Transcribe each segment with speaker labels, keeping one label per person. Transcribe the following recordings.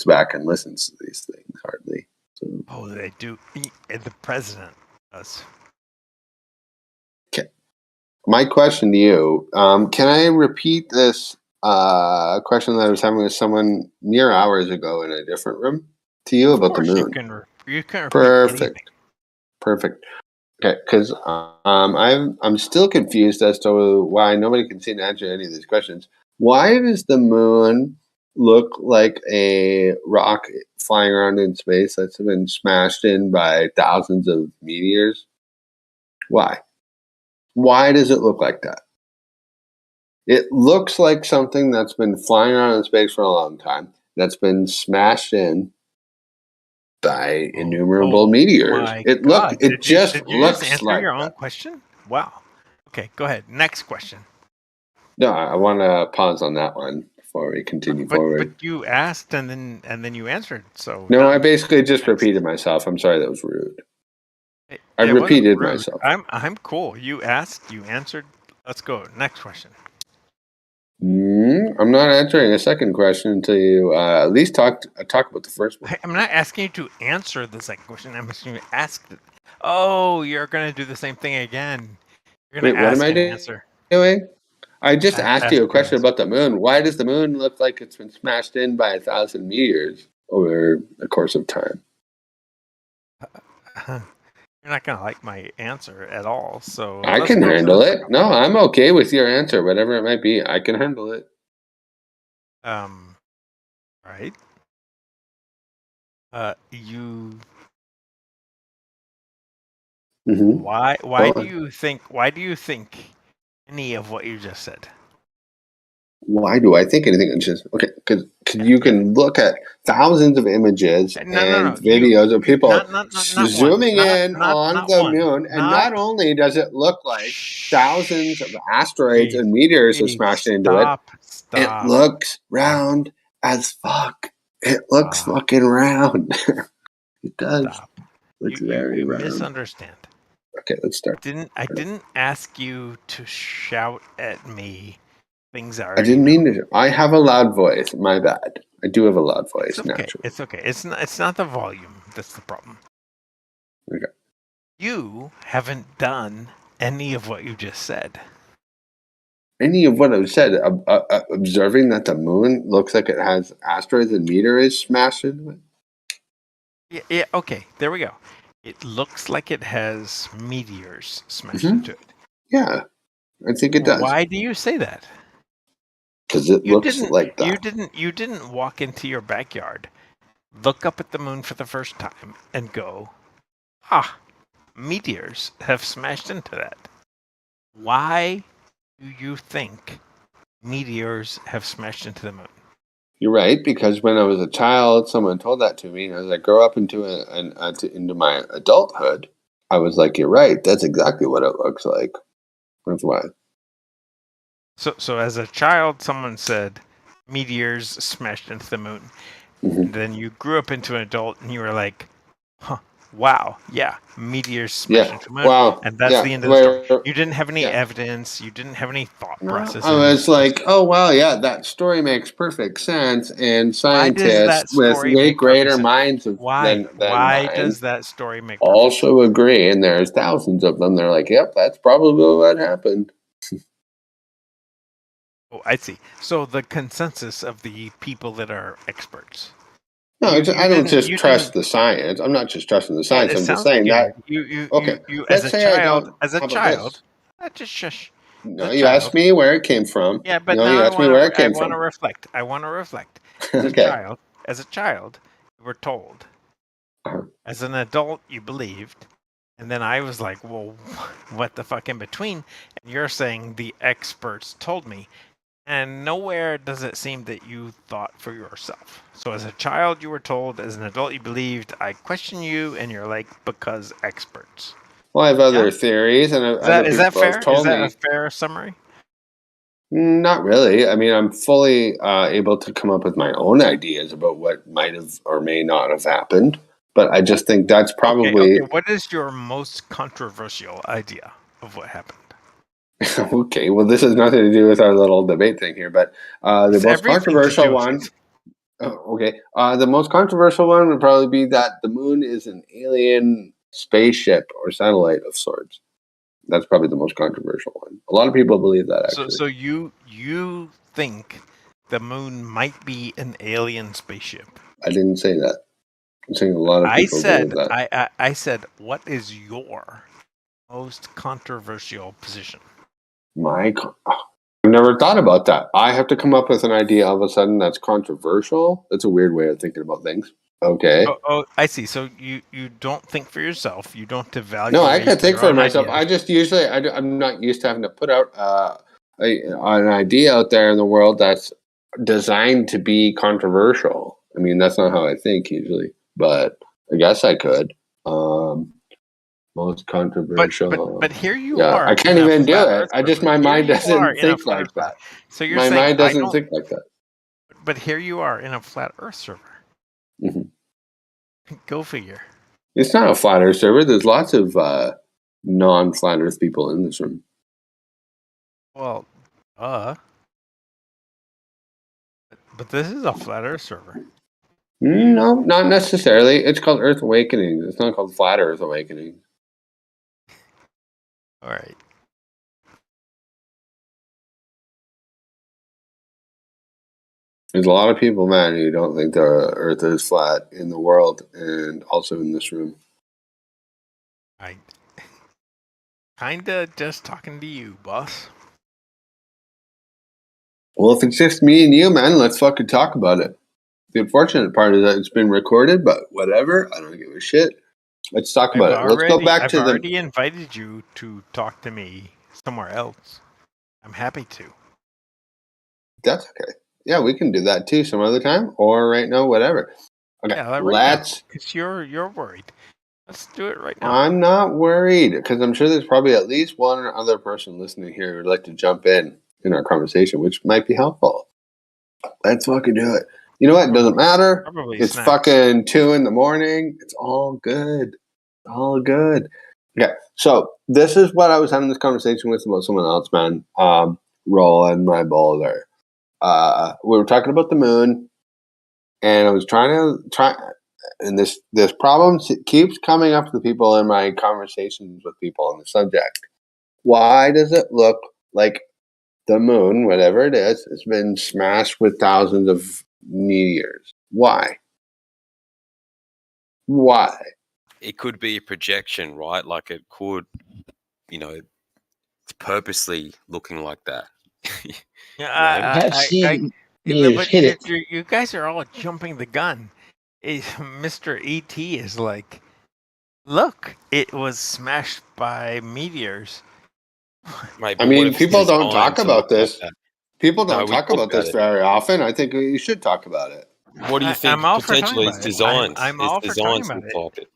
Speaker 1: back and listens to these things hardly. So.
Speaker 2: Oh, they do. The president does.
Speaker 1: Okay. My question to you, can I repeat this question that I was having with someone mere hours ago in a different room to you about the moon?
Speaker 2: You can repeat
Speaker 1: Perfect.
Speaker 2: anything.
Speaker 1: Perfect. Okay, because I'm still confused as to why nobody can seem to answer any of these questions. Why does the moon look like a rock flying around in space that's been smashed in by thousands of meteors? Why? Why does it look like that? It looks like something that's been flying around in space for a long time, that's been smashed in by innumerable meteors. It just looks
Speaker 2: answer
Speaker 1: like
Speaker 2: your own
Speaker 1: that.
Speaker 2: question? Wow. Okay, go ahead. Next question.
Speaker 1: No, I want to pause on that one before we continue forward.
Speaker 2: But you asked and then you answered. So
Speaker 1: no, I basically just repeated myself. I'm sorry, that was rude. I repeated myself.
Speaker 2: I'm cool. You asked, you answered. Let's go. Next question.
Speaker 1: I'm not answering a second question until you at least talk about the first one.
Speaker 2: I'm not asking you to answer the second question. I'm asking you to ask. Oh, you're going to do the same thing again. You're going to ask and answer.
Speaker 1: Doing? I just asked you a question about the moon. Why does the moon look like it's been smashed in by 1,000 meteors over the course of time?
Speaker 2: You're not going to like my answer at all. So
Speaker 1: I can handle it. No, I'm okay with your answer, whatever it might be. I can handle it.
Speaker 2: Right. You.
Speaker 1: Mm-hmm.
Speaker 2: Why do you think any of what you just said?
Speaker 1: Why do I think anything? Just okay, because you can look at thousands of images and videos of people zooming in on the moon, and not only does it look like thousands of asteroids and meteors are smashed into it, it looks round as fuck. It looks fucking round. It does. It's very round.
Speaker 2: You misunderstand.
Speaker 1: Okay, let's start.
Speaker 2: I didn't ask you to shout at me. Things are.
Speaker 1: I didn't mean to. I have a loud voice. My bad. I do have a loud voice. Naturally.
Speaker 2: It's okay. It's not the volume that's the problem.
Speaker 1: Okay.
Speaker 2: You haven't done any of what you just said.
Speaker 1: Any of what I've said. Observing that the moon looks like it has asteroids and meteors smashed into it.
Speaker 2: Yeah. Okay. There we go. It looks like it has meteors smashed into it.
Speaker 1: Yeah, I think it does.
Speaker 2: Why do you say that?
Speaker 1: Because it looks like that.
Speaker 2: You didn't walk into your backyard, look up at the moon for the first time, and go, meteors have smashed into that. Why do you think meteors have smashed into the moon?
Speaker 1: You're right, because when I was a child, someone told that to me, and as I grow up into my adulthood, I was like, "You're right. That's exactly what it looks like." That's why.
Speaker 2: So as a child, someone said meteors smashed into the moon. Mm-hmm. And then you grew up into an adult, and you were like, wow, yeah, meteors smashed into the moon.
Speaker 1: Wow.
Speaker 2: And that's the end of the story. You didn't have any evidence. You didn't have any thought process.
Speaker 1: I was like, oh, wow, yeah, that story makes perfect sense. And scientists with way greater minds than mine
Speaker 2: does that story make
Speaker 1: also agree? And there's thousands of them. They're like, yep, that's probably what happened.
Speaker 2: Oh, I see. So the consensus of the people that are experts.
Speaker 1: No, I don't just trust the science. I'm not just trusting the science. I'm just saying that.
Speaker 2: You as a child. Just shush.
Speaker 1: No, you asked me where it came from.
Speaker 2: Yeah, but
Speaker 1: you asked me where it came from.
Speaker 2: I want to reflect. As a child, you were told. As an adult, you believed. And then I was like, well, what the fuck in between? And you're saying the experts told me. And nowhere does it seem that you thought for yourself. So as a child, you were told. As an adult, you believed. I question you, and you're like, because experts.
Speaker 1: Well, I have other theories, and
Speaker 2: is that fair? Is that a fair summary?
Speaker 1: Not really. I mean, I'm fully able to come up with my own ideas about what might have or may not have happened. But I just think that's probably...
Speaker 2: Okay. What is your most controversial idea of what happened?
Speaker 1: Okay, well, this has nothing to do with our little debate thing here, but the most controversial one... Oh, okay. The most controversial one would probably be that the moon is an alien spaceship or satellite of sorts. That's probably the most controversial one. A lot of people believe that, actually.
Speaker 2: So you think the moon might be an alien spaceship?
Speaker 1: I didn't say that. I'm saying a lot of people believe that.
Speaker 2: I said, what is your most controversial position?
Speaker 1: I've never thought about that. I have to come up with an idea all of a sudden that's controversial. That's a weird way of thinking about things. Okay.
Speaker 2: Oh, I see. So you don't think for yourself. You don't evaluate.
Speaker 1: No, I can think for myself.
Speaker 2: Ideas.
Speaker 1: I just usually I'm not used to having to put out an idea out there in the world that's designed to be controversial. I mean, that's not how I think usually, but I guess I could. Most controversial.
Speaker 2: But here you are.
Speaker 1: I can't even do it. My mind doesn't think like that.
Speaker 2: So you're
Speaker 1: my
Speaker 2: saying
Speaker 1: mind doesn't think like that.
Speaker 2: But here you are in a flat Earth server.
Speaker 1: Mm-hmm.
Speaker 2: Go figure.
Speaker 1: It's not a flat Earth server. There's lots of non-flat Earth people in this room.
Speaker 2: Well, but this is a flat Earth server.
Speaker 1: No, not necessarily. It's called Earth Awakening. It's not called Flat Earth Awakening.
Speaker 2: All right.
Speaker 1: There's a lot of people, man, who don't think the Earth is flat in the world and also in this room.
Speaker 2: I kinda just talking to you, boss.
Speaker 1: Well, if it's just me and you, man, let's fucking talk about it. The unfortunate part is that it's been recorded, but whatever. I don't give a shit. Let's talk about it. Let's go back to
Speaker 2: I've already invited you to talk to me somewhere else. I'm happy to.
Speaker 1: That's okay. Yeah, we can do that too some other time or right now, whatever. Okay, let's.
Speaker 2: Because you're worried. Let's do it right now.
Speaker 1: I'm not worried because I'm sure there's probably at least one other person listening here who'd like to jump in our conversation, which might be helpful. Let's fucking do it. You know what? It doesn't matter. It's fucking 2 a.m. It's all good. All good. Okay, so this is what I was having this conversation with about someone else, man. Rolling my boulder. We were talking about the moon, and I was trying, and this problem keeps coming up to people in my conversations with people on the subject. Why does it look like the moon, whatever it is, has been smashed with thousands of meteors? Why? Why?
Speaker 3: It could be a projection, right? Like it could, it's purposely looking like that.
Speaker 2: You guys are all jumping the gun. Mr. E.T. is like, look, it was smashed by meteors.
Speaker 1: I mean, people don't talk about this. People don't talk about this very often. I think you should talk about it.
Speaker 3: What do you think potentially is designed?
Speaker 2: I'm all for talking about it.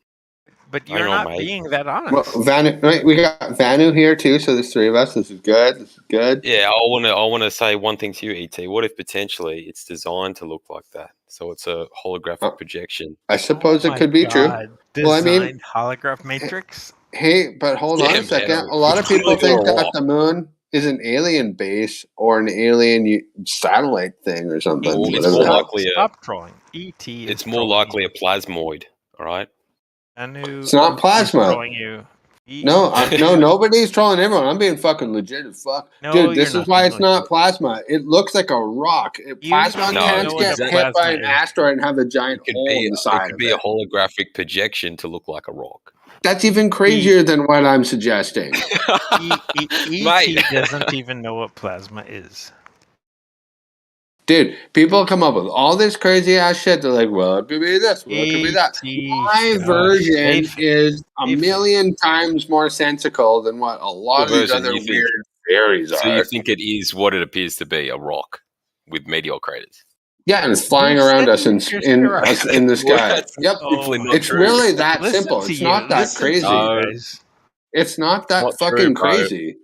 Speaker 2: But you're not being that honest.
Speaker 1: Well, Vanu, right? We got Vanu here too, so there's 3 of us. This is good.
Speaker 3: Yeah, I want to say one thing to you, ET. What if potentially it's designed to look like that? So it's a holographic projection.
Speaker 1: I suppose it could be true.
Speaker 2: Well, I mean, holograph matrix.
Speaker 1: Hey, but hold on a second. A lot of people think that the moon is an alien base or an alien satellite thing or something.
Speaker 3: It's more likely
Speaker 2: stop trolling. ET.
Speaker 3: It's more likely a plasmoid. All right.
Speaker 1: It's not plasma. No, nobody's trolling everyone. I'm being fucking legit as fuck. No, dude, this is why it's not plasma. It looks like a rock. Plasma can't get hit by an asteroid and have a giant hole in the side.
Speaker 3: It could be a holographic projection to look like a rock.
Speaker 1: That's even crazier than what I'm suggesting.
Speaker 2: E.T. doesn't even know what plasma is.
Speaker 1: Dude, people come up with all this crazy ass shit. They're like, well, it could be this, well, it could be that. My version is a million times more sensical than what a lot of these other weird theories are.
Speaker 3: So you think it is what it appears to be, a rock with meteor craters?
Speaker 1: Yeah, and it's flying around us in the sky. Yep, it's really that simple. It's not that crazy. It's not that fucking crazy.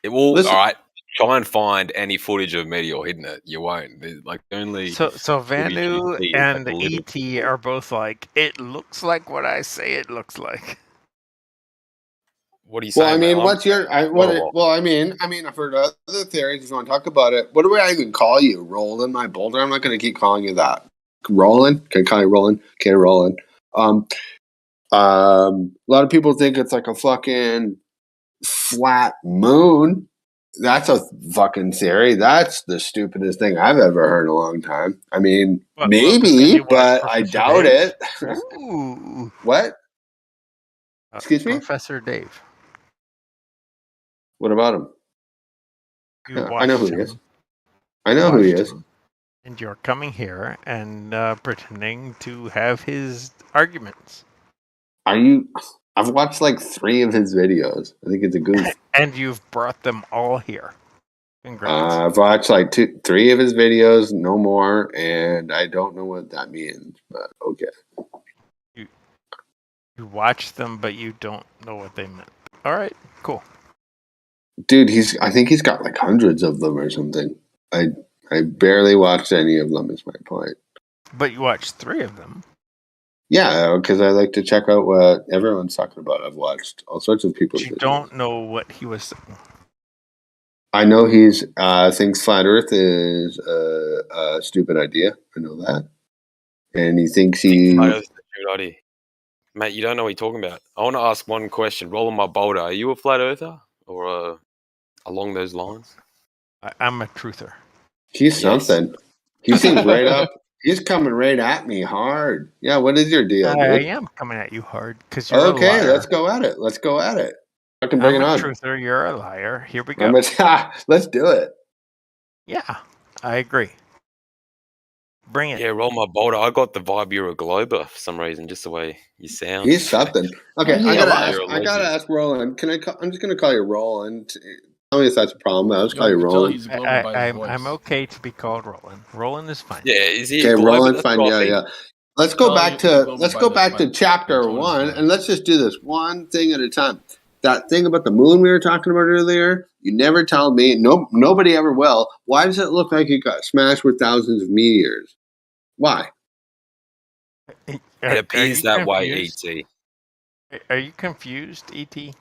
Speaker 3: All right. Try and find any footage of meteor hitting it. You won't. Like only.
Speaker 2: So Vanu and ET are both like, it looks like what I say it looks like.
Speaker 3: What do you say?
Speaker 1: Well, I mean, what's your? Well, I mean, I've heard other theories. If you want to talk about it, what do I even call you? Rolling my boulder? I'm not going to keep calling you that. Roland. Can I call you Roland? Okay, Roland. A lot of people think it's like a fucking flat moon. That's a fucking theory. That's the stupidest thing I've ever heard in a long time. I mean, maybe, but I doubt it.
Speaker 2: Ooh.
Speaker 1: What? Excuse me?
Speaker 2: Professor Dave.
Speaker 1: What about him? I know who he is. I know who he is.
Speaker 2: And you're coming here and pretending to have his arguments.
Speaker 1: Are you? I've watched like 3 of his videos. I think it's a goof.
Speaker 2: And you've brought them all here. Congrats.
Speaker 1: I've watched like 3 of his videos, no more, and I don't know what that means, but okay.
Speaker 2: You watch them, but you don't know what they meant. All right, cool.
Speaker 1: Dude, I think he's got like hundreds of them or something. I barely watched any of them, is my point.
Speaker 2: But you watched 3 of them. Yeah,
Speaker 1: because I like to check out what everyone's talking about. I've watched all sorts of people's videos.
Speaker 2: You don't know what he was saying.
Speaker 1: I know he's thinks flat Earth is a stupid idea. I know that, and he thinks he.
Speaker 3: Mate, you don't know what you're talking about. I want to ask one question. Rolling my boulder. Are you a flat earther or along those lines?
Speaker 2: I'm a truther.
Speaker 1: He's something. He seems right up. He's coming right at me hard. Yeah, what is your deal, dude?
Speaker 2: I am coming at you hard because you're a liar.
Speaker 1: Let's go at it. I can bring it on.
Speaker 2: I'm a truther. You're a liar. Here we go.
Speaker 1: Let's do it.
Speaker 2: Yeah, I agree. Bring it.
Speaker 3: Yeah, roll my boulder. I got the vibe you're a glober for some reason, just the way you sound.
Speaker 1: He's something. Okay, I gotta ask Roland. I'm just gonna call you Roland. Tell me if that's a problem. I'll just call you Roland.
Speaker 2: I'm okay to be called Roland. Roland is fine.
Speaker 3: Yeah, is he?
Speaker 1: Okay, Roland's fine. Yeah. Let's go back to chapter 1, and let's just do this one thing at a time. That thing about the moon we were talking about earlier, you never told me. Nobody ever will. Why does it look like it got smashed with thousands of meteors? Why?
Speaker 3: It appears that way, E.T.
Speaker 2: Are you confused, E.T.?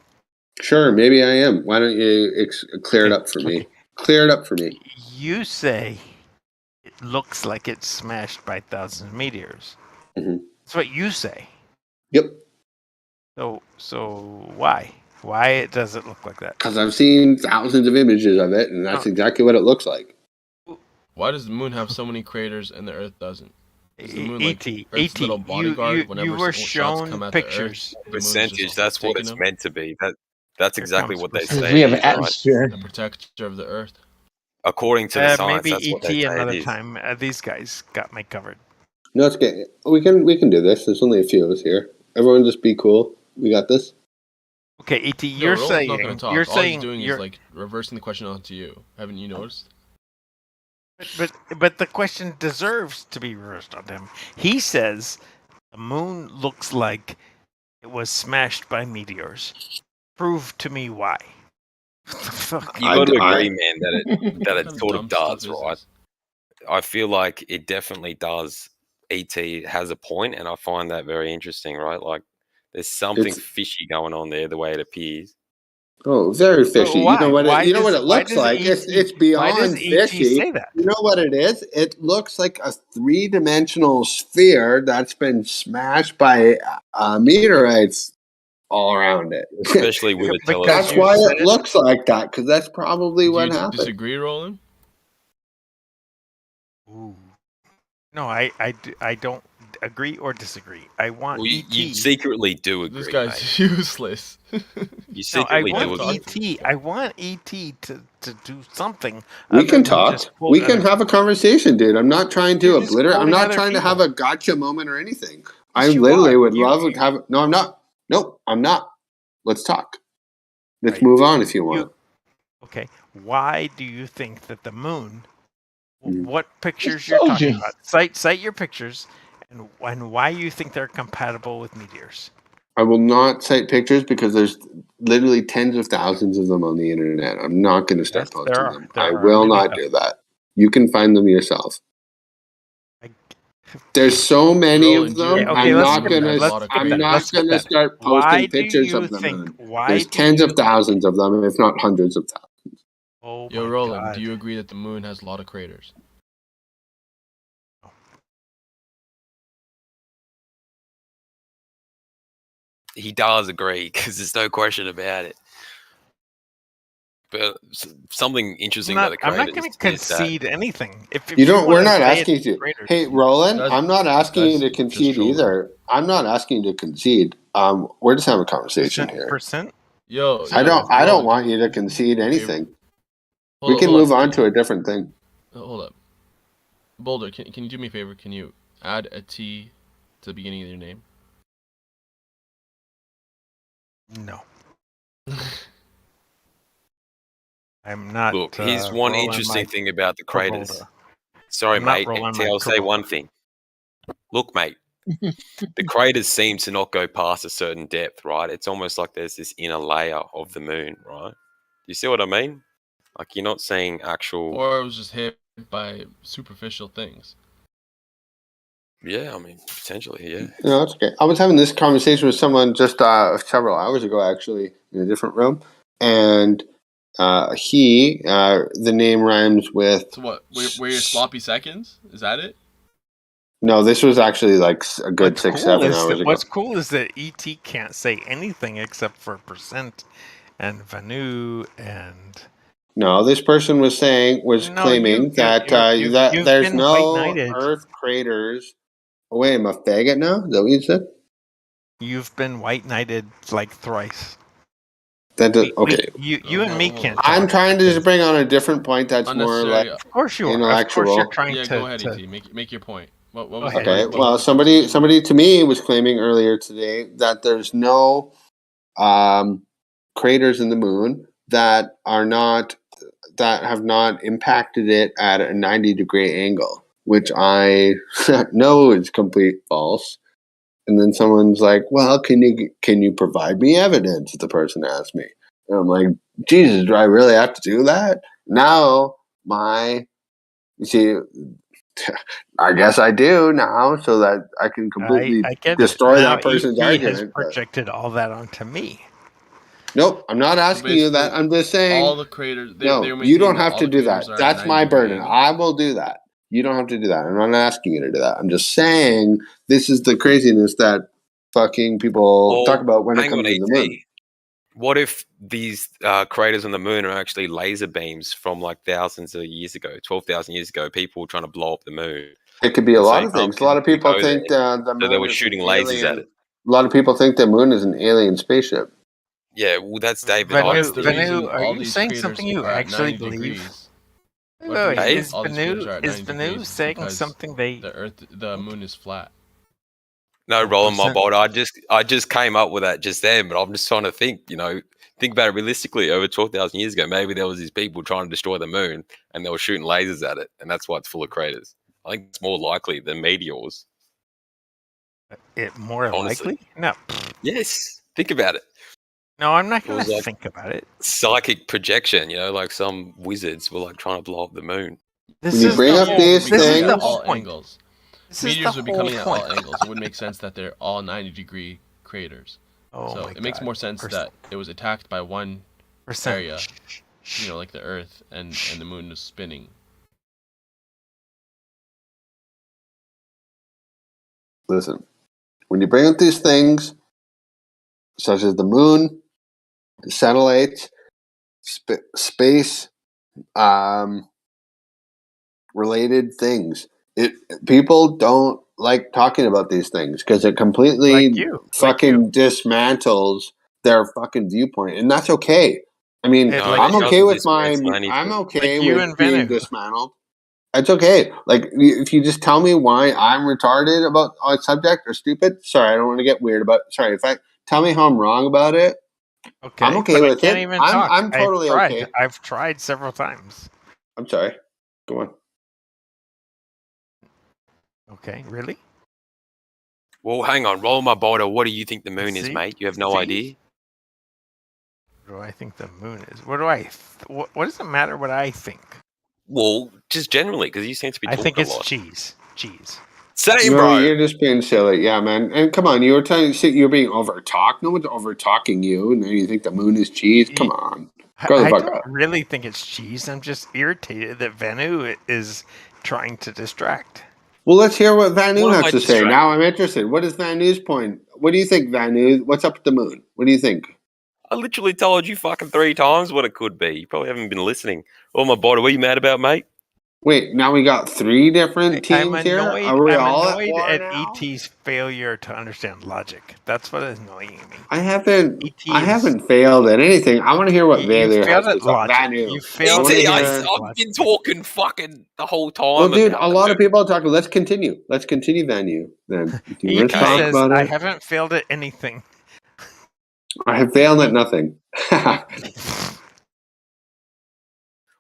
Speaker 1: Sure, maybe I am. Why don't you clear it up for me? Clear it up for me.
Speaker 2: You say it looks like it's smashed by thousands of meteors.
Speaker 1: Mm-hmm.
Speaker 2: That's what you say.
Speaker 1: Yep.
Speaker 2: So why? Why does it look like that?
Speaker 1: Because I've seen thousands of images of it, and that's exactly what it looks like.
Speaker 4: Why does the moon have so many craters and the Earth doesn't? Is the moon
Speaker 2: E.T.
Speaker 4: Earth's little bodyguard whenever
Speaker 2: you were
Speaker 4: shots come
Speaker 2: shown
Speaker 4: at
Speaker 2: pictures.
Speaker 4: The Earth,
Speaker 3: percentage, that's what it's meant to be. That's exactly what they say.
Speaker 5: We have an atmosphere.
Speaker 4: The protector of the Earth.
Speaker 3: According to the science,
Speaker 2: maybe
Speaker 3: that's what they
Speaker 2: E.T.
Speaker 3: say
Speaker 2: another
Speaker 3: it is.
Speaker 2: time. These guys got me covered.
Speaker 1: No, it's okay. We can do this. There's only a few of us here. Everyone just be cool. We got this.
Speaker 2: Okay, E.T., you're saying...
Speaker 4: All he's doing is like reversing the question onto you. Haven't you noticed?
Speaker 2: But the question deserves to be reversed on him. He says the moon looks like it was smashed by meteors. Prove to me why. What the fuck?
Speaker 3: You got to agree, man, that it sort of does, right? I feel like it definitely does. E.T. has a point, and I find that very interesting, right? Like, there's something fishy going on there, the way it appears.
Speaker 1: Oh, very fishy. You know what it looks like? It's beyond fishy.
Speaker 2: Say that?
Speaker 1: You know what it is? It looks like a 3-dimensional sphere that's been smashed by meteorites all around it.
Speaker 3: Especially with a telescope.
Speaker 1: That's why it looks like that, because that's probably what happened.
Speaker 4: Do you disagree, Roland?
Speaker 2: Ooh. No, I don't agree or disagree. I want E.T.
Speaker 3: You secretly do agree.
Speaker 4: This guy's useless.
Speaker 3: You secretly do agree.
Speaker 2: E.T. I want E.T. to do something.
Speaker 1: We can talk. We can have a conversation, dude. I'm not trying to obliterate. I'm not trying to have a gotcha moment or anything. I literally would love to have. No, I'm not. Nope, I'm not. Let's talk. Let's move on if you want.
Speaker 2: Okay. Why do you think that the moon? What pictures you're talking about? Cite your pictures, and why you think they're compatible with meteors.
Speaker 1: I will not cite pictures because there's literally tens of thousands of them on the internet. I'm not going to start posting them. I will not do that. You can find them yourself. There's so many of them. I'm not going to start posting pictures of them. There's tens of thousands of them, if not hundreds of thousands.
Speaker 4: Yo, Roland, do you agree that the moon has a lot of craters?
Speaker 3: he does agree because there's no question about it. But something interesting about the
Speaker 2: I'm
Speaker 3: craters.
Speaker 2: not going to concede anything. If
Speaker 1: You don't.
Speaker 2: wanna
Speaker 1: We're not
Speaker 2: say
Speaker 1: asking
Speaker 2: it's
Speaker 1: you to.
Speaker 2: craters,
Speaker 1: Hey, Roland,
Speaker 4: Guys-
Speaker 1: I'm not asking you
Speaker 4: guys
Speaker 1: to
Speaker 4: just
Speaker 1: concede
Speaker 4: trolling.
Speaker 1: either. I'm not asking you to concede. We're just having a conversation here.
Speaker 2: percent.
Speaker 4: Yo,
Speaker 1: I don't
Speaker 4: Roland,
Speaker 1: want
Speaker 4: do
Speaker 1: you to concede
Speaker 4: me a favor.
Speaker 1: anything.
Speaker 4: Hold
Speaker 1: We can
Speaker 4: hold
Speaker 1: move on to a different thing.
Speaker 4: Hold up. Boulder, can you do me a favor? Can you add a T to the beginning of your name?
Speaker 2: No. I'm not.
Speaker 3: Look, here's one interesting thing about the craters.
Speaker 2: Kubota.
Speaker 3: Sorry,
Speaker 2: I'm not
Speaker 3: mate.
Speaker 2: rolling my
Speaker 3: I'll say
Speaker 2: Kubota.
Speaker 3: one thing. Look, mate. The craters seem to not go past a certain depth, right? It's almost like there's this inner layer of the moon, right? You see what I mean? Like you're not seeing actual.
Speaker 4: Or it was just hit by superficial things.
Speaker 3: Yeah, I mean, potentially, yeah.
Speaker 1: No, that's okay. I was having this conversation with someone just several hours ago, actually, in a different room, and the name rhymes with.
Speaker 4: So what? Were your sloppy seconds? Is that it?
Speaker 1: No, this was actually like a good 6-7 hours ago.
Speaker 2: What's cool is that ET can't say anything except for percent and Vanu and.
Speaker 1: No, this person was claiming that there's no Earth craters. Oh, wait, I'm a faggot now? Is that what you said?
Speaker 2: You've been white knighted like thrice.
Speaker 1: Okay.
Speaker 2: You and me can't.
Speaker 1: I'm trying to just bring on a different point that's more like
Speaker 2: of course you
Speaker 1: intellectual.
Speaker 2: Of course you're trying to.
Speaker 4: Go ahead, ET. Make your point. What was
Speaker 1: okay? Well, somebody to me was claiming earlier today that there's no craters in the moon that have not impacted it at a 90-degree angle, which I know is complete false. And then someone's like, "Well, can you provide me evidence?" The person asked me, and I'm like, "Jesus, do I really have to do that?" Now, you see, I guess I do now, so that I can completely destroy that person's argument.
Speaker 2: Has projected all that onto me.
Speaker 1: Nope, I'm not asking you that. I'm just saying
Speaker 4: all the craters.
Speaker 1: You don't have to do that. That's my burden. I will do that. You don't have to do that. I'm not asking you to do that. I'm just saying this is the craziness that fucking people talk about when it comes to the moon.
Speaker 3: What if these craters on the moon are actually laser beams from like thousands of years ago, 12,000 years ago? People trying to blow up the moon.
Speaker 1: It could be a lot of things. A lot of people think the moon.
Speaker 3: So they were shooting lasers at it.
Speaker 1: A lot of people think the moon is an alien spaceship.
Speaker 3: Yeah, well, that's David.
Speaker 2: Vanu, are you saying something you actually believe? Is Vanu saying something
Speaker 4: the moon is flat?
Speaker 3: No, rolling my boat. I just came up with that just then, but I'm just trying to think about it realistically. Over 12,000 years ago, maybe there was these people trying to destroy the moon, and they were shooting lasers at it, and that's why it's full of craters. I think it's more likely than meteors.
Speaker 2: Likely? No.
Speaker 3: Yes. Think about it.
Speaker 2: No, I'm not going to think about it.
Speaker 3: Psychic projection, like some wizards were like trying to blow up the moon.
Speaker 1: When you bring up these things,
Speaker 4: at all angles. Meteors are becoming at all angles. It would make sense that they're all 90-degree craters. So it makes more sense that it was attacked by one area, like the Earth, and the moon was spinning.
Speaker 1: Listen, when you bring up these things, such as the moon, the satellites, space, related things, people don't like talking about these things because it completely dismantles their fucking viewpoint, and that's okay. I mean, I'm okay with being dismantled. It's okay. Like, if you just tell me why I'm retarded about a subject or stupid, sorry, I don't want to get weird about. Sorry, if tell me how I'm wrong about it.
Speaker 2: Okay,
Speaker 1: I'm okay with it. I'm totally okay.
Speaker 2: I've tried several times.
Speaker 1: I'm sorry. Go on.
Speaker 2: Okay, really?
Speaker 3: Well, hang on. Roll my boulder. What do you think the moon is, mate? You have no idea?
Speaker 2: What do I think the moon is? What does it matter what I think?
Speaker 3: Well, just generally, because you seem to be talking a lot.
Speaker 2: I think it's cheese.
Speaker 3: Same, bro.
Speaker 1: You're just being silly. Yeah, man. And come on, you're being over-talked. No one's over-talking you, and then you think the moon is cheese? Come on.
Speaker 2: I don't really think it's cheese. I'm just irritated that Vanu is trying to distract.
Speaker 1: Well, let's hear what Vanu has to say. Now I'm interested. What is Vanu's point? What do you think, Vanu? What's up with the moon? What do you think?
Speaker 3: I literally told you fucking 3 times what it could be. You probably haven't been listening. Oh, my body, what are you mad about, mate?
Speaker 1: Wait, now we got 3 different teams here? Are we all
Speaker 2: annoyed
Speaker 1: at
Speaker 2: now? ET's failure to understand logic. That's what is annoying me.
Speaker 1: I haven't failed at anything. I want to hear what Vader has to say. Vanu.
Speaker 2: You failed
Speaker 3: I've been talking fucking the whole time.
Speaker 1: Well, dude, a lot of people are talking. Let's continue. Let's continue, Vanu. Then
Speaker 2: ET says, I haven't failed at anything.
Speaker 1: I have failed at nothing.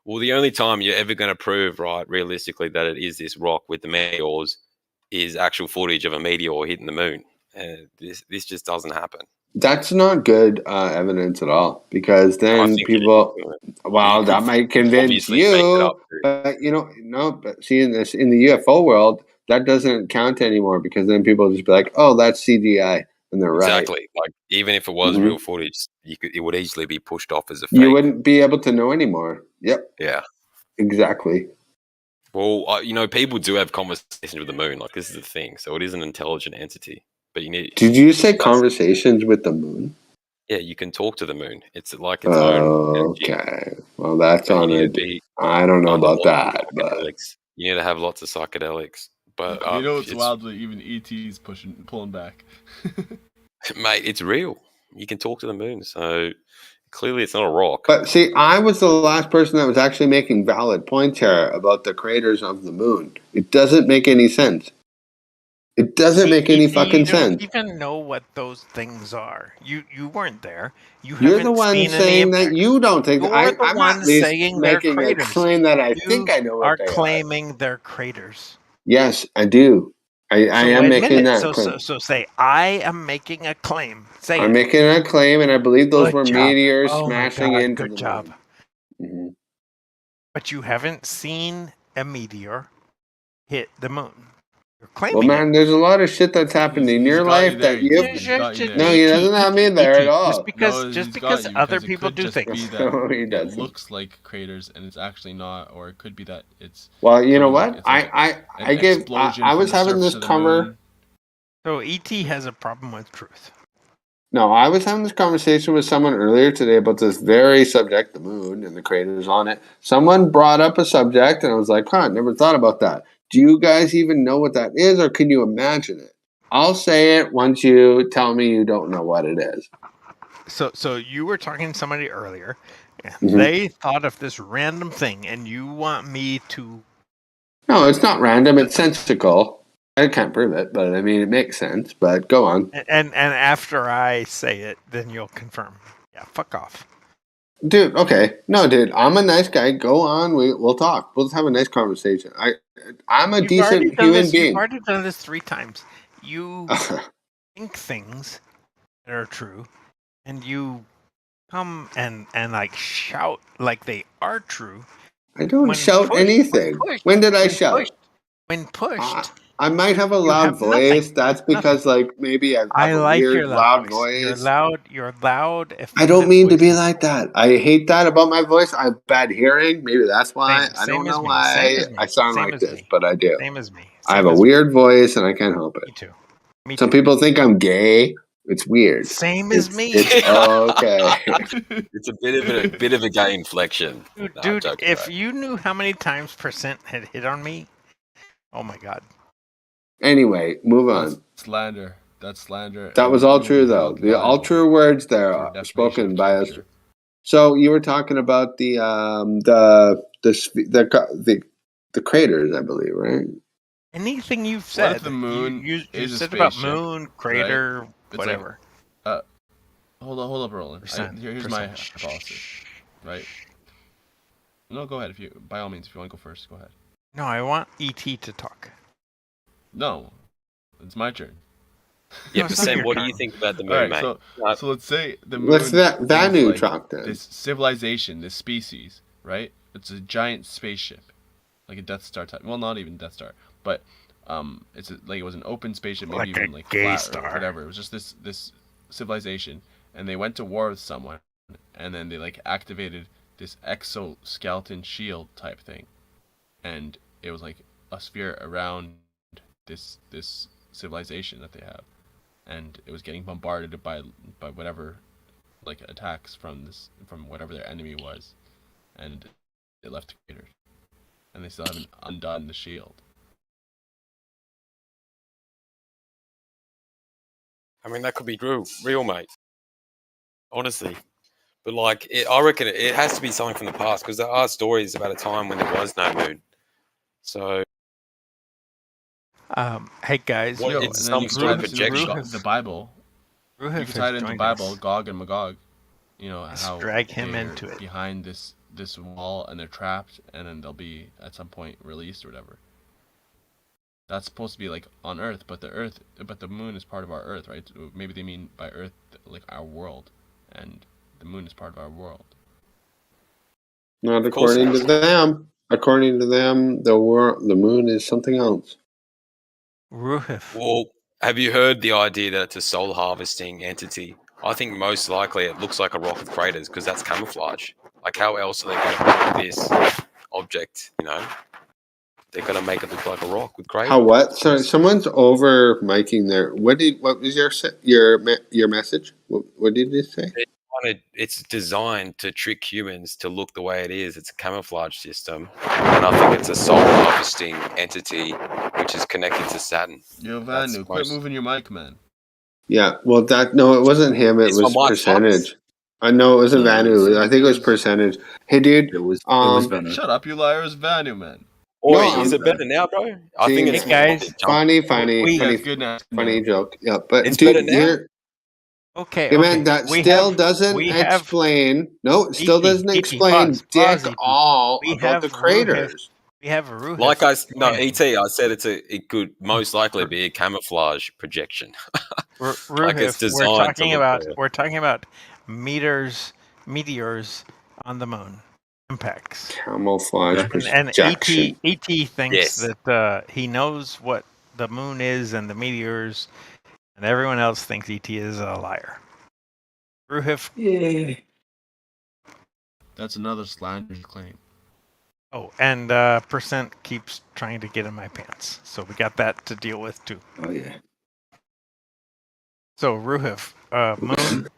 Speaker 3: Well, the only time you're ever going to prove, right, realistically, that it is this rock with the meteors is actual footage of a meteor hitting the moon. This just doesn't happen.
Speaker 1: That's not good evidence at all, because then people, well, that might convince you. But but see, in the UFO world, that doesn't count anymore, because then people just be like, "Oh, that's CGI," and they're right.
Speaker 3: Exactly. Like, even if it was real footage, it would easily be pushed off as a fake.
Speaker 1: You wouldn't be able to know anymore. Yep.
Speaker 3: Yeah.
Speaker 1: Exactly.
Speaker 3: Well, people do have conversations with the moon. Like, this is the thing. So it is an intelligent entity. But you need.
Speaker 1: Did you say conversations with the moon?
Speaker 3: Yeah, you can talk to the moon. It's like its own energy.
Speaker 1: Okay. Well, that's on it. I don't know about that, but
Speaker 3: you need to have lots of psychedelics. But
Speaker 4: it's wild that even ET's pulling back.
Speaker 3: Mate, it's real. You can talk to the moon, so clearly it's not a rock.
Speaker 1: But see, I was the last person that was actually making valid points here about the craters of the moon. It doesn't make any sense. It doesn't make any fucking sense.
Speaker 2: You don't even know what those things are. You weren't there.
Speaker 1: You're the one saying that you don't think.
Speaker 2: You're the one saying they're
Speaker 1: making
Speaker 2: craters.
Speaker 1: a claim that I think I know what they are.
Speaker 2: Claiming they're craters.
Speaker 1: Yes, I do. I am making that claim.
Speaker 2: So say, I am making a claim. Say
Speaker 1: I'm making a claim, and I believe those were meteors
Speaker 2: smashing
Speaker 1: smashing into
Speaker 2: the moon. Mm-hmm. But you haven't seen a meteor hit the moon. You're claiming
Speaker 1: well, man, there's a lot of shit that's happened in your life that you. No, he doesn't have me there at all.
Speaker 2: Just because other people do things.
Speaker 1: No, he doesn't.
Speaker 4: It looks like craters, and it's actually not, or it could be that it's.
Speaker 1: Well, you know what? I was having this cover.
Speaker 2: So ET has a problem with truth.
Speaker 1: No, I was having this conversation with someone earlier today about this very subject, the moon and the craters on it. Someone brought up a subject, and I was like, never thought about that. Do you guys even know what that is, or can you imagine it? I'll say it once you tell me you don't know what it is.
Speaker 2: So you were talking to somebody earlier, and they thought of this random thing, and you want me to...
Speaker 1: No, it's not random. It's sensical. I can't prove it, but I mean, it makes sense. But go on.
Speaker 2: And after I say it, then you'll confirm. Yeah, fuck off.
Speaker 1: Dude, okay. No, dude, I'm a nice guy. Go on. We'll talk. We'll just have a nice conversation. I'm a decent human being.
Speaker 2: You've already done this 3 times. You think things that are true, and you come and like shout like they are true.
Speaker 1: I don't shout anything. When did I shout?
Speaker 2: When pushed.
Speaker 1: I might have a loud voice. That's because, like, maybe I have a weird loud voice.
Speaker 2: You're loud.
Speaker 1: I don't mean to be like that. I hate that about my voice. I have bad hearing. Maybe that's why. I don't know why I sound like this, but I do.
Speaker 2: Same as me.
Speaker 1: I have a weird voice, and I can't help it.
Speaker 2: Me too.
Speaker 1: Some people think I'm gay. It's weird.
Speaker 2: Same as me.
Speaker 1: Okay.
Speaker 3: It's a bit of a gay inflection.
Speaker 2: Dude, if you knew how many times % had hit on me, oh my god.
Speaker 1: Anyway, move on.
Speaker 4: Slander. That's slander.
Speaker 1: That was all true, though. All true words there are spoken by us. So you were talking about the craters, I believe, right?
Speaker 2: Anything you've said.
Speaker 4: What if the moon
Speaker 2: you
Speaker 4: is
Speaker 2: said
Speaker 4: a
Speaker 2: about
Speaker 4: spaceship,
Speaker 2: moon, crater,
Speaker 4: right?
Speaker 2: whatever.
Speaker 4: Hold up, Roland. Here's my hypothesis, right? No, go ahead. By all means, if you want to go first, go ahead.
Speaker 2: No, I want ET to talk.
Speaker 4: No, it's my turn.
Speaker 3: Yeah, but Sam, what do you think about the moon, mate?
Speaker 4: So let's say the moon.
Speaker 1: Let's Vanu talk then.
Speaker 4: This civilization, this species, right? It's a giant spaceship, like a Death Star type. Well, not even Death Star, but it was an open spaceship, maybe
Speaker 2: like
Speaker 4: even like flat star or whatever. It was just this civilization, and they went to war with someone, and then they like activated this exoskeleton shield type thing, and it was like a sphere around this civilization that they have, and it was getting bombarded by whatever like attacks from whatever their enemy was, and it left craters, and they still haven't undone the shield.
Speaker 3: I mean, that could be real, mate. Honestly. But like, I reckon it has to be something from the past, because there are stories about a time when there was no moon. So,
Speaker 2: hey guys,
Speaker 3: it's some sort of projection.
Speaker 4: The Bible. You can tie it into the Bible, Gog and Magog. You know, how
Speaker 2: drag him into it
Speaker 4: behind this wall, and they're trapped, and then they'll be at some point released or whatever. That's supposed to be like on Earth, but the moon is part of our Earth, right? Maybe they mean by Earth like our world, and the moon is part of our world.
Speaker 1: Not according to them. According to them, the moon is something else.
Speaker 3: Well, have you heard the idea that it's a soul harvesting entity? I think most likely it looks like a rock with craters, because that's camouflage. Like, how else are they going to make this object, you know? They're going to make it look like a rock with craters.
Speaker 1: How what? Sorry, someone's over miking there. What was your message? What did you say?
Speaker 3: It's designed to trick humans to look the way it is. It's a camouflage system, and I think it's a soul harvesting entity which is connected to Saturn.
Speaker 4: Yo, Vanu, quit moving your mic, man.
Speaker 1: Yeah, well, it wasn't him. It was percentage. I know it wasn't Vanu. I think it was percentage. Hey, dude,
Speaker 5: it was Vanu.
Speaker 4: Shut up, you liar! It was Vanu, man.
Speaker 3: Is it better now, bro? I think it's
Speaker 2: guys.
Speaker 1: Funny joke. Yeah, but
Speaker 3: it's better now.
Speaker 2: Okay,
Speaker 1: man, that still doesn't explain. No, it still doesn't explain dick all about the craters.
Speaker 2: We have a Ruhif.
Speaker 3: Like ET, I said it could most likely be a camouflage projection.
Speaker 2: Like it's designed we're talking about meteors on the moon. Impacts.
Speaker 1: Camouflage
Speaker 2: projection. And ET thinks that he knows what the moon is and the meteors, and everyone else thinks ET is a liar. Ruhif.
Speaker 5: Yeah.
Speaker 4: That's another slanderous claim.
Speaker 2: Oh, and Percent keeps trying to get in my pants, so we got that to deal with too.
Speaker 5: Oh yeah.
Speaker 2: So Ruhif, moon,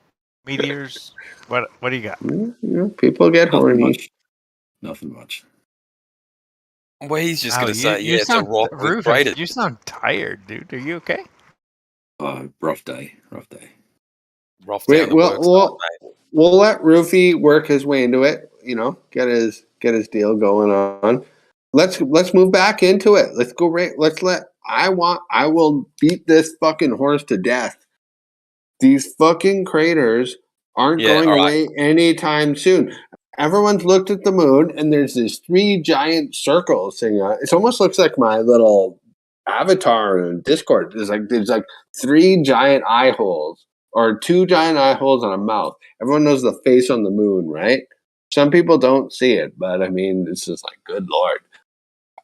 Speaker 2: meteors. What do you got?
Speaker 1: People get horny.
Speaker 5: Nothing much.
Speaker 3: Well, he's just going to say, it's a rock with craters.
Speaker 2: You sound tired, dude. Are you okay?
Speaker 5: Rough day.
Speaker 3: Rough day.
Speaker 1: We'll let Roofy work his way into it. You know, get his deal going on. Let's move back into it. Let's go right. I will beat this fucking horse to death. These fucking craters aren't going away anytime soon. Everyone's looked at the moon, and there's these 3 giant circles thing. It almost looks like my little avatar in Discord. There's like 3 giant eye holes, or 2 giant eye holes and a mouth. Everyone knows the face on the moon, right? Some people don't see it, but I mean, it's just like, good Lord.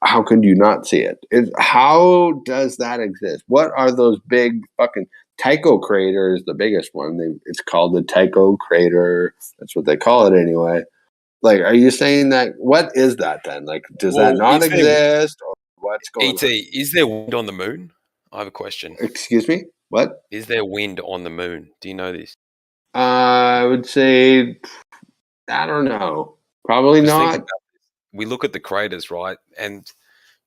Speaker 1: How could you not see it? How does that exist? What are those big fucking Tycho crater is the biggest one. It's called the Tycho crater. That's what they call it anyway. Like, are you saying that? What is that then? Like, does that not exist? Or what's going on?
Speaker 3: Is there wind on the moon? I have a question.
Speaker 1: Excuse me? What?
Speaker 3: Is there wind on the moon? Do you know this?
Speaker 1: I would say, I don't know. Probably not.
Speaker 3: We look at the craters, right? And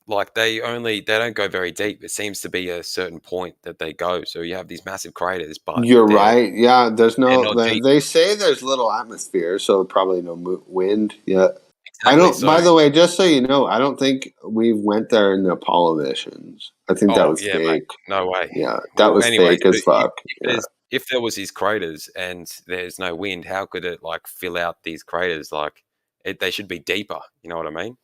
Speaker 3: like they don't go very deep. It seems to be a certain point that they go. So you have these massive craters, but
Speaker 1: you're right. Yeah, there's no. They say there's little atmosphere, so probably no wind. Yeah, exactly. I don't. So, by the way, just so you know, I don't think we went there in the Apollo missions. I think that was fake.
Speaker 3: Mate, no way.
Speaker 1: Yeah, that was fake as fuck.
Speaker 3: If there was these craters and there's no wind, how could it like fill out these craters? Like they should be deeper. You know what I mean?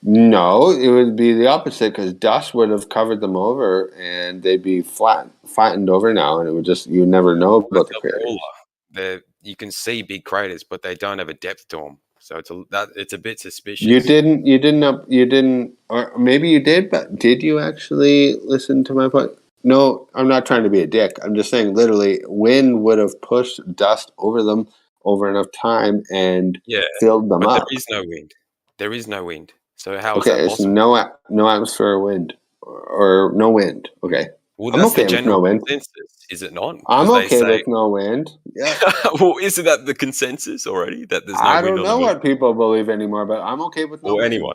Speaker 1: No, it would be the opposite, because dust would have covered them over, and they'd be flattened over now, and it would just, you never know about the craters.
Speaker 3: You can see big craters, but they don't have a depth to them, so it's a bit suspicious.
Speaker 1: You didn't, or maybe you did, but did you actually listen to my point? No, I'm not trying to be a dick. I'm just saying, literally, wind would have pushed dust over them over enough time and filled them up.
Speaker 3: There is no wind. There is no wind. So how is that possible?
Speaker 1: It's no atmosphere or wind, or no wind. Okay.
Speaker 3: Well, that's the general consensus, is it not?
Speaker 1: I'm okay with no wind. Yeah.
Speaker 3: Well, isn't that the consensus already? That there's no wind on the moon?
Speaker 1: I don't know what people believe anymore, but I'm okay with no wind.
Speaker 3: Or anyone.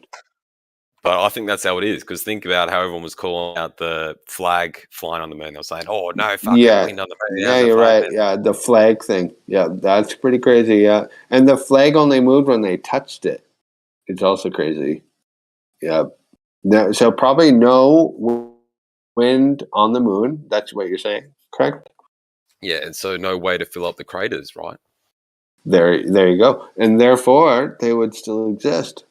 Speaker 3: But I think that's how it is, because think about how everyone was calling out the flag flying on the moon. They were saying, oh, no fucking wind on the moon.
Speaker 1: Yeah, you're right. Yeah, the flag thing. Yeah, that's pretty crazy, yeah. And the flag only moved when they touched it. It's also crazy. Yeah. No, so probably no wind on the moon. That's what you're saying, correct?
Speaker 3: Yeah, and so no way to fill up the craters, right?
Speaker 1: There you go. And therefore, they would still exist.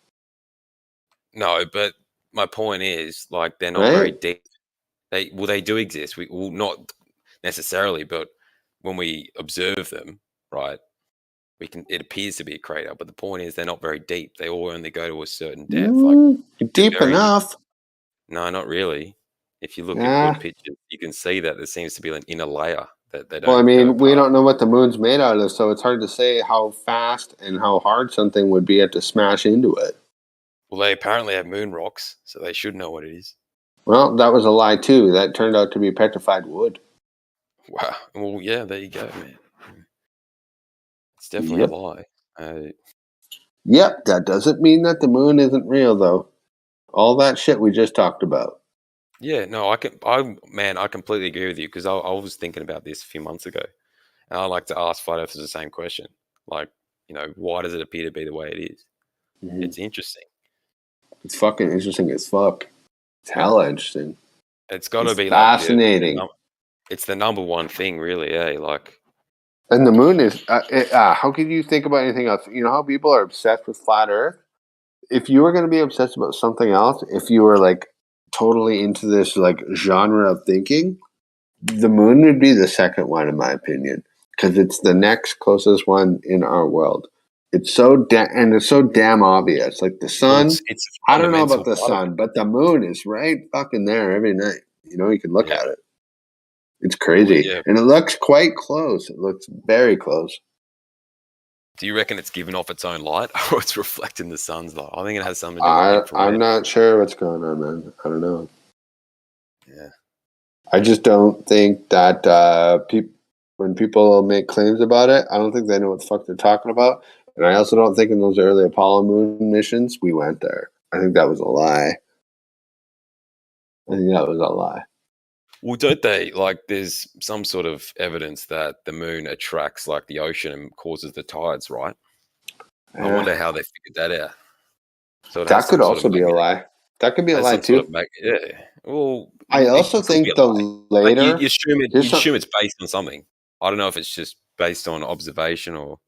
Speaker 3: No, but my point is, like, they're not very deep. They do exist. Well, not necessarily, but when we observe them, right, it appears to be a crater. But the point is, they're not very deep. They all only go to a certain depth.
Speaker 1: Deep enough.
Speaker 3: No, not really. If you look at good pictures, you can see that there seems to be an inner layer that they don't.
Speaker 1: Well, I mean, we don't know what the moon's made out of, so it's hard to say how fast and how hard something would be to smash into it.
Speaker 3: Well, they apparently have moon rocks, so they should know what it is.
Speaker 1: Well, that was a lie, too. That turned out to be petrified wood.
Speaker 3: Wow. Well, yeah, there you go, man. It's definitely a lie.
Speaker 1: Yep, that doesn't mean that the moon isn't real, though. All that shit we just talked about.
Speaker 3: Yeah, no, I completely agree with you, because I was thinking about this a few months ago, and I like to ask flat earthers the same question. Like, why does it appear to be the way it is? Mm-hmm. It's interesting.
Speaker 1: It's fucking interesting as fuck. It's hella interesting.
Speaker 3: It's got to be
Speaker 1: fascinating.
Speaker 3: It's the number one thing, really, eh? Like,
Speaker 1: and the moon is. How can you think about anything else? You know how people are obsessed with flat Earth? If you were going to be obsessed about something else, if you were like totally into this like genre of thinking, the moon would be the second one, in my opinion, because it's the next closest one in our world. It's so it's so damn obvious. Like the sun,
Speaker 3: it's
Speaker 1: I don't know about the sun, but the moon is right fucking there every night. You can look at it. It's crazy, and it looks quite close. It looks very close.
Speaker 3: Do you reckon it's giving off its own light, or it's reflecting the sun's light? I think it has something to do with infrared.
Speaker 1: I'm not sure what's going on, man. I don't know.
Speaker 3: Yeah,
Speaker 1: I just don't think that when people make claims about it, I don't think they know what the fuck they're talking about. And I also don't think in those early Apollo moon missions, we went there. I think that was a lie.
Speaker 3: Well, don't they, there's some sort of evidence that the moon attracts, the ocean and causes the tides, right? I wonder how they figured that out. So
Speaker 1: that could also be a lie. That could be a lie, too.
Speaker 3: Well,
Speaker 1: I also think the later...
Speaker 3: You assume it's based on something. I don't know if it's just based on observation or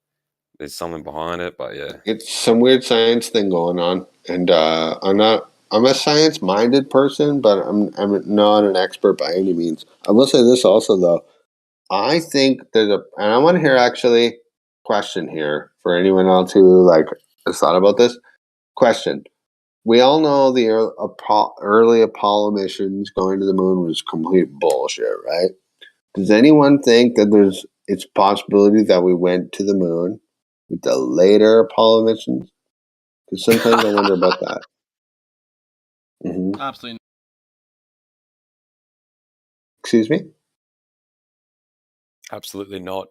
Speaker 3: there's something behind it, but yeah.
Speaker 1: It's some weird science thing going on. And I'm a science-minded person, but I'm not an expert by any means. I will say this also, though. I think and I want to hear actually question here for anyone else who has thought about this. Question. We all know the early Apollo missions going to the moon was complete bullshit, right? Does anyone think that it's a possibility that we went to the moon with the later Apollo missions? Because sometimes I wonder about that. Mm-hmm.
Speaker 4: Absolutely.
Speaker 1: Excuse me?
Speaker 3: Absolutely not.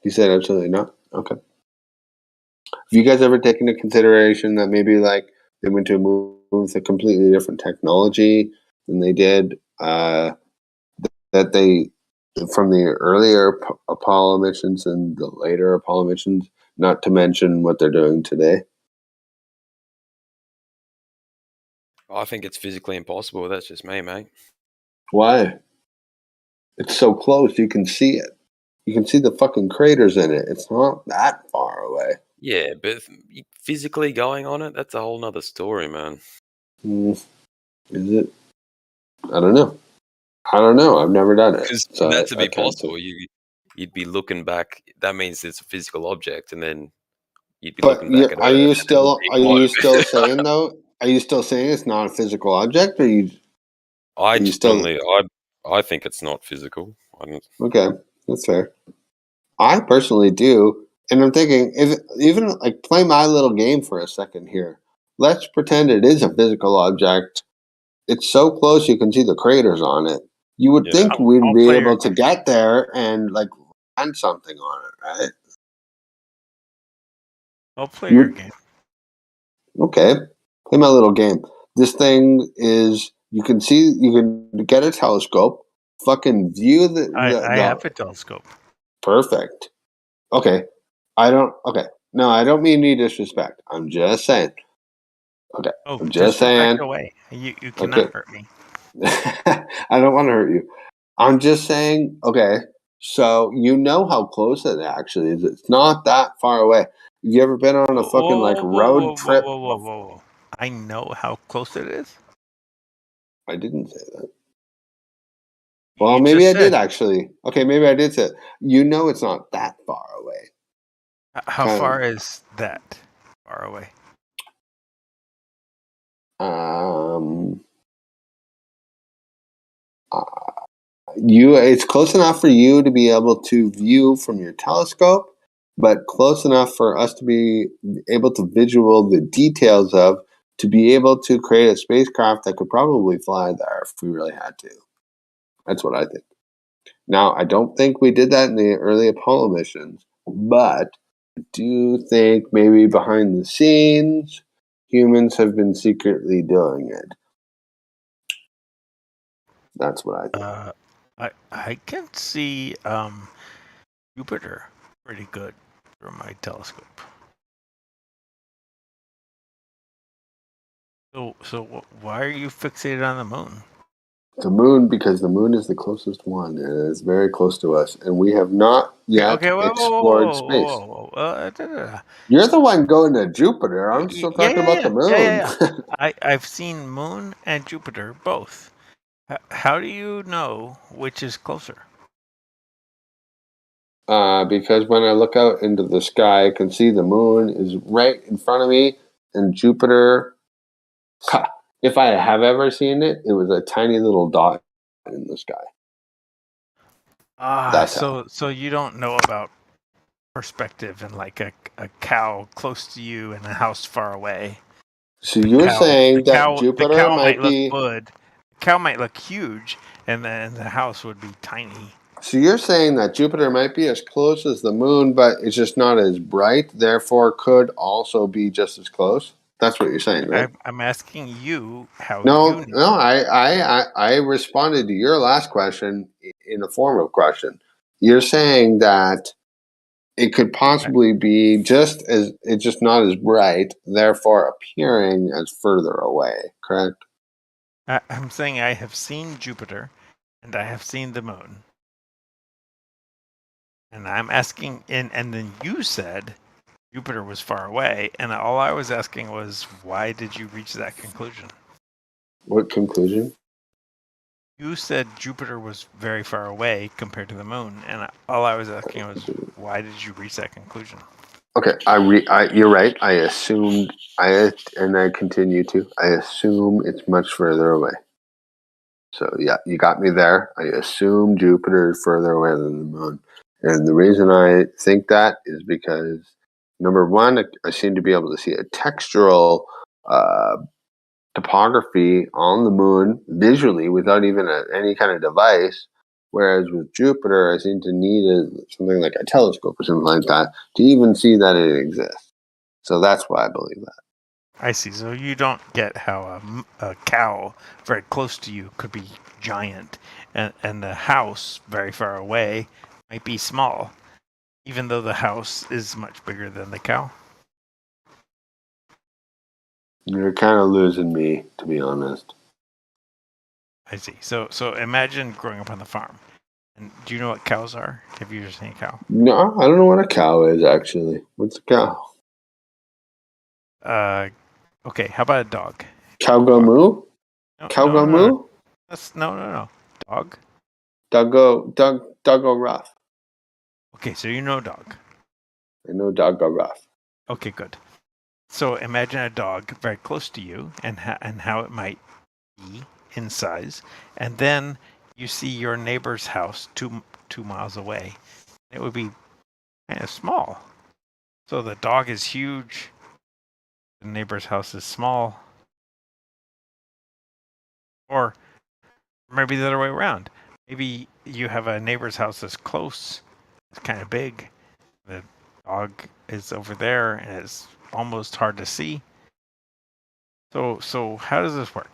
Speaker 1: You said absolutely not? Okay. Have you guys ever taken into consideration that maybe they went to a moon with a completely different technology than they did, that they, from the earlier Apollo missions and the later Apollo missions, not to mention what they're doing today?
Speaker 3: I think it's physically impossible. That's just me, mate.
Speaker 1: Why? It's so close. You can see it. You can see the fucking craters in it. It's not that far away.
Speaker 3: Yeah, but physically going on it, that's a whole nother story, man.
Speaker 1: Is it? I don't know. I've never done it.
Speaker 3: Because for that to be possible, you'd be looking back. That means it's a physical object, and then you'd be looking back at it.
Speaker 1: Are you still saying, though? Are you still saying it's not a physical object, or you?
Speaker 3: I think it's not physical.
Speaker 1: Okay, that's fair. I personally do, and I'm thinking, if even play my little game for a second here. Let's pretend it is a physical object. It's so close you can see the craters on it. you would think we'd be able to get there and like land something on it, right?
Speaker 2: I'll play your game.
Speaker 1: Okay, play my little game. This thing is you can get a telescope, fucking view the.
Speaker 2: I have a telescope.
Speaker 1: Perfect. Okay, no, I don't mean any disrespect. I'm just saying. Okay, I'm just saying.
Speaker 2: Away. You cannot hurt me.
Speaker 1: I don't want to hurt you. I'm just saying. Okay, so you know how close it actually is. It's not that far away. Have you ever been on a fucking road trip?
Speaker 2: Whoa. I know how close it is.
Speaker 1: I didn't say that. Well, maybe I did actually. Okay, maybe I did say it. You know it's not that far away.
Speaker 2: How far is that far away?
Speaker 1: It's close enough for you to be able to view from your telescope, but close enough for us to be able to visual the details of, to be able to create a spacecraft that could probably fly there if we really had to. That's what I think. Now, I don't think we did that in the early Apollo missions, but I do think maybe behind the scenes, humans have been secretly doing it. That's what I think.
Speaker 2: I can see Jupiter pretty good from my telescope. So why are you fixated on the moon?
Speaker 1: The moon, because the moon is the closest one, and it's very close to us, and we have not yet explored space. You're the one going to Jupiter. I'm still talking about the moon.
Speaker 2: I've seen Moon and Jupiter both. How do you know which is closer?
Speaker 1: Because when I look out into the sky, I can see the moon is right in front of me, and Jupiter. If I have ever seen it, it was a tiny little dot in the sky.
Speaker 2: So you don't know about perspective and like a cow close to you and a house far away.
Speaker 1: So you're saying that Jupiter might be
Speaker 2: good. The cow might look huge, and then the house would be tiny.
Speaker 1: So you're saying that Jupiter might be as close as the moon, but it's just not as bright, therefore could also be just as close? That's what you're saying, right?
Speaker 2: I'm asking you how
Speaker 1: No,
Speaker 2: you know.
Speaker 1: I responded to your last question in the form of question. You're saying that it could possibly be just not as bright, therefore appearing as further away, correct?
Speaker 2: I'm saying I have seen Jupiter and I have seen the moon. And I'm asking, and then you said Jupiter was far away, and all I was asking was, why did you reach that conclusion?
Speaker 1: What conclusion?
Speaker 2: You said Jupiter was very far away compared to the moon, and all I was asking was, why did you reach that conclusion?
Speaker 1: Okay, you're right. I assumed, and I continue to. I assume it's much further away. So yeah, you got me there. I assume Jupiter is further away than the moon, and the reason I think that is because number one, I seem to be able to see a textural topography on the moon visually without even any kind of device. Whereas with Jupiter, I seem to need something like a telescope or something like that to even see that it exists. So that's why I believe that.
Speaker 2: I see. So you don't get how a cow very close to you could be giant, and the house very far away might be small, even though the house is much bigger than the cow.
Speaker 1: You're kind of losing me, to be honest.
Speaker 2: I see. So imagine growing up on the farm. And do you know what cows are? Have you ever seen a cow?
Speaker 1: No, I don't know what a cow is, actually. What's a cow?
Speaker 2: Okay, how about a dog?
Speaker 1: Cow go moo? Cow go moo?
Speaker 2: No. Dog?
Speaker 1: Dog go rough.
Speaker 2: Okay, so you know dog.
Speaker 1: I know dog go rough.
Speaker 2: Okay, good. So imagine a dog very close to you and how it might be in size. And then you see your neighbor's house 2 miles away. It would be kind of small. So the dog is huge. The neighbor's house is small. Or maybe the other way around. Maybe you have a neighbor's house that's close. It's kind of big. The dog is over there, and it's almost hard to see. So how does this work?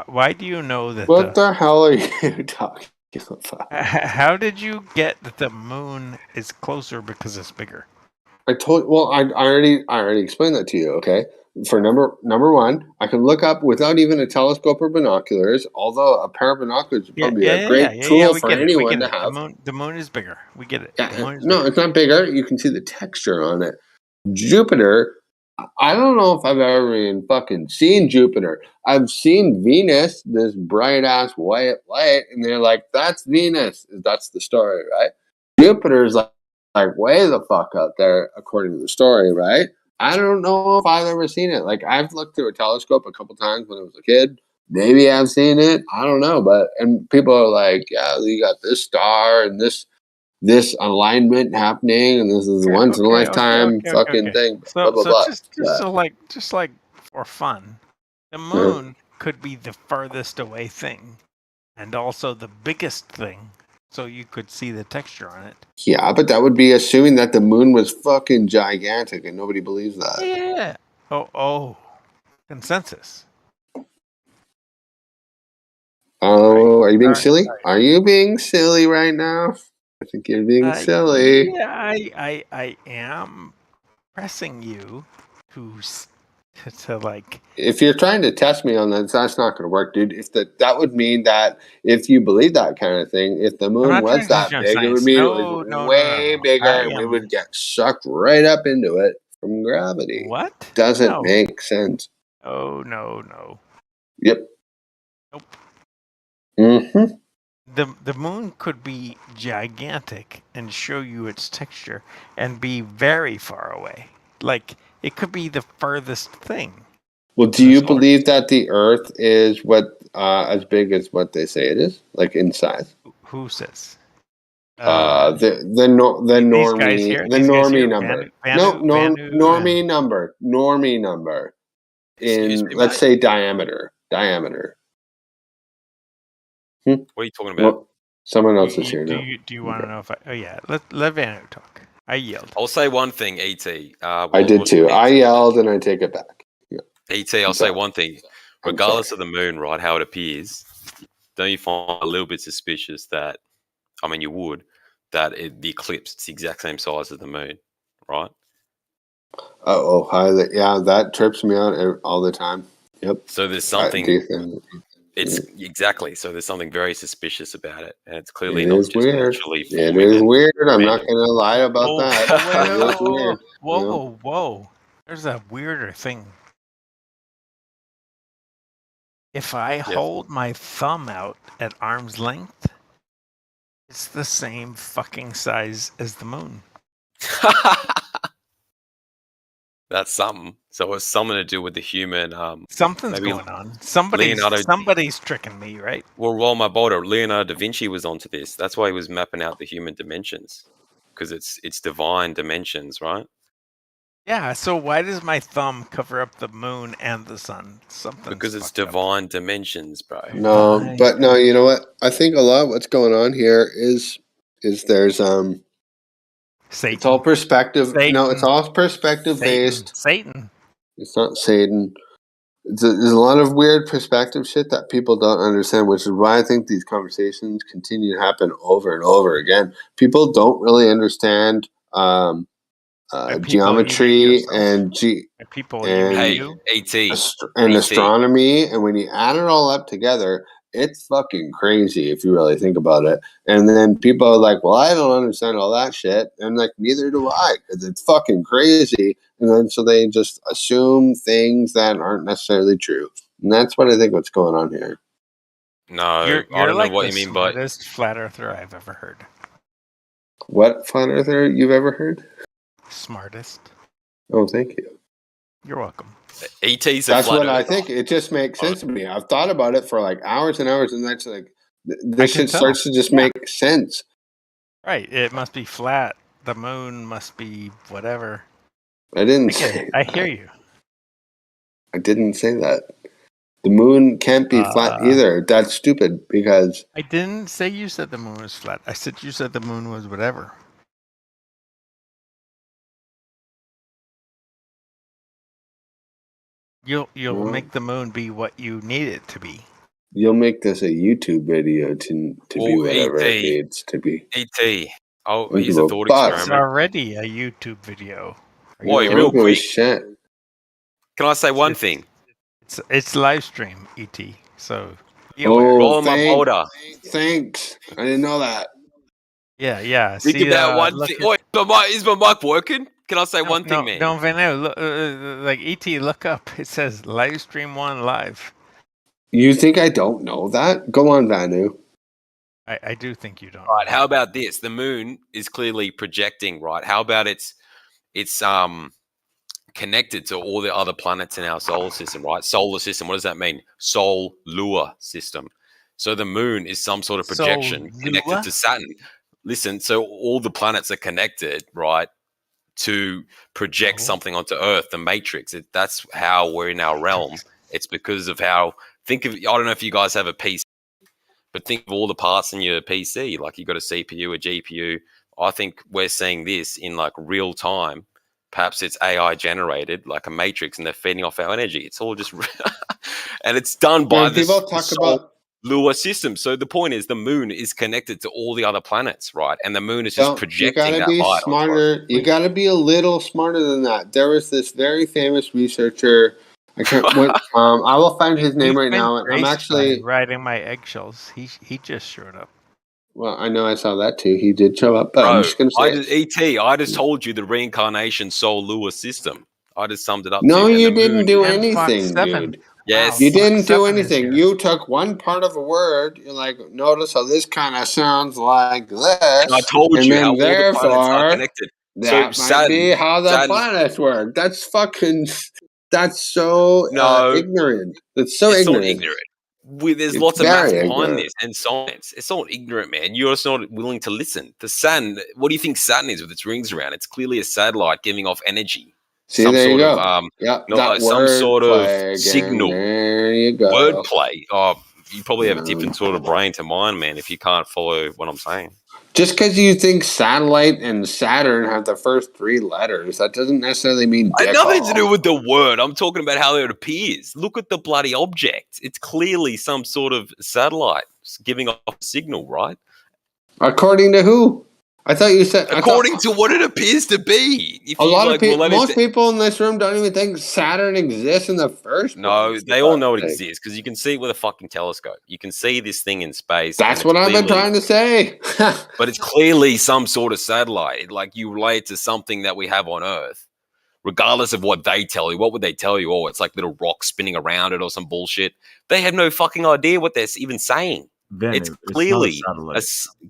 Speaker 2: Why do you know that?
Speaker 1: What the hell are you talking about?
Speaker 2: How did you get that the moon is closer because it's bigger?
Speaker 1: I already explained that to you. Okay, for number one, I can look up without even a telescope or binoculars. Although a pair of binoculars would probably be a great tool for anyone to have.
Speaker 2: The moon is bigger. We get it.
Speaker 1: Yeah, no, it's not bigger. You can see the texture on it. Jupiter. I don't know if I've ever even fucking seen Jupiter. I've seen Venus, this bright ass white light, and they're like, "That's Venus." That's the story, right? Jupiter's like way the fuck out there, according to the story, right? I don't know if I've ever seen it. Like, I've looked through a telescope a couple times when I was a kid. Maybe I've seen it. I don't know, and people are like, "Yeah, you got this star and this alignment happening, and this is once in a lifetime fucking thing." Blah blah blah.
Speaker 2: Just like for fun, the moon could be the furthest away thing, and also the biggest thing, so you could see the texture on it.
Speaker 1: Yeah, but that would be assuming that the moon was fucking gigantic, and nobody believes that.
Speaker 2: Yeah. Oh, consensus.
Speaker 1: Oh, are you being silly? Are you being silly right now? I think you're being silly.
Speaker 2: Yeah, I am pressing you to like.
Speaker 1: If you're trying to test me on that, that's not going to work, dude. That would mean that if you believe that kind of thing, if the moon was that big, it would mean it was way bigger, and we would get sucked right up into it from gravity.
Speaker 2: What?
Speaker 1: Doesn't make sense.
Speaker 2: Oh no.
Speaker 1: Yep.
Speaker 2: Nope.
Speaker 1: Mm-hmm.
Speaker 2: The moon could be gigantic and show you its texture and be very far away. Like, it could be the furthest thing.
Speaker 1: Well, do you believe that the Earth is as big as what they say it is, like in size?
Speaker 2: Who says?
Speaker 1: The normie number. Normie number. In, let's say, diameter.
Speaker 3: What are you talking about?
Speaker 1: Well, someone else is here now.
Speaker 2: Do you want to know if let Vanu talk. I yelled.
Speaker 3: I'll say one thing, ET.
Speaker 1: I did too. I yelled and I take it back. Yeah.
Speaker 3: ET, I'll say one thing. Regardless of the moon, right, how it appears, don't you find a little bit suspicious that, I mean, you would, that the eclipse, it's the exact same size as the moon, right?
Speaker 1: That trips me out all the time. Yep.
Speaker 3: So there's something. Exactly. So there's something very suspicious about it, and it's clearly not just naturally forming.
Speaker 1: It is weird. I'm not going to lie about that.
Speaker 2: Whoa! There's a weirder thing. If I hold my thumb out at arm's length, it's the same fucking size as the moon.
Speaker 3: That's something. So it's something to do with the human.
Speaker 2: Something's going on. Somebody's tricking me, right?
Speaker 3: Well, my boulder, Leonardo da Vinci was onto this. That's why he was mapping out the human dimensions, because it's divine dimensions, right?
Speaker 2: Yeah. So why does my thumb cover up the moon and the sun?
Speaker 3: Because it's divine dimensions, bro.
Speaker 1: No, you know what? I think a lot of what's going on here is there's Satan. It's all perspective. Satan. No, it's all perspective based.
Speaker 2: Satan.
Speaker 1: It's not Satan. There's a lot of weird perspective shit that people don't understand, which is why I think these conversations continue to happen over and over again. People don't really understand geometry and astronomy, and when you add it all up together, it's fucking crazy if you really think about it. And then people are like, well, I don't understand all that shit. And like, neither do I, because it's fucking crazy. And then so they just assume things that aren't necessarily true. And that's what I think what's going on here.
Speaker 3: No, I don't know what you mean by...
Speaker 2: You're the smartest flat earther I've ever heard.
Speaker 1: What flat earther you've ever heard?
Speaker 2: Smartest.
Speaker 1: Oh, thank you.
Speaker 2: You're welcome.
Speaker 3: ET's
Speaker 1: that's what I think. It just makes sense to me. I've thought about it for like hours and hours, and that's like this shit starts to just make sense.
Speaker 2: Right. It must be flat. The moon must be whatever.
Speaker 1: I didn't say.
Speaker 2: I hear you.
Speaker 1: I didn't say that. The moon can't be flat either. That's stupid because...
Speaker 2: I didn't say you said the moon was flat. I said you said the moon was whatever. You'll make the moon be what you need it to be.
Speaker 1: You'll make this a YouTube video to be whatever it needs to be.
Speaker 3: E.T. Oh, he's a thought experiment.
Speaker 2: It's already a YouTube video.
Speaker 3: Why, real quick.
Speaker 1: Shit.
Speaker 3: Can I say one thing?
Speaker 2: It's live stream, E.T. So
Speaker 3: roll my boulder.
Speaker 1: Thanks. I didn't know that.
Speaker 2: Yeah.
Speaker 3: Think about one thing. Wait, is my mic working? Can I say one thing, man?
Speaker 2: No, Vanu, like E.T., look up. It says Livestream 1 live.
Speaker 3: You think I don't know that? Go on, Vanu.
Speaker 2: I do think you don't.
Speaker 3: Right. How about this? The moon is clearly projecting, right? How about it's connected to all the other planets in our solar system, right? Solar system. What does that mean? Solar system. So the moon is some sort of projection connected to Saturn. Listen, so all the planets are connected, right, to project something onto Earth, the matrix. That's how we're in our realm. It's because of how, I don't know if you guys have a PC, but think of all the parts in your PC. Like you got a CPU, a GPU. I think we're seeing this in like real time. Perhaps it's AI generated, like a matrix, and they're feeding off our energy. It's all just, and it's done by the solar system. So the point is, the moon is connected to all the other planets, right? And the moon is just projecting that light. You gotta be smarter.
Speaker 1: You gotta be a little smarter than that. There was this very famous researcher. I can't. I will find his name right now. I'm actually
Speaker 2: riding my eggshells. He just showed up.
Speaker 1: Well, I know I saw that too. He did show up, but I'm just going to say
Speaker 3: I just told you the reincarnation solar system. I just summed it up.
Speaker 1: No, you didn't do anything, dude.
Speaker 3: Yes.
Speaker 1: You didn't do anything. You took one part of a word. You're like, notice how this kind of sounds like this.
Speaker 3: And I told you how all the planets are connected.
Speaker 1: That might be how the planets work. That's fucking... That's so ignorant. It's so ignorant.
Speaker 3: Not ignorant. There's lots of math behind this and science. It's not ignorant, man. You're just not willing to listen. The Saturn, what do you think Saturn is with its rings around? It's clearly a satellite giving off energy.
Speaker 1: See, there you go.
Speaker 3: Some sort of signal.
Speaker 1: There you go.
Speaker 3: Wordplay. Oh, you probably have a different sort of brain to mine, man, if you can't follow what I'm saying.
Speaker 1: Just because you think satellite and Saturn have the first three letters, that doesn't necessarily mean
Speaker 3: dick. Nothing to do with the word. I'm talking about how it appears. Look at the bloody object. It's clearly some sort of satellite giving off a signal, right?
Speaker 1: According to who? I thought you said...
Speaker 3: According to what it appears to be.
Speaker 1: Most people in this room don't even think Saturn exists in the first place.
Speaker 3: No, they all know it exists because you can see it with a fucking telescope. You can see this thing in space.
Speaker 1: That's what I've been trying to say.
Speaker 3: But it's clearly some sort of satellite. Like you relate to something that we have on Earth. Regardless of what they tell you. What would they tell you? Oh, it's like little rocks spinning around it or some bullshit. They have no fucking idea what they're even saying. It's clearly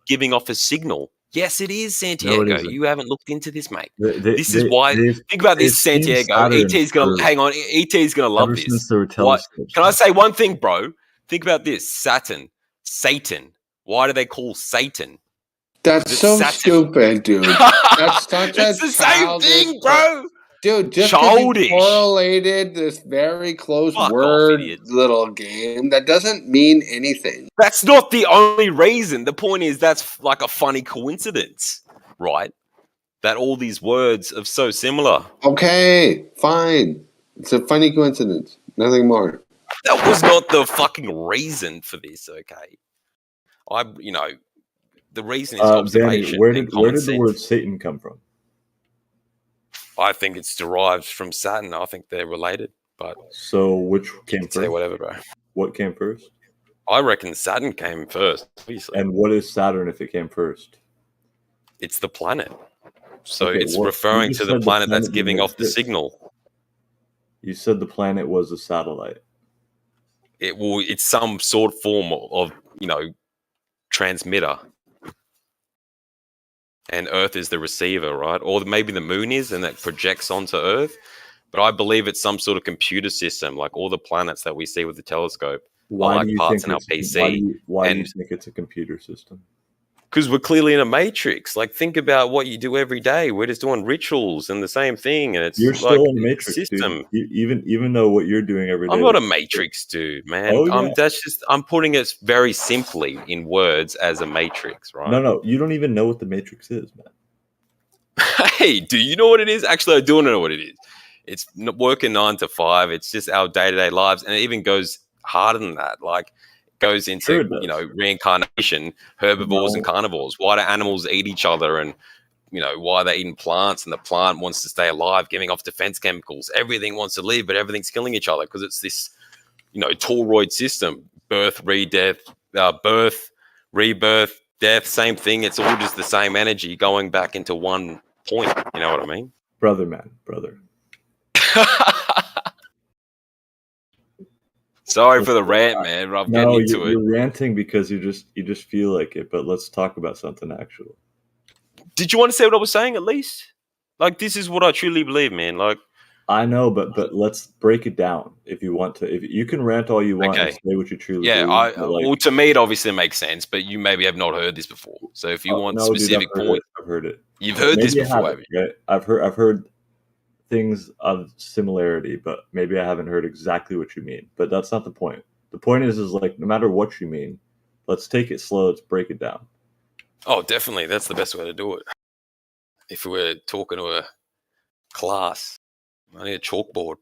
Speaker 3: giving off a signal. Yes, it is, Santiago. No, you haven't looked into this, mate. This is why. Think about this, Santiago. ET's gonna hang on. ET's gonna love this. Can I say one thing, bro? Think about this: Satan. Why do they call Satan?
Speaker 1: That's so stupid, dude. That's such
Speaker 3: it's the same thing, bro.
Speaker 1: Dude, just because you correlated this very close word little game, that doesn't mean anything.
Speaker 3: That's not the only reason. The point is that's like a funny coincidence, right? That all these words are so similar.
Speaker 1: Okay, fine. It's a funny coincidence. Nothing more.
Speaker 3: That was not the fucking reason for this, okay? The reason is observation.
Speaker 6: Where did the word Satan come from?
Speaker 3: I think it's derived from Saturn. I think they're related. But
Speaker 6: so which came first?
Speaker 3: Say whatever, bro.
Speaker 6: What came first?
Speaker 3: I reckon Saturn came first, obviously.
Speaker 6: And what is Saturn if it came first?
Speaker 3: It's the planet. So it's referring to the planet that's giving off the signal.
Speaker 6: You said the planet was a satellite.
Speaker 3: It's some sort of form of transmitter. And Earth is the receiver, right? Or maybe the moon is, and that projects onto Earth. But I believe it's some sort of computer system, like all the planets that we see with the telescope.
Speaker 6: Why
Speaker 3: do you
Speaker 6: parts
Speaker 3: think in our PC.
Speaker 6: Why do you think it's a computer system?
Speaker 3: Because we're clearly in a matrix. Like, think about what you do every day. We're just doing rituals and the same thing, and it's
Speaker 6: You're
Speaker 3: like
Speaker 6: still in the
Speaker 3: a
Speaker 6: matrix,
Speaker 3: system.
Speaker 6: dude. Even though what you're doing every day.
Speaker 3: I'm not a matrix dude, man.
Speaker 6: Oh, yeah.
Speaker 3: I'm putting it very simply in words as a matrix, right?
Speaker 6: No, you don't even know what the matrix is, man.
Speaker 3: Hey, do you know what it is? Actually, I do know what it is. It's working 9 to 5. It's just our day-to-day lives, and it even goes harder than that. Like, goes into reincarnation, herbivores and carnivores. Why do animals eat each other, and why they're eating plants, and the plant wants to stay alive, giving off defense chemicals. Everything wants to live, but everything's killing each other because it's this toroid system. Birth, rebirth, death, same thing. It's all just the same energy going back into one point. You know what I mean?
Speaker 6: Brother.
Speaker 3: Sorry for the rant, man. I'm getting into it.
Speaker 6: You're ranting because you just feel like it. But let's talk about something actual.
Speaker 3: Did you want to say what I was saying at least? Like, this is what I truly believe, man. Like,
Speaker 6: I know, but let's break it down if you want to. If you can rant all you want and say what you truly believe.
Speaker 3: Well, to me, it obviously makes sense, but you maybe have not heard this before. So if you want specific points,
Speaker 6: I've heard it.
Speaker 3: You've heard this before, have you?
Speaker 6: Right? I've heard things of similarity, but maybe I haven't heard exactly what you mean. But that's not the point. The point is like, no matter what you mean, let's take it slow. Let's break it down.
Speaker 3: Oh, definitely. That's the best way to do it. If we were talking to a class, I need a chalkboard.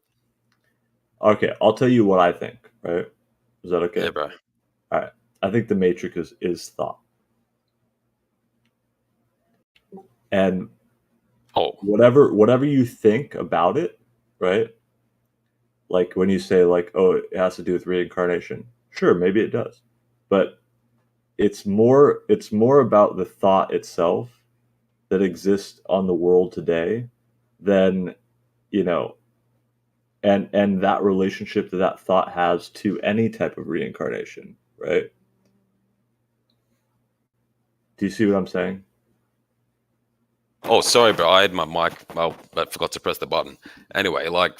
Speaker 6: Okay, I'll tell you what I think, right? Is that okay?
Speaker 3: Yeah, bro.
Speaker 6: All right. I think the matrix is thought. And whatever you think about it, right? Like when you say like, oh, it has to do with reincarnation. Sure, maybe it does. But it's more about the thought itself that exists on the world today than, and that relationship that thought has to any type of reincarnation, right? Do you see what I'm saying?
Speaker 3: Oh, sorry, bro. I had my mic. Well, I forgot to press the button. Anyway, like,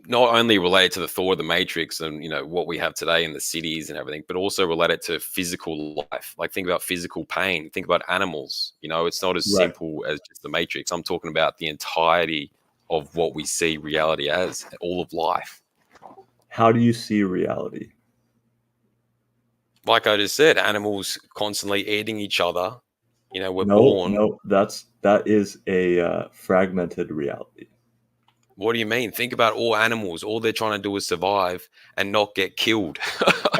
Speaker 3: not only related to the Thor of the Matrix and what we have today in the cities and everything, but also related to physical life. Like, think about physical pain. Think about animals. It's not as simple as just the Matrix. I'm talking about the entirety of what we see reality as, all of life.
Speaker 6: How do you see reality?
Speaker 3: Like I just said, animals constantly eating each other. We're
Speaker 6: born.
Speaker 3: No,
Speaker 6: that is a fragmented reality.
Speaker 3: What do you mean? Think about all animals. All they're trying to do is survive and not get killed.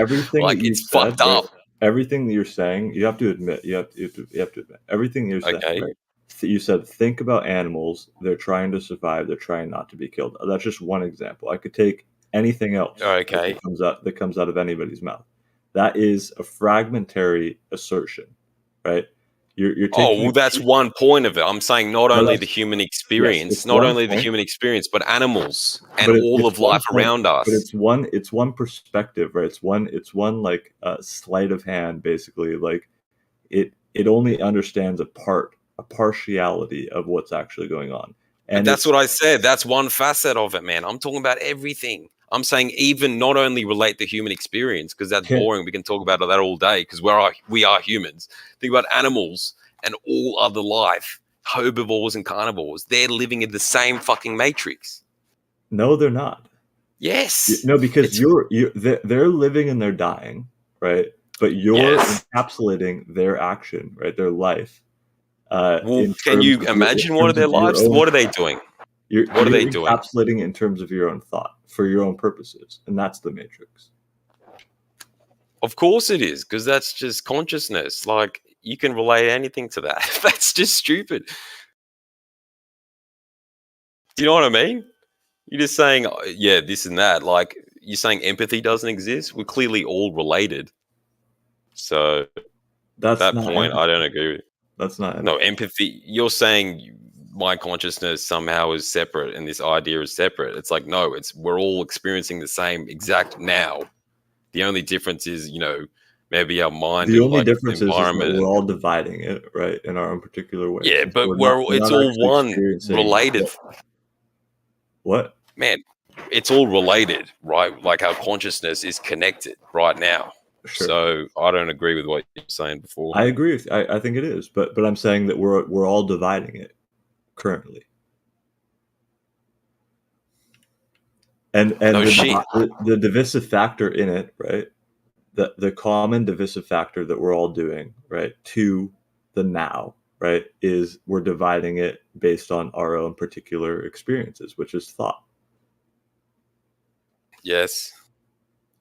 Speaker 6: Everything
Speaker 3: like it's fucked up.
Speaker 6: Everything that you're saying, you have to admit. You have to admit everything you're saying. Right? You said think about animals. They're trying to survive. They're trying not to be killed. That's just one example. I could take anything else.
Speaker 3: Okay.
Speaker 6: That comes out of anybody's mouth. That is a fragmentary assertion, right? You're taking
Speaker 3: that's one point of it. I'm saying not only the human experience, but animals and all of life around us.
Speaker 6: But it's one perspective, right? It's one like sleight of hand, basically. Like it only understands a partiality of what's actually going on.
Speaker 3: And that's what I said. That's one facet of it, man. I'm talking about everything. I'm saying even not only relate the human experience, because that's boring. We can talk about that all day because we are humans. Think about animals and all other life, herbivores and carnivores. They're living in the same fucking matrix.
Speaker 6: No, they're not.
Speaker 3: Yes.
Speaker 6: No, because they're living and they're dying, right? But you're encapsulating their action, right? Their life.
Speaker 3: Can you imagine what are their lives? What are they doing?
Speaker 6: What are they doing? Encapsulating in terms of your own thought for your own purposes, and that's the matrix.
Speaker 3: Of course it is, because that's just consciousness. Like, you can relate anything to that. That's just stupid. Do you know what I mean? You're just saying, this and that. Like, you're saying empathy doesn't exist. We're clearly all related. So
Speaker 6: that's
Speaker 3: that point, I don't agree with.
Speaker 6: That's not empathy.
Speaker 3: No, empathy. You're saying my consciousness somehow is separate and this idea is separate. It's like, no, we're all experiencing the same exact now. The only difference is, maybe our mind.
Speaker 6: The only difference is that we're all dividing it, right, in our own particular way.
Speaker 3: Yeah, but it's all one related.
Speaker 6: What?
Speaker 3: Man, it's all related, right? Like our consciousness is connected right now.
Speaker 6: Sure.
Speaker 3: So I don't agree with what you're saying before.
Speaker 6: I agree with. I think it is, but I'm saying that we're all dividing it currently. And
Speaker 3: no
Speaker 6: the divisive factor in it, right? The common divisive factor that we're all doing, right, to the now, right, is we're dividing it based on our own particular experiences, which is thought.
Speaker 3: Yes.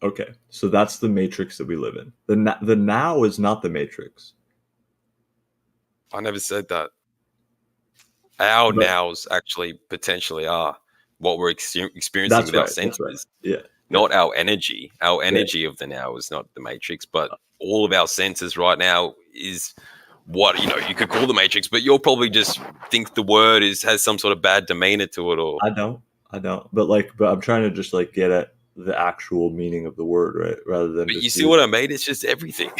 Speaker 6: Okay, so that's the matrix that we live in. The now is not the matrix.
Speaker 3: I never said that. Our nows actually potentially are what we're experiencing with our senses.
Speaker 6: Right. Yeah.
Speaker 3: Not our energy. Our energy of the now is not the matrix, but all of our senses right now is what, you could call the matrix, but you'll probably just think the word has some sort of bad demeanor to it. Or
Speaker 6: I don't. But I'm trying to just get at the actual meaning of the word, right? Rather than.
Speaker 3: But you see what I made? It's just everything.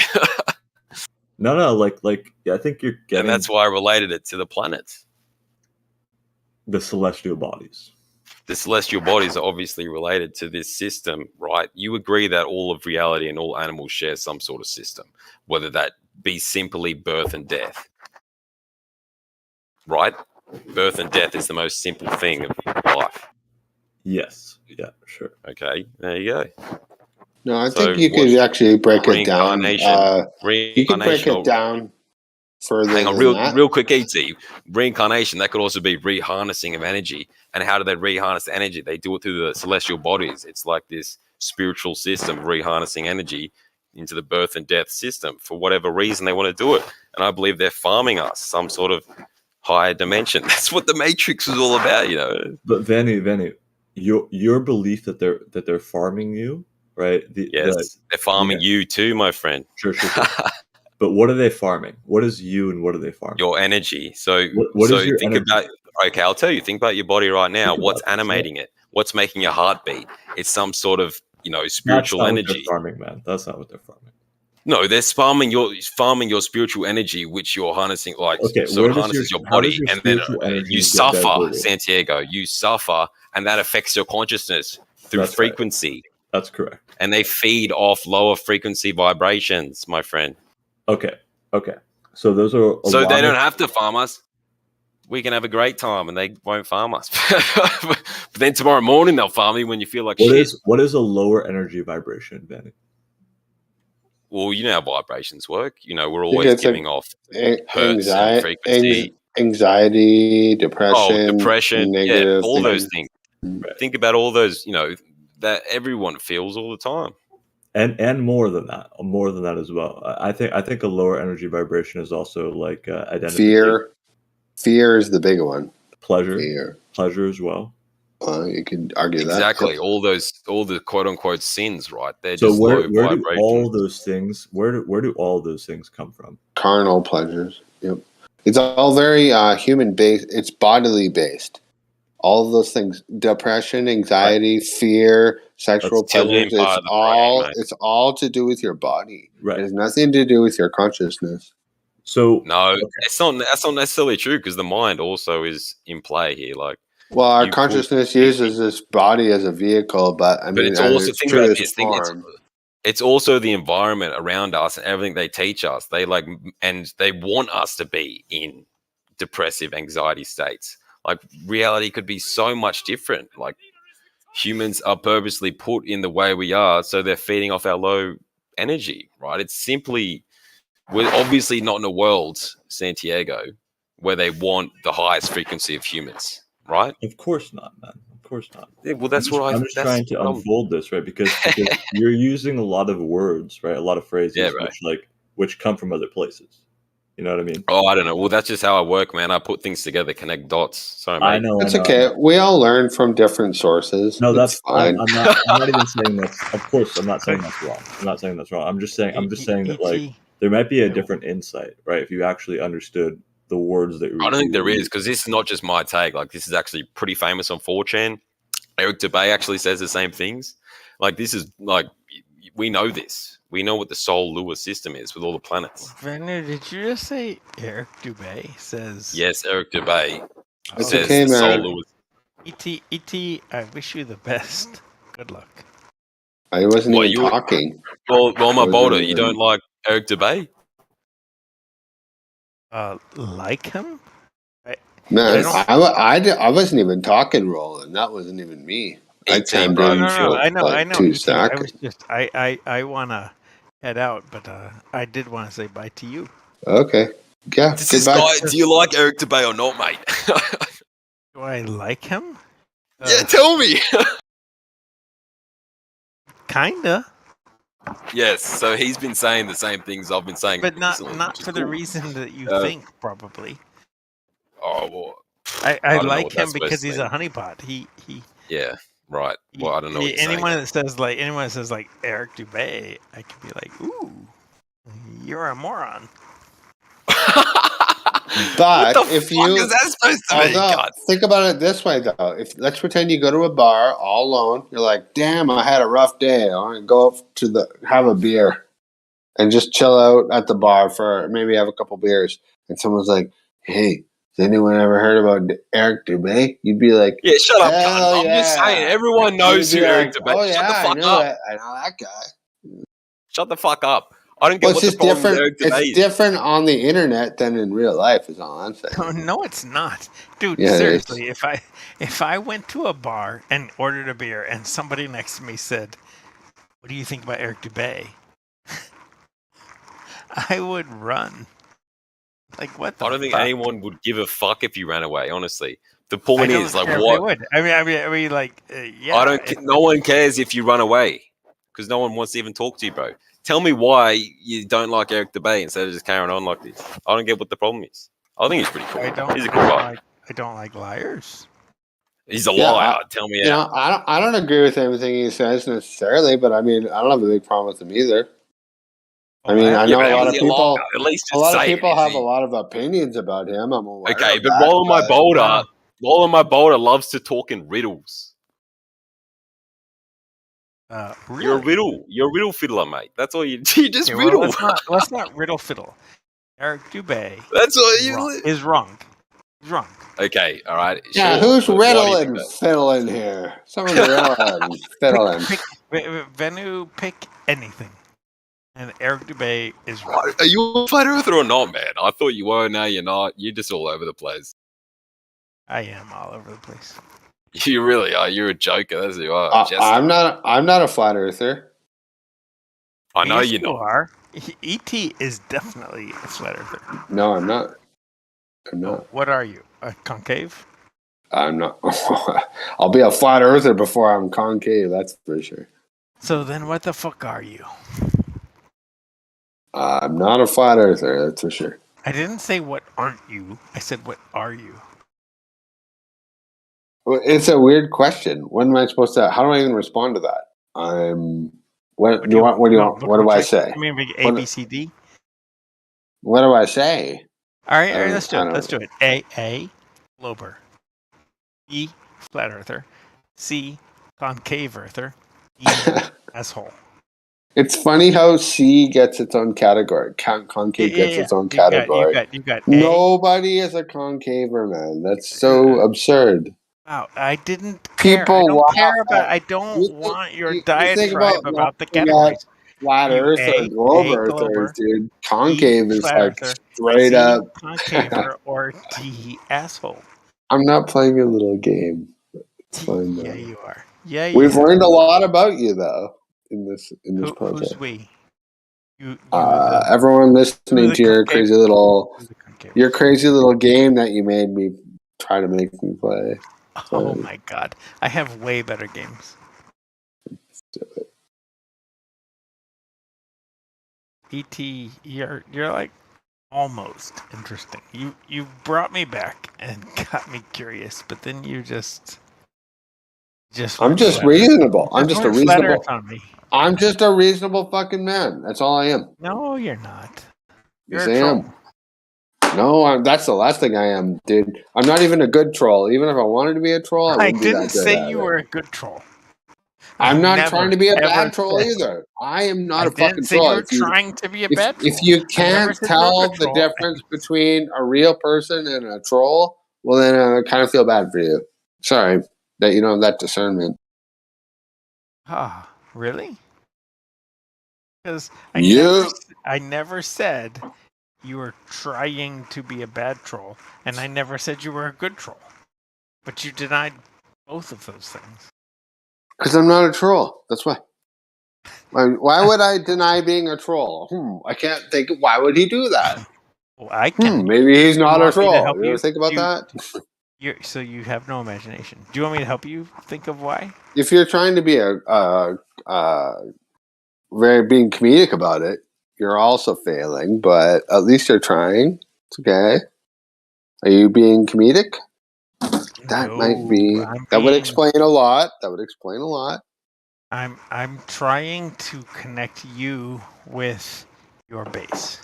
Speaker 6: No, I think you're getting.
Speaker 3: And that's why I related it to the planets.
Speaker 6: The celestial bodies.
Speaker 3: The celestial bodies are obviously related to this system, right? You agree that all of reality and all animals share some sort of system, whether that be simply birth and death, right? Birth and death is the most simple thing of life.
Speaker 1: Yes. Yeah, sure.
Speaker 3: Okay, there you go.
Speaker 1: No, I think you could actually break it down. You can break it down further.
Speaker 3: Hang on, real quick, ET. Reincarnation, that could also be reharnessing of energy. And how do they reharness the energy? They do it through the celestial bodies. It's like this spiritual system reharnessing energy into the birth and death system for whatever reason they want to do it. And I believe they're farming us some sort of higher dimension. That's what the Matrix was all about,
Speaker 6: But Vanny, your belief that they're farming you, right?
Speaker 3: They're farming you too, my friend.
Speaker 6: Sure. But what are they farming? What is you and what are they farming?
Speaker 3: Your energy. So
Speaker 6: what is your
Speaker 3: think
Speaker 6: energy?
Speaker 3: about. Okay, I'll tell you. Think about your body right now. What's animating it? What's making your heart beat? It's some sort of spiritual energy.
Speaker 6: What they're farming, man. That's not what they're farming.
Speaker 3: No, they're farming your spiritual energy, which you're harnessing. So it harnesses your body, and then you suffer, Santiago. You suffer, and that affects your consciousness through frequency.
Speaker 6: Right. That's correct.
Speaker 3: And they feed off lower frequency vibrations, my friend.
Speaker 6: Okay. So those are.
Speaker 3: So they don't have to farm us. We can have a great time, and they won't farm us. But then tomorrow morning they'll farm you when you feel like shit.
Speaker 6: What is a lower energy vibration, Benny?
Speaker 3: Well, you know how vibrations work. We're always giving off hertz and frequency.
Speaker 1: Anxiety, depression,
Speaker 3: negative all those things. Right. Think about all those, that everyone feels all the time.
Speaker 6: And more than that as well. I think a lower energy vibration is also like identity.
Speaker 1: Fear is the big one.
Speaker 6: Pleasure as well.
Speaker 1: You could argue
Speaker 3: exactly. All the quote unquote sins, right? They're
Speaker 6: so
Speaker 3: just
Speaker 6: where
Speaker 3: low
Speaker 6: do all those things? Where do all those things come from?
Speaker 1: Carnal pleasures. Yep. It's all very human based. It's bodily based. All of those things: depression, anxiety, fear, sexual pleasures. It's all to do with your body.
Speaker 6: Right.
Speaker 1: It has nothing to do with your consciousness.
Speaker 3: So that's not necessarily true because the mind also is in play here.
Speaker 1: Well, our consciousness uses this body as a vehicle, but
Speaker 3: it's also it's also the environment around us and everything they teach us. They they want us to be in depressive anxiety states. Reality could be so much different. Humans are purposely put in the way we are, so they're feeding off our low energy, right? It's simply, we're obviously not in a world, Santiago, where they want the highest frequency of humans, right?
Speaker 6: Of course not, man. Of course not.
Speaker 3: Yeah, well, I'm
Speaker 6: just trying to unfold this, right? Because you're using a lot of words, right? A lot of phrases, which come from other places. You know what I mean?
Speaker 3: Oh, I don't know. Well, that's just how I work, man. I put things together, connect dots. Sorry, mate.
Speaker 6: I know.
Speaker 1: That's okay. We all learn from different sources.
Speaker 6: No, that's fine. I'm not even saying that's. Of course, I'm not saying that's wrong. I'm just saying that there might be a different insight, right? If you actually understood the words that.
Speaker 3: I don't think there is, because this is not just my take. This is actually pretty famous on 4chan. Eric Dubay actually says the same things. This is we know this. We know what the Sol Lewis system is with all the planets.
Speaker 2: Werner, did you just say Eric Dubay says?
Speaker 3: Yes, Eric Dubay
Speaker 1: says okay, Sol
Speaker 3: Lewis.
Speaker 2: E.T., I wish you the best. Good luck.
Speaker 1: I wasn't even talking.
Speaker 3: Well, my bolter, you don't like Eric Dubay?
Speaker 2: Like him?
Speaker 1: No, I wasn't even talking, Roland. That wasn't even me. I chimed in
Speaker 2: No. I know.
Speaker 1: like 2 seconds.
Speaker 2: I was just I wanna head out, but I did want to say bye to you.
Speaker 1: Okay. Yeah. Goodbye.
Speaker 3: Do you like Eric Dubay or not, mate?
Speaker 2: Do I like him?
Speaker 3: Yeah, tell me.
Speaker 2: Kinda.
Speaker 3: Yes. So he's been saying the same things I've been saying,
Speaker 2: but not for the reason that you think, probably.
Speaker 3: Oh well.
Speaker 2: I like him because he's a honeypot. He.
Speaker 3: Yeah. Right. Well, I don't know.
Speaker 2: Anyone that says like Eric Dubay, I could be like, ooh, you're a moron.
Speaker 1: But
Speaker 3: what the
Speaker 1: if
Speaker 3: fuck
Speaker 1: you
Speaker 3: is that supposed to be? God.
Speaker 1: Think about it this way though. Let's pretend you go to a bar all alone. You're like, damn, I had a rough day. I want to go up to have a beer and just chill out at the bar for maybe have a couple beers. And someone's like, hey, has anyone ever heard about Eric Dubay? You'd be like,
Speaker 3: yeah, shut up, cunt. I'm just saying, everyone knows who Eric Dubay is.
Speaker 1: Oh, yeah,
Speaker 3: shut the fuck up.
Speaker 1: I know that guy.
Speaker 3: Shut the fuck up. I don't get what the problem with Eric Dubay is.
Speaker 1: It's different on the internet than in real life, is all I'm saying.
Speaker 2: Oh, no, it's not. Dude, seriously, if I went to a bar and ordered a beer and somebody next to me said, what do you think about Eric Dubay? I would run. Like, what the
Speaker 3: I don't think
Speaker 2: fuck?
Speaker 3: anyone would give a fuck if you ran away, honestly. The point is, like, what?
Speaker 2: Would. I mean, like, yeah.
Speaker 3: I don't. No one cares if you run away because no one wants to even talk to you, bro. Tell me why you don't like Eric Dubay instead of just carrying on like this. I don't get what the problem is. I think he's pretty cool. He's a cool guy.
Speaker 2: I don't like liars.
Speaker 3: He's a liar. Tell me.
Speaker 1: I don't agree with everything he says necessarily, but I mean, I don't have a big problem with him either. I mean, I know a lot of people.
Speaker 3: At least
Speaker 1: a lot of people have a lot of opinions about him. I'm aware.
Speaker 3: Okay, but Roland my bolter loves to talk in riddles.
Speaker 2: Really?
Speaker 3: You're a riddle fiddler, mate. That's all you just riddle.
Speaker 2: Let's not riddle fiddle. Eric Dubay.
Speaker 3: That's all
Speaker 2: is wrong. He's wrong.
Speaker 3: Okay, all right.
Speaker 1: Yeah, who's riddling fiddling here? Someone's riddling fiddling.
Speaker 2: Venu, pick anything. And Eric Dubay is wrong.
Speaker 3: Are you a flat earther or not, man? I thought you were. Now you're not. You're just all over the place.
Speaker 2: I am all over the place.
Speaker 3: You really are. You're a joker. That's who you are.
Speaker 1: I'm not a flat earther.
Speaker 3: I know you
Speaker 2: are. ET is definitely a flat earther.
Speaker 1: No, I'm not.
Speaker 2: What are you? A concave?
Speaker 1: I'm not. I'll be a flat earther before I'm concave. That's for sure.
Speaker 2: So then, what the fuck are you?
Speaker 1: I'm not a flat earther. That's for sure.
Speaker 2: I didn't say what aren't you. I said what are you?
Speaker 1: Well, it's a weird question. When am I supposed to? How do I even respond to that? What do you want? What do I say?
Speaker 2: I mean, A, B, C, D.
Speaker 1: What do I say?
Speaker 2: All right, let's do it. Let's do it. A, glober. B, flat earther. C, concave earther. E, asshole.
Speaker 1: It's funny how C gets its own category. Concave gets its own category.
Speaker 2: You got
Speaker 1: Nobody is a concaver, man. That's so absurd.
Speaker 2: Wow, I didn't care. I don't want your diatribe about the categories.
Speaker 1: Flat Earth or globe earthers, dude. Concave is like straight up.
Speaker 2: Concaver or D, asshole.
Speaker 1: I'm not playing a little game. It's fine,
Speaker 2: yeah, you are. Yeah,
Speaker 1: we've learned a lot about you, though, in this project.
Speaker 2: Who's we?
Speaker 1: Everyone listening to your crazy little game that you made me try to make me play.
Speaker 2: Oh my god, I have way better games. ET, you're like almost interesting. You brought me back and got me curious, but then you just
Speaker 1: I'm just reasonable. I'm just a reasonable fucking man. That's all I am.
Speaker 2: No, you're not.
Speaker 1: Yes, I am. No, that's the last thing I am, dude. I'm not even a good troll. Even if I wanted to be a troll, I
Speaker 2: didn't say you were a good troll.
Speaker 1: I'm not trying to be a bad troll either. I am not a fucking troll.
Speaker 2: You're trying to be a bad troll.
Speaker 1: If you can't tell the difference between a real person and a troll, well, then I kind of feel bad for you. Sorry that you don't have that discernment.
Speaker 2: Really? Because I never said you were trying to be a bad troll, and I never said you were a good troll. But you denied both of those things.
Speaker 1: Because I'm not a troll. That's why. Why would I deny being a troll? I can't think. Why would he do that?
Speaker 2: Well, I can.
Speaker 1: Maybe he's not a troll. You ever think about that?
Speaker 2: So you have no imagination. Do you want me to help you think of why?
Speaker 1: If you're trying to be very being comedic about it, you're also failing. But at least you're trying. It's okay. Are you being comedic? That might be. That would explain a lot.
Speaker 2: I'm trying to connect you with your base.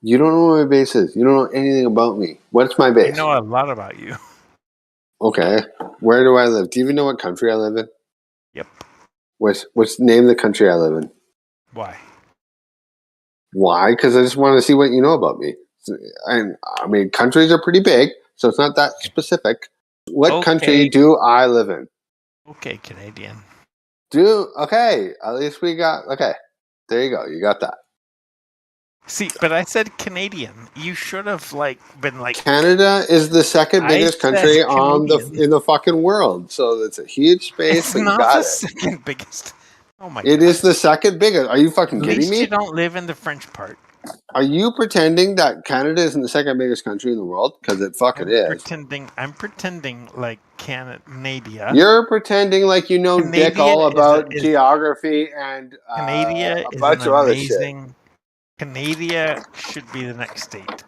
Speaker 1: You don't know what my base is. You don't know anything about me. What's my base?
Speaker 2: I know a lot about you.
Speaker 1: Okay. Where do I live? Do you even know what country I live in?
Speaker 2: Yep.
Speaker 1: What's the name of the country I live in?
Speaker 2: Why?
Speaker 1: Why? Because I just want to see what you know about me. And I mean, countries are pretty big, so it's not that specific. What country do I live in?
Speaker 2: Okay, Canadian.
Speaker 1: Okay. At least we got. Okay. There you go. You got that.
Speaker 2: See, but I said Canadian. You should have been like.
Speaker 1: Canada is the second biggest country in the fucking world, so it's a huge space.
Speaker 2: It's not the second biggest. Oh my god!
Speaker 1: It is the second biggest. Are you fucking kidding me?
Speaker 2: You don't live in the French part.
Speaker 1: Are you pretending that Canada isn't the second biggest country in the world? Because it fucking is.
Speaker 2: I'm pretending like Canada.
Speaker 1: You're pretending like you know dick all about geography and
Speaker 2: Canada
Speaker 1: a bunch of other shit.
Speaker 2: Canada should be the next state.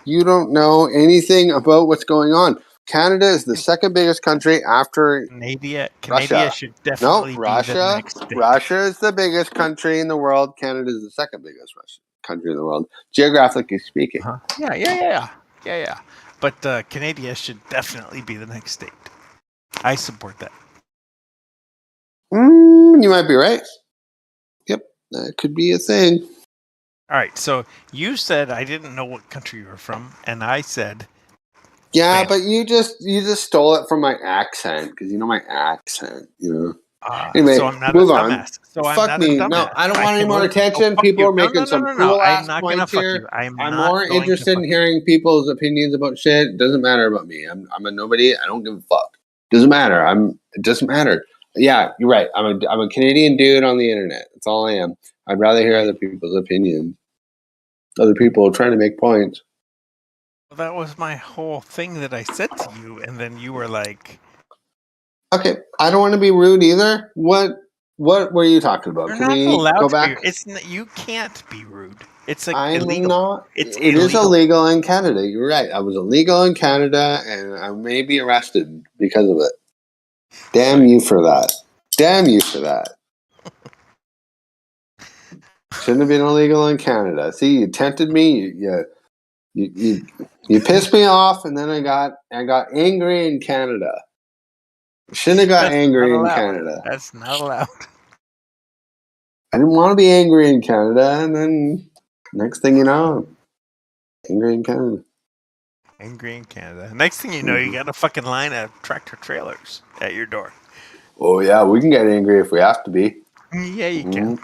Speaker 1: You don't know anything about what's going on. Canada is the second biggest country after
Speaker 2: Canada should definitely be the next state.
Speaker 1: Russia is the biggest country in the world. Canada is the second biggest country in the world, geographically speaking.
Speaker 2: Yeah. But Canada should definitely be the next state. I support that.
Speaker 1: You might be right. Yep, that could be a thing.
Speaker 2: All right, so you said I didn't know what country you were from, and I said,
Speaker 1: "Yeah, but you just stole it from my accent because you know my accent, you know." Anyway,
Speaker 2: so I'm not
Speaker 1: move
Speaker 2: a
Speaker 1: on.
Speaker 2: dumbass. So
Speaker 1: Fuck
Speaker 2: I'm not
Speaker 1: me.
Speaker 2: A dumbass.
Speaker 1: No, I don't want any more attention. People are making some cool ass points here. I'm more interested in hearing people's opinions about shit. It doesn't matter about me. I'm a nobody. I don't give a fuck. Doesn't matter. It doesn't matter. Yeah, you're right. I'm a Canadian dude on the internet. That's all I am. I'd rather hear other people's opinions. Other people trying to make points.
Speaker 2: Well, that was my whole thing that I said to you, and then you were like,
Speaker 1: "Okay, I don't want to be rude either." What were you talking about?
Speaker 2: Can we go back? You can't be rude. It's illegal.
Speaker 1: It is illegal in Canada. You're right. I was illegal in Canada, and I may be arrested because of it. Damn you for that. Shouldn't have been illegal in Canada. See, you tempted me. You pissed me off, and then I got angry in Canada. Shouldn't have got angry in Canada.
Speaker 2: That's not allowed.
Speaker 1: I didn't want to be angry in Canada, and then next thing you know, angry in Canada.
Speaker 2: Next thing you know, you got a fucking line of tractor trailers at your door.
Speaker 1: Oh yeah, we can get angry if we have to be.
Speaker 2: Yeah, you can.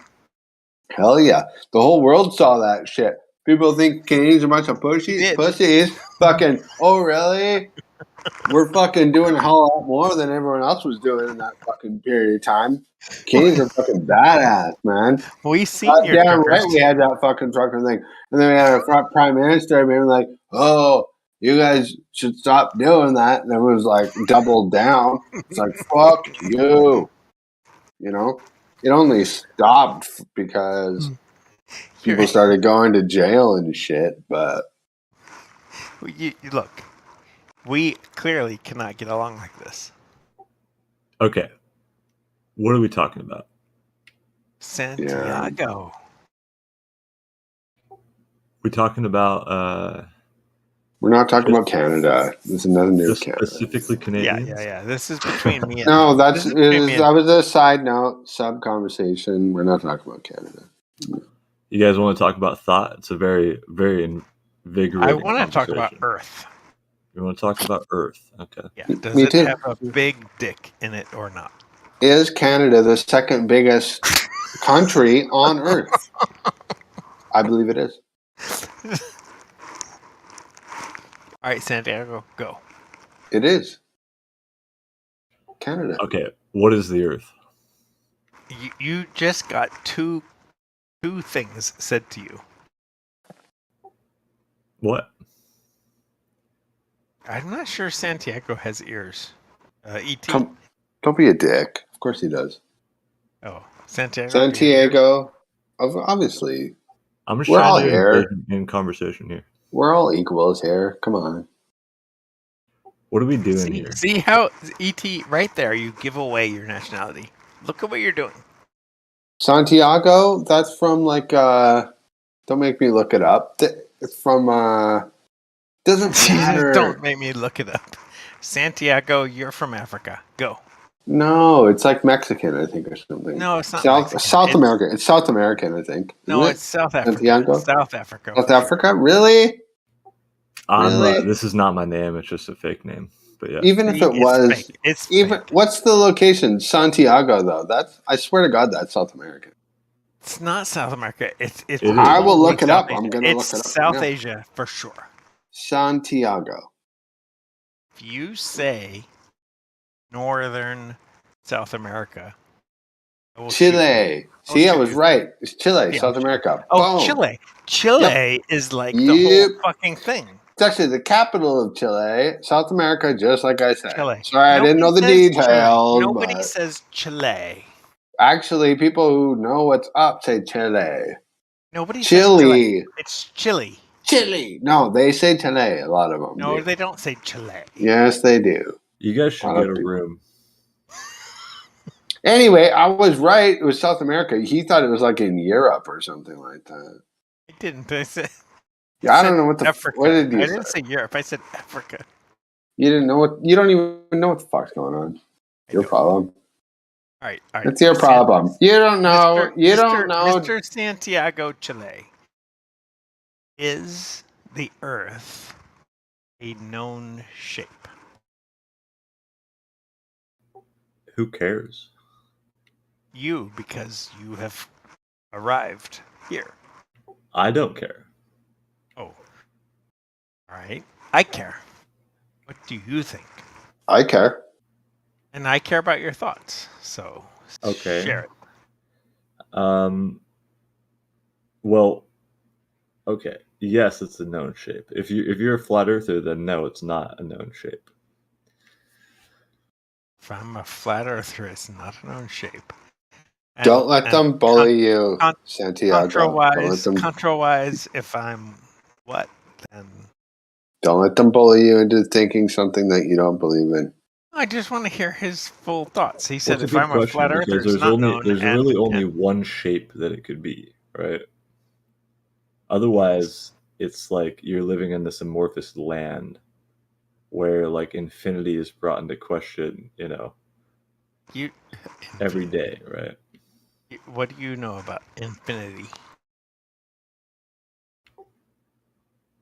Speaker 1: Hell yeah. The whole world saw that shit. People think Canadians are a bunch of pussies. Fucking, oh really? We're fucking doing a hell lot more than everyone else was doing in that fucking period of time. Canadians are fucking badass, man.
Speaker 2: We seen your
Speaker 1: damn right we had that fucking trucker thing. And then we had our prime minister being like, oh, you guys should stop doing that. And everyone was like doubled down. It's like, fuck you. You know? It only stopped because people started going to jail and shit, but
Speaker 2: look, we clearly cannot get along like this.
Speaker 6: Okay. What are we talking about?
Speaker 2: Santiago.
Speaker 6: We're talking about
Speaker 1: we're not talking about Canada. This is not a new Canada.
Speaker 6: Specifically Canadian.
Speaker 2: Yeah. This is between me and
Speaker 1: no, that was a side note, sub conversation. We're not talking about Canada.
Speaker 6: You guys want to talk about thought? It's a very, very invigorating.
Speaker 2: I want to talk about Earth.
Speaker 6: You want to talk about Earth? Okay.
Speaker 2: Yeah. Does it have a big dick in it or not?
Speaker 1: Is Canada the second biggest country on Earth? I believe it is.
Speaker 2: All right, Santiago, go.
Speaker 1: It is. Canada.
Speaker 6: Okay, what is the Earth?
Speaker 2: You just got two things said to you.
Speaker 6: What?
Speaker 2: I'm not sure Santiago has ears. E.T.
Speaker 1: Don't be a dick. Of course he does.
Speaker 2: Oh, Santiago.
Speaker 1: Santiago, obviously.
Speaker 6: I'm just
Speaker 1: We're all
Speaker 6: trying to
Speaker 1: here.
Speaker 6: engage in conversation here.
Speaker 1: We're all equals here. Come on.
Speaker 6: What are we doing here?
Speaker 2: See how E.T. right there? You give away your nationality. Look at what you're doing.
Speaker 1: Santiago. That's from like. Don't make me look it up. It's from. Doesn't matter.
Speaker 2: Don't make me look it up. Santiago, you're from Africa. Go.
Speaker 1: No, it's like Mexican, I think, or something.
Speaker 2: No, it's not
Speaker 1: South American. It's South American, I think.
Speaker 2: It's South Africa.
Speaker 1: Santiago?
Speaker 2: South Africa.
Speaker 1: South Africa? Really? Really?
Speaker 6: This is not my name. It's just a fake name. But yeah.
Speaker 1: Even if it was,
Speaker 2: fake. It's
Speaker 1: even
Speaker 2: fake.
Speaker 1: What's the location? Santiago, though. I swear to God, that's South American.
Speaker 2: It's not South America. It's
Speaker 1: I will look it up.
Speaker 2: Asia.
Speaker 1: I'm going to look it up.
Speaker 2: It's South Asia for sure.
Speaker 1: Santiago.
Speaker 2: If you say northern South America,
Speaker 1: Chile. See, I was right. It's Chile, South America.
Speaker 2: Oh,
Speaker 1: Boom.
Speaker 2: Chile. Chile is like the whole fucking thing.
Speaker 1: It's actually the capital of Chile, South America, just like I said.
Speaker 2: Chile.
Speaker 1: Sorry, I didn't know the details.
Speaker 2: Nobody says Chile.
Speaker 1: Actually, people who know what's up say Chile.
Speaker 2: Nobody says
Speaker 1: Chile.
Speaker 2: It's Chile.
Speaker 1: Chile. No, they say Chile, a lot of them.
Speaker 2: No, they don't say Chile.
Speaker 1: Yes, they do.
Speaker 6: You guys should get a room.
Speaker 1: Anyway, I was right. It was South America. He thought it was like in Europe or something like that.
Speaker 2: I didn't. I said...
Speaker 1: I don't know what the
Speaker 2: Africa.
Speaker 1: What did you say?
Speaker 2: I didn't say Europe. I said Africa.
Speaker 1: You didn't know what. You don't even know what the fuck's going on. Your problem.
Speaker 2: All right.
Speaker 1: It's your problem. You don't know. You don't know.
Speaker 2: Mr. Santiago, Chile. Is the Earth a known shape?
Speaker 6: Who cares?
Speaker 2: You, because you have arrived here.
Speaker 6: I don't care.
Speaker 2: Oh. All right. I care. What do you think?
Speaker 1: I care.
Speaker 2: And I care about your thoughts. So share it.
Speaker 6: Well, okay. Yes, it's a known shape. If you're a flat earther, then no, it's not a known shape.
Speaker 2: If I'm a flat earther, it's not a known shape.
Speaker 1: Don't let them bully you, Santiago.
Speaker 2: Contra-wise, if I'm what, then...
Speaker 1: Don't let them bully you into thinking something that you don't believe in.
Speaker 2: I just want to hear his full thoughts. He said,
Speaker 6: if
Speaker 2: I'm a flat earther, it's not known.
Speaker 6: There's really only one shape that it could be, right? Otherwise, it's like you're living in this amorphous land where like infinity is brought into question, every day, right?
Speaker 2: What do you know about infinity?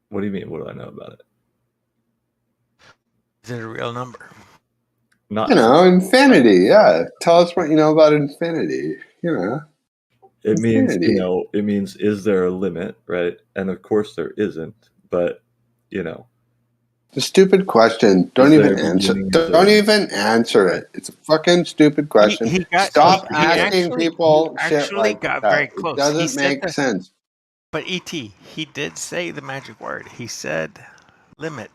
Speaker 6: What do you mean? What do I know about it?
Speaker 2: Is it a real number?
Speaker 6: Not
Speaker 1: infinity. Yeah, tell us what you know about infinity.
Speaker 6: It means It means is there a limit, right? And of course there isn't. But
Speaker 1: it's a stupid question. Don't even answer. Don't even answer it. It's a fucking stupid question. Stop asking people shit like that.
Speaker 2: Very close.
Speaker 1: It doesn't make sense.
Speaker 2: But E.T., he did say the magic word. He said limit.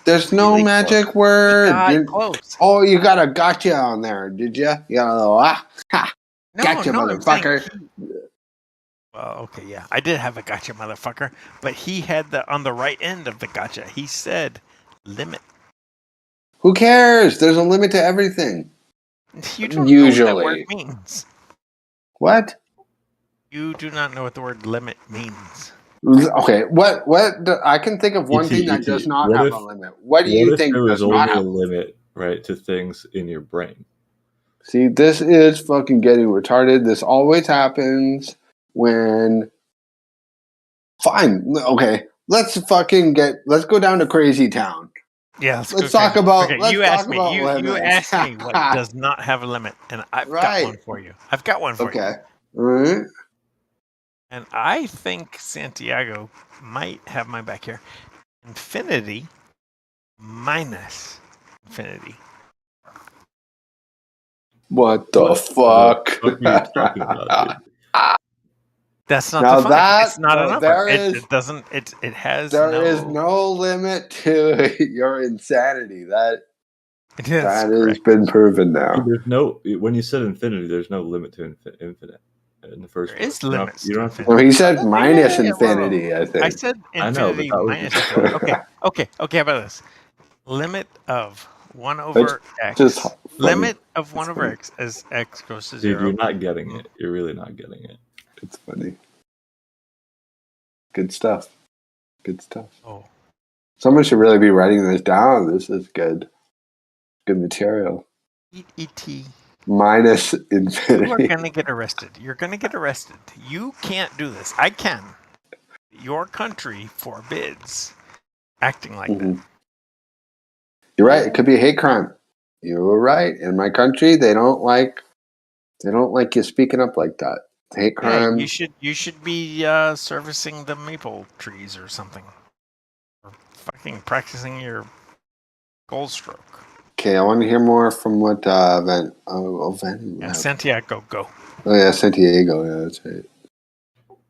Speaker 1: There's no magic word.
Speaker 2: He got close.
Speaker 1: Oh, you got a gotcha on there, did you? You got a little gotcha, motherfucker.
Speaker 2: Well, okay, yeah, I did have a gotcha, motherfucker. But he had on the right end of the gotcha. He said limit.
Speaker 1: Who cares? There's a limit to everything.
Speaker 2: You don't know what that word means.
Speaker 1: What?
Speaker 2: You do not know what the word limit means.
Speaker 1: Okay, what? I can think of one thing that does not have a limit. What do you think does not have
Speaker 6: a limit, right, to things in your brain?
Speaker 1: See, this is fucking getting retarded. This always happens when... Fine, okay. Let's go down to Crazy Town.
Speaker 2: Yeah,
Speaker 1: let's talk about.
Speaker 2: Okay,
Speaker 1: let's
Speaker 2: you
Speaker 1: talk
Speaker 2: asked me.
Speaker 1: about
Speaker 2: You
Speaker 1: limits.
Speaker 2: asked me what does not have a limit, and I've got one for you. I've got one for you.
Speaker 1: Okay. All right.
Speaker 2: And I think Santiago might have my back here. Infinity minus infinity.
Speaker 1: What the fuck?
Speaker 6: What are you talking about, dude?
Speaker 2: That's not
Speaker 1: Now
Speaker 2: defined. It's not a
Speaker 1: no,
Speaker 2: number. It doesn't. It has.
Speaker 1: There is no limit to your insanity. That has been proven now.
Speaker 6: There's no. When you said infinity, there's no limit to infinite. In the first
Speaker 2: there
Speaker 6: place.
Speaker 2: is limits.
Speaker 6: You don't have to.
Speaker 1: No, he said minus infinity. I think.
Speaker 2: I said infinity minus infinity. Okay. How about this? Limit of 1 over x.
Speaker 1: Just
Speaker 2: limit of 1 over x as x goes to 0.
Speaker 6: Dude, you're not getting it. You're really not getting it.
Speaker 1: It's funny. Good stuff. Good stuff.
Speaker 2: Oh.
Speaker 1: Someone should really be writing this down. This is good. Good material.
Speaker 2: E.T.
Speaker 1: Minus infinity.
Speaker 2: You are going to get arrested. You're going to get arrested. You can't do this. I can. Your country forbids acting like that.
Speaker 1: You're right. It could be a hate crime. You were right. In my country, they don't like you speaking up like that. Hate crime.
Speaker 2: Yeah, you should be servicing the maple trees or something, or fucking practicing your goal stroke.
Speaker 1: Okay, I want to hear more from what Van.
Speaker 2: Santiago, go.
Speaker 1: Oh yeah, Santiago. Yeah, that's right.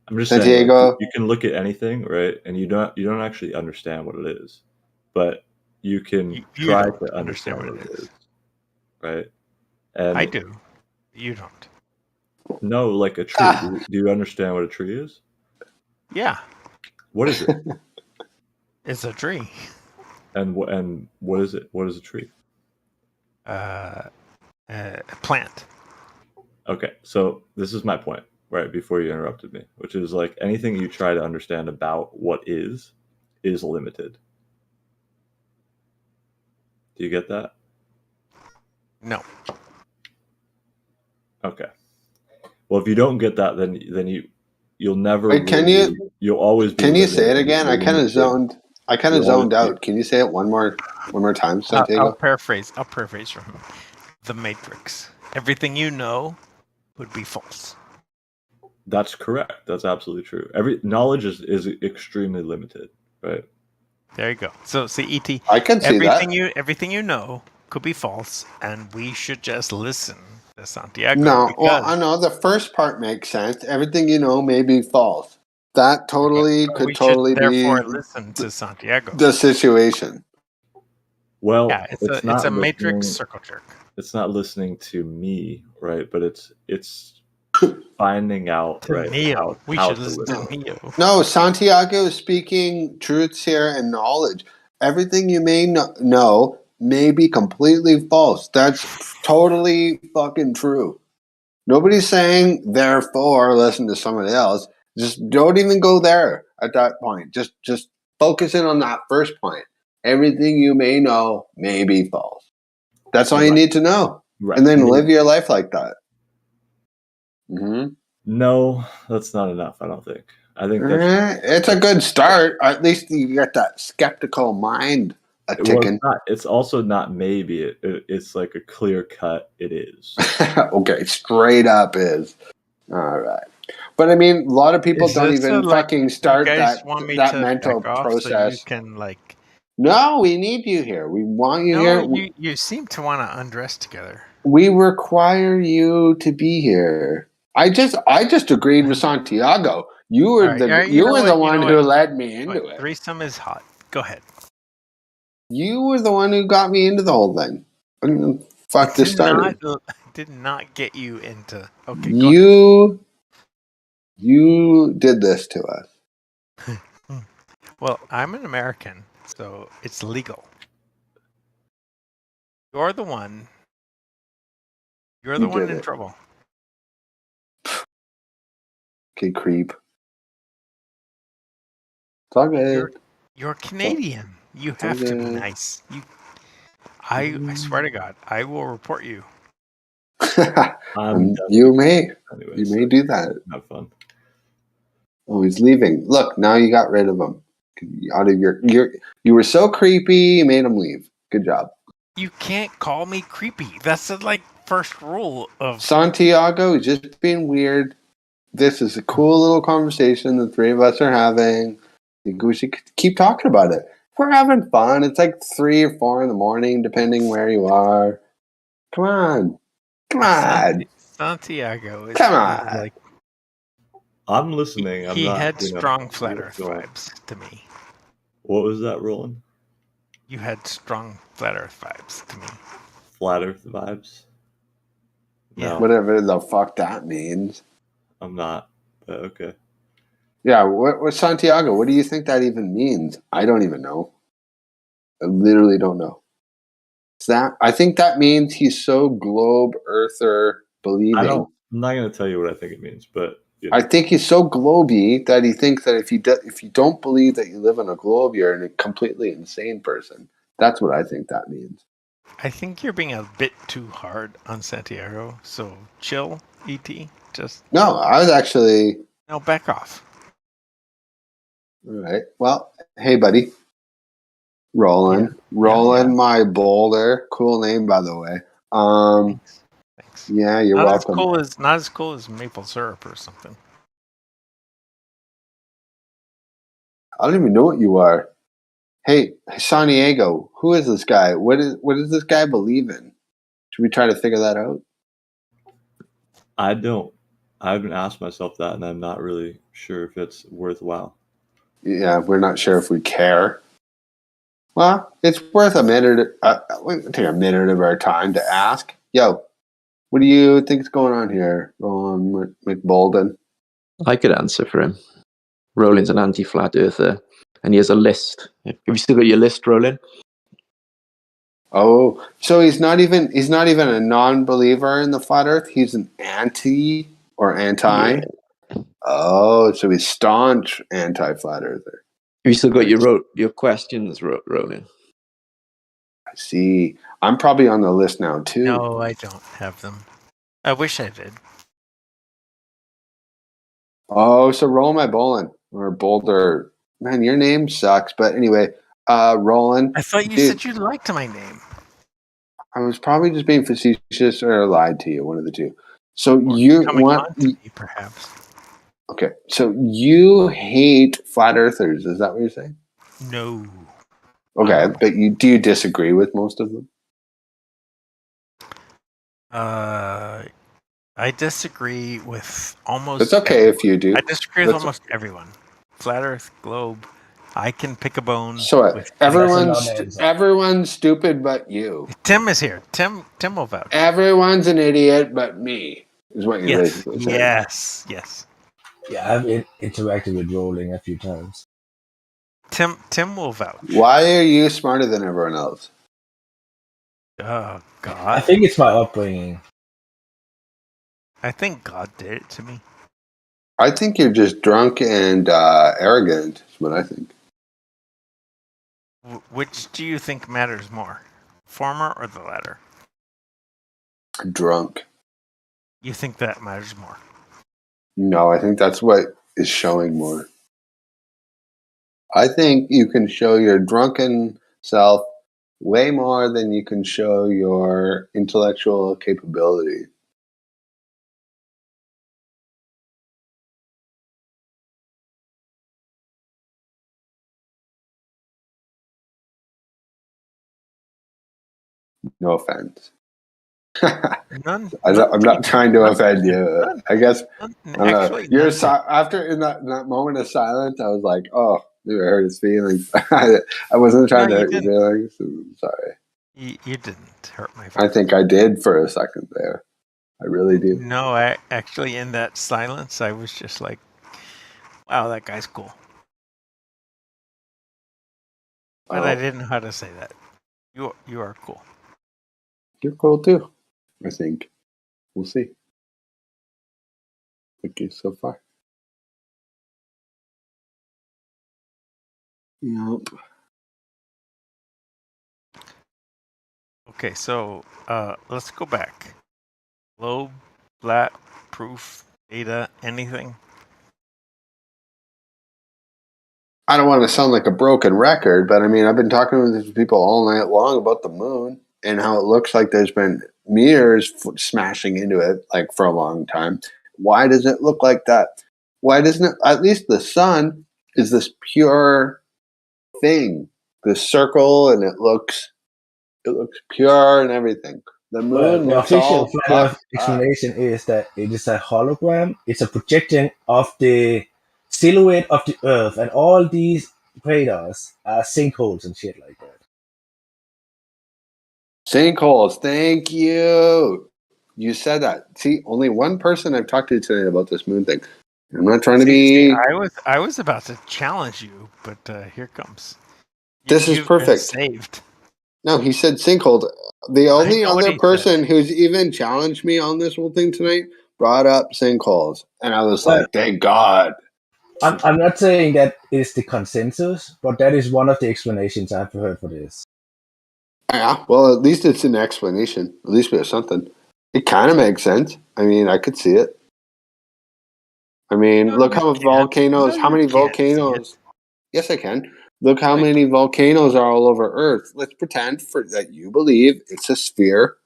Speaker 6: I'm just
Speaker 1: Santiago.
Speaker 6: saying, you can look at anything, right, and you don't actually understand what it is, but you can try to understand what it is, right? And
Speaker 2: I do. You don't.
Speaker 6: No, like a tree. Do you understand what a tree is?
Speaker 2: Yeah.
Speaker 6: What is it?
Speaker 2: It's a tree.
Speaker 6: And what is it? What is a tree?
Speaker 2: A plant.
Speaker 6: Okay, so this is my point, right, before you interrupted me, which is like anything you try to understand about what is limited. Do you get that?
Speaker 2: No.
Speaker 6: Okay. Well, if you don't get that, then you'll never.
Speaker 1: Wait,
Speaker 6: you'll always be.
Speaker 1: Can you say it again? I kind of zoned out. Can you say it one more time, Santiago?
Speaker 2: I'll paraphrase from him. The Matrix. Everything you know would be false.
Speaker 6: That's correct. That's absolutely true. Every knowledge is extremely limited, right?
Speaker 2: There you go. So see, E.T.
Speaker 1: I can see that.
Speaker 2: Everything you know could be false, and we should just listen to Santiago.
Speaker 1: No, well, I know the first part makes sense. Everything you know may be false. That could totally be.
Speaker 2: Therefore, listen to Santiago.
Speaker 1: The situation.
Speaker 6: Well,
Speaker 2: yeah, it's a Matrix circle jerk.
Speaker 6: It's not listening to me, right? But it's finding out
Speaker 2: to
Speaker 6: right.
Speaker 2: Neo. We should listen to Neo.
Speaker 1: No, Santiago is speaking truths here and knowledge. Everything you may know may be completely false. That's totally fucking true. Nobody's saying, therefore, listen to somebody else. Just don't even go there at that point. Just focus in on that first point. Everything you may know may be false. That's all you need to know. Right. And then live your life like that. Mm-hmm.
Speaker 6: No, that's not enough, I don't think. I think
Speaker 1: it's a good start. At least you get that skeptical mind ticking.
Speaker 6: It's also not maybe. It's like a clear cut. It is.
Speaker 1: Okay, straight up is. All right. But I mean, a lot of people don't even fucking start that mental process.
Speaker 2: So you can like.
Speaker 1: No, we need you here. We want you here.
Speaker 2: You seem to want to undress together.
Speaker 1: We require you to be here. I just agreed with Santiago. You were the one who led me into it.
Speaker 2: Threesome is hot. Go ahead.
Speaker 1: You were the one who got me into the whole thing. Fuck this started.
Speaker 2: Did not get you into. Okay.
Speaker 1: You did this to us.
Speaker 2: Well, I'm an American, so it's legal. You're the one. You're the one in trouble.
Speaker 1: Okay, creep. It's all good.
Speaker 2: You're Canadian. You have to be nice. I swear to God, I will report you.
Speaker 1: You may. You may do that.
Speaker 6: Have fun.
Speaker 1: Oh, he's leaving. Look, now you got rid of him. Out of you were so creepy, you made him leave. Good job.
Speaker 2: You can't call me creepy. That's the first rule of
Speaker 1: Santiago is just being weird. This is a cool little conversation the three of us are having. I think we should keep talking about it. We're having fun. It's like 3 or 4 in the morning, depending where you are. Come on.
Speaker 2: Santiago is
Speaker 1: Come on.
Speaker 6: I'm listening.
Speaker 2: He had strong flat Earth vibes to me.
Speaker 6: What was that, Roland?
Speaker 2: You had strong flat Earth vibes to me.
Speaker 6: Flat Earth vibes?
Speaker 2: No.
Speaker 1: Yeah. Whatever the fuck that means.
Speaker 6: I'm not, but okay.
Speaker 1: Yeah, what Santiago, what do you think that even means? I don't even know. I literally don't know. I think that means he's so globe earther believing.
Speaker 6: I'm not going to tell you what I think it means, but
Speaker 1: I think he's so globy that he thinks that if you don't believe that you live on a globe, you're a completely insane person. That's what I think that means.
Speaker 2: I think you're being a bit too hard on Santiago. So chill, ET.
Speaker 1: No, I was actually.
Speaker 2: No, back off.
Speaker 1: All right. Well, hey, buddy. Roland. Yeah. Roland, my boulder. Cool name, by the way. Thanks. Yeah, you're welcome.
Speaker 2: Not as cool as maple syrup or something.
Speaker 1: I don't even know what you are. Hey, Santiago, who is this guy? What does this guy believe in? Should we try to figure that out?
Speaker 6: I haven't asked myself that, and I'm not really sure if it's worthwhile.
Speaker 1: Yeah, we're not sure if we care. Well, it's worth a minute. We can take a minute of our time to ask. Yo, what do you think's going on here, Roland McBolden?
Speaker 7: I could answer for him. Roland's an anti-flat earther, and he has a list. Have you still got your list, Roland?
Speaker 1: Oh, so he's not even a non-believer in the flat Earth. He's an anti or anti. Yeah. Oh, so he's staunch anti-flat earther.
Speaker 7: Have you still got your questions, Roland?
Speaker 1: I see. I'm probably on the list now too.
Speaker 2: No, I don't have them. I wish I did.
Speaker 1: Oh, so roll my bowling or Boulder. Man, your name sucks. But anyway, Roland.
Speaker 2: I thought you said you liked my name.
Speaker 1: I was probably just being facetious or lied to you, one of the two. So you want
Speaker 2: me, perhaps.
Speaker 1: Okay, so you hate flat earthers. Is that what you're saying?
Speaker 2: No.
Speaker 1: Okay, but do you disagree with most of them?
Speaker 2: I disagree with almost.
Speaker 1: It's okay
Speaker 2: everyone.
Speaker 1: if you do.
Speaker 2: I disagree with almost everyone. Flat Earth, globe. I can pick a bone.
Speaker 1: So everyone's stupid but you.
Speaker 2: Tim is here. Tim will vouch.
Speaker 1: Everyone's an idiot but me. Is what you're basically saying.
Speaker 2: Yes.
Speaker 8: Yeah, I've interacted with Roland a few times.
Speaker 2: Tim will vouch.
Speaker 1: Why are you smarter than everyone else?
Speaker 2: Oh, God.
Speaker 8: I think it's my upbringing.
Speaker 2: I think God did it to me.
Speaker 1: I think you're just drunk and arrogant, is what I think.
Speaker 2: Which do you think matters more? Former or the latter?
Speaker 1: Drunk.
Speaker 2: You think that matters more?
Speaker 1: No, I think that's what is showing more. I think you can show your drunken self way more than you can show your intellectual capability. No offense.
Speaker 2: None.
Speaker 1: I'm not trying to offend you. I guess
Speaker 2: Actually,
Speaker 1: after in that moment of silence, I was like, "Oh, maybe I hurt his feelings." I wasn't trying to hurt your feelings. I'm sorry.
Speaker 2: You didn't hurt my feelings.
Speaker 1: I think I did for a second there. I really do.
Speaker 2: No, actually in that silence, I was just like, "Wow, that guy's cool." But I didn't know how to say that. You are cool.
Speaker 1: You're cool too. I think. We'll see. Thank you so far. Yep.
Speaker 2: Okay, so let's go back. Globe, flat, proof, data, anything?
Speaker 1: I don't want to sound like a broken record, but I mean, I've been talking with these people all night long about the moon and how it looks like there's been meteors smashing into it like for a long time. Why does it look like that? Why doesn't it? At least the sun is this pure thing, this circle, and it looks pure and everything. The moon
Speaker 8: the
Speaker 1: looks
Speaker 8: official
Speaker 1: all
Speaker 8: flat Earth explanation is that it is a hologram. It's a projection of the silhouette of the Earth, and all these craters are sinkholes and shit like that.
Speaker 1: Sinkholes. Thank you. You said that. See, only one person I've talked to today about this moon thing. I'm not trying to be.
Speaker 2: I was about to challenge you, but here comes.
Speaker 1: This is perfect.
Speaker 2: Saved.
Speaker 1: No, he said sinkhole. The only other person who's even challenged me on this whole thing tonight brought up sinkholes, and I was like, "Thank God."
Speaker 8: I'm not saying that is the consensus, but that is one of the explanations I've heard for this.
Speaker 1: Yeah, well, at least it's an explanation. At least there's something. It kind of makes sense. I mean, I could see it. I mean, look how volcanoes. How many volcanoes? Yes, I can. Look how many volcanoes are all over Earth. Let's pretend that you believe it's a sphere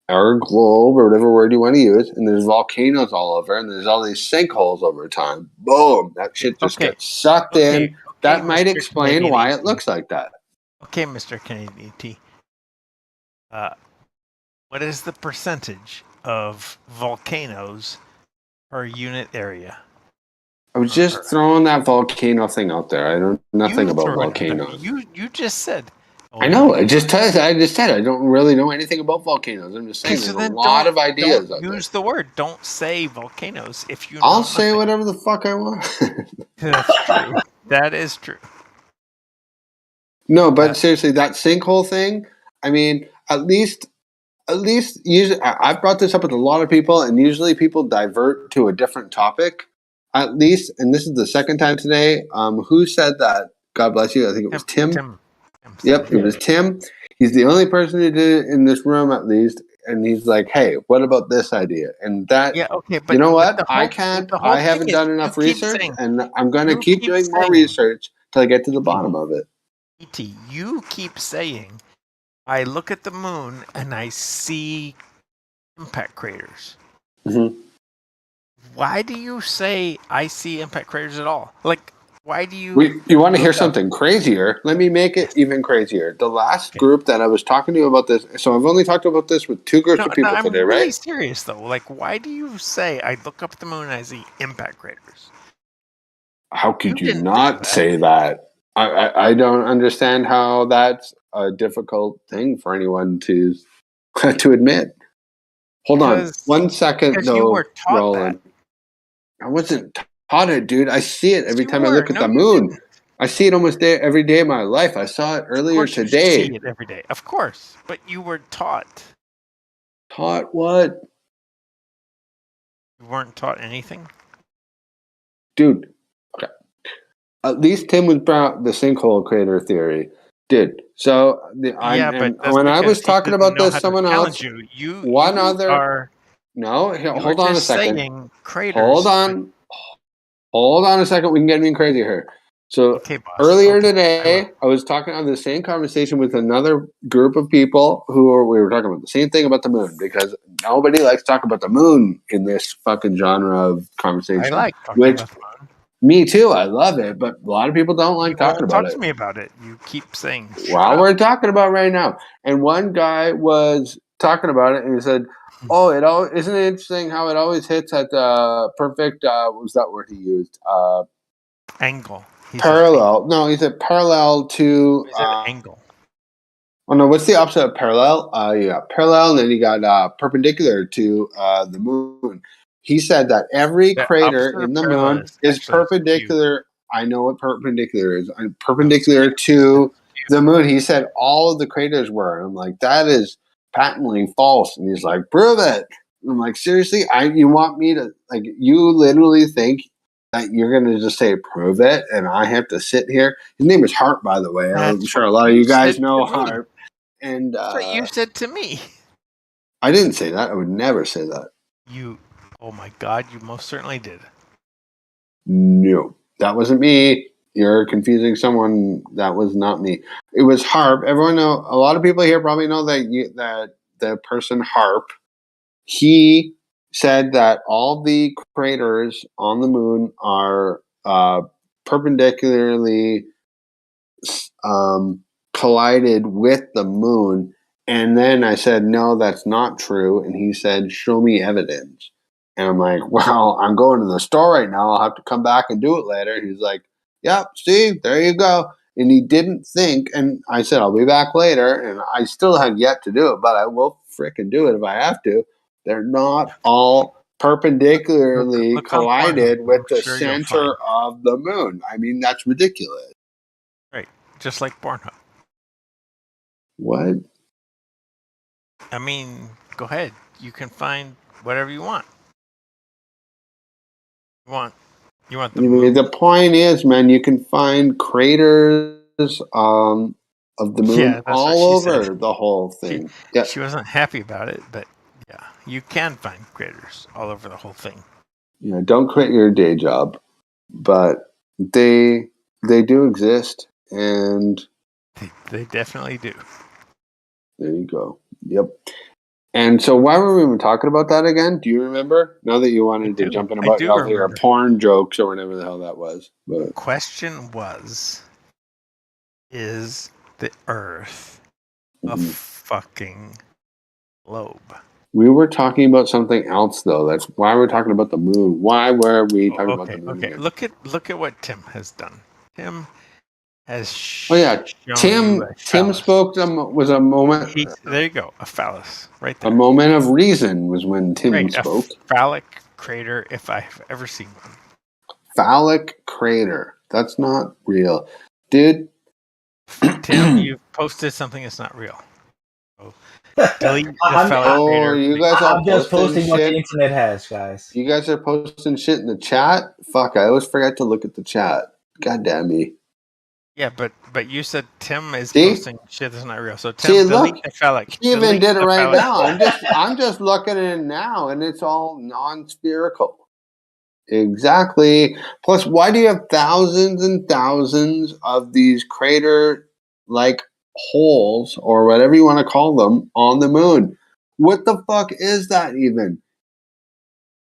Speaker 1: or a globe or whatever word you want to use, and there's volcanoes all over, and there's all these sinkholes over time. Boom! That shit just gets sucked in. That might explain why it looks like that.
Speaker 2: Okay, Mr. Canadian T. What is the percentage of volcanoes per unit area?
Speaker 1: I was just throwing that volcano thing out there. I don't nothing about volcanoes.
Speaker 2: You just said.
Speaker 1: I know. I just said I don't really know anything about volcanoes. I'm just saying there's a lot of ideas.
Speaker 2: Don't use the word. Don't say volcanoes if you.
Speaker 1: I'll say whatever the fuck I want.
Speaker 2: That's true. That is true.
Speaker 1: No, but seriously, that sinkhole thing. I mean, at least usually I've brought this up with a lot of people, and usually people divert to a different topic. At least, and this is the second time today. Who said that? God bless you. I think it was Tim. Yep, it was Tim. He's the only person who did it in this room, at least. And he's like, "Hey, what about this idea?" And that, but you know what? I can't. I haven't done enough research, and I'm going to keep doing more research till I get to the bottom of it.
Speaker 2: E.T., you keep saying, "I look at the moon and I see impact craters."
Speaker 1: Mm-hmm.
Speaker 2: Why do you say I see impact craters at all? Like, why do you...
Speaker 1: You want to hear something crazier? Let me make it even crazier. The last group that I was talking to about this, so I've only talked about this with two groups of people today, right? I'm really
Speaker 2: serious, though. Like, why do you say I look up at the moon and I see impact craters?
Speaker 1: How could you not say that? I don't understand how that's a difficult thing for anyone to admit. Hold on 1 second, though,
Speaker 2: you were taught
Speaker 1: Roland. I wasn't taught it, dude. I see it every time I look at the moon. I see it almost every day of my life. I saw it earlier today.
Speaker 2: You see it every day, of course. But you were taught.
Speaker 1: Taught what?
Speaker 2: You weren't taught anything?
Speaker 1: Dude, okay. At least Tim was brought the sinkhole crater theory. Dude, so when I was talking about this, someone else... No, hold on a second. Hold on a second. We can get even crazier here. So earlier today, I was talking on the same conversation with another group of people we were talking about the same thing about the moon, because nobody likes to talk about the moon in this fucking genre of conversation.
Speaker 2: I like talking about the moon.
Speaker 1: Me too. I love it, but a lot of people don't like talking about it.
Speaker 2: Talk to me about it. You keep saying.
Speaker 1: We're talking about right now, and one guy was talking about it, and he said, "Oh, isn't it interesting how it always hits at the perfect? What was that word he used?
Speaker 2: Angle.
Speaker 1: Parallel. No, he said parallel to
Speaker 2: angle.
Speaker 1: Oh no, what's the opposite of parallel? You got parallel, and then you got perpendicular to the moon. He said that every crater in the moon is perpendicular. I know what perpendicular is. Perpendicular to the moon. He said all of the craters were. And I'm like, that is patently false. And he's like, prove it. And I'm like, seriously? You want me to, like, you literally think that you're going to just say, prove it, and I have to sit here? His name is Hart, by the way. I'm sure a lot of you guys know Hart. And
Speaker 2: that's what you said to me.
Speaker 1: I didn't say that. I would never say that.
Speaker 2: Oh my God, you most certainly did.
Speaker 1: No, that wasn't me. You're confusing someone. That was not me. It was Harp. Everyone know. A lot of people here probably know that the person Harp. He said that all the craters on the moon are perpendicularly collided with the moon. And then I said, no, that's not true. And he said, show me evidence. And I'm like, well, I'm going to the store right now. I'll have to come back and do it later. And he's like, yep, see, there you go. And he didn't think. And I said, I'll be back later. And I still have yet to do it, but I will frickin' do it if I have to. They're not all perpendicularly collided with the center of the moon. I mean, that's ridiculous.
Speaker 2: Right. Just like Pornhub.
Speaker 1: What?
Speaker 2: I mean, go ahead. You can find whatever you want. You want the moon?
Speaker 1: The point is, man, you can find craters of the moon all over the whole thing.
Speaker 2: She wasn't happy about it, but yeah, you can find craters all over the whole thing.
Speaker 1: Yeah, don't quit your day job, but they do exist, and
Speaker 2: they definitely do.
Speaker 1: There you go. Yep. And so why were we even talking about that again? Do you remember? Now that you wanted to jump in about your porn jokes or whatever the hell that was. But
Speaker 2: the question is the Earth a fucking globe?
Speaker 1: We were talking about something else, though. That's why we're talking about the moon. Why were we talking about the moon?
Speaker 2: Okay, look at what Tim has done. Tim has
Speaker 1: Tim spoke was a moment.
Speaker 2: There you go, a phallus right there.
Speaker 1: A moment of reason was when Tim spoke.
Speaker 2: A phallic crater, if I've ever seen one.
Speaker 1: Phallic crater. That's not real, dude.
Speaker 2: Tim, you've posted something that's not real. Delete the phallic crater.
Speaker 1: You guys are
Speaker 8: I'm just posting what the internet has, guys.
Speaker 1: You guys are posting shit in the chat. Fuck! I always forget to look at the chat. God damn me.
Speaker 2: Yeah, but you said Tim is posting shit that's not real. So Tim, delete the phallic.
Speaker 1: He even did it right now. I'm just looking at it now, and it's all non-spherical. Exactly. Plus, why do you have thousands and thousands of these crater-like holes, or whatever you want to call them, on the moon? What the fuck is that even?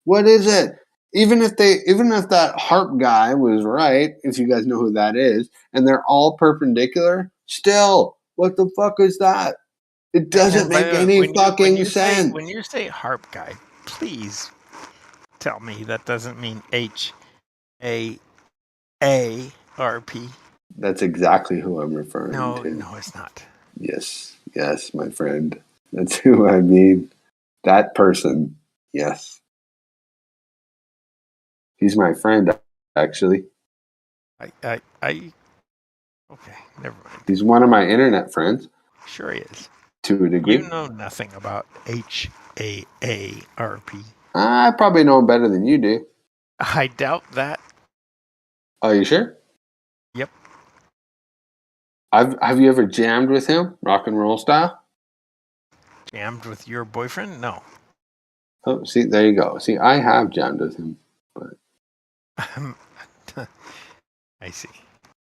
Speaker 1: What is it? Even if that Harp guy was right, if you guys know who that is, and they're all perpendicular, still, what the fuck is that? It doesn't make any fucking sense.
Speaker 2: When you say Harp guy, please tell me that doesn't mean HAARP.
Speaker 1: That's exactly who I'm referring to.
Speaker 2: No, it's not.
Speaker 1: Yes, my friend. That's who I mean. That person. Yes. He's my friend, actually.
Speaker 2: Okay, never mind.
Speaker 1: He's one of my internet friends.
Speaker 2: Sure he is.
Speaker 1: To a degree.
Speaker 2: You know nothing about HAARP.
Speaker 1: I probably know him better than you do.
Speaker 2: I doubt that.
Speaker 1: Are you sure?
Speaker 2: Yep.
Speaker 1: Have you ever jammed with him, rock and roll style?
Speaker 2: Jammed with your boyfriend? No.
Speaker 1: Oh, see, there you go. See, I have jammed with him, but
Speaker 2: I see.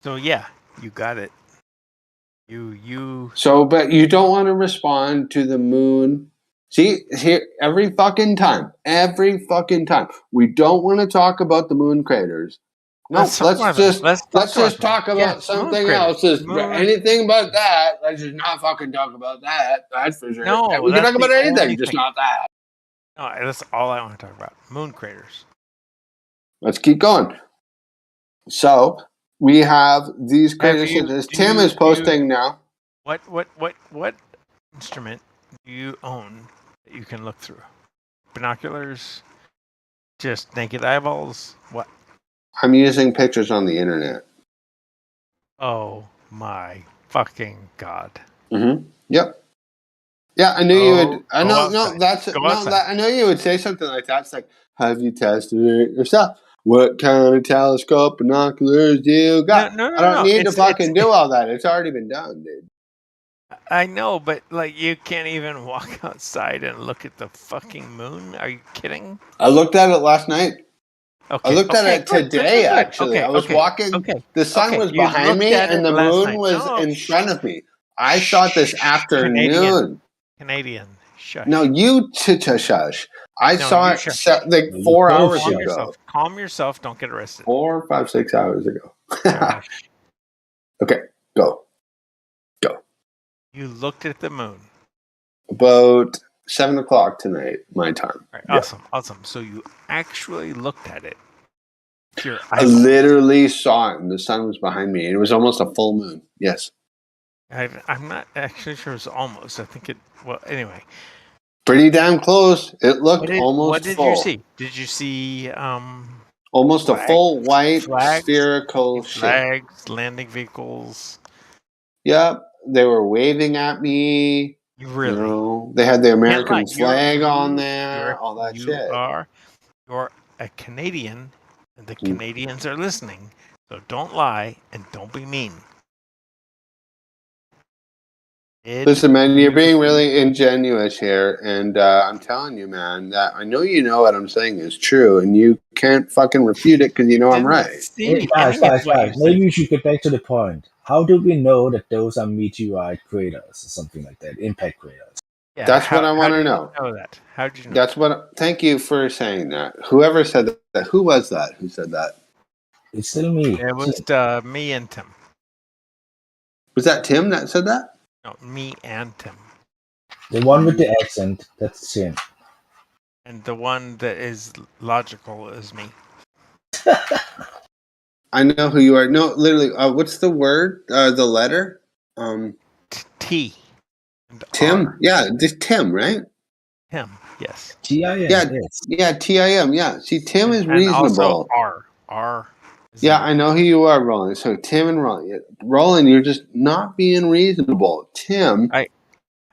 Speaker 2: So yeah, you got it. You.
Speaker 1: So, but you don't want to respond to the moon. See, here every fucking time, we don't want to talk about the moon craters. No, let's just talk about something else. Anything but that. Let's just not fucking talk about that. That's for sure.
Speaker 2: No,
Speaker 1: we can talk about anything, just not that.
Speaker 2: No, that's all I want to talk about. Moon craters.
Speaker 1: Let's keep going. So we have these craters. Tim is posting now.
Speaker 2: What instrument do you own that you can look through? Binoculars? Just naked eyeballs? What?
Speaker 1: I'm using pictures on the internet.
Speaker 2: Oh my fucking god!
Speaker 1: Mm-hmm. Yep. Yeah, I knew you would. I know. No, that's no. I know you would say something like that. It's like, have you tested it yourself? What kind of telescope, binoculars do you got?
Speaker 2: No,
Speaker 1: I don't need to fucking do all that. It's already been done, dude.
Speaker 2: I know, but like, you can't even walk outside and look at the fucking moon. Are you kidding?
Speaker 1: I looked at it last night. I looked at it today, actually. I was walking. The sun was behind me, and the moon was in front of me. I saw it this afternoon.
Speaker 2: Canadian. Shush.
Speaker 1: No, you shush. I saw it like 4 hours ago.
Speaker 2: Calm yourself. Don't get arrested.
Speaker 1: 4, 5, 6 hours ago. Okay, go.
Speaker 2: You looked at the moon.
Speaker 1: About 7 o'clock tonight, my time.
Speaker 2: Right, awesome. So you actually looked at it.
Speaker 1: I literally saw it, and the sun was behind me. It was almost a full moon. Yes.
Speaker 2: I'm not actually sure it was almost. I think it. Well, anyway.
Speaker 1: Pretty damn close. It looked almost
Speaker 2: What did
Speaker 1: full.
Speaker 2: you see? Did you see
Speaker 1: almost a full white spherical
Speaker 2: flags, landing vehicles?
Speaker 1: Yep, they were waving at me.
Speaker 2: Really?
Speaker 1: You know, they had the American flag on there. All that shit.
Speaker 2: You're a Canadian, and the Canadians are listening. So don't lie and don't be mean.
Speaker 1: Listen, man, you're being really ingenuous here, and I'm telling you, man, that I know you know what I'm saying is true, and you can't fucking refute it because you know I'm right.
Speaker 8: Hey, guys, maybe we should get back to the point. How do we know that those are meteorite craters or something like that, impact craters?
Speaker 1: Yeah, that's what I want to know.
Speaker 2: That? How did you know?
Speaker 1: That's what. Thank you for saying that. Whoever said that, who was that? Who said that?
Speaker 8: It's still me.
Speaker 2: It was me and Tim.
Speaker 1: Was that Tim that said that?
Speaker 2: No, me and Tim.
Speaker 8: The one with the accent, that's Tim.
Speaker 2: And the one that is logical is me.
Speaker 1: I know who you are. No, literally, what's the word? The letter?
Speaker 2: T.
Speaker 1: Tim?
Speaker 2: R.
Speaker 1: Yeah, just Tim, right?
Speaker 2: Tim, yes.
Speaker 8: T-I-M,
Speaker 1: yeah, T-I-M, yeah. See, Tim is reasonable.
Speaker 2: Also R.
Speaker 1: Yeah, I know who you are, Roland. So Tim and Roland. Roland, you're just not being reasonable. Tim,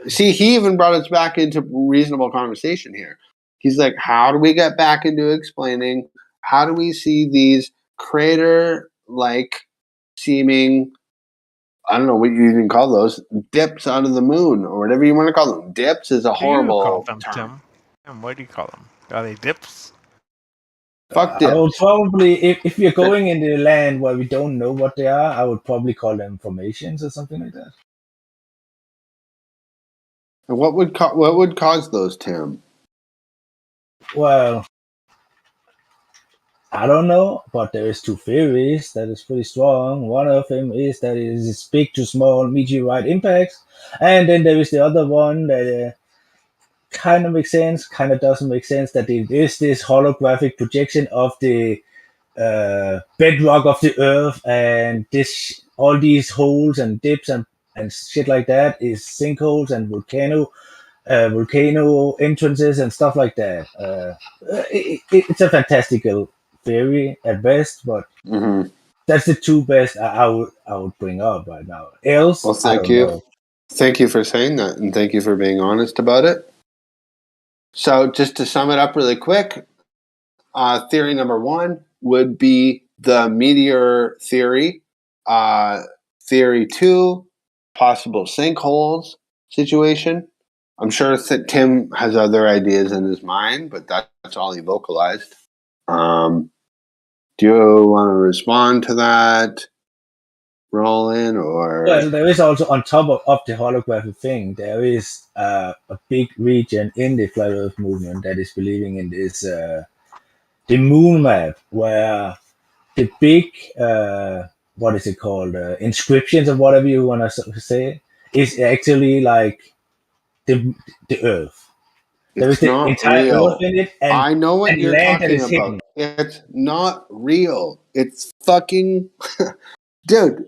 Speaker 1: see, he even brought us back into reasonable conversation here. He's like, how do we get back into explaining? How do we see these crater-like seeming, I don't know what you even call those, dips out of the moon or whatever you want to call them. Dips is a horrible term.
Speaker 2: Tim, what do you call them? Are they dips?
Speaker 1: Fuck dips.
Speaker 8: I would probably, if you're going in the land where we don't know what they are, I would probably call them formations or something like that.
Speaker 1: And what would cause those, Tim?
Speaker 8: Well, I don't know, but there is two theories that is pretty strong. One of them is that it is big to small meteorite impacts, and then there is the other one that kind of makes sense, kind of doesn't make sense, that it is this holographic projection of the bedrock of the Earth, and this all these holes and dips and shit like that is sinkholes and volcano entrances and stuff like that. It's a fantastical theory at best, but that's the two best I would bring up right now. Else,
Speaker 1: well, thank you. Thank you for saying that, and thank you for being honest about it. So, just to sum it up really quick, theory number one would be the meteor theory. Theory two, possible sinkholes situation. I'm sure that Tim has other ideas in his mind, but that's all he vocalized. Do you want to respond to that, Roland? Or
Speaker 8: well, there is also on top of the holographic thing, there is a big region in the flat Earth movement that is believing in this the moon map, where the big what is it called, inscriptions or whatever you want to say, is actually like the Earth. There is the entire Earth in it, and
Speaker 1: I know what you're talking about.
Speaker 8: Hidden.
Speaker 1: It's not real. It's fucking, dude.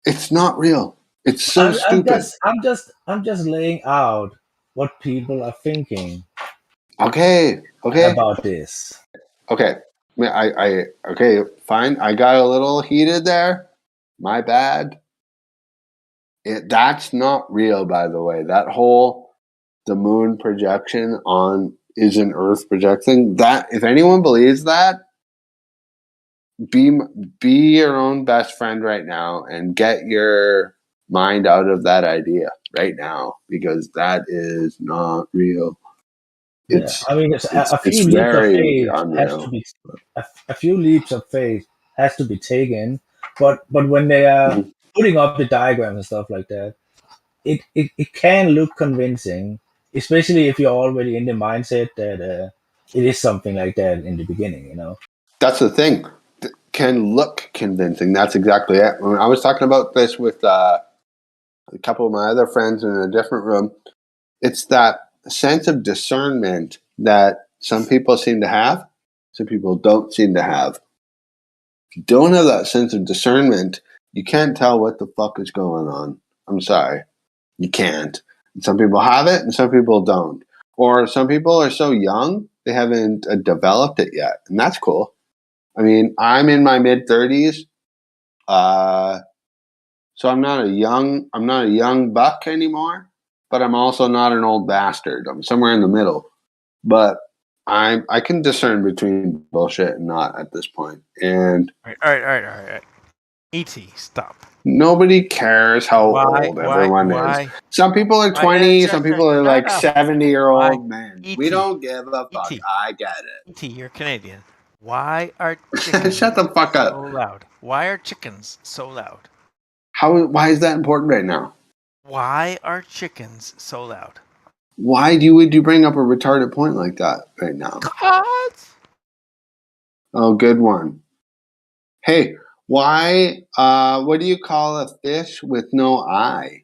Speaker 1: It's not real. It's so stupid.
Speaker 8: I'm just laying out what people are thinking.
Speaker 1: Okay.
Speaker 8: About this.
Speaker 1: Okay. Okay. Fine. I got a little heated there. My bad. That's not real, by the way. That whole the moon projection is an Earth projection. That if anyone believes that, be your own best friend right now and get your mind out of that idea right now, because that is not real. It's,
Speaker 8: I mean, a few leaps of faith has to be a few leaps of faith has to be taken, but when they are putting up the diagrams and stuff like that, it can look convincing, especially if you're already in the mindset that it is something like that in the beginning. You know,
Speaker 1: that's the thing. Can look convincing. That's exactly it. When I was talking about this with a couple of my other friends in a different room, it's that sense of discernment that some people seem to have, some people don't seem to have. If you don't have that sense of discernment, you can't tell what the fuck is going on. I'm sorry. You can't. Some people have it and some people don't. Or some people are so young, they haven't developed it yet. And that's cool. I mean, I'm in my mid-30s. So I'm not a young buck anymore, but I'm also not an old bastard. I'm somewhere in the middle. But I can discern between bullshit and not at this point. And
Speaker 2: all right. E.T., stop.
Speaker 1: Nobody cares how old everyone is. Some people are 20, some people are like 70-year-old men. We don't give a fuck. I get it.
Speaker 2: E.T., you're Canadian. Why are chickens
Speaker 1: Shut the fuck up.
Speaker 2: so loud? Why are chickens so loud?
Speaker 1: Why is that important right now?
Speaker 2: Why are chickens so loud?
Speaker 1: Why would you bring up a retarded point like that right now?
Speaker 2: God.
Speaker 1: Oh, good one. Hey, why, what do you call a fish with no eye?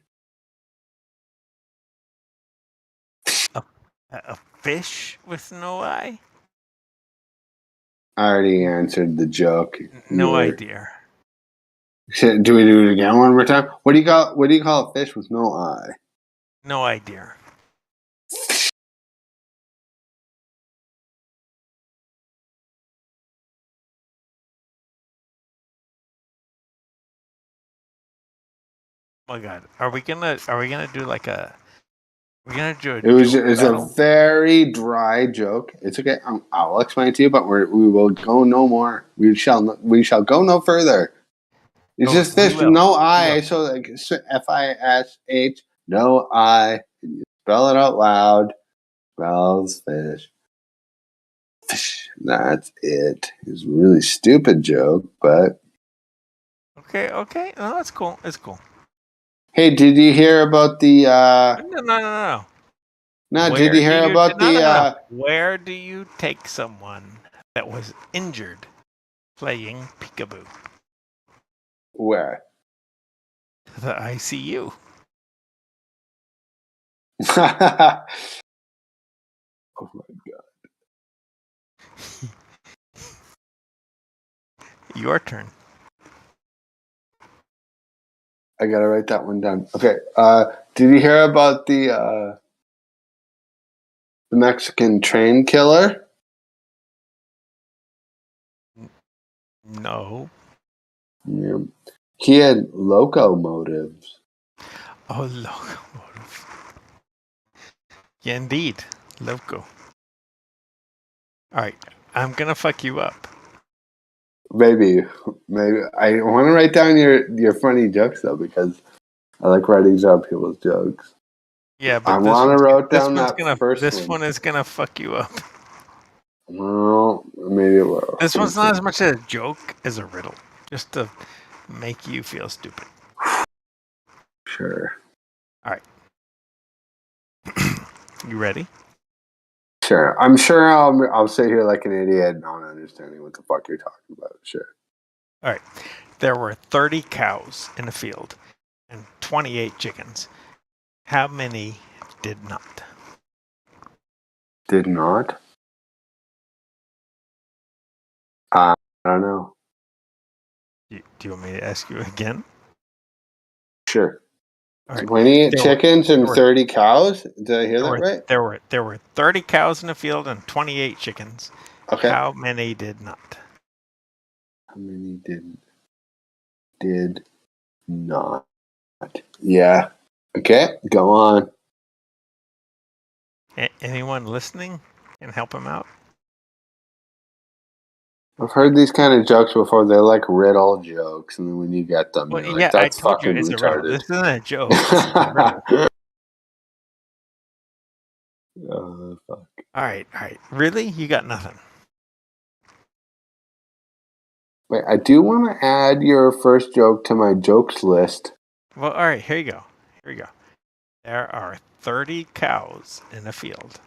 Speaker 2: A fish with no eye?
Speaker 1: I already answered the joke.
Speaker 2: No idea.
Speaker 1: Do we do it again one more time? What do you call a fish with no eye?
Speaker 2: No idea. Oh my God, are we gonna do like a? We're gonna do
Speaker 1: It's a very dry joke. It's okay. I'll explain it to you, but we will go no more. We shall go no further. It's just fish with no eye. So like FISH, no eye. And you spell it out loud. Spells fish. Fish. That's it. It's a really stupid joke, but
Speaker 2: okay. No, that's cool. It's cool.
Speaker 1: Hey, did you hear about the?
Speaker 2: No.
Speaker 1: No, did you hear about the?
Speaker 2: Where do you take someone that was injured playing peekaboo?
Speaker 1: Where?
Speaker 2: The ICU.
Speaker 1: Oh my God.
Speaker 2: Your turn.
Speaker 1: I gotta write that one down. Okay. Did you hear about the Mexican train killer?
Speaker 2: No.
Speaker 1: Yeah. He had locomotives.
Speaker 2: Oh, locomotive. Yeah, indeed. Loco. Alright, I'm gonna fuck you up.
Speaker 1: Maybe. I want to write down your funny jokes though, because I like writing down people's jokes.
Speaker 2: Yeah, but
Speaker 1: I want to write down
Speaker 2: this one is gonna fuck you up.
Speaker 1: Well, maybe it will.
Speaker 2: This one's not as much a joke as a riddle, just to make you feel stupid.
Speaker 1: Sure.
Speaker 2: All right. You ready?
Speaker 1: Sure. I'm sure I'll sit here like an idiot, not understanding what the fuck you're talking about. Sure.
Speaker 2: All right. There were 30 cows in a field and 28 chickens. How many did not?
Speaker 1: Did not? I don't know.
Speaker 2: Do you want me to ask you again?
Speaker 1: Sure.
Speaker 2: Right.
Speaker 1: 28 chickens and 30 cows? Did I hear that right?
Speaker 2: There were 30 cows in the field and 28 chickens.
Speaker 1: Okay.
Speaker 2: How many did not?
Speaker 1: How many did not? Yeah. Okay, go on.
Speaker 2: Anyone listening can help him out?
Speaker 1: I've heard these kind of jokes before. They're like riddle jokes, and then when you get them, you're like, that's
Speaker 2: I told
Speaker 1: fucking
Speaker 2: you it's
Speaker 1: retarded.
Speaker 2: A riddle. This isn't a joke. This is a riddle.
Speaker 1: Oh, fuck.
Speaker 2: All right. Really? You got nothing?
Speaker 1: Wait, I do want to add your first joke to my jokes list.
Speaker 2: Well, all right. Here you go. There are 30 cows in a field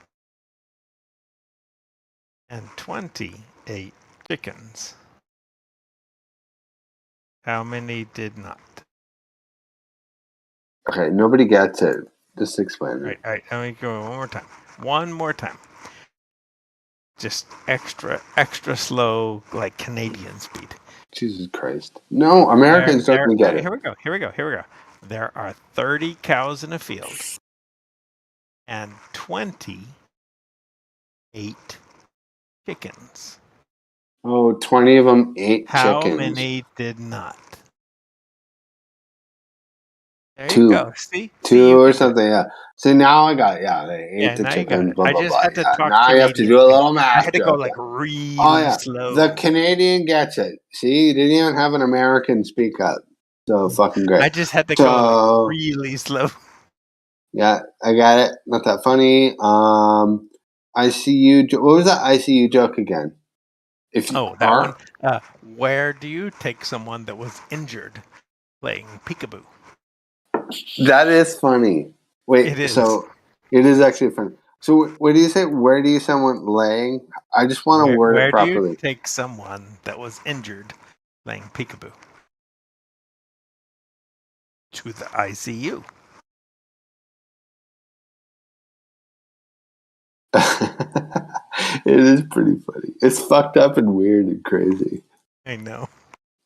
Speaker 2: and 28 chickens. How many did not?
Speaker 1: Okay, nobody gets it. Just explain it.
Speaker 2: All right. Let me go one more time. Just extra slow, like Canadian speed.
Speaker 1: Jesus Christ. No, Americans don't get it.
Speaker 2: Here we go. There are 30 cows in a field and 28 chickens.
Speaker 1: Oh, 20 of them ate chickens.
Speaker 2: How many did not? There
Speaker 1: Two.
Speaker 2: You go. See?
Speaker 1: Two or something, yeah. See, now I got it. Yeah, they ate the chickens, blah, blah, blah.
Speaker 2: Had to talk
Speaker 1: now
Speaker 2: Canadian.
Speaker 1: you have to do a little math.
Speaker 2: I had to go like really slow.
Speaker 1: The Canadian gets it. See, you didn't even have an American speak up. So fucking great.
Speaker 2: I just had to go like really slow.
Speaker 1: Yeah, I got it. Not that funny. ICU. What was that ICU joke again?
Speaker 2: That one. Where do you take someone that was injured playing peekaboo?
Speaker 1: That is funny. Wait,
Speaker 2: it is.
Speaker 1: So it is actually funny. So what do you say? Where do you someone laying? I just want to word it properly.
Speaker 2: Where do you take someone that was injured playing peekaboo? To the ICU.
Speaker 1: It is pretty funny. It's fucked up and weird and crazy.
Speaker 2: I know.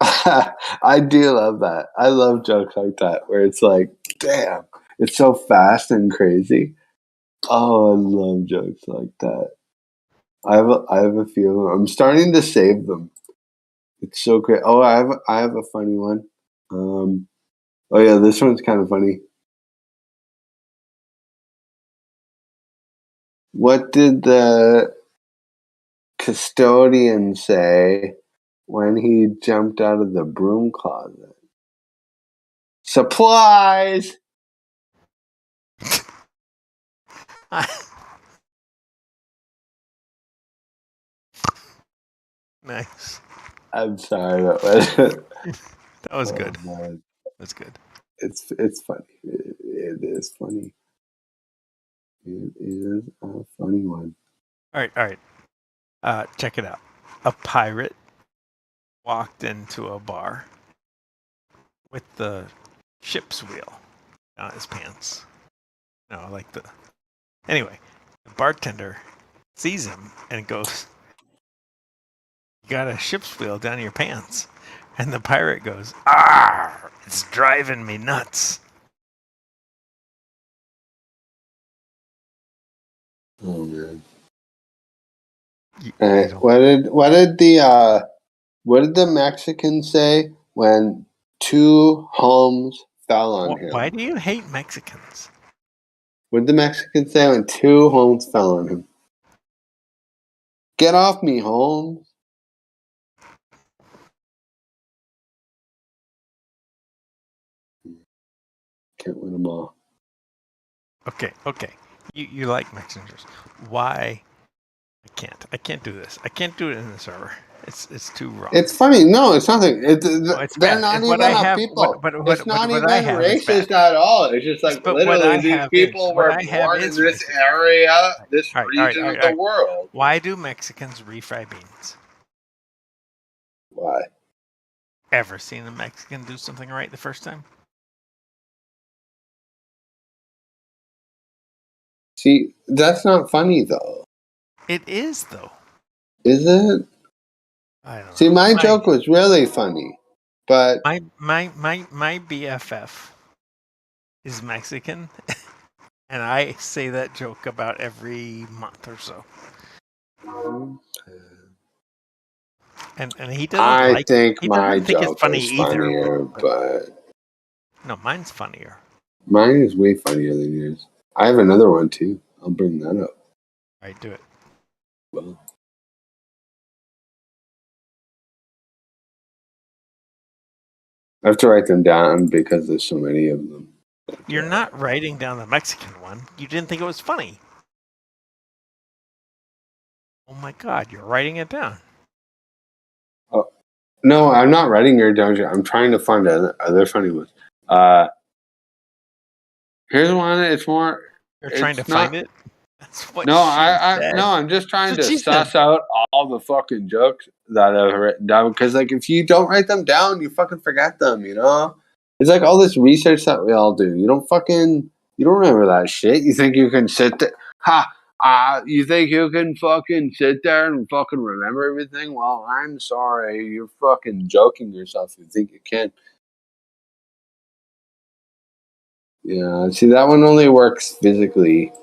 Speaker 1: I do love that. I love jokes like that where it's like, damn, it's so fast and crazy. Oh, I love jokes like that. I have a few of them. I'm starting to save them. It's so great. Oh, I have a funny one. Oh yeah, this one's kind of funny. What did the custodian say when he jumped out of the broom closet? Supplies!
Speaker 2: Nice.
Speaker 1: I'm sorry about that.
Speaker 2: That was good. Man. That's good.
Speaker 1: It's funny. It is funny. It is a funny one.
Speaker 2: All right. Check it out. A pirate walked into a bar with the ship's wheel on his pants. Anyway, the bartender sees him and goes, "You got a ship's wheel down your pants." And the pirate goes, "Ah, it's driving me nuts."
Speaker 1: Oh man. What did the Mexicans say when two homes fell on him?
Speaker 2: Why do you hate Mexicans?
Speaker 1: What did the Mexicans say when two homes fell on him? Get off me, Holmes. Can't win them all.
Speaker 2: Okay. You like Mexicans. Why? I can't do this. I can't do it in the server. It's too wrong.
Speaker 1: It's funny. No, it's nothing. They're
Speaker 2: bad.
Speaker 1: not even a people. It's not even racist at all. It's just like literally these people were born in this area, this region of the world.
Speaker 2: Why do Mexicans refry beans?
Speaker 1: Why?
Speaker 2: Ever seen a Mexican do something right the first time?
Speaker 1: See, that's not funny though.
Speaker 2: It is though.
Speaker 1: Is it?
Speaker 2: I don't know.
Speaker 1: See, my joke was really funny, but
Speaker 2: my BFF is Mexican, and I say that joke about every month or so. And he doesn't.
Speaker 1: I think my joke
Speaker 2: it's funny
Speaker 1: is funnier, but
Speaker 2: no, mine's funnier.
Speaker 1: Mine is way funnier than yours. I have another one too. I'll bring that up.
Speaker 2: All right, do it.
Speaker 1: Well. I have to write them down because there's so many of them.
Speaker 2: You're not writing down the Mexican one. You didn't think it was funny. Oh my God, you're writing it down.
Speaker 1: Oh, no, I'm not writing it down. I'm trying to find other funny ones. Here's one. It's more.
Speaker 2: You're trying to find it? That's what
Speaker 1: no,
Speaker 2: said.
Speaker 1: I'm just trying to suss out all the fucking jokes that I've written down. Because, like, if you don't write them down, you fucking forget them, you know? It's like all this research that we all do. You don't remember that shit. You think you can sit there? You think you can fucking sit there and fucking remember everything? Well, I'm sorry. You're fucking joking yourself. You think you can. Yeah, see, that one only works physically.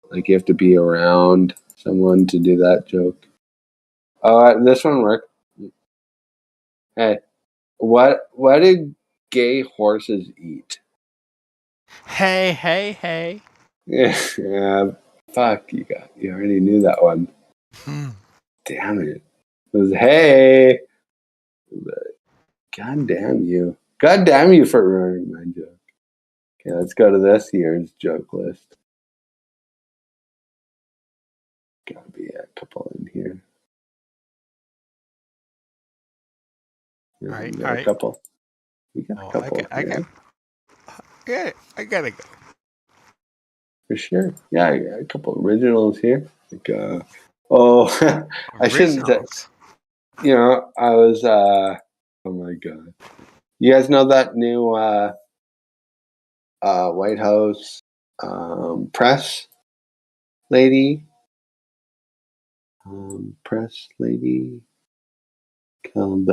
Speaker 1: Like, you have to be around someone to do that joke. This one worked. Hey, what did gay horses eat?
Speaker 2: Hey.
Speaker 1: Yeah, fuck, you already knew that one. Damn it. It was hey. God damn you. God damn you for ruining my joke. Okay, let's go to this year's joke list. Gotta be a couple in here.
Speaker 2: All right.
Speaker 1: A couple. We got a couple.
Speaker 2: I gotta go.
Speaker 1: For sure. Yeah, I got a couple originals here. Like, I shouldn't say. You know, I was. Oh my god! You guys know that new White House press lady? Press lady called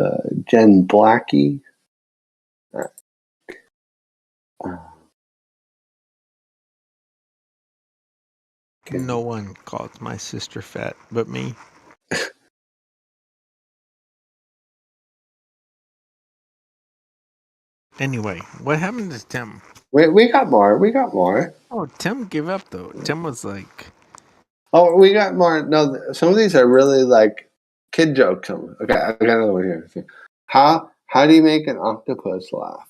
Speaker 1: Jen Blackie.
Speaker 2: No one calls my sister fat but me. Anyway, what happened to Tim?
Speaker 1: We got more.
Speaker 2: Oh, Tim gave up though. Tim was like,
Speaker 1: "Oh, we got more." No, some of these are really like kid jokes. Okay, I got another one here. How do you make an octopus laugh?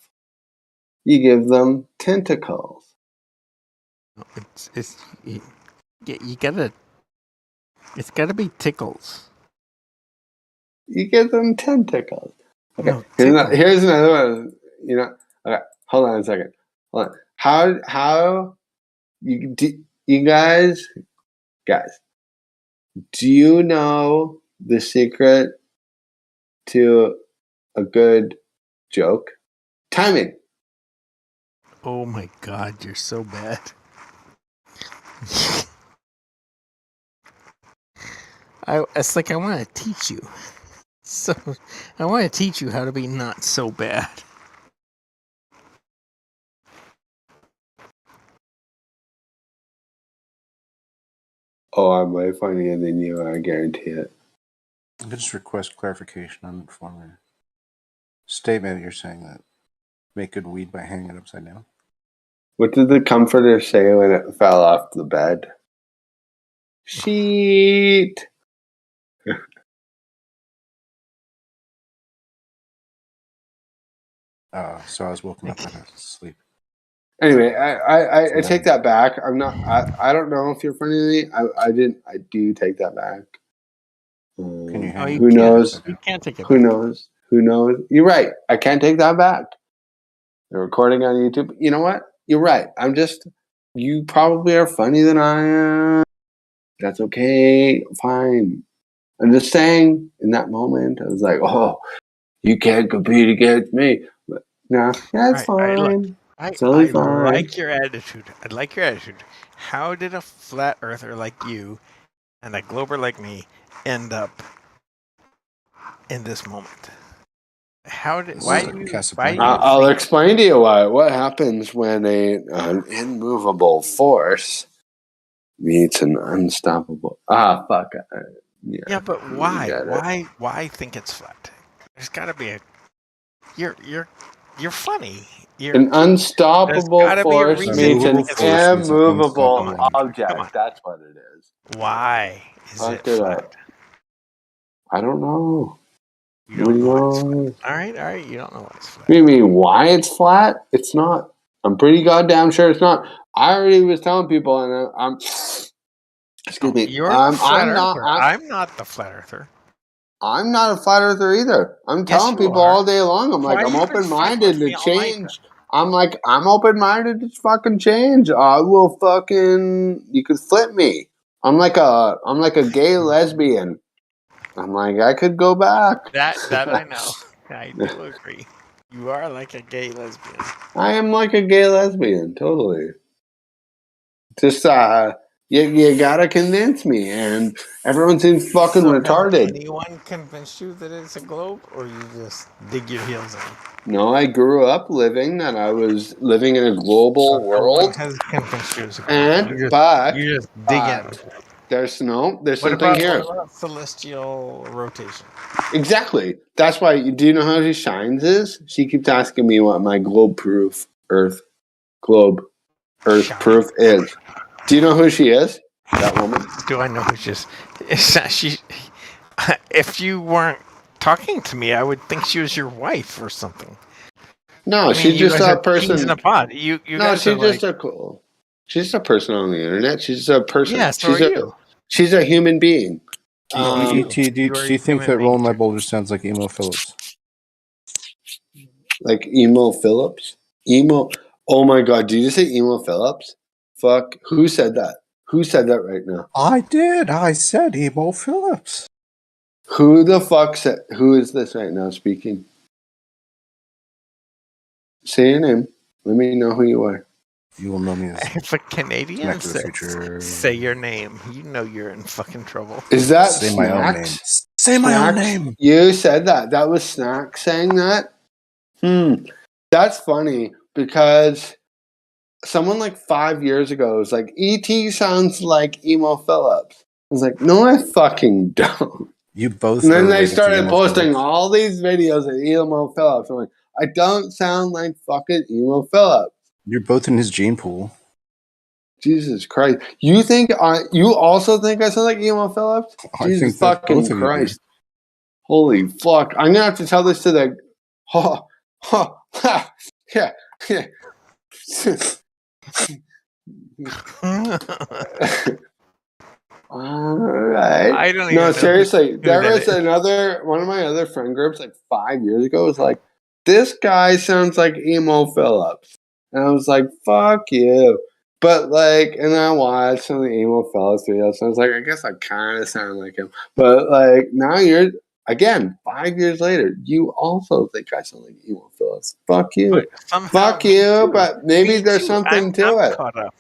Speaker 1: You give them tentacles.
Speaker 2: It's gotta be tickles.
Speaker 1: You give them tentacles. Okay,
Speaker 2: no,
Speaker 1: here's another one. You know, okay, hold on a second. Hold on. How you guys, do you know the secret to a good joke? Timing.
Speaker 2: Oh my God, you're so bad. It's like I want to teach you. So I want to teach you how to be not so bad.
Speaker 1: Oh, I'm way funnier than you, I guarantee it.
Speaker 9: I could just request clarification on the former statement. You're saying that make good weed by hanging it upside down.
Speaker 1: What did the comforter say when it fell off the bed? Sheet.
Speaker 9: So I was woken up out of sleep.
Speaker 1: Anyway, I take that back. I'm not. I don't know if you're funny to me. I do take that back.
Speaker 9: Can you hang
Speaker 1: who knows?
Speaker 2: You can't take it
Speaker 1: Who
Speaker 2: back.
Speaker 1: knows? Who knows? You're right. I can't take that back. The recording on YouTube. You know what? You're right. You probably are funnier than I am. That's okay. Fine. I'm just saying, in that moment, I was like, oh, you can't compete against me. But no, that's fine.
Speaker 2: I
Speaker 1: fine.
Speaker 2: like your attitude. I like your attitude. How did a flat earther like you and a glober like me end up in this moment?
Speaker 1: I'll explain to you why. What happens when an immovable force meets an unstoppable? Fuck.
Speaker 2: Yeah, but why? Why think it's flat? There's got to be a. You're funny.
Speaker 1: An unstoppable force meets an immovable object. That's what it is.
Speaker 2: Why is it flat?
Speaker 1: I don't know.
Speaker 2: You don't know why it's flat. All right. You don't know why it's flat.
Speaker 1: You mean why it's flat? It's not. I'm pretty goddamn sure it's not. I already was telling people, and Excuse me.
Speaker 2: You're the flat earther. I'm not the flat earther.
Speaker 1: I'm not a flat earther either. I'm telling people all day long. I'm like, I'm open-minded to change. I'm like, I'm open-minded to fucking change. I will fucking. You could flip me. I'm like a gay lesbian. I'm like, I could go back.
Speaker 2: That I know. I do agree. You are like a gay lesbian.
Speaker 1: I am like a gay lesbian, totally. Just you gotta convince me, and everyone seems fucking retarded.
Speaker 2: Has anyone convinced you that it's a globe, or you just dig your heels in?
Speaker 1: No, I grew up that I was living in a global world.
Speaker 2: No one has convinced you it's a globe.
Speaker 1: And
Speaker 2: you just dig in.
Speaker 1: There's something here.
Speaker 2: What about celestial rotation?
Speaker 1: Exactly. That's why. Do you know how she shines? She keeps asking me what my globe proof Earth proof is. Do you know who she is? That woman.
Speaker 2: Do I know who she is? She. If you weren't talking to me, I would think she was your wife or something.
Speaker 1: No, she's just a person.
Speaker 2: In a pod.
Speaker 1: She's just she's a person on the internet. She's a person.
Speaker 2: Yeah, so are you.
Speaker 1: She's a human being.
Speaker 9: Do you think that Roland My Boulder sounds like Emo Phillips?
Speaker 1: Like Emo Phillips? Emo. Oh my God! Did you say Emo Phillips? Fuck! Who said that? Who said that right now?
Speaker 9: I did. I said Emo Phillips.
Speaker 1: Who the fuck said? Who is this right now speaking? Say your name. Let me know who you are.
Speaker 9: You will know me as.
Speaker 2: If a Canadian says, say your name, you know you're in fucking trouble.
Speaker 1: Is that
Speaker 9: Say my own name? Say my own name.
Speaker 1: You said that. That was Snack saying that? That's funny because someone like 5 years ago was like, E.T. sounds like Emo Phillips. I was like, no, I fucking don't.
Speaker 9: You both.
Speaker 1: And then they started posting all these videos of Emo Phillips. I'm like, I don't sound like fucking Emo Phillips.
Speaker 9: You're both in his gene pool.
Speaker 1: Jesus Christ! You think you also think I sound like Emo Phillips? Jesus fucking Christ! Holy fuck! I'm gonna have to tell this to the. Yeah. All right.
Speaker 2: I don't even
Speaker 1: know seriously. There was one of my other friend groups like 5 years ago was like, this guy sounds like Emo Phillips. And I was like, fuck you. But like, and then I watched some of the Emo Phillips videos. And I was like, I guess I kind of sound like him. But like, now you're, again, 5 years later, you also think I sound like Emo Phillips. Fuck you. Fuck you. But maybe there's something to it.
Speaker 2: Caught up.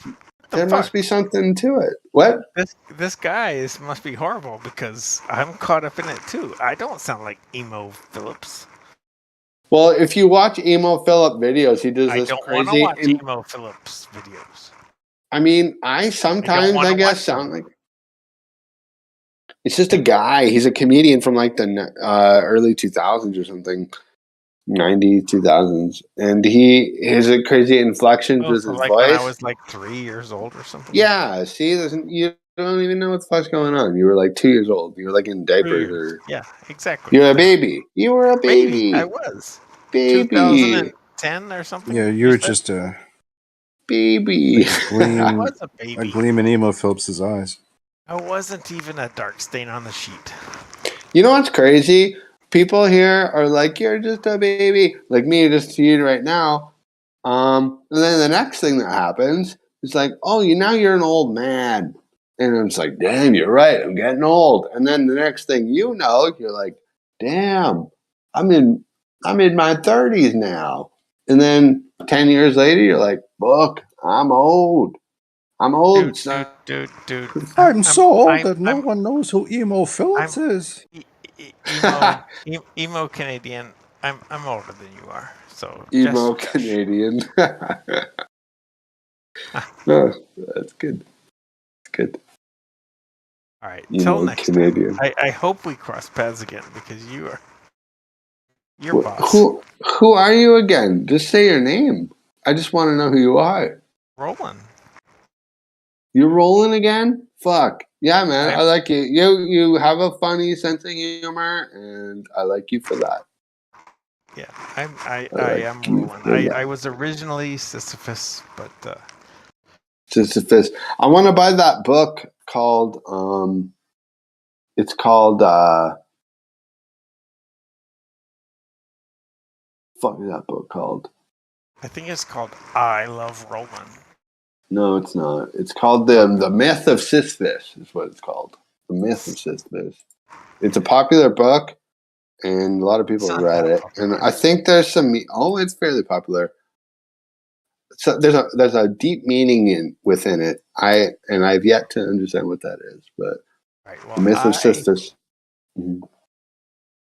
Speaker 1: There must be something to it. What?
Speaker 2: This guy must be horrible because I'm caught up in it too. I don't sound like Emo Phillips.
Speaker 1: Well, if you watch Emo Phillips videos, he does this crazy. I don't want to watch
Speaker 2: Emo Phillips videos.
Speaker 1: I mean, I sometimes, I guess, sound like... It's just a guy. He's a comedian from like the early 2000s or something. 90s, 2000s. And he has a crazy inflection with his voice.
Speaker 2: When I was like 3 years old or something?
Speaker 1: Yeah, see, you don't even know what the fuck's going on. You were like 2 years old. You were like in diapers. Or...
Speaker 2: Yeah, exactly.
Speaker 1: You're a baby. You were a baby.
Speaker 2: I was.
Speaker 1: Baby.
Speaker 2: 2010 or something?
Speaker 9: Yeah, you were just a...
Speaker 1: baby.
Speaker 2: I was a baby.
Speaker 9: A gleam in Emo Phillips's eyes.
Speaker 2: I wasn't even a dark stain on the sheet.
Speaker 1: You know what's crazy? People here are like, you're just a baby. Like me, just to you right now. And then the next thing that happens is like, oh, now you're an old man. And I'm just like, damn, you're right. I'm getting old. And then the next thing you know, you're like, damn, I'm in my 30s now. And then 10 years later, you're like, look, I'm old. I'm old,
Speaker 2: dude.
Speaker 9: I'm so old that no one knows who Emo Phillips is.
Speaker 2: Emo Canadian. I'm older than you are. So
Speaker 1: Emo Canadian. No, that's good. It's good.
Speaker 2: All right. Till next Canadian. Time. I hope we cross paths again because you're boss.
Speaker 1: Who are you again? Just say your name. I just want to know who you are.
Speaker 2: Roland.
Speaker 1: You're rolling again? Fuck. Yeah, man. I like you. You have a funny sense of humor, and I like you for that.
Speaker 2: Yeah, I am rolling. I was originally Sisyphus, but
Speaker 1: Sisyphus. I want to buy that book. called fuck is that book called?
Speaker 2: I think it's called I Love Roland.
Speaker 1: No, it's not. It's called the Myth of Sisyphus is what it's called. The Myth of Sisyphus. It's a popular book, and a lot of people have read it. Popular. And I think there's some. It's fairly popular. So there's a deep meaning within it. I've yet to understand what that is. But
Speaker 2: right, well,
Speaker 1: the Myth of Sisyphus. Mm-hmm.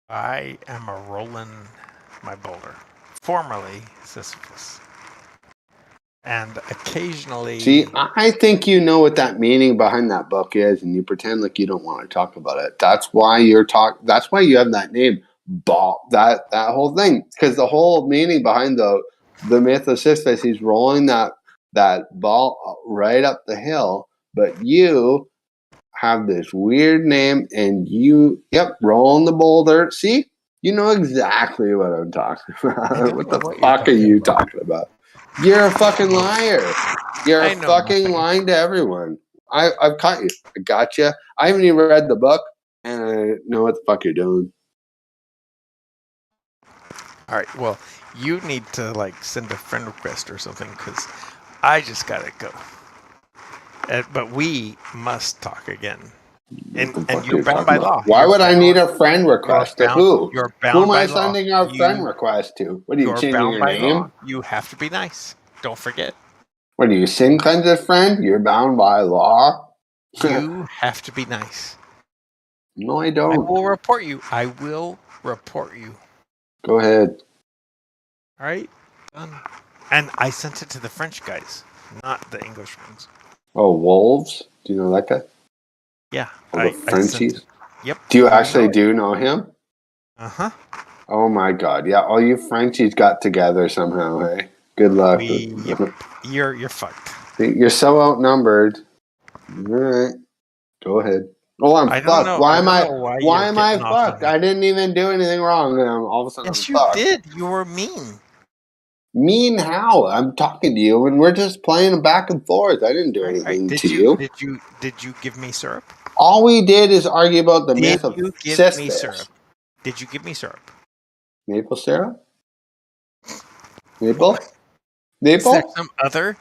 Speaker 2: I am a Roland, my boulder, formerly Sisyphus. And occasionally...
Speaker 1: See, I think you know what that meaning behind that book is, and you pretend like you don't want to talk about it. That's why that's why you have that name, that whole thing. Because the whole meaning behind the Myth of Sisyphus, he's rolling that ball right up the hill, but you have this weird name, and rolling the boulder. See? You know exactly what I'm talking about. What the fuck are you talking about? You're a fucking liar. You're fucking lying to everyone. I've caught you. I got you. I haven't even read the book, and I know what the fuck you're doing.
Speaker 2: All right. Well, you need to send a friend request or something because I just gotta go. But we must talk again. And you're bound by law.
Speaker 1: Why would I need a friend request to who?
Speaker 2: You're bound
Speaker 1: who am
Speaker 2: by
Speaker 1: I sending a friend request to? What are you changing your name?
Speaker 2: Law. You have to be nice. Don't forget.
Speaker 1: What are you, sin kinds of friend? You're bound by law.
Speaker 2: You have to be nice.
Speaker 1: No, I don't.
Speaker 2: I will report you. I will report you.
Speaker 1: Go ahead.
Speaker 2: All right. Done. And I sent it to the French guys, not the English ones.
Speaker 1: Oh, Wolves? Do you know that guy?
Speaker 2: Yeah.
Speaker 1: The Frenchies?
Speaker 2: Yep.
Speaker 1: Do you actually know him?
Speaker 2: Uh-huh.
Speaker 1: Oh my God. Yeah, all you Frenchies got together somehow, hey? Good luck.
Speaker 2: You're fucked.
Speaker 1: You're so outnumbered. All right. Go ahead. Oh, I'm fucked. Why am I fucked? I didn't even do anything wrong. And all of a sudden
Speaker 2: yes,
Speaker 1: I'm fucked.
Speaker 2: You did. You were mean.
Speaker 1: Mean how? I'm talking to you and we're just playing back and forth. I didn't do anything to you.
Speaker 2: Did you give me syrup?
Speaker 1: All we did is argue about the myth of Sisyphus.
Speaker 2: Me syrup? Did you give me syrup?
Speaker 1: Maple syrup? Maple? Maple?
Speaker 2: Is there some other?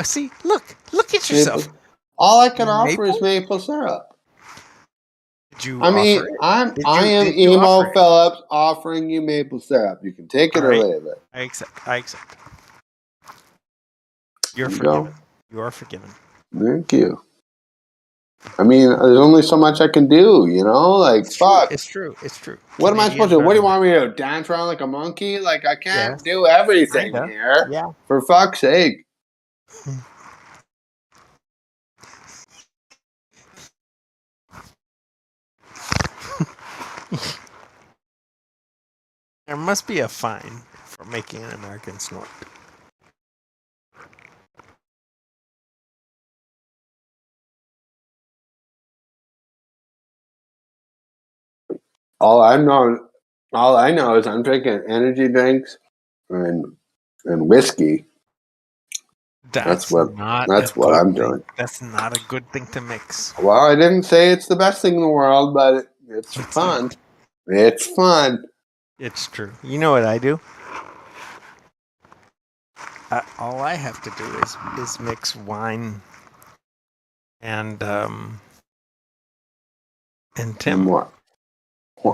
Speaker 2: See, look at yourself.
Speaker 1: Maple. All I can offer is maple syrup.
Speaker 2: Did you offer it?
Speaker 1: I am Emo Phillips offering you maple syrup. You can take it or leave it.
Speaker 2: I accept. You're forgiven. You are forgiven.
Speaker 1: Thank you. I mean, there's only so much I can do, you know? Fuck.
Speaker 2: It's true.
Speaker 1: What am I supposed to do? What do you want me to do? Dance around like a monkey? I can't do everything here.
Speaker 2: Yeah.
Speaker 1: For fuck's sake.
Speaker 2: There must be a fine for making an American snort.
Speaker 1: All I know is I'm drinking energy drinks and whiskey. That's what I'm doing.
Speaker 2: That's not a good thing to mix.
Speaker 1: Well, I didn't say it's the best thing in the world, but it's fun. It's fun.
Speaker 2: It's true. You know what I do? All I have to do is mix wine and Tim.
Speaker 1: What?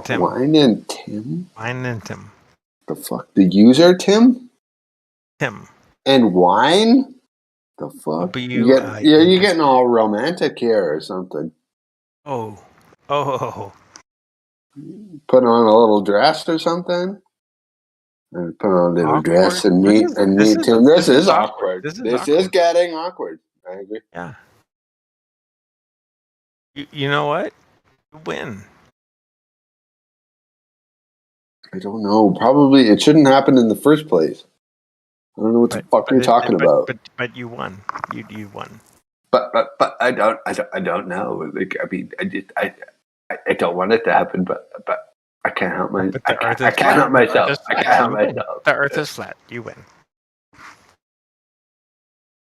Speaker 2: Tim.
Speaker 1: Wine and Tim?
Speaker 2: Wine and Tim.
Speaker 1: The fuck? The user Tim?
Speaker 2: Tim.
Speaker 1: And wine? The fuck? You're getting all romantic here or something.
Speaker 2: Oh.
Speaker 1: Put on a little dress or something? And put on a little dress and meet Tim. This is awkward. This is getting awkward. I agree.
Speaker 2: Yeah. You know what? You win.
Speaker 1: I don't know. Probably it shouldn't happen in the first place. I don't know what the fuck you're talking about.
Speaker 2: But you won. You won.
Speaker 1: But I don't know. I mean, I don't want it to happen. But I can't help myself. I can't help myself.
Speaker 2: The Earth is flat. You win.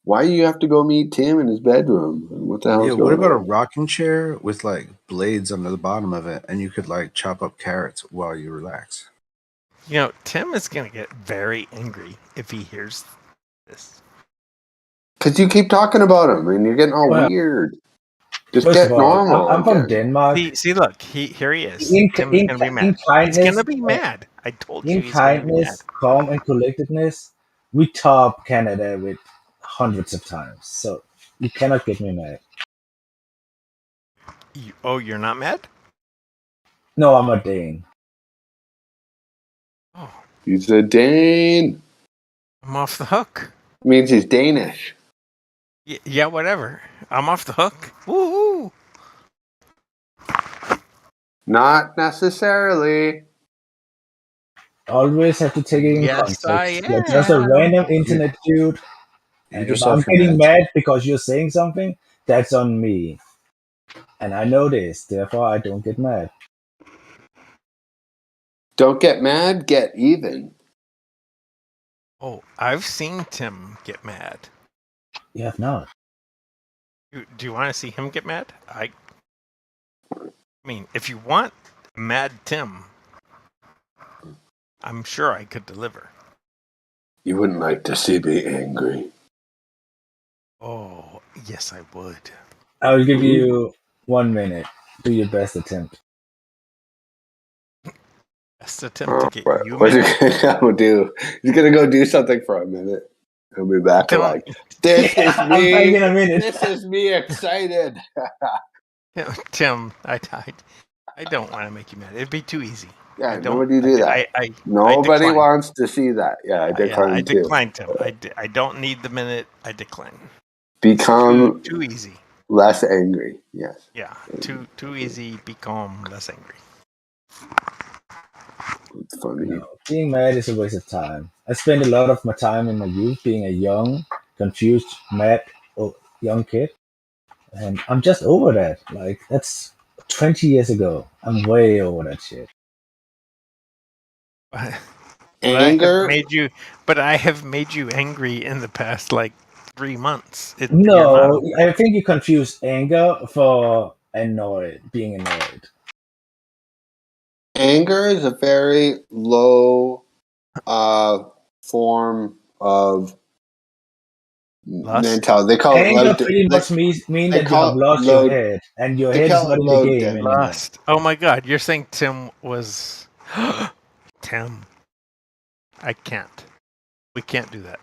Speaker 1: Why do you have to go meet Tim in his bedroom? What the hell?
Speaker 9: Yeah, what about a rocking chair with like blades under the bottom of it, and you could like chop up carrots while you relax?
Speaker 2: Tim is gonna get very angry if he hears this.
Speaker 1: Because you keep talking about him, and you're getting all weird. Just get normal.
Speaker 8: I'm from Denmark.
Speaker 2: See, look, here he is. Tim's gonna be mad. He's gonna be mad. I told you he's gonna be mad.
Speaker 8: Calm, and collectedness, we top Canada with hundreds of times. So you cannot get me mad.
Speaker 2: You're not mad?
Speaker 8: No, I'm a Dane.
Speaker 2: Oh.
Speaker 1: He's a Dane.
Speaker 2: I'm off the hook.
Speaker 1: Means he's Danish.
Speaker 2: Yeah, whatever. I'm off the hook. Woohoo!
Speaker 1: Not necessarily.
Speaker 8: Always have to take it in context.
Speaker 2: I am.
Speaker 8: You're just a random internet dude. And if I'm getting mad because you're saying something, that's on me. And I know this, therefore I don't get mad.
Speaker 1: Don't get mad, get even.
Speaker 2: Oh, I've seen Tim get mad.
Speaker 8: You have not.
Speaker 2: Do you want to see him get mad? I mean, if you want mad Tim, I'm sure I could deliver.
Speaker 1: You wouldn't like to see me angry.
Speaker 2: Oh, yes, I would.
Speaker 8: I will give you 1 minute. Do your best attempt.
Speaker 2: Best attempt to get you
Speaker 1: What's
Speaker 2: mad?
Speaker 1: he gonna go do? He's gonna go do something for a minute. He'll be back like, this is me. This is me excited.
Speaker 2: Tim, I don't want to make you mad. It'd be too easy.
Speaker 1: Yeah, nobody do that. Nobody wants to see that. Yeah, I decline
Speaker 2: I
Speaker 1: too.
Speaker 2: decline, Tim. I don't need the minute. I decline.
Speaker 1: Become
Speaker 2: too easy.
Speaker 1: Less angry. Yes.
Speaker 2: Yeah, too easy. Become less angry.
Speaker 1: It's funny.
Speaker 8: Being mad is a waste of time. I spent a lot of my time in my youth being a young, confused, mad young kid. And I'm just over that. Like, that's 20 years ago. I'm way over that shit.
Speaker 1: Anger?
Speaker 2: But I have made you angry in the past, 3 months.
Speaker 8: No, I think you confuse anger for being annoyed.
Speaker 1: Anger is a very low form of mentality. They call
Speaker 8: anger
Speaker 1: it
Speaker 8: pretty much means that you have lost your head, and your head is not in the game anymore.
Speaker 2: Lost. Oh my God! You're saying Tim was Tim? I can't. We can't do that.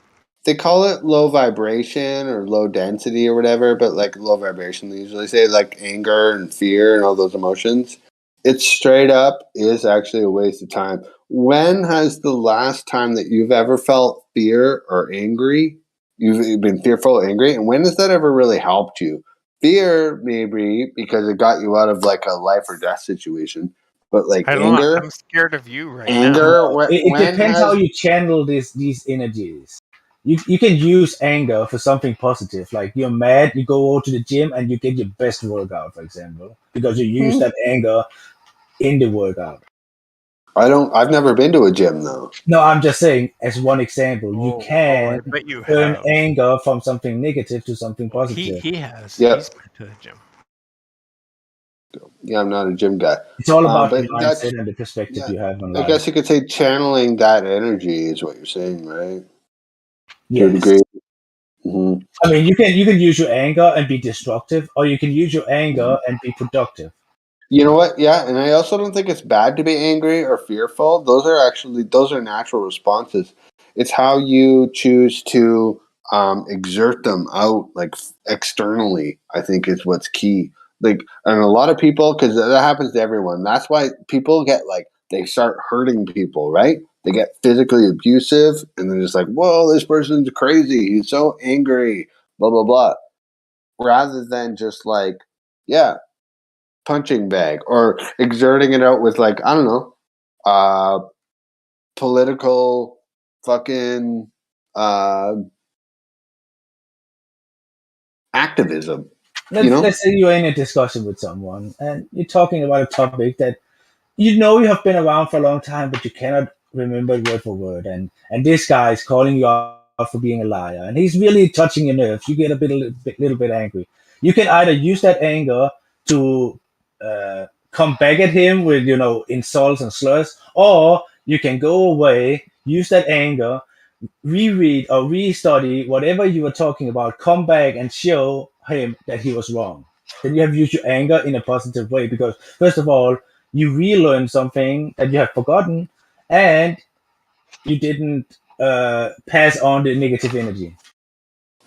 Speaker 1: They call it low vibration or low density or whatever, but low vibration, they usually say anger and fear and all those emotions. It straight up is actually a waste of time. When has the last time that you've ever felt fear or angry? You've been fearful or angry? And when has that ever really helped you? Fear, maybe, because it got you out of a life or death situation. But anger?
Speaker 2: I'm scared of you right
Speaker 1: now.
Speaker 8: It depends how you channel these energies. You can use anger for something positive. Like you're mad, you go over to the gym and you get your best workout, for example, because you use that anger in the workout.
Speaker 1: I've never been to a gym though.
Speaker 8: No, I'm just saying as one example, you can turn anger from something negative to something positive.
Speaker 2: He has.
Speaker 1: Yep.
Speaker 2: He's been to the gym.
Speaker 1: Yeah, I'm not a gym guy.
Speaker 8: It's all about the mindset and the perspective you have on life.
Speaker 1: I guess you could say channeling that energy is what you're saying, right?
Speaker 8: Yes.
Speaker 1: To a degree. Mm-hmm.
Speaker 8: I mean, you can use your anger and be destructive, or you can use your anger and be productive.
Speaker 1: You know what? Yeah, and I also don't think it's bad to be angry or fearful. Those are natural responses. It's how you choose to exert them out, externally, I think is what's key. And a lot of people, because that happens to everyone. That's why people get they start hurting people, right? They get physically abusive, and they're just like, "Whoa, this person's crazy. He's so angry." Blah blah blah. Rather than just punching bag or exerting it out with I don't know, political fucking activism.
Speaker 8: Let's say you're in a discussion with someone and you're talking about a topic that you have been around for a long time, but you cannot remember word for word. And this guy is calling you out for being a liar, and he's really touching your nerves. You get a little bit angry. You can either use that anger to come back at him with insults and slurs, or you can go away, use that anger, reread or restudy whatever you were talking about, come back and show him that he was wrong. Then you have used your anger in a positive way, because first of all, you relearn something that you have forgotten, and you didn't pass on the negative energy.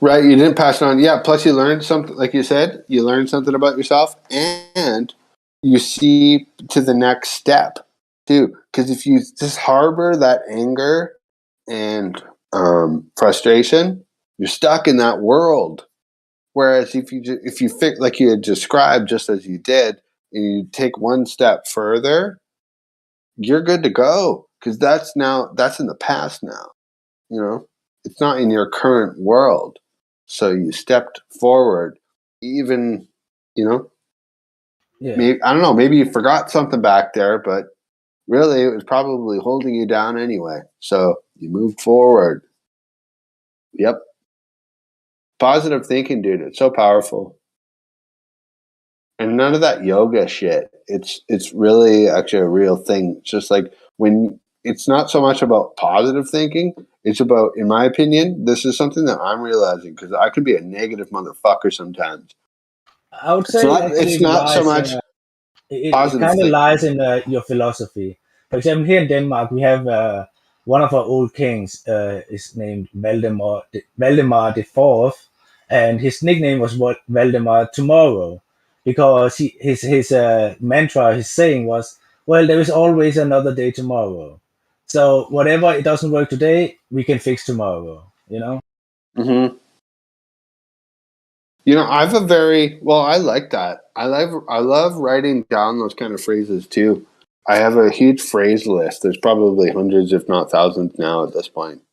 Speaker 1: Right, you didn't pass it on. Yeah, plus you learned something, like you said, you learned something about yourself, and you see to the next step, too. Because if you just harbor that anger and frustration, you're stuck in that world. Whereas if you fix, like you had described, just as you did, and you take one step further, you're good to go. Because that's in the past now. It's not in your current world. So you stepped forward, even, maybe, I don't know, maybe you forgot something back there, but really it was probably holding you down anyway. So you moved forward. Yep. Positive thinking, dude. It's so powerful. And none of that yoga shit. It's really actually a real thing. It's just like when it's not so much about positive thinking. It's about, in my opinion, this is something that I'm realizing, because I could be a negative motherfucker sometimes.
Speaker 8: I would say
Speaker 1: it's not so much
Speaker 8: it kind of lies in your philosophy. For example, here in Denmark, we have one of our old kings is named Valdemar the Fourth, and his nickname was Valdemar Tomorrow, because his mantra, his saying was, well, there is always another day tomorrow. So whatever it doesn't work today, we can fix tomorrow.
Speaker 1: Mm-hmm. I have I like that. I love writing down those kind of phrases too. I have a huge phrase list. There's probably hundreds, if not thousands now at this point.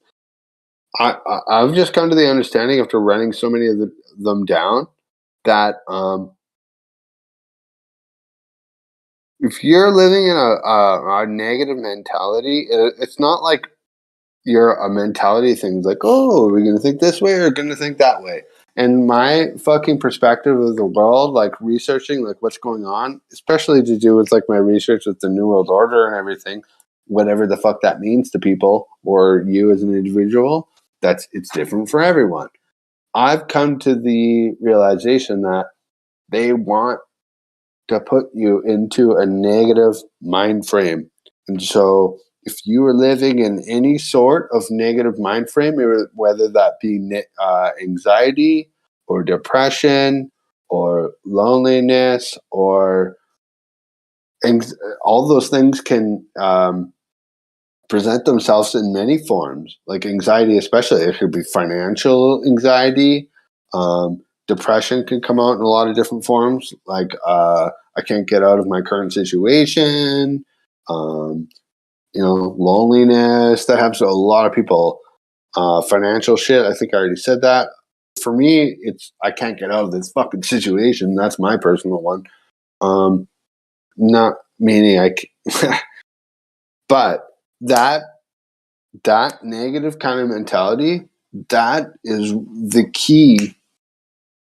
Speaker 1: I've just come to the understanding, after running so many of them down, that if you're living in a negative mentality, it's not like you're a mentality thing. Like, oh, are we going to think this way or going to think that way? And my fucking perspective of the world, like researching like what's going on, especially to do with like my research with the New World Order and everything, whatever the fuck that means to people or you as an individual, it's different for everyone. I've come to the realization that they want to put you into a negative mind frame. And so if you are living in any sort of negative mind frame, whether that be anxiety or depression or loneliness or all those things can present themselves in many forms, like anxiety especially. It could be financial anxiety. Depression can come out in a lot of different forms, like I can't get out of my current situation. Loneliness, that happens to a lot of people. Financial shit, I think I already said that. For me, it's I can't get out of this fucking situation. That's my personal one. Not meaning but that negative kind of mentality, that is the key.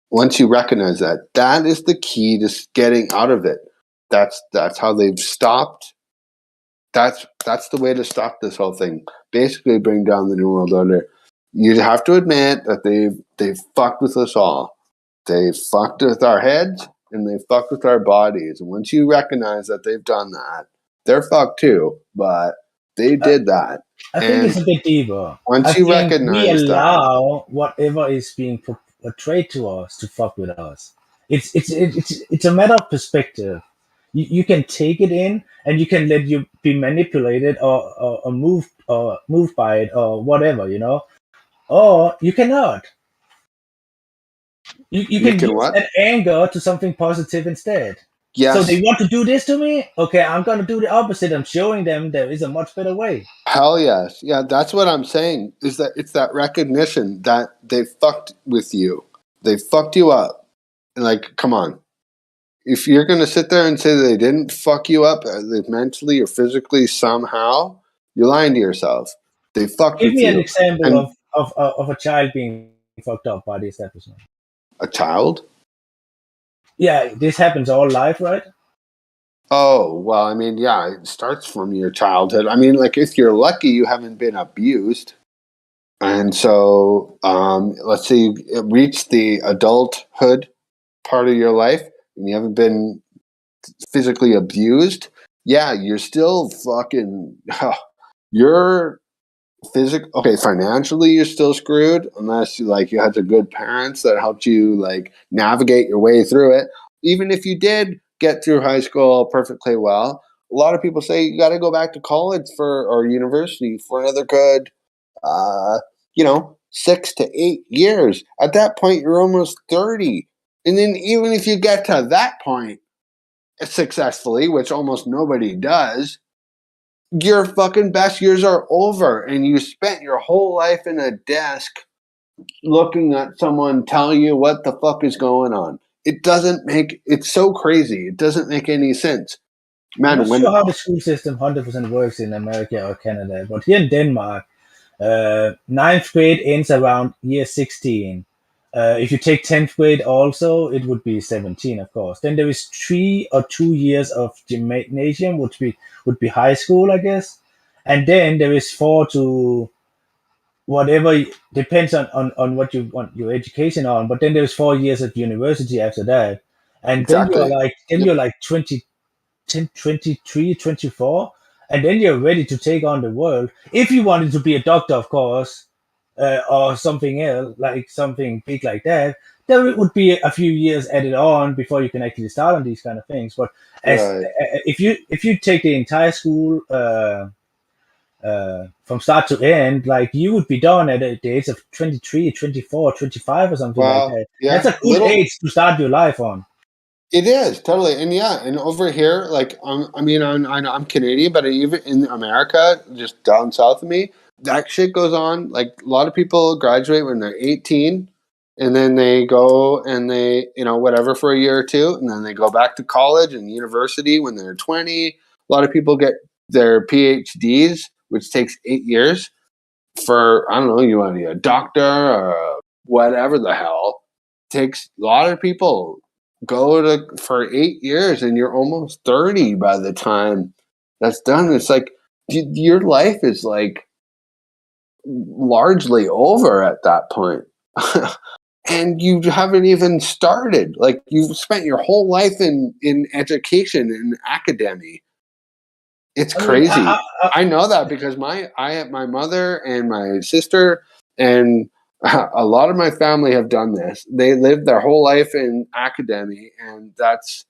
Speaker 1: Once you recognize that is the key to getting out of it. That's how they've stopped. That's the way to stop this whole thing. Basically, bring down the New World Order. You have to admit that they've fucked with us all. They've fucked with our heads and they've fucked with our bodies. And once you recognize that they've done that, they're fucked too. But they did that.
Speaker 8: I think it's a bit deeper.
Speaker 1: Once you recognize
Speaker 8: we allow whatever is being portrayed to us to fuck with us. It's a matter of perspective. You can take it in and you can let you be manipulated or moved by it or whatever, or you cannot. You can use that anger to something positive instead. Yes. So they want to do this to me? Okay, I'm going to do the opposite. I'm showing them there is a much better way.
Speaker 1: Hell yes. Yeah, that's what I'm saying, is that it's that recognition that they fucked with you. They fucked you up. Like, come on. If you're going to sit there and say they didn't fuck you up mentally or physically somehow, you're lying to yourself. They fucked with you.
Speaker 8: Give me an example of of a child being fucked up by the establishment.
Speaker 1: A child?
Speaker 8: Yeah, this happens all life, right?
Speaker 1: Oh, well, I mean, yeah, it starts from your childhood. I mean, like, if you're lucky, you haven't been abused. And so, let's say you reach the adulthood part of your life and you haven't been physically abused. Yeah, you're still fucking, you're okay, financially you're still screwed unless you had the good parents that helped you like navigate your way through it. Even if you did get through high school perfectly well, a lot of people say you got to go back to college or university for another good 6 to 8 years. At that point you're almost 30. And then even if you get to that point successfully, which almost nobody does, your fucking best years are over and you spent your whole life in a desk looking at someone telling you what the fuck is going on. It's so crazy. It doesn't make any sense. Man,
Speaker 8: I'm not sure how the school system 100% works in America or Canada, but here in Denmark, 9th grade ends around year 16. If you take 10th grade also, it would be 17, of course. Then there is 3 or 2 years of gymnasium, which would be high school, I guess. And then there is 4 to whatever, depends on what you want your education on. But then there's 4 years of university after that. And
Speaker 1: exactly.
Speaker 8: then you're like 20, 23, 24, and then you're ready to take on the world. If you wanted to be a doctor, of course, or something else, like something big like that, there would be a few years added on before you can actually start on these kind of things. But if you take the entire school from start to end, like you would be done at the age of 23, 24, 25 or something like that.
Speaker 1: Yeah,
Speaker 8: that's a good age to start your life on.
Speaker 1: It is totally, and over here, like I'm Canadian, but even in America, just down south of me, that shit goes on. Like a lot of people graduate when they're 18, and then they go and they whatever for a year or two, and then they go back to college and university when they're 20. A lot of people get their PhDs, which takes 8 years. For I don't know, you want to be a doctor or whatever the hell. Takes a lot of people go for 8 years and you're almost 30 by the time that's done. It's like your life is like largely over at that point. And you haven't even started. Like you've spent your whole life in education and academy. It's crazy. I know that because my mother and my sister and a lot of my family have done this. They lived their whole life in academy, and that's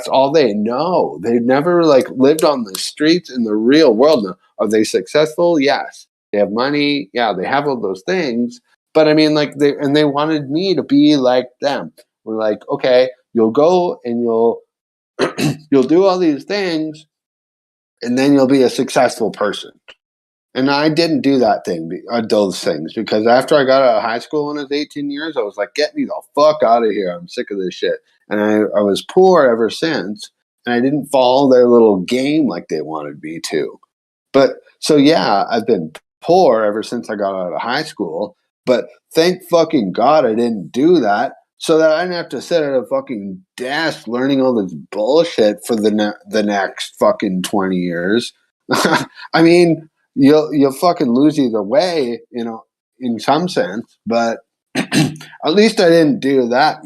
Speaker 1: all they know. They've never lived on the streets in the real world. Now, are they successful? Yes. They have money. Yeah, they have all those things. But I mean, they wanted me to be like them. We're like, okay, you'll go and you'll do all these things, and then you'll be a successful person. And I didn't do those things, because after I got out of high school when I was 18 years, I was like, get me the fuck out of here. I'm sick of this shit. And I was poor ever since, and I didn't follow their little game like they wanted me to. But so, yeah, I've been poor ever since I got out of high school, but thank fucking God I didn't do that, so that I didn't have to sit at a fucking desk learning all this bullshit for the next fucking 20 years. I mean, you'll fucking lose either way, in some sense, but at least I didn't do that,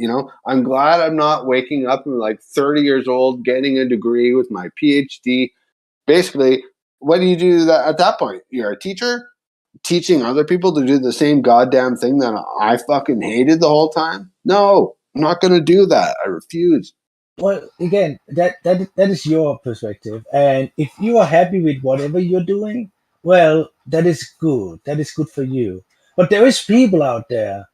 Speaker 1: I'm glad I'm not waking up and 30 years old, getting a degree with my PhD. Basically, what do you do at that point? You're a teacher teaching other people to do the same goddamn thing that I fucking hated the whole time? No, I'm not going to do that. I refuse.
Speaker 8: Well, again, that is your perspective, and if you are happy with whatever you're doing, well, that is good. That is good for you. But there is people out there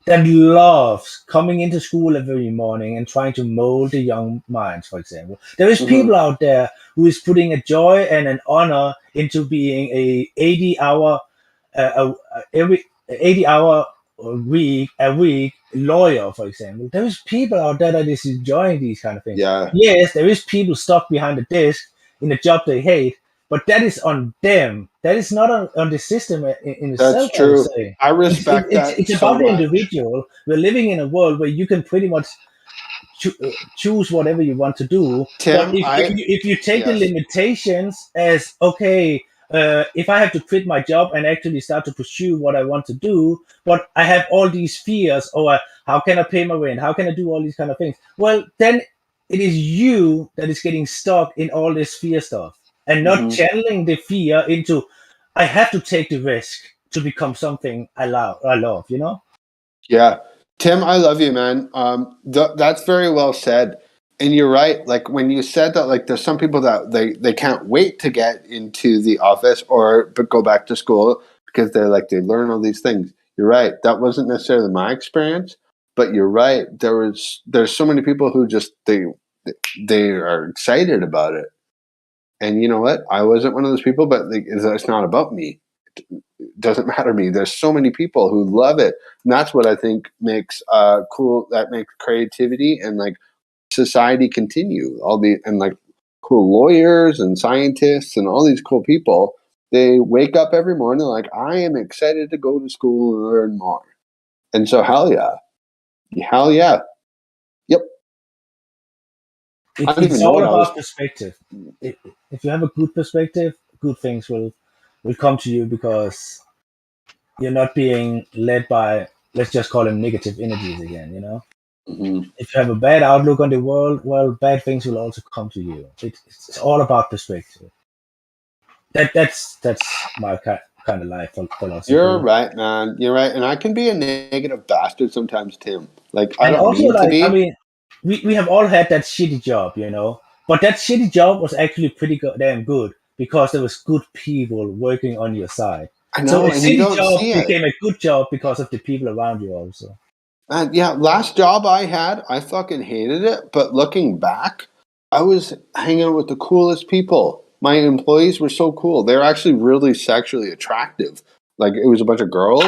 Speaker 8: that loves coming into school every morning and trying to mold the young minds, for example. There is people out there who is putting a joy and an honor into being a 80-hour every 80-hour a week lawyer, for example. There is people out there that is enjoying these kind of things.
Speaker 1: Yeah.
Speaker 8: Yes, there is people stuck behind a desk in a job they hate, but that is on them. That is not on the system in itself.
Speaker 1: That's true.
Speaker 8: I would say.
Speaker 1: I respect that.
Speaker 8: It's
Speaker 1: so
Speaker 8: about the
Speaker 1: much.
Speaker 8: individual. We're living in a world where you can pretty much choose whatever you want to do.
Speaker 1: Tim,
Speaker 8: but if you take the limitations as okay, if I have to quit my job and actually start to pursue what I want to do, but I have all these fears, or how can I pay my rent? How can I do all these kind of things? Well, then it is you that is getting stuck in all this fear stuff and not channeling the fear into, I have to take the risk to become something I love, you know?
Speaker 1: Yeah. Tim, I love you, man. That's very well said. And you're right. Like when you said that, like there's some people that they can't wait to get into the office but go back to school because they learn all these things. You're right. That wasn't necessarily my experience, but you're right. There's so many people who just they are excited about it. And you know what? I wasn't one of those people, but it's not about me. Doesn't matter to me. There's so many people who love it, and that's what I think makes cool. That makes creativity and like society continue. Like cool lawyers and scientists and all these cool people. They wake up every morning like, I am excited to go to school and learn more. And so hell yeah, yep.
Speaker 8: It's all about perspective. If you have a good perspective, good things will come to you because you're not being led by, let's just call them negative energies again, you know? If you have a bad outlook on the world, well, bad things will also come to you. It's all about perspective. That's my kind of life philosophy.
Speaker 1: You're right, man. You're right. And I can be a negative bastard sometimes, Tim. Like, I
Speaker 8: and
Speaker 1: don't
Speaker 8: also,
Speaker 1: mean to be.
Speaker 8: I mean, we have all had that shitty job, you know? But that shitty job was actually pretty damn good because there was good people working on your side.
Speaker 1: I know,
Speaker 8: so a
Speaker 1: and you
Speaker 8: shitty
Speaker 1: don't
Speaker 8: job
Speaker 1: see it.
Speaker 8: became a good job because of the people around you also.
Speaker 1: And yeah, last job I had, I fucking hated it. But looking back, I was hanging out with the coolest people. My employees were so cool. They were actually really sexually attractive. Like, it was a bunch of girls,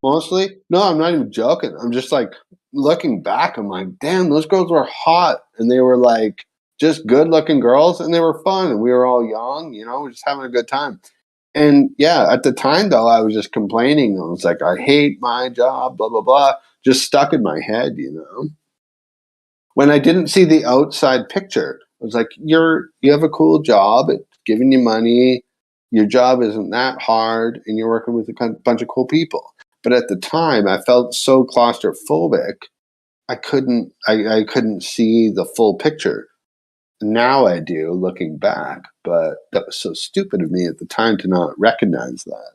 Speaker 1: mostly. No, I'm not even joking. I'm just like, looking back, I'm like, damn, those girls were hot. And they were like, just good looking girls. And they were fun. And we were all young, you know, just having a good time. And yeah, at the time, though, I was just complaining. I was like, I hate my job, blah, blah, blah. Just stuck in my head, you know. When I didn't see the outside picture, I was like, you have a cool job. It's giving you money. Your job isn't that hard. And you're working with a bunch of cool people. But at the time, I felt so claustrophobic. I couldn't see the full picture. Now I do, looking back, but that was so stupid of me at the time to not recognize that.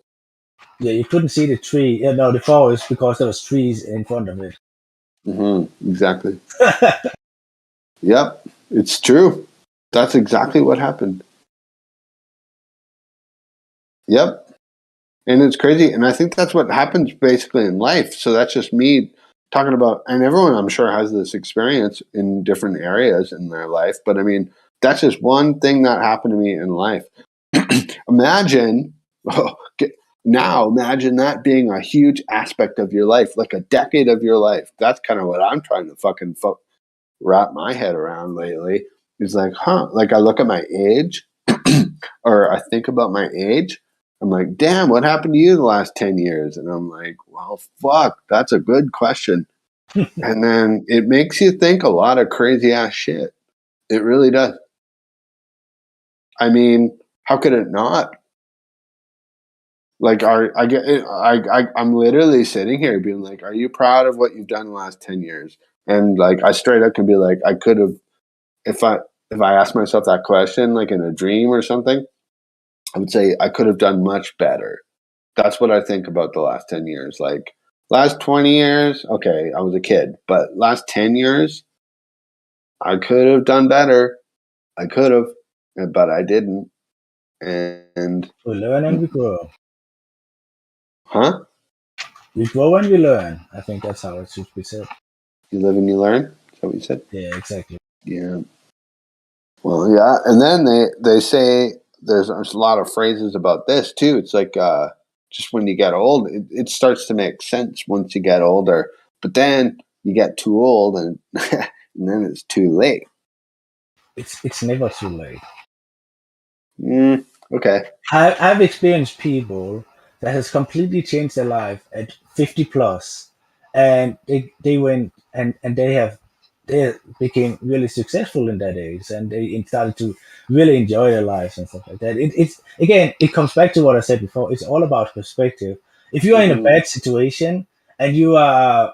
Speaker 8: Yeah, you couldn't see the tree. Yeah, no, the forest because there was trees in front of it.
Speaker 1: Exactly. Yep, it's true. That's exactly what happened. Yep, and it's crazy, and I think that's what happens basically in life. So that's just me talking about, and everyone I'm sure has this experience in different areas in their life, but I mean, that's just one thing that happened to me in life. Imagine that being a huge aspect of your life, like a decade of your life. That's kind of what I'm trying to fucking wrap my head around lately. It's like, like I look at my age or I think about my age. I'm like, damn, what happened to you the last 10 years? And I'm like, well, fuck, that's a good question. And then it makes you think a lot of crazy ass shit. It really does. I mean, how could it not? Like, I'm literally sitting here being like, are you proud of what you've done in the last 10 years? And like, I straight up can be like, I could have, if I asked myself that question, like in a dream or something, I would say I could have done much better. That's what I think about the last 10 years. Like, last 20 years, okay, I was a kid, but last 10 years, I could have done better. I could have, but I didn't. And
Speaker 8: we learn and we grow.
Speaker 1: Huh?
Speaker 8: We grow and we learn. I think that's how it should be said.
Speaker 1: You live and you learn? Is that what you said?
Speaker 8: Yeah, exactly.
Speaker 1: Yeah. Well, yeah. And then they say there's a lot of phrases about this too. It's like just when you get old, it starts to make sense once you get older. But then you get too old and, and then it's too late.
Speaker 8: It's never too late.
Speaker 1: Okay.
Speaker 8: I've experienced people that has completely changed their life at 50 plus, and they went and they became really successful in that age, and they started to really enjoy their lives and stuff like that. It's again, it comes back to what I said before. It's all about perspective. If you are in a bad situation and you are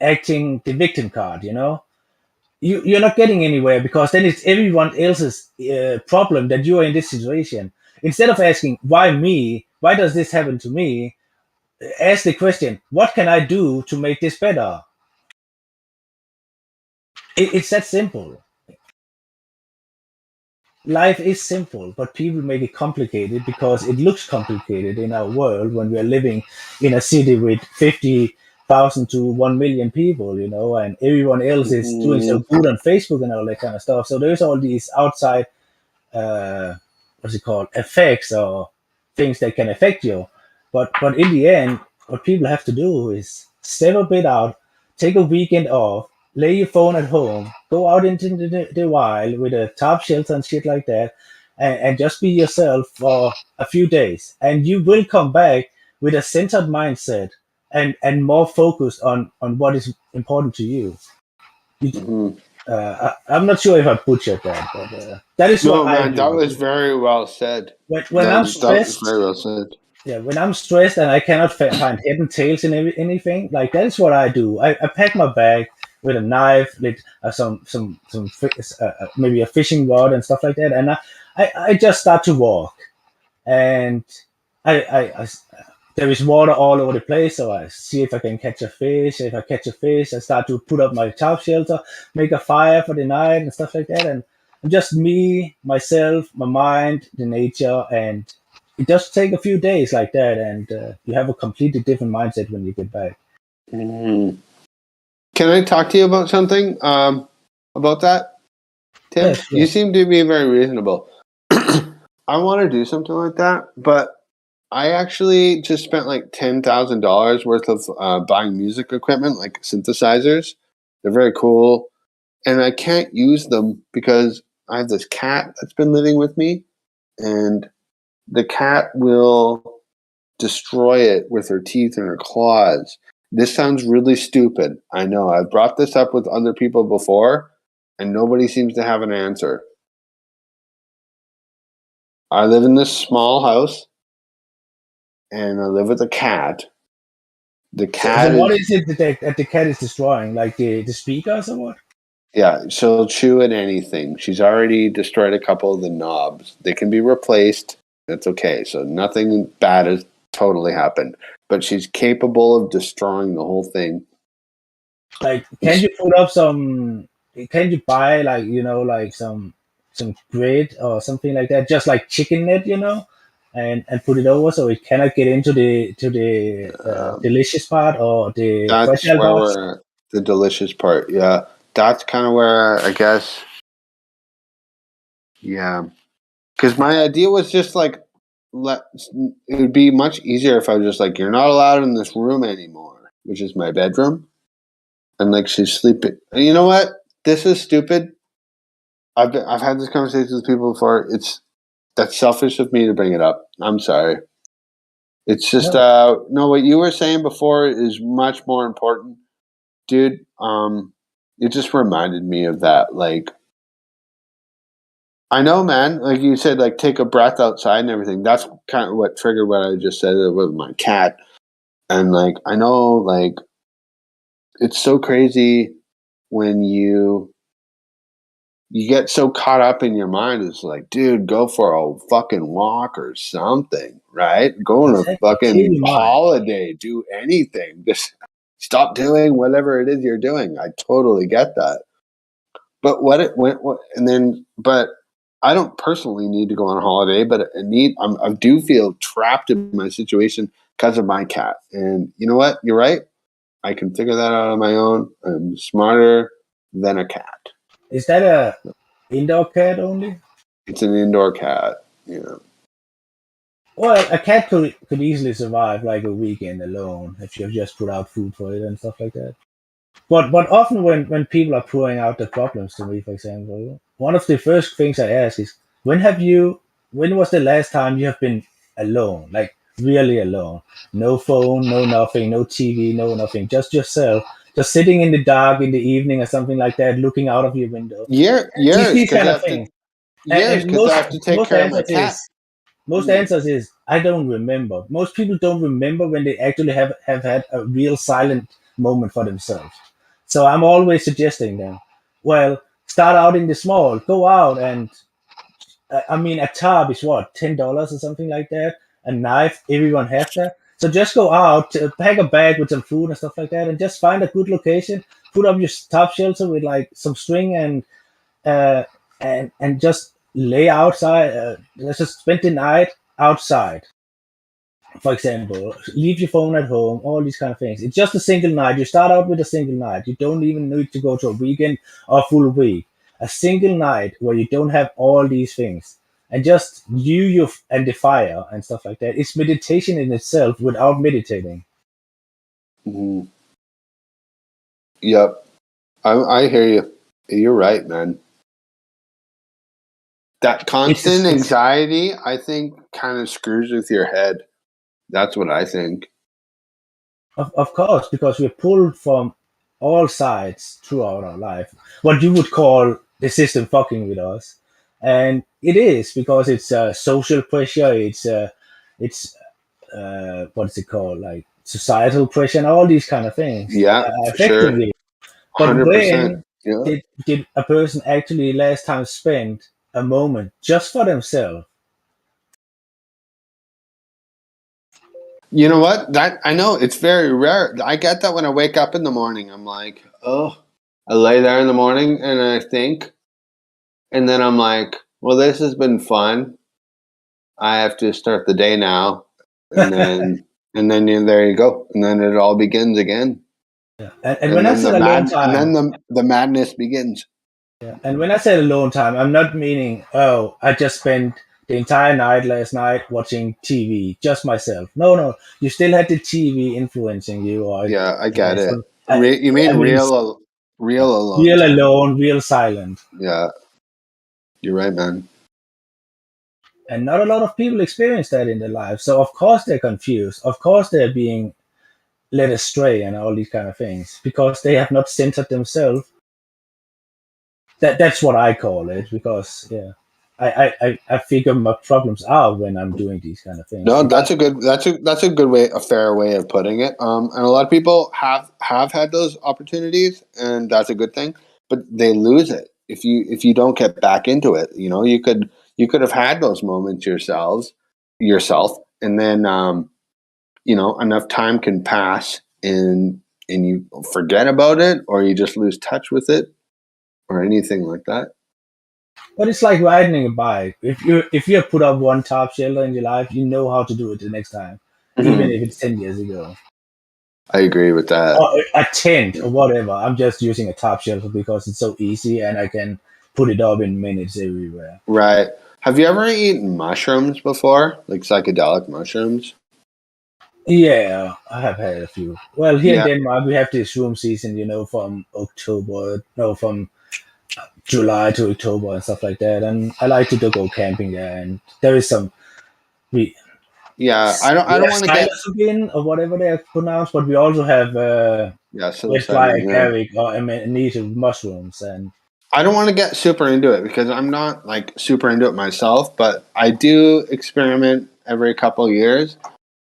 Speaker 8: acting the victim card, you're not getting anywhere, because then it's everyone else's problem that you are in this situation. Instead of asking, why me? Why does this happen to me? Ask the question, what can I do to make this better? It's that simple. Life is simple, but people make it complicated because it looks complicated in our world when we are living in a city with 50,000 to 1 million people, and everyone else is doing so good on Facebook and all that kind of stuff. So there's all these outside what's it called, effects or things that can affect you. But in the end, what people have to do is step a bit out, take a weekend off, lay your phone at home, go out into the wild with a top shelter and shit like that, and just be yourself for a few days. And you will come back with a centered mindset and more focused on what is important to you. I'm not sure if I butchered that, but that is what I do.
Speaker 1: That was very well said.
Speaker 8: When I'm stressed,
Speaker 1: that was very well said.
Speaker 8: Yeah, when I'm stressed and I cannot find hidden tails in anything, like that is what I do. I pack my bag with a knife, with some maybe a fishing rod and stuff like that, and I just start to walk, and I there is water all over the place, so I see if I can catch a fish. If I catch a fish, I start to put up my top shelter, make a fire for the night and stuff like that, and I'm just me, myself, my mind, the nature, and it does take a few days like that, and you have a completely different mindset when you get back.
Speaker 1: Can I talk to you about something about that, Tim? Yes. You seem to be very reasonable. I want to do something like that, but I actually just spent like $10,000 worth of buying music equipment, like synthesizers. They're very cool, and I can't use them because I have this cat that's been living with me, and the cat will destroy it with her teeth and her claws. This sounds really stupid. I know. I've brought this up with other people before, and nobody seems to have an answer. I live in this small house, and I live with a cat. The cat.
Speaker 8: So what is it that the cat is destroying? Like the speakers or what?
Speaker 1: Yeah, she'll chew at anything. She's already destroyed a couple of the knobs. They can be replaced. That's okay. So nothing bad has totally happened. But she's capable of destroying the whole thing.
Speaker 8: Like, can you put up some? Can you buy like some grid or something like that, just like chicken net, and put it over so it cannot get into the delicious part or the fragile part?
Speaker 1: The delicious part, yeah. That's kind of where I guess, yeah. Because my idea was just like, it would be much easier if I was just like, you're not allowed in this room anymore, which is my bedroom. And like she's sleeping. And you know what? This is stupid. I've had this conversation with people before. That's selfish of me to bring it up. I'm sorry. It's just no, what you were saying before is much more important, dude. It just reminded me of that. Like, I know, man. Like you said, like take a breath outside and everything. That's kind of what triggered what I just said with my cat. And like, I know, like, it's so crazy when you get so caught up in your mind. It's like, dude, go for a fucking walk or something, right? Go on a fucking holiday, do anything. Just stop doing whatever it is you're doing. I totally get that. But but I don't personally need to go on a holiday, but I do feel trapped in my situation because of my cat. And you know what? You're right. I can figure that out on my own. I'm smarter than a cat.
Speaker 8: Is that a indoor cat only?
Speaker 1: It's an indoor cat, yeah.
Speaker 8: Well, a cat could easily survive like a weekend alone if you just put out food for it and stuff like that. But often when people are pouring out the problems to me, for example, one of the first things I ask is, when have you when was the last time you have been alone, like really alone? No phone, no nothing, no TV, no nothing, just yourself, just sitting in the dark in the evening or something like that, looking out of your window.
Speaker 1: Years,
Speaker 8: These
Speaker 1: because
Speaker 8: kind
Speaker 1: I
Speaker 8: of
Speaker 1: have to.
Speaker 8: things.
Speaker 1: Years,
Speaker 8: And
Speaker 1: because I have to take
Speaker 8: most
Speaker 1: care of my
Speaker 8: answers
Speaker 1: cat.
Speaker 8: is most answers is I don't remember. Most people don't remember when they actually have had a real silent moment for themselves. So I'm always suggesting them, well, start out in the small, go out and I mean, a tab is what, $10 or something like that. A knife, everyone have that. So just go out, pack a bag with some food and stuff like that, and just find a good location. Put up your top shelter with like some string uh, and just lay outside. Let's just spend the night outside. For example, leave your phone at home. All these kind of things. It's just a single night. You start out with a single night. You don't even need to go to a weekend or a full week. A single night where you don't have all these things, and just you and the fire and stuff like that. It's meditation in itself without meditating.
Speaker 1: Mm-hmm. Yep, I hear you. You're right, man. That constant anxiety, I think, kind of screws with your head. That's what I think.
Speaker 8: Of course, because we're pulled from all sides throughout our life. What you would call the system fucking with us, and it is because it's social pressure. It's what's it called, like societal pressure and all these kind of things
Speaker 1: Yeah,
Speaker 8: affecting
Speaker 1: sure.
Speaker 8: you. But
Speaker 1: 100%.
Speaker 8: when
Speaker 1: Yeah.
Speaker 8: did a person actually last time spend a moment just for themselves?
Speaker 1: You know what? That I know it's very rare. I get that when I wake up in the morning. I'm like, oh, I lay there in the morning and I think, and then I'm like, well, this has been fun. I have to start the day now, and then there you go, and then it all begins again.
Speaker 8: Yeah. And when I said alone time,
Speaker 1: and then the madness begins.
Speaker 8: Yeah. And when I say alone time, I'm not meaning, oh, I just spent the entire night last night watching TV, just myself. No. You still had the TV influencing you. Or
Speaker 1: Yeah, I get it.
Speaker 8: I
Speaker 1: You mean
Speaker 8: mean,
Speaker 1: real alone?
Speaker 8: Real
Speaker 1: time.
Speaker 8: alone, real silent.
Speaker 1: Yeah, you're right, man.
Speaker 8: And not a lot of people experience that in their lives. So of course they're confused. Of course they're being led astray and all these kind of things because they have not centered themselves. That's what I call it, because I figure my problems out when I'm doing these kind of things.
Speaker 1: No, that's a good way, a fair way of putting it. And a lot of people have had those opportunities, and that's a good thing. But they lose it if you don't get back into it. You know, you could have had those moments yourself, and then enough time can pass, and you forget about it, or you just lose touch with it, or anything like that.
Speaker 8: But it's like riding a bike. If you have put up one top shelter in your life, you know how to do it the next time, even if it's 10 years ago.
Speaker 1: I agree with that.
Speaker 8: Or a tent or whatever. I'm just using a top shelter because it's so easy and I can put it up in minutes everywhere.
Speaker 1: Right. Have you ever eaten mushrooms before, like psychedelic mushrooms?
Speaker 8: Yeah, I have had a few. Well, here in Denmark, we have this room season, from from July to October and stuff like that. And I like to go camping there. And there is some, I don't want to get psilocybin or whatever they are pronounced, but we also have agaric or amanita mushrooms. And
Speaker 1: I don't want to get super into it because I'm not like super into it myself, but I do experiment every couple of years.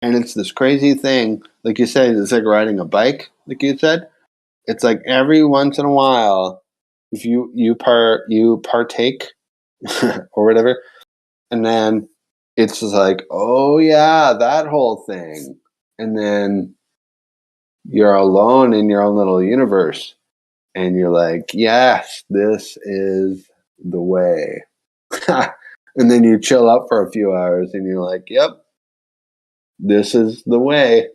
Speaker 1: And it's this crazy thing, like you said, it's like riding a bike, like you said. It's like every once in a while, if you partake or whatever, and then it's just like, oh yeah, that whole thing, and then you're alone in your own little universe, and you're like, yes, this is the way. And then you chill out for a few hours, and you're like, yep. This is the way.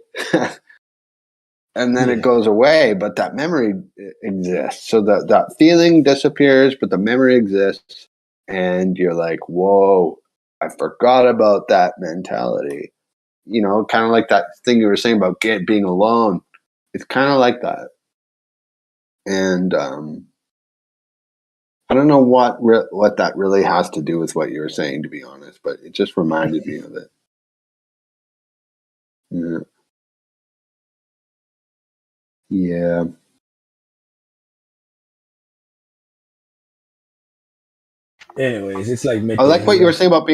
Speaker 1: And then it goes away, but that memory exists. So that feeling disappears, but the memory exists. And you're like, whoa, I forgot about that mentality. Kind of like that thing you were saying about being alone. It's kind of like that. And I don't know what that really has to do with what you were saying, to be honest, but it just reminded me of it. Yeah. Yeah.
Speaker 8: Anyways, it's like midday.
Speaker 1: I like what you were saying about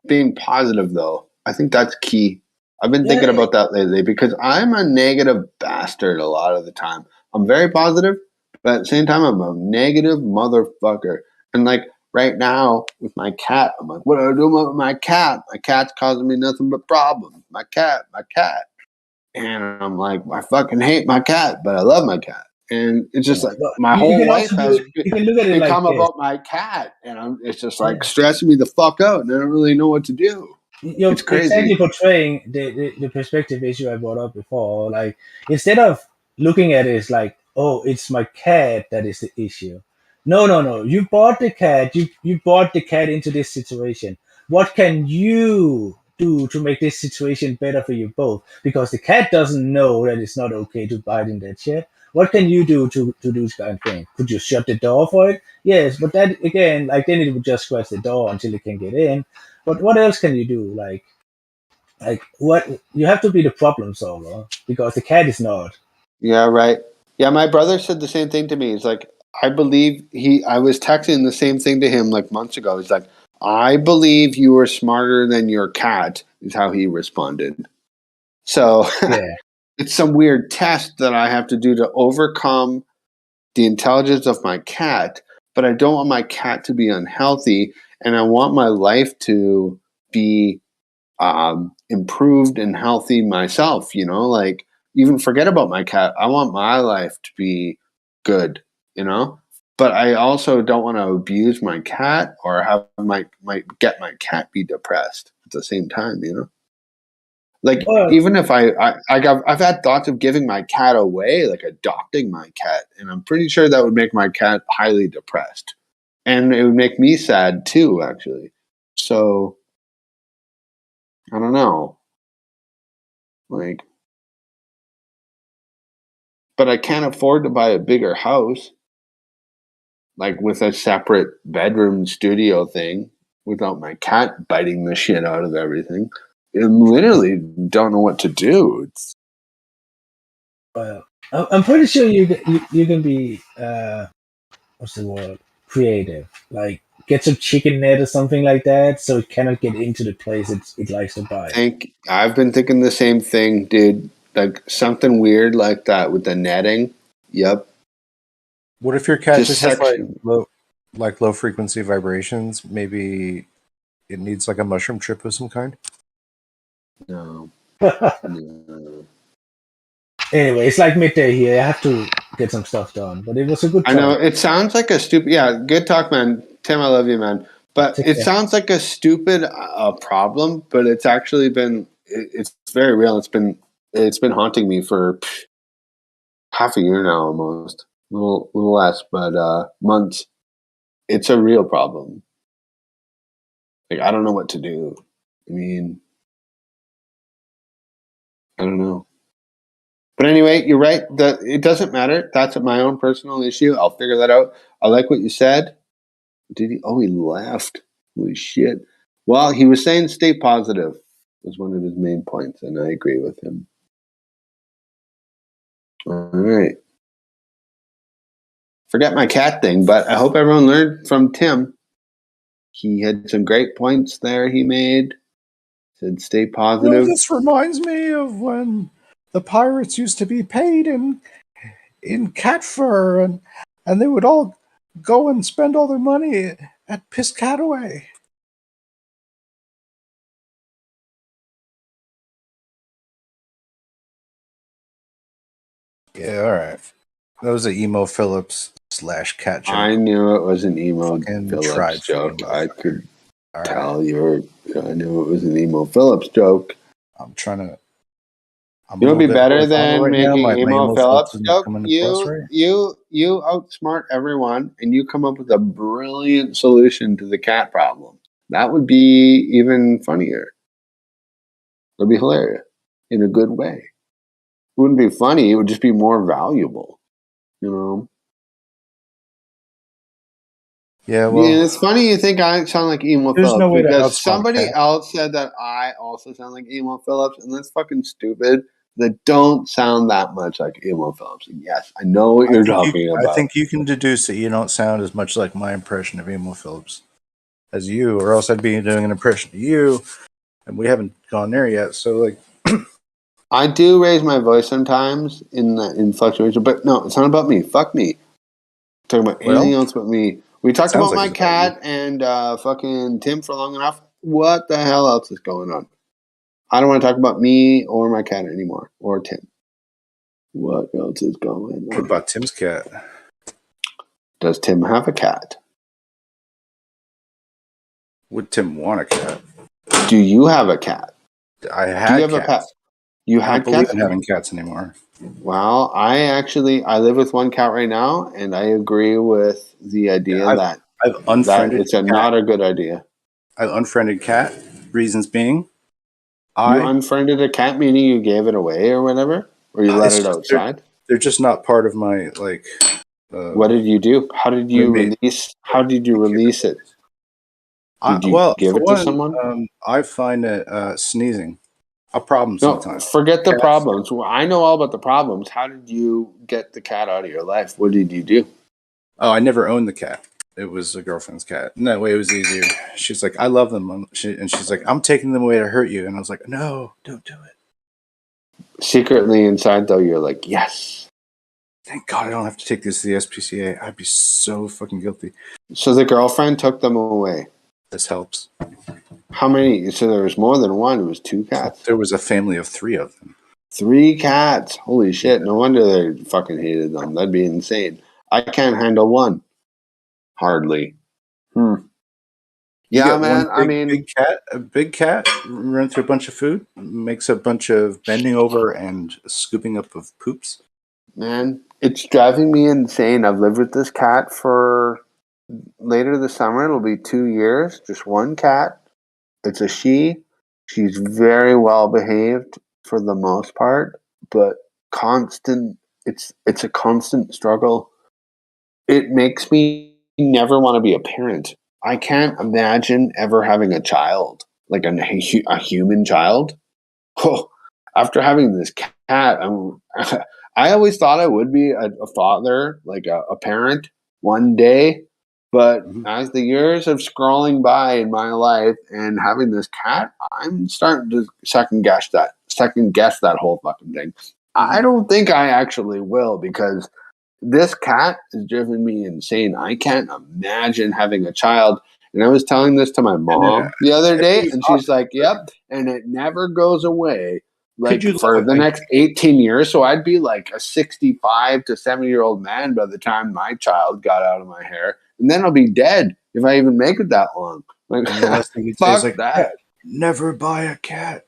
Speaker 1: being positive, though. I think that's key. I've been thinking about that lately because I'm a negative bastard a lot of the time. I'm very positive, but at the same time, I'm a negative motherfucker. And like right now with my cat, I'm like, what do I do with my cat? My cat's causing me nothing but problems. My cat. And I'm like, I fucking hate my cat, but I love my cat. And it's just like my whole life has become about my cat, and it's just like stressing me the fuck out, and I don't really know what to do.
Speaker 8: You're
Speaker 1: it's crazy.
Speaker 8: exactly portraying the perspective issue I brought up before. Like instead of looking at it as like, oh, it's my cat that is the issue. No. You bought the cat. You brought the cat into this situation. What can you do to make this situation better for you both? Because the cat doesn't know that it's not okay to bite in that shit. What can you do to do this kind of thing? Could you shut the door for it? Yes, but that again, like then it would just scratch the door until it can get in. But what else can you do? Like what you have to be the problem solver because the cat is not.
Speaker 1: Yeah, right. Yeah, my brother said the same thing to me. He's like, I was texting the same thing to him like months ago. He's like, I believe you are smarter than your cat, is how he responded. So
Speaker 8: yeah.
Speaker 1: It's some weird test that I have to do to overcome the intelligence of my cat, but I don't want my cat to be unhealthy, and I want my life to be improved and healthy myself, like even forget about my cat. I want my life to be good, but I also don't want to abuse my cat or have get my cat be depressed at the same time, Like even if I've had thoughts of giving my cat away, like adopting my cat, and I'm pretty sure that would make my cat highly depressed, and it would make me sad too, actually. So I don't know, like, but I can't afford to buy a bigger house, like with a separate bedroom studio thing, without my cat biting the shit out of everything. I literally don't know what to do.
Speaker 8: I'm pretty sure you can be what's the word, creative, like get some chicken net or something like that so it cannot get into the place it likes to buy.
Speaker 1: I've been thinking the same thing, dude. Like something weird like that with the netting. Yep.
Speaker 9: What if your cat just has low frequency vibrations? Maybe it needs like a mushroom trip of some kind?
Speaker 1: No.
Speaker 8: Anyway, it's like midday here. I have to get some stuff done, but it was a good talk.
Speaker 1: I know it sounds like a stupid. Yeah, good talk, man. Tim, I love you, man. But it sounds like a stupid problem, but it's actually been. It's very real. It's been haunting me for half a year now, almost. A little less, but months. It's a real problem. Like I don't know what to do. I mean, I don't know. But anyway, you're right. It doesn't matter. That's my own personal issue. I'll figure that out. I like what you said. Did he? Oh, he left. Holy shit. Well, he was saying stay positive was one of his main points, and I agree with him. All right. Forget my cat thing, but I hope everyone learned from Tim. He had some great points there he made. Said stay positive.
Speaker 9: This reminds me of when the pirates used to be paid in cat fur, and they would all go and spend all their money at Piscataway. Yeah, all right. That was an Emo Phillips / cat joke.
Speaker 1: I knew it was an Emo Phillips joke. I could tell you. I knew it was an Emo Phillips joke.
Speaker 9: I'm trying to.
Speaker 1: You know, be better than making Emo Phillips joke. You outsmart everyone, and you come up with a brilliant solution to the cat problem. That would be even funnier. It'd be hilarious in a good way. It wouldn't be funny. It would just be more valuable.
Speaker 9: Yeah, well,
Speaker 1: it's funny you think I sound like Emo
Speaker 9: there's
Speaker 1: Phillips
Speaker 9: no way to
Speaker 1: because
Speaker 9: outsmart
Speaker 1: somebody
Speaker 9: Cat.
Speaker 1: else said that I also sound like Emo Phillips, and that's fucking stupid. That don't sound that much like Emo Phillips. And yes, I know what you're talking about.
Speaker 9: I think you can deduce that you don't sound as much like my impression of Emo Phillips as you, or else I'd be doing an impression of you, and we haven't gone there yet. So, like,
Speaker 1: I do raise my voice sometimes in fluctuation, but no, it's not about me. Fuck me. I'm talking about anything else but me. We talked about my cat and fucking Tim for long enough. What the hell else is going on? I don't want to talk about me or my cat anymore, or Tim. What else is going on?
Speaker 9: What about Tim's cat?
Speaker 1: Does Tim have a cat?
Speaker 9: Would Tim want a cat?
Speaker 1: Do you have a cat?
Speaker 9: I had cats.
Speaker 1: A pet? You had
Speaker 9: I don't believe
Speaker 1: cats?
Speaker 9: in having cats anymore.
Speaker 1: Well, I live with one cat right now, and I agree with the idea that
Speaker 9: I've unfriended
Speaker 1: it's not a good idea.
Speaker 9: I've unfriended cat. Reasons being,
Speaker 1: you unfriended a cat, meaning you gave it away or whatever, or you let it outside.
Speaker 9: They're just not part of my like.
Speaker 1: What did you do? How did you release? How did you release it? Did you give it to someone?
Speaker 9: I find that sneezing a problem sometimes.
Speaker 1: Forget the problems. Well, I know all about the problems. How did you get the cat out of your life? What did you do?
Speaker 9: Oh, I never owned the cat. It was a girlfriend's cat. And that way it was easier. She's like, I love them. And she's like, I'm taking them away to hurt you. And I was like, no, don't do it.
Speaker 1: Secretly inside, though, you're like, yes.
Speaker 9: Thank God I don't have to take this to the SPCA. I'd be so fucking guilty.
Speaker 1: So the girlfriend took them away.
Speaker 9: This helps.
Speaker 1: How many? So there was more than one. It was 2 cats.
Speaker 9: There was a family of 3 of them.
Speaker 1: 3 cats. Holy shit. No wonder they fucking hated them. That'd be insane. I can't handle 1. Hardly. Yeah, man.
Speaker 9: A big cat run through a bunch of food, makes a bunch of bending over and scooping up of poops.
Speaker 1: Man, it's driving me insane. I've lived with this cat for later this summer. It'll be 2 years. Just 1 cat. It's a she. She's very well behaved for the most part, but constant. It's a constant struggle. It makes me never want to be a parent. I can't imagine ever having a child, like a human child. Oh, after having this cat, I always thought I would be a father, like a parent one day. But as the years of scrolling by in my life and having this cat, I'm starting to second guess that whole fucking thing. I don't think I actually will, because this cat has driven me insane. I can't imagine having a child. And I was telling this to my mom the other day, and she's like, yep, and it never goes away. Like for the next 18 years. So I'd be like a 65 to 70-year-old man by the time my child got out of my hair. And then I'll be dead if I even make it that long. Like, fuck
Speaker 9: like,
Speaker 1: that.
Speaker 9: Never buy a cat.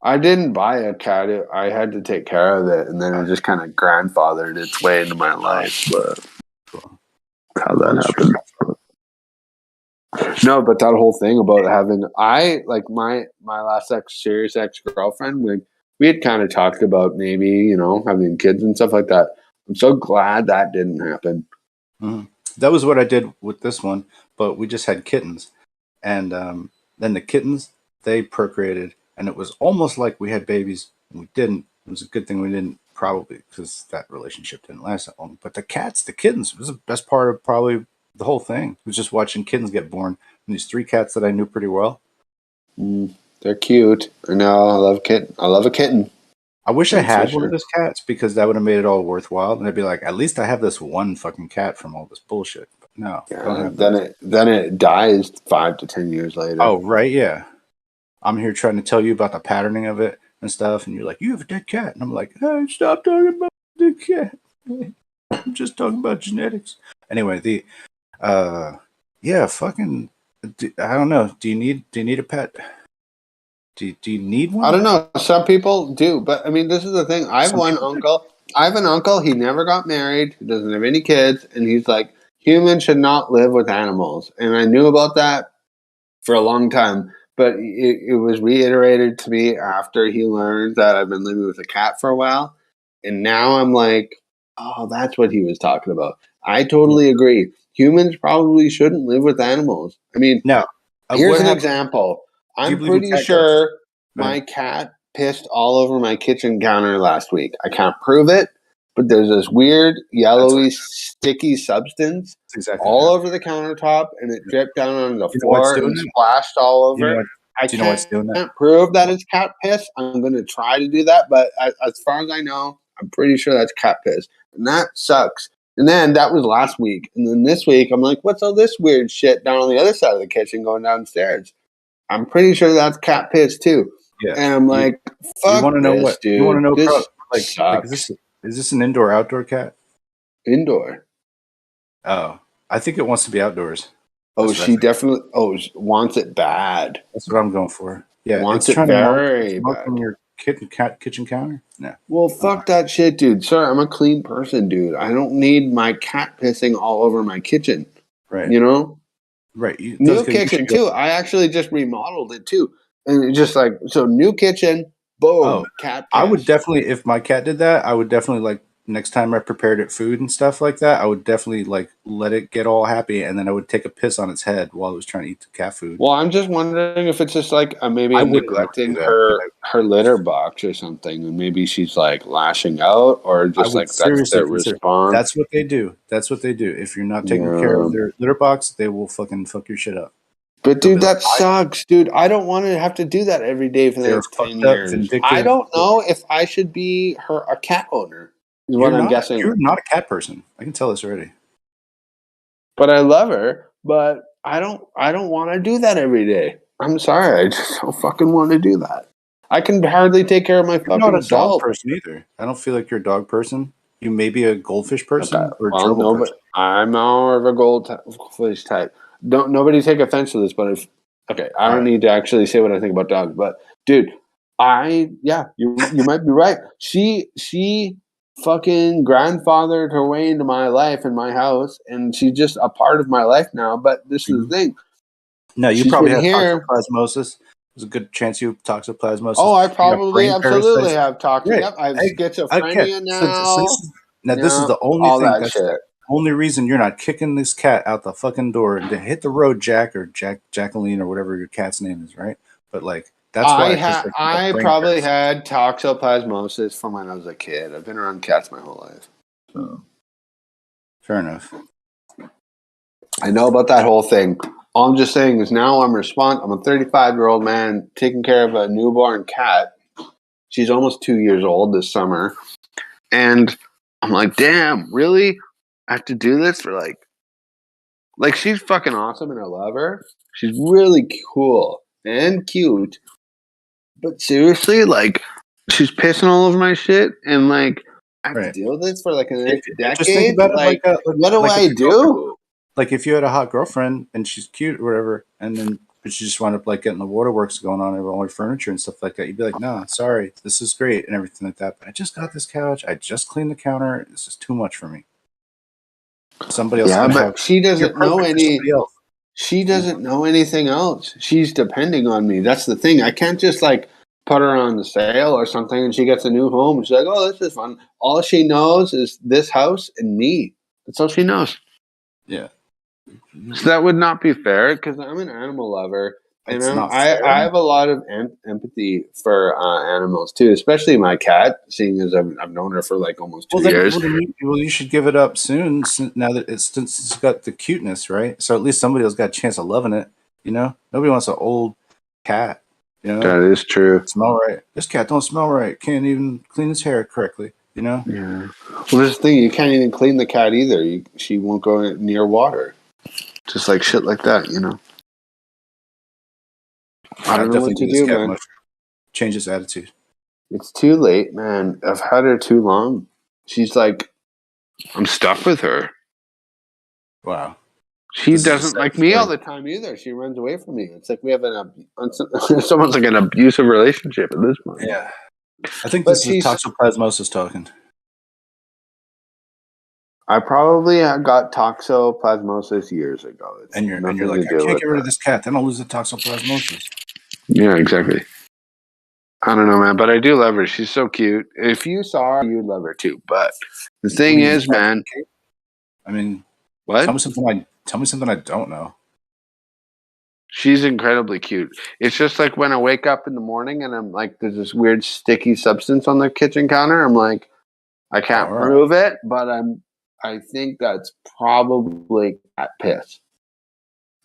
Speaker 1: I didn't buy a cat. I had to take care of it, and then it just kind of grandfathered its way into my life. But how that happened. No, but that whole thing about having my last serious ex-girlfriend, we had kind of talked about maybe, having kids and stuff like that. I'm so glad that didn't happen.
Speaker 9: Mm-hmm. That was what I did with this one, but we just had kittens. And then the kittens, they procreated, and it was almost like we had babies. We didn't. It was a good thing we didn't, probably, because that relationship didn't last that long. But the kittens, was the best part of probably the whole thing. It was just watching kittens get born. And these 3 cats that I knew pretty well.
Speaker 1: They're cute. I know. I love a kitten.
Speaker 9: I wish I had one of those cats, because that would have made it all worthwhile. And I'd be like, at least I have this one fucking cat from all this bullshit. But no.
Speaker 1: Then it dies 5 to 10 years later.
Speaker 9: Oh, right, yeah. I'm here trying to tell you about the patterning of it and stuff, and you're like, you have a dead cat. And I'm like, hey, stop talking about the dead cat. I'm just talking about genetics. Anyway, fucking, I don't know. Do you need a pet? Do you need one?
Speaker 1: I don't know. Some people do, but I mean, this is the thing. I have an uncle. He never got married. He doesn't have any kids, and he's like, humans should not live with animals. And I knew about that for a long time, but it was reiterated to me after he learned that I've been living with a cat for a while, and now I'm like, oh, that's what he was talking about. I totally agree. Humans probably shouldn't live with animals. I mean,
Speaker 10: no.
Speaker 1: Here's an example. I'm pretty sure my cat pissed all over my kitchen counter last week. I can't prove it, but there's this weird yellowy sticky substance all over the countertop, and it dripped down on the floor and splashed all over. I can't prove that it's cat piss. I'm going to try to do that, but as far as I know, I'm pretty sure that's cat piss, and that sucks. And then that was last week. And then this week, I'm like, what's all this weird shit down on the other side of the kitchen going downstairs? I'm pretty sure that's cat piss too.
Speaker 10: Yeah.
Speaker 1: And I'm like, fuck
Speaker 10: you wanna know
Speaker 1: this,
Speaker 10: what,
Speaker 1: dude.
Speaker 10: You want to know,
Speaker 1: this
Speaker 10: like is this an indoor-outdoor cat?
Speaker 1: Indoor.
Speaker 10: Oh, I think it wants to be outdoors.
Speaker 1: She definitely wants it bad.
Speaker 10: That's what I'm going for. Yeah,
Speaker 1: wants
Speaker 10: it's
Speaker 1: it
Speaker 10: very
Speaker 1: bad.
Speaker 10: On your kitchen counter? No.
Speaker 1: Well, fuck that shit, dude. Sorry, I'm a clean person, dude. I don't need my cat pissing all over my kitchen.
Speaker 10: Right.
Speaker 1: You know?
Speaker 10: Right.
Speaker 1: New kitchen, too. I actually just remodeled it, too. And it's just like, so new kitchen, boom, cat piss.
Speaker 10: I would definitely, if my cat did that, I would definitely, like, next time I prepared it food and stuff like that, I would definitely, like, let it get all happy, and then I would take a piss on its head while it was trying to eat the cat food.
Speaker 1: Well, I'm just wondering if it's just like maybe neglecting her litter box or something, and maybe she's like lashing out, or just like that's their response.
Speaker 10: That's what they do. That's what they do. If you're not taking care of their litter box, they will fucking fuck your shit up.
Speaker 1: But dude, that sucks, dude. I don't want to have to do that every day for the next 10 years. I don't know if I should be a cat owner. Is what I'm guessing.
Speaker 10: You're not a cat person. I can tell this already.
Speaker 1: But I love her. But I don't want to do that every day. I'm sorry. I just don't fucking want to do that. I can hardly take care of my fucking self.
Speaker 10: You're not a dog person either. I don't feel like you're a dog person. You may be a goldfish person or a gerbil person.
Speaker 1: I'm more of a goldfish type. Nobody take offense to this, but I don't need to actually say what I think about dogs. But dude, you might be right. She fucking grandfathered her way into my life and my house, and she's just a part of my life now. But this is the thing.
Speaker 10: No, you probably have toxoplasmosis. There's a good chance you have toxoplasmosis.
Speaker 1: Oh, I probably absolutely have toxoplasmosis. Yep, I have schizophrenia now.
Speaker 10: Now this is the only thing. That's the only reason you're not kicking this cat out the fucking door and to hit the road, Jack or Jacqueline or whatever your cat's name is, right? But like that's why
Speaker 1: I probably had toxoplasmosis from when I was a kid. I've been around cats my whole life. So
Speaker 10: fair enough.
Speaker 1: I know about that whole thing. All I'm just saying is now I'm a 35-year-old man taking care of a newborn cat. She's almost 2 years old this summer. And I'm like, damn, really? I have to do this for like she's fucking awesome and I love her. She's really cool and cute. But seriously, like, she's pissing all over my shit, and like, I have to deal with this for like the next decade. Just think about it what do I do?
Speaker 10: Like, if you had a hot girlfriend and she's cute or whatever, but she just wound up like getting the waterworks going on over all her furniture and stuff like that, you'd be like, "No, sorry, this is great and everything like that. But I just got this couch. I just cleaned the counter. This is too much for me." Somebody else.
Speaker 1: Yeah, but she doesn't know any. She doesn't know anything else. She's depending on me. That's the thing. I can't just like put her on the sale or something and she gets a new home and she's like, oh, this is fun. All she knows is this house and me. That's all she knows.
Speaker 10: Yeah.
Speaker 1: So that would not be fair because I'm an animal lover. And I have a lot of empathy for animals too, especially my cat, seeing as I've known her for like almost 2 years.
Speaker 10: Well, you should give it up soon. Now that it's got the cuteness, right? So at least somebody else got a chance of loving it. You know, nobody wants an old cat. You know,
Speaker 1: that is true.
Speaker 10: Smell right. This cat don't smell right. Can't even clean his hair correctly. You know.
Speaker 1: Yeah. Well, there's the thing. You can't even clean the cat either. She won't go near water. Just like shit like that. You know. I don't know what to do, man.
Speaker 10: Change his attitude.
Speaker 1: It's too late, man. I've had her too long. She's like, I'm stuck with her.
Speaker 10: Wow.
Speaker 1: She doesn't like me all the time either. She runs away from me. It's like we have it's almost like an abusive relationship at this point.
Speaker 10: Yeah. I think this is toxoplasmosis talking.
Speaker 1: I probably got toxoplasmosis years ago.
Speaker 10: And you're like, I can't get rid of this cat. Then I'll lose the toxoplasmosis.
Speaker 1: Yeah, exactly. I don't know, man, but I do love her. She's so cute. If you saw her, you'd love her too. But the thing is, man,
Speaker 10: I mean,
Speaker 1: what?
Speaker 10: Tell me something I don't know.
Speaker 1: She's incredibly cute. It's just like when I wake up in the morning and I'm like, there's this weird sticky substance on the kitchen counter. I'm like, I can't prove it, but I think that's probably cat piss.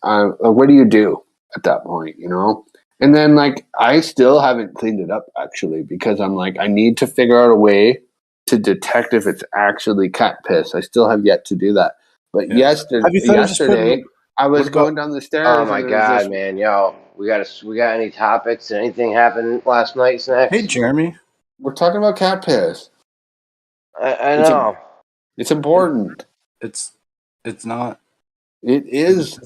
Speaker 1: What do you do at that point, you know? And then like I still haven't cleaned it up actually because I'm like I need to figure out a way to detect if it's actually cat piss. I still have yet to do that. But yesterday I was going down the stairs.
Speaker 11: Oh my god, man! Yo, we got any topics? Did anything happen last night, Snacks?
Speaker 10: Hey, Jeremy.
Speaker 1: We're talking about cat piss.
Speaker 11: I know.
Speaker 1: It's important.
Speaker 10: It's not.
Speaker 1: It is.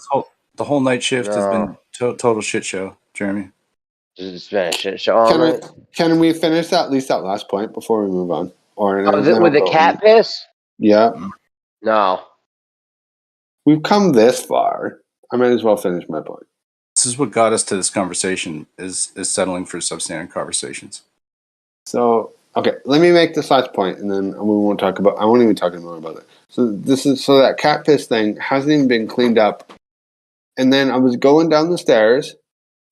Speaker 10: The whole night shift has been total shit show, Jeremy.
Speaker 11: It's been a shit show all night.
Speaker 1: Can we finish at least that last point before we move on? Or
Speaker 11: with the cat piss?
Speaker 1: Yeah.
Speaker 11: No.
Speaker 1: We've come this far. I might as well finish my point.
Speaker 10: This is what got us to this conversation is settling for substandard conversations.
Speaker 1: So, okay, let me make this last point and then I won't even talk anymore about it. So that cat piss thing hasn't even been cleaned up. And then I was going down the stairs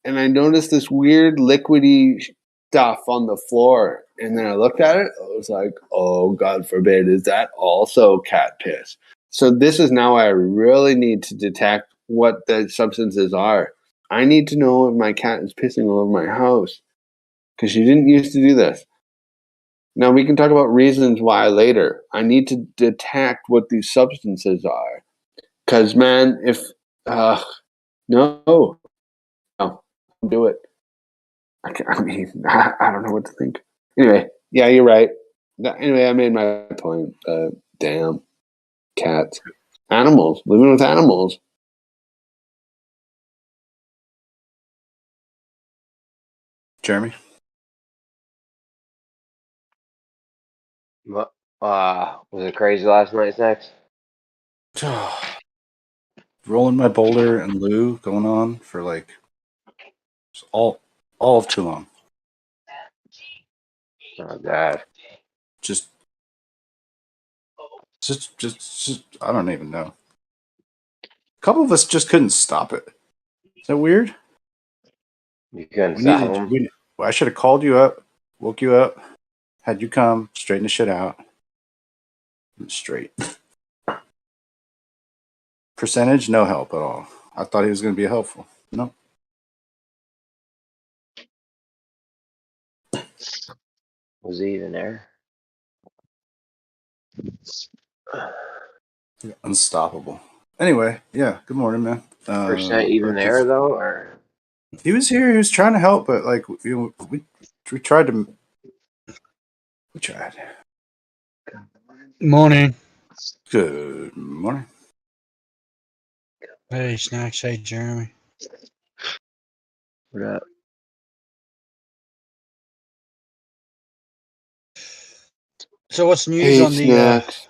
Speaker 1: and I noticed this weird liquidy stuff on the floor. And then I looked at it. I was like, oh, God forbid, is that also cat piss? So this is now I really need to detect what the substances are. I need to know if my cat is pissing all over my house because she didn't used to do this. Now we can talk about reasons why later. I need to detect what these substances are because, man, if no, do it. I don't know what to think. Anyway, yeah, you're right. Anyway, I made my point. Damn. Cats. Animals. Living with animals.
Speaker 10: Jeremy?
Speaker 11: Was it crazy last night, Snacks?
Speaker 10: Rolling my boulder and Lou going on for like all of too long.
Speaker 11: Oh God.
Speaker 10: Just I don't even know. A couple of us just couldn't stop it. Is that weird?
Speaker 11: You couldn't stop them.
Speaker 10: I should have called you up, woke you up, had you come, straighten the shit out. Straight. Percentage, no help at all. I thought he was going to be helpful. No.
Speaker 11: Was he even there?
Speaker 10: Unstoppable. Anyway, yeah. Good morning, man.
Speaker 11: Percent even there though, or
Speaker 10: he was here. He was trying to help, but like we tried to. We tried.
Speaker 12: Morning.
Speaker 10: Good morning.
Speaker 12: Hey, Snacks. Hey, Jeremy.
Speaker 11: What up?
Speaker 12: So what's the news on
Speaker 1: Snacks.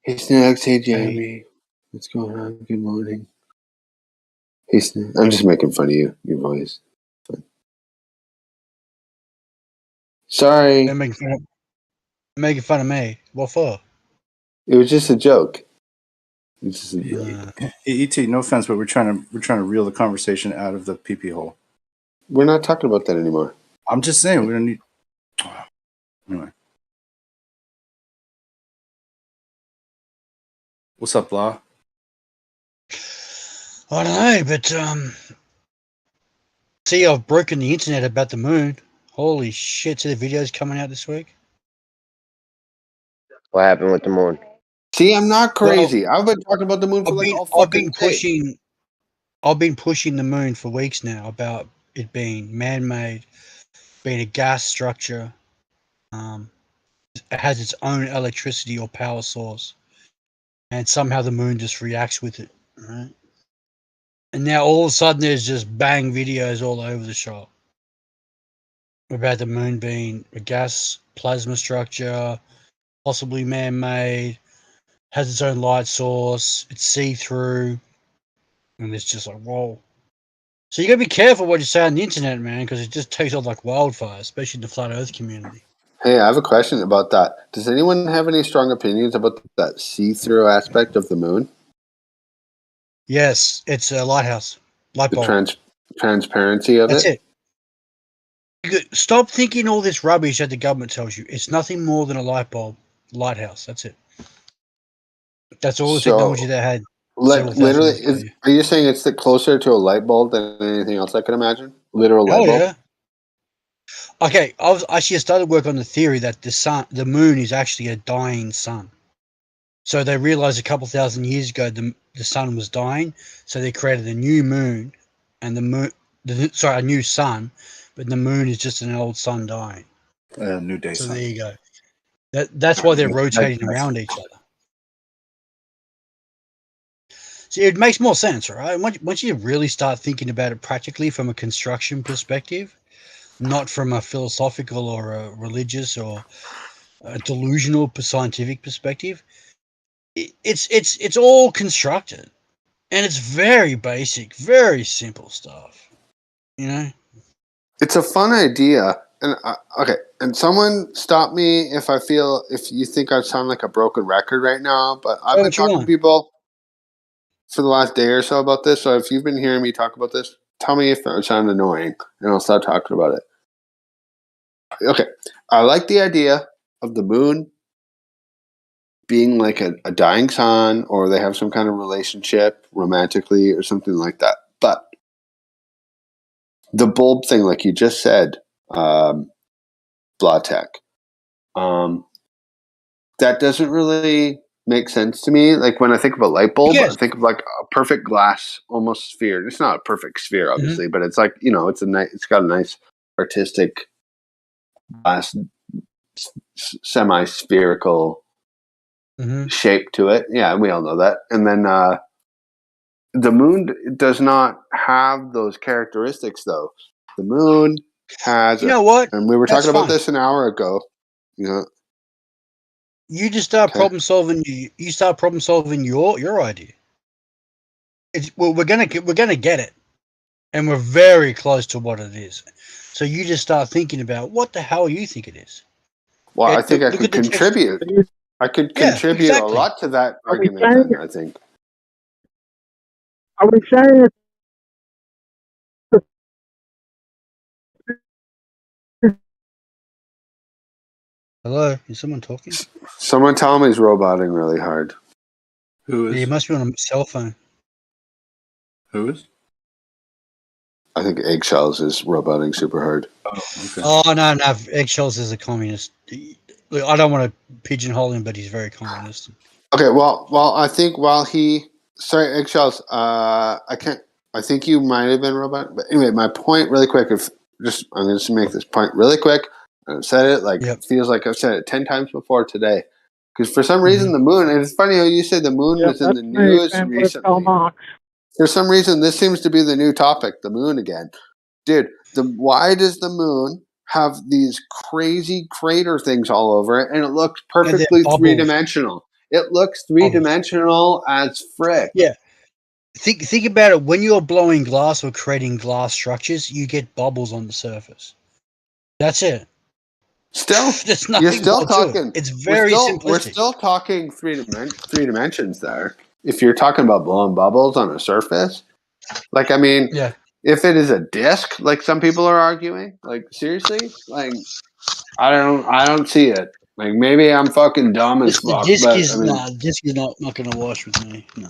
Speaker 1: Hey, Snacks. Hey, Jeremy. What's going on? Good morning. Hey, Snacks. I'm just making fun of you. Your voice. Fun. Sorry.
Speaker 12: They're making fun of me. What for?
Speaker 1: It was just a joke.
Speaker 10: ET, no offense, but we're trying to reel the conversation out of the pee hole.
Speaker 1: We're not talking about that anymore.
Speaker 10: I'm just saying we don't need. Anyway, what's up, Blah?
Speaker 12: I don't know, but see, I've broken the internet about the moon. Holy shit! See the videos coming out this week.
Speaker 11: What happened with the moon?
Speaker 1: See, I'm not crazy. I've been talking about the moon for
Speaker 12: I've been pushing the moon for weeks now about it being man-made, being a gas structure. It has its own electricity or power source, and somehow the moon just reacts with it, right? And now all of a sudden there's just bang videos all over the shop about the moon being a gas plasma structure, possibly man-made, has its own light source, it's see-through, and it's just like, whoa. So you gotta be careful what you say on the internet, man, because it just takes off like wildfire, especially in the flat Earth community.
Speaker 1: Hey, I have a question about that. Does anyone have any strong opinions about that see-through aspect of the moon?
Speaker 12: Yes, it's a lighthouse. Light bulb.
Speaker 1: The transparency of
Speaker 12: That's
Speaker 1: it?
Speaker 12: Stop thinking all this rubbish that the government tells you. It's nothing more than a light bulb. Lighthouse. That's it. That's all the technology they had.
Speaker 1: Literally, are you saying it's closer to a light bulb than anything else I could imagine? Literal light bulb?
Speaker 12: Yeah. Okay, I started work on the theory that the moon is actually a dying sun. So they realized a couple thousand years ago the sun was dying, so they created a new moon, and a new sun, but the moon is just an old sun dying.
Speaker 10: New day sun.
Speaker 12: So there you go. That's why they're rotating around each other. See, it makes more sense, right? Once you really start thinking about it practically from a construction perspective, not from a philosophical or a religious or a delusional scientific perspective, it's all constructed, and it's very basic, very simple stuff. You know,
Speaker 1: it's a fun idea, and okay. And someone stop me if you think I sound like a broken record right now. But I've been talking to people for the last day or so about this. So if you've been hearing me talk about this, tell me if it sounds annoying, and I'll stop talking about it. Okay, I like the idea of the moon being like a dying sun, or they have some kind of relationship romantically or something like that. But the bulb thing, like you just said, Blotech, that doesn't really make sense to me. Like when I think of a light bulb, I think of like a perfect glass, almost sphere. It's not a perfect sphere, obviously, but it's like, it's got a nice artistic glass, semi-spherical shape to it. Yeah, we all know that. And then the moon does not have those characteristics, though. The moon has.
Speaker 12: What?
Speaker 1: And we were talking about this an hour ago.
Speaker 12: You just start problem solving. You start problem solving your idea. We're gonna get it, and we're very close to what it is. So you just start thinking about what the hell you think it is.
Speaker 1: Well, I think I could contribute. I could contribute a lot to that argument. Then, I think.
Speaker 13: Are we saying
Speaker 12: Hello, is someone talking?
Speaker 1: Someone tell him he's roboting really hard.
Speaker 10: Who is?
Speaker 12: He must be on a cell phone.
Speaker 10: Who is?
Speaker 1: I think Eggshells is roboting super hard.
Speaker 10: Oh, okay.
Speaker 12: Oh no, Eggshells is a communist. Look, I don't want to pigeonhole him, but he's very communist.
Speaker 1: Okay, well, I think sorry, Eggshells. I think you might have been roboting, but anyway, my point, really quick. I'm going to make this point really quick. I've said it it feels like I've said it 10 times before today. Because for some reason, the moon, and it's funny how you said the moon was in the news recently. For some reason, this seems to be the new topic, the moon again. Dude, why does the moon have these crazy crater things all over it, and it looks perfectly three-dimensional? It looks three-dimensional as frick.
Speaker 12: Yeah. Think about it. When you're blowing glass or creating glass structures, you get bubbles on the surface. That's it.
Speaker 1: Still,
Speaker 12: you're still talking. It's very simplistic.
Speaker 1: We're still talking three dimensions there. If you're talking about blowing bubbles on a surface, if it is a disc, like some people are arguing, like seriously, like I don't see it. Like maybe I'm fucking dumb as fuck.
Speaker 12: Disc is not going to wash with me. No.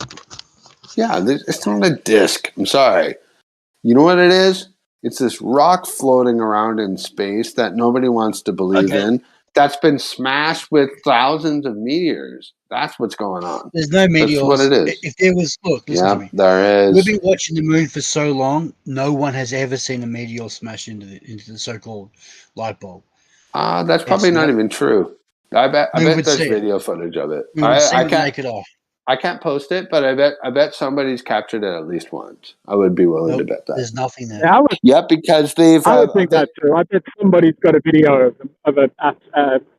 Speaker 1: Yeah, it's not a disc. I'm sorry. You know what it is? It's this rock floating around in space that nobody wants to believe in. That's been smashed with thousands of meteors. That's what's going on.
Speaker 12: There's no meteors.
Speaker 1: That's what it is.
Speaker 12: If there was, listen to me.
Speaker 1: There is.
Speaker 12: We've been watching the moon for so long. No one has ever seen a meteor smash into the so-called light bulb.
Speaker 1: That's probably not even true. I bet there's video footage of it. I can't post it, but I bet somebody's captured it at least once. I would be willing to bet that.
Speaker 12: There's nothing there.
Speaker 13: Yeah,
Speaker 1: because they've.
Speaker 13: I would think that too. I bet somebody's got a video of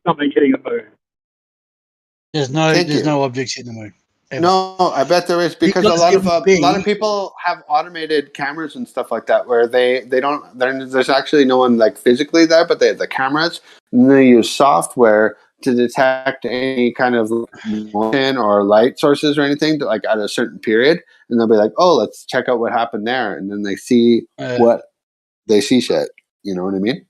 Speaker 13: something hitting the moon.
Speaker 12: There's no objects hitting the moon. Ever.
Speaker 1: No, I bet there is because a lot of people have automated cameras and stuff like that where they don't. There's actually no one like physically there, but they have the cameras and they use software to detect any kind of motion or light sources or anything to, like at a certain period, and they'll be like, "Oh, let's check out what happened there," and then they see what they see. Shit, you know what I mean?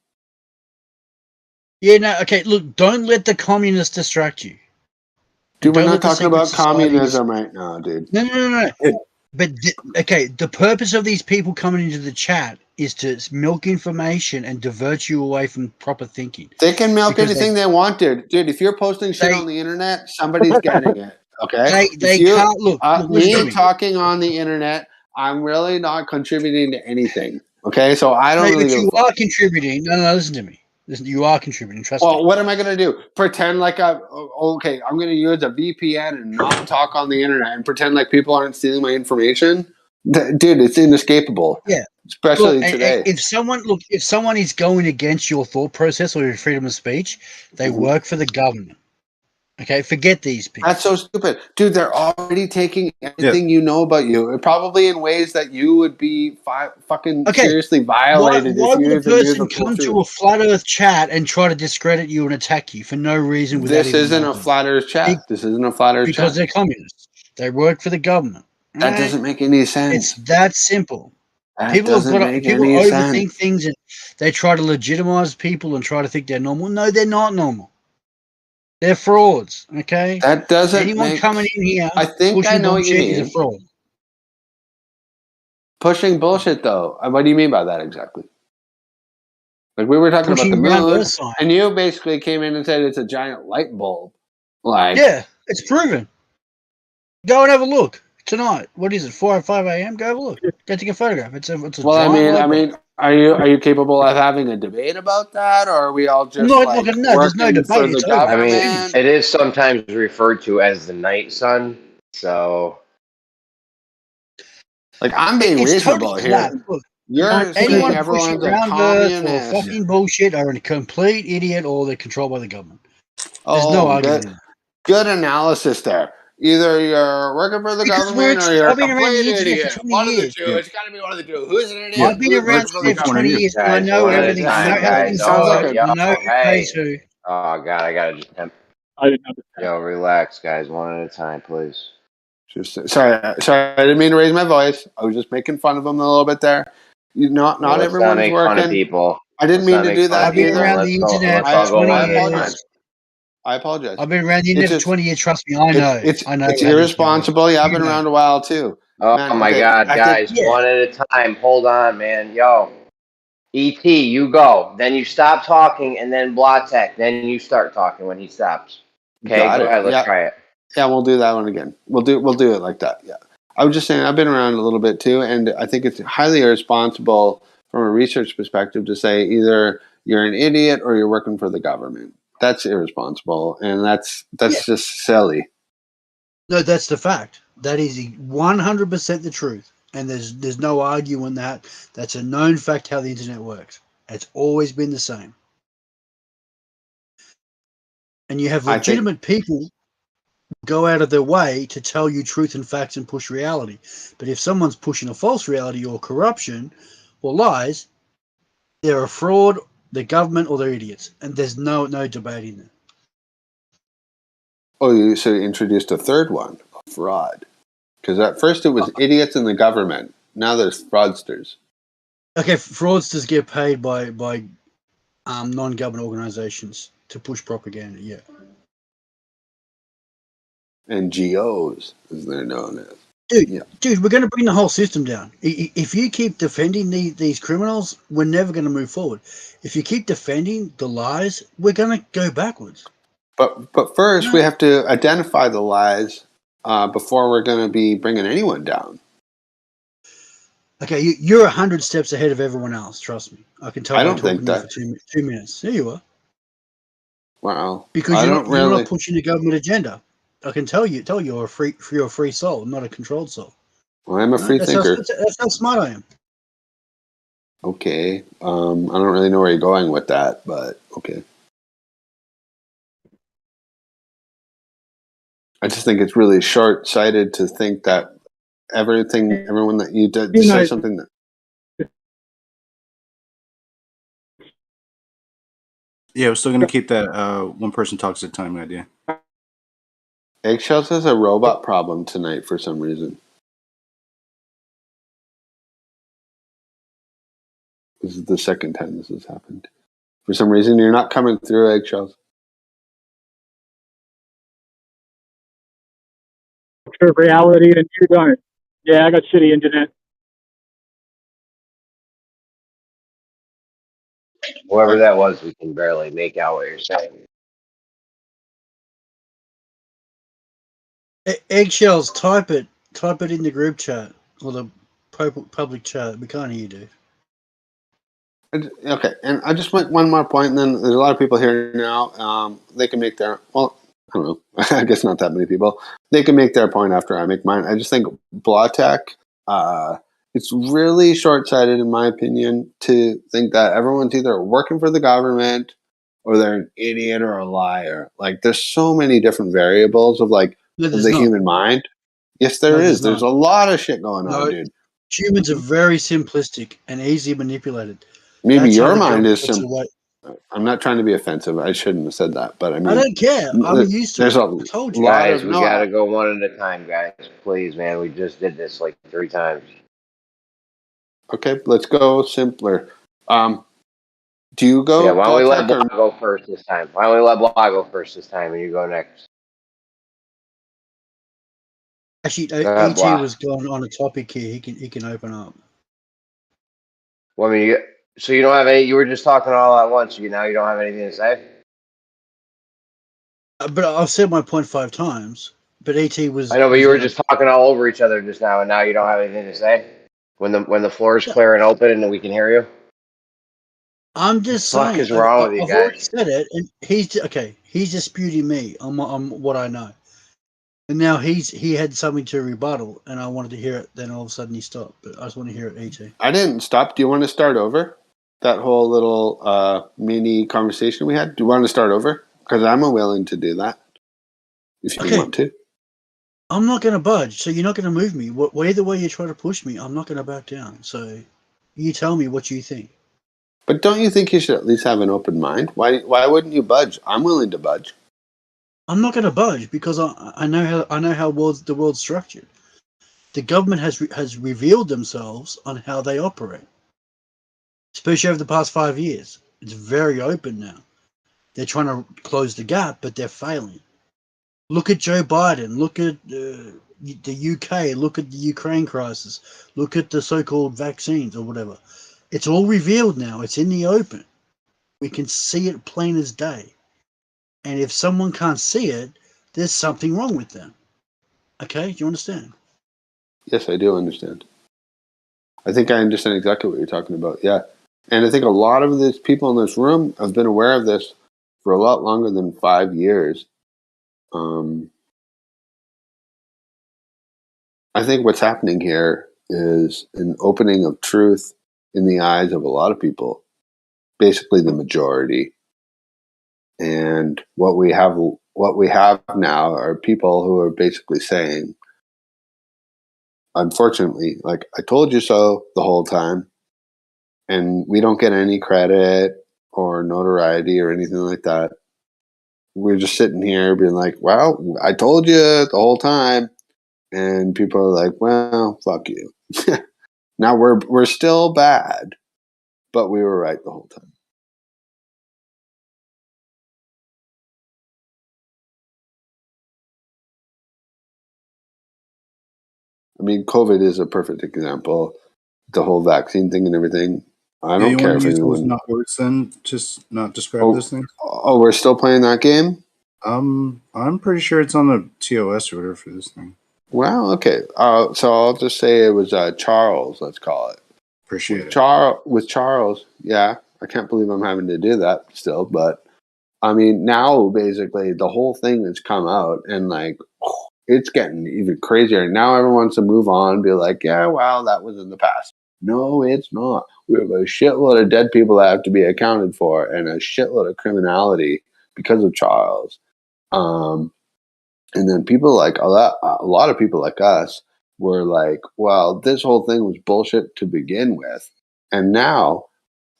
Speaker 12: Yeah. No. Okay. Look. Don't let the communists distract you.
Speaker 1: Dude, we're not talking about communism right now, dude.
Speaker 12: No. But okay, the purpose of these people coming into the chat is to milk information and divert you away from proper thinking.
Speaker 1: They can milk anything they want, dude. Dude, if you're posting shit on the internet, somebody's getting it. Okay.
Speaker 12: They can't look.
Speaker 1: Me talking on the internet, I'm really not contributing to anything. Okay, so I don't really.
Speaker 12: But you are contributing. No, listen to me. Listen, you are contributing. Trust me.
Speaker 1: Well, what am I going to do? Pretend like I'm going to use a VPN and not talk on the internet and pretend like people aren't stealing my information? Dude, it's inescapable.
Speaker 12: Yeah.
Speaker 1: Especially today.
Speaker 12: If someone is going against your thought process or your freedom of speech, they work for the government. Okay, forget these people.
Speaker 1: That's so stupid. Dude, they're already taking everything you know about you, probably in ways that you would be fucking seriously violated.
Speaker 12: Why would a person come to a flat Earth chat and try to discredit you and attack you for no reason?
Speaker 1: This isn't a flat Earth chat. This isn't a flat Earth chat.
Speaker 12: Because they're communists. They work for the government.
Speaker 1: That doesn't make any sense.
Speaker 12: It's that simple.
Speaker 1: People
Speaker 12: overthink things and they try to legitimize people and try to think they're normal. No, they're not normal. They're frauds, okay?
Speaker 1: That doesn't
Speaker 12: anyone coming in here.
Speaker 1: I think I know what you mean.
Speaker 12: Is a fraud.
Speaker 1: Pushing bullshit, though. What do you mean by that exactly? Like we were talking about the moon, and you basically came in and said it's a giant light bulb. Like,
Speaker 12: yeah, it's proven. Go and have a look tonight. What is it? 4 or 5 a.m. Go have a look. Go take a photograph. It's a
Speaker 1: well, I mean, are you capable of having a debate about that, or are we all just working
Speaker 12: there's no debate.
Speaker 1: for the government?
Speaker 11: I mean, it is sometimes referred to as the night sun. So,
Speaker 1: like, I'm being reasonable here.
Speaker 12: Look,
Speaker 1: you're saying everyone's a communist.
Speaker 12: Or fucking bullshit, or a complete idiot, or they're controlled by the government. There's no argument.
Speaker 1: Good analysis there. Either you're working for the government or you're a complete idiot. One of the two. It's got to be one of the two. Who's an idiot?
Speaker 12: I've been around for 20 years. I know everything. I know who pays who.
Speaker 11: Oh, God, I got to... Yo, relax, guys. One at a time, please.
Speaker 1: Sorry. I didn't mean to raise my voice. I was just making fun of them a little bit there. Not everyone's working.
Speaker 11: Fun of people.
Speaker 1: I didn't mean to do that.
Speaker 12: I've been around the internet for 20 years.
Speaker 1: I apologize.
Speaker 12: I've been around the internet for 20 years. Trust me, I know.
Speaker 1: It's irresponsible. Yeah, I've been around a while too.
Speaker 11: Oh, man, my God, guys, one at a time. Hold on, man. Yo, ET, you go. Then you stop talking, and then Blatek. Then you start talking when he stops. Okay, go ahead. Let's try it.
Speaker 1: Yeah, we'll do that one again. We'll do it like that. Yeah, I was just saying I've been around a little bit too, and I think it's highly irresponsible from a research perspective to say either you're an idiot or you're working for the government. That's irresponsible, and that's just silly.
Speaker 12: No, that's the fact. That is 100% the truth, and there's no arguing that. That's a known fact how the internet works. It's always been the same. And you have legitimate people go out of their way to tell you truth and facts and push reality. But if someone's pushing a false reality or corruption or lies, they're a fraud, the government, or they're idiots. And there's no debating that.
Speaker 1: Oh, you introduced a third one, fraud. Because at first it was idiots in the government. Now there's fraudsters.
Speaker 12: Okay, fraudsters get paid by non-government organizations to push propaganda, yeah.
Speaker 1: NGOs, as they're known as.
Speaker 12: Dude, we're going to bring the whole system down. If you keep defending these criminals, we're never going to move forward. If you keep defending the lies, we're going to go backwards.
Speaker 1: But first, we have to identify the lies before we're going to be bringing anyone down.
Speaker 12: Okay, you're 100 steps ahead of everyone else. Trust me. I can tell.
Speaker 1: I don't think that.
Speaker 12: For 2 minutes. There you are.
Speaker 1: Wow.
Speaker 12: Because you're not pushing the government agenda. I can tell you're a free soul, not a controlled soul.
Speaker 1: Well, I'm a free thinker.
Speaker 12: That's how smart I am.
Speaker 1: Okay. I don't really know where you're going with that, but okay. I just think it's really short-sighted to think that everyone that you did say something that.
Speaker 10: Yeah, we're still going to keep that one person talks at a time idea.
Speaker 1: Eggshells has a robot problem tonight for some reason. This is the second time this has happened. For some reason, you're not coming through, Eggshells.
Speaker 13: For reality, and you don't. Yeah, I got shitty internet.
Speaker 11: Whoever that was, we can barely make out what you're saying.
Speaker 12: Eggshells, type it in the group chat or the public chat. We can't hear you, dude.
Speaker 1: Okay, and I just went one more point, and then there's a lot of people here now. They can make their, well, I don't know, I guess not that many people. They can make their point after I make mine. I just think Blautek, it's really short-sighted, in my opinion, to think that everyone's either working for the government or they're an idiot or a liar. Like, there's so many different variables of, like, human mind. Yes, there is. There's a lot of shit going on, dude.
Speaker 12: Humans are very simplistic and easily manipulated.
Speaker 1: Maybe your mind is simple. I'm not trying to be offensive. I shouldn't have said that, but I mean,
Speaker 12: I don't care. I'm used to it. I told you.
Speaker 11: Guys, we gotta go one at a time, guys. Please, man. We just did this like 3 times.
Speaker 1: Okay, let's go simpler. Do you go?
Speaker 11: Yeah, why don't we let Blah go first this time? Why don't we let Blah go first this time, and you go next?
Speaker 12: Actually, ET was going on a topic here. He can open up.
Speaker 11: Well, I mean, so you don't have any. You were just talking all at once. Now you don't have anything to say.
Speaker 12: But I've said my point 5 times. But ET was.
Speaker 11: I know, but you were just talking all over each other just now, and now you don't have anything to say. When the floor is clear and open, and we can hear you.
Speaker 12: I'm just saying.
Speaker 11: What the fuck is wrong with you
Speaker 12: I've
Speaker 11: guys?
Speaker 12: already said it, and he's disputing me on what I know. And now he had something to rebuttal, and I wanted to hear it. Then all of a sudden he stopped. But I just want to hear it, ET.
Speaker 1: I didn't stop. Do you want to start over? That whole little mini conversation we had. Do you want to start over? Because I'm willing to do that. If you want to.
Speaker 12: I'm not going to budge. So you're not going to move me. Either way you try to push me, I'm not going to back down. So you tell me what you think.
Speaker 1: But don't you think you should at least have an open mind? Why wouldn't you budge? I'm willing to budge.
Speaker 12: I'm not going to budge because I know how the world's structured. The government has revealed themselves on how they operate, especially over the past 5 years. It's very open now. They're trying to close the gap, but they're failing. Look at Joe Biden. Look at the UK. Look at the Ukraine crisis. Look at the so-called vaccines or whatever. It's all revealed now. It's in the open. We can see it plain as day. And if someone can't see it, there's something wrong with them. Okay? Do you understand?
Speaker 1: Yes, I do understand. I think I understand exactly what you're talking about. Yeah. And I think a lot of these people in this room have been aware of this for a lot longer than 5 years. I think what's happening here is an opening of truth in the eyes of a lot of people, basically the majority. And what we have now are people who are basically saying, unfortunately, like, I told you so the whole time, and we don't get any credit or notoriety or anything like that. We're just sitting here being like, well, I told you the whole time. And people are like, well, fuck you. Now we're still bad, but we were right the whole time. I mean, COVID is a perfect example. The whole vaccine thing and everything. I don't care if anyone.
Speaker 10: Not words then, just not describe those things.
Speaker 1: Oh, we're still playing that game?
Speaker 10: I'm pretty sure it's on the TOS or whatever for this thing.
Speaker 1: Well, okay. So I'll just say it was Charles. Let's call it.
Speaker 10: Appreciate it.
Speaker 1: With Charles, yeah. I can't believe I'm having to do that still, but I mean, now basically the whole thing has come out, and like, it's getting even crazier. Now everyone wants to move on, and be like, yeah, well, that was in the past. No, it's not. We have a shitload of dead people that have to be accounted for, and a shitload of criminality because of Charles. And then people like a lot of people like us were like, well, this whole thing was bullshit to begin with. And now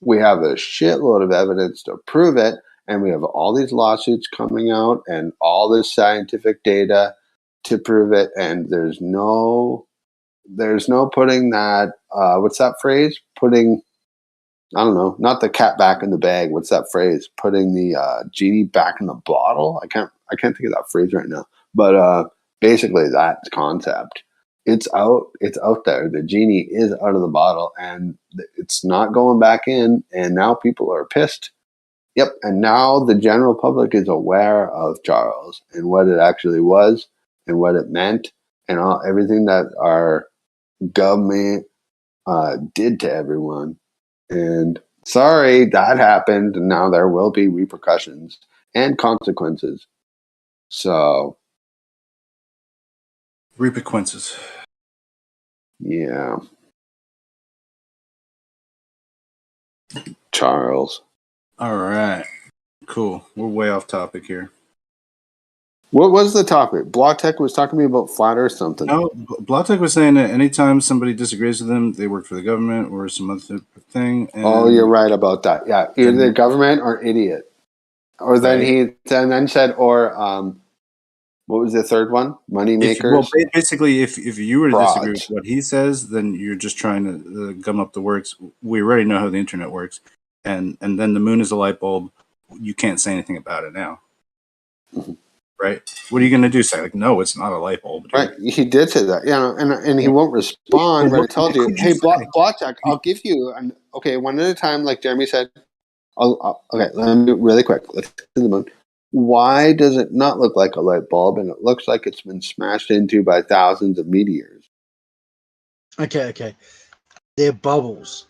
Speaker 1: we have a shitload of evidence to prove it. And we have all these lawsuits coming out and all this scientific data to prove it. And there's no putting that, what's that phrase? Putting, I don't know, not the cat back in the bag. What's that phrase? Putting the genie back in the bottle. I can't think of that phrase right now. But basically, that concept, it's out there. The genie is out of the bottle, and it's not going back in. And now people are pissed. Yep. And now the general public is aware of Charles and what it actually was and what it meant and everything that our government did to everyone. And sorry, that happened. And now there will be repercussions and consequences. So.
Speaker 10: Reperquences.
Speaker 1: Yeah. Charles.
Speaker 10: All right. Cool. We're way off topic here.
Speaker 1: What was the topic? Blotech was talking to me about flat Earth something.
Speaker 10: No, Blotech was saying that anytime somebody disagrees with them, they work for the government or some other thing. And
Speaker 1: you're right about that. Yeah, either the government or idiot. Or then
Speaker 10: right.
Speaker 1: then said, or what was the third one? Money makers.
Speaker 10: Well, basically, if you were to disagree with what he says, then you're just trying to gum up the works. We already know how the internet works, and then the moon is a light bulb. You can't say anything about it now.
Speaker 1: Mm-hmm.
Speaker 10: Right? What are you going to do? Say like, no, it's not a light bulb. Dude.
Speaker 1: Right? He did say that, and he won't respond. But I told you, hey, Blotech, I'll give you one at a time, like Jeremy said. Okay, let me really quick. Let's get to the moon. Why does it not look like a light bulb, and it looks like it's been smashed into by thousands of meteors?
Speaker 12: Okay. They're bubbles.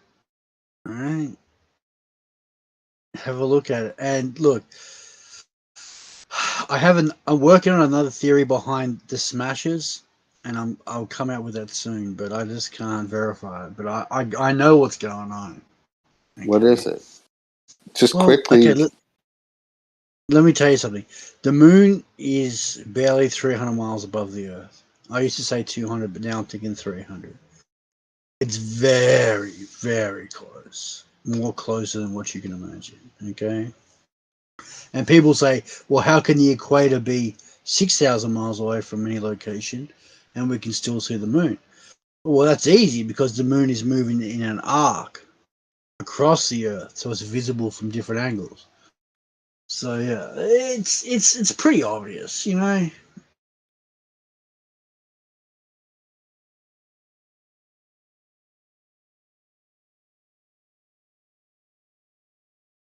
Speaker 12: All right. Have a look at it, and look. I'm working on another theory behind the smashes, and I'll come out with that soon. But I just can't verify it. But I know what's going on.
Speaker 1: Okay. What is it? Just quickly.
Speaker 12: Okay, let me tell you something. The moon is barely 300 miles above the Earth. I used to say 200, but now I'm thinking 300. It's very, very close. More closer than what you can imagine. Okay. And people say, well, how can the equator be 6,000 miles away from any location and we can still see the moon? Well, that's easy because the moon is moving in an arc across the Earth, so it's visible from different angles. So yeah, it's pretty obvious, you know.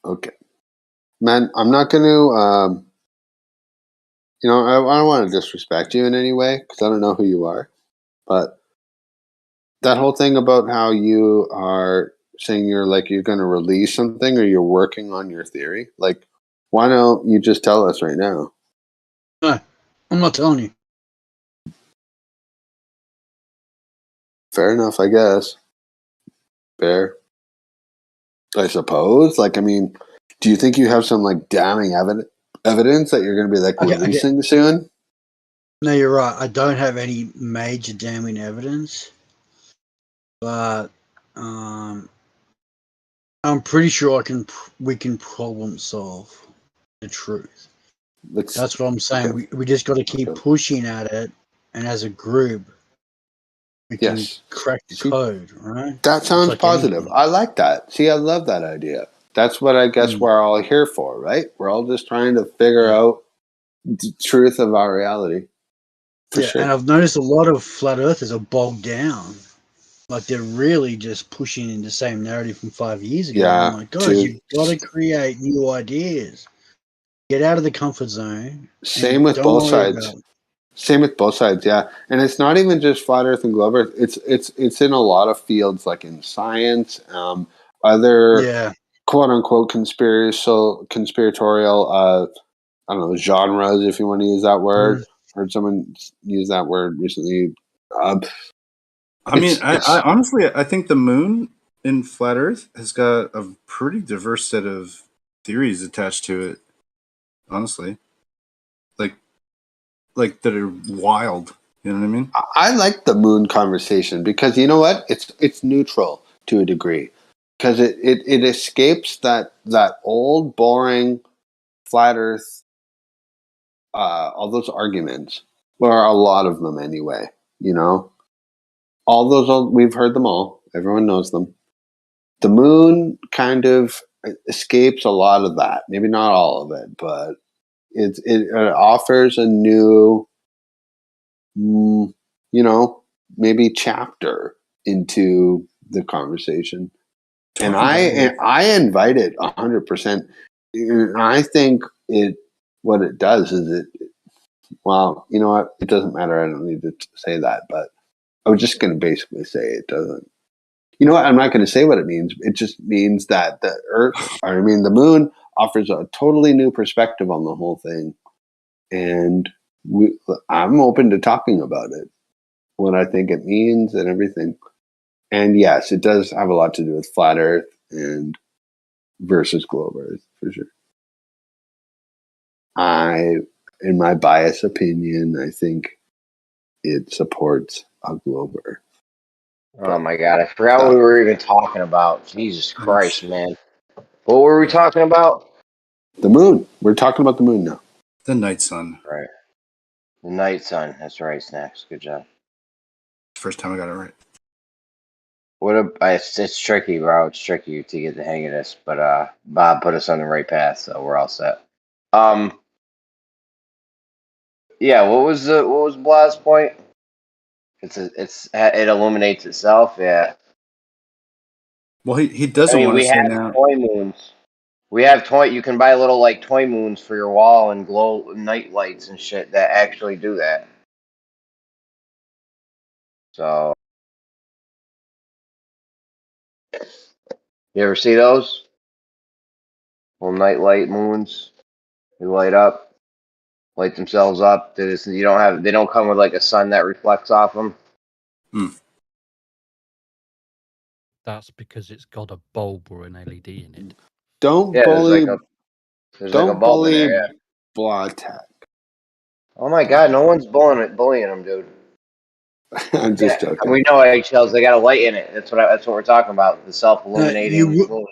Speaker 1: Okay, man, I'm not going to. I don't want to disrespect you in any way because I don't know who you are, but that whole thing about how you are saying you're going to release something or you're working on your theory, like, why don't you just tell us right now?
Speaker 12: No, I'm not telling you.
Speaker 1: Fair enough, I guess. Fair. I suppose. Do you think you have some damning evidence that you're going to be releasing soon?
Speaker 12: No, you're right. I don't have any major damning evidence, but I'm pretty sure we can problem solve the truth. That's what I'm saying. Okay. We just got to keep pushing at it, and as a group, we can crack the code, right?
Speaker 1: That sounds positive. Anything. I like that. See, I love that idea. That's what I guess we're all here for, right? We're all just trying to figure out the truth of our reality.
Speaker 12: For sure. And I've noticed a lot of flat earthers are bogged down. Like they're really just pushing in the same narrative from 5 years ago.
Speaker 1: Yeah,
Speaker 12: I'm like, guys, you've got to create new ideas. Get out of the comfort zone.
Speaker 1: Same with both sides. Same with both sides, yeah. And it's not even just flat Earth and globe Earth. It's in a lot of fields, like in science, other quote unquote conspiratorial, I don't know, genres, if you want to use that word. Heard someone use that word recently.
Speaker 10: I honestly, I think the moon in flat Earth has got a pretty diverse set of theories attached to it. Honestly, like that are wild. You know what I mean?
Speaker 1: I like the moon conversation because you know what? It's neutral to a degree because it escapes that old boring flat Earth, all those arguments, or a lot of them anyway. You know, all those old, we've heard them all. Everyone knows them. The moon kind of escapes a lot of that. Maybe not all of it, but it offers a new, you know, maybe chapter into the conversation. And I invite it 100%. I think what it does is well, you know what? It doesn't matter. I don't need to say that, but I was just going to basically say it doesn't. You know what? I'm not going to say what it means. It just means that the moon offers a totally new perspective on the whole thing. And I'm open to talking about it, what I think it means and everything. And yes, it does have a lot to do with flat Earth and versus globe Earth, for sure. In my biased opinion, I think it supports a globe Earth.
Speaker 11: Oh my God, I forgot what we were even talking about. Jesus Christ, man. What were we talking about?
Speaker 1: The moon. We're talking about the moon now.
Speaker 10: The night sun.
Speaker 11: Right. The night sun. That's right, Snacks. Good job.
Speaker 10: First time I got it right.
Speaker 11: It's tricky, bro. It's tricky to get the hang of this, but Bob put us on the right path, so we're all set. Yeah. What was Blas' point? It illuminates itself. Yeah.
Speaker 10: Well, he doesn't want to say now.
Speaker 11: Toy moons. We have you can buy little like toy moons for your wall and glow night lights and shit that actually do that. So, you ever see those? Little night light moons. They light themselves up. They don't come with like a sun that reflects off them.
Speaker 14: That's because it's got a bulb or an LED in it.
Speaker 1: Don't bully.
Speaker 11: There's like a bulb in there. Yeah.
Speaker 1: Blotech.
Speaker 11: Oh my God! No one's bullying them, dude.
Speaker 1: I'm just joking.
Speaker 11: And we know eggshells. They got a light in it. That's what we're talking about. The self-illuminating.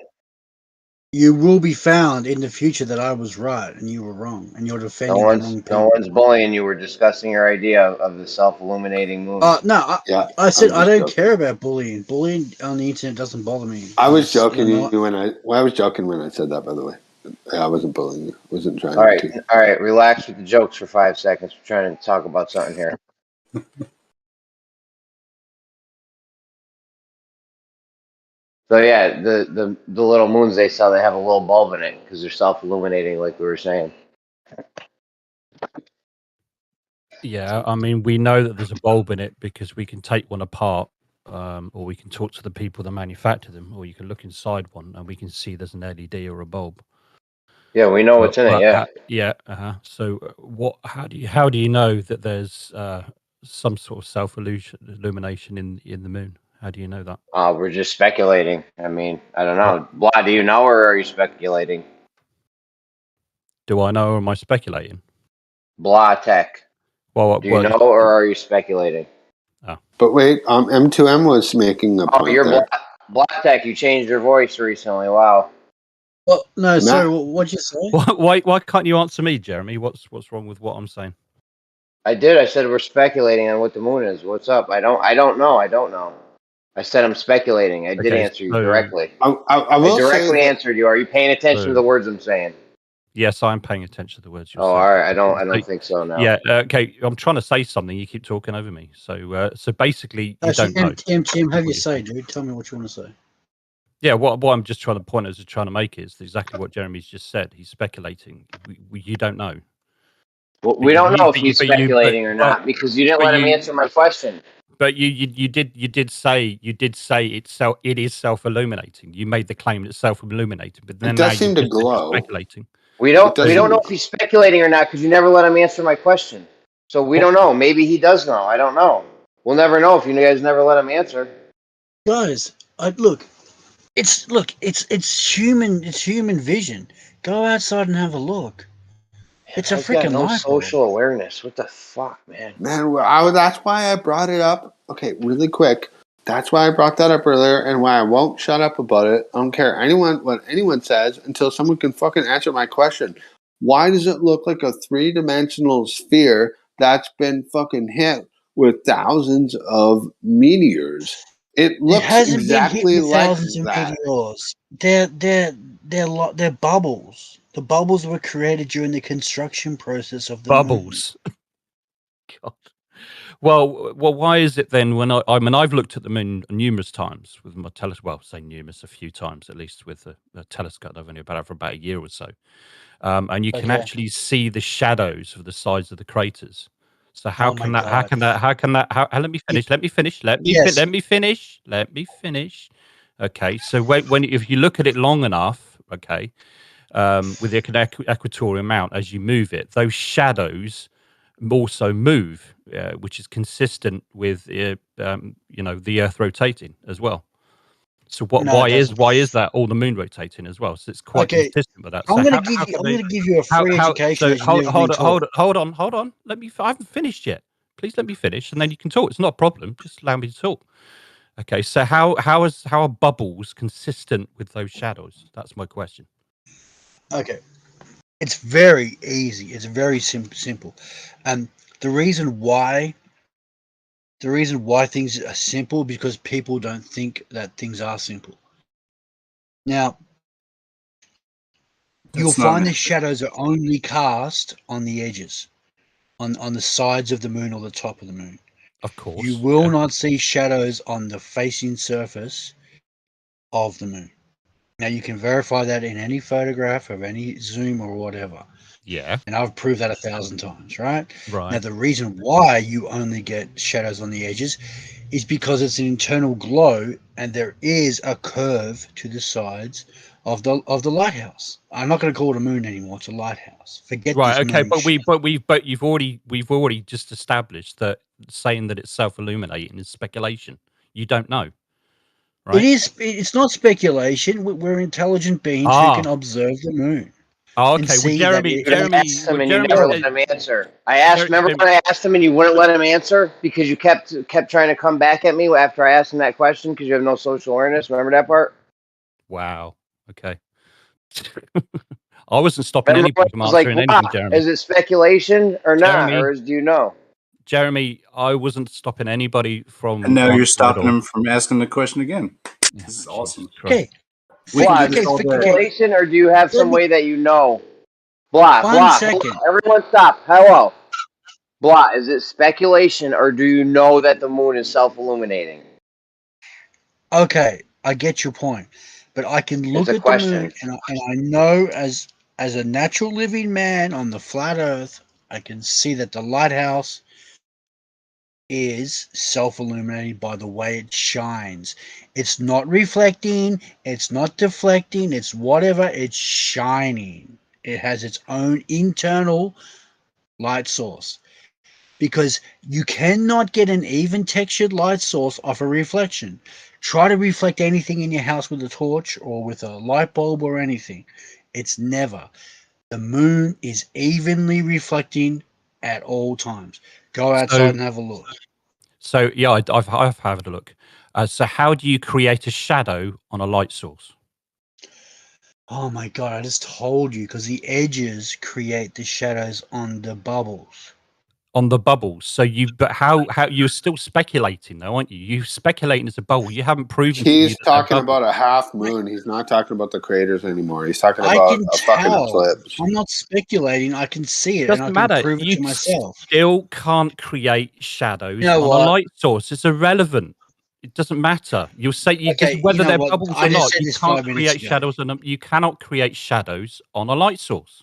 Speaker 12: You will be found in the future that I was right and you were wrong, and you're defending the wrong people.
Speaker 11: No one's bullying you. We're discussing your idea of the self-illuminating moon.
Speaker 12: I said I don't care about bullying. Bullying on the internet doesn't bother me.
Speaker 1: I was joking when I said that. By the way, I wasn't bullying you. I wasn't trying to.
Speaker 11: All right. Relax with the jokes for 5 seconds. We're trying to talk about something here. So yeah, the little moons they sell, they have a little bulb in it because they're self-illuminating, like we were saying.
Speaker 14: Yeah, I mean, we know that there's a bulb in it because we can take one apart, or we can talk to the people that manufacture them, or you can look inside one and we can see there's an LED or a bulb.
Speaker 11: Yeah, we know what's in it.
Speaker 14: Yeah. So, how do you know that there's some sort of self-illumination in the moon? How do you know that?
Speaker 11: We're just speculating. I mean, I don't know. Blah, do you know, or are you speculating?
Speaker 14: Do I know, or am I speculating?
Speaker 11: Blah Tech.
Speaker 14: Well,
Speaker 11: do you know, or are you speculating?
Speaker 14: Oh.
Speaker 1: But wait, M2M was making a point.
Speaker 11: Oh, you're Blah Tech. You changed your voice recently. Wow.
Speaker 12: Well, no, sorry. What'd you say?
Speaker 14: Why can't you answer me, Jeremy? What's wrong with what I'm saying?
Speaker 11: I did. I said we're speculating on what the moon is. What's up? I don't know. I said I'm speculating. I did answer you directly.
Speaker 1: I
Speaker 11: directly answered you. Are you paying attention to the words I'm saying?
Speaker 14: Yes, I'm paying attention to the words you're saying.
Speaker 11: All right. I don't think so now.
Speaker 14: Yeah. Okay. I'm trying to say something. You keep talking over me. So basically, you don't know.
Speaker 12: Tim, have you say, dude? Tell me what you want to say.
Speaker 14: Yeah. What I'm just trying to make is exactly what Jeremy's just said. He's speculating. You don't know.
Speaker 11: Well, we don't know if he's speculating or not because you didn't let him answer my question.
Speaker 14: But you did say it is self-illuminating. You made the claim it's self-illuminating, but then
Speaker 1: it does seem to glow.
Speaker 14: Speculating.
Speaker 11: We don't know if he's speculating or not because you never let him answer my question. So we don't know. Maybe he does know. I don't know. We'll never know if you guys never let him answer.
Speaker 12: Guys, it's human vision. Go outside and have a look. It's a
Speaker 11: got no
Speaker 12: freaking
Speaker 11: social awareness. What the fuck, man?
Speaker 1: Man, that's why I brought it up. Okay, really quick. That's why I brought that up earlier, and why I won't shut up about it. I don't care what anyone says until someone can fucking answer my question. Why does it look like a 3-dimensional sphere that's been fucking hit with thousands of meteors? It looks
Speaker 12: hasn't been hit
Speaker 1: exactly
Speaker 12: with
Speaker 1: like
Speaker 12: thousands of
Speaker 1: that.
Speaker 12: meteors. They're bubbles. The bubbles were created during the construction process of the
Speaker 14: Bubbles. God. Well, why is it then when I mean, I've looked at them in numerous times with my telescope. Well, say numerous, a few times at least with a telescope. I've only had it for about a year or so, and you can actually see the shadows of the sides of the craters. So how can that? How can that? How can that? How? Let me finish. Let me finish. Let me finish. Let me finish. Okay. So when if you look at it long enough, okay, with the equatorial mount, as you move it, those shadows also move, which is consistent with the Earth rotating as well. So why is that all the moon rotating as well? So it's quite consistent with that. So
Speaker 12: I'm going to give you a free education.
Speaker 14: So hold on. I haven't finished yet. Please let me finish, and then you can talk. It's not a problem. Just allow me to talk. Okay. So how are bubbles consistent with those shadows? That's my question.
Speaker 12: Okay. It's very easy. It's very simple. The reason why things are simple because people don't think that things are simple. Now, you'll find the shadows are only cast on the edges, on the sides of the moon or the top of the moon.
Speaker 14: Of course.
Speaker 12: You will not see shadows on the facing surface of the moon. Now, you can verify that in any photograph of any zoom or whatever.
Speaker 14: Yeah.
Speaker 12: And I've proved that 1,000 times, right?
Speaker 14: Right.
Speaker 12: Now, the reason why you only get shadows on the edges is because it's an internal glow and there is a curve to the sides of the lighthouse. I'm not going to call it a moon anymore. It's a lighthouse. Forget
Speaker 14: right.
Speaker 12: this
Speaker 14: Okay.
Speaker 12: moon
Speaker 14: But we've already just established that saying that it's self-illuminating is speculation. You don't know. Right?
Speaker 12: It's not speculation. We're intelligent beings who can observe the moon.
Speaker 14: Oh, okay. Well, Jeremy,
Speaker 11: asked him and you never let him answer. Remember when I asked him and you wouldn't let him answer because you kept trying to come back at me after I asked him that question because you have no social awareness. Remember that part?
Speaker 14: Wow. Okay. I wasn't stopping anybody from answering anything, Jeremy.
Speaker 11: Is it speculation or not, or do you know?
Speaker 14: Jeremy, I wasn't stopping anybody from.
Speaker 10: And now you're stopping him from asking the question again. This is awesome.
Speaker 12: Okay.
Speaker 11: Speculation, or do you have some way that you know? Blah.
Speaker 12: Second.
Speaker 11: Everyone stop. Hello. Blah. Is it speculation, or do you know that the moon is self-illuminating?
Speaker 12: Okay, I get your point, but I can look at the moon and I know as a natural living man on the flat Earth, I can see that the lighthouse is self-illuminated by the way it shines. It's not reflecting, it's not deflecting, it's whatever, it's shining. It has its own internal light source. Because you cannot get an even textured light source off a reflection. Try to reflect anything in your house with a torch or with a light bulb or anything. It's never. The moon is evenly reflecting at all times. Go outside and have a look.
Speaker 14: So yeah, I've had a look. So how do you create a shadow on a light source?
Speaker 12: Oh my god! I just told you because the edges create the shadows on the bubbles.
Speaker 14: On the bubbles. So but how you're still speculating though, aren't you? You're speculating it's a bubble. You haven't proven.
Speaker 1: He's talking about a half moon. He's not talking about the craters anymore. He's talking about a fucking eclipse.
Speaker 12: I'm not speculating. I can see it.
Speaker 14: Doesn't
Speaker 12: and I
Speaker 14: matter.
Speaker 12: Can prove it
Speaker 14: You
Speaker 12: to myself.
Speaker 14: Still can't create shadows
Speaker 12: on
Speaker 14: a light source. It's irrelevant. It doesn't matter. You'll say whether they're bubbles or not. You can't create shadows on them. You cannot create shadows on a light source.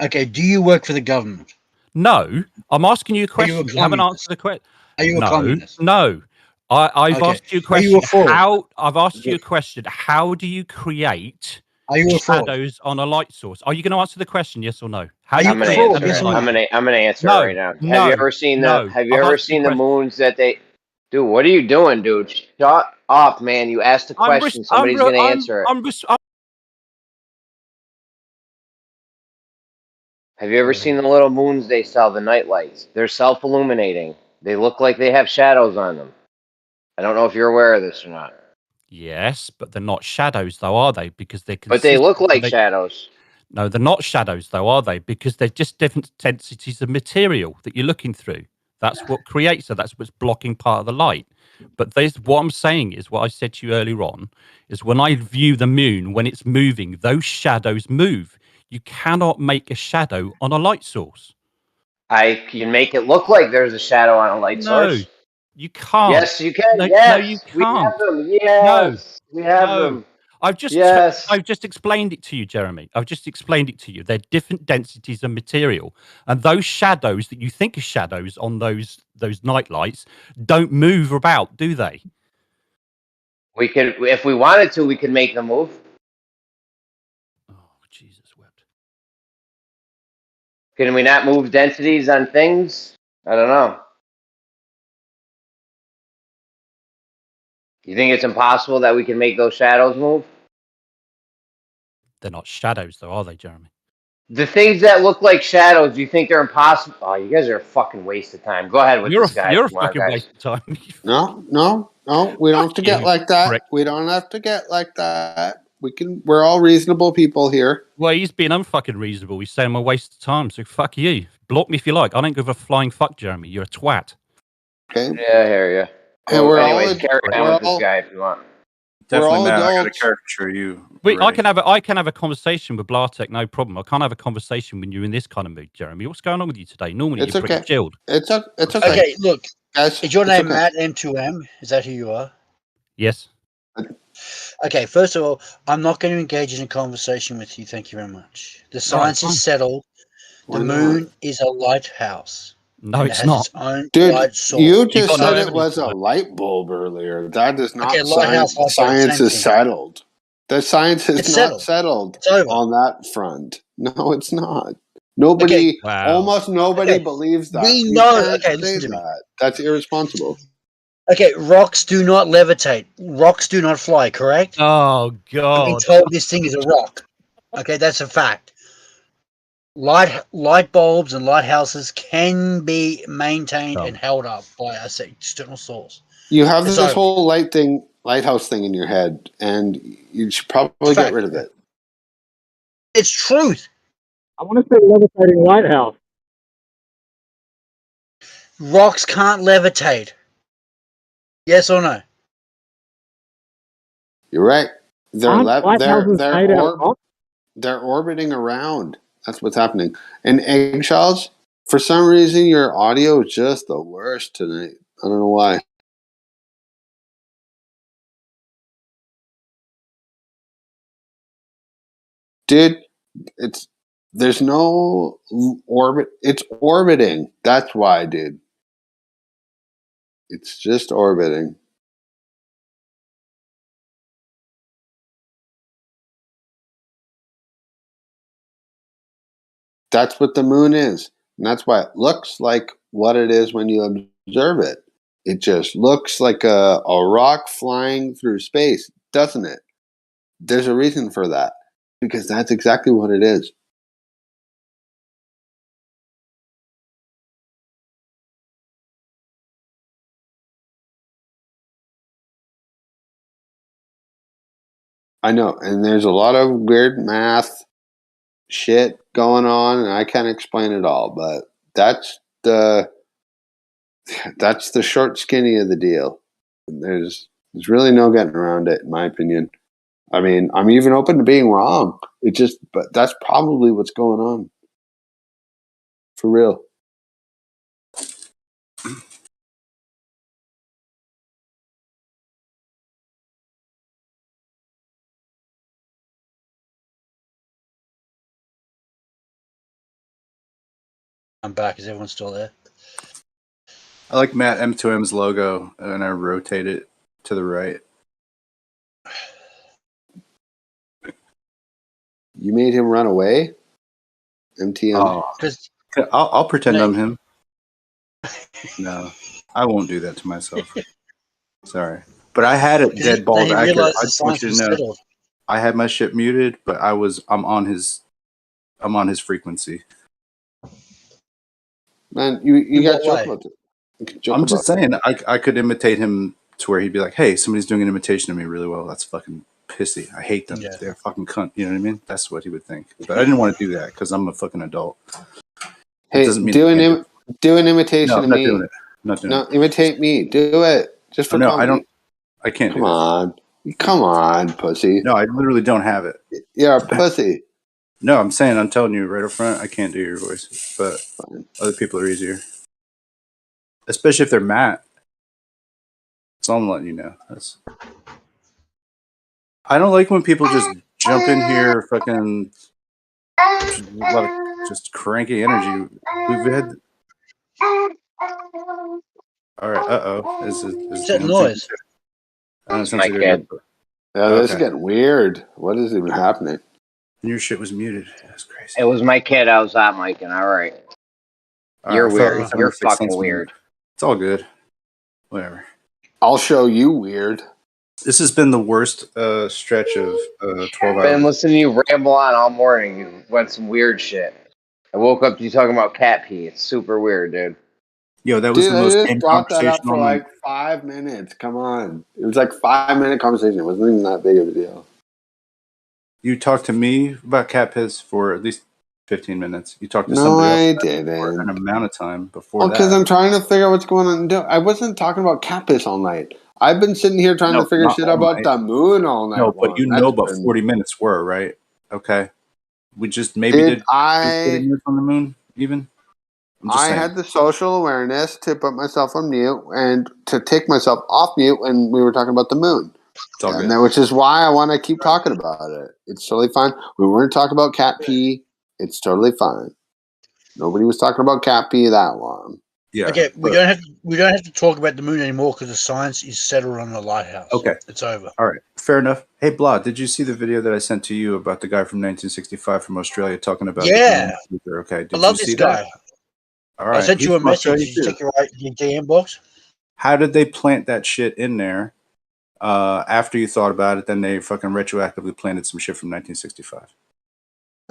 Speaker 12: Okay. Do you work for the government?
Speaker 14: No, I'm asking you a question. You haven't answered the question.
Speaker 12: Are you a communist?
Speaker 14: No. I've asked you a question.
Speaker 12: Are you a fraud?
Speaker 14: I've asked you a question. How do you create shadows on a light source? Are you going to answer the question? Yes or no?
Speaker 11: I'm going to answer it right now. Have you ever seen the moons that they? Dude, what are you doing, dude? Shut up, man. You asked the question. Somebody's going to answer it. Have you ever seen the little moons they sell, the night lights? They're self-illuminating. They look like they have shadows on them. I don't know if you're aware of this or not.
Speaker 14: Yes, but they're not shadows, though, are they? Because they're
Speaker 11: But they
Speaker 14: consistent.
Speaker 11: look like shadows.
Speaker 14: No, they're not shadows, though, are they? Because they're just different densities of material that you're looking through. That's what creates it. That's what's blocking part of the light. But what I'm saying is what I said to you earlier on, is when I view the moon, when it's moving, those shadows move. You cannot make a shadow on a light source.
Speaker 11: I can make it look like there's a shadow on a light source.
Speaker 14: You can't.
Speaker 11: Yes, you can.
Speaker 14: No,
Speaker 11: Yes,
Speaker 14: no, you
Speaker 11: we
Speaker 14: can't.
Speaker 11: have them. Yes, we have them.
Speaker 14: I've just explained it to you, Jeremy. I've just explained it to you. They're different densities of material, and those shadows that you think are shadows on those night lights don't move about, do they?
Speaker 11: We could, if we wanted to, we could make them move.
Speaker 14: Oh, Jesus wept.
Speaker 11: Can we not move densities on things? I don't know. You think it's impossible that we can make those shadows move?
Speaker 14: They're not shadows, though, are they, Jeremy?
Speaker 11: The things that look like shadows, do you think they're impossible? Oh, you guys are a fucking waste of time. Go ahead with this guy.
Speaker 14: You're a fucking waste of time.
Speaker 1: No. We don't have to get like that.
Speaker 14: Prick.
Speaker 1: We don't have to get like that. We're all reasonable people here.
Speaker 14: Well, he's being unfucking reasonable. He's saying I'm a waste of time, so fuck you. Block me if you like. I don't give a flying fuck, Jeremy. You're a twat.
Speaker 1: Okay.
Speaker 11: Yeah, I hear you.
Speaker 1: Hey,
Speaker 11: Well, anyways, carry on with this guy if you want.
Speaker 10: Definitely, Matt. I gotta caricature you.
Speaker 14: I can have a conversation with Blartek, no problem. I can't have a conversation when you're in this kind of mood, Jeremy. What's going on with you today? Normally you're pretty chilled.
Speaker 1: It's okay.
Speaker 15: Okay, look.
Speaker 1: Guys,
Speaker 15: is your name Matt M2M? Is that who you are?
Speaker 14: Yes.
Speaker 15: Okay, first of all, I'm not going to engage in a conversation with you. Thank you very much. The science is settled. The moon is a lighthouse.
Speaker 14: No, it's not.
Speaker 15: Its own
Speaker 1: Dude,
Speaker 15: light source.
Speaker 1: you just said it was a light bulb earlier. That is not science is settled. The science is not settled on that front. No, it's not. Nobody, almost nobody believes that.
Speaker 15: We know. Okay, listen to me.
Speaker 1: That's irresponsible.
Speaker 15: Okay, rocks do not levitate. Rocks do not fly, correct?
Speaker 14: Oh, God.
Speaker 15: I've been told this thing is a rock. Okay, that's a fact. Light bulbs and lighthouses can be maintained and held up by an external source.
Speaker 1: You have this whole lighthouse thing in your head, and you should probably get rid of it.
Speaker 15: It's truth.
Speaker 13: I want to say levitating lighthouse.
Speaker 15: Rocks can't levitate. Yes or no?
Speaker 1: You're right. They're orbiting around. That's what's happening. And eggshells, for some reason, your audio is just the worst tonight. I don't know why. Dude, there's no orbit. It's orbiting. That's why, dude. It's just orbiting. That's what the moon is. And that's why it looks like what it is when you observe it. It just looks like a rock flying through space, doesn't it? There's a reason for that. Because that's exactly what it is. I know. And there's a lot of weird math shit going on, and I can't explain it all, but that's the short skinny of the deal. There's really no getting around it, in my opinion. I mean, I'm even open to being wrong. But that's probably what's going on. For real.
Speaker 15: I'm back. Is everyone still there?
Speaker 10: I like Matt M2M's logo, and I rotate it to the right.
Speaker 1: You made him run away? MTM?
Speaker 10: I'll pretend I'm him. No, I won't do that to myself. Sorry. But I had it dead bald accurate. I just want you to know. I had my shit muted, but I'm on his frequency.
Speaker 1: Man, you got to joke about it.
Speaker 10: I'm just saying, I could imitate him to where he'd be like, "Hey, somebody's doing an imitation of me really well. That's fucking pissy. I hate them.
Speaker 15: Yeah.
Speaker 10: They're a fucking cunt." You know what I mean? That's what he would think. But I didn't want to do that because I'm a fucking adult.
Speaker 1: Hey, do an imitation of me.
Speaker 10: Doing it. Not doing it.
Speaker 1: Imitate me. Do it just for comedy.
Speaker 10: I can't.
Speaker 1: Come on. Come on, pussy.
Speaker 10: No, I literally don't have it.
Speaker 1: You're a pussy.
Speaker 10: No, I'm telling you right up front, I can't do your voice, but other people are easier. Especially if they're Matt. So I'm letting you know. I don't like when people just jump in here, fucking a lot of just cranky energy. We've had. All right. Is
Speaker 15: that noise?
Speaker 11: It's my kid.
Speaker 1: Yeah, this is getting weird. What is even happening?
Speaker 10: Your shit was muted. That's crazy.
Speaker 11: It was my kid. I was hot micing. All right. You're weird. You're fucking weird.
Speaker 10: It's all good. Whatever.
Speaker 1: I'll show you weird.
Speaker 10: This has been the worst stretch of 12 hours.
Speaker 11: I've been listening to you ramble on all morning. You went some weird shit. I woke up to you talking about cat pee. It's super weird, dude.
Speaker 10: Yo, that was the most
Speaker 1: I just brought that up for like 5 minutes. Come on. It was like 5-minute conversation. It wasn't even that big of a deal.
Speaker 10: You talked to me about cat piss for at least 15 minutes. You talked to somebody else for an amount of time before that.
Speaker 1: Because I'm trying to figure out what's going on. I wasn't talking about cat piss all night. I've been sitting here trying to figure shit out about the moon all night.
Speaker 10: No, but you know about 40 minutes were, right? Okay. We just maybe did 40 minutes on the moon, even?
Speaker 1: I had the social awareness to put myself on mute and to take myself off mute when we were talking about the moon. Which is why I want to keep talking about it. It's totally fine. We weren't talking about cat pee. It's totally fine. Nobody was talking about cat pee that long.
Speaker 10: Yeah.
Speaker 15: Okay, we don't have to talk about the moon anymore because the science is settled on the lighthouse.
Speaker 10: Okay.
Speaker 15: It's over.
Speaker 10: All right. Fair enough. Hey, Blah, did you see the video that I sent to you about the guy from 1965 from Australia talking about
Speaker 15: the
Speaker 10: Okay.
Speaker 15: I love this guy.
Speaker 10: All right.
Speaker 15: I sent you a message. Did you check your DM box?
Speaker 10: How did they plant that shit in there after you thought about it? Then they fucking retroactively planted some shit from 1965.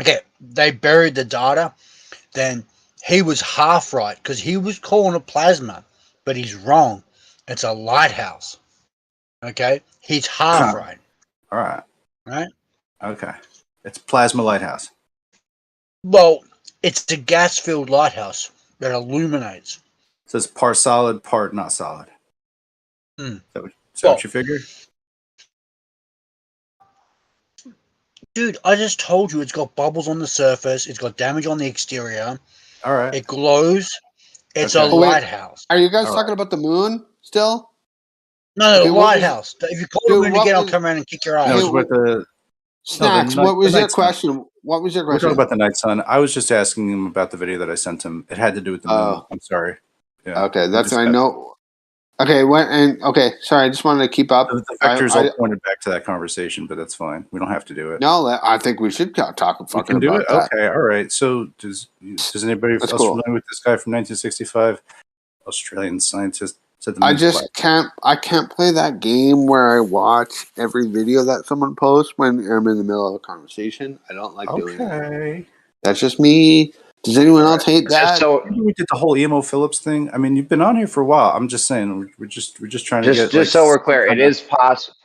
Speaker 15: Okay. They buried the data. Then he was half right because he was calling it plasma, but he's wrong. It's a lighthouse. Okay? He's half right.
Speaker 10: All right.
Speaker 15: Right?
Speaker 10: Okay. It's plasma lighthouse.
Speaker 15: Well, it's a gas-filled lighthouse that illuminates.
Speaker 10: It says part solid, part not solid. Is that what you figured?
Speaker 15: Dude, I just told you it's got bubbles on the surface. It's got damage on the exterior.
Speaker 10: All right.
Speaker 15: It glows. It's a lighthouse.
Speaker 1: Are you guys talking about the moon still?
Speaker 15: No, lighthouse. If you call the moon again, I'll come around and kick your ass.
Speaker 10: No, with the
Speaker 1: Snacks, what was your question? What was your question?
Speaker 10: We're talking about the night sun. I was just asking him about the video that I sent him. It had to do with the moon. I'm sorry. Yeah.
Speaker 1: Okay, that's what I know. Okay, sorry, I just wanted to keep up.
Speaker 10: The vectors all pointed back to that conversation, but that's fine. We don't have to do it.
Speaker 1: No, I think we should talk fucking about that.
Speaker 10: Okay, all right. So does anybody else familiar with this guy from 1965? Australian scientist said the moon's black.
Speaker 1: I can't play that game where I watch every video that someone posts when I'm in the middle of a conversation. I don't like doing that. That's just me. Does anyone else hate that?
Speaker 10: So we did the whole Emo Phillips thing. I mean, you've been on here for a while. I'm just saying, we're just trying to get.
Speaker 11: Just so we're clear, it is possible.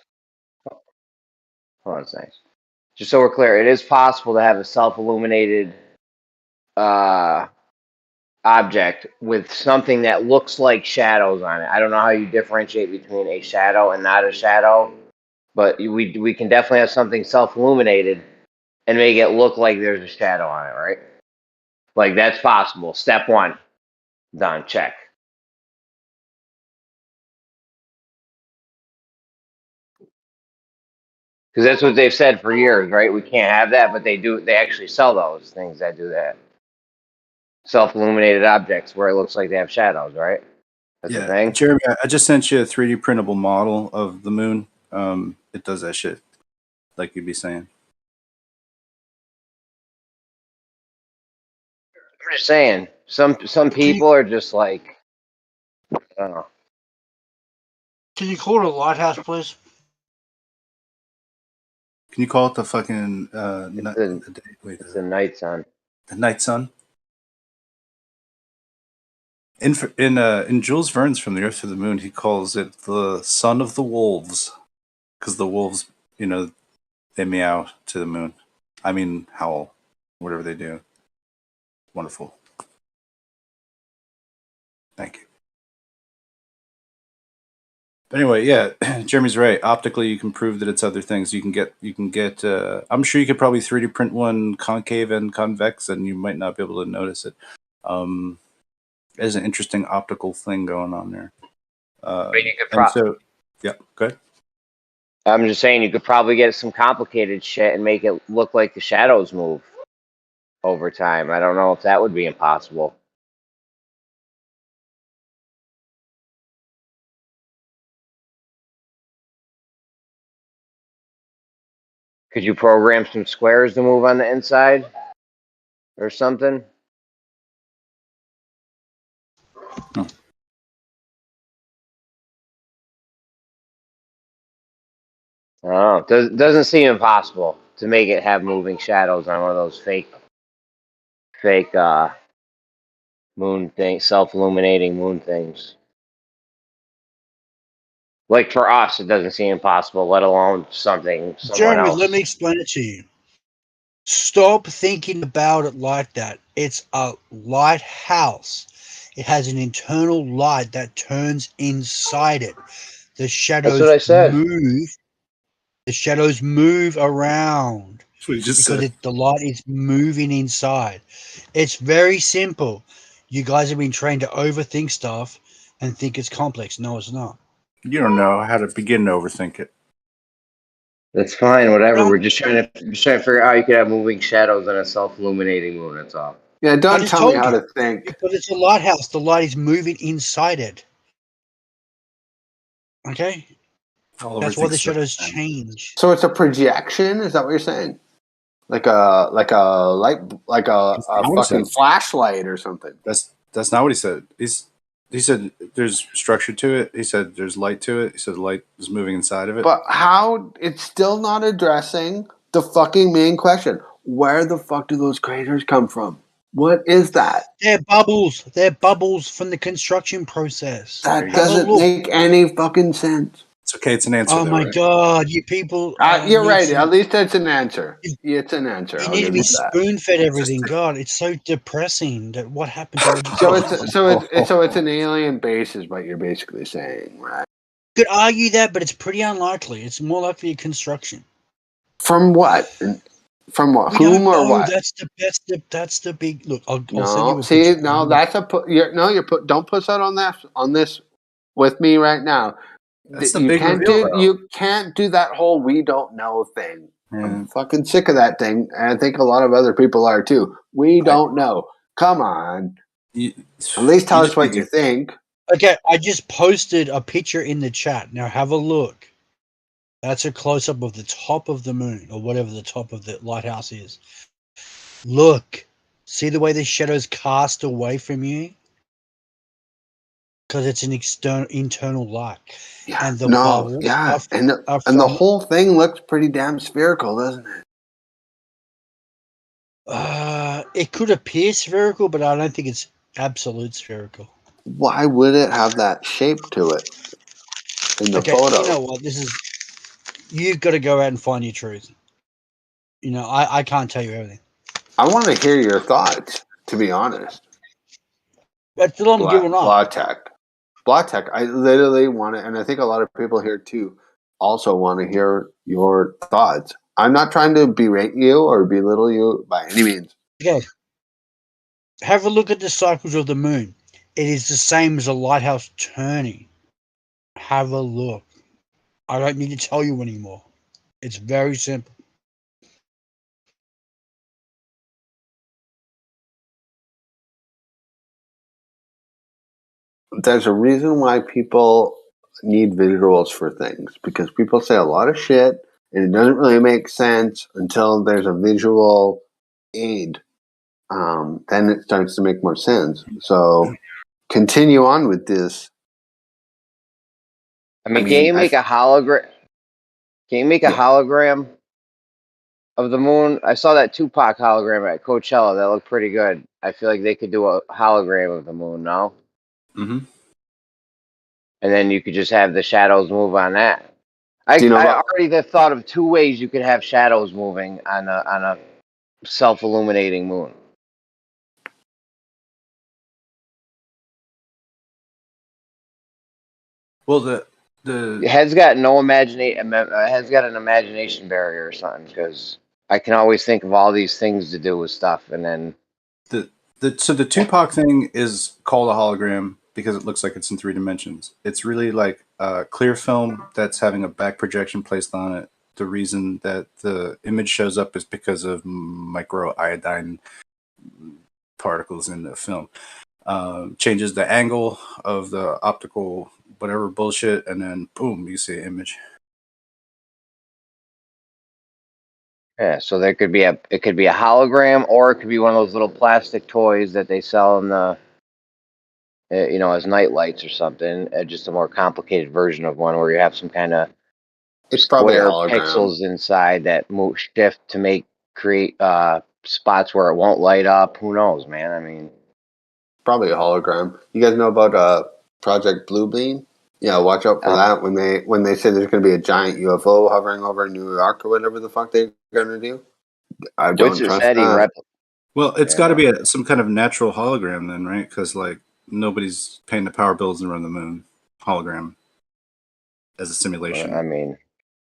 Speaker 11: Hold on, thanks. Just so we're clear, it is possible to have a self-illuminated object with something that looks like shadows on it. I don't know how you differentiate between a shadow and not a shadow, but we can definitely have something self-illuminated and make it look like there's a shadow on it, right? Like, that's possible. Step one. Done. Check. Because that's what they've said for years, right? We can't have that, but they do. They actually sell those things that do that. Self-illuminated objects where it looks like they have shadows, right? That's the thing.
Speaker 10: Jeremy, I just sent you a 3D printable model of the moon. It does that shit, like you'd be saying.
Speaker 11: I'm just saying, some people are just like, I don't know.
Speaker 15: Can you call it a lighthouse, please?
Speaker 10: Can you call it the fucking
Speaker 11: it's the night sun?
Speaker 10: The night sun. In Jules Verne's From the Earth to the Moon, he calls it the Son of the Wolves, because the wolves, they meow to the moon. I mean, howl, whatever they do. Wonderful. Thank you. But anyway, yeah, Jeremy's right. Optically, you can prove that it's other things. You can get. I'm sure you could probably 3D print one concave and convex, and you might not be able to notice it. There's an interesting optical thing going on there. Yeah, go ahead.
Speaker 11: I'm just saying you could probably get some complicated shit and make it look like the shadows move over time. I don't know if that would be impossible. Could you program some squares to move on the inside or something? I don't know. Doesn't seem impossible to make it have moving shadows on one of those fake moon things, self-illuminating moon things. Like for us, it doesn't seem impossible, let alone someone
Speaker 15: Jeremy,
Speaker 11: else.
Speaker 15: let me explain it to you. Stop thinking about it like that. It's a lighthouse. It has an internal light that turns inside it. The shadows
Speaker 11: That's what I said.
Speaker 15: move. The shadows move around
Speaker 10: That's what you just
Speaker 15: because
Speaker 10: said.
Speaker 15: the light is moving inside. It's very simple. You guys have been trained to overthink stuff and think it's complex. No, it's not.
Speaker 10: You don't know how to begin to overthink it.
Speaker 11: That's fine, whatever. We're just trying to figure out how you could have moving shadows on a self-illuminating moon. That's all.
Speaker 1: Yeah, don't tell me how to think.
Speaker 15: Because it's a lighthouse. The light is moving inside it. Okay? That's why the shadows change.
Speaker 1: So it's a projection? Is that what you're saying? Like a light, like a fucking flashlight or something.
Speaker 10: That's not what he said. He said there's structure to it. He said there's light to it. He said the light is moving inside of it.
Speaker 1: But how? It's still not addressing the fucking main question. Where the fuck do those craters come from? What is that?
Speaker 15: They're bubbles. They're bubbles from the construction process.
Speaker 1: That doesn't make any fucking sense.
Speaker 10: It's okay. It's an answer.
Speaker 15: Oh my god, you people!
Speaker 1: You're right. At least it's an answer. It's an answer.
Speaker 15: You need to be spoon-fed everything. God, it's so depressing that what happened to education.
Speaker 1: So it's an alien base, is what you're basically saying, right?
Speaker 15: You could argue that, but it's pretty unlikely. It's more likely a construction.
Speaker 1: From what? From what? Whom or what?
Speaker 15: That's the big look. I'll
Speaker 1: No,
Speaker 15: send you a
Speaker 1: see,
Speaker 15: picture.
Speaker 1: no, that's a put. Don't put that on this with me right now.
Speaker 10: That's the big reveal, though.
Speaker 1: You can't do that whole we don't know thing. I'm fucking sick of that thing, and I think a lot of other people are too. We don't know. Come on. At least tell us what you think.
Speaker 15: Okay, I just posted a picture in the chat. Now have a look. That's a close-up of the top of the moon, or whatever the top of the lighthouse is. Look. See the way the shadows cast away from you? Because it's an internal light.
Speaker 1: Yeah,
Speaker 15: and the bubbles
Speaker 1: and the whole thing looks pretty damn spherical, doesn't it?
Speaker 15: It could appear spherical, but I don't think it's absolute spherical.
Speaker 1: Why would it have that shape to it in the photo?
Speaker 15: You know what? You've got to go out and find your truth. I can't tell you everything.
Speaker 1: I want to hear your thoughts, to be honest.
Speaker 15: That's what I'm giving up.
Speaker 1: Blotech, I literally want to, and I think a lot of people here too also want to hear your thoughts. I'm not trying to berate you or belittle you by any means.
Speaker 15: Okay. Have a look at the cycles of the moon. It is the same as a lighthouse turning. Have a look. I don't need to tell you anymore. It's very simple.
Speaker 1: There's a reason why people need visuals for things, because people say a lot of shit and it doesn't really make sense until there's a visual aid. Then it starts to make more sense. So continue on with this.
Speaker 11: Can you make a hologram? Can you make a hologram of the moon? I saw that Tupac hologram at Coachella. That looked pretty good. I feel like they could do a hologram of the moon now.
Speaker 10: Mm-hmm.
Speaker 11: And then you could just have the shadows move on that. I already thought of 2 ways you could have shadows moving on a self-illuminating moon.
Speaker 10: Well,
Speaker 11: It has got no imagination. Has got an imagination barrier or something, because I can always think of all these things to do with stuff, and then
Speaker 10: so the Tupac thing is called a hologram because it looks like it's in 3 dimensions. It's really like a clear film that's having a back projection placed on it. The reason that the image shows up is because of micro iodine particles in the film. Changes the angle of the optical whatever bullshit, and then boom, you see an image.
Speaker 11: yeah. So it could be a hologram, or it could be one of those little plastic toys that they sell in the as night lights or something. Just a more complicated version of one where you have some kind of square pixels inside that shift to create spots where it won't light up. Who knows, man? I mean,
Speaker 1: probably a hologram. You guys know about Project Bluebeam? Yeah, watch out for that when they say there's going to be a giant UFO hovering over New York or whatever the fuck they're going to do. I don't trust that.
Speaker 10: Well, it's got to be some kind of natural hologram then, right? Because like nobody's paying the power bills to run the moon. Hologram as a simulation.
Speaker 11: I mean,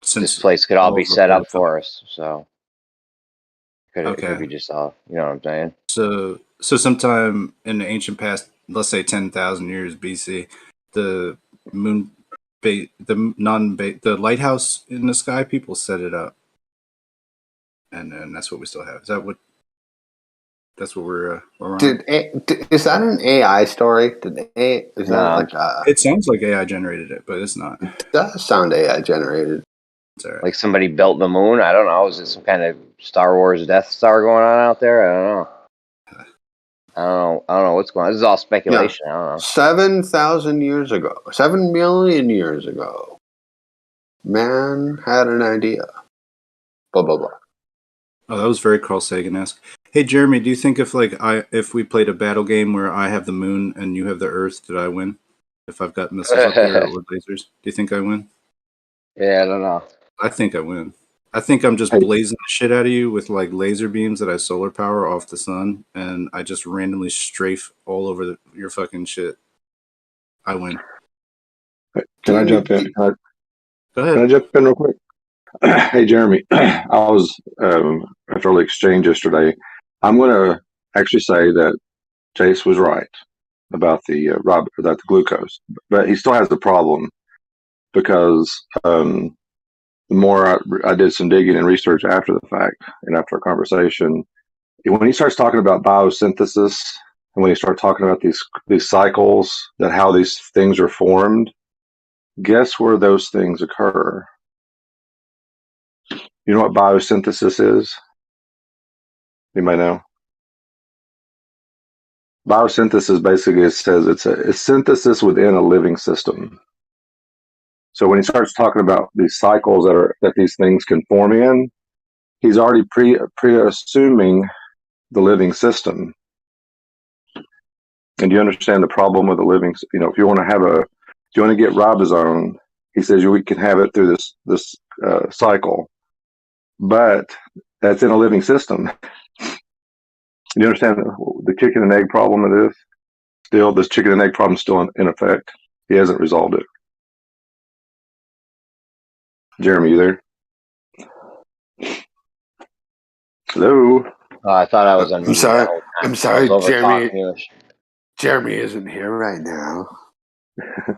Speaker 11: this place could all be set up for us, so it could be just all. You know what I'm saying?
Speaker 10: So sometime in the ancient past, let's say 10,000 years BC, the moon, the lighthouse in the sky, people set it up, and then that's what we still have. Is that what? That's what we're on.
Speaker 1: Is that an AI story?
Speaker 10: It sounds like AI generated it, but it's not.
Speaker 1: It does sound AI generated.
Speaker 10: Right.
Speaker 11: Like somebody built the moon. I don't know. Is it some kind of Star Wars Death Star going on out there? I don't know what's going on. This is all speculation. Yeah. I don't know.
Speaker 1: 7,000 years ago, 7 million years ago, man had an idea. Blah blah blah.
Speaker 10: Oh, that was very Carl Sagan-esque. Hey, Jeremy, do you think if we played a battle game where I have the moon and you have the Earth, did I win? If I've got missiles up there or lasers, do you think I win?
Speaker 11: Yeah, I don't know.
Speaker 10: I think I win. I think I'm just blazing the shit out of you with like laser beams that I solar power off the sun, and I just randomly strafe all over your fucking shit. I win.
Speaker 16: Can I jump in?
Speaker 10: Go ahead.
Speaker 16: Can I jump in real quick? Hey, Jeremy, I was after the exchange yesterday. I'm going to actually say that Chase was right about the glucose, but he still has the problem because the more I did some digging and research after the fact and after our conversation, when he starts talking about biosynthesis and when he starts talking about these cycles, that how these things are formed, guess where those things occur? You know what biosynthesis is? Anybody know? Biosynthesis basically says it's synthesis within a living system. So when he starts talking about these cycles that these things can form in, he's already pre-assuming the living system. And do you understand the problem with the living? If you want to get ribosome, he says we can have it through this cycle, but that's in a living system. You understand the chicken and egg problem it is? Still, this chicken and egg problem is still in effect. He hasn't resolved it. Jeremy, you there? Hello?
Speaker 11: Oh, I thought I was on.
Speaker 1: I'm sorry, Jeremy. Jeremy isn't here right now.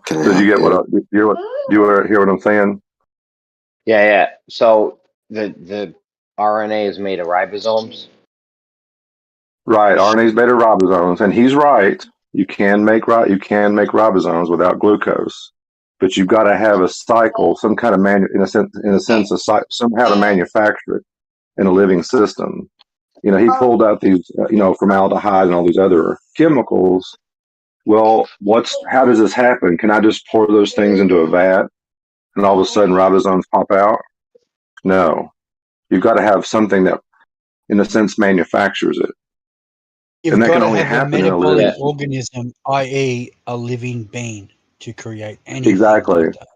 Speaker 16: Did you get what? Do you hear what I'm saying?
Speaker 11: Yeah. So the RNA is made of ribosomes.
Speaker 16: Right, RNA is made of ribosomes, and he's right. You can make ribosomes without glucose, but you've got to have a cycle, some kind of somehow to manufacture it in a living system. He pulled out these, formaldehyde and all these other chemicals. Well, how does this happen? Can I just pour those things into a vat and all of a sudden ribosomes pop out? No, you've got to have something that, in a sense, manufactures it.
Speaker 12: You've got
Speaker 16: can
Speaker 12: to
Speaker 16: only
Speaker 12: have a
Speaker 16: happen in a
Speaker 12: metabolic
Speaker 16: living.
Speaker 12: organism, i.e., a living being, to create anything
Speaker 16: Exactly.
Speaker 12: like that.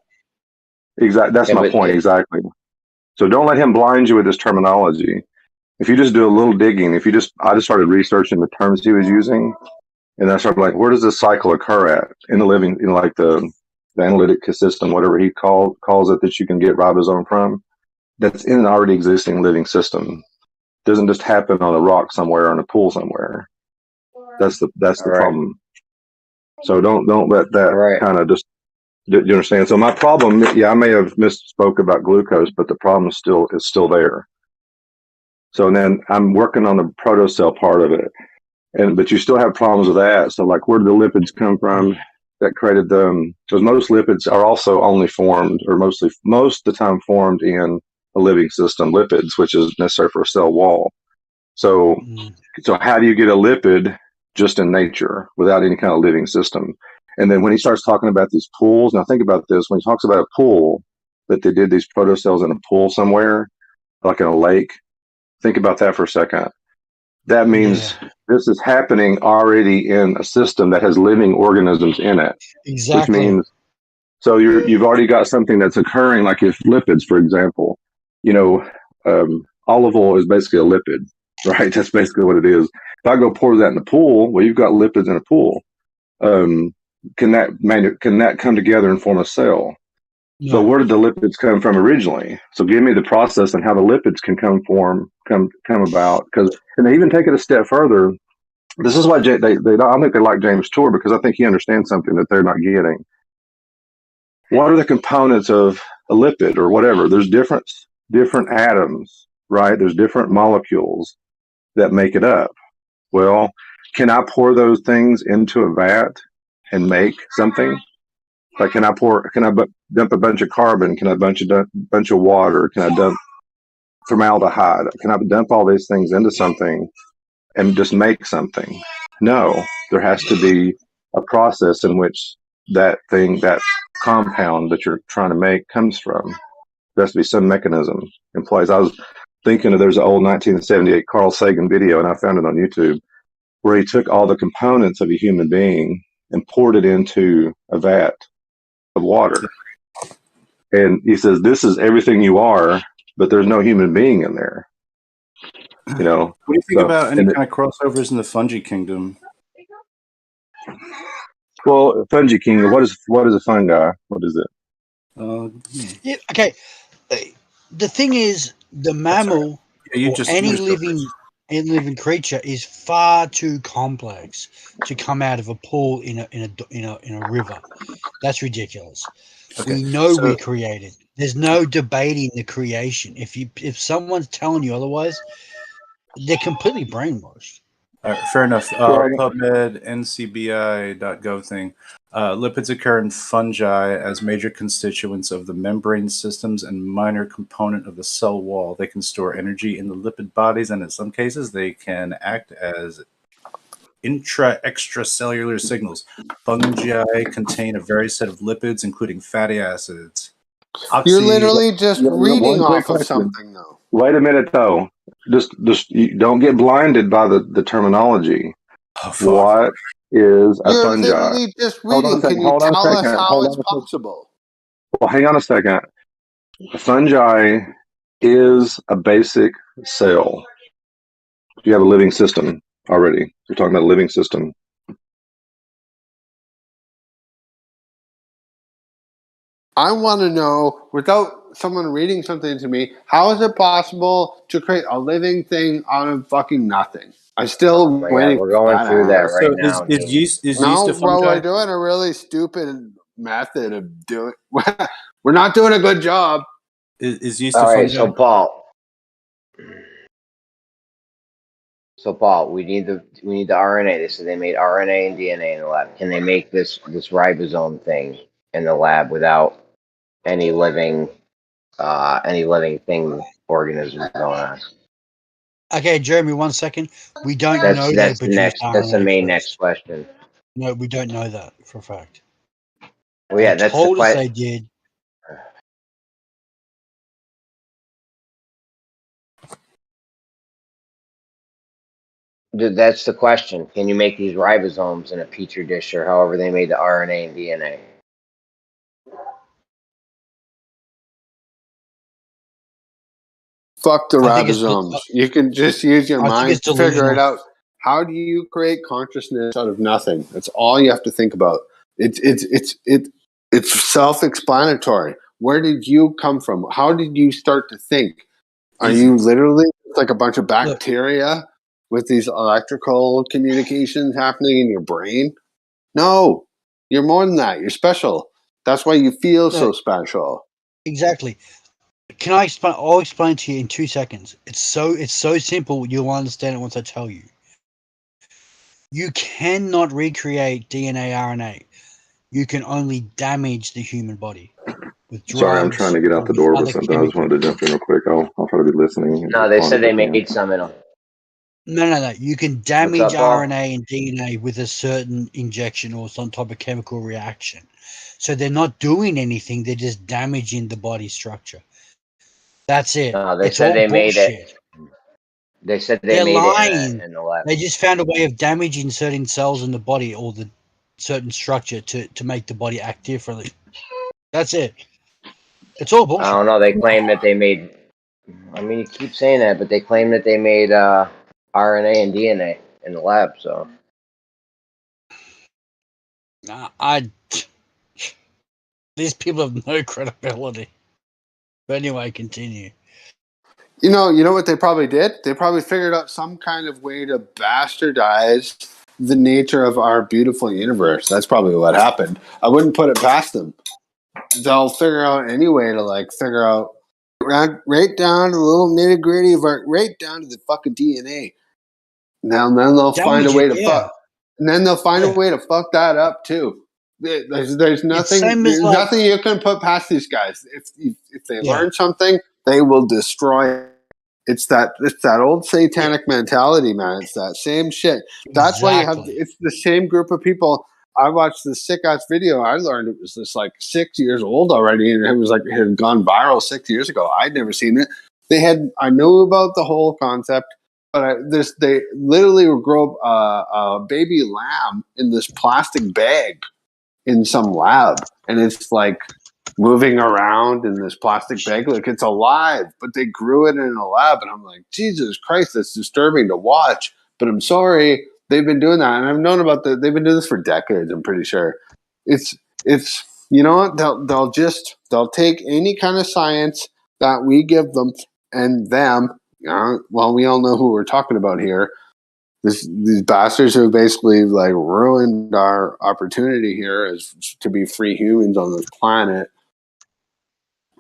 Speaker 16: Exactly. That's my point. Exactly. So don't let him blind you with his terminology. If you just do a little digging, I just started researching the terms he was using, and I started like, where does this cycle occur at in the living, like the analytic system, whatever he calls it, that you can get ribosome from? That's in an already existing living system. It doesn't just happen on a rock somewhere or in a pool somewhere. That's the problem. So don't let that kind of just. Do you understand? So my problem, yeah, I may have misspoke about glucose, but the problem is still there. So then I'm working on the protocell part of it, but you still have problems with that. So like, where do the lipids come from that created them? Because most lipids are also only formed, or most of the time formed in a living system. Lipids, which is necessary for a cell wall. So how do you get a lipid just in nature without any kind of living system? And then when he starts talking about these pools, now think about this, when he talks about a pool, that they did these protocells in a pool somewhere, like in a lake, think about that for a second. That means this is happening already in a system that has living organisms in it.
Speaker 12: Exactly.
Speaker 16: Which means, so you've already got something that's occurring, like if lipids, for example, olive oil is basically a lipid, right? That's basically what it is. If I go pour that in the pool, well, you've got lipids in a pool. Can that come together and form a cell?
Speaker 12: No.
Speaker 16: But where did the lipids come from originally? So give me the process and how the lipids can come about. And they even take it a step further. This is why I don't think they like James Tour, because I think he understands something that they're not getting. What are the components of a lipid or whatever? There's different atoms, right? There's different molecules that make it up. Well, can I pour those things into a vat and make something? Like, can I dump a bunch of carbon? Can I bunch of water? Can I dump formaldehyde? Can I dump all these things into something and just make something? No, there has to be a process in which that compound that you're trying to make comes from. There has to be some mechanism in place. I was thinking there's an old 1978 Carl Sagan video, and I found it on YouTube, where he took all the components of a human being and poured it into a vat of water. And he says, this is everything you are, but there's no human being in there.
Speaker 10: What do you think about any kind of crossovers in the fungi kingdom?
Speaker 16: Well, fungi kingdom, what is a fungi? What is it?
Speaker 12: Yeah, okay. The thing is, the mammal or any living creature is far too complex to come out of a pool in a river. That's ridiculous. We know we created. There's no debating the creation. If someone's telling you otherwise, they're completely brainwashed.
Speaker 10: All right, fair enough. PubMed, NCBI.gov thing. Lipids occur in fungi as major constituents of the membrane systems and minor component of the cell wall. They can store energy in the lipid bodies, and in some cases, they can act as extracellular signals. Fungi contain a various set of lipids, including fatty acids.
Speaker 1: You're literally just reading off of something, though.
Speaker 16: Wait a minute, though. Just you don't get blinded by the terminology. What is a fungi?
Speaker 1: You're literally just reading. Can you tell us how it's possible?
Speaker 16: Well, hang on a second. A fungi is a basic cell. You have a living system already. You're talking about a living system.
Speaker 1: I want to know, without someone reading something to me, how is it possible to create a living thing out of fucking nothing? I'm still waiting.
Speaker 11: We're going through that right now.
Speaker 10: Is yeast a fungi?
Speaker 1: Bro, we're doing a really stupid method of doing. We're not doing a good job.
Speaker 10: Is yeast
Speaker 11: a fungi? All right, so Paul, we need the RNA. They said they made RNA and DNA in the lab. Can they make this ribosome thing in the lab without any living organism going on?
Speaker 12: Okay, Jeremy, 1 second. We don't know
Speaker 11: that's
Speaker 12: they
Speaker 11: the next.
Speaker 12: RNA
Speaker 11: That's the main
Speaker 12: first.
Speaker 11: next question.
Speaker 12: No, we don't know that for a fact.
Speaker 11: Well, yeah,
Speaker 12: they told us they did.
Speaker 11: That's the question. Can you make these ribosomes in a petri dish or however they made the RNA and DNA?
Speaker 1: Fuck the ribosomes. You can just use your mind to figure it out. How do you create consciousness out of nothing? That's all you have to think about. It's self-explanatory. Where did you come from? How did you start to think? Are you literally like a bunch of bacteria with these electrical communications happening in your brain? No, you're more than that. You're special. That's why you feel so special.
Speaker 12: Exactly. Can I explain? I'll explain to you in 2 seconds. It's so simple. You'll understand it once I tell you. You cannot recreate DNA, RNA. You can only damage the human body with drugs.
Speaker 16: Sorry, I'm trying to get out the door with something. I just wanted to jump in real quick. I'll try to be listening.
Speaker 11: No, they said they made some in them.
Speaker 12: No. You can damage RNA and DNA with a certain injection or some type of chemical reaction. So they're not doing anything. They're just damaging the body structure. That's it.
Speaker 11: No, they
Speaker 12: it's
Speaker 11: said
Speaker 12: all
Speaker 11: they
Speaker 12: bullshit.
Speaker 11: made it. They said they're made
Speaker 12: lying.
Speaker 11: it in the lab.
Speaker 12: They just found a way of damaging certain cells in the body or the certain structure to make the body act differently. That's it. It's all bullshit.
Speaker 11: I don't know. They claim that they made. I mean, you keep saying that, but they claim that they made RNA and DNA in the lab. So.
Speaker 12: These people have no credibility. But anyway, continue.
Speaker 1: You know what they probably did? They probably figured out some kind of way to bastardize the nature of our beautiful universe. That's probably what happened. I wouldn't put it past them. They'll figure out any way to figure out right down to the little nitty gritty of right down to the fucking DNA. Now and then they'll find a way to fuck. And then they'll find a way to fuck that up too. There's nothing. There's nothing you can put past these guys. If they learn something, they will destroy it. It's that old satanic mentality, man. It's that same shit. That's why you have. It's the same group of people. I watched the sick ass video. I learned it was just 6 years old already, and it was it had gone viral 6 years ago. I'd never seen it. I knew about the whole concept, but they literally would grow a baby lamb in this plastic bag in some lab, and it's moving around in this plastic bag like it's alive, but they grew it in a lab, and I'm like, Jesus Christ, that's disturbing to watch. But I'm sorry, they've been doing that, and I've known about they've been doing this for decades. I'm pretty sure. It's you know what, they'll take any kind of science that we give them, and them. Well, we all know who we're talking about here. These bastards who basically ruined our opportunity here as to be free humans on this planet,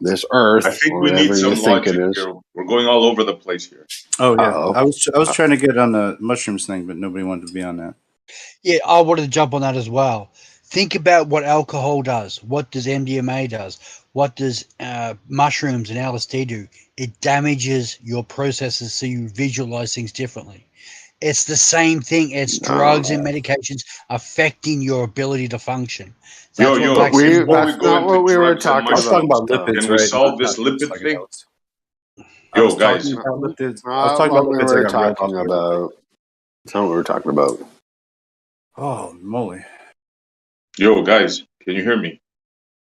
Speaker 1: this Earth.
Speaker 17: I think we need some logic here. We're going all over the place here.
Speaker 10: Oh yeah, I was trying to get on the mushrooms thing, but nobody wanted to be on that.
Speaker 12: Yeah, I wanted to jump on that as well. Think about what alcohol does. What does MDMA does? What does mushrooms and LSD do? It damages your processes so you visualize things differently. It's the same thing. It's drugs and medications affecting your ability to function.
Speaker 17: That's not what we were talking about.
Speaker 10: I was talking about lipids,
Speaker 17: Can we solve this lipid thing? Yo, guys.
Speaker 10: I was talking
Speaker 1: about lipids. That's not what we were talking about.
Speaker 10: Oh, moly.
Speaker 17: Yo, guys, can you hear me?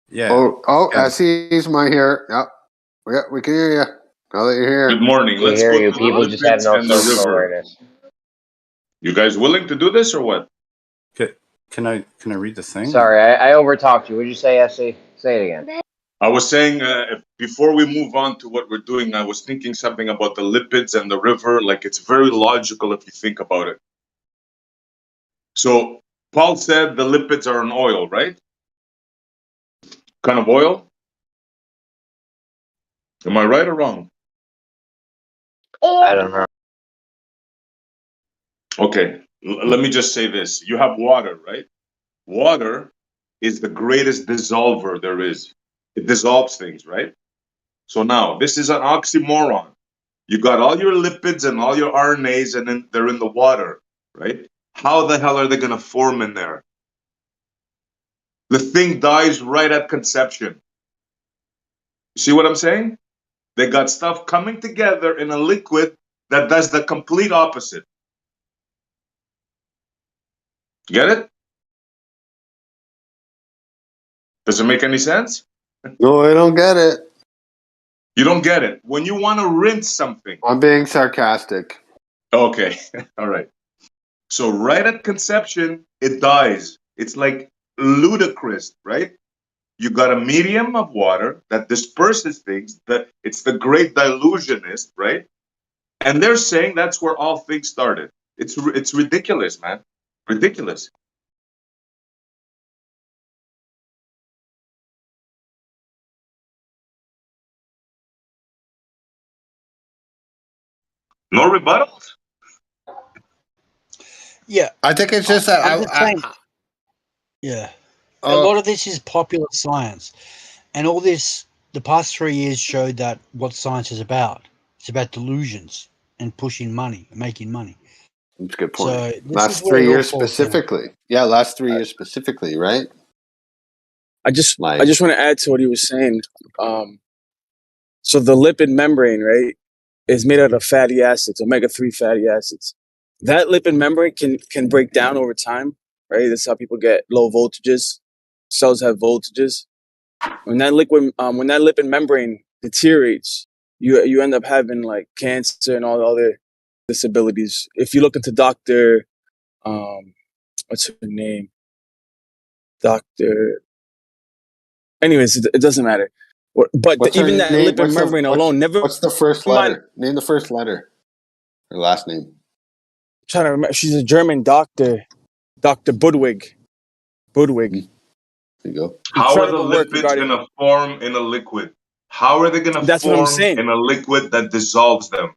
Speaker 10: Yeah.
Speaker 1: I see my here. Yep. Yeah, we can hear you. Now that you're here.
Speaker 17: Good morning. Let's
Speaker 11: hear
Speaker 17: go
Speaker 11: you.
Speaker 17: to
Speaker 11: People
Speaker 17: the
Speaker 11: just have no
Speaker 17: and the
Speaker 11: social
Speaker 17: river.
Speaker 11: awareness.
Speaker 17: You guys willing to do this or what?
Speaker 10: Can I read the thing?
Speaker 11: Sorry, I overtalked you. What did you say, Essie? Say it again.
Speaker 17: I was saying before we move on to what we're doing, I was thinking something about the lipids and the river. It's very logical if you think about it. So Paul said the lipids are an oil, right? Kind of oil? Am I right or wrong?
Speaker 11: I don't know.
Speaker 17: Okay, let me just say this. You have water, right? Water is the greatest dissolver there is. It dissolves things, right? So now, this is an oxymoron. You got all your lipids and all your RNAs, and then they're in the water, right? How the hell are they going to form in there? The thing dies right at conception. You see what I'm saying? They got stuff coming together in a liquid that does the complete opposite. Get it? Does it make any sense?
Speaker 1: No, I don't get it.
Speaker 17: You don't get it. When you want to rinse something.
Speaker 1: I'm being sarcastic.
Speaker 17: Okay. All right. So right at conception, it dies. It's like ludicrous, right? You got a medium of water that disperses things. That it's the great delusionist, right? And they're saying that's where all things started. It's ridiculous, man. Ridiculous. No rebuttals?
Speaker 15: Yeah.
Speaker 1: I think it's just that
Speaker 15: yeah. A lot of this is popular science. And all this, the past 3 years showed that what science is about. It's about delusions and pushing money, making money.
Speaker 1: That's a good point.
Speaker 15: So
Speaker 1: last 3 years specifically. Yeah, last 3 years specifically, right?
Speaker 18: I just want to add to what he was saying. So the lipid membrane, right, is made out of fatty acids, omega-3 fatty acids. That lipid membrane can break down over time, right? That's how people get low voltages. Cells have voltages. When that lipid membrane deteriorates, you end up having like cancer and all the other disabilities. If you look into Dr. What's her name? Anyways, it doesn't matter. But even that lipid membrane alone,
Speaker 1: what's the first letter? Name the first letter. Her last name.
Speaker 18: I'm trying to remember. She's a German doctor, Dr. Budwig.
Speaker 1: There you go.
Speaker 17: How are the lipids going to form in a liquid? How are they going to form in a liquid that dissolves them?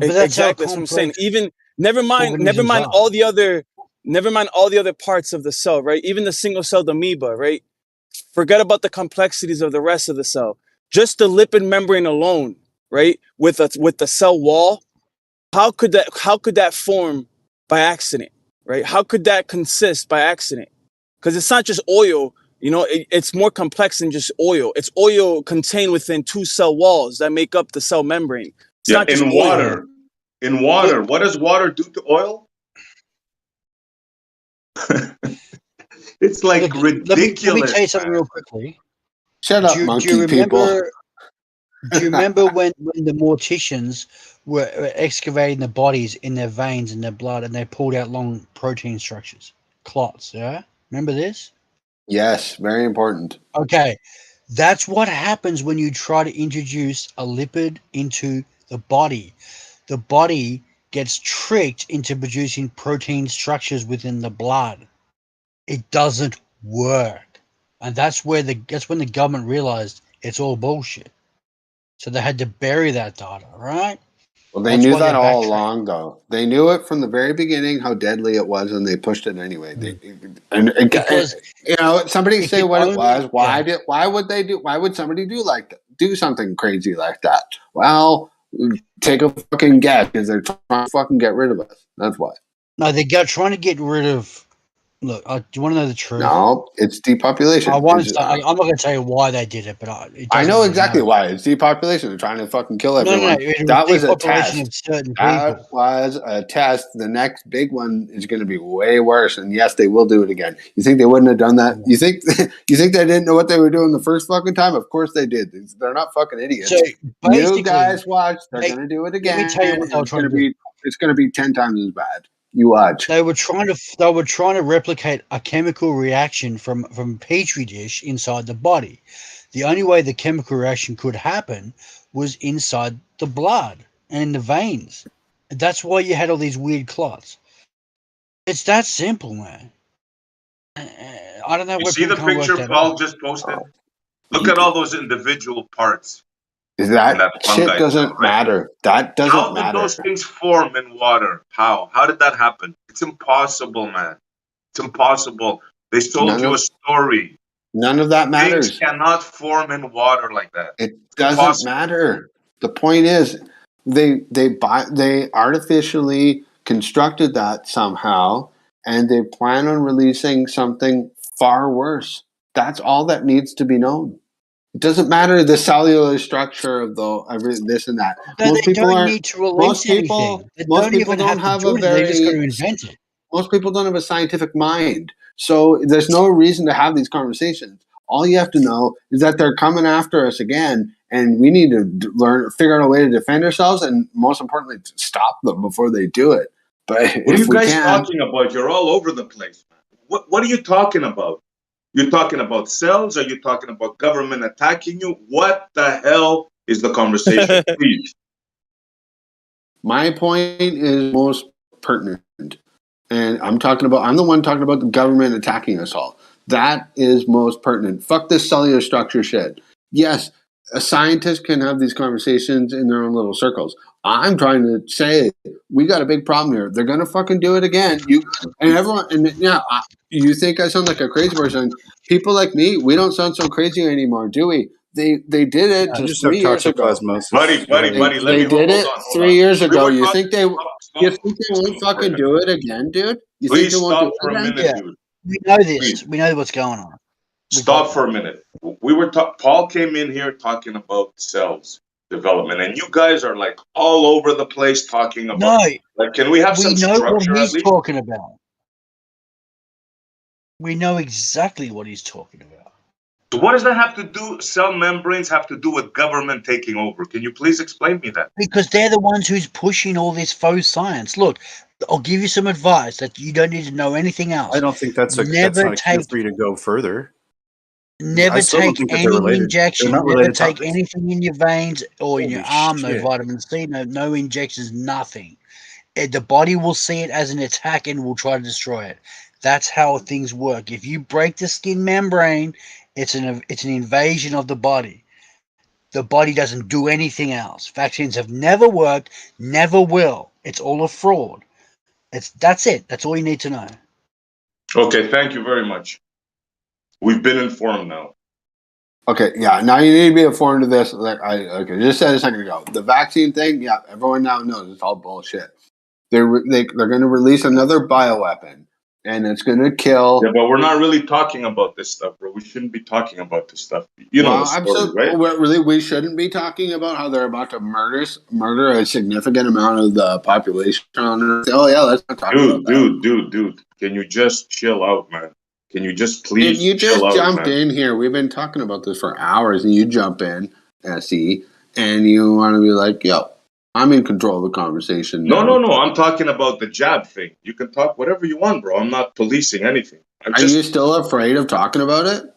Speaker 18: Exactly, that's what I'm saying. Even never mind all the other parts of the cell, right? Even the single-celled amoeba, right? Forget about the complexities of the rest of the cell. Just the lipid membrane alone, right? With the cell wall, how could that form by accident, right? How could that consist by accident? Because it's not just oil, it's more complex than just oil. It's oil contained within 2 cell walls that make up the cell membrane. It's not just
Speaker 17: water. In water, what does water do to oil? It's like ridiculous.
Speaker 15: Let me tell you something real quickly.
Speaker 1: Shut up, monkey people.
Speaker 15: Do you remember when the morticians were excavating the bodies in their veins and their blood, and they pulled out long protein structures, clots? Yeah, remember this?
Speaker 1: Yes, very important.
Speaker 15: Okay, that's what happens when you try to introduce a lipid into the body. The body gets tricked into producing protein structures within the blood. It doesn't work, and that's when the government realized it's all bullshit. So they had to bury that data, right?
Speaker 1: Well, they knew that all along, though. They knew it from the very beginning how deadly it was, and they pushed it anyway. Somebody say what it was. Why would somebody do something crazy like that? Well, take a fucking guess, because they're trying to fucking get rid of us. That's why.
Speaker 15: No, they're trying to get rid of. Look, do you want to know the truth?
Speaker 1: No, it's depopulation.
Speaker 15: I'm not going to tell you why they did it, but
Speaker 1: I know exactly why. It's depopulation. They're trying to fucking kill everyone.
Speaker 15: No,
Speaker 1: that was a test.
Speaker 15: That
Speaker 1: was a test. The next big one is going to be way worse. And yes, they will do it again. You think they wouldn't have done that? You think they didn't know what they were doing the first fucking time? Of course they did. They're not fucking idiots. So you guys watch. They're going to do it again.
Speaker 15: Let me tell you what
Speaker 1: it's going to be 10 times as bad. You watch.
Speaker 15: They were trying to replicate a chemical reaction from a petri dish inside the body. The only way the chemical reaction could happen was inside the blood and in the veins. That's why you had all these weird clots. It's that simple, man. I don't know.
Speaker 17: You see the picture Paul just posted? Look at all those individual parts.
Speaker 1: That shit doesn't matter. That doesn't matter.
Speaker 17: How did those things form in water? How? How did that happen? It's impossible, man. It's impossible. They told you a story.
Speaker 1: None of that matters.
Speaker 17: Things cannot form in water like that.
Speaker 1: It doesn't matter. The point is, they artificially constructed that somehow, and they plan on releasing something far worse. That's all that needs to be known. It doesn't matter the cellular structure of this and that.
Speaker 15: No, most people don't need to release anything.
Speaker 1: Most people don't have a very.
Speaker 15: They're just going to invent it.
Speaker 1: most people don't have a scientific mind. So there's no reason to have these conversations. All you have to know is that they're coming after us again, and we need to figure out a way to defend ourselves, and most importantly, to stop them before they do it. But
Speaker 17: what are you guys talking about? You're all over the place. What are you talking about? You're talking about cells? Are you talking about government attacking you? What the hell is the conversation? Please.
Speaker 1: My point is most pertinent. And I'm the one talking about the government attacking us all. That is most pertinent. Fuck this cellular structure shit. Yes, a scientist can have these conversations in their own little circles. I'm trying to say we got a big problem here. They're gonna fucking do it again. You think I sound like a crazy person? People like me, we don't sound so crazy anymore, do we? They did it just 3 years ago.
Speaker 17: Buddy,
Speaker 1: They did it 3 years ago. You think they won't fucking do it again, dude? You think they won't do it
Speaker 17: for a
Speaker 1: again?
Speaker 17: minute, dude.
Speaker 15: We know this.
Speaker 17: Please.
Speaker 15: We know what's going on.
Speaker 17: Stop for a minute. Paul came in here talking about cells development, and you guys are like all over the place talking about.
Speaker 15: No,
Speaker 17: like, can we have some structure?
Speaker 15: We know what he's
Speaker 17: at least?
Speaker 15: talking about. We know exactly what he's talking about.
Speaker 17: So what does that have to do? Cell membranes have to do with government taking over. Can you please explain me that?
Speaker 15: Because they're the ones who's pushing all this faux science. Look, I'll give you some advice that you don't need to know anything else.
Speaker 10: I don't think that's not a cue for you to go further.
Speaker 15: Never take any injection. Never take anything in your veins or in your arm.
Speaker 10: Shit.
Speaker 15: No vitamin C. No injections. Nothing. The body will see it as an attack and will try to destroy it. That's how things work. If you break the skin membrane, it's an invasion of the body. The body doesn't do anything else. Vaccines have never worked, never will. It's all a fraud. That's it. That's all you need to know.
Speaker 17: Okay, thank you very much. We've been informed now.
Speaker 1: Okay, yeah. Now you need to be informed of this. Just said a second ago. The vaccine thing, yeah, everyone now knows it's all bullshit. They're going to release another bioweapon, and it's going to kill.
Speaker 17: Yeah, but we're not really talking about this stuff, bro. We shouldn't be talking about this stuff. You know the story, right?
Speaker 1: Really, we shouldn't be talking about how they're about to murder a significant amount of the population on Earth. Oh yeah, let's not talk about that.
Speaker 17: Dude. Can you just chill out, man? Can you just please?
Speaker 1: You just jumped in here. We've been talking about this for hours, and you jump in, SE, and you want to be like, "Yo, I'm in control of the conversation."
Speaker 17: No. I'm talking about the jab thing. You can talk whatever you want, bro. I'm not policing anything.
Speaker 1: Are you still afraid of talking about it?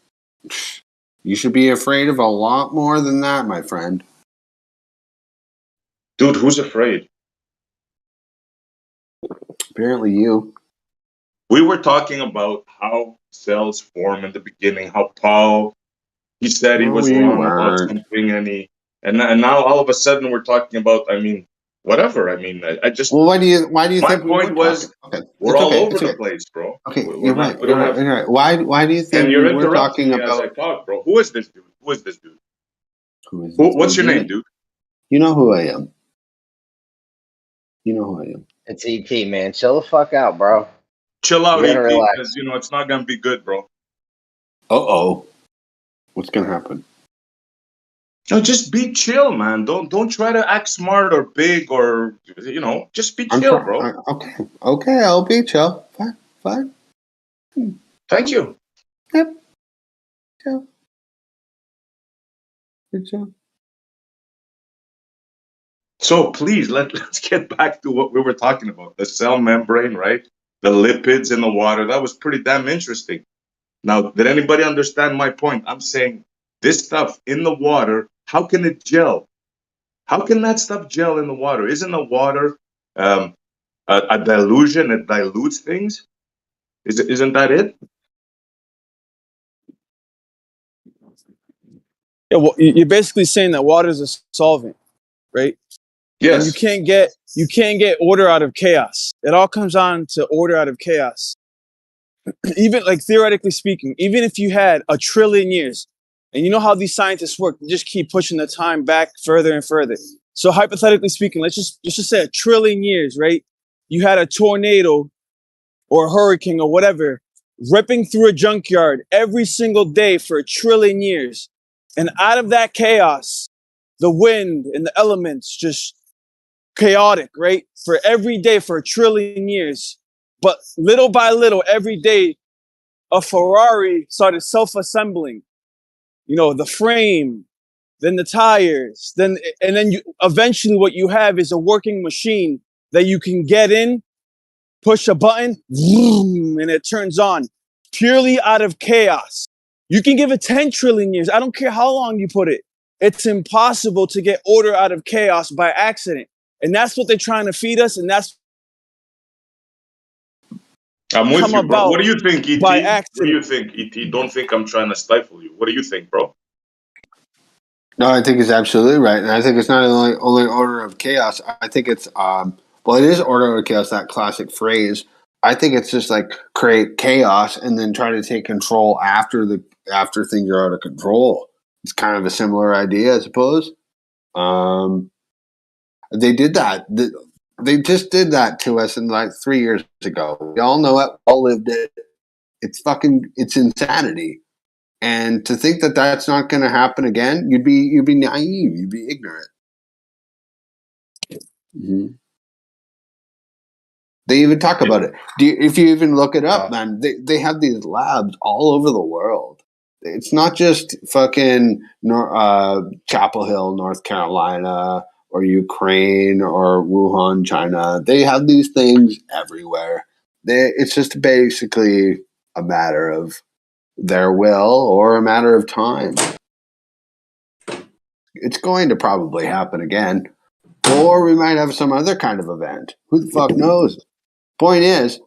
Speaker 1: You should be afraid of a lot more than that, my friend.
Speaker 17: Dude, who's afraid?
Speaker 1: Apparently you.
Speaker 17: We were talking about how cells form in the beginning, how Paul, he said he was wrong about something, and now all of a sudden we're talking about, whatever. I just.
Speaker 1: Well, why do you think
Speaker 17: my point was we're all over the place, bro.
Speaker 1: Okay, you're right. Why do you think
Speaker 17: and you're
Speaker 1: we're talking
Speaker 17: about? As I talk, bro. Who is this dude? What's your name, dude?
Speaker 1: You know who I am.
Speaker 11: It's ET, man. Chill the fuck out, bro.
Speaker 17: Chill out, ET, because it's not gonna be good, bro.
Speaker 1: What's gonna happen?
Speaker 17: No, just be chill, man. Don't try to act smart or big or just be chill, bro.
Speaker 1: Okay, I'll be chill. Fine.
Speaker 17: Thank you.
Speaker 1: Yep. Chill. Good job.
Speaker 17: So please let's get back to what we were talking about. The cell membrane, right? The lipids in the water. That was pretty damn interesting. Now, did anybody understand my point? I'm saying this stuff in the water, how can it gel? How can that stuff gel in the water? Isn't the water a dilution? It dilutes things? Isn't that it?
Speaker 18: Yeah, well, you're basically saying that water is a solvent, right?
Speaker 17: Yes.
Speaker 18: And you can't get order out of chaos. It all comes down to order out of chaos. Even like theoretically speaking, even if you had 1 trillion years, and you know how these scientists work, they just keep pushing the time back further and further. So hypothetically speaking, let's just say 1 trillion years, right? You had a tornado or a hurricane or whatever ripping through a junkyard every single day for 1 trillion years. And out of that chaos, the wind and the elements just chaotic, right? For every day for 1 trillion years, But little by little, every day, a Ferrari started self-assembling. You know, the frame, then the tires, then eventually what you have is a working machine that you can get in, push a button, and it turns on purely out of chaos. You can give it 10 trillion years. I don't care how long you put it. It's impossible to get order out of chaos by accident. And that's what they're trying to feed us. And that's
Speaker 17: I'm with you, bro. What do you think, ET?
Speaker 18: By
Speaker 17: What do you
Speaker 18: accident.
Speaker 17: think, ET? Don't think I'm trying to stifle you. What do you think, bro?
Speaker 1: No, I think it's absolutely right, and I think it's not only order of chaos. I think it's well, it is order of chaos, that classic phrase. I think it's just like create chaos and then try to take control after things are out of control. It's kind of a similar idea, I suppose. They did that. They just did that to us in like 3 years ago. We all know it. We all lived it. It's insanity. And to think that that's not going to happen again, you'd be naive. You'd be ignorant. Mm-hmm. They even talk about it. If you even look it up, man, they have these labs all over the world. It's not just fucking Chapel Hill, North Carolina, or Ukraine, or Wuhan, China. They have these things everywhere. It's just basically a matter of their will or a matter of time. It's going to probably happen again. Or we might have some other kind of event. Who the fuck knows? Point is,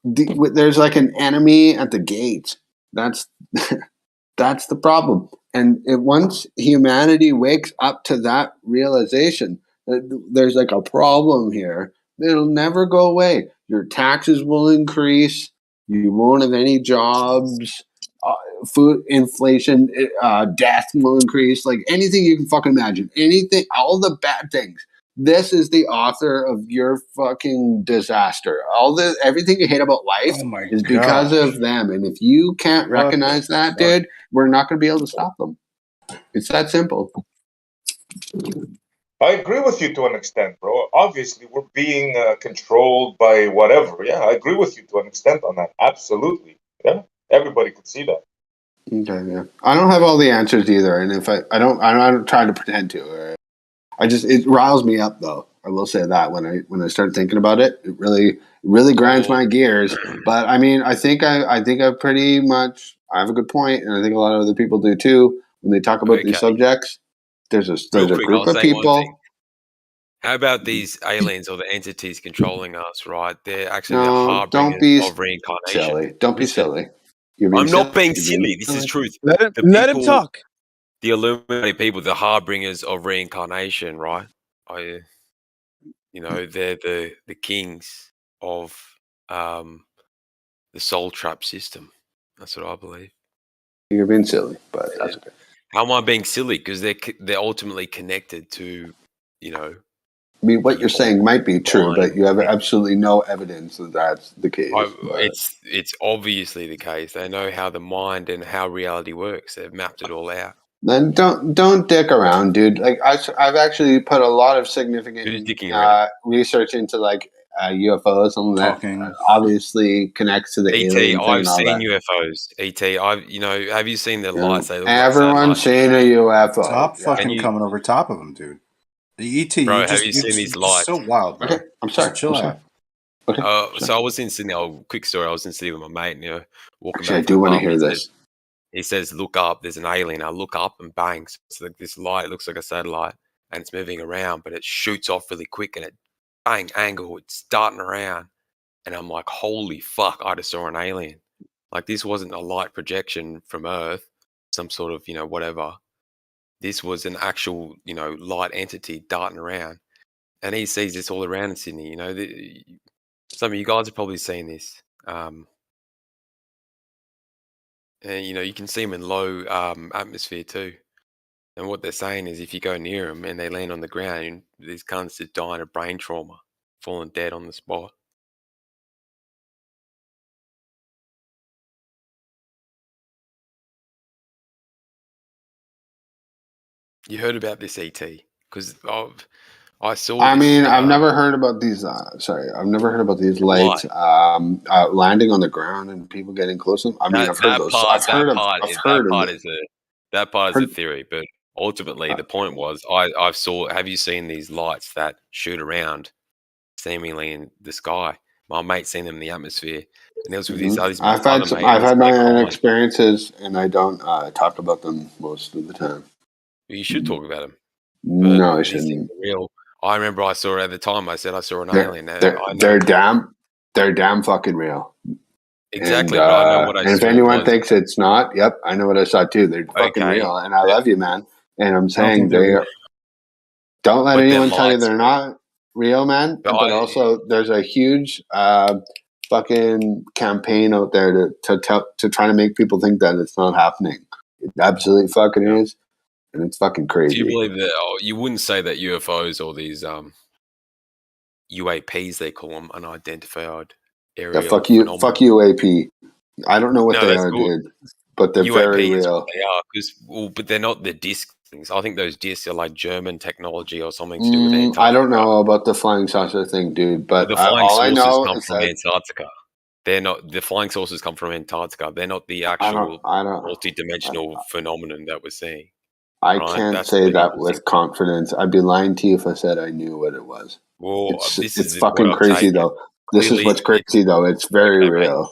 Speaker 1: there's like an enemy at the gate. That's that's the problem. And once humanity wakes up to that realization that there's like a problem here, it'll never go away. Your taxes will increase. You won't have any jobs. Food inflation, death will increase. Like anything you can fucking imagine. Anything, all the bad things. This is the author of your fucking disaster. Everything you hate about life is because of them. And if you can't recognize that, dude, we're not going to be able to stop them. It's that simple.
Speaker 17: I agree with you to an extent, bro. Obviously, we're being controlled by whatever. Yeah, I agree with you to an extent on that. Absolutely. Yeah, everybody could see that.
Speaker 1: Okay, yeah. I don't have all the answers either, and if I don't try to pretend to. It riles me up though. I will say that when I start thinking about it, it really grinds my gears. But I mean, I think I pretty much I have a good point, and I think a lot of other people do too. When they talk about these subjects, there's a group of people.
Speaker 3: How about these aliens or the entities controlling us? Right, they're actually the
Speaker 1: No,
Speaker 3: harbingers of reincarnation.
Speaker 1: Silly. Don't be silly.
Speaker 3: I'm not being silly. This is truth.
Speaker 18: Let him talk.
Speaker 3: The Illuminati people, the harbingers of reincarnation, right? They're the kings of the soul trap system. That's what I believe.
Speaker 1: You're being silly, but that's okay.
Speaker 3: How am I being silly? Because they're ultimately connected to,
Speaker 1: I mean, what you're saying might be true, but you have absolutely no evidence that that's the case.
Speaker 3: It's obviously the case. They know how the mind and how reality works. They've mapped it all out.
Speaker 1: Then don't dick around, dude. Like I've actually put a lot of significant research into like UFOs and that obviously connects to the alien thing.
Speaker 3: I've seen UFOs. Have you seen the lights? They look
Speaker 1: Everyone's seen a UFO.
Speaker 10: Stop fucking coming over top of them, dude. The ET,
Speaker 3: bro, have you seen these lights?
Speaker 10: So wild, bro.
Speaker 1: Okay, I'm sorry.
Speaker 10: Just chill out.
Speaker 1: Okay.
Speaker 3: So I was in Sydney. Quick story. I was in Sydney with my mate, walking
Speaker 1: Actually,
Speaker 3: back.
Speaker 1: I do want to hear this.
Speaker 3: He says, "Look up. There's an alien." I look up and bang. So it's like this light. It looks like a satellite, and it's moving around, but it shoots off really quick, and it bang angle. It's darting around, and I'm like, "Holy fuck! I just saw an alien." Like this wasn't a light projection from Earth, some sort of whatever. This was an actual light entity darting around. And he sees this all around in Sydney. Some of you guys have probably seen this. And, you can see them in low atmosphere too. And what they're saying is if you go near them and they land on the ground, these cunts just dying of brain trauma, falling dead on the spot. You heard about this, ET? Because I saw.
Speaker 1: I mean, I've never heard about these. I've never heard about these lights landing on the ground and people getting close to them. I mean, I've heard those.
Speaker 3: That part is a theory, but ultimately the point was I saw. Have you seen these lights that shoot around, seemingly in the sky? My mate seen them in the atmosphere, and it was with these other.
Speaker 1: I've had my own experiences, and I don't talk about them most of the time.
Speaker 3: You should talk about them.
Speaker 1: No, I shouldn't.
Speaker 3: Real. I remember I saw it at the time. I said I saw an alien.
Speaker 1: They're damn fucking real.
Speaker 3: Exactly, but I know what I saw.
Speaker 1: And if anyone thinks it's not, yep, I know what I saw too. They're fucking real, and I love you, man. And I'm saying don't let anyone tell you they're not real, man. But also, there's a huge fucking campaign out there to try to make people think that it's not happening. It absolutely fucking is. And it's fucking crazy.
Speaker 3: Do you believe that? Oh, you wouldn't say that UFOs or these UAPs, they call them, unidentified aerial
Speaker 1: fuck you, UAP. I don't know what they are,
Speaker 3: good.
Speaker 1: dude, but they're
Speaker 3: UAP
Speaker 1: very real.
Speaker 3: is what they are, but they're not the disc things. I think those discs are like German technology or something to do with Antarctica.
Speaker 1: I don't know about the flying saucer thing, dude, but
Speaker 3: the flying
Speaker 1: all I
Speaker 3: saucers
Speaker 1: know
Speaker 3: come
Speaker 1: is
Speaker 3: from
Speaker 1: that
Speaker 3: Antarctica. They're not. The flying saucers come from Antarctica. They're not the actual multi-dimensional phenomenon that we're seeing.
Speaker 1: I can't say that with confidence. I'd be lying to you if I said I knew what it was.
Speaker 3: Well,
Speaker 1: it's fucking crazy, though. This is what's crazy, though. It's very real. Mate.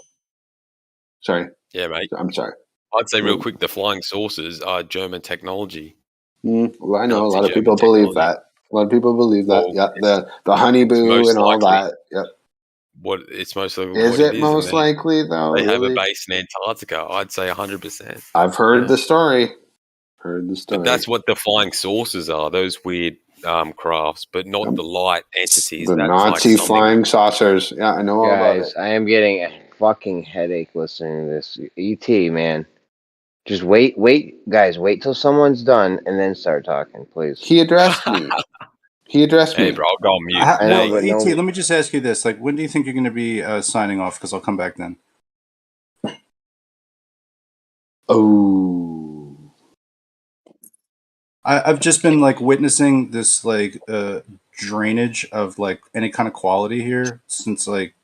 Speaker 1: Sorry.
Speaker 3: Yeah, mate.
Speaker 1: I'm sorry.
Speaker 3: I'd say real quick, the flying saucers are German technology.
Speaker 1: Well, I know a lot of people believe that. A lot of people believe that. Yeah, the honeyboo and all that. Yep.
Speaker 3: It's most likely.
Speaker 1: Is it most likely though?
Speaker 3: They have a base in Antarctica. I'd say 100%.
Speaker 1: I've heard the story.
Speaker 3: But that's what the flying saucers are. Those weird crafts, but not the light entities.
Speaker 1: The Nazi flying saucers. Yeah, I know all about it.
Speaker 11: I am getting a fucking headache listening to this. ET, man. Just wait, guys. Wait till someone's done and then start talking, please.
Speaker 1: He addressed me.
Speaker 3: Hey, bro, I'll go on mute.
Speaker 10: I know, but ET, let me just ask you this: like, when do you think you're going to be signing off? Because I'll come back then.
Speaker 1: Oh,
Speaker 10: I've just been like witnessing this like drainage of like any kind of quality here since like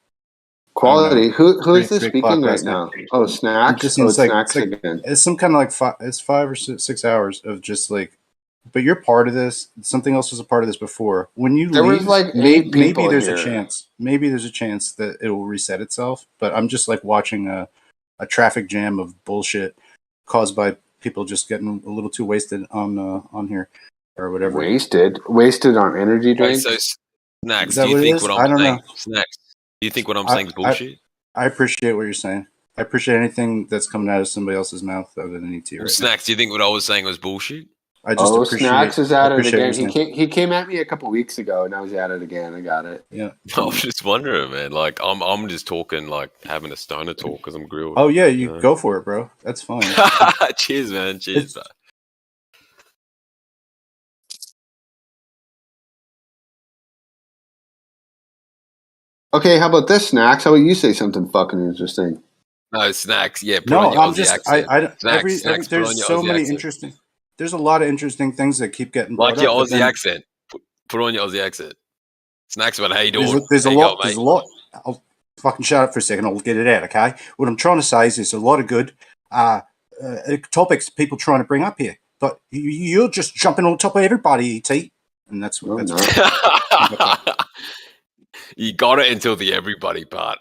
Speaker 1: quality. Who is this speaking right now? Oh, Snacks.
Speaker 10: It's
Speaker 1: Snacks
Speaker 10: like,
Speaker 1: again.
Speaker 10: It's some kind of like it's 5 or 6 hours of just like. But you're part of this. Something else was a part of this before. When you
Speaker 1: there
Speaker 10: leave,
Speaker 1: was like 8
Speaker 10: maybe
Speaker 1: people
Speaker 10: there's
Speaker 1: here.
Speaker 10: a chance. Maybe there's a chance that it will reset itself. But I'm just like watching a traffic jam of bullshit caused by people just getting a little too wasted on here or whatever.
Speaker 1: Wasted on energy drinks.
Speaker 3: So Snacks, do you think what I'm saying? Snacks, do you think what I'm saying is bullshit?
Speaker 10: I appreciate what you're saying. I appreciate anything that's coming out of somebody else's mouth other than ET. Right
Speaker 3: Snacks, do you think what I was saying was bullshit?
Speaker 10: I just
Speaker 1: Snacks is at it again. He came at me a couple weeks ago. Now he's at it again. I got it.
Speaker 10: Yeah.
Speaker 3: I was just wondering, man. Like I'm just talking, like having a stoner talk because I'm grilled.
Speaker 10: Oh yeah, you go for it, bro. That's fine.
Speaker 3: Cheers, man. Cheers, bro.
Speaker 1: Okay, how about this, Snacks? How about you say something fucking interesting?
Speaker 3: No, Snacks. Yeah.
Speaker 10: I'm just. Snacks, there's so many interesting. There's a lot of interesting things that keep getting brought
Speaker 3: like your
Speaker 10: up,
Speaker 3: Aussie accent. Put on your Aussie accent. Snacks, man. How you doing?
Speaker 10: There's a lot. I'll fucking shut up for a second. I'll get it out. Okay. What I'm trying to say is there's a lot of good topics people trying to bring up here, but you're just jumping on top of everybody, ET, and that's what.
Speaker 3: You got it until the everybody part.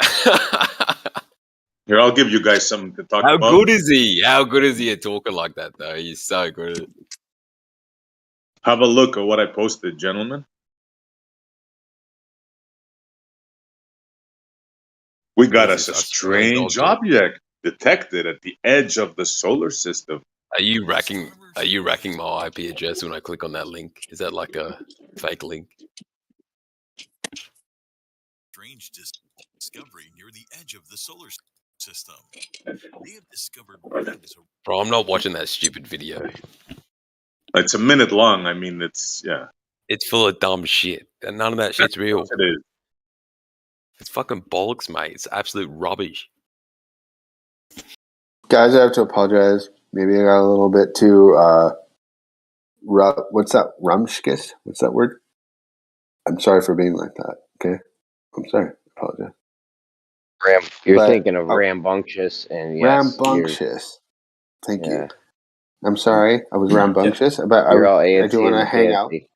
Speaker 17: Here, I'll give you guys something to talk about.
Speaker 3: How good is he? How good is he at talking like that, though? He's so good.
Speaker 17: Have a look at what I posted, gentlemen. We got us a strange object detected at the edge of the solar system.
Speaker 3: Are you racking my IP address when I click on that link? Is that like a fake link?
Speaker 19: Strange discovery near the edge of the solar system. They have discovered
Speaker 3: Bro, I'm not watching that stupid video.
Speaker 17: It's a minute long. I mean, it's
Speaker 3: full of dumb shit. And none of that shit's real.
Speaker 17: It is.
Speaker 3: It's fucking bollocks, mate. It's absolute rubbish.
Speaker 1: Guys, I have to apologize. Maybe I got a little bit too what's that? Rumskis? What's that word? I'm sorry for being like that. Okay, I'm sorry. I apologize.
Speaker 11: You're thinking of rambunctious, and yes,
Speaker 1: rambunctious. Thank
Speaker 11: yeah.
Speaker 1: you. I'm sorry. I was rambunctious, but
Speaker 11: You're all
Speaker 1: I
Speaker 11: antsy
Speaker 1: do want
Speaker 11: and
Speaker 1: to hang out.
Speaker 11: pantsy.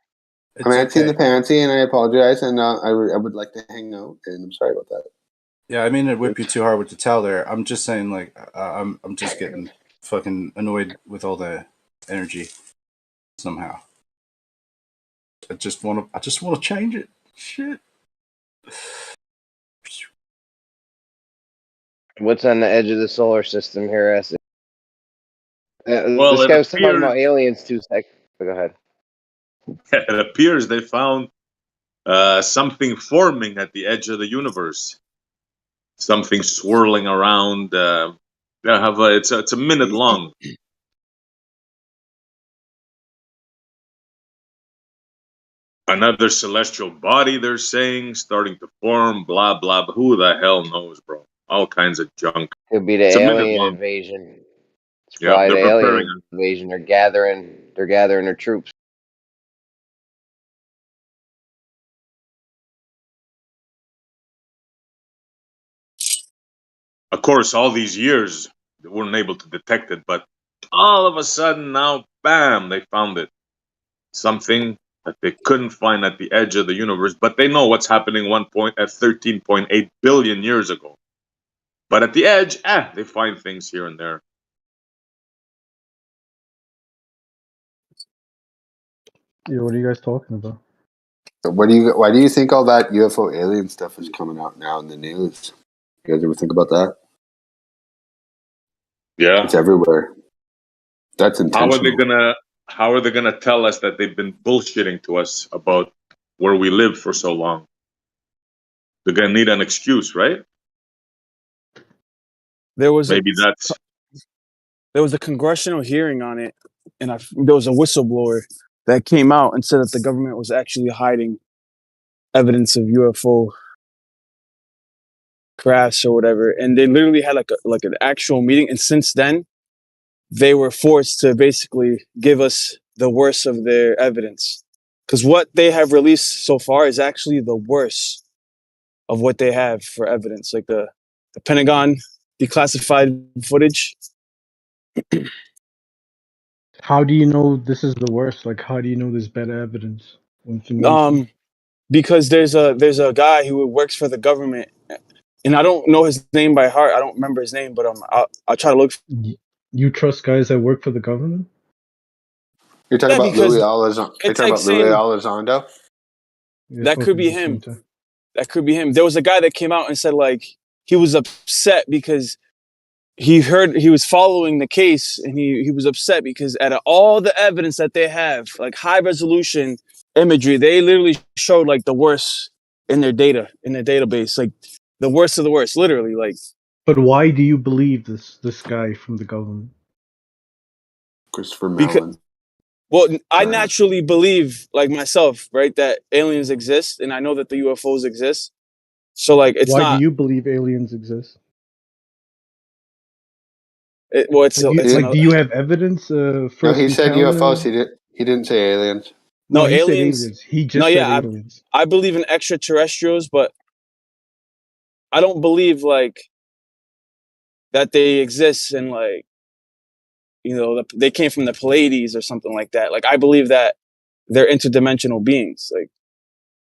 Speaker 1: I'm antsy in the pantsy, and I apologize, and I would like to hang out, and I'm sorry about that.
Speaker 10: Yeah, I mean to whip you too hard with the towel there. I'm just saying, like, I'm just getting fucking annoyed with all the energy somehow. I just want to change it. Shit.
Speaker 11: What's on the edge of the solar system here, S?
Speaker 17: Well,
Speaker 11: This
Speaker 17: it
Speaker 11: guy was talking
Speaker 17: appears
Speaker 11: about aliens 2 seconds. Go ahead.
Speaker 17: it appears they found something forming at the edge of the universe. Something swirling around. It's a minute long. Another celestial body, they're saying, starting to form. Blah blah. But who the hell knows, bro? All kinds of junk.
Speaker 11: Could be the
Speaker 17: It's a minute
Speaker 11: alien
Speaker 17: long.
Speaker 11: invasion. It's
Speaker 17: Yeah,
Speaker 11: probably
Speaker 17: they're
Speaker 11: the
Speaker 17: preparing.
Speaker 11: alien invasion. They're gathering their troops.
Speaker 17: Of course, all these years they weren't able to detect it, but all of a sudden now, bam, they found it. Something that they couldn't find at the edge of the universe, but they know what's happening at 13.8 billion years ago. But at the edge, they find things here and there.
Speaker 20: Yeah, what are you guys talking about?
Speaker 1: Why do you think all that UFO alien stuff is coming out now in the news? You guys ever think about that?
Speaker 17: Yeah,
Speaker 1: it's everywhere. That's intentional.
Speaker 17: How are they gonna tell us that they've been bullshitting to us about where we live for so long? They're gonna need an excuse, right?
Speaker 18: There was
Speaker 17: Maybe
Speaker 18: there was a congressional hearing on it, and there was a whistleblower that came out and said that the government was actually hiding evidence of UFO crafts or whatever, and they literally had like an actual meeting. And since then, they were forced to basically give us the worst of their evidence, because what they have released so far is actually the worst of what they have for evidence, like the Pentagon declassified footage.
Speaker 20: How do you know this is the worst? Like, how do you know there's better evidence? Information?
Speaker 18: Because there's a guy who works for the government, and I don't know his name by heart. I don't remember his name, but I'll try to look.
Speaker 20: You trust guys that work for the government?
Speaker 1: You're talking about Louis Elizondo? You're talking about Louis Elizondo?
Speaker 18: That could be him. That could be him. There was a guy that came out and said like he was upset because he heard he was following the case, and he was upset because out of all the evidence that they have, like high resolution imagery, they literally showed like the worst in their database, like the worst of the worst, literally. Like,
Speaker 20: but why do you believe this guy from the government?
Speaker 1: Christopher Mellon.
Speaker 18: Well, I naturally believe, like myself, right, that aliens exist, and I know that the UFOs exist. So, like, it's
Speaker 20: why do you believe aliens exist?
Speaker 18: Do
Speaker 20: you have evidence?
Speaker 1: No, he said UFOs. He didn't say aliens.
Speaker 18: No,
Speaker 20: he
Speaker 18: aliens.
Speaker 20: said aliens. He just said aliens.
Speaker 18: I believe in extraterrestrials, but I don't believe like that they exist and like, you know, they came from the Pleiades or something like that. Like, I believe that they're interdimensional beings. Like,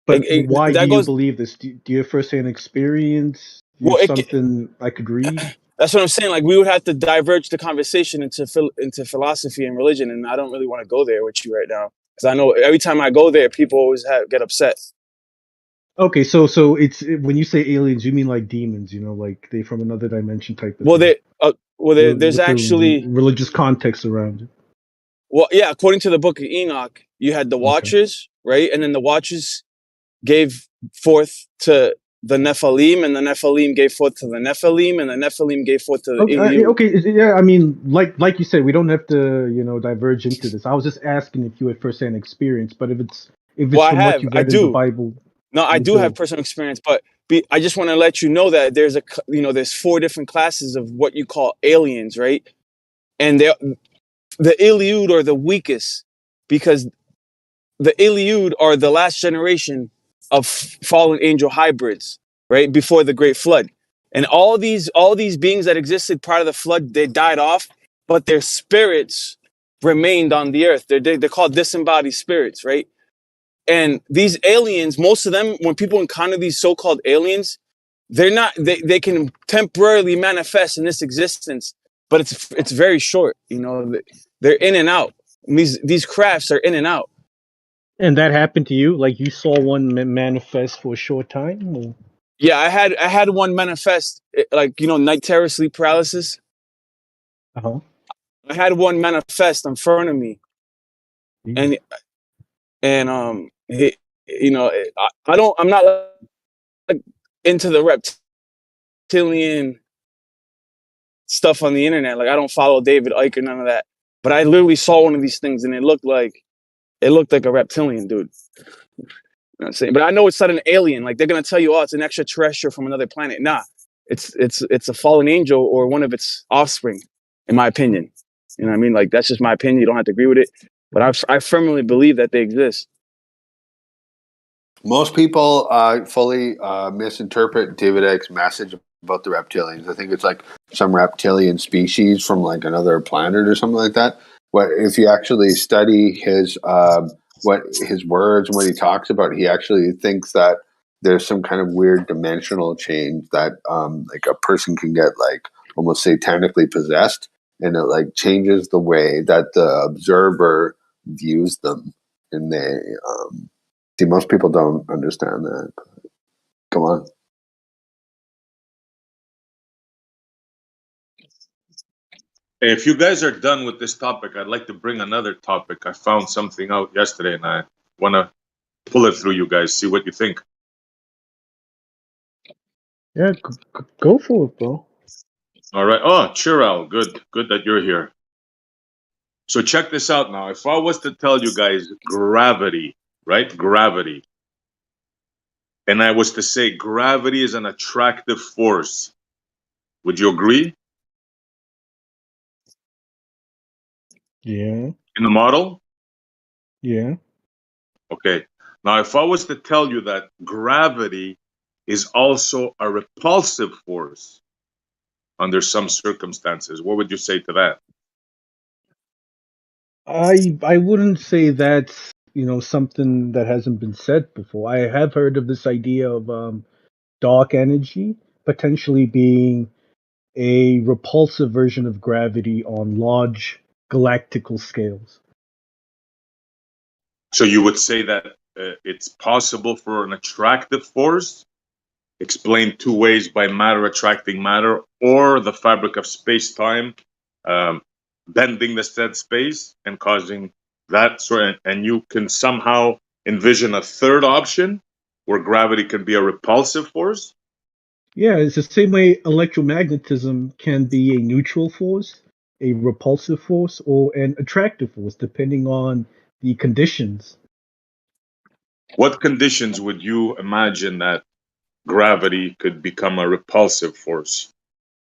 Speaker 20: but why do you believe this? Do you have first-hand experience? Something I could read?
Speaker 18: That's what I'm saying. Like, we would have to diverge the conversation into philosophy and religion, and I don't really want to go there with you right now, because I know every time I go there, people always get upset.
Speaker 20: Okay, so it's when you say aliens, you mean like demons, you know, like they from another dimension type of thing.
Speaker 18: There's actually
Speaker 20: religious context around it.
Speaker 18: Well, yeah, according to the Book of Enoch, you had the Watchers, right? And then the Watchers gave forth to the Nephilim, and the Nephilim gave forth to the Nephilim, and the Nephilim gave forth to the Eliud.
Speaker 20: Okay, yeah, I mean, like you said, we don't have to, you know, diverge into this. I was just asking if you had first-hand experience, but if it's from what you read in the Bible.
Speaker 18: No, I do have personal experience, but I just want to let you know that there's there's 4 different classes of what you call aliens, right? And the Eliud are the weakest, because the Eliud are the last generation of fallen angel hybrids, right, before the Great Flood. And all these beings that existed prior to the flood, they died off, but their spirits remained on the earth. They're called disembodied spirits, right? And these aliens, most of them, when people encounter these so-called aliens, they can temporarily manifest in this existence, but it's very short. They're in and out. And these crafts are in and out.
Speaker 20: And that happened to you? Like you saw one manifest for a short time? Or?
Speaker 18: Yeah, I had one manifest, like night terror, sleep paralysis.
Speaker 20: Uh-huh.
Speaker 18: I had one manifest in front of me, and I'm not like into the reptilian stuff on the internet. Like I don't follow David Icke or none of that. But I literally saw one of these things, and it looked like a reptilian dude. You know what I'm saying? But I know it's not an alien. Like they're gonna tell you, oh, it's an extraterrestrial from another planet. Nah, it's a fallen angel or one of its offspring, in my opinion. You know what I mean? Like that's just my opinion. You don't have to agree with it, but I firmly believe that they exist.
Speaker 1: Most people fully misinterpret David Icke's message about the reptilians. I think it's like some reptilian species from like another planet or something like that. What if you actually study his what his words and what he talks about? He actually thinks that there's some kind of weird dimensional change that like a person can get like almost satanically possessed, and it like changes the way that the observer views them, and they see, most people don't understand that. Come on.
Speaker 17: If you guys are done with this topic, I'd like to bring another topic. I found something out yesterday, and I want to pull it through you guys, see what you think.
Speaker 20: Yeah, go for it, bro.
Speaker 17: All right. Oh, Chiral, good that you're here. So check this out now. If I was to tell you guys gravity, right? Gravity. And I was to say gravity is an attractive force, would you agree?
Speaker 20: Yeah.
Speaker 17: In the model?
Speaker 20: Yeah.
Speaker 17: Okay. Now, if I was to tell you that gravity is also a repulsive force under some circumstances, what would you say to that?
Speaker 20: I wouldn't say that's something that hasn't been said before. I have heard of this idea of dark energy potentially being a repulsive version of gravity on large galactical scales.
Speaker 17: So you would say that it's possible for an attractive force, explained two ways, by matter attracting matter, or the fabric of space-time bending the said space and causing that sort, and you can somehow envision a third option where gravity can be a repulsive force?
Speaker 20: Yeah, it's the same way electromagnetism can be a neutral force, a repulsive force, or an attractive force, depending on the conditions.
Speaker 17: What conditions would you imagine that gravity could become a repulsive force?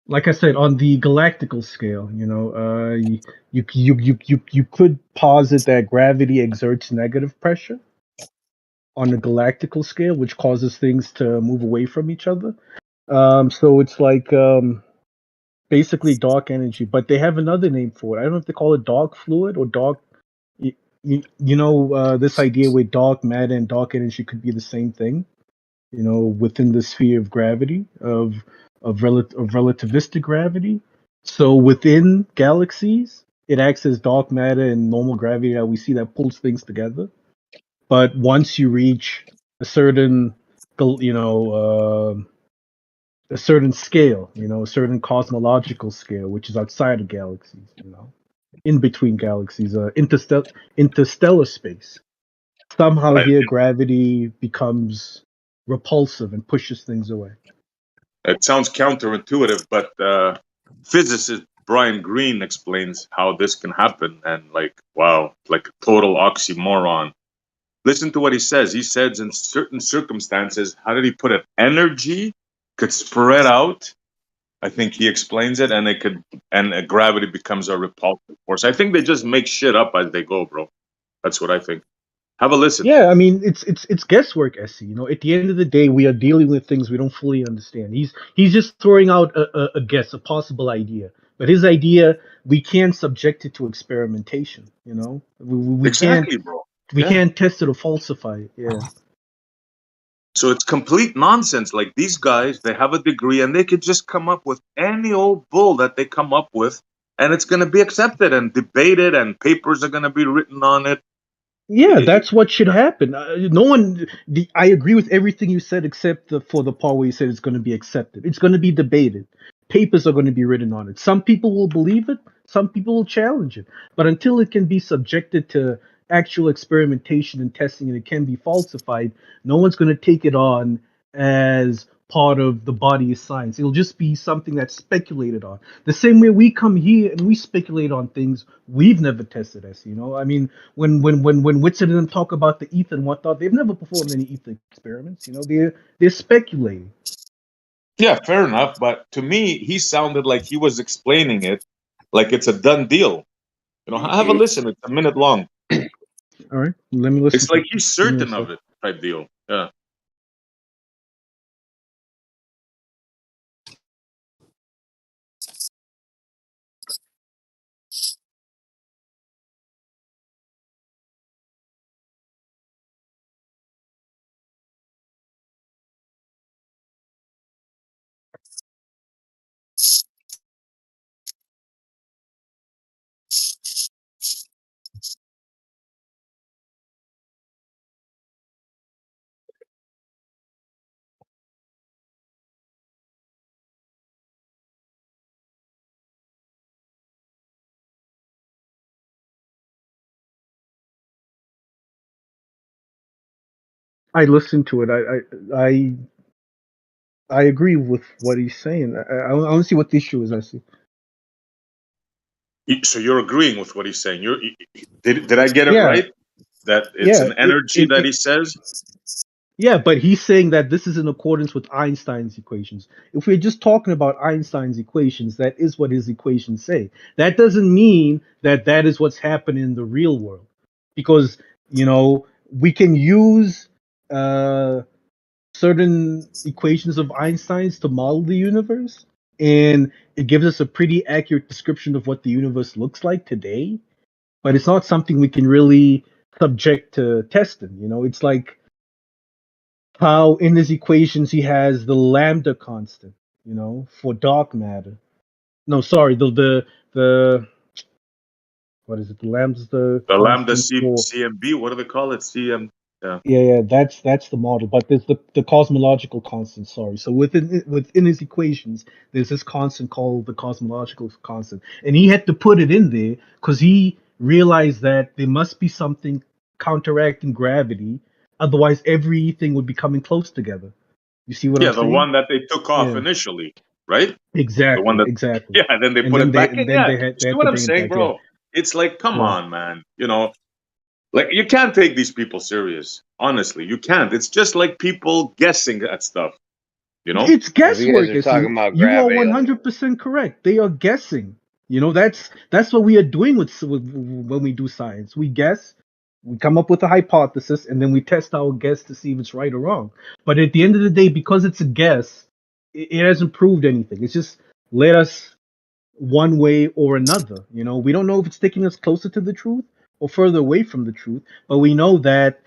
Speaker 20: Like I said, on the galactical scale, you could posit that gravity exerts negative pressure on the galactical scale, which causes things to move away from each other. So it's like basically dark energy, but they have another name for it. I don't know if they call it dark fluid or dark. This idea where dark matter and dark energy could be the same thing. Within the sphere of gravity of relativistic gravity. So within galaxies, it acts as dark matter and normal gravity that we see that pulls things together. But once you reach a certain, a certain scale, a certain cosmological scale, which is outside of galaxies, in between galaxies, interstellar space. Somehow here gravity becomes repulsive and pushes things away.
Speaker 17: It sounds counterintuitive, but physicist Brian Greene explains how this can happen, and wow, like a total oxymoron. Listen to what he says. He says in certain circumstances, how did he put it? Energy could spread out. I think he explains it, and gravity becomes a repulsive force. I think they just make shit up as they go, bro. That's what I think. Have a listen.
Speaker 20: Yeah, I mean it's guesswork, SC. You know, at the end of the day, we are dealing with things we don't fully understand. He's just throwing out a guess, a possible idea. But his idea, we can't subject it to experimentation. You know, we
Speaker 17: Exactly,
Speaker 20: can't
Speaker 17: bro.
Speaker 20: we
Speaker 17: Yeah.
Speaker 20: can't test it or falsify it. Yeah.
Speaker 17: So it's complete nonsense. Like these guys, they have a degree and they could just come up with any old bull that they come up with, and it's going to be accepted and debated, and papers are going to be written on it.
Speaker 20: Yeah, that's what should happen. No one. I agree with everything you said, except for the part where you said it's going to be accepted. It's going to be debated. Papers are going to be written on it. Some people will believe it. Some people will challenge it. But until it can be subjected to actual experimentation and testing, and it can be falsified, no one's going to take it on as part of the body of science. It'll just be something that's speculated on. The same way we come here and we speculate on things we've never tested as, you know. I mean, when Whitson and them talk about the ether and whatnot, they've never performed any ether experiments. You know, they're speculating.
Speaker 17: Yeah, fair enough. But to me, he sounded like he was explaining it like it's a done deal. You know, have a listen. It's a minute long.
Speaker 20: All right, let me listen.
Speaker 17: It's like he's certain of it, type deal. Yeah.
Speaker 20: I listened to it. I agree with what he's saying. I don't see what the issue is. I see.
Speaker 17: So you're agreeing with what he's saying. Did I get it
Speaker 20: Yeah.
Speaker 17: right? That it's an energy that he says?
Speaker 20: Yeah, but he's saying that this is in accordance with Einstein's equations. If we're just talking about Einstein's equations, that is what his equations say. That doesn't mean that that is what's happening in the real world, because you know we can use certain equations of Einstein's to model the universe, and it gives us a pretty accurate description of what the universe looks like today. But it's not something we can really subject to testing. You know, it's like how in his equations he has the lambda constant, you know, for dark matter. No, sorry, the what is it? The lambda's the
Speaker 17: lambda
Speaker 20: constant for
Speaker 17: CMB. What do they call it? CM. Yeah.
Speaker 20: yeah, that's the model. But there's the cosmological constant. Sorry, so within his equations, there's this constant called the cosmological constant, and he had to put it in there because he realized that there must be something counteracting gravity, otherwise everything would be coming close together. You see what
Speaker 17: Yeah,
Speaker 20: I'm
Speaker 17: the
Speaker 20: saying?
Speaker 17: one that they took off
Speaker 20: Yeah.
Speaker 17: initially, right?
Speaker 20: Exactly.
Speaker 17: The one that,
Speaker 20: exactly.
Speaker 17: yeah, and then they
Speaker 20: And
Speaker 17: put
Speaker 20: then
Speaker 17: it back in. Yeah,
Speaker 20: they
Speaker 17: you
Speaker 20: had
Speaker 17: see
Speaker 20: to
Speaker 17: what I'm
Speaker 20: bring it
Speaker 17: saying,
Speaker 20: back. Yeah.
Speaker 17: bro? It's like, come
Speaker 20: Yeah.
Speaker 17: on, man. You know, like you can't take these people serious. Honestly, you can't. It's just like people guessing at stuff. You know,
Speaker 20: It's guesswork.
Speaker 11: You guys are talking about
Speaker 20: You are
Speaker 11: gravity.
Speaker 20: 100% correct. They are guessing. You know, that's what we are doing with when we do science. We guess, we come up with a hypothesis, and then we test our guess to see if it's right or wrong. But at the end of the day, because it's a guess, it hasn't proved anything. It's just led us one way or another. You know, we don't know if it's taking us closer to the truth or further away from the truth, but we know that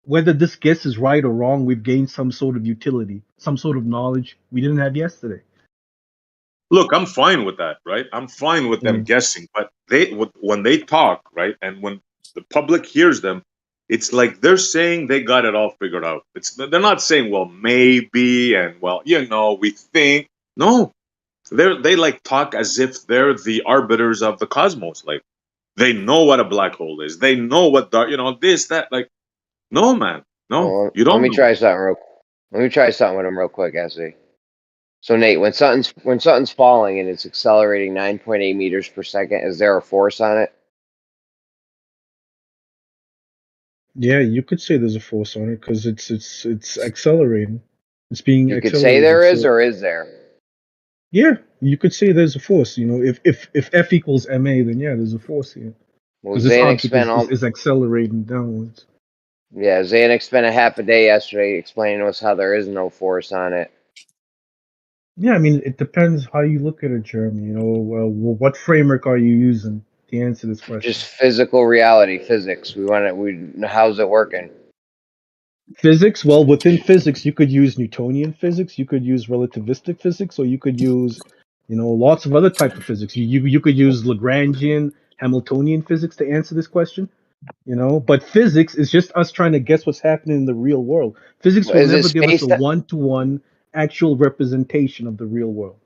Speaker 20: whether this guess is right or wrong, we've gained some sort of utility, some sort of knowledge we didn't have yesterday.
Speaker 17: Look, I'm fine with that, right? I'm fine with them guessing, but when they talk, right, and when the public hears them, it's like they're saying they got it all figured out. They're not saying, well, maybe, and well, you know, we think. No, they like talk as if they're the arbiters of the cosmos. Like they know what a black hole is. They know what dark, you know, this, that. Like, no, man, no, you don't.
Speaker 11: Let me try something with him real quick, Essie. So Nate, when something's falling and it's accelerating 9.8 meters per second, is there a force on it?
Speaker 20: Yeah, you could say there's a force on it because it's accelerating. It's being
Speaker 11: You
Speaker 20: accelerated.
Speaker 11: could say there is, or is there?
Speaker 20: Yeah, you could say there's a force. You know, if F equals ma, then yeah, there's a force here.
Speaker 11: Well,
Speaker 20: Because this
Speaker 11: Zanuck
Speaker 20: object is accelerating downwards.
Speaker 11: Yeah, Xanax spent a half a day yesterday explaining to us how there is no force on it.
Speaker 20: Yeah, I mean, it depends how you look at it, Jeremy. You know, what framework are you using to answer this question?
Speaker 11: Just physical reality, physics. How's it working?
Speaker 20: Physics. Well, within physics, you could use Newtonian physics, you could use relativistic physics, or you could use, lots of other type of physics. You could use Lagrangian, Hamiltonian physics to answer this question. But physics is just us trying to guess what's happening in the real world. Physics will never give us a one-to-one actual representation of the real world.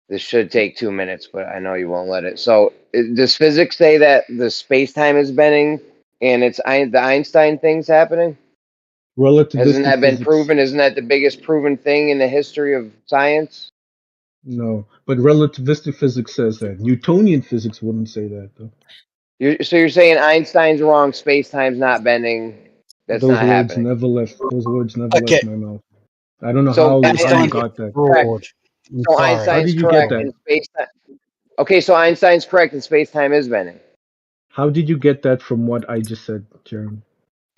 Speaker 11: This should take 2 minutes, but I know you won't let it. So, does physics say that the space-time is bending and it's the Einstein thing's happening?
Speaker 20: Relativistic
Speaker 11: Hasn't that been
Speaker 20: physics.
Speaker 11: proven? Isn't that the biggest proven thing in the history of science?
Speaker 20: No, but relativistic physics says that. Newtonian physics wouldn't say that, though.
Speaker 11: So you're saying Einstein's wrong, space-time's not bending. That's
Speaker 20: Those
Speaker 11: not
Speaker 20: words
Speaker 11: happening.
Speaker 20: never left. Those words never left my mouth. I don't know
Speaker 11: So
Speaker 20: how you got that.
Speaker 11: So Einstein's
Speaker 20: How did you
Speaker 11: correct
Speaker 20: get that?
Speaker 11: and space-time. Okay, so Einstein's correct and space-time is bending.
Speaker 20: How did you get that from what I just said, Jeremy?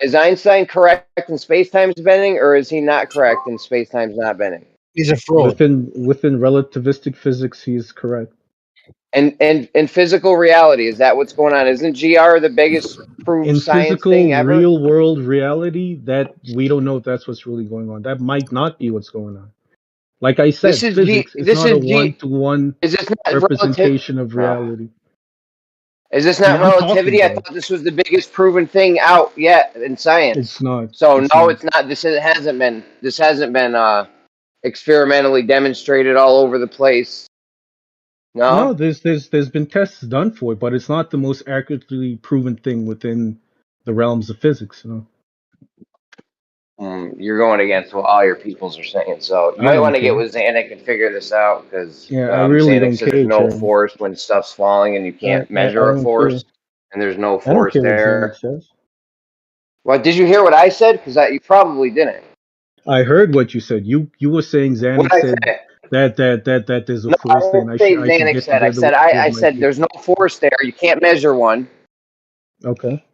Speaker 11: Is Einstein correct and space-time's bending, or is he not correct and space-time's not bending?
Speaker 15: He's a fraud.
Speaker 20: Within relativistic physics, he is correct.
Speaker 11: And in physical reality, is that what's going on? Isn't GR the biggest proved
Speaker 20: In
Speaker 11: science
Speaker 20: physical,
Speaker 11: thing ever?
Speaker 20: real world reality, that we don't know if that's what's really going on. That might not be what's going on. Like I said, physics is not a one-to-one representation of reality.
Speaker 11: Is this not relativity? I thought this was the biggest proven thing out yet in science.
Speaker 20: It's not.
Speaker 11: So it's not. This hasn't been experimentally demonstrated all over the place.
Speaker 20: No, there's been tests done for it, but it's not the most accurately proven thing within the realms of physics.
Speaker 11: You're going against what all your peoples are saying, so you might want to get with Xanax and figure this out, because
Speaker 20: I really
Speaker 11: Xanax
Speaker 20: don't
Speaker 11: says
Speaker 20: care,
Speaker 11: there's no
Speaker 20: Jeremy.
Speaker 11: force when stuff's falling and you can't
Speaker 20: I
Speaker 11: measure a
Speaker 20: don't
Speaker 11: force,
Speaker 20: care.
Speaker 11: and there's no
Speaker 20: I don't
Speaker 11: force
Speaker 20: care what
Speaker 11: there.
Speaker 20: Xanax says.
Speaker 11: Well, did you hear what I said? Because you probably didn't.
Speaker 20: I heard what you said. You were saying Xanax said that there's a
Speaker 11: No, I
Speaker 20: force there, and
Speaker 11: didn't say
Speaker 20: I should
Speaker 11: Xanax
Speaker 20: get
Speaker 11: said. I
Speaker 20: together
Speaker 11: said
Speaker 20: with
Speaker 11: I
Speaker 20: my
Speaker 11: said
Speaker 20: people.
Speaker 11: there's no force there. You can't measure one.
Speaker 20: Okay.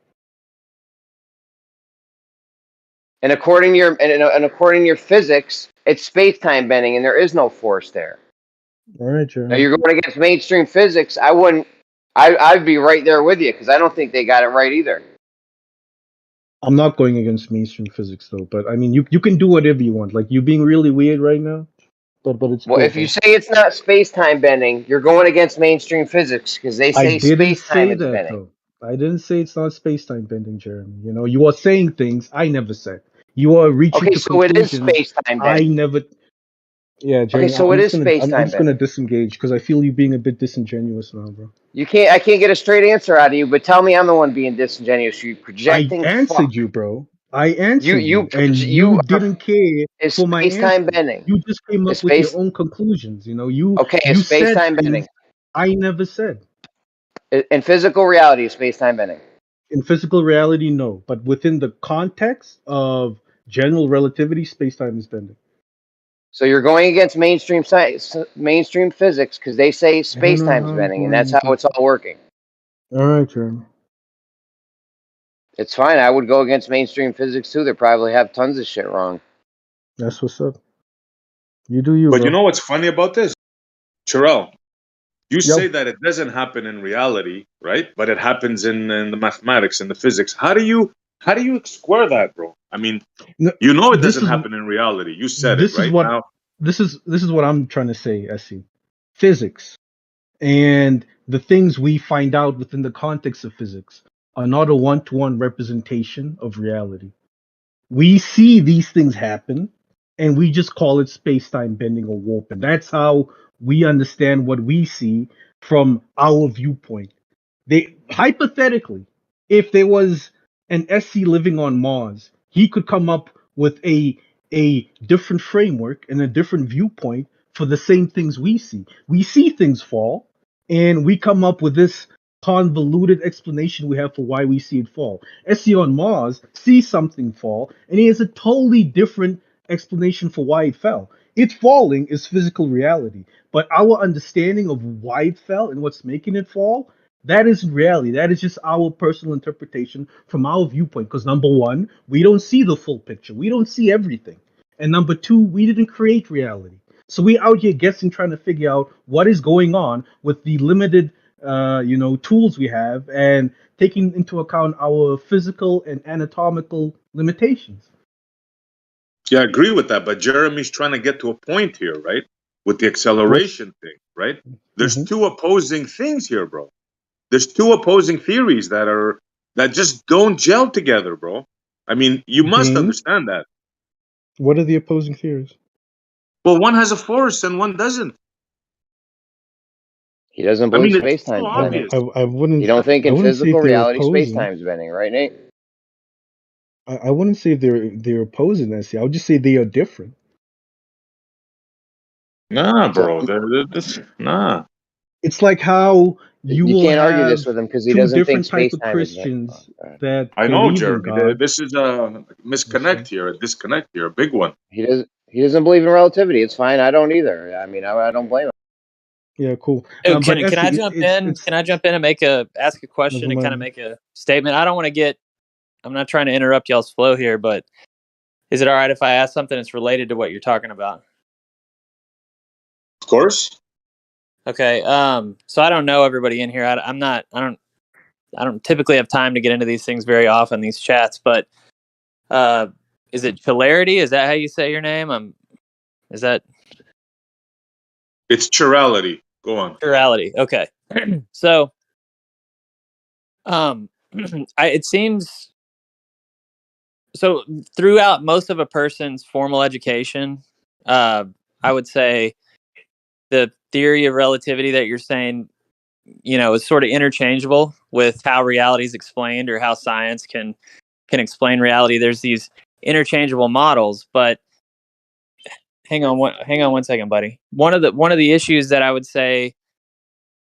Speaker 11: And according to your physics, it's space-time bending, and there is no force there.
Speaker 20: All right, Jeremy.
Speaker 11: Now you're going against mainstream physics. I wouldn't. I'd be right there with you, because I don't think they got it right either.
Speaker 20: I'm not going against mainstream physics though, but I mean, you can do whatever you want. Like, you being really weird right now, but it's
Speaker 11: Well,
Speaker 20: cool,
Speaker 11: if you say it's not space-time bending, you're going against mainstream physics, because they say
Speaker 20: I didn't
Speaker 11: space-time
Speaker 20: say
Speaker 11: is
Speaker 20: that
Speaker 11: bending.
Speaker 20: though. I didn't say it's not space-time bending, Jeremy. You are saying things I never said. You are reaching
Speaker 11: Okay,
Speaker 20: to
Speaker 11: so it is
Speaker 20: conclusions
Speaker 11: space-time
Speaker 20: I
Speaker 11: bending.
Speaker 20: never. Yeah, Jeremy.
Speaker 11: Okay, so
Speaker 20: I'm
Speaker 11: it
Speaker 20: just
Speaker 11: is
Speaker 20: gonna
Speaker 11: space-time bending.
Speaker 20: disengage because I feel you being a bit disingenuous now, bro.
Speaker 11: I can't get a straight answer out of you, but tell me I'm the one being disingenuous. You projecting.
Speaker 20: I answered you, bro. I answered you, and you didn't care for my
Speaker 11: space-time
Speaker 20: answer.
Speaker 11: bending.
Speaker 20: You just came up with your own conclusions. You
Speaker 11: It's
Speaker 20: said
Speaker 11: space-time
Speaker 20: things
Speaker 11: bending.
Speaker 20: I never said.
Speaker 11: In physical reality, is space-time bending.
Speaker 20: In physical reality, no, but within the context of general relativity, space-time is bending.
Speaker 11: So you're going against mainstream science, mainstream physics, because they say space-time's bending, and that's how it's all working.
Speaker 20: All right, Jeremy.
Speaker 11: It's fine. I would go against mainstream physics too. They probably have tons of shit wrong.
Speaker 20: That's what's up. You do you,
Speaker 17: But
Speaker 20: bro.
Speaker 17: you know what's funny about this, Terrell? You say that it doesn't happen in reality, right? But it happens in the mathematics and the physics. How do you square that, bro? I mean, it doesn't happen in reality. You said it right now.
Speaker 20: This is what I'm trying to say, Essie. Physics and the things we find out within the context of physics are not a one-to-one representation of reality. We see these things happen, and we just call it space-time bending or warping. That's how we understand what we see from our viewpoint. Hypothetically, if there was an SC living on Mars, he could come up with a different framework and a different viewpoint for the same things we see. We see things fall, and we come up with this convoluted explanation we have for why we see it fall. SC on Mars sees something fall, and he has a totally different explanation for why it fell. It falling is physical reality, but our understanding of why it fell and what's making it fall That isn't reality. That is just our personal interpretation from our viewpoint. Because number one, we don't see the full picture. We don't see everything. And number two, we didn't create reality. So we out here guessing, trying to figure out what is going on with the limited, tools we have, and taking into account our physical and anatomical limitations.
Speaker 17: Yeah, I agree with that. But Jeremy's trying to get to a point here, right? With the acceleration thing, right? There's two opposing things here, bro. There's two opposing theories that just don't gel together, bro. I mean, you must understand that.
Speaker 20: What are the opposing theories?
Speaker 17: Well, one has a force and one doesn't.
Speaker 11: He doesn't believe
Speaker 17: it's so
Speaker 11: space-time's
Speaker 17: obvious.
Speaker 11: bending.
Speaker 20: I wouldn't.
Speaker 11: You don't think
Speaker 20: I
Speaker 11: in
Speaker 20: wouldn't say
Speaker 11: physical
Speaker 20: they're
Speaker 11: reality
Speaker 20: opposing.
Speaker 11: space-time's bending, right, Nate?
Speaker 20: I wouldn't say they're opposing that. I would just say they are different.
Speaker 17: Nah, bro. Nah.
Speaker 20: It's like how you will
Speaker 11: can't argue
Speaker 20: have
Speaker 11: this with him because he
Speaker 20: two
Speaker 11: doesn't think
Speaker 20: different type of
Speaker 11: space-time is bending.
Speaker 20: Christians that
Speaker 17: I know,
Speaker 20: believe in
Speaker 17: Jeremy.
Speaker 20: God.
Speaker 17: This is a disconnect here, a big one.
Speaker 11: He doesn't believe in relativity. It's fine. I don't either. I mean, I don't blame him.
Speaker 20: Yeah, cool.
Speaker 21: Oh, can I jump in? Can I jump in and ask a question and kind of make a statement? I don't want to get. I'm not trying to interrupt y'all's flow here, but is it all right if I ask something that's related to what you're talking about?
Speaker 17: Of course.
Speaker 21: Okay. So I don't know everybody in here. I don't typically have time to get into these things very often, these chats, but is it Hilarity? Is that how you say your name? Is that?
Speaker 17: It's chirality. Go on.
Speaker 21: Chirality. Okay. So, it seems so throughout most of a person's formal education, I would say the theory of relativity that you're saying, is sort of interchangeable with how reality is explained or how science can explain reality. There's these interchangeable models, but hang on one second, buddy. One of the issues that I would say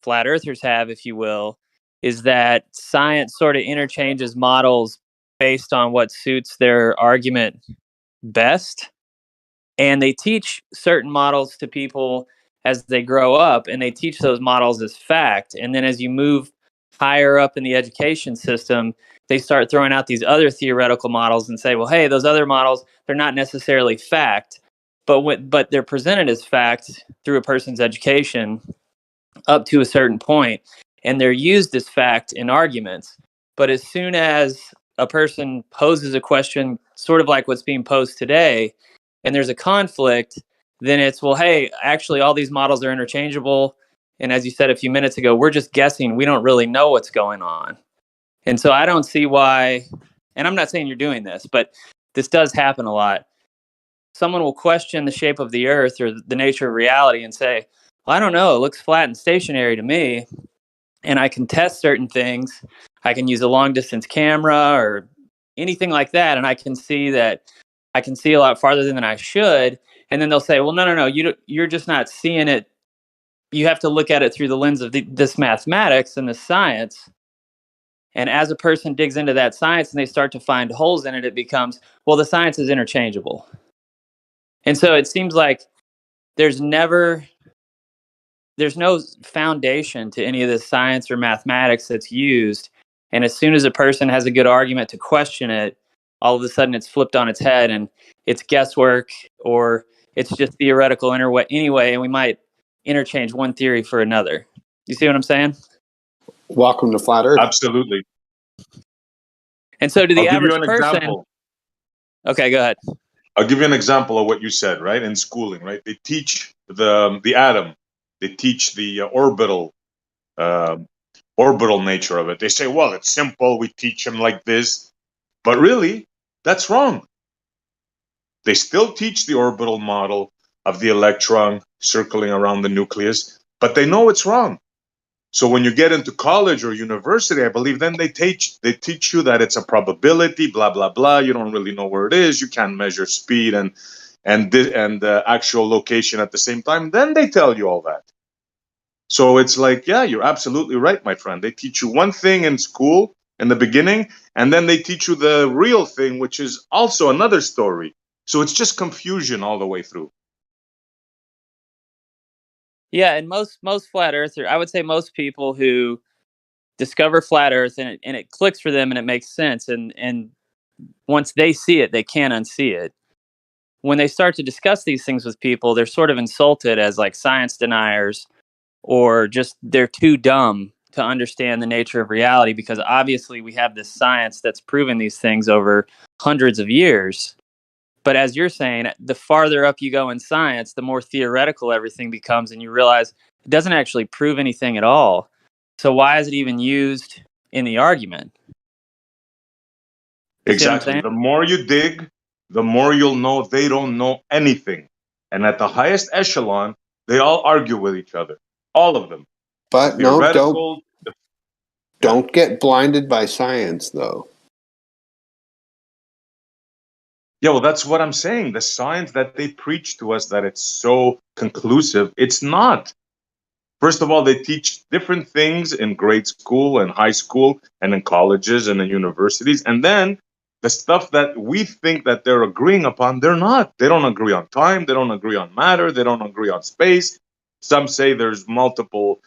Speaker 21: flat earthers have, if you will, is that science sort of interchanges models based on what suits their argument best. And they teach certain models to people as they grow up, and they teach those models as fact. And then as you move higher up in the education system, they start throwing out these other theoretical models and say, well, hey, those other models, they're not necessarily fact, but they're presented as fact through a person's education up to a certain point, and they're used as fact in arguments. But as soon as a person poses a question, sort of like what's being posed today, and there's a conflict, then it's, well, hey, actually all these models are interchangeable. And as you said a few minutes ago, we're just guessing. We don't really know what's going on. And so I don't see why, and I'm not saying you're doing this, but this does happen a lot. Someone will question the shape of the earth or the nature of reality and say, well, I don't know, it looks flat and stationary to me. And I can test certain things. I can use a long distance camera or anything like that. And I can see a lot farther than I should. And then they'll say, well, no, you're just not seeing it. You have to look at it through the lens of this mathematics and this science. And as a person digs into that science and they start to find holes in it, it becomes, well, the science is interchangeable. And so it seems like there's no foundation to any of this science or mathematics that's used. And as soon as a person has a good argument to question it, all of a sudden it's flipped on its head and it's guesswork, or it's just theoretical anyway, and we might interchange one theory for another. You see what I'm saying?
Speaker 1: Welcome to Flat Earth.
Speaker 17: Absolutely.
Speaker 21: And so to the
Speaker 17: I'll give
Speaker 21: average
Speaker 17: you an
Speaker 21: person...
Speaker 17: example.
Speaker 21: Okay, go ahead.
Speaker 17: I'll give you an example of what you said, right? In schooling, right? They teach the atom. They teach the orbital nature of it. They say, well, it's simple. We teach them like this. But really, that's wrong. They still teach the orbital model of the electron circling around the nucleus, but they know it's wrong. So when you get into college or university, I believe then they teach you that it's a probability, blah, blah, blah. You don't really know where it is. You can't measure speed and the actual location at the same time. Then they tell you all that. So it's like, yeah, you're absolutely right, my friend. They teach you one thing in school in the beginning, and then they teach you the real thing, which is also another story. So it's just confusion all the way through.
Speaker 21: Yeah, and most flat earthers, I would say most people who discover flat Earth, and it clicks for them, and it makes sense. And once they see it, they can't unsee it. When they start to discuss these things with people, they're sort of insulted as like science deniers, or just they're too dumb to understand the nature of reality, because obviously we have this science that's proven these things over hundreds of years. But as you're saying, the farther up you go in science, the more theoretical everything becomes, and you realize it doesn't actually prove anything at all. So why is it even used in the argument?
Speaker 17: Exactly. The more you dig, the more you'll know they don't know anything. And at the highest echelon, they all argue with each other. All of them.
Speaker 1: But no, don't get blinded by science, though.
Speaker 17: Yeah, well, that's what I'm saying. The science that they preach to us, that it's so conclusive, it's not. First of all, they teach different things in grade school and high school and in colleges and in universities. And then the stuff that we think that they're agreeing upon, they're not. They don't agree on time. They don't agree on matter. They don't agree on space. Some say there's multiple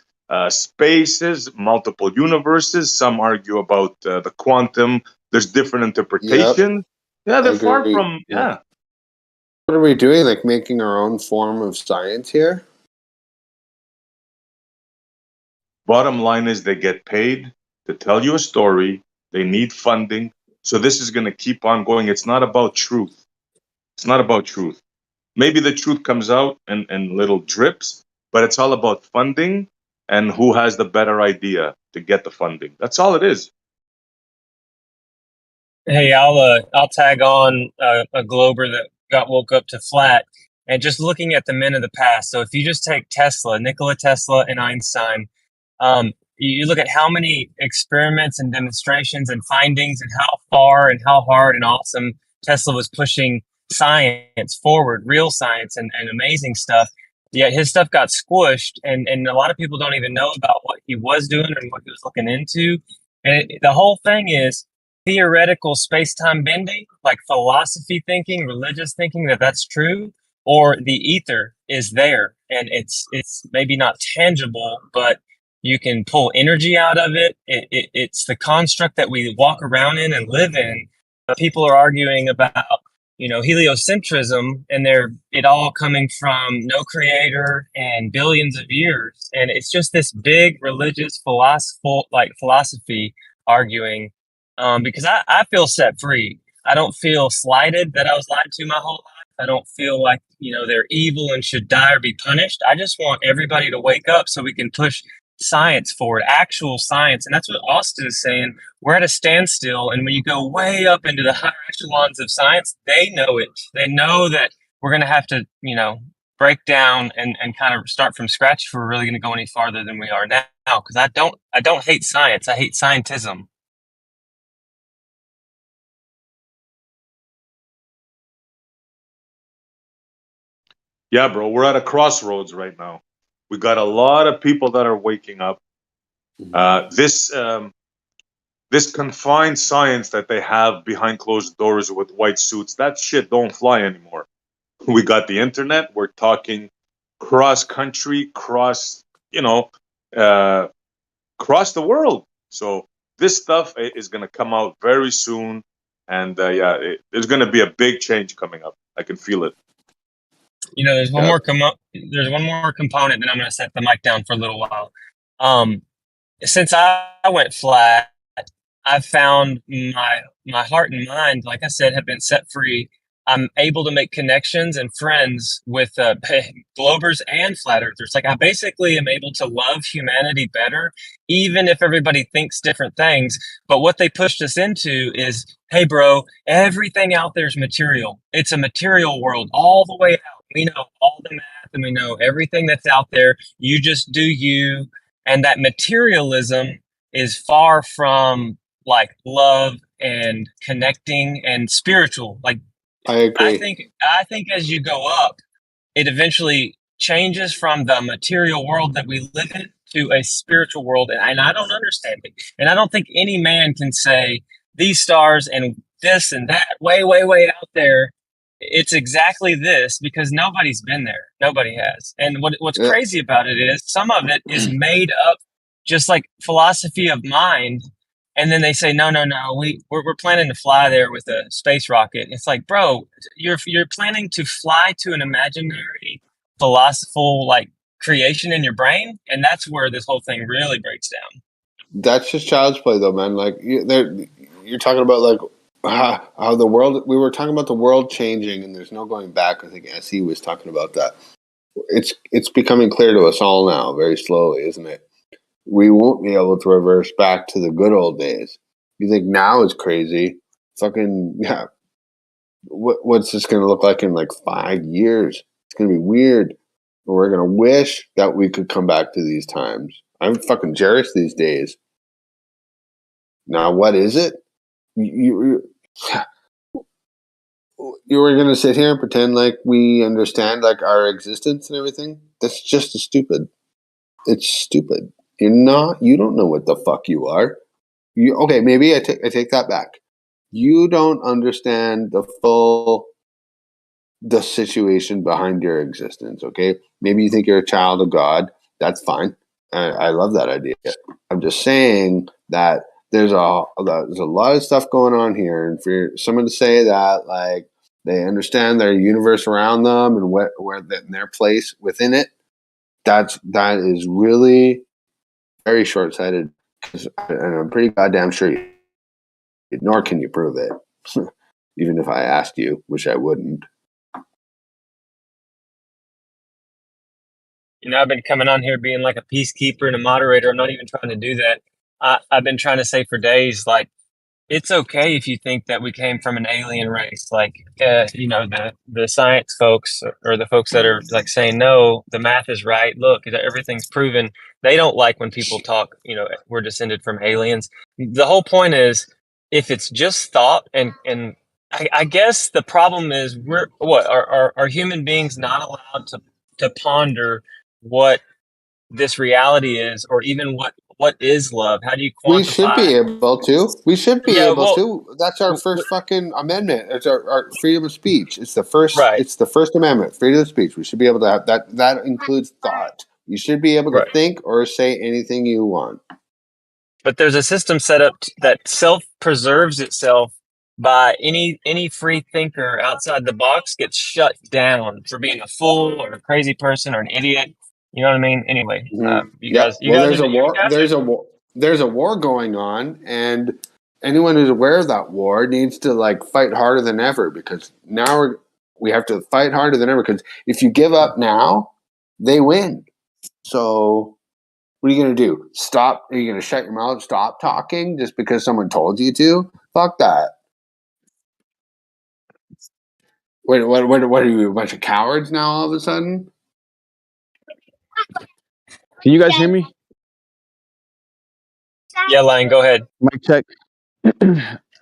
Speaker 17: spaces, multiple universes. Some argue about the quantum. There's different interpretations. Yeah, they're far from, yeah.
Speaker 1: What are we doing? Like making our own form of science here?
Speaker 17: Bottom line is they get paid to tell you a story. They need funding. So this is going to keep on going. It's not about truth. It's not about truth. Maybe the truth comes out in little drips, but it's all about funding and who has the better idea to get the funding. That's all it is.
Speaker 5: Hey, I'll tag on a Glober that got woke up to flat, and just looking at the men of the past. So if you just take Tesla, Nikola Tesla, and Einstein, you look at how many experiments and demonstrations and findings, and how far and how hard and awesome Tesla was pushing science forward, real science and amazing stuff. Yet his stuff got squished, and a lot of people don't even know about what he was doing and what he was looking into. And the whole thing is theoretical space-time bending, like philosophy thinking, religious thinking, that's true, or the ether is there, and it's maybe not tangible, but you can pull energy out of it. It's the construct that we walk around in and live in. But people are arguing about, heliocentrism, and it all coming from no creator and billions of years, and it's just this big religious philosophy arguing. Because I feel set free. I don't feel slighted that I was lied to my whole life. I don't feel like, they're evil and should die or be punished. I just want everybody to wake up so we can push science forward, actual science. And that's what Austin is saying. We're at a standstill. And when you go way up into the higher echelons of science, they know it. They know that we're going to have to, break down and kind of start from scratch if we're really going to go any farther than we are now. Because I don't hate science. I hate scientism.
Speaker 17: Yeah, bro, we're at a crossroads right now. We got a lot of people that are waking up. This confined science that they have behind closed doors with white suits, that shit don't fly anymore. We got the internet. We're talking cross country, cross the world. So this stuff is going to come out very soon, and there's going to be a big change coming up. I can feel it.
Speaker 5: There's one more component that I'm going to set the mic down for a little while. Since I went flat, I've found my heart and mind, like I said, have been set free. I'm able to make connections and friends with Globers and flat earthers. Like, I basically am able to love humanity better, even if everybody thinks different things. But what they pushed us into is, hey, bro, everything out there is material. It's a material world all the way out. We know all the math and we know everything that's out there. You just do you. And that materialism is far from like love and connecting and spiritual. Like,
Speaker 1: I agree.
Speaker 5: I think as you go up, it eventually changes from the material world that we live in to a spiritual world. And I don't understand it. And I don't think any man can say these stars and this and that way, way, way out there, it's exactly this, because nobody's been there. Nobody has. And what's crazy about it is some of it is made up just like philosophy of mind. And then they say, no, we're planning to fly there with a space rocket. It's like, bro, you're planning to fly to an imaginary philosophical like creation in your brain, and that's where this whole thing really breaks down.
Speaker 1: That's just child's play, though, man. Like you're talking about like how the world. We were talking about the world changing, and there's no going back. I think SE was talking about that. It's becoming clear to us all now, very slowly, isn't it? We won't be able to reverse back to the good old days. You think now is crazy? Fucking yeah. What's this going to look like in like 5 years? It's going to be weird. We're going to wish that we could come back to these times. I'm fucking jealous these days. Now, what is it? You were going to sit here and pretend like we understand like our existence and everything? That's just stupid. It's stupid. You don't know what the fuck you are. Okay, maybe I take that back. You don't understand the situation behind your existence, okay? Maybe you think you're a child of God. That's fine. I love that idea. I'm just saying that there's a lot of stuff going on here, and for someone to say that like they understand their universe around them and where their place within it, that is really very short-sighted. And I'm pretty goddamn sure nor can you prove it, even if I asked you, which I wouldn't.
Speaker 5: I've been coming on here being like a peacekeeper and a moderator. I'm not even trying to do that. I've been trying to say for days, like, it's okay if you think that we came from an alien race. Like, the science folks or the folks that are like saying, no, the math is right. Look, everything's proven. They don't like when people talk, we're descended from aliens. The whole point is, if it's just thought and I guess the problem is are human beings not allowed to ponder what this reality is, or even what is love? How do you quantify?
Speaker 1: We should be able to. To. That's our first fucking amendment. It's our freedom of speech. It's the first. Right. It's the First Amendment, freedom of speech. We should be able to have that. That includes thought. You should be able to think or say anything you want.
Speaker 5: But there's a system set up that self-preserves itself by any free thinker outside the box gets shut down for being a fool or a crazy person or an idiot. You know what I mean? Anyway,
Speaker 1: there's a war. There's a war going on, and anyone who's aware of that war needs to like fight harder than ever, because now we have to fight harder than ever. Because if you give up now, they win. So what are you going to do? Stop? Are you going to shut your mouth? Stop talking just because someone told you to? Fuck that. Wait, what are you, a bunch of cowards now all of a sudden?
Speaker 4: Can you guys hear me?
Speaker 5: Yeah, Lion, go ahead.
Speaker 4: Mic check.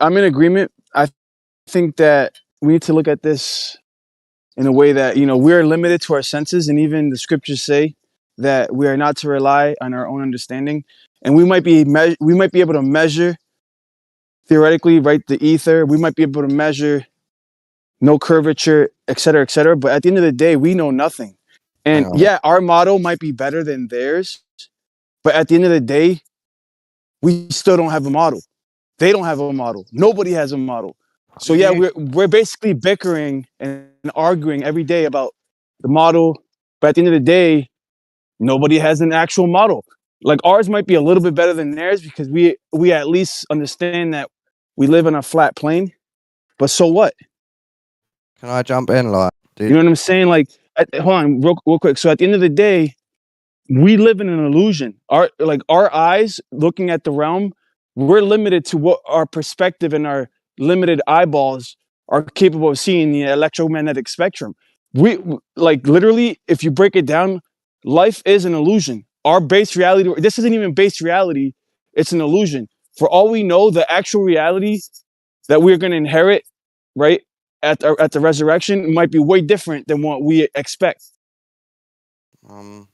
Speaker 4: I'm in agreement. I think that we need to look at this in a way that, we're limited to our senses, and even the scriptures say that we are not to rely on our own understanding. And we might be able to measure theoretically, right, the ether. We might be able to measure no curvature, et cetera, et cetera. But at the end of the day, we know nothing. And yeah, our model might be better than theirs, but at the end of the day, we still don't have a model. They don't have a model. Nobody has a model. So yeah, we're basically bickering and arguing every day about the model, but at the end of the day, nobody has an actual model. Like, ours might be a little bit better than theirs because we at least understand that we live on a flat plane. But so what?
Speaker 22: Can I jump in, like?
Speaker 4: You know what I'm saying? Like, hold on, real quick. So at the end of the day, we live in an illusion. Our eyes looking at the realm, we're limited to what our perspective and our limited eyeballs are capable of seeing, the electromagnetic spectrum. We like, literally, if you break it down, life is an illusion. Our base reality, this isn't even base reality, it's an illusion. For all we know, the actual reality that we're going to inherit, right, at the resurrection might be way different than what we expect.
Speaker 22: I don't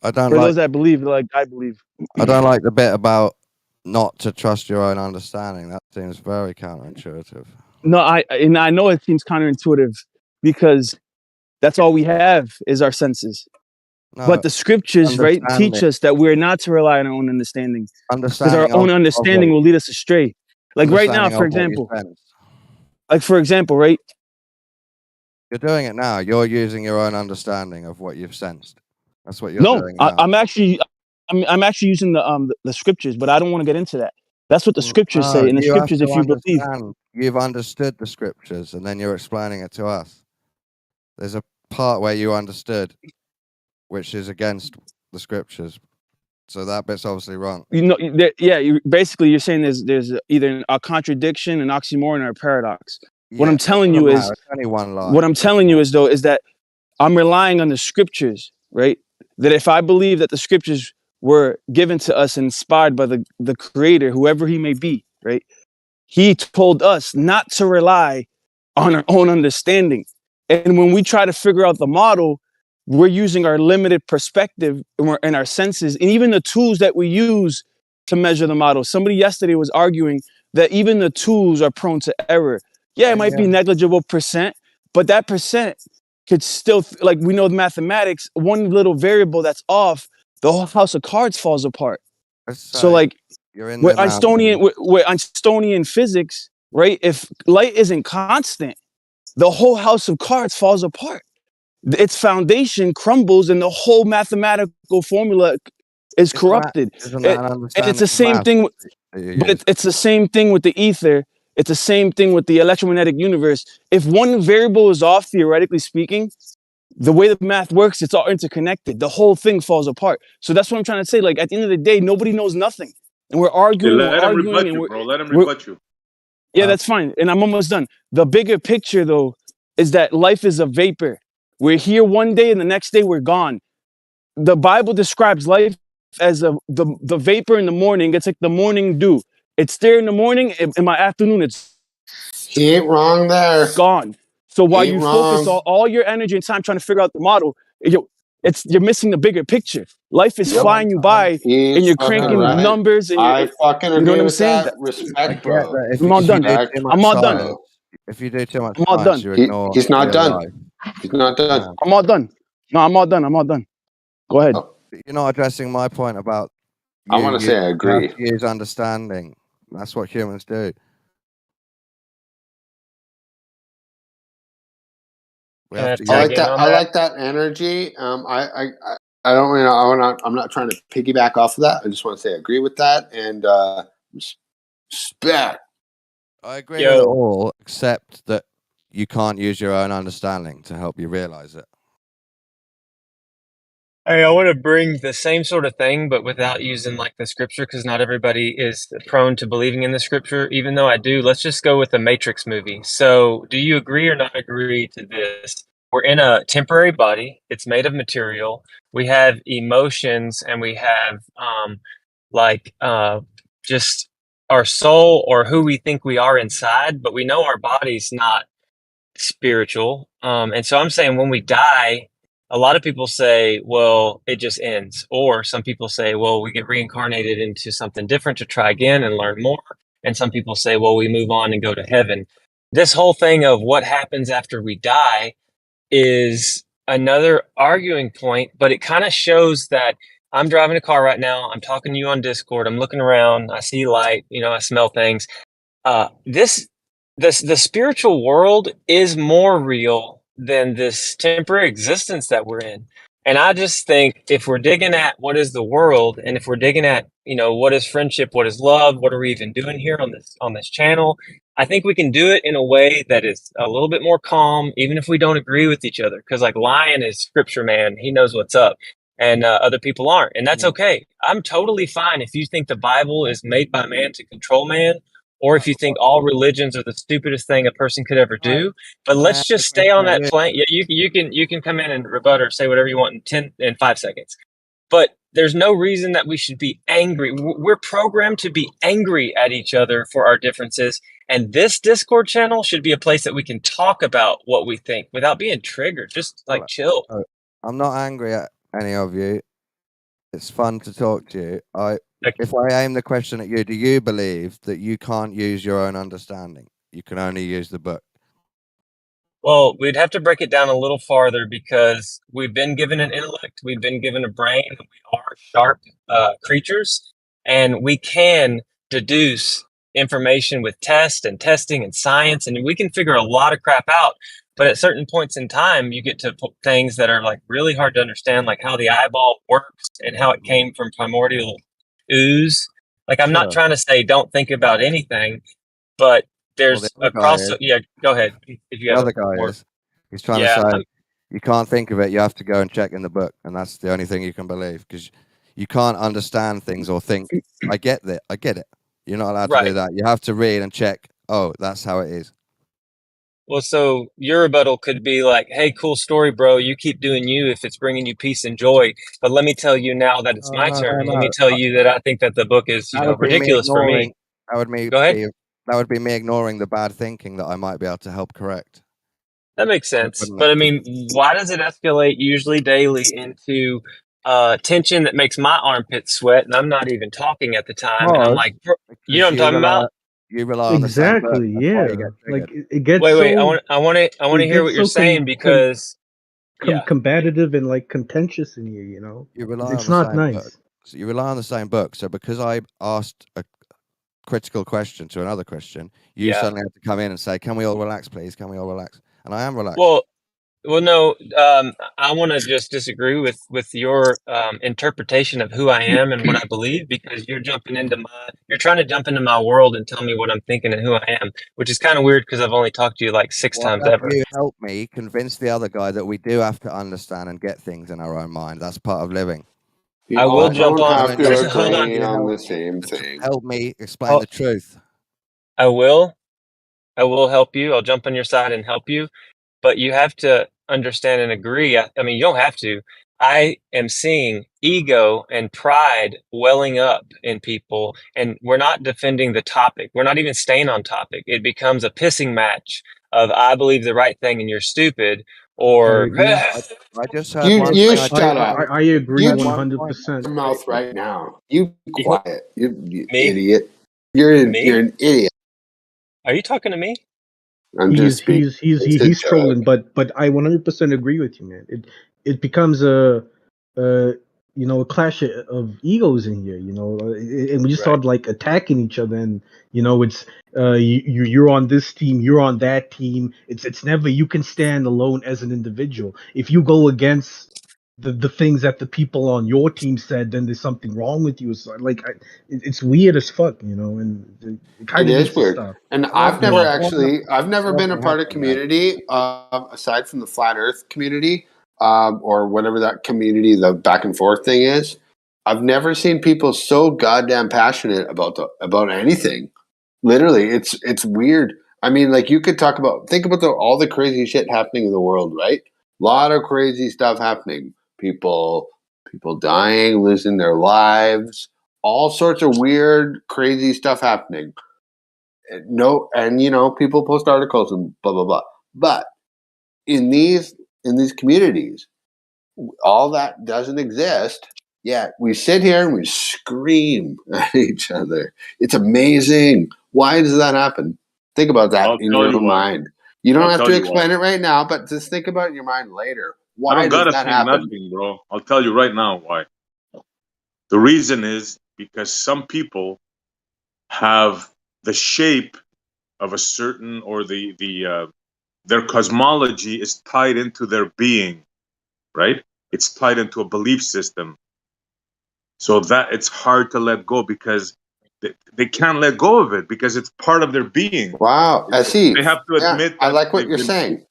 Speaker 4: For
Speaker 22: like
Speaker 4: those that believe, like I believe.
Speaker 22: I don't like the bit about not to trust your own understanding. That seems very counterintuitive.
Speaker 4: No, I know it seems counterintuitive because that's all we have is our senses.
Speaker 22: No,
Speaker 18: but the scriptures, right, teach
Speaker 22: understanding.
Speaker 18: us that we're not to rely on our own understanding, because our
Speaker 22: Understanding
Speaker 18: own
Speaker 22: of
Speaker 18: understanding
Speaker 22: what,
Speaker 18: will lead us astray. Like right now,
Speaker 22: understanding
Speaker 18: for
Speaker 22: of what you
Speaker 18: example, right?
Speaker 22: You're doing it now. You're using your own understanding of what you've sensed. That's what you're
Speaker 18: No,
Speaker 22: doing now.
Speaker 18: I'm actually using the scriptures, but I don't want to get into that. That's what the scriptures say. In the
Speaker 22: You have
Speaker 18: scriptures,
Speaker 22: to
Speaker 18: if you believe,
Speaker 22: understand. You've understood the scriptures, and then you're explaining it to us. There's a part where you understood, which is against the scriptures. So that bit's obviously wrong.
Speaker 18: basically you're saying there's either a contradiction, an oxymoron, or a paradox. What
Speaker 22: Yeah,
Speaker 18: I'm
Speaker 22: it
Speaker 18: telling
Speaker 22: doesn't
Speaker 18: you
Speaker 22: matter.
Speaker 18: is,
Speaker 22: It's only one line.
Speaker 18: what I'm telling you is though, is that I'm relying on the scriptures, right? That if I believe that the scriptures were given to us, inspired by the creator, whoever he may be, right? He told us not to rely on our own understanding. And when we try to figure out the model, we're using our limited perspective and our senses, and even the tools that we use to measure the model. Somebody yesterday was arguing that even the tools are prone to error. Yeah, it might be negligible percent, but that percent could still, like we know mathematics, one little variable that's off, the whole house of cards falls apart. So like,
Speaker 22: you're in
Speaker 18: with
Speaker 22: there now.
Speaker 18: with Einsteinian physics, right? If light isn't constant, the whole house of cards falls apart. Its foundation crumbles, and the whole mathematical formula is corrupted.
Speaker 22: Isn't that an
Speaker 18: And it's
Speaker 22: understanding
Speaker 18: the
Speaker 22: of
Speaker 18: same
Speaker 22: math
Speaker 18: thing,
Speaker 22: that you
Speaker 18: but
Speaker 22: use?
Speaker 18: it's the same thing with the ether. It's the same thing with the electromagnetic universe. If one variable is off, theoretically speaking, the way the math works, it's all interconnected. The whole thing falls apart. So that's what I'm trying to say. Like at the end of the day, nobody knows nothing, and we're
Speaker 17: Okay,
Speaker 18: arguing,
Speaker 17: let him rebut you, bro. Let him rebut you.
Speaker 18: yeah, that's fine. And I'm almost done. The bigger picture, though, is that life is a vapor. We're here one day and the next day we're gone. The Bible describes life as the vapor in the morning. It's like the morning dew. It's there in the morning. In my afternoon, it's
Speaker 1: He ain't wrong there.
Speaker 18: gone. So while
Speaker 1: Ain't
Speaker 18: you focus
Speaker 1: wrong.
Speaker 18: all your energy and time trying to figure out the model, you're missing the bigger picture. Life is flying you by,
Speaker 1: He's
Speaker 18: and you're
Speaker 1: fucking
Speaker 18: cranking
Speaker 1: right.
Speaker 18: numbers, and
Speaker 1: I fucking
Speaker 18: you know what
Speaker 1: agree
Speaker 18: I'm
Speaker 1: with
Speaker 18: saying?
Speaker 1: that. Respect, bro.
Speaker 22: That
Speaker 18: I'm all done.
Speaker 1: Respect,
Speaker 18: I'm all done.
Speaker 1: bro.
Speaker 22: If you do too much
Speaker 18: I'm all
Speaker 22: science,
Speaker 18: done.
Speaker 22: you ignore
Speaker 1: He's not
Speaker 22: real
Speaker 1: done.
Speaker 22: life.
Speaker 1: He's not done.
Speaker 18: I'm all done. No, I'm all done. I'm all done. Go ahead.
Speaker 22: You're not addressing my point about
Speaker 1: I want to say I agree.
Speaker 22: You have to use understanding. That's what humans do. We have to
Speaker 1: I like
Speaker 22: use
Speaker 1: that. I like that energy. I don't really know. I'm not trying to piggyback off of that. I just want to say I agree with that and respect.
Speaker 22: I agree with it all, except that you can't use your own understanding to help you realize it.
Speaker 5: Hey, I want to bring the same sort of thing, but without using like the scripture, because not everybody is prone to believing in the scripture. Even though I do, let's just go with the Matrix movie. So, do you agree or not agree to this? We're in a temporary body. It's made of material. We have emotions, and we have just our soul or who we think we are inside, but we know our body's not spiritual. And so I'm saying when we die, a lot of people say, well, it just ends. Or some people say, well, we get reincarnated into something different to try again and learn more. And some people say, well, we move on and go to heaven. This whole thing of what happens after we die is another arguing point, but it kind of shows that I'm driving a car right now. I'm talking to you on Discord. I'm looking around. I see light, I smell things. The spiritual world is more real than this temporary existence that we're in. And I just think if we're digging at what is the world, and if we're digging at, what is friendship, what is love, what are we even doing here on this channel, I think we can do it in a way that is a little bit more calm, even if we don't agree with each other. Because like Lion is scripture man, he knows what's up, and other people aren't, and that's okay. I'm totally fine if you think the Bible is made by man to control man, or if you think all religions are the stupidest thing a person could ever do. But let's just stay on that plane. Yeah, you can come in and rebut or say whatever you want in 5 seconds. But there's no reason that we should be angry. We're programmed to be angry at each other for our differences. And this Discord channel should be a place that we can talk about what we think without being triggered. Just like chill.
Speaker 22: I'm not angry at any of you. It's fun to talk to you. If I aim the question at you, do you believe that you can't use your own understanding? You can only use the book.
Speaker 5: Well, we'd have to break it down a little farther because we've been given an intellect, we've been given a brain, we are sharp creatures, and we can deduce information with test and testing and science, and we can figure a lot of crap out. But at certain points in time, you get to things that are like really hard to understand, like how the eyeball works and how it came from primordial ooze. Like, I'm not trying to say don't think about anything, but there's
Speaker 22: the
Speaker 5: a
Speaker 22: other guy
Speaker 5: cross.
Speaker 22: is.
Speaker 5: Yeah, go ahead if you
Speaker 22: The
Speaker 5: have
Speaker 22: other
Speaker 5: a
Speaker 22: guy
Speaker 5: more.
Speaker 22: is. He's trying to say you can't think of it. You have to go and check in the book, and that's the only thing you can believe because you can't understand things or think. I get that. I get it. You're not allowed to do that. You have to read and check. Oh, that's how it is.
Speaker 5: Well, so your rebuttal could be like, "Hey, cool story, bro. You keep doing you if it's bringing you peace and joy. But let me tell you now that it's my turn. Let me tell you that I think that the book is,
Speaker 22: That would be me
Speaker 5: ridiculous for
Speaker 22: ignoring.
Speaker 5: me."
Speaker 22: That would me
Speaker 5: Go ahead.
Speaker 22: be. That would be me ignoring the bad thinking that I might be able to help correct.
Speaker 5: That makes sense.
Speaker 22: Wouldn't
Speaker 5: But I
Speaker 22: it?
Speaker 5: mean, why does it escalate usually daily into tension that makes my armpits sweat, and I'm not even talking at the time, and I'm
Speaker 22: Because
Speaker 5: like, you know what I'm talking about?
Speaker 22: You rely on the same book.
Speaker 20: Exactly.
Speaker 22: That's why you
Speaker 20: Yeah.
Speaker 22: get
Speaker 20: Like
Speaker 22: triggered.
Speaker 20: it gets
Speaker 5: Wait,
Speaker 20: so.
Speaker 5: I want to hear what you're saying because
Speaker 20: combative and like contentious in here. You know,
Speaker 22: You rely on
Speaker 20: it's
Speaker 22: the
Speaker 20: not
Speaker 22: same book.
Speaker 20: nice.
Speaker 22: So you rely on the same book. So because I asked a critical question to another Christian, you suddenly have to come in and say, "Can we all relax, please? Can we all relax?" And I am relaxed.
Speaker 5: Well, no. I want to just disagree with your interpretation of who I am and what I believe because you're trying to jump into my world and tell me what I'm thinking and who I am, which is kind of weird because I've only talked to you like 6
Speaker 22: Why
Speaker 5: times
Speaker 22: don't
Speaker 5: ever.
Speaker 22: you help me convince the other guy that we do have to understand and get things in our own mind? That's part of living.
Speaker 5: I will jump on.
Speaker 1: Don't have to
Speaker 5: Hold on.
Speaker 1: agree on the same thing.
Speaker 22: Help me explain the truth.
Speaker 5: I will help you. I'll jump on your side and help you, but you have to understand and agree. I mean, you don't have to. I am seeing ego and pride welling up in people, and we're not defending the topic. We're not even staying on topic. It becomes a pissing match of I believe the right thing and you're stupid, or
Speaker 22: I just heard
Speaker 1: you shut up.
Speaker 20: I agree
Speaker 1: You
Speaker 20: 100%.
Speaker 1: your mouth right now. You be quiet. You
Speaker 5: Me?
Speaker 1: idiot. You're an idiot.
Speaker 5: Are you talking to me?
Speaker 1: I'm just speaking.
Speaker 20: He's trolling, but I 100% agree with you, man. It becomes a clash of egos in here, and we just start like attacking each other, and it's you're on this team, you're on that team. It's never you can stand alone as an individual. If you go against the things that the people on your team said, then there's something wrong with you. So like it's weird as fuck, and it kind of
Speaker 1: It
Speaker 20: needs
Speaker 1: is
Speaker 20: to
Speaker 1: weird.
Speaker 20: stop.
Speaker 1: And I've never been a part of community, aside from the flat earth community, or whatever that community, the back and forth thing is. I've never seen people so goddamn passionate about anything. Literally, it's weird. I mean, like you could think about all the crazy shit happening in the world, right? A lot of crazy stuff happening. People dying, losing their lives, all sorts of weird, crazy stuff happening. People post articles and blah blah blah. But in these communities, all that doesn't exist. Yet we sit here and we scream at each other. It's amazing. Why does that happen? Think about that in your own mind. You don't have to explain it right now, but just think about it in your mind later.
Speaker 17: I
Speaker 1: Why
Speaker 17: don't
Speaker 1: does
Speaker 17: gotta
Speaker 1: that
Speaker 17: think
Speaker 1: happen?
Speaker 17: nothing, bro. I'll tell you right now why. The reason is because some people have the shape of a certain, or their cosmology is tied into their being, right? It's tied into a belief system, so that it's hard to let go because they can't let go of it because it's part of their being.
Speaker 1: Wow, I see.
Speaker 17: They have to admit
Speaker 1: I
Speaker 17: that
Speaker 1: like what
Speaker 17: they've
Speaker 1: you're
Speaker 17: been
Speaker 1: saying.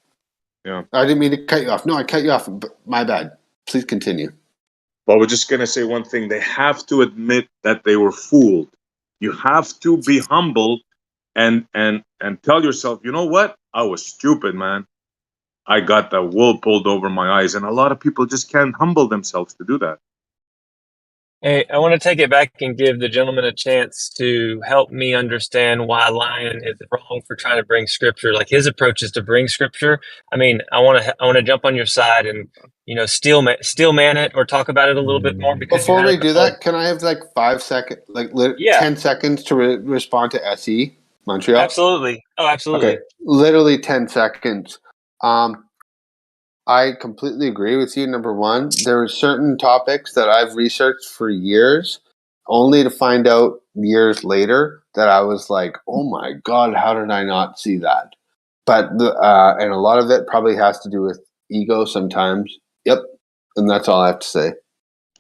Speaker 17: Yeah.
Speaker 1: I didn't mean to cut you off. No, I cut you off. My bad. Please continue.
Speaker 17: But we're just gonna say one thing: they have to admit that they were fooled. You have to be humble and tell yourself, you know what? I was stupid, man. I got the wool pulled over my eyes, and a lot of people just can't humble themselves to do that.
Speaker 5: Hey, I want to take it back and give the gentleman a chance to help me understand why Lion is wrong for trying to bring scripture. Like his approach is to bring scripture. I mean, I want to jump on your side and steel man it or talk about it a little bit more because
Speaker 1: Before we do that, can I have like 5 seconds, 10 seconds to respond to SE Montreal?
Speaker 5: Absolutely. Oh, absolutely.
Speaker 1: Okay, literally 10 seconds. I completely agree with you. Number one, there are certain topics that I've researched for years, only to find out years later that I was like, "Oh my god, how did I not see that?" But and a lot of it probably has to do with ego sometimes. Yep, and that's all I have to say.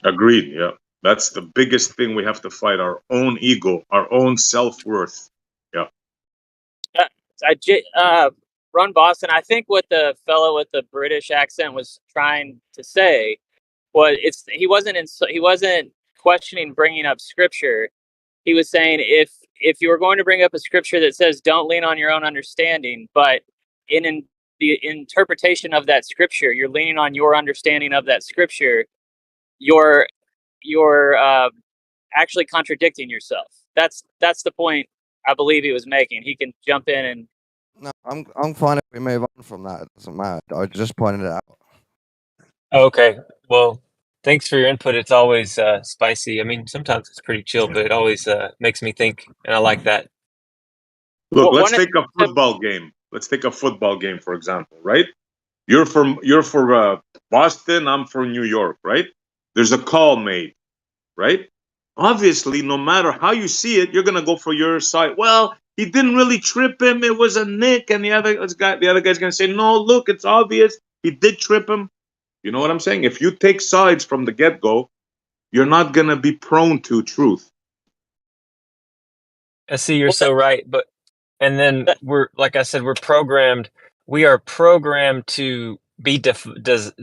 Speaker 17: Agreed. Yeah, that's the biggest thing we have to fight: our own ego, our own self-worth. Yeah.
Speaker 21: Ron Boston, I think what the fellow with the British accent was trying to say was he wasn't questioning bringing up scripture. He was saying if you were going to bring up a scripture that says don't lean on your own understanding, but in the interpretation of that scripture, you're leaning on your understanding of that scripture, you're actually contradicting yourself. That's the point I believe he was making. He can jump in and.
Speaker 22: No, I'm fine if we move on from that. It doesn't matter. I just pointed it out.
Speaker 5: Okay. Well, thanks for your input. It's always spicy. I mean, sometimes it's pretty chill, but it always makes me think, and I like that.
Speaker 17: Look, let's take a football game. Let's take a football game, for example, right? You're for Boston, I'm for New York, right? There's a call made, right? Obviously, no matter how you see it, you're gonna go for your side. Well, he didn't really trip him; it was a nick, and the other guy's gonna say, "No, look, it's obvious he did trip him." You know what I'm saying? If you take sides from the get-go, you're not gonna be prone to truth.
Speaker 5: I see, you're so right, but and then we're like I said, we're programmed. We are programmed to be divisive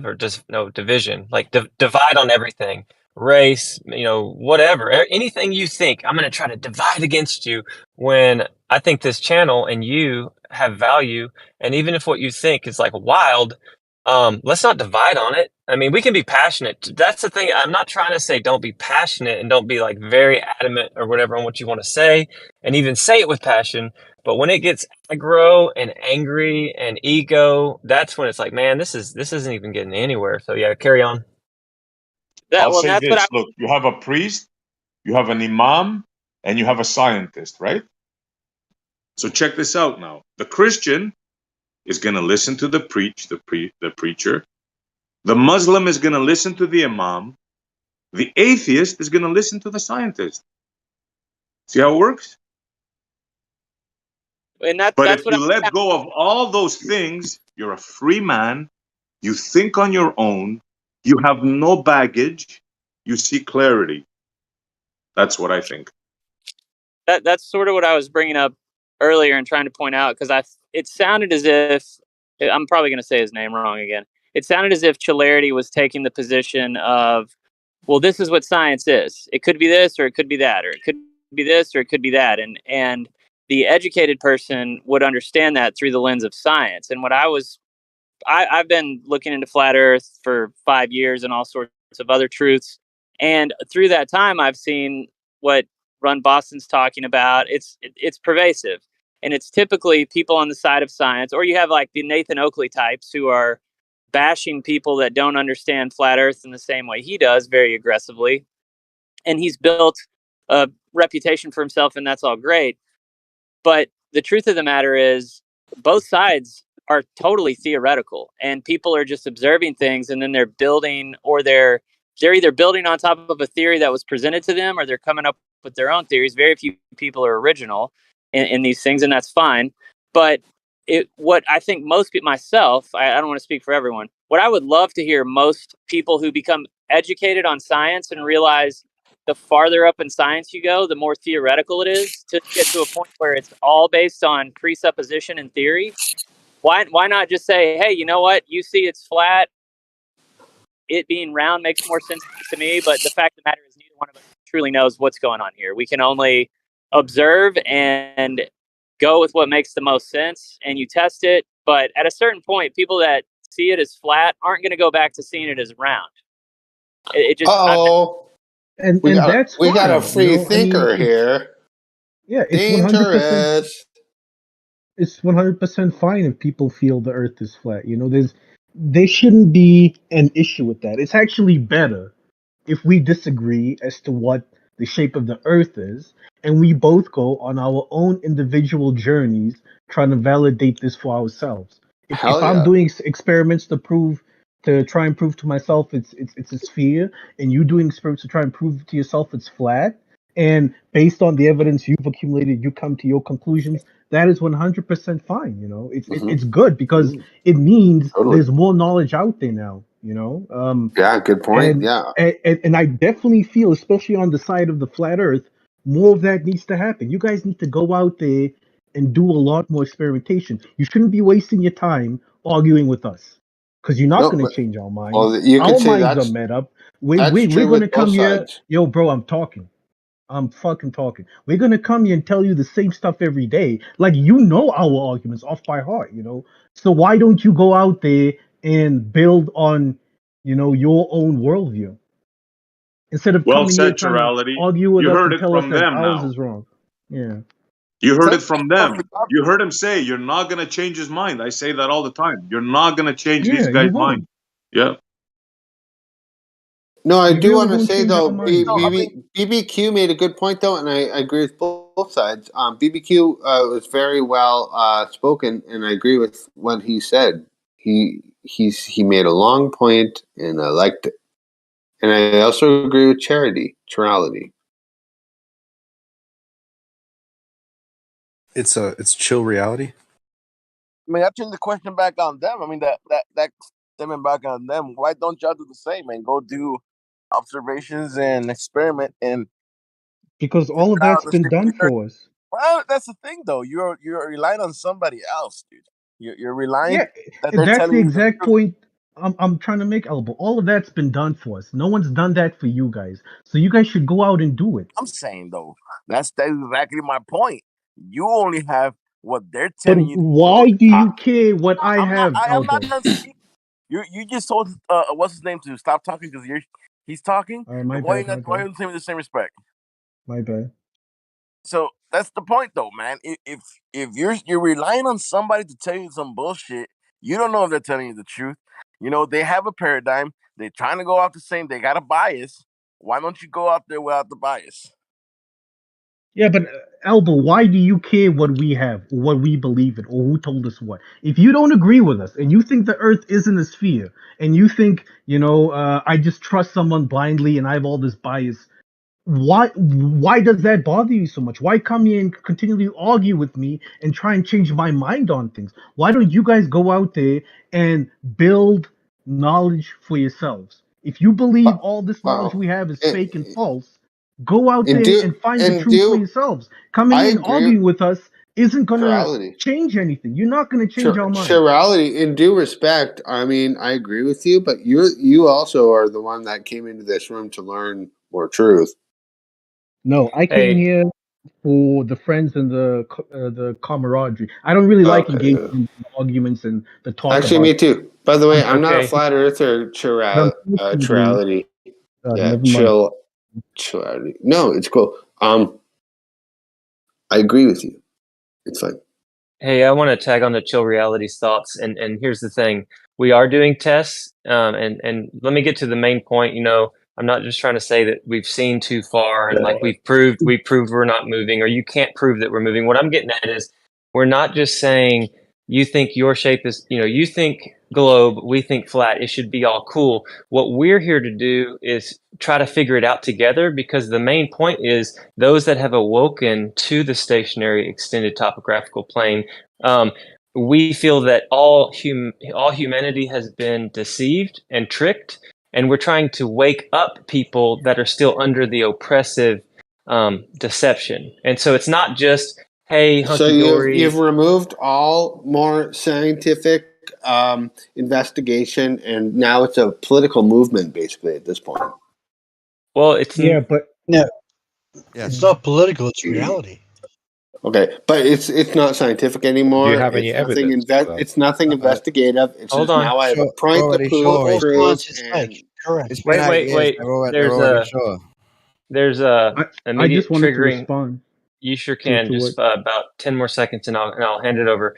Speaker 5: or just no division, like divide on everything, race, whatever, anything you think. I'm going to try to divide against you when I think this channel and you have value, and even if what you think is like wild, let's not divide on it. I mean, we can be passionate. That's the thing. I'm not trying to say don't be passionate and don't be like very adamant or whatever on what you want to say, and even say it with passion. But when it gets aggro and angry and ego, that's when it's like, man, this isn't even getting anywhere. So yeah, carry on.
Speaker 17: I'll say this. Look, you have a priest, you have an imam, and you have a scientist, right? So check this out now. The Christian is going to listen to the preacher. The Muslim is going to listen to the imam. The atheist is going to listen to the scientist. See how it works?
Speaker 21: And
Speaker 17: but if you let go of all those things, you're a free man. You think on your own. You have no baggage. You see clarity. That's what I think.
Speaker 21: That's sort of what I was bringing up earlier and trying to point out, because it sounded as if I'm probably going to say his name wrong again. It sounded as if Celerity was taking the position of, well, this is what science is. It could be this, or it could be that, or it could be this, or it could be that, and the educated person would understand that through the lens of science. And what I've been looking into flat Earth for 5 years and all sorts of other truths, and through that time, I've seen what Ron Boston's talking about. It's pervasive, and it's typically people on the side of science, or you have like the Nathan Oakley types who are bashing people that don't understand flat Earth in the same way he does, very aggressively. And he's built a reputation for himself, and that's all great. But the truth of the matter is, both sides are totally theoretical, and people are just observing things, and then they're building, or they're either building on top of a theory that was presented to them, or they're coming up with their own theories. Very few people are original in these things, and that's fine. But what I think most people, myself, I don't want to speak for everyone, what I would love to hear most people who become educated on science and realize the farther up in science you go, the more theoretical it is, to get to a point where it's all based on presupposition and theory. Why not just say, hey, you know what? You see it's flat. It being round makes more sense to me, but the fact of the matter is neither one of us truly knows what's going on here. We can only observe and go with what makes the most sense, and you test it. But at a certain point, people that see it as flat aren't going to go back to seeing it as round. It just...
Speaker 20: And
Speaker 1: we got
Speaker 20: that's
Speaker 1: a free thinker here.
Speaker 20: Yeah, it's
Speaker 1: dangerous.
Speaker 20: It's 100% fine if people feel the Earth is flat. There shouldn't be an issue with that. It's actually better if we disagree as to what the shape of the Earth is, and we both go on our own individual journeys trying to validate this for ourselves. If
Speaker 1: Hell
Speaker 20: I'm
Speaker 1: yeah.
Speaker 20: doing experiments to try and prove to myself it's a sphere, and you doing experiments to try and prove to yourself it's flat, and based on the evidence you've accumulated, you come to your conclusions. That is 100% fine. You know, it's good because it means
Speaker 1: Totally.
Speaker 20: there's more knowledge out there now. You know,
Speaker 1: Yeah, good point.
Speaker 20: and,
Speaker 1: Yeah.
Speaker 20: and I definitely feel, especially on the side of the flat Earth, more of that needs to happen. You guys need to go out there and do a lot more experimentation. You shouldn't be wasting your time arguing with us because you're not
Speaker 1: No,
Speaker 20: going to
Speaker 1: but
Speaker 20: change our minds.
Speaker 1: well, you could
Speaker 20: Our
Speaker 1: say
Speaker 20: minds are made up.
Speaker 1: that's
Speaker 20: We're
Speaker 1: true
Speaker 20: going
Speaker 1: with
Speaker 20: to
Speaker 1: both
Speaker 20: come here.
Speaker 1: sides.
Speaker 20: Yo, bro, I'm talking. I'm fucking talking. We're gonna come here and tell you the same stuff every day. Like, you know our arguments off by heart, you know. So why don't you go out there and build on, you know, your own worldview instead of
Speaker 17: Well
Speaker 20: coming here
Speaker 17: said,
Speaker 20: trying to
Speaker 17: Chirality.
Speaker 20: argue with
Speaker 17: You
Speaker 20: us
Speaker 17: heard
Speaker 20: and
Speaker 17: it
Speaker 20: tell us
Speaker 17: from
Speaker 20: that
Speaker 17: them
Speaker 20: ours
Speaker 17: now.
Speaker 20: is wrong? Yeah.
Speaker 17: You heard it from them. You heard him say, you're not going to change his mind. I say that all the time. You're not going to change these
Speaker 20: Yeah, you
Speaker 17: guys'
Speaker 20: won't.
Speaker 17: mind. Yeah.
Speaker 1: No, I
Speaker 20: You
Speaker 1: do
Speaker 20: really
Speaker 1: want to
Speaker 20: won't
Speaker 1: say
Speaker 20: change our
Speaker 1: though,
Speaker 20: minds.
Speaker 1: BBQ made a good point though, and I agree with both sides. BBQ was very well spoken, and I agree with what he said. He made a long point, and I liked it. And I also agree with Chirality.
Speaker 10: It's chill reality.
Speaker 6: I mean, I turn the question back on them. I mean, that stemming back on them. Why don't y'all do the same and go do observations and experiment and
Speaker 20: Because all of
Speaker 6: figure out
Speaker 20: that's
Speaker 6: the
Speaker 20: been
Speaker 6: shape of
Speaker 20: done
Speaker 6: the Earth?
Speaker 20: for us.
Speaker 6: Well, that's the thing, though. You're relying on somebody else, dude. You're relying
Speaker 20: Yeah,
Speaker 6: that
Speaker 20: and
Speaker 6: they're
Speaker 20: that's the
Speaker 6: telling you the
Speaker 20: exact
Speaker 6: truth.
Speaker 20: point I'm trying to make, Elbow. All of that's been done for us. No one's done that for you guys. So you guys should go out and do it.
Speaker 6: I'm saying though, that's exactly my point. You only have what they're
Speaker 20: But
Speaker 6: telling you.
Speaker 20: why do you care what I have,
Speaker 6: I am not
Speaker 20: Elbow?
Speaker 6: done speaking. You just told what's his name to stop talking because he's talking.
Speaker 20: My
Speaker 6: And why
Speaker 20: bad, my
Speaker 6: why
Speaker 20: bad,
Speaker 6: don't you give me the same respect?
Speaker 20: my bad.
Speaker 6: So that's the point, though, man. If you're relying on somebody to tell you some bullshit, you don't know if they're telling you the truth. You know, they have a paradigm. They're trying to go out the same. They got a bias. Why don't you go out there without the bias?
Speaker 20: Yeah, but Elbow, why do you care what we have, or what we believe in, or who told us what? If you don't agree with us, and you think the Earth isn't a sphere, and you think, you know, I just trust someone blindly, and I have all this bias, why does that bother you so much? Why come here and continually argue with me and try and change my mind on things? Why don't you guys go out there and build knowledge for yourselves? If you believe all this knowledge
Speaker 1: Wow.
Speaker 20: we have is fake and false, go out there and find the
Speaker 1: And
Speaker 20: truth for yourselves. Coming
Speaker 1: I
Speaker 20: in and
Speaker 1: agree.
Speaker 20: arguing with us isn't gonna
Speaker 1: Chirality.
Speaker 20: change anything. You're not gonna change our minds.
Speaker 1: Chirality, in due respect, I mean, I agree with you, but you also are the one that came into this room to learn more truth.
Speaker 20: No, I came here for the friends and the camaraderie. I don't really like engaging in arguments and the talk
Speaker 1: Actually,
Speaker 20: about.
Speaker 1: me too. By the way, I'm not a
Speaker 20: Okay.
Speaker 1: flat earther.
Speaker 20: But unfortunately,
Speaker 1: Chirality. Yeah,
Speaker 20: never mind.
Speaker 1: chirality. No, it's cool. I agree with you. It's fine.
Speaker 5: Hey, I want to tag on to Chill Reality's thoughts, and here's the thing: we are doing tests, and let me get to the main point. You know, I'm not just trying to say that we've seen too far and like we proved we're not moving, or you can't prove that we're moving. What I'm getting at is we're not just saying you think your shape is, you know, you think globe, we think flat. It should be all cool. What we're here to do is try to figure it out together, because the main point is those that have awoken to the stationary extended topographical plane, we feel that all humanity has been deceived and tricked, and we're trying to wake up people that are still under the oppressive deception. And so it's not just, hey,
Speaker 1: So
Speaker 5: hunky dory.
Speaker 1: you've removed all more scientific investigation, and now it's a political movement, basically, at this point.
Speaker 5: Well, it's
Speaker 20: but
Speaker 15: no,
Speaker 22: yes.
Speaker 15: It's not political. It's reality.
Speaker 1: Okay, but it's not scientific anymore.
Speaker 7: Do you have any
Speaker 1: It's nothing
Speaker 7: evidence for that?
Speaker 1: It's nothing investigative. It's
Speaker 5: Hold
Speaker 1: just
Speaker 5: on.
Speaker 1: now I have a
Speaker 22: Sure,
Speaker 1: point to
Speaker 22: already sure.
Speaker 15: All
Speaker 1: prove.
Speaker 15: science is
Speaker 1: And
Speaker 15: fake. Correct.
Speaker 22: It's been 8 years. They're already sure.
Speaker 5: There's
Speaker 20: I
Speaker 5: immediate
Speaker 20: just wanted to
Speaker 5: triggering.
Speaker 20: respond.
Speaker 5: You sure
Speaker 20: to
Speaker 5: can. Just
Speaker 20: what?
Speaker 5: about 10 more seconds, and I'll hand it over.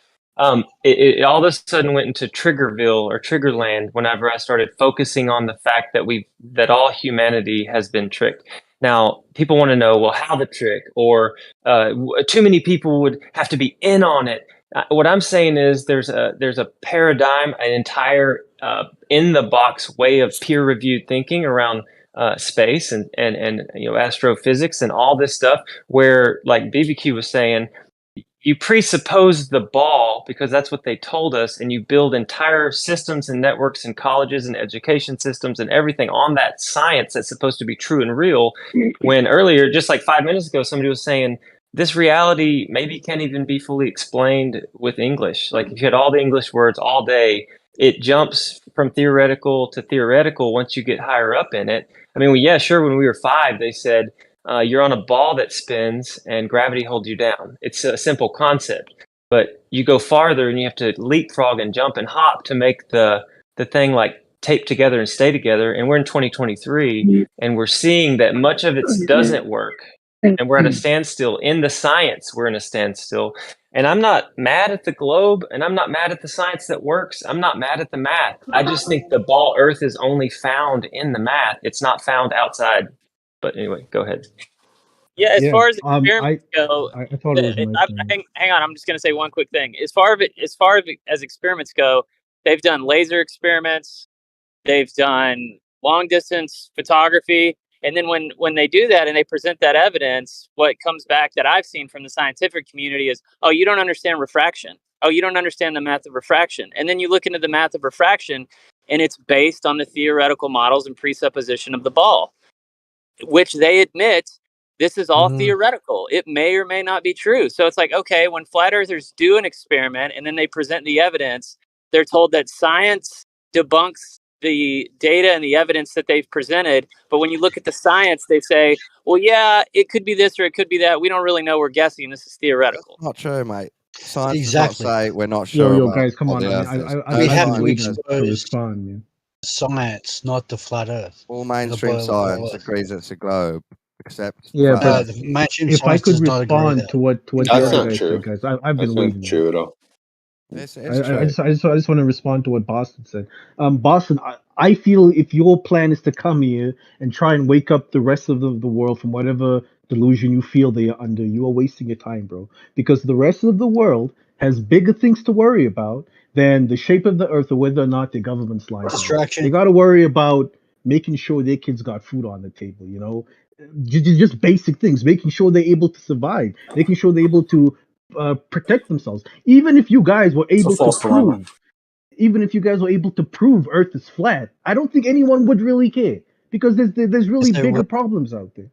Speaker 5: It all of a sudden went into Triggerville or Triggerland whenever I started focusing on the fact that all humanity has been tricked. Now, people want to know, well, how the trick, or too many people would have to be in on it. What I'm saying is there's a paradigm, an entire in the box way of peer reviewed thinking around space and astrophysics and all this stuff, where, like BBQ was saying, you presuppose the ball because that's what they told us, and you build entire systems and networks and colleges and education systems and everything on that science that's supposed to be true and real. When earlier, just like 5 minutes ago, somebody was saying this reality maybe can't even be fully explained with English. Like if you had all the English words all day, it jumps from theoretical to theoretical once you get higher up in it. I mean, yeah, sure, when we were 5, they said, you're on a ball that spins and gravity holds you down. It's a simple concept, but you go farther and you have to leapfrog and jump and hop to make the thing like tape together and stay together. And we're in 2023 and we're seeing that much of it doesn't work. And we're at a standstill in the science. We're in a standstill. And I'm not mad at the globe, and I'm not mad at the science that works. I'm not mad at the math. I just think the ball Earth is only found in the math. It's not found outside. But anyway, go ahead.
Speaker 21: Yeah, as far as experiments go,
Speaker 20: I thought it was nice.
Speaker 21: hang on. I'm just going to say one quick thing. As far as experiments go, they've done laser experiments, they've done long distance photography, and then when they do that and they present that evidence, what comes back that I've seen from the scientific community is, oh, you don't understand refraction. Oh, you don't understand the math of refraction. And then you look into the math of refraction, and it's based on the theoretical models and presupposition of the ball, which they admit this is all theoretical. It may or may not be true. So it's like, okay, when flat earthers do an experiment and then they present the evidence, they're told that science debunks the data and the evidence that they've presented. But when you look at the science, they say, well, yeah, it could be this or it could be that. We don't really know. We're guessing. This is theoretical.
Speaker 22: That's not true, mate. Science
Speaker 20: Exactly.
Speaker 22: does not say we're not sure.
Speaker 20: Yo, guys, come on.
Speaker 22: We
Speaker 20: have to wait to respond, man.
Speaker 15: Science, not the flat Earth.
Speaker 22: All mainstream science agrees it's a globe, except
Speaker 20: but
Speaker 15: the mainstream
Speaker 20: if I
Speaker 15: science
Speaker 20: could
Speaker 15: does not agree with
Speaker 20: respond
Speaker 15: that.
Speaker 20: to what the
Speaker 1: That's
Speaker 20: other
Speaker 1: not
Speaker 20: guys
Speaker 1: true.
Speaker 20: said, guys, I've been
Speaker 1: That's
Speaker 20: waiting.
Speaker 1: not true at all.
Speaker 22: It's
Speaker 20: I just want to respond to what Boston said. Boston, I feel if your plan is to come here and try and wake up the rest of the world from whatever delusion you feel they are under, you are wasting your time, bro. Because the rest of the world has bigger things to worry about than the shape of the earth or whether or not the government's lying.
Speaker 15: Distraction.
Speaker 20: They got to worry about making sure their kids got food on the table, you know? Just basic things, making sure they're able to survive, making sure they're able to protect themselves. Even if you guys were able to prove, Earth is flat, I don't think anyone would really care because there's really bigger problems out there.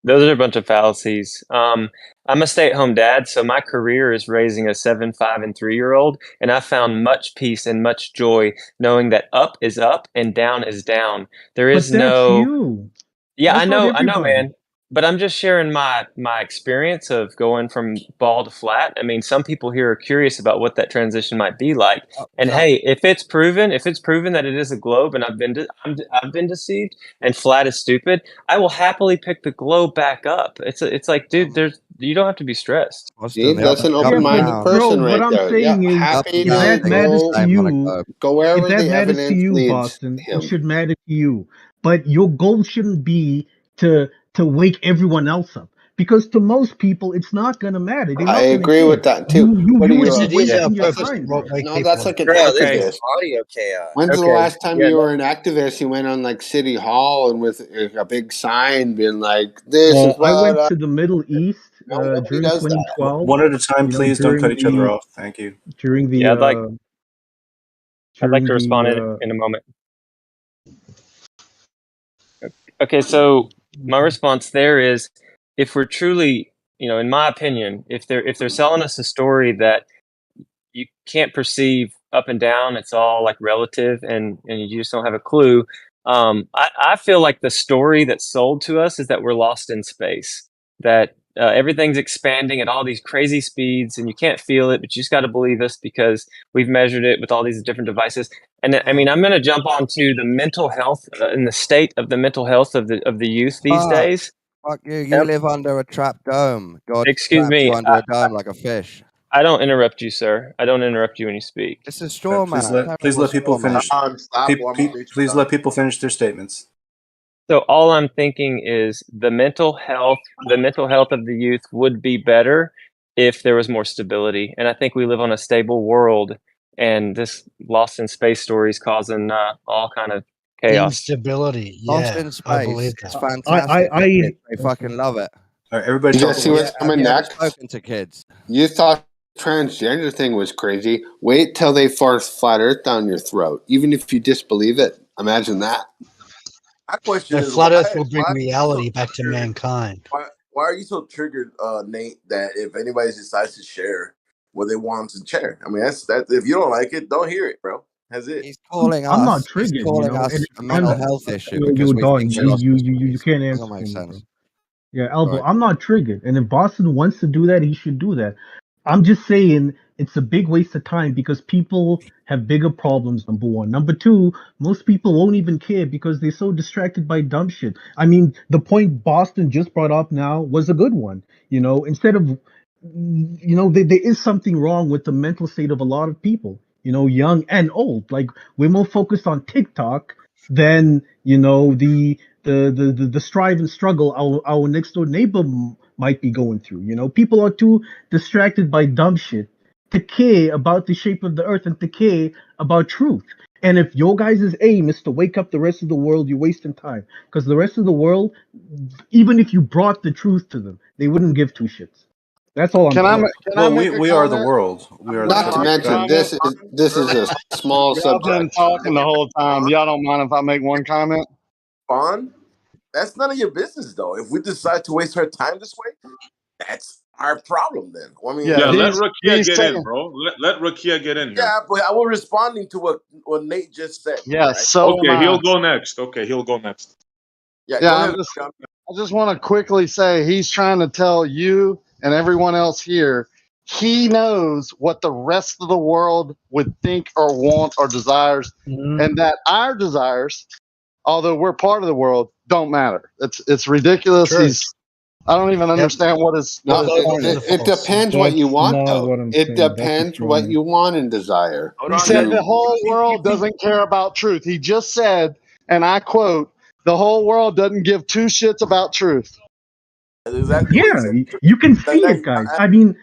Speaker 5: Those are a bunch of fallacies. I'm a stay-at-home dad, so my career is raising a 7, 5, and 3-year-old, and I found much peace and much joy knowing that up is up and down is down. There is no.
Speaker 20: You.
Speaker 5: Yeah,
Speaker 20: That's
Speaker 5: I
Speaker 20: not
Speaker 5: know,
Speaker 20: everybody.
Speaker 5: man. But I'm just sharing my experience of going from ball to flat. I mean, some people here are curious about what that transition might be like. And hey, if it's proven that it is a globe, and I've been deceived, and flat is stupid, I will happily pick the globe back up. It's like, dude, you don't have to be stressed.
Speaker 1: See, that's an open-minded person right
Speaker 20: what
Speaker 1: there.
Speaker 20: I'm saying is,
Speaker 1: happy
Speaker 20: if that
Speaker 1: to
Speaker 20: matters to you,
Speaker 1: go wherever
Speaker 20: if that
Speaker 1: the
Speaker 20: matters to
Speaker 1: evidence
Speaker 20: you,
Speaker 1: leads
Speaker 20: Boston,
Speaker 1: him.
Speaker 20: it should matter to you. But your goal shouldn't be to wake everyone else up, because to most people it's not going to matter. They're not
Speaker 1: I
Speaker 20: gonna
Speaker 1: agree
Speaker 20: care.
Speaker 1: with that too.
Speaker 20: You
Speaker 1: What are you?
Speaker 20: just wasting your time, bro.
Speaker 1: No, that's like an
Speaker 2: Bro, this
Speaker 1: activist.
Speaker 2: is audio chaos.
Speaker 1: When's the last time you were an activist? You went on like City Hall and with a big sign being like, "This is what
Speaker 20: I went to the Middle East during
Speaker 1: does that.
Speaker 20: 2012.
Speaker 10: One at a time, please. Don't cut each other off. Thank you.
Speaker 20: During the
Speaker 5: I'd like to respond in a moment. Okay, so my response there is, if we're truly, in my opinion, if they're selling us a story that you can't perceive up and down, it's all like relative, and you just don't have a clue. I feel like the story that's sold to us is that we're lost in space, that everything's expanding at all these crazy speeds, and you can't feel it, but you just got to believe us because we've measured it with all these different devices. And I mean, I'm going to jump onto the mental health and the state of the mental health of the youth these days.
Speaker 22: Fuck you! You live under a trap dome. God
Speaker 5: Excuse
Speaker 22: trapped
Speaker 5: me.
Speaker 22: you under a dome like a fish.
Speaker 5: I don't interrupt you, sir. I don't interrupt you when you speak.
Speaker 22: It's a straw man.
Speaker 10: Please let people finish. Please let people finish their statements.
Speaker 5: So all I'm thinking is the mental health of the youth would be better if there was more stability. And I think we live on a stable world, and this Lost in Space story is causing all kind of chaos.
Speaker 12: Instability.
Speaker 22: Lost
Speaker 12: Yeah,
Speaker 22: in
Speaker 12: I
Speaker 22: Space.
Speaker 12: believe
Speaker 22: It's
Speaker 12: that.
Speaker 22: fantastic. They fucking love it.
Speaker 10: All right, everybody
Speaker 1: You
Speaker 10: talk
Speaker 1: guys see what's coming
Speaker 22: Have you ever
Speaker 1: next?
Speaker 22: spoken to kids?
Speaker 1: You thought transgender thing was crazy. Wait till they force flat Earth down your throat, even if you disbelieve it. Imagine that.
Speaker 6: My question
Speaker 12: The
Speaker 6: is
Speaker 12: flat Earth will bring
Speaker 6: why are you so
Speaker 12: reality back to
Speaker 6: triggered?
Speaker 12: mankind.
Speaker 6: Why are you so triggered, Nate? That if anybody decides to share what they want to share, I mean that's that. If you don't like it, don't hear it, bro. That's it.
Speaker 22: He's calling
Speaker 20: I'm not
Speaker 22: us. He's
Speaker 20: triggered,
Speaker 22: calling
Speaker 20: and
Speaker 22: us
Speaker 20: it
Speaker 22: a mental
Speaker 20: depends.
Speaker 22: health issue
Speaker 20: You,
Speaker 22: because we
Speaker 20: Don,
Speaker 22: think we're lost in
Speaker 20: you
Speaker 22: space.
Speaker 20: can't answer
Speaker 22: Doesn't make
Speaker 20: for me, bro.
Speaker 22: sense.
Speaker 20: Yeah, Elbow,
Speaker 22: Right.
Speaker 20: I'm not triggered. And if Boston wants to do that, he should do that. I'm just saying it's a big waste of time because people have bigger problems, number one. Number two, most people won't even care because they're so distracted by dumb shit. I mean, the point Boston just brought up now was a good one. You know, instead of, you know, there is something wrong with the mental state of a lot of people, you know, young and old. Like, we're more focused on TikTok than, you know, the strive and struggle our next door neighbor might be going through. You know, people are too distracted by dumb shit to care about the shape of the earth and to care about truth. And if your guys' aim is to wake up the rest of the world, you're wasting time. Because the rest of the world, even if you brought the truth to them, they wouldn't give two shits. That's all I'm
Speaker 9: Can I
Speaker 20: saying.
Speaker 10: We are the world. We are the
Speaker 1: Not to
Speaker 10: world.
Speaker 1: mention, this is a small
Speaker 9: Y'all been
Speaker 1: subject.
Speaker 9: talking the whole time. Y'all don't mind if I make one comment?
Speaker 6: Fun. That's none of your business, though. If we decide to waste our time this way, that's our problem. Then I mean,
Speaker 9: Yeah,
Speaker 17: let Rakia
Speaker 9: he's
Speaker 17: get
Speaker 9: saying,
Speaker 17: in, bro. Let Rakia get in here.
Speaker 6: yeah, but I was responding to what Nate just said.
Speaker 9: yeah,
Speaker 6: right?
Speaker 9: so am
Speaker 17: Okay,
Speaker 9: I.
Speaker 17: he'll go next. Okay, he'll go next.
Speaker 6: Yeah,
Speaker 9: Yeah,
Speaker 6: go ahead.
Speaker 9: I just want to quickly say he's trying to tell you and everyone else here he knows what the rest of the world would think or want or desires, and that our desires, although we're part of the world, don't matter. It's ridiculous.
Speaker 12: True.
Speaker 9: I don't even understand what his
Speaker 1: No,
Speaker 9: point is.
Speaker 1: it depends what you
Speaker 20: That's
Speaker 1: want,
Speaker 20: not
Speaker 1: though.
Speaker 20: what I'm
Speaker 1: It
Speaker 20: saying. That's
Speaker 1: depends
Speaker 20: what's
Speaker 1: what
Speaker 20: wrong.
Speaker 1: you want and desire.
Speaker 9: He said the whole world doesn't care about truth. He just said, and I quote, "The whole world doesn't give two shits about truth."
Speaker 6: That's exactly what he
Speaker 20: Yeah,
Speaker 6: said.
Speaker 20: you can see it, guys. I mean,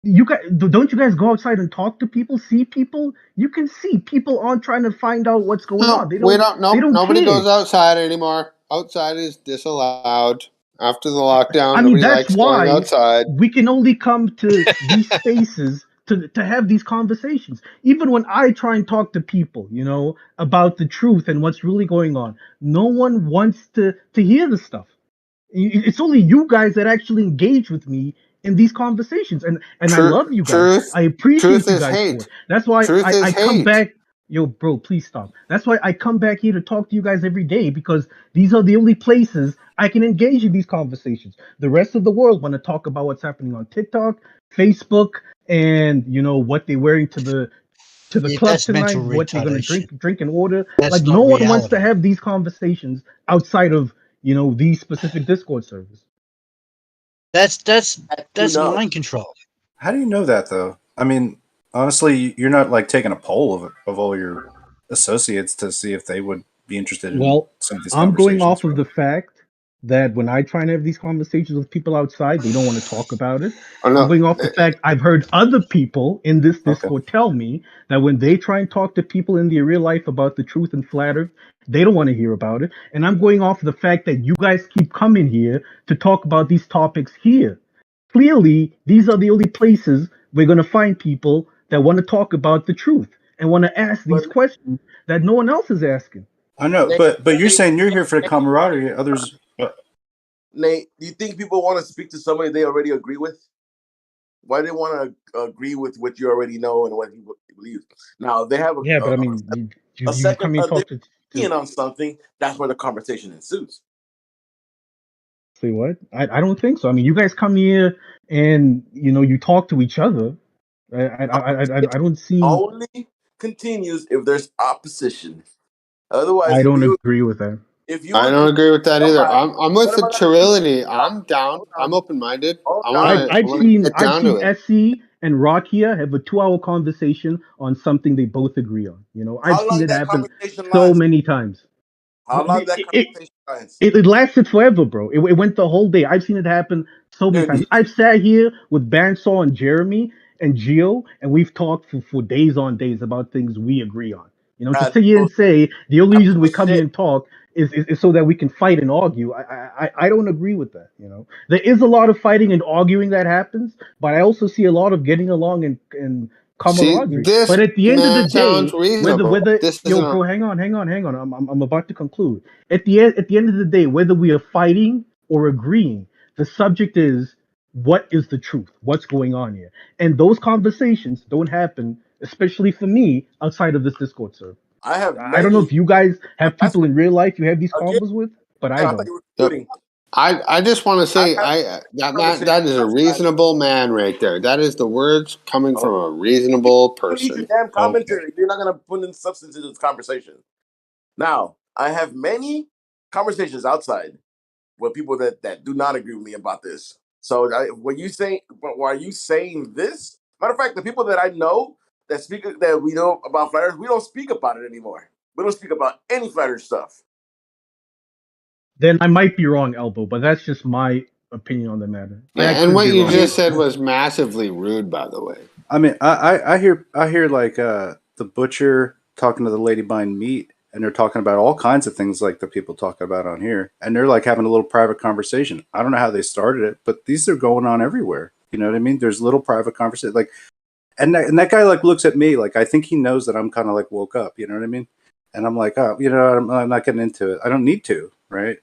Speaker 20: you guys don't you guys go outside and talk to people, see people? You can see people aren't trying to find out what's going on. They don't. They don't
Speaker 1: Nobody
Speaker 20: care.
Speaker 1: goes outside anymore. Outside is disallowed after the lockdown.
Speaker 20: I mean,
Speaker 1: Nobody
Speaker 20: that's
Speaker 1: likes going
Speaker 20: why
Speaker 1: outside.
Speaker 20: we can only come to these spaces to have these conversations. Even when I try and talk to people, you know, about the truth and what's really going on, no one wants to hear the stuff. It's only you guys that actually engage with me in these conversations, and I love you guys. I appreciate
Speaker 1: Truth
Speaker 20: you
Speaker 1: is
Speaker 20: guys for
Speaker 1: hate.
Speaker 20: it. That's why
Speaker 1: Truth is
Speaker 20: I come
Speaker 1: hate.
Speaker 20: back. Yo, bro, please stop. That's why I come back here to talk to you guys every day, because these are the only places I can engage in these conversations. The rest of the world want to talk about what's happening on TikTok, Facebook, and you know what they're wearing to the
Speaker 12: Yeah,
Speaker 20: club
Speaker 12: that's
Speaker 20: tonight,
Speaker 12: mental
Speaker 20: what they're gonna
Speaker 12: retardation.
Speaker 20: drink and order.
Speaker 12: That's
Speaker 20: Like, no
Speaker 12: not
Speaker 20: one wants to
Speaker 12: reality.
Speaker 20: have these conversations outside of, you know, these specific Discord servers.
Speaker 12: That's mind control.
Speaker 10: How do you know that, though? I mean, honestly, you're not like taking a poll of all your associates to see if they would be interested in
Speaker 20: Well,
Speaker 10: some of these
Speaker 20: I'm going
Speaker 10: conversations.
Speaker 20: off of the fact that when I try and have these conversations with people outside, they don't want to talk about it.
Speaker 1: Oh, no.
Speaker 20: I'm going off the fact I've heard other people in this Discord tell me that when they try and talk to people in their real life about the truth and flat earth, they don't want to hear about it. And I'm going off the fact that you guys keep coming here to talk about these topics here. Clearly, these are the only places we're going to find people that want to talk about the truth and want to ask these questions that no one else is asking.
Speaker 10: I know, but you're saying you're here for the camaraderie. Others,
Speaker 6: Nate, do you think people want to speak to somebody they already agree with? Why do they want to agree with what you already know and what you believe? Now they have
Speaker 20: Yeah, but I mean, you
Speaker 6: second
Speaker 20: come here and talk to
Speaker 6: opinion on something. That's where the conversation ensues.
Speaker 20: say what? I don't think so. I mean, you guys come here and you know you talk to each other. I don't see.
Speaker 6: Only continues if there's opposition. Otherwise,
Speaker 20: I
Speaker 6: if
Speaker 20: don't
Speaker 6: you
Speaker 20: agree with that.
Speaker 6: if you
Speaker 1: I don't agree with that either. I'm with
Speaker 6: what
Speaker 1: the
Speaker 6: about
Speaker 1: Trility. I'm down. I'm open minded. I
Speaker 20: I've
Speaker 1: want to
Speaker 20: seen
Speaker 1: get down to it.
Speaker 20: SC and Rakia have a 2-hour conversation on something they both agree on. You know, I've
Speaker 6: How
Speaker 20: seen
Speaker 6: long
Speaker 20: it
Speaker 6: that
Speaker 20: happen
Speaker 6: conversation
Speaker 20: so
Speaker 6: last?
Speaker 20: many times.
Speaker 6: How long that conversation
Speaker 20: It lasted forever, bro. It went the whole day. I've seen it happen so many times. I've sat here with Bandsaw and Jeremy and Gio, and we've talked for days on days about things we agree on. You know, to sit here and say the only reason we come here and talk is so that we can fight and argue. I don't agree with that. You know, there is a lot of fighting and arguing that happens, but I also see a lot of getting along and camaraderie.
Speaker 1: this
Speaker 20: But at the end of the
Speaker 1: man sounds
Speaker 20: day,
Speaker 1: reasonable.
Speaker 20: whether
Speaker 1: This
Speaker 20: yo,
Speaker 1: isn't
Speaker 20: bro, hang on. I'm about to conclude. At the end of the day, whether we are fighting or agreeing, the subject is what is the truth? What's going on here? And those conversations don't happen, especially for me, outside of this Discord server. I don't know if you guys have people in real life you have these combos with, but I don't.
Speaker 1: I just want to say that is a reasonable man right there. That is the words coming from a reasonable person.
Speaker 6: You need your damn commentary. You're not gonna put in substance into this conversation. Now, I have many conversations outside with people that do not agree with me about this. So, when you say, why are you saying this? Matter of fact, the people that I know that we know about flat Earth, we don't speak about it anymore. We don't speak about any flat Earth stuff.
Speaker 20: Then I might be wrong, Elbow, but that's just my opinion on the matter.
Speaker 1: Yeah, and what you just said was massively rude, by the way.
Speaker 10: I mean, I hear like the butcher talking to the lady buying meat, and they're talking about all kinds of things like the people talk about on here, and they're like having a little private conversation. I don't know how they started it, but these are going on everywhere. You know what I mean? There's little private conversation, like, and that guy like looks at me like I think he knows that I'm kind of like woke up. You know what I mean? And I'm like, oh, you know, I'm not getting into it. I don't need to, right?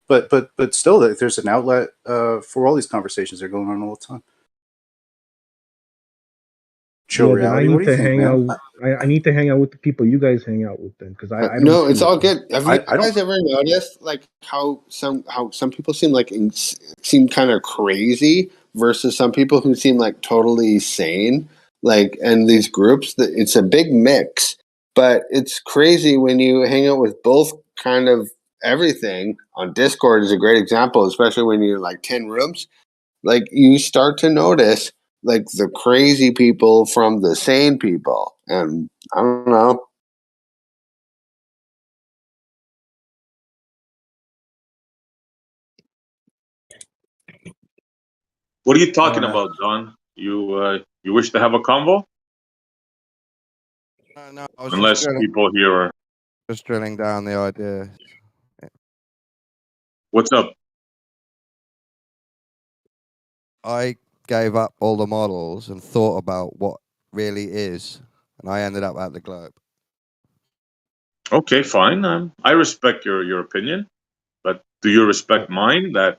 Speaker 10: But still, there's an outlet for all these conversations. They're going on all the time. Chill reality. What do you think, man?
Speaker 20: I need to hang out with the people you guys hang out with then, because I don't.
Speaker 1: No, it's all good. Have you guys ever noticed like how some people seem kind of crazy versus some people who seem like totally sane? Like, and these groups, it's a big mix, but it's crazy when you hang out with both kind of everything. On Discord is a great example, especially when you're like 10 rooms. Like, you start to notice like the crazy people from the sane people, and I don't know.
Speaker 17: What are you talking about, Don? You wish to have a convo?
Speaker 22: No, I was
Speaker 17: unless people here are
Speaker 22: just drilling down the idea.
Speaker 17: What's up?
Speaker 22: I gave up all the models and thought about what really is, and I ended up at the globe.
Speaker 17: Okay, fine. I respect your opinion, but do you respect mine? That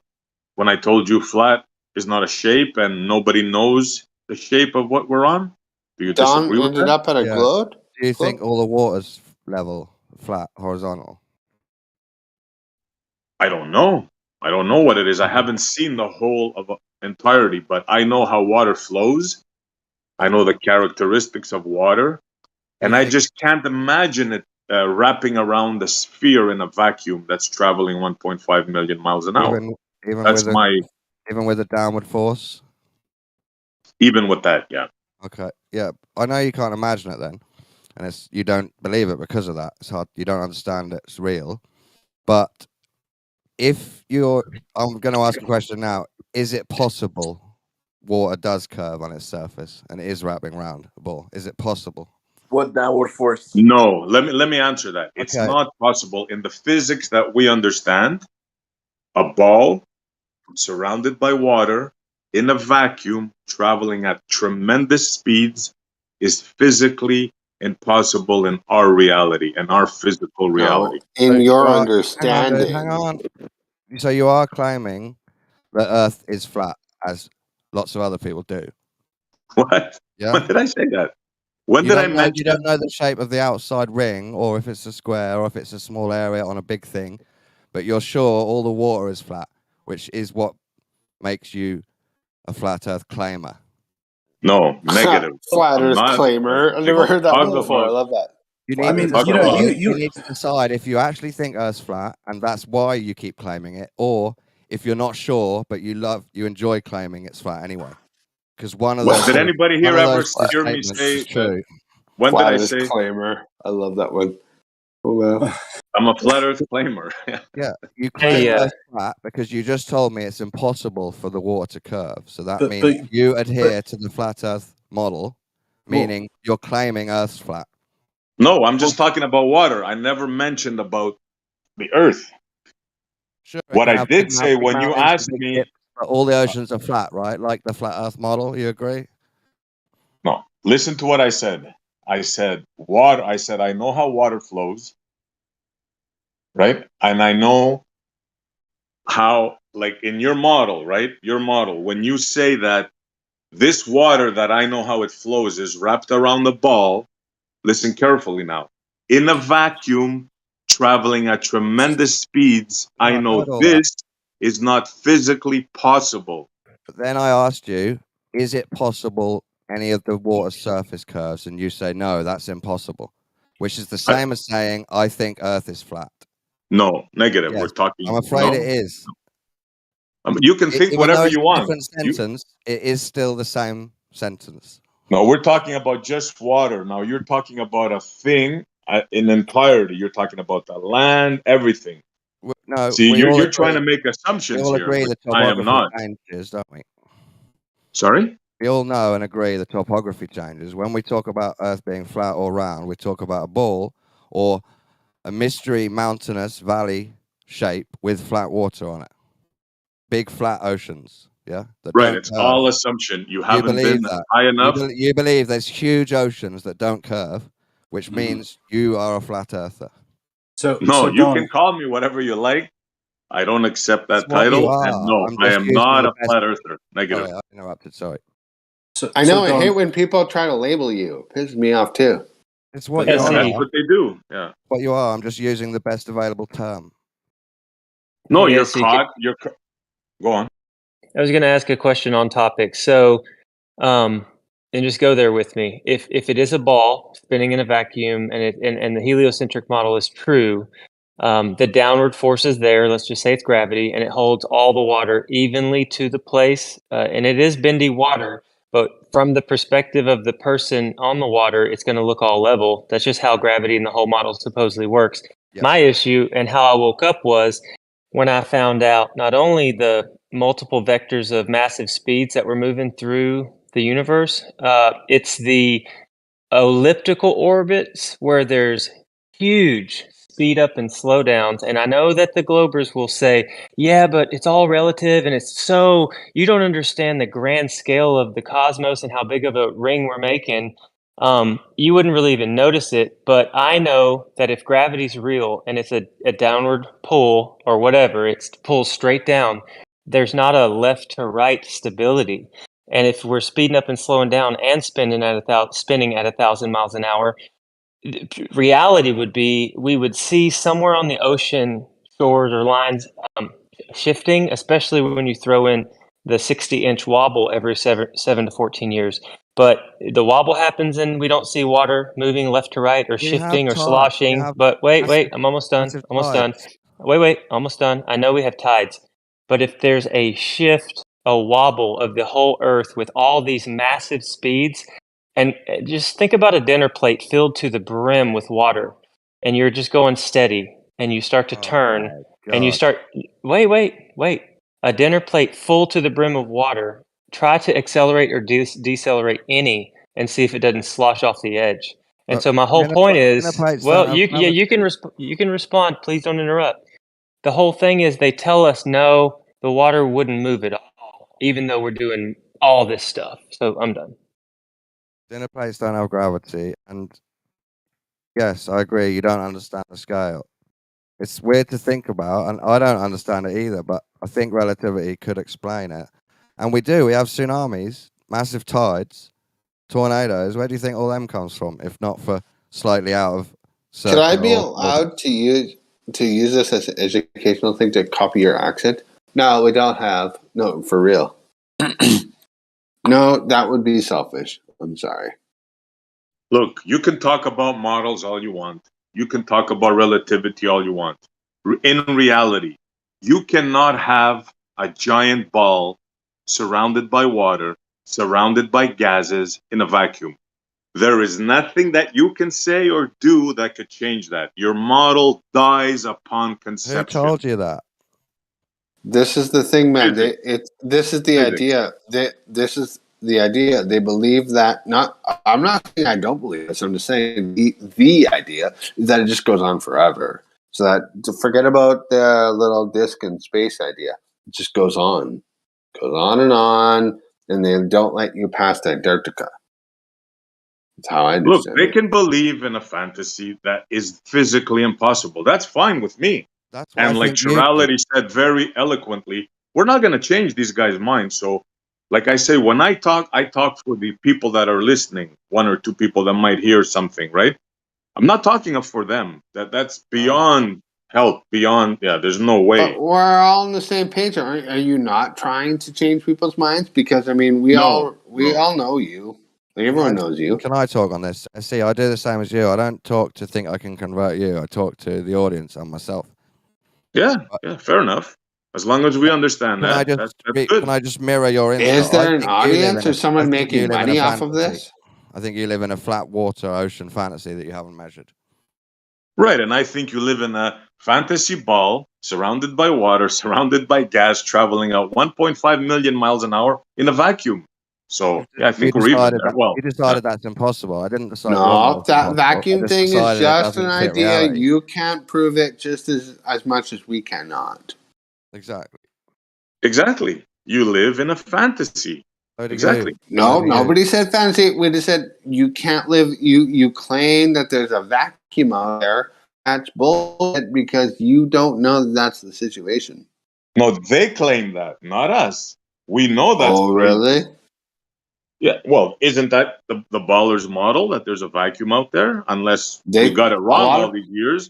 Speaker 17: when I told you flat is not a shape and nobody knows the shape of what we're on, do you disagree with
Speaker 1: ended
Speaker 17: that?
Speaker 1: up at a globe?
Speaker 22: Do you think all the water's level, flat, horizontal?
Speaker 17: I don't know. I don't know what it is. I haven't seen the whole of entirety, but I know how water flows. I know the characteristics of water, and I just can't imagine it wrapping around the sphere in a vacuum that's traveling 1.5 million miles an hour.
Speaker 22: Even with a downward force.
Speaker 17: Even with that, yeah.
Speaker 22: Okay, yeah. I know you can't imagine it then, and you don't believe it because of that. It's hard. You don't understand it's real, but I'm going to ask a question now. Is it possible water does curve on its surface and it is wrapping around a ball? Is it possible?
Speaker 6: What downward force?
Speaker 17: No, let me answer that. It's not possible in the physics that we understand. A ball surrounded by water in a vacuum traveling at tremendous speeds is physically impossible in our reality, in our physical reality.
Speaker 1: In your understanding.
Speaker 22: Hang on. So you are claiming that Earth is flat, as lots of other people do.
Speaker 17: What?
Speaker 22: Yeah.
Speaker 17: When did I say that? When did I mention?
Speaker 22: You don't know the shape of the outside ring, or if it's a square, or if it's a small area on a big thing, but you're sure all the water is flat, which is what makes you a flat Earth claimer.
Speaker 17: No, negative.
Speaker 1: Flat Earth claimer. I've never heard that one before. I love that.
Speaker 22: You need to decide if you actually think Earth's flat, and that's why you keep claiming it, or if you're not sure but you enjoy claiming it's flat anyway. Because one of those.
Speaker 17: Did anybody here ever hear me say
Speaker 22: true?
Speaker 17: When
Speaker 1: flat
Speaker 17: did I
Speaker 1: Earth
Speaker 17: say
Speaker 1: claimer? I love that one. Oh, well.
Speaker 17: I'm a flat Earth claimer.
Speaker 22: Yeah, you claim Earth flat because you just told me it's impossible for the water to curve. So that means you adhere to the flat Earth model, meaning you're claiming Earth's flat.
Speaker 17: No, I'm just talking about water. I never mentioned about the Earth.
Speaker 22: Sure,
Speaker 17: What I did say
Speaker 22: big
Speaker 17: when you
Speaker 22: mountains and
Speaker 17: asked
Speaker 22: big
Speaker 17: me,
Speaker 22: dips, but all the oceans are flat, right? Like the flat Earth model. You agree?
Speaker 17: no, listen to what I said. I said water. I said I know how water flows, right? And I know how, like in your model, right? Your model, when you say that this water that I know how it flows is wrapped around the ball, listen carefully now. In a vacuum, traveling at tremendous speeds, I
Speaker 22: I've
Speaker 17: know
Speaker 22: heard all that.
Speaker 17: this is not physically possible.
Speaker 22: But then I asked you, is it possible any of the water's surface curves? And you say, no, that's impossible, which is the same as saying, I think Earth is flat.
Speaker 17: No, negative.
Speaker 22: Yes,
Speaker 17: We're talking.
Speaker 22: I'm afraid
Speaker 17: No.
Speaker 22: it is.
Speaker 17: You can think
Speaker 22: Even though
Speaker 17: whatever
Speaker 22: it's
Speaker 17: you
Speaker 22: a
Speaker 17: want.
Speaker 22: different sentence, it is still the same sentence.
Speaker 17: No, we're talking about just water. Now you're talking about a thing in entirety. You're talking about the land, everything.
Speaker 22: No,
Speaker 17: See,
Speaker 22: we all
Speaker 17: you're
Speaker 22: agree.
Speaker 17: trying to make
Speaker 22: We
Speaker 17: assumptions
Speaker 22: all
Speaker 17: here,
Speaker 22: agree
Speaker 17: which
Speaker 22: the
Speaker 17: I am
Speaker 22: topography
Speaker 17: not.
Speaker 22: changes, don't we?
Speaker 17: Sorry?
Speaker 22: We all know and agree the topography changes. When we talk about Earth being flat or round, we talk about a ball or a mystery mountainous valley shape with flat water on it. Big flat oceans, yeah? That
Speaker 17: Right.
Speaker 22: don't
Speaker 17: It's
Speaker 22: curve.
Speaker 17: all assumption. You haven't
Speaker 22: believe
Speaker 17: been
Speaker 22: that?
Speaker 17: high enough.
Speaker 22: You believe there's huge oceans that don't curve, which means you are a flat earther.
Speaker 17: No, you can call me whatever you like. I don't accept that
Speaker 22: What you
Speaker 17: title.
Speaker 22: are.
Speaker 17: And no,
Speaker 22: I'm
Speaker 17: I
Speaker 22: just
Speaker 17: am
Speaker 22: using
Speaker 17: not
Speaker 22: the
Speaker 17: a
Speaker 22: best.
Speaker 17: flat earther. Negative.
Speaker 22: Sorry, I interrupted. Sorry.
Speaker 1: I know. I hate when people try to label you. It pisses me off too.
Speaker 22: It's what you are.
Speaker 17: That's what they do. Yeah.
Speaker 22: What you are. I'm just using the best available term.
Speaker 17: No,
Speaker 5: Hey,
Speaker 17: you're
Speaker 5: Odysee,
Speaker 17: caught. Go on.
Speaker 5: I was going to ask a question on topic. So, and just go there with me. If it is a ball spinning in a vacuum, and the heliocentric model is true, the downward force is there. Let's just say it's gravity, and it holds all the water evenly to the place, and it is bendy water. But from the perspective of the person on the water, it's going to look all level. That's just how gravity and the whole model supposedly works.
Speaker 22: Yep.
Speaker 5: My issue and how I woke up was when I found out not only the multiple vectors of massive speeds that were moving through the universe, it's the elliptical orbits where there's huge speed up and slow downs. And I know that the Globers will say, yeah, but it's all relative and it's so, you don't understand the grand scale of the cosmos and how big of a ring we're making. You wouldn't really even notice it, but I know that if gravity's real and it's a downward pull or whatever, it pulls straight down, there's not a left to right stability. And if we're speeding up and slowing down and spinning at 1,000 miles an hour, reality would be we would see somewhere on the ocean shores or lines shifting, especially when you throw in the 60-inch wobble every 7 to 14 years. But the wobble happens and we don't see water moving left to right or shifting or sloshing. But wait, I'm almost done. Almost done. Wait, almost done. I know we have tides. But if there's a shift, a wobble of the whole Earth with all these massive speeds, and just think about a dinner plate filled to the brim with water, and you're just going steady, and you start to turn, and you start, wait, a dinner plate full to the brim of water, try to accelerate or decelerate any, and see if it doesn't slosh off the edge. And so my whole point is, well, you can respond. Please don't interrupt. The whole thing is they tell us no, the water wouldn't move at all, even though we're doing all this stuff. So I'm done.
Speaker 22: Dinner plates don't have gravity, and yes, I agree. You don't understand the scale. It's weird to think about, and I don't understand it either. But I think relativity could explain it, and we do. We have tsunamis, massive tides, tornadoes. Where do you think all them comes from? If not for slightly out of
Speaker 1: Could I be
Speaker 22: circular
Speaker 1: allowed to use this as an educational thing to copy your accent? No, we don't have. No, for real. No, that would be selfish. I'm sorry.
Speaker 17: Look, you can talk about models all you want. You can talk about relativity all you want. In reality, you cannot have a giant ball surrounded by water, surrounded by gases in a vacuum. There is nothing that you can say or do that could change that. Your model dies upon
Speaker 22: Who
Speaker 17: conception.
Speaker 22: told you that?
Speaker 1: This is the thing, man.
Speaker 17: Physics.
Speaker 1: This is the
Speaker 17: Physics.
Speaker 1: idea. This is the idea. They believe that. I'm not saying I don't believe this. I'm just saying the idea is that it just goes on forever. So that to forget about the little disk and space idea. It just goes on and on, and they don't let you past Antarctica. That's how I
Speaker 17: Look,
Speaker 1: understand
Speaker 17: they
Speaker 1: it.
Speaker 17: can believe in a fantasy that is physically impossible. That's fine with me.
Speaker 22: That's what
Speaker 17: And
Speaker 22: I
Speaker 17: like
Speaker 22: think you do.
Speaker 17: Chirality said very eloquently, we're not going to change these guys' minds. So, like I say, when I talk for the people that are listening, one or two people that might hear something, right? I'm not talking for them. That's beyond help, beyond, there's no way.
Speaker 1: But we're all on the same page. Are you not trying to change people's minds? Because I mean, we all know you. Everyone knows you.
Speaker 22: Can I talk on this? See, I do the same as you. I don't talk to think I can convert you. I talk to the audience and myself.
Speaker 17: Yeah, fair enough. As long as we understand
Speaker 22: Can
Speaker 17: that,
Speaker 22: I just
Speaker 17: that's good.
Speaker 22: can I just mirror your insight?
Speaker 1: Is there an
Speaker 22: I think you live
Speaker 1: audience
Speaker 22: in
Speaker 1: or someone
Speaker 22: I think
Speaker 1: making
Speaker 22: you live in
Speaker 1: money
Speaker 22: a
Speaker 1: off of
Speaker 22: fantasy.
Speaker 1: this?
Speaker 22: I think you live in a flat water ocean fantasy that you haven't measured.
Speaker 17: Right, and I think you live in a fantasy ball, surrounded by water, surrounded by gas, traveling at 1.5 million miles an hour in a vacuum. So, I think we're even there. Well,
Speaker 22: you decided that's impossible. I didn't decide your
Speaker 1: No,
Speaker 22: model's
Speaker 1: that
Speaker 22: impossible.
Speaker 1: vacuum
Speaker 22: I just
Speaker 1: thing is
Speaker 22: decided it
Speaker 1: just an
Speaker 22: doesn't fit
Speaker 1: idea.
Speaker 22: reality.
Speaker 1: You can't prove it just as much as we cannot.
Speaker 22: Exactly.
Speaker 17: Exactly. You live in a fantasy. Exactly.
Speaker 1: No, nobody said fantasy. We just said you can't live. You claim that there's a vacuum out there. That's bullshit because you don't know that that's the situation.
Speaker 17: No, they claim that, not us. We know that's
Speaker 1: Oh,
Speaker 17: crazy.
Speaker 1: really?
Speaker 17: Yeah, well, isn't that the baller's model that there's a vacuum out there? Unless we got it wrong all these years.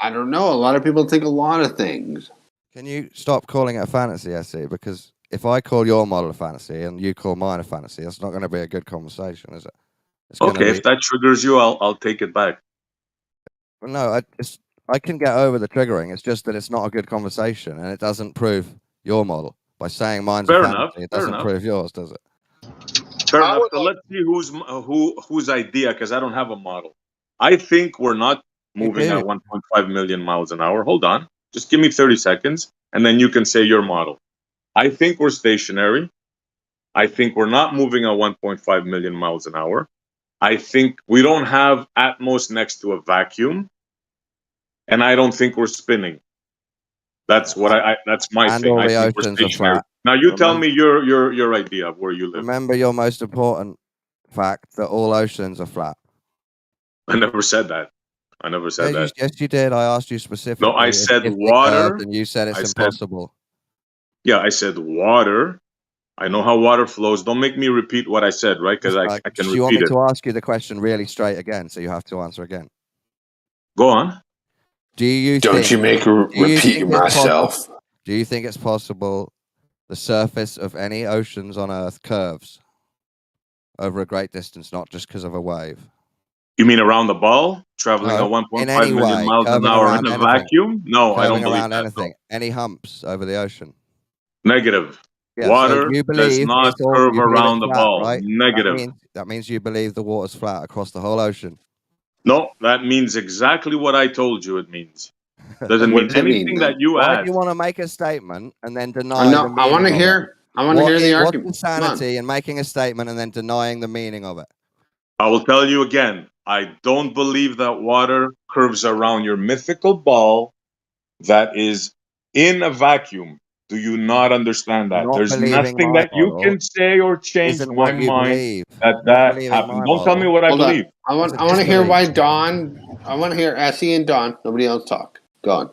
Speaker 1: I don't know. A lot of people think a lot of things.
Speaker 22: Can you stop calling it a fantasy, SE? Because if I call your model a fantasy and you call mine a fantasy, that's not going to be a good conversation, is it? It's
Speaker 17: Okay, if that triggers you, I'll take it back.
Speaker 22: No, I can get over the triggering. It's just that it's not a good conversation, and it doesn't prove your model. By saying mine's
Speaker 17: Fair
Speaker 22: a
Speaker 17: enough,
Speaker 22: fantasy, it
Speaker 17: fair
Speaker 22: doesn't
Speaker 17: enough.
Speaker 22: prove yours, does it?
Speaker 17: Fair enough. So let's see whose idea, because I don't have a model. I think we're not moving at 1.5 million miles an hour. Hold on. Just give me 30 seconds, and then you can say your model. I think we're stationary. I think we're not moving at 1.5 million miles an hour. I think we don't have Atmos next to a vacuum. And I don't think we're spinning. That's what that's my
Speaker 22: And
Speaker 17: thing.
Speaker 22: all
Speaker 17: I
Speaker 22: the
Speaker 17: think we're
Speaker 22: oceans are
Speaker 17: stationary.
Speaker 22: flat.
Speaker 17: Now you tell me your idea of where you live.
Speaker 22: Remember your most important fact that all oceans are flat.
Speaker 17: I never said that. I never said that.
Speaker 22: Yes, you did. I asked you specifically.
Speaker 17: No, I said
Speaker 22: if they
Speaker 17: water.
Speaker 22: curved, and you said it's impossible.
Speaker 17: I said water. I know how water flows. Don't make me repeat what I said, right? Because I can repeat it.
Speaker 22: You want me to ask you the question really straight again, so you have to answer again?
Speaker 17: Go on.
Speaker 1: Don't you make repeat myself?
Speaker 22: Do you think it's possible the surface of any oceans on Earth curves over a great distance, not just because of a wave?
Speaker 17: You mean around the ball, traveling at 1.5 million miles an hour in a vacuum? No, I don't believe that.
Speaker 22: Anything. Any humps over the ocean?
Speaker 17: Negative.
Speaker 22: Yeah,
Speaker 17: water
Speaker 22: so you
Speaker 17: does
Speaker 22: believe
Speaker 17: not curve around the ball.
Speaker 22: right?
Speaker 17: Negative.
Speaker 22: That means you believe the water's flat across the whole ocean.
Speaker 17: No, that means exactly what I told you it means. Doesn't mean anything that you
Speaker 22: Why
Speaker 17: add.
Speaker 22: do you want to make a statement and then deny
Speaker 1: No,
Speaker 22: the meaning
Speaker 1: I want to
Speaker 22: of
Speaker 1: hear.
Speaker 22: it?
Speaker 1: I want to hear the argument.
Speaker 22: What's the sanity in making a statement and then denying the meaning of it?
Speaker 17: I will tell you again. I don't believe that water curves around your mythical ball that is in a vacuum. Do you not understand that? There's nothing that you can say or change my mind that happened. Don't tell me what I believe.
Speaker 1: I want to hear why Don. I want to hear Essie and Don. Nobody else talk. Go on.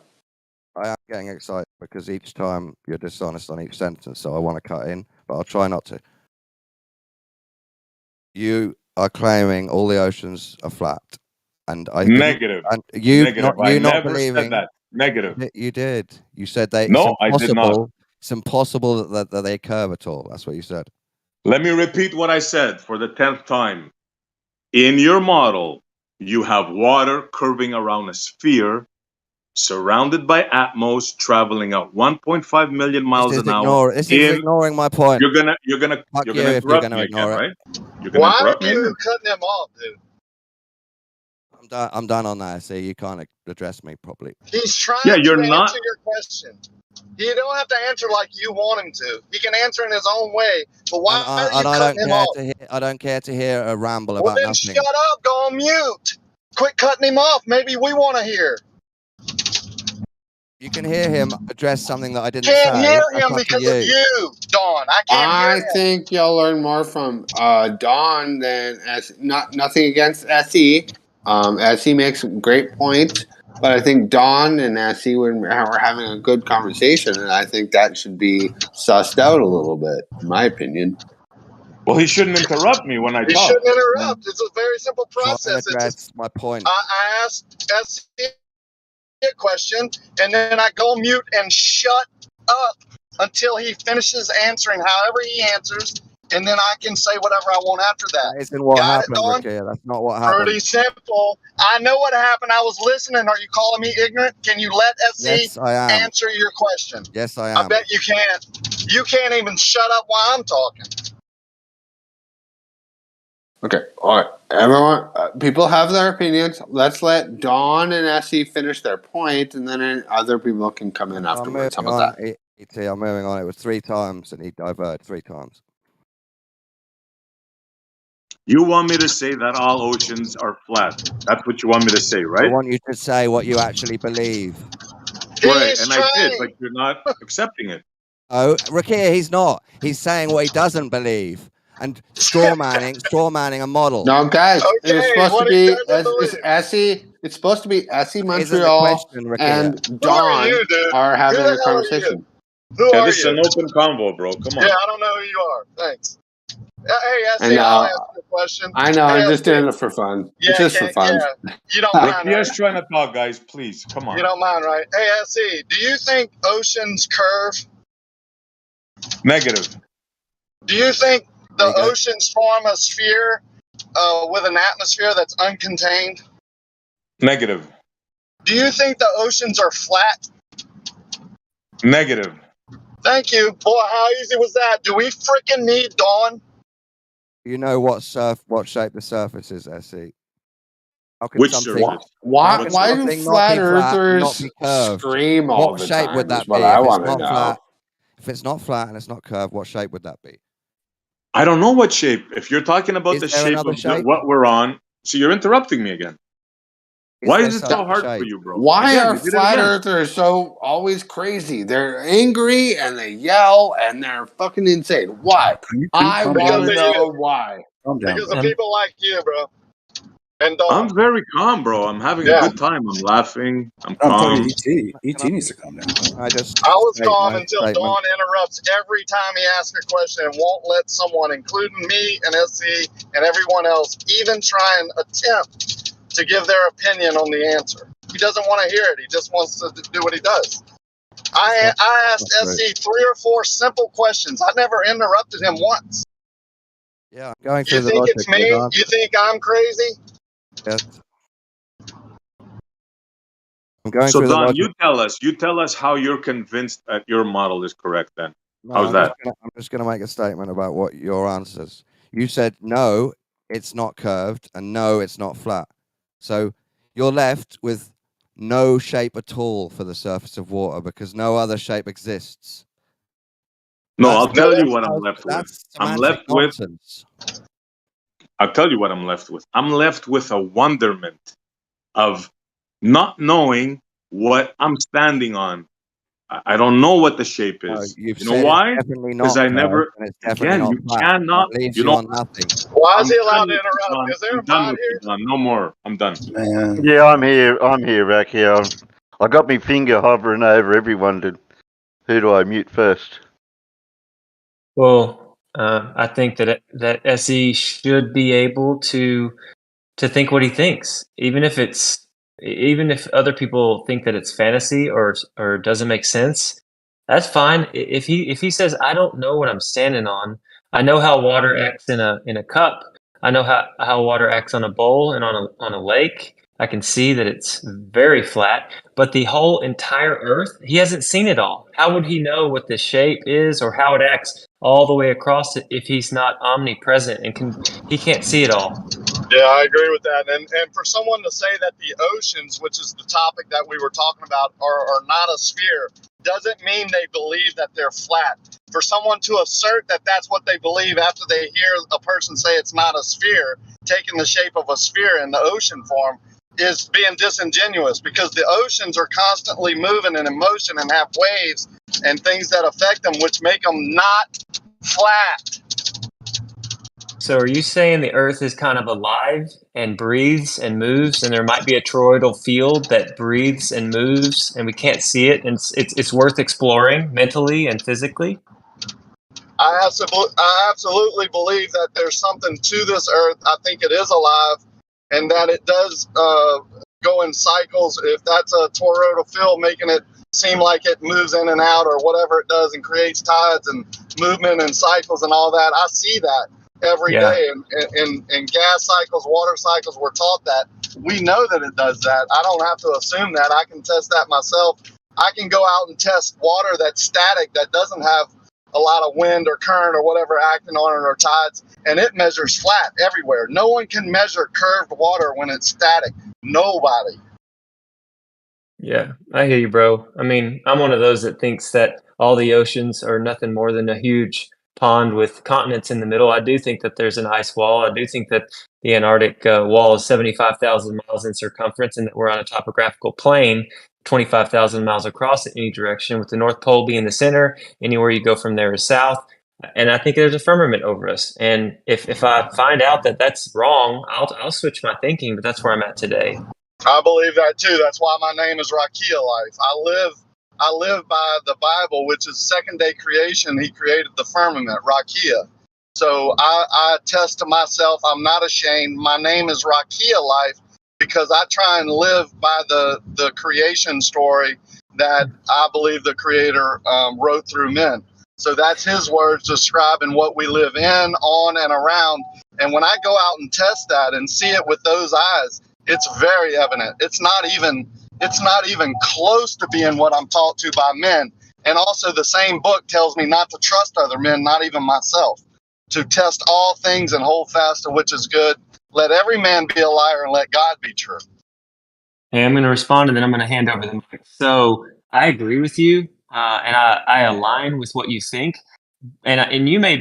Speaker 22: I am getting excited because each time you're dishonest on each sentence, so I want to cut in, but I'll try not to. You are claiming all the oceans are flat, and I
Speaker 17: negative.
Speaker 22: And you
Speaker 17: negative.
Speaker 22: you
Speaker 17: I
Speaker 22: not
Speaker 17: never
Speaker 22: believing
Speaker 17: said that. Negative.
Speaker 22: You did. You said they.
Speaker 17: No, I did not.
Speaker 22: It's impossible that they curve at all. That's what you said.
Speaker 17: Let me repeat what I said for the 10th time. In your model, you have water curving around a sphere surrounded by Atmos, traveling at 1.5 million miles an hour.
Speaker 22: This is ignoring my point.
Speaker 17: You're gonna
Speaker 22: Fuck you if
Speaker 17: interrupt
Speaker 22: you're
Speaker 17: me
Speaker 22: ignore
Speaker 17: again,
Speaker 22: it.
Speaker 17: right? You're gonna
Speaker 2: Why
Speaker 17: interrupt
Speaker 2: are
Speaker 17: me
Speaker 2: you
Speaker 17: again.
Speaker 2: cutting him off, dude?
Speaker 22: I'm done on that. See, you can't address me properly.
Speaker 2: He's trying
Speaker 17: Yeah,
Speaker 2: to
Speaker 17: you're
Speaker 2: answer
Speaker 17: not.
Speaker 2: your question. You don't have to answer like you want him to. He can answer in his own way. But why are you cutting him off?
Speaker 22: I don't care to hear a ramble
Speaker 2: Well,
Speaker 22: about
Speaker 2: then
Speaker 22: nothing.
Speaker 2: shut up. Go on mute. Quit cutting him off. Maybe we want to hear.
Speaker 22: You can hear him address something that I didn't
Speaker 2: Can't
Speaker 22: say.
Speaker 2: hear
Speaker 22: That's
Speaker 2: him
Speaker 22: up to
Speaker 2: because of you, Dawn. I can't hear
Speaker 1: I
Speaker 2: him.
Speaker 1: think you'll learn more from Dawn than nothing against SE. SE makes great points, but I think Dawn and SE were having a good conversation, and I think that should be sussed out a little bit, in my opinion.
Speaker 17: Well, he shouldn't interrupt me when I
Speaker 2: You
Speaker 17: talk.
Speaker 2: shouldn't interrupt. It's a very simple process.
Speaker 22: That's my point.
Speaker 2: I asked SC a question, and then I go mute and shut up until he finishes answering however he answers, and then I can say whatever I want after that.
Speaker 22: That isn't what
Speaker 2: Got
Speaker 22: happened,
Speaker 2: it, Dawn?
Speaker 22: Ricky. That's not what happened.
Speaker 2: Pretty simple. I know what happened. I was listening. Are you calling me ignorant? Can you let SC
Speaker 22: Yes, I am.
Speaker 2: answer your question?
Speaker 22: Yes, I
Speaker 2: I
Speaker 22: am.
Speaker 2: bet you can't. You can't even shut up while I'm talking.
Speaker 1: Okay, all right, everyone. People have their opinions. Let's let Dawn and SE finish their point, and then other people can come in afterwards. How about that?
Speaker 22: I'm moving on. It was 3 times, and he diverted 3 times.
Speaker 17: You want me to say that all oceans are flat? That's what you want me to say, right?
Speaker 22: I want you to say what you actually believe.
Speaker 17: Right, and I did, but you're not accepting it.
Speaker 22: Oh, Ricky, he's not. He's saying what he doesn't believe and straw manning a model.
Speaker 1: No, guys, it's supposed to be
Speaker 2: believe.
Speaker 1: It's supposed to be SE
Speaker 22: Isn't the
Speaker 1: Montreal
Speaker 22: question, Ricky?
Speaker 1: and
Speaker 2: Who are
Speaker 1: Dawn
Speaker 2: you, dude?
Speaker 1: are having
Speaker 2: Who the
Speaker 1: a
Speaker 2: hell are you?
Speaker 1: conversation.
Speaker 2: Who
Speaker 17: Yeah,
Speaker 2: are
Speaker 17: this is
Speaker 2: you?
Speaker 17: an open convo, bro. Come on.
Speaker 2: Yeah, I don't know who you are. Thanks. Hey, SC,
Speaker 1: And
Speaker 2: I'll ask you a question.
Speaker 1: I know,
Speaker 2: Hey,
Speaker 1: I'm just
Speaker 2: SC.
Speaker 1: doing it for fun.
Speaker 2: Yeah,
Speaker 1: It's just for fun.
Speaker 2: Yeah, you don't mind, right?
Speaker 17: Ricky's trying to talk, guys. Please, come on.
Speaker 2: You don't mind, right? Hey, SC, do you think oceans curve?
Speaker 17: Negative.
Speaker 2: Do you think the oceans form a sphere with an atmosphere that's uncontained?
Speaker 17: Negative.
Speaker 2: Do you think the oceans are flat?
Speaker 17: Negative.
Speaker 2: Thank you. Boy, how easy was that? Do we freaking need Dawn?
Speaker 22: You know what shape the surface is, SE? How can
Speaker 17: Which
Speaker 22: something?
Speaker 17: surface?
Speaker 1: Why
Speaker 22: can
Speaker 1: do
Speaker 22: something
Speaker 1: flat
Speaker 22: not be flat and not
Speaker 1: earthers
Speaker 22: be curved?
Speaker 1: scream all
Speaker 22: What
Speaker 1: the
Speaker 22: shape
Speaker 1: time
Speaker 22: would that
Speaker 1: is what
Speaker 22: be
Speaker 1: I
Speaker 22: if it's
Speaker 1: want to
Speaker 22: not
Speaker 1: know.
Speaker 22: flat? If it's not flat and it's not curved, what shape would that be?
Speaker 17: I don't know what shape. If you're talking about
Speaker 22: Is
Speaker 17: the
Speaker 22: there
Speaker 17: shape
Speaker 22: another
Speaker 17: of
Speaker 22: shape?
Speaker 17: what we're on, so you're interrupting me again. Why is it so hard for you, bro?
Speaker 1: Why
Speaker 17: Again,
Speaker 1: are
Speaker 17: you did it
Speaker 1: flat
Speaker 17: again.
Speaker 1: earthers so always crazy? They're angry and they yell and they're fucking insane. Why? I want to know why.
Speaker 2: Because of people like you, bro. And Dawn.
Speaker 17: I'm very calm, bro. I'm having a good time. I'm laughing. I'm
Speaker 10: I'm
Speaker 17: calm.
Speaker 10: talking to ET. ET needs to calm down.
Speaker 22: I
Speaker 2: was
Speaker 22: state
Speaker 2: calm
Speaker 22: my
Speaker 2: until
Speaker 22: statement.
Speaker 2: Dawn interrupts every time he asks a question and won't let someone, including me and SC and everyone else, even try and attempt to give their opinion on the answer. He doesn't want to hear it. He just wants to do what he does. I asked SC 3 or 4 simple questions. I never interrupted him once.
Speaker 22: Yeah, I'm going
Speaker 2: You
Speaker 22: through the
Speaker 2: think
Speaker 22: logic.
Speaker 2: it's me? You think I'm crazy?
Speaker 22: Yes. I'm going
Speaker 17: So
Speaker 22: through the
Speaker 17: Don,
Speaker 22: logic.
Speaker 17: you tell us how you're convinced that your model is correct then.
Speaker 22: No,
Speaker 17: How's that?
Speaker 22: I'm just going to make a statement about what your answers. You said no, it's not curved, and no, it's not flat. So you're left with no shape at all for the surface of water because no other shape exists.
Speaker 17: No, I'll tell you what I'm left with.
Speaker 22: That's
Speaker 17: I'm
Speaker 22: semantic
Speaker 17: left with.
Speaker 22: nonsense.
Speaker 17: I'll tell you what I'm left with. I'm left with a wonderment of not knowing what I'm standing on. I don't know what the shape is.
Speaker 22: You've
Speaker 17: You know
Speaker 22: said
Speaker 17: why?
Speaker 22: it's definitely
Speaker 17: Because
Speaker 22: not
Speaker 17: I
Speaker 22: curved,
Speaker 17: never.
Speaker 22: and it's definitely
Speaker 17: Again,
Speaker 22: not
Speaker 17: you
Speaker 22: flat.
Speaker 17: cannot.
Speaker 22: That leaves
Speaker 17: You
Speaker 22: you
Speaker 17: know.
Speaker 22: on nothing.
Speaker 2: Why is
Speaker 17: I'm
Speaker 2: he allowed
Speaker 17: done
Speaker 2: to
Speaker 17: with you,
Speaker 2: interrupt?
Speaker 17: Don.
Speaker 2: Is there
Speaker 17: I'm
Speaker 2: a
Speaker 17: done
Speaker 2: mod
Speaker 17: with
Speaker 2: here?
Speaker 17: you, Don. No more. I'm done.
Speaker 10: Man.
Speaker 7: Yeah, I'm here. I'm here, back here. I got my finger hovering over everyone. Who do I mute first?
Speaker 5: Well, I think that SE should be able to think what he thinks, even if other people think that it's fantasy or doesn't make sense. That's fine. If he says, I don't know what I'm standing on. I know how water acts in a cup. I know how water acts on a bowl and on a lake. I can see that it's very flat, but the whole entire Earth, he hasn't seen it all. How would he know what the shape is or how it acts all the way across it if he's not omnipresent and he can't see it all?
Speaker 2: Yeah, I agree with that. And for someone to say that the oceans, which is the topic that we were talking about, are not a sphere, doesn't mean they believe that they're flat. For someone to assert that that's what they believe after they hear a person say it's not a sphere, taking the shape of a sphere in the ocean form, is being disingenuous, because the oceans are constantly moving and in motion and have waves and things that affect them, which make them not flat.
Speaker 5: So are you saying the Earth is kind of alive and breathes and moves, and there might be a toroidal field that breathes and moves, and we can't see it, and it's worth exploring mentally and physically?
Speaker 2: I absolutely believe that there's something to this Earth. I think it is alive, and that it does go in cycles. If that's a toroidal field, making it seem like it moves in and out or whatever it does and creates tides and movement and cycles and all that, I see that every day. In gas cycles, water cycles, we're taught that. We know that it does that. I don't have to assume that. I can test that myself. I can go out and test water that's static, that doesn't have a lot of wind or current or whatever acting on it or tides, and it measures flat everywhere. No one can measure curved water when it's static. Nobody.
Speaker 5: Yeah, I hear you, bro. I mean, I'm one of those that thinks that all the oceans are nothing more than a huge pond with continents in the middle. I do think that there's an ice wall. I do think that the Antarctic wall is 75,000 miles in circumference, and that we're on a topographical plane 25,000 miles across in any direction, with the North Pole being the center. Anywhere you go from there is south. And I think there's a firmament over us. And if I find out that that's wrong, I'll switch my thinking, but that's where I'm at today.
Speaker 2: I believe that too. That's why my name is Rakia Life. I live by the Bible, which is second day creation. He created the firmament, Rakia. So I attest to myself, I'm not ashamed. My name is Rakia Life, because I try and live by the creation story that I believe the Creator wrote through men. So that's his words describing what we live in, on, and around. And when I go out and test that and see it with those eyes, it's very evident. It's not even close to being what I'm taught to by men. And also the same book tells me not to trust other men, not even myself, to test all things and hold fast to which is good. Let every man be a liar and let God be true.
Speaker 5: Hey, I'm going to respond, and then I'm going to hand over the mic. So I agree with you, and I align with what you think. And you may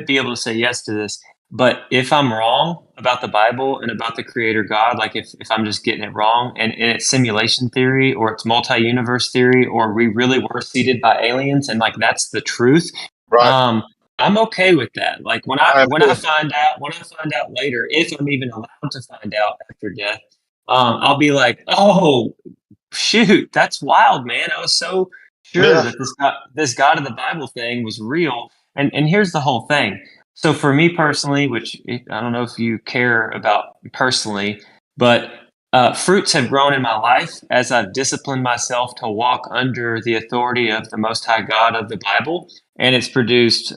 Speaker 5: be able to say yes to this, but if I'm wrong about the Bible and about the Creator God, like if I'm just getting it wrong, and it's simulation theory or it's multi-universe theory, or we really were seeded by aliens, and like that's the truth, right? I'm okay with that. Like when I find out later, if I'm even allowed to find out after death, I'll be like, oh shoot, that's wild, man. I was so sure that this God of the Bible thing was real. And here's the whole thing. So for me personally, which I don't know if you care about personally, but fruits have grown in my life as I've disciplined myself to walk under the authority of the Most High God of the Bible. And it's produced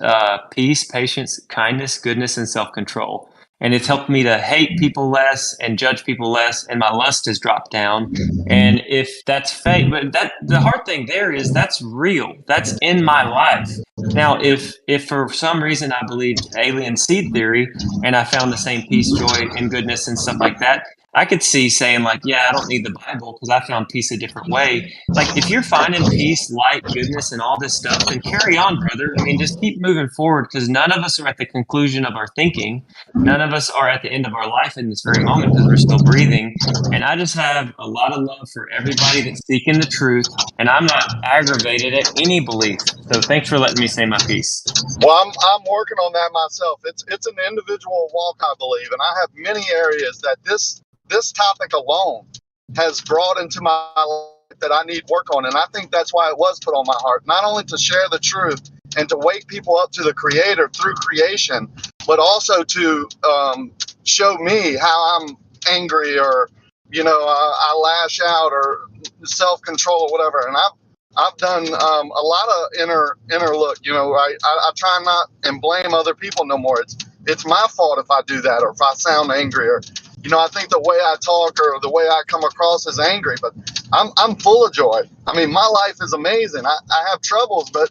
Speaker 5: peace, patience, kindness, goodness, and self-control. And it's helped me to hate people less and judge people less, and my lust has dropped down. And if that's fake, but the hard thing there is that's real. That's in my life. Now, if for some reason I believed alien seed theory and I found the same peace, joy, and goodness and stuff like that, I could see saying like, yeah, I don't need the Bible because I found peace a different way. Like if you're finding peace, light, goodness, and all this stuff, then carry on, brother. I mean, just keep moving forward, because none of us are at the conclusion of our thinking. None of us are at the end of our life in this very moment, because we're still breathing. And I just have a lot of love for everybody that's seeking the truth, and I'm not aggravated at any belief. So thanks for letting me say my piece.
Speaker 2: Well, I'm working on that myself. It's an individual walk, I believe, and I have many areas that this topic alone has brought into my life that I need work on, and I think that's why it was put on my heart, not only to share the truth and to wake people up to the Creator through creation, but also to show me how I'm angry, or I lash out, or self-control, or whatever. And I've done a lot of inner look. I try not and blame other people no more. It's my fault if I do that, or if I sound angry, or I think the way I talk or the way I come across is angry, but I'm full of joy. I mean, my life is amazing. I have troubles, but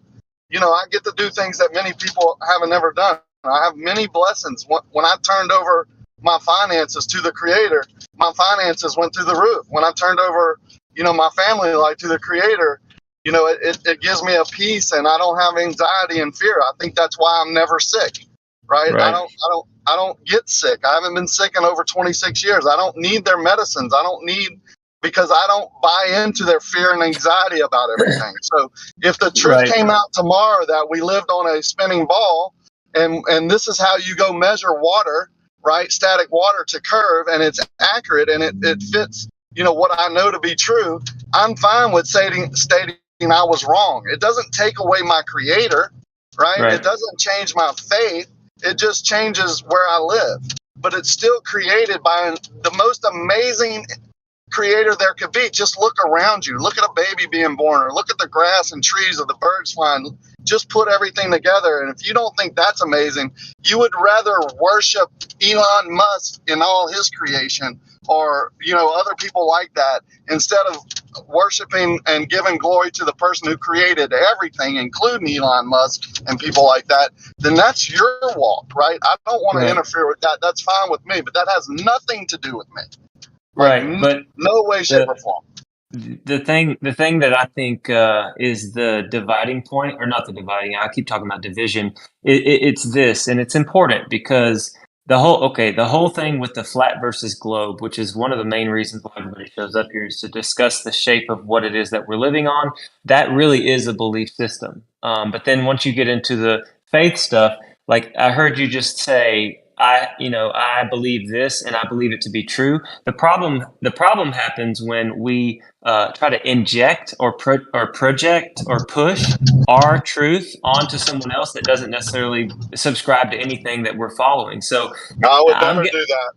Speaker 2: I get to do things that many people haven't ever done. I have many blessings. When I turned over my finances to the Creator, my finances went through the roof. When I turned over, my family life to the Creator, it gives me a peace, and I don't have anxiety and fear. I think that's why I'm never sick, right? I don't get sick. I haven't been sick in over 26 years. I don't need their medicines. I don't need, because I don't buy into their fear and anxiety about everything. So if the truth came out tomorrow that we lived on a spinning ball, and this is how you go measure water, right? Static water to curve, and it's accurate and it fits, what I know to be true. I'm fine with stating I was wrong. It doesn't take away my Creator, right? It doesn't change my faith. It just changes where I live. But it's still created by the most amazing Creator there could be. Just look around you. Look at a baby being born, or look at the grass and trees or the birds flying. Just put everything together. And if you don't think that's amazing, you would rather worship Elon Musk in all his creation, or other people like that, instead of worshiping and giving glory to the person who created everything, including Elon Musk and people like that. Then that's your walk, right? I don't want to interfere with that. That's fine with me, but that has nothing to do with me.
Speaker 5: But
Speaker 2: no way, shape, or form.
Speaker 5: The thing that I think is the dividing point, or not the dividing, I keep talking about division. It's this, and it's important because the whole thing with the flat versus globe, which is one of the main reasons why everybody shows up here, is to discuss the shape of what it is that we're living on. That really is a belief system. But then once you get into the faith stuff, like I heard you just say, I believe this and I believe it to be true. The problem happens when we try to inject or project or push our truth onto someone else that doesn't necessarily subscribe to anything that we're following. So
Speaker 2: I would never do that.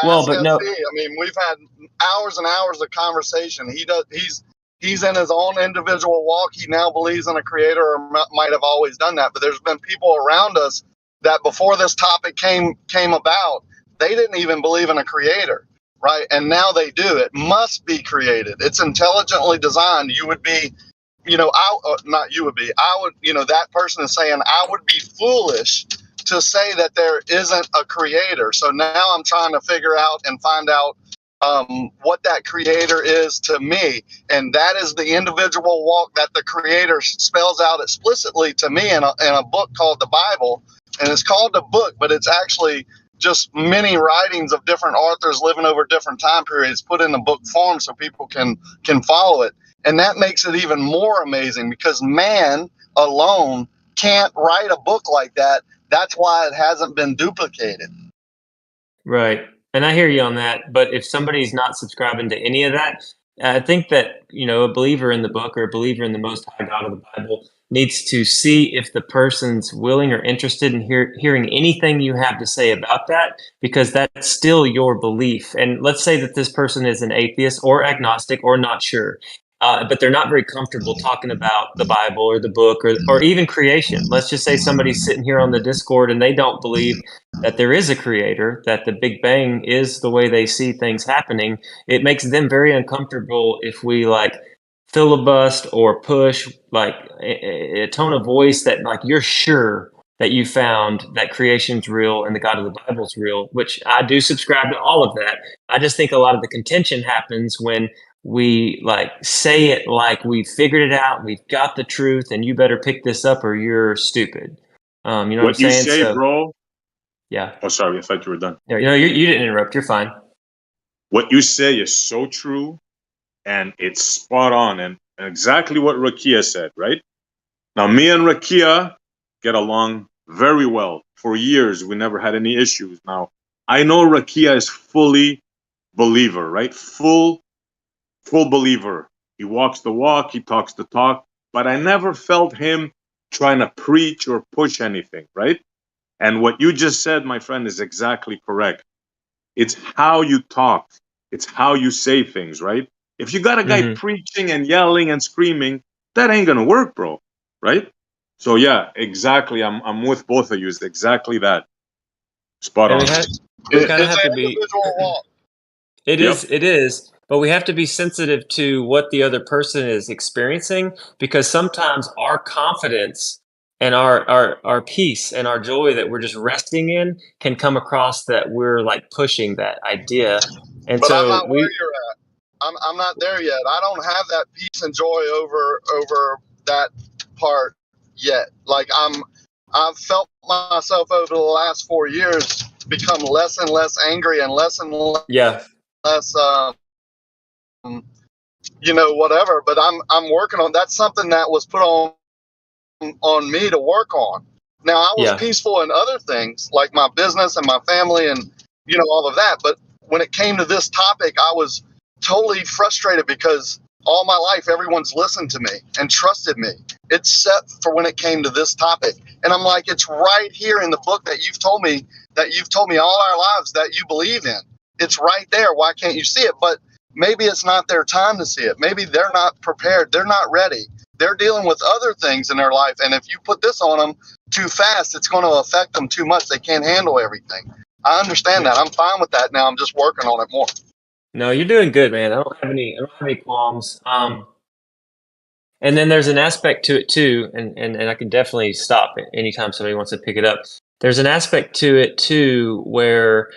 Speaker 5: No.
Speaker 2: I mean, we've had hours and hours of conversation. He's in his own individual walk. He now believes in a Creator, or might have always done that. But there's been people around us that before this topic came about, they didn't even believe in a Creator, right? And now they do. It must be created. It's intelligently designed. You would be, not you would be. I would, that person is saying, I would be foolish to say that there isn't a Creator. So now I'm trying to figure out and find out what that Creator is to me. And that is the individual walk that the Creator spells out explicitly to me in a book called the Bible. And it's called a book, but it's actually just many writings of different authors living over different time periods put in a book form so people can follow it. And that makes it even more amazing, because man alone can't write a book like that. That's why it hasn't been duplicated.
Speaker 5: Right. And I hear you on that. But if somebody's not subscribing to any of that, I think that, a believer in the book or a believer in the Most High God of the Bible needs to see if the person's willing or interested in hearing anything you have to say about that, because that's still your belief. And let's say that this person is an atheist or agnostic or not sure. But they're not very comfortable talking about the Bible or the book or even creation. Let's just say somebody's sitting here on the Discord and they don't believe that there is a Creator, that the Big Bang is the way they see things happening. It makes them very uncomfortable if we filibust or push a tone of voice that you're sure that you found that creation's real and the God of the Bible's real, which I do subscribe to all of that. I just think a lot of the contention happens when we say it like we've figured it out, we've got the truth, and you better pick this up or you're stupid. You know what I'm saying?
Speaker 17: You say, bro.
Speaker 5: Yeah.
Speaker 17: Oh, sorry. I thought you were done.
Speaker 5: Yeah, you didn't interrupt. You're fine.
Speaker 17: What you say is so true, and it's spot on, and exactly what Rakia said, right? Now, me and Rakia get along very well. For years, we never had any issues. Now, I know Rakia is fully believer, right? Full believer. He walks the walk, he talks the talk, but I never felt him trying to preach or push anything, right? And what you just said, my friend, is exactly correct. It's how you talk. It's how you say things, right? If you got a guy preaching and yelling and screaming, that ain't gonna work, bro, right? So yeah, exactly. I'm with both of you. It's exactly that. Spot on.
Speaker 2: It's an individual walk.
Speaker 5: It is, but we have to be sensitive to what the other person is experiencing, because sometimes our confidence and our peace and our joy that we're just resting in can come across that we're like pushing that idea. And
Speaker 2: But
Speaker 5: so
Speaker 2: I'm not where you're at. I'm not there yet. I don't have that peace and joy over that part yet. Like I've felt myself over the last 4 years become less and less angry and less less whatever. But I'm working on. That's something that was put on me to work on. Now I was peaceful in other things like my business and my family and all of that. But when it came to this topic, I was totally frustrated because all my life everyone's listened to me and trusted me, except for when it came to this topic. And I'm like, it's right here in the book that you've told me all our lives that you believe in. It's right there. Why can't you see it? But maybe it's not their time to see it. Maybe they're not prepared. They're not ready. They're dealing with other things in their life. And if you put this on them too fast, it's going to affect them too much. They can't handle everything. I understand that. I'm fine with that now. I'm just working on it more.
Speaker 5: No, you're doing good, man. I don't have any qualms. And then there's an aspect to it too, and I can definitely stop anytime somebody wants to pick it up. There's an aspect to it too where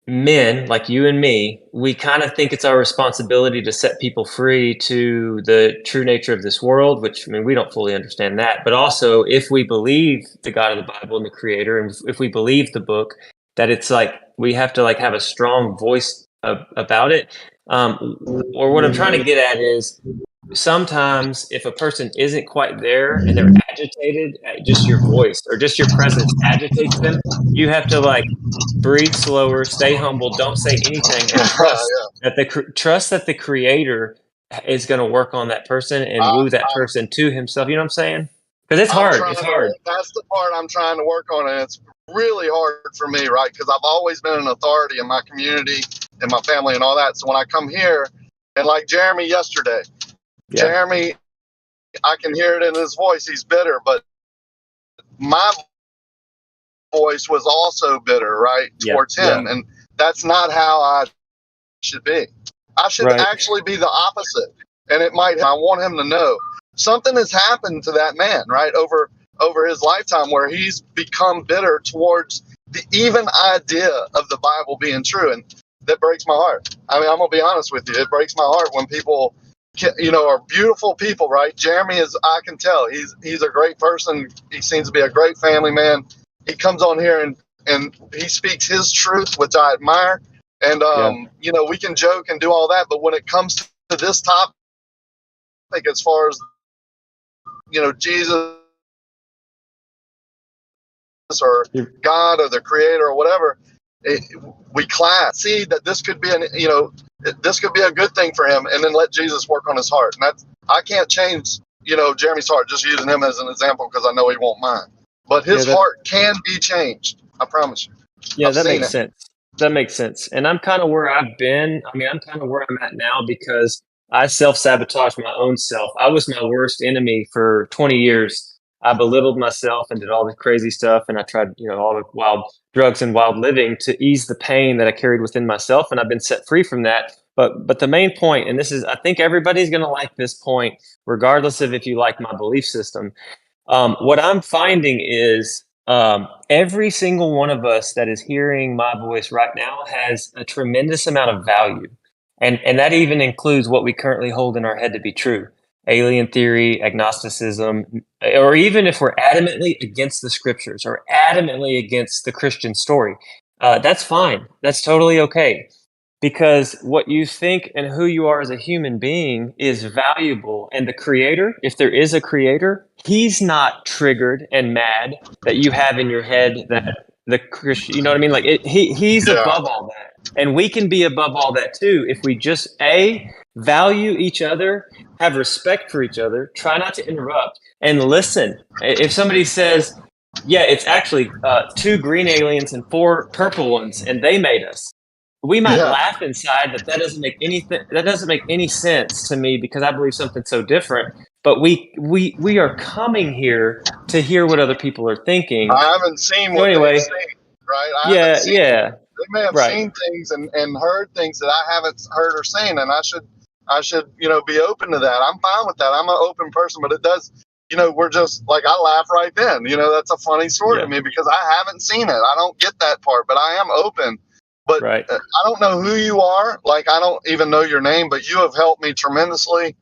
Speaker 5: men like you and me, we kind of think it's our responsibility to set people free to the true nature of this world, which, I mean, we don't fully understand that. But also, if we believe the God of the Bible and the Creator, and if we believe the book, that it's like we have to like have a strong voice about it. Or what I'm trying to get at is sometimes if a person isn't quite there and they're agitated, just your voice or just your presence agitates them, you have to like breathe slower, stay humble, don't say anything, and trust that the Creator is going to work on that person and woo that person to Himself. You know what I'm saying? Because it's hard. It's hard.
Speaker 2: That's the part I'm trying to work on, and it's really hard for me, right? Because I've always been an authority in my community and my family and all that. So when I come here, and like Jeremy yesterday, Jeremy, I can hear it in his voice. He's bitter, but my voice was also bitter, right, towards him. And that's not how I should be. I should actually be the opposite. And I want him to know something has happened to that man, right, over his lifetime where he's become bitter towards the even idea of the Bible being true. And that breaks my heart. I mean, I'm going to be honest with you. It breaks my heart when people, are beautiful people, right? Jeremy is, I can tell, he's a great person. He seems to be a great family man. He comes on here and he speaks his truth, which I admire. And, we can joke and do all that. But when it comes to this topic, as far as, Jesus or God or the Creator or whatever, we class. See that this could be this could be a good thing for him, and then let Jesus work on his heart. And I can't change, Jeremy's heart, just using him as an example because I know he won't mind. But his heart can be changed. I promise you.
Speaker 5: Yeah, that makes sense. That makes sense. And I'm kind of where I've been. I mean, I'm kind of where I'm at now because I self-sabotaged my own self. I was my worst enemy for 20 years. I belittled myself and did all this crazy stuff. And I tried, all the wild drugs and wild living to ease the pain that I carried within myself. And I've been set free from that. But the main point, and this is, I think everybody's going to like this point, regardless of if you like my belief system. What I'm finding is every single one of us that is hearing my voice right now has a tremendous amount of value. And that even includes what we currently hold in our head to be true. Alien theory, agnosticism, or even if we're adamantly against the scriptures or adamantly against the Christian story, that's fine. That's totally okay. Because what you think and who you are as a human being is valuable. And the Creator, if there is a Creator, He's not triggered and mad that you have in your head that the Christian, you know what I mean? Like He's above all that. And we can be above all that too if we just value each other, have respect for each other, try not to interrupt, and listen. If somebody says, yeah, it's actually 2 green aliens and 4 purple ones, and they made us, we might laugh inside that doesn't make any sense to me because I believe something so different. But we are coming here to hear what other people are thinking.
Speaker 2: I haven't seen what they've seen, right? may have seen things and heard things that I haven't heard or seen, and I should be open to that. I'm fine with that. I'm an open person, but it does. We're just like, I laugh right then. That's a funny story to me because I haven't seen it. I don't get that part, but I am open. But I don't know who you are. Like, I don't even know your name, but you have helped me tremendously.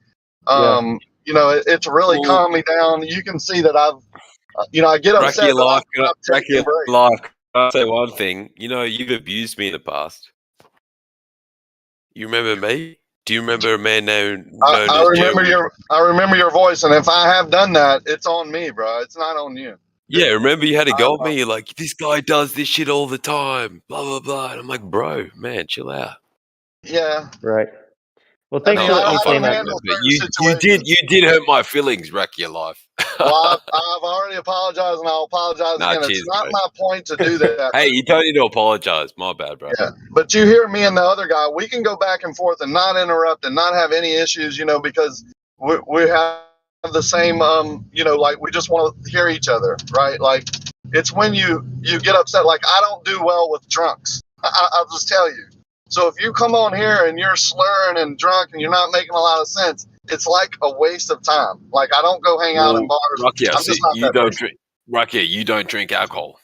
Speaker 2: It's really calmed me down. You can see that I get upset.
Speaker 3: I'll say one thing. You've abused me in the past. You remember me? Do you remember a man known
Speaker 2: I
Speaker 3: as
Speaker 2: remember
Speaker 3: Joe?
Speaker 2: I remember your voice, and if I have done that, it's on me, bro. It's not on you.
Speaker 3: Yeah, remember you had to go at me. You're like, this guy does this shit all the time. Blah blah blah. And I'm like, bro, man, chill out.
Speaker 2: Yeah.
Speaker 8: Right. Well, thanks for letting me say that.
Speaker 3: You did hurt my feelings, wreck your life.
Speaker 2: Well, I've already apologized, and I'll apologize again.
Speaker 3: Cheers,
Speaker 2: it's not
Speaker 3: bro.
Speaker 2: my point to do that.
Speaker 3: Hey, you don't need to apologize. My bad, bro.
Speaker 2: Yeah, but you hear me and the other guy. We can go back and forth and not interrupt and not have any issues, because we have the same, like we just want to hear each other, right? Like, it's when you get upset. Like, I don't do well with drunks. I'll just tell you. So if you come on here and you're slurring and drunk and you're not making a lot of sense, it's like a waste of time. Like, I don't go hang out in bars.
Speaker 3: Rocky,
Speaker 2: I'm just not
Speaker 3: you
Speaker 2: that
Speaker 3: don't
Speaker 2: person.
Speaker 3: drink. Rocky, you don't drink alcohol.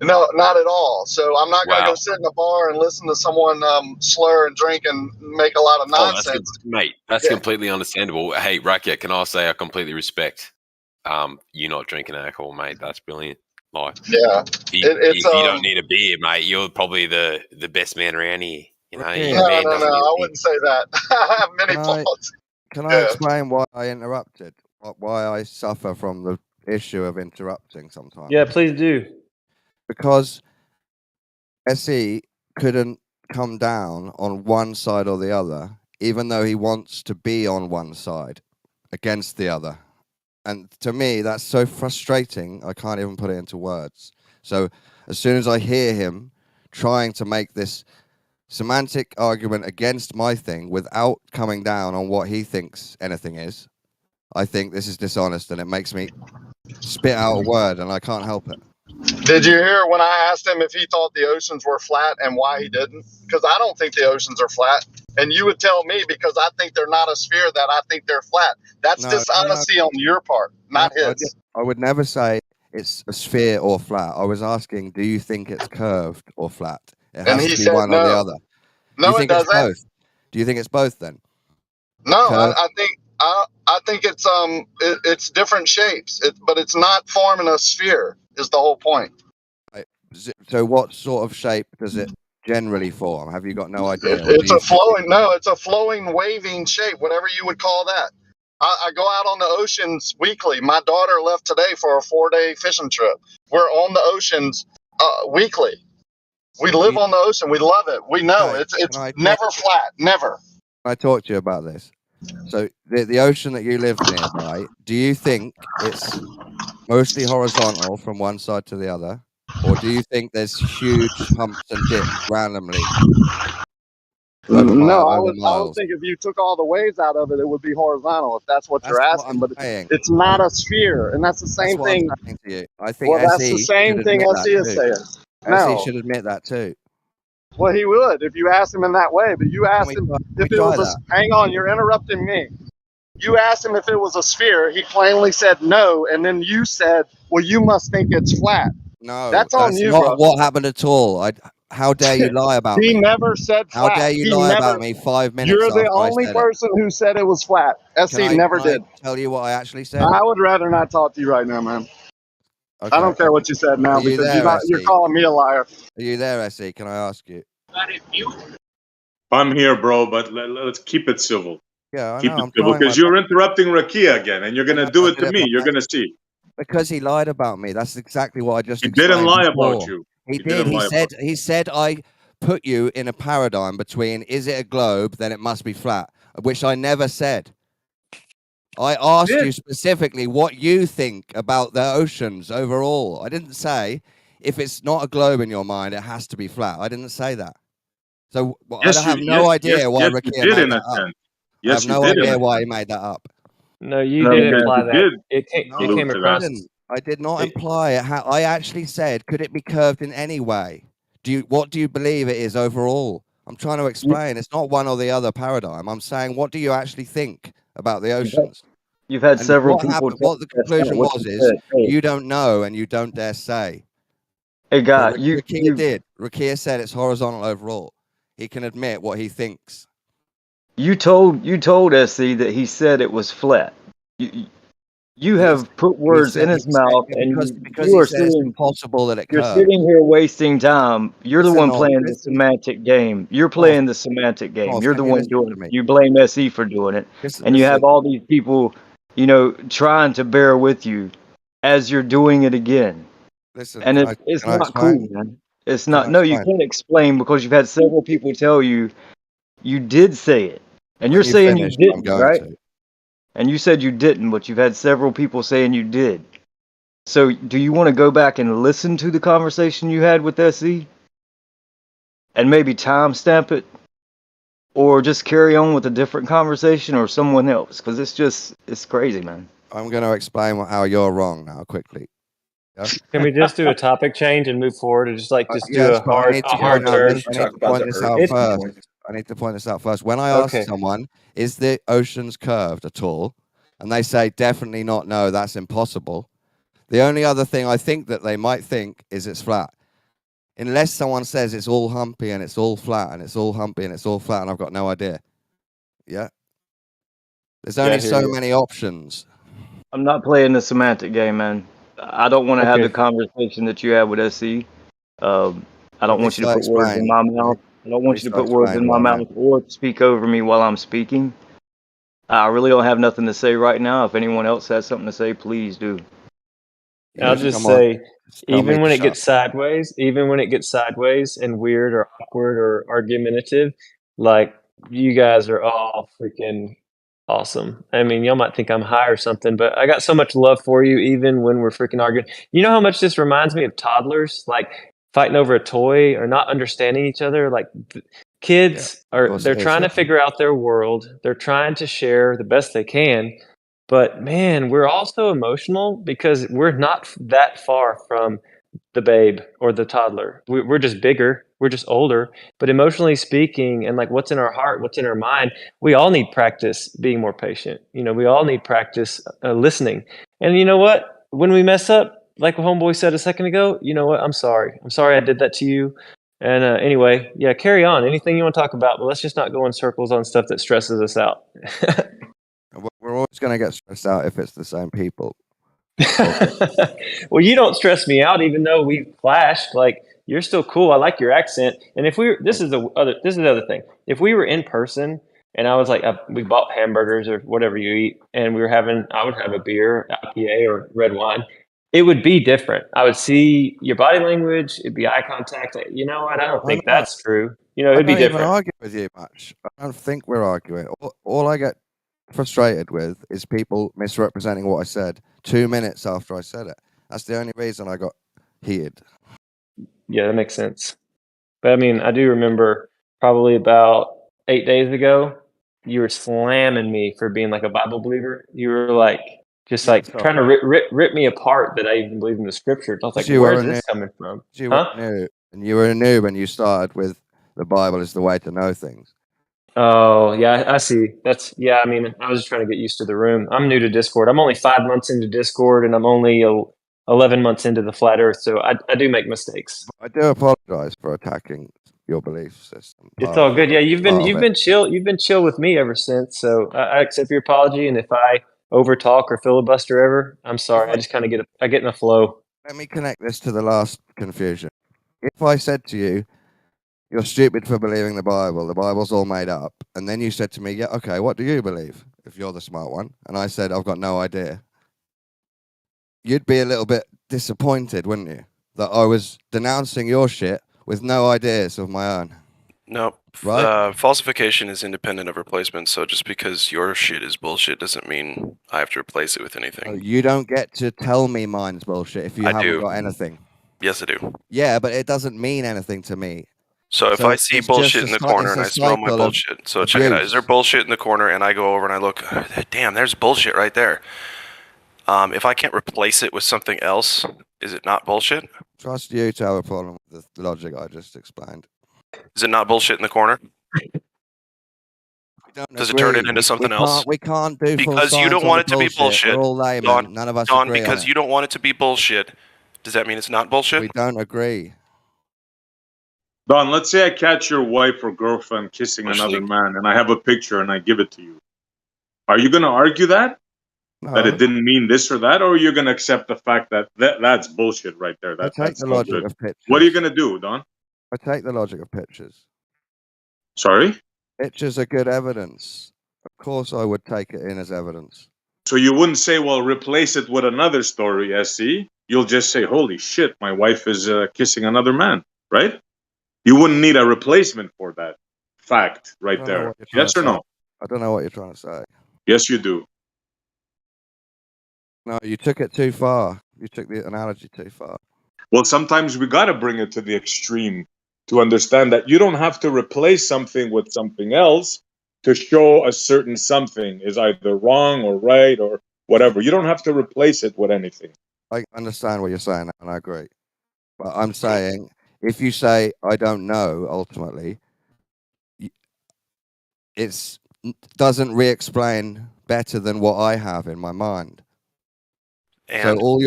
Speaker 2: No, not at all. So I'm not going to go sit in a bar and listen to someone slur and drink and make a lot of nonsense.
Speaker 3: That's completely understandable. Hey, Rocky, can I say I completely respect you not drinking alcohol, mate? That's brilliant. Like, if you don't need a beer, mate, you're probably the best man around here.
Speaker 2: No, I wouldn't say that. I have many faults.
Speaker 22: Can I explain why I interrupted? Why I suffer from the issue of interrupting sometimes?
Speaker 8: Yeah, please do.
Speaker 22: Because SE couldn't come down on one side or the other, even though he wants to be on one side against the other. And to me, that's so frustrating, I can't even put it into words. So as soon as I hear him trying to make this semantic argument against my thing without coming down on what he thinks anything is, I think this is dishonest, and it makes me spit out a word, and I can't help it.
Speaker 2: Did you hear when I asked him if he thought the oceans were flat and why he didn't? Because I don't think the oceans are flat. And you would tell me, because I think they're not a sphere, that I think they're flat. That's dishonesty on your part, not his.
Speaker 22: I would never say it's a sphere or flat. I was asking, do you think it's curved or flat? It has to be one or the other.
Speaker 2: No, it doesn't.
Speaker 22: Both? Do you think it's both then?
Speaker 2: No, I think it's different shapes, but it's not forming a sphere. Is the whole point.
Speaker 22: So what sort of shape does it generally form? Have you got no idea?
Speaker 2: It's a flowing, waving shape, whatever you would call that. I go out on the oceans weekly. My daughter left today for a 4-day fishing trip. We're on the oceans weekly. We live on the ocean. We love it. We know it's never flat. Never.
Speaker 22: I talked to you about this. So the ocean that you live nearby, do you think it's mostly horizontal from one side to the other, or do you think there's huge humps and dips randomly?
Speaker 2: No, I would think if you took all the waves out of it, it would be horizontal. If that's what you're asking, but it's not a sphere, and that's the same thing.
Speaker 22: I'm saying to you. I think
Speaker 2: that's the same thing SE is saying.
Speaker 22: SE should admit that too.
Speaker 2: Well, he would if you asked him in that way. But you asked him if it was hang on, you're interrupting me. You asked him if it was a sphere. He plainly said no, and then you said, "Well, you must think it's flat."
Speaker 22: No,
Speaker 2: that's on you,
Speaker 22: not
Speaker 2: bro.
Speaker 22: What happened at all? How dare you lie about me?
Speaker 2: He never said flat.
Speaker 22: How dare you lie about me 5 minutes
Speaker 2: You're the
Speaker 22: after
Speaker 2: only person who said it was flat. SE never did.
Speaker 22: Tell you what I actually said?
Speaker 2: I would rather not talk to you right now, man. Okay. I don't care what you said now because you're calling me a liar.
Speaker 22: Are you there, SE? Can I ask you?
Speaker 17: I'm here, bro, but let's keep it civil.
Speaker 22: Yeah,
Speaker 17: keep it civil because you're interrupting Rakia again, and you're going to do it to me. You're going to see.
Speaker 22: Because he lied about me. That's exactly what I just
Speaker 17: explained. He didn't lie about you.
Speaker 22: He did. He said I put you in a paradigm between is it a globe, then it must be flat, which I never said. I asked you specifically what you think about the oceans overall. I didn't say if it's not a globe in your mind, it has to be flat. I didn't say that. So I have no idea why Rakia made that up. I have no idea why he made that up.
Speaker 8: No, you did imply that. It came across.
Speaker 22: I did not imply it. I actually said, could it be curved in any way? What do you believe it is overall? I'm trying to explain. It's not one or the other paradigm. I'm saying, what do you actually think about the oceans?
Speaker 13: You've had
Speaker 22: And
Speaker 13: several
Speaker 22: what
Speaker 13: people.
Speaker 22: happened, what the conclusion was is you don't know and you don't dare say.
Speaker 13: Hey, guy,
Speaker 22: Rakia did. Rakia said it's horizontal overall. He can admit what he thinks.
Speaker 13: You told SC that he said it was flat. You have put words in his mouth, and
Speaker 22: because
Speaker 13: you
Speaker 22: he
Speaker 13: are
Speaker 22: said it's
Speaker 13: sitting.
Speaker 22: impossible that it
Speaker 13: You're
Speaker 22: curves.
Speaker 13: sitting here wasting time. You're the
Speaker 22: Listen,
Speaker 13: one playing the semantic game. You're playing the semantic game. You're the one doing it. You blame SE for doing it, and you have all these people, trying to bear with you as you're doing it again.
Speaker 22: Listen,
Speaker 13: and it's not cool, man. It's not. No, you can't explain because you've had several people tell you did say it, and you're saying you didn't, right? And you said you didn't, but you've had several people saying you did. So do you want to go back and listen to the conversation you had with SE? And maybe timestamp it? Or just carry on with a different conversation or someone else? Because it's crazy, man.
Speaker 22: I'm going to explain how you're wrong now, quickly. Yeah?
Speaker 5: Can we just do a topic change and move forward, or just do
Speaker 22: yes,
Speaker 5: a hard turn?
Speaker 22: I need to point this out first. I need to point this out first. When I ask someone, is the oceans curved at all? And they say, definitely not, no, that's impossible. The only other thing I think that they might think is it's flat. Unless someone says it's all humpy and it's all flat and it's all humpy and it's all flat and I've got no idea. Yeah? There's only so many options.
Speaker 13: I'm not playing the semantic game, man. I don't want to have the conversation that you had with SC. I don't want you to put words in my mouth. I don't want you to put words in my mouth or speak over me while I'm speaking. I really don't have nothing to say right now. If anyone else has something to say, please do.
Speaker 5: I'll just say, even when it gets sideways and weird or awkward or argumentative, like, you guys are all freaking awesome. I mean, y'all might think I'm high or something, but I got so much love for you, even when we're freaking arguing. You know how much this reminds me of toddlers, like fighting over a toy or not understanding each other. Like, kids they're trying to figure out their world. They're trying to share the best they can. But man, we're also emotional because we're not that far from the babe or the toddler. We're just bigger. We're just older. But emotionally speaking, and like what's in our heart, what's in our mind, we all need practice being more patient. We all need practice listening. And you know what? When we mess up, like Homeboy said a second ago, you know what? I'm sorry. I'm sorry I did that to you. And anyway, yeah, carry on. Anything you want to talk about, but let's just not go in circles on stuff that stresses us out.
Speaker 22: We're always going to get stressed out if it's the same people.
Speaker 5: Well, you don't stress me out, even though we've clashed. Like, you're still cool. I like your accent. And if this is the other thing. If we were in person and I was like, we bought hamburgers or whatever you eat, and I would have a beer, IPA or red wine, it would be different. I would see your body language. It'd be eye contact. You know what? I don't think that's true. It'd be different.
Speaker 22: I don't even argue with you much. I don't think we're arguing. All I get frustrated with is people misrepresenting what I said 2 minutes after I said it. That's the only reason I got heated.
Speaker 5: Yeah, that makes sense. But I mean, I do remember probably about 8 days ago, you were slamming me for being like a Bible believer. You were like, trying to rip me apart that I even believe in the scriptures. I was like, where's this coming from?
Speaker 22: You were new, and you were a noob, and you started with the Bible is the way to know things.
Speaker 5: Oh, yeah, I see. I mean, I was just trying to get used to the room. I'm new to Discord. I'm only 5 months into Discord, and I'm only 11 months into the flat earth, so I do make mistakes.
Speaker 22: I do apologize for attacking your belief system.
Speaker 5: It's all good. Yeah, you've been chill. You've been chill with me ever since, so I accept your apology. And if I overtalk or filibuster ever, I'm sorry. I just kind of get in a flow.
Speaker 22: Let me connect this to the last confusion. If I said to you, you're stupid for believing the Bible's all made up, and then you said to me, yeah, okay, what do you believe, if you're the smart one? And I said, I've got no idea. You'd be a little bit disappointed, wouldn't you? That I was denouncing your shit with no ideas of my own.
Speaker 14: No.
Speaker 22: Right?
Speaker 14: Falsification is independent of replacement, so just because your shit is bullshit doesn't mean I have to replace it with anything.
Speaker 22: You don't get to tell me mine's bullshit if you haven't got anything.
Speaker 14: Yes, I do.
Speaker 22: Yeah, but it doesn't mean anything to me.
Speaker 14: So if I see bullshit in the corner and I smell my bullshit, so check it out. Is there bullshit in the corner and I go over and I look, damn, there's bullshit right there. If I can't replace it with something else, is it not bullshit?
Speaker 22: Trust you to have a problem with the logic I just explained.
Speaker 14: Is it not bullshit in the corner? Does it turn it into something else?
Speaker 22: We can't do full
Speaker 14: Because you
Speaker 22: science
Speaker 14: don't
Speaker 22: on
Speaker 14: want
Speaker 22: the
Speaker 14: it to be bullshit.
Speaker 22: We're all laymen.
Speaker 14: Don,
Speaker 22: None of us
Speaker 14: Don,
Speaker 22: agree on
Speaker 14: because
Speaker 22: it.
Speaker 14: you don't want it to be bullshit, does that mean it's not bullshit?
Speaker 22: We don't agree.
Speaker 17: Don, let's say I catch your wife or girlfriend kissing another man, and I have a picture and I give it to you. Are you going to argue that?
Speaker 22: No.
Speaker 17: That it didn't mean this or that? Or are you going to accept the fact that, that's bullshit right there?
Speaker 22: I take
Speaker 17: That's
Speaker 22: the
Speaker 17: no
Speaker 22: logic
Speaker 17: good.
Speaker 22: of pictures.
Speaker 17: What are you going to do, Don?
Speaker 22: I take the logic of pictures.
Speaker 17: Sorry?
Speaker 22: Pictures are good evidence. Of course I would take it in as evidence.
Speaker 17: So you wouldn't say, well, replace it with another story, SC. You'll just say, holy shit, my wife is kissing another man, right? You wouldn't need a replacement for that fact right there. Yes or no?
Speaker 22: I don't know what you're trying to say.
Speaker 17: Yes, you do.
Speaker 22: No, you took it too far. You took the analogy too far.
Speaker 17: Well, sometimes we got to bring it to the extreme to understand that you don't have to replace something with something else to show a certain something is either wrong or right or whatever. You don't have to replace it with anything.
Speaker 22: I understand what you're saying, and I agree. But I'm saying, if you say, I don't know, ultimately, it doesn't re-explain better than what I have in my mind.
Speaker 14: And
Speaker 22: so all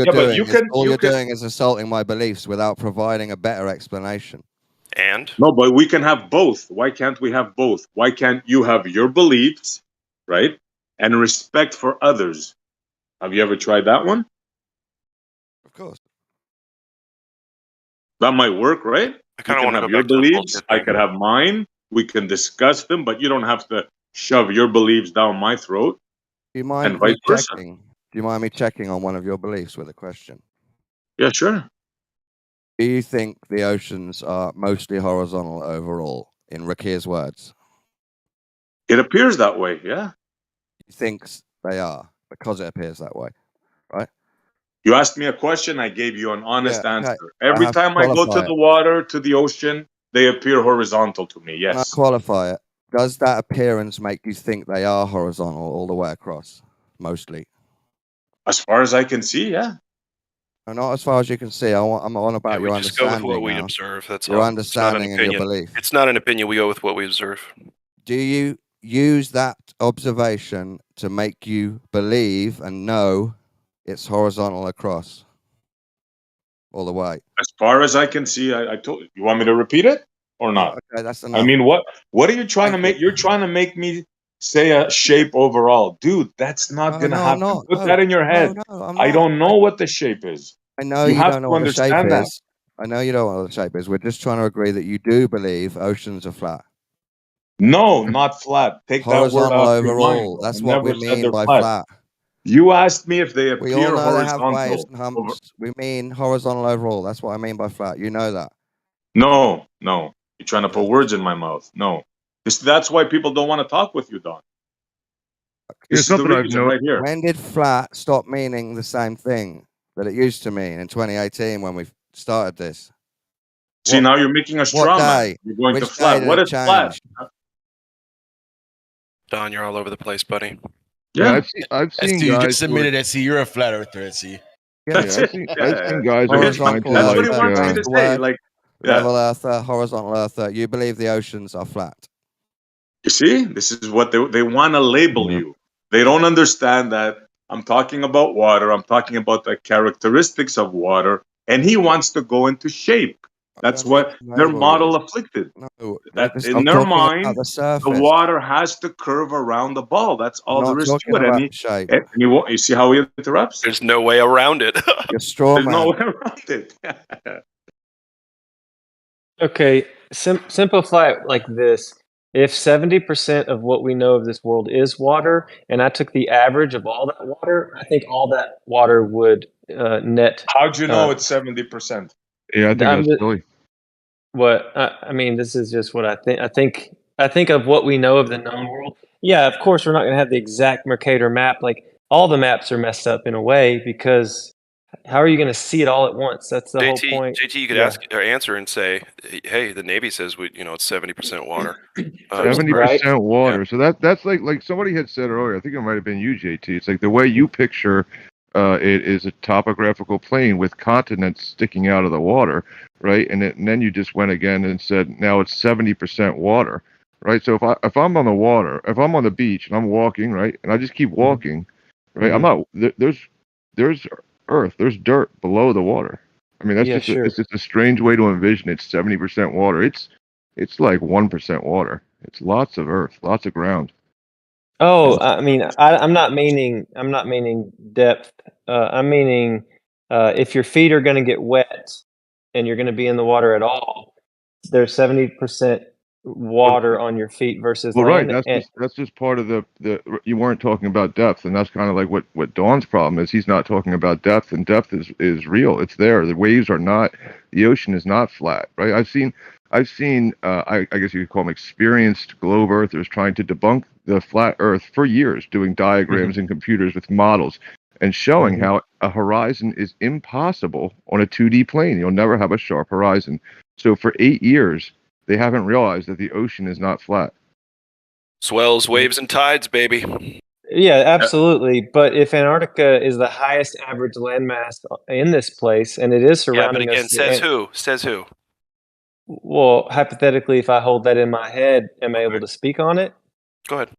Speaker 22: you're doing is assaulting my beliefs without providing a better explanation.
Speaker 14: And?
Speaker 17: No, but we can have both. Why can't we have both? Why can't you have your beliefs, right? And respect for others. Have you ever tried that one?
Speaker 22: Of course.
Speaker 17: That might work, right?
Speaker 14: I kind of want to
Speaker 17: have
Speaker 14: go
Speaker 17: your
Speaker 14: back to the
Speaker 17: beliefs.
Speaker 14: bullshit
Speaker 17: I
Speaker 14: thing.
Speaker 17: could have mine. We can discuss them, but you don't have to shove your beliefs down my throat.
Speaker 22: Do you mind
Speaker 17: and vice
Speaker 22: me
Speaker 17: versa.
Speaker 22: checking? Do you mind me checking on one of your beliefs with a question?
Speaker 17: Yeah, sure.
Speaker 22: Do you think the oceans are mostly horizontal overall, in Rakir's words?
Speaker 17: It appears that way, yeah.
Speaker 22: He thinks they are, because it appears that way, right?
Speaker 17: You asked me a question, I gave you an honest
Speaker 22: Yeah, okay.
Speaker 17: answer. Every
Speaker 22: have to
Speaker 17: time I go to
Speaker 22: qualify
Speaker 17: the
Speaker 22: it.
Speaker 17: water, to the ocean, they appear horizontal to me,
Speaker 22: Can I
Speaker 17: yes.
Speaker 22: qualify it? Does that appearance make you think they are horizontal all the way across, mostly?
Speaker 17: As far as I can see, yeah.
Speaker 22: And not as far as you can see. I'm on about your
Speaker 14: We just go with
Speaker 22: understanding
Speaker 14: what we
Speaker 22: now.
Speaker 14: observe. That's
Speaker 22: your
Speaker 14: all. It's not an
Speaker 22: understanding and your
Speaker 14: opinion.
Speaker 22: belief.
Speaker 14: It's not an opinion. We go with what we observe.
Speaker 22: Do you use that observation to make you believe and know it's horizontal across all the way?
Speaker 17: As far as I can see, I told you. You want me to repeat it or not?
Speaker 22: Okay, that's enough.
Speaker 17: I mean, what are you trying to make? You're trying to make me say a shape overall. Dude, that's not going to happen.
Speaker 22: I'm not.
Speaker 17: Put that in your head.
Speaker 22: I'm
Speaker 17: I
Speaker 22: not.
Speaker 17: don't know what the shape is.
Speaker 22: I know
Speaker 17: you
Speaker 22: you
Speaker 17: have
Speaker 22: don't know
Speaker 17: to
Speaker 22: what the shape
Speaker 17: understand that.
Speaker 22: is. I know you don't know what the shape is. We're just trying to agree that you do believe oceans are flat.
Speaker 17: No, not flat. Take that word
Speaker 22: Horizontal
Speaker 17: out of your mind.
Speaker 22: overall. That's
Speaker 17: I
Speaker 22: what we
Speaker 17: never said
Speaker 22: mean
Speaker 17: they're
Speaker 22: by
Speaker 17: flat.
Speaker 22: flat.
Speaker 17: You asked me if they
Speaker 22: We all
Speaker 17: appear
Speaker 22: know they have waves
Speaker 17: horizontal.
Speaker 22: and humps. We mean horizontal overall. That's what I mean by flat. You know that.
Speaker 17: No. You're trying to put words in my mouth. No. That's why people don't want to talk with you, Don. This is the reason right here.
Speaker 22: When did flat stop meaning the same thing that it used to mean in 2018 when we started this?
Speaker 17: See, now you're making a straw man. You're going to
Speaker 22: Which
Speaker 17: flat.
Speaker 22: day
Speaker 17: What
Speaker 22: did
Speaker 17: is
Speaker 22: it
Speaker 17: flat?
Speaker 22: change?
Speaker 14: Don, you're all over the place, buddy.
Speaker 17: Yeah,
Speaker 16: I've seen
Speaker 19: SC, you
Speaker 16: guys
Speaker 19: just admitted that. See, you're a flat earther. See,
Speaker 17: That's
Speaker 16: I've
Speaker 17: it.
Speaker 16: seen
Speaker 17: Yeah.
Speaker 16: guys that are trying to
Speaker 17: That's what he
Speaker 16: like.
Speaker 17: wants me to say. Like,
Speaker 22: level earther, horizontal earther. You believe the oceans are flat.
Speaker 17: You see, this is what they want to label you. They don't understand that I'm talking about water. I'm talking about the characteristics of water, and he wants to go into shape. That's what they're model afflicted. That in
Speaker 22: I'm
Speaker 17: their
Speaker 22: talking about
Speaker 17: mind,
Speaker 22: the surface.
Speaker 17: the water has to curve around the ball. That's all
Speaker 22: not
Speaker 17: there is to
Speaker 22: talking
Speaker 17: it.
Speaker 22: about
Speaker 17: And
Speaker 22: shape.
Speaker 17: you see how he interrupts?
Speaker 14: There's no way around it.
Speaker 22: You're straw
Speaker 17: There's
Speaker 22: man.
Speaker 17: no way around it.
Speaker 5: Okay, simplify it like this. If 70% of what we know of this world is water, and I took the average of all that water, I think all that water would net.
Speaker 17: How'd you know it's 70%?
Speaker 16: Yeah, I think
Speaker 5: I'm
Speaker 16: that's
Speaker 5: just-
Speaker 16: silly.
Speaker 5: What I mean, this is just what I think. I think of what we know of the known world. Yeah, of course, we're not going to have the exact Mercator map. Like all the maps are messed up in a way because how are you going to see it all at once? That's the whole point.
Speaker 14: JT, you could
Speaker 5: Yeah.
Speaker 14: ask or answer and say, "Hey, the Navy says it's 70% water."
Speaker 16: 70% water. So that's like somebody had said earlier. I think it might have been you, JT. It's like the way you picture
Speaker 11: it is a topographical plane with continents sticking out of the water, right? And then you just went again and said now it's 70% water, right? So if I'm on the water, if I'm on the beach and I'm walking, right, and I just keep walking, right, I'm not there's earth, there's dirt below the water. I mean, that's
Speaker 18: Yeah,
Speaker 11: just it's
Speaker 18: sure.
Speaker 11: just a strange way to envision it. 70% water. It's like 1% water. It's lots of earth, lots of ground.
Speaker 8: Oh, I mean, I'm not meaning depth. I'm meaning if your feet are going to get wet and you're going to be in the water at all, there's 70% water on your feet versus
Speaker 11: Well, right.
Speaker 8: land. And
Speaker 11: That's just part of the you weren't talking about depth, and that's kind of like what Dawn's problem is. He's not talking about depth, and depth is real. It's there. The waves are not. The ocean is not flat, right? I've seen. I guess you could call them experienced globe earthers trying to debunk the flat Earth for years, doing diagrams in computers with models and showing how a horizon is impossible on a 2D plane. You'll never have a sharp horizon. So for 8 years, they haven't realized that the ocean is not flat.
Speaker 14: Swells, waves, and tides, baby.
Speaker 8: yeah, absolutely. But if Antarctica is the highest average landmass in this place, and it is
Speaker 14: Yeah, but
Speaker 8: surrounding
Speaker 14: again,
Speaker 8: us,
Speaker 14: says who? Says who?
Speaker 8: well, hypothetically, if I hold that in my head, am I able to speak on it?
Speaker 14: Go ahead.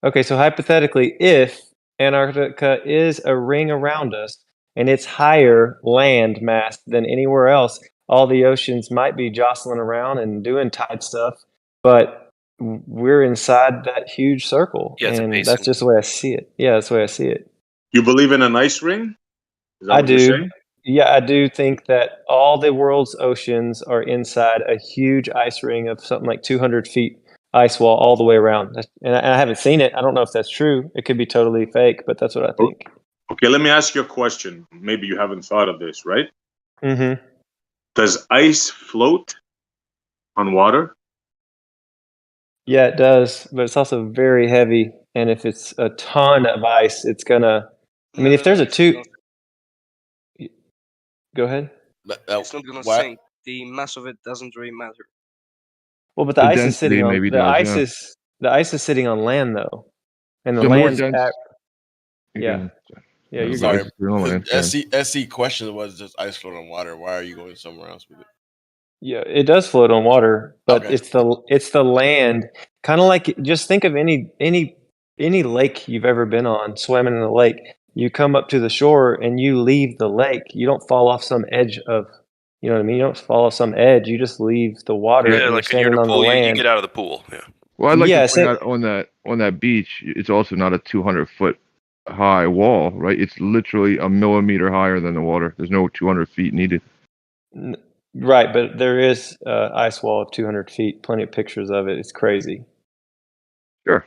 Speaker 8: Okay, so hypothetically, if Antarctica is a ring around us and it's higher land mass than anywhere else, all the oceans might be jostling around and doing tide stuff, but we're inside that huge circle,
Speaker 14: Yeah, it's a
Speaker 8: and
Speaker 14: basin.
Speaker 8: that's just the way I see it. Yeah, that's the way I see it.
Speaker 17: You believe in an ice ring? Is that
Speaker 8: I
Speaker 17: what you're
Speaker 8: do.
Speaker 17: saying?
Speaker 8: Yeah, I do think that all the world's oceans are inside a huge ice ring of something like 200 feet ice wall all the way around. And I haven't seen it. I don't know if that's true. It could be totally fake, but that's what I think.
Speaker 17: Okay, let me ask you a question. Maybe you haven't thought of this, right?
Speaker 8: Mm-hmm.
Speaker 17: Does ice float on water?
Speaker 8: Yeah, it does, but it's also very heavy. And if it's a ton of ice, it's gonna. I mean, if there's a two. Go ahead.
Speaker 16: It's not gonna sink. The mass of it doesn't really matter.
Speaker 8: Well, but the
Speaker 11: The
Speaker 8: ice is
Speaker 11: density
Speaker 8: sitting on
Speaker 11: maybe does, yeah.
Speaker 8: the ice is sitting on land though, and the
Speaker 11: So more
Speaker 8: land's
Speaker 11: dense.
Speaker 8: yeah. Yeah, you're
Speaker 19: Sorry.
Speaker 8: good.
Speaker 19: SC question was just ice float on water. Why are you going somewhere else with it?
Speaker 8: Yeah, it does float on water, but
Speaker 19: Okay.
Speaker 8: it's the land. Kind of like just think of any lake you've ever been on, swimming in the lake. You come up to the shore and you leave the lake. You don't fall off some edge of, you know what I mean? You don't fall off some edge. You just leave the water
Speaker 14: Yeah,
Speaker 8: and you're
Speaker 14: like when you're in
Speaker 8: standing
Speaker 14: a
Speaker 8: on the
Speaker 14: pool, you
Speaker 8: land.
Speaker 14: get out of the pool. Yeah.
Speaker 11: Well, I'd like
Speaker 8: Yeah,
Speaker 11: to point out on that beach, it's also not a 200-foot high wall, right? It's literally a millimeter higher than the water. There's no 200 feet needed.
Speaker 8: Right, but there is ice wall of 200 feet. Plenty of pictures of it. It's crazy.
Speaker 11: Sure.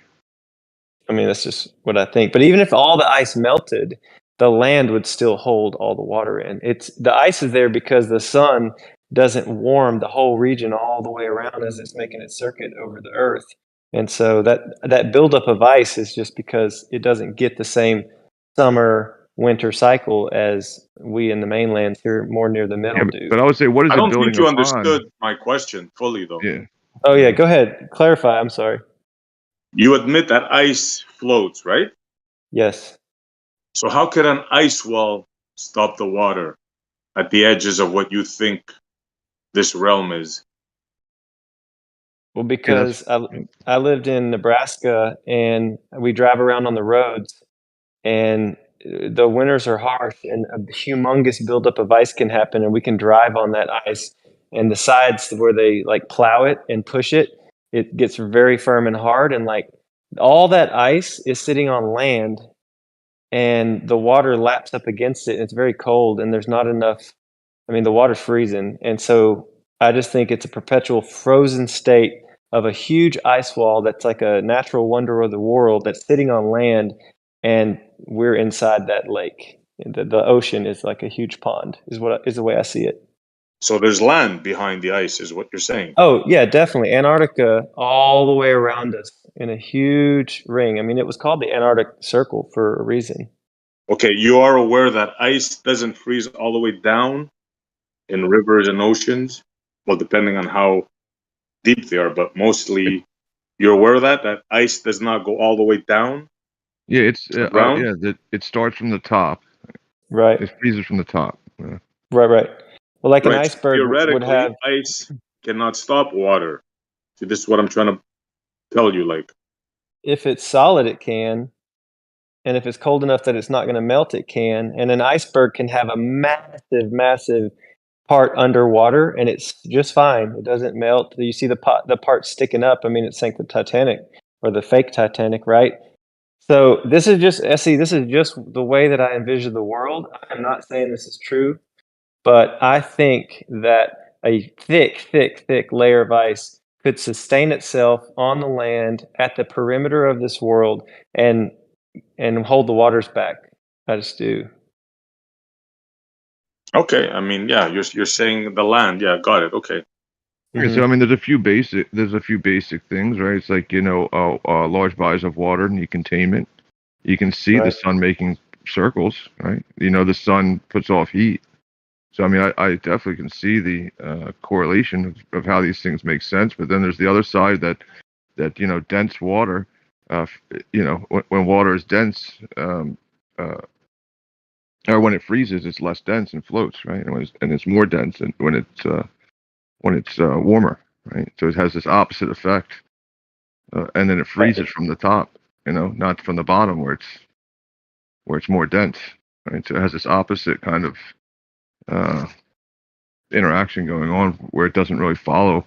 Speaker 8: I mean, that's just what I think. But even if all the ice melted, the land would still hold all the water in. It's the ice is there because the sun doesn't warm the whole region all the way around as it's making its circuit over the earth. And so that buildup of ice is just because it doesn't get the same summer winter cycle as we in the mainland here more near the middle do.
Speaker 11: But I would say, what is
Speaker 17: I
Speaker 11: it
Speaker 17: don't
Speaker 11: building
Speaker 17: think you
Speaker 11: upon?
Speaker 17: understood my question fully, though.
Speaker 11: Yeah.
Speaker 8: Oh yeah, go ahead. Clarify. I'm sorry.
Speaker 17: You admit that ice floats, right?
Speaker 8: Yes.
Speaker 17: So how could an ice wall stop the water at the edges of what you think this realm is?
Speaker 8: Well, because I lived in Nebraska and we drive around on the roads and the winters are harsh and a humongous buildup of ice can happen and we can drive on that ice and the sides where they like plow it and push it, it gets very firm and hard and like all that ice is sitting on land and the water laps up against it and it's very cold and there's not enough. I mean, the water's freezing. And so I just think it's a perpetual frozen state of a huge ice wall that's like a natural wonder of the world that's sitting on land and we're inside that lake. The ocean is like a huge pond is the way I see it.
Speaker 17: So there's land behind the ice, is what you're saying.
Speaker 8: Oh, yeah, definitely. Antarctica all the way around us in a huge ring. I mean, it was called the Antarctic Circle for a reason.
Speaker 17: Okay, you are aware that ice doesn't freeze all the way down in rivers and oceans? Well, depending on how deep they are, but mostly you're aware of that ice does not go all the way down?
Speaker 11: Yeah, it's
Speaker 17: to the ground?
Speaker 11: it starts from the top,
Speaker 8: Right.
Speaker 11: It freezes from the top. Yeah.
Speaker 8: Right. Well, like an
Speaker 17: Right.
Speaker 8: iceberg would
Speaker 17: Theoretically,
Speaker 8: have.
Speaker 17: ice cannot stop water. See, this is what I'm trying to tell you. Like,
Speaker 8: If it's solid, it can. And if it's cold enough that it's not going to melt, it can. And an iceberg can have a massive part underwater, and it's just fine. It doesn't melt. You see the part sticking up. I mean, it sank the Titanic or the fake Titanic, right? So this is just Essie. This is just the way that I envision the world. I'm not saying this is true, but I think that a thick layer of ice could sustain itself on the land at the perimeter of this world and hold the waters back. I just do.
Speaker 17: okay, I mean, yeah, you're saying the land. Yeah, got it. Okay.
Speaker 11: Okay, so I mean, there's a few basic things, right? It's like large bodies of water and containment. You can see the sun making circles, right? The sun puts off heat. So I mean, I definitely can see the correlation of how these things make sense. But then there's the other side that dense water. When water is dense, or when it freezes, it's less dense and floats, right? And it's more dense when it's warmer, right? So it has this opposite effect, and then it freezes from the top, not from the bottom where it's more dense, right? So it has this opposite kind of interaction going on where it doesn't really follow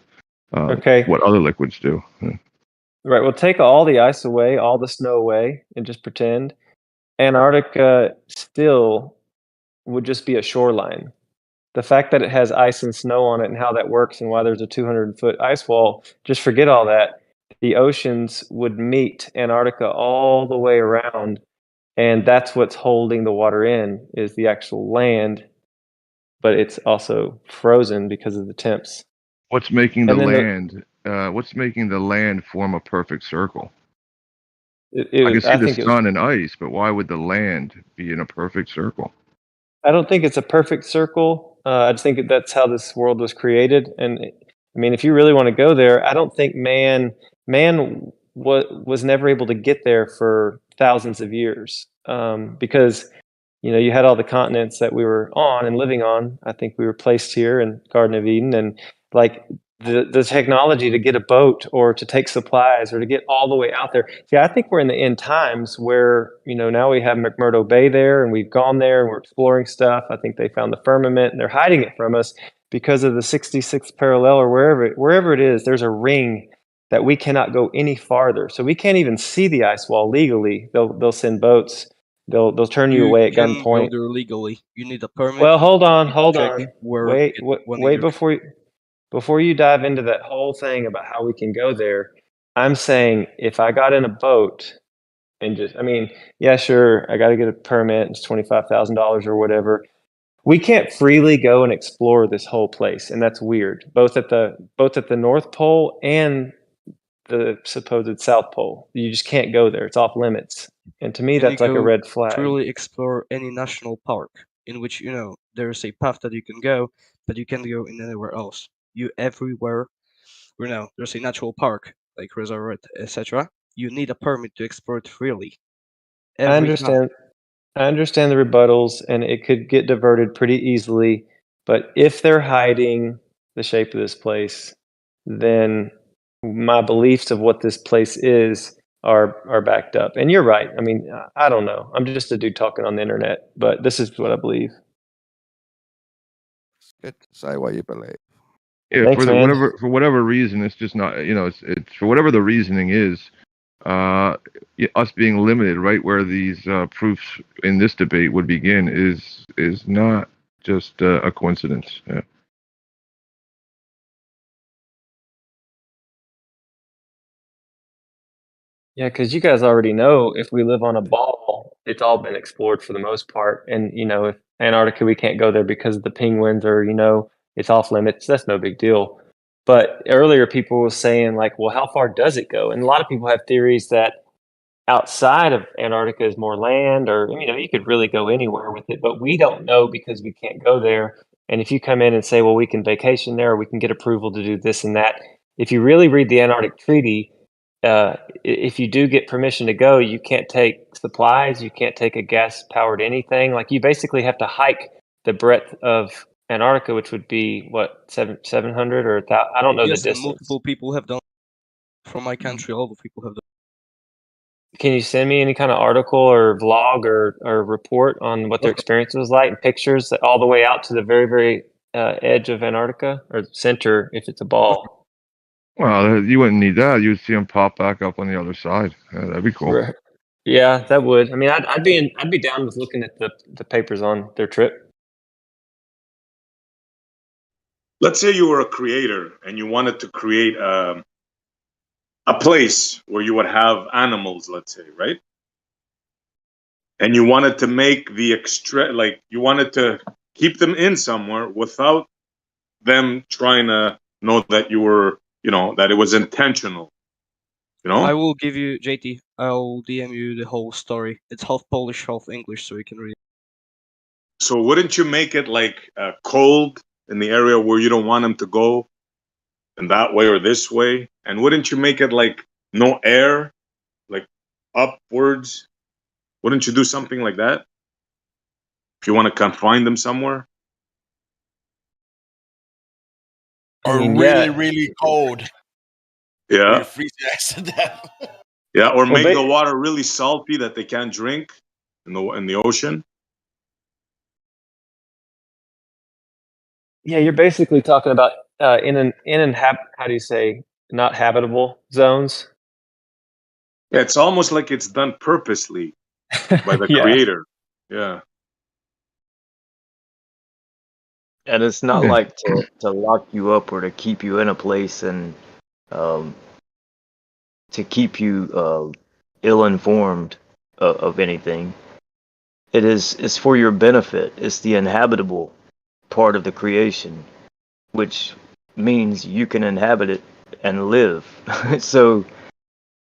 Speaker 11: what other liquids do. Yeah.
Speaker 8: Right. Well, take all the ice away, all the snow away, and just pretend Antarctica still would just be a shoreline. The fact that it has ice and snow on it and how that works and why there's a 200-foot ice wall, just forget all that. The oceans would meet Antarctica all the way around, and that's what's holding the water in is the actual land, but it's also frozen because of the temps.
Speaker 11: What's making the land form a perfect circle? I can see the sun and ice, but why would the land be in a perfect circle?
Speaker 8: I don't think it's a perfect circle. I just think that's how this world was created. And I mean, if you really want to go there, I don't think man was never able to get there for thousands of years because you had all the continents that we were on and living on. I think we were placed here in Garden of Eden, and like the technology to get a boat or to take supplies or to get all the way out there. See, I think we're in the end times where now we have McMurdo Bay there, and we've gone there and we're exploring stuff. I think they found the firmament and they're hiding it from us because of the 66th parallel or wherever it is. There's a ring that we cannot go any farther, so we can't even see the ice wall legally. They'll send boats. They'll turn you away at gunpoint.
Speaker 16: Go there legally. You need a permit.
Speaker 8: Well, hold on. Wait before you dive into that whole thing about how we can go there. I'm saying if I got in a boat and yeah, sure, I got to get a permit. It's $25,000 or whatever. We can't freely go and explore this whole place, and that's weird. Both at the North Pole and the supposed South Pole, you just can't go there. It's off limits. And to me, that's like a red flag.
Speaker 16: Truly explore any national park in which there's a path that you can go, but you can't go in anywhere else. You everywhere, there's a natural park like reservoir, etc. You need a permit to explore it freely.
Speaker 8: I understand the rebuttals, and it could get diverted pretty easily. But if they're hiding the shape of this place, then my beliefs of what this place is are backed up. And you're right. I mean, I don't know. I'm just a dude talking on the internet, but this is what I believe.
Speaker 22: It's good to say what you believe.
Speaker 11: Yeah,
Speaker 8: Thanks,
Speaker 11: for whatever reason, it's just not. It's for whatever the reasoning is. Us being limited, right, where these proofs in this debate would begin is not just a coincidence. Yeah.
Speaker 8: Yeah, because you guys already know if we live on a ball, it's all been explored for the most part. And, if Antarctica, we can't go there because of the penguins or, it's off limits, that's no big deal. But earlier people were saying like, well, how far does it go? And a lot of people have theories that outside of Antarctica is more land or, you could really go anywhere with it, but we don't know because we can't go there. And if you come in and say, well, we can vacation there, or we can get approval to do this and that. If you really read the Antarctic Treaty, if you do get permission to go, you can't take supplies, you can't take a gas-powered anything. Like, you basically have to hike the breadth of Antarctica, which would be what, 700 or 1,000? I don't know the
Speaker 16: Yes, and
Speaker 8: distance.
Speaker 16: multiple people have done from my country. All the people have done.
Speaker 8: Can you send me any kind of article or vlog or report on what their experience was like, and pictures all the way out to the very, very edge of Antarctica, or center if it's a ball?
Speaker 11: Well, you wouldn't need that. You'd see them pop back up on the other side. Yeah, that'd be cool.
Speaker 8: Right. Yeah, that would. I mean, I'd be down with looking at the papers on their trip.
Speaker 17: Let's say you were a creator and you wanted to create a place where you would have animals, let's say, right? And you wanted to make the you wanted to keep them in somewhere without them trying to know that you were, that it was intentional.
Speaker 16: I will give you, JT, I'll DM you the whole story. It's half Polish, half English, so you can read it.
Speaker 17: So wouldn't you make it like cold in the area where you don't want them to go, and that way or this way? And wouldn't you make it like no air, like upwards? Wouldn't you do something like that if you want to confine them somewhere?
Speaker 19: Or really cold.
Speaker 17: Yeah.
Speaker 19: You freeze your ass to death.
Speaker 17: Yeah, or make the water really salty that they can't drink in the ocean.
Speaker 8: Yeah, you're basically talking about how do you say, not habitable zones?
Speaker 17: Yeah, it's almost like it's done purposely by the
Speaker 8: Yeah.
Speaker 17: creator. Yeah.
Speaker 13: And it's not
Speaker 17: Yeah.
Speaker 13: like to lock you up or to keep you in a place and to keep you ill-informed of anything. It's for your benefit. It's the inhabitable part of the creation, which means you can inhabit it and live. So,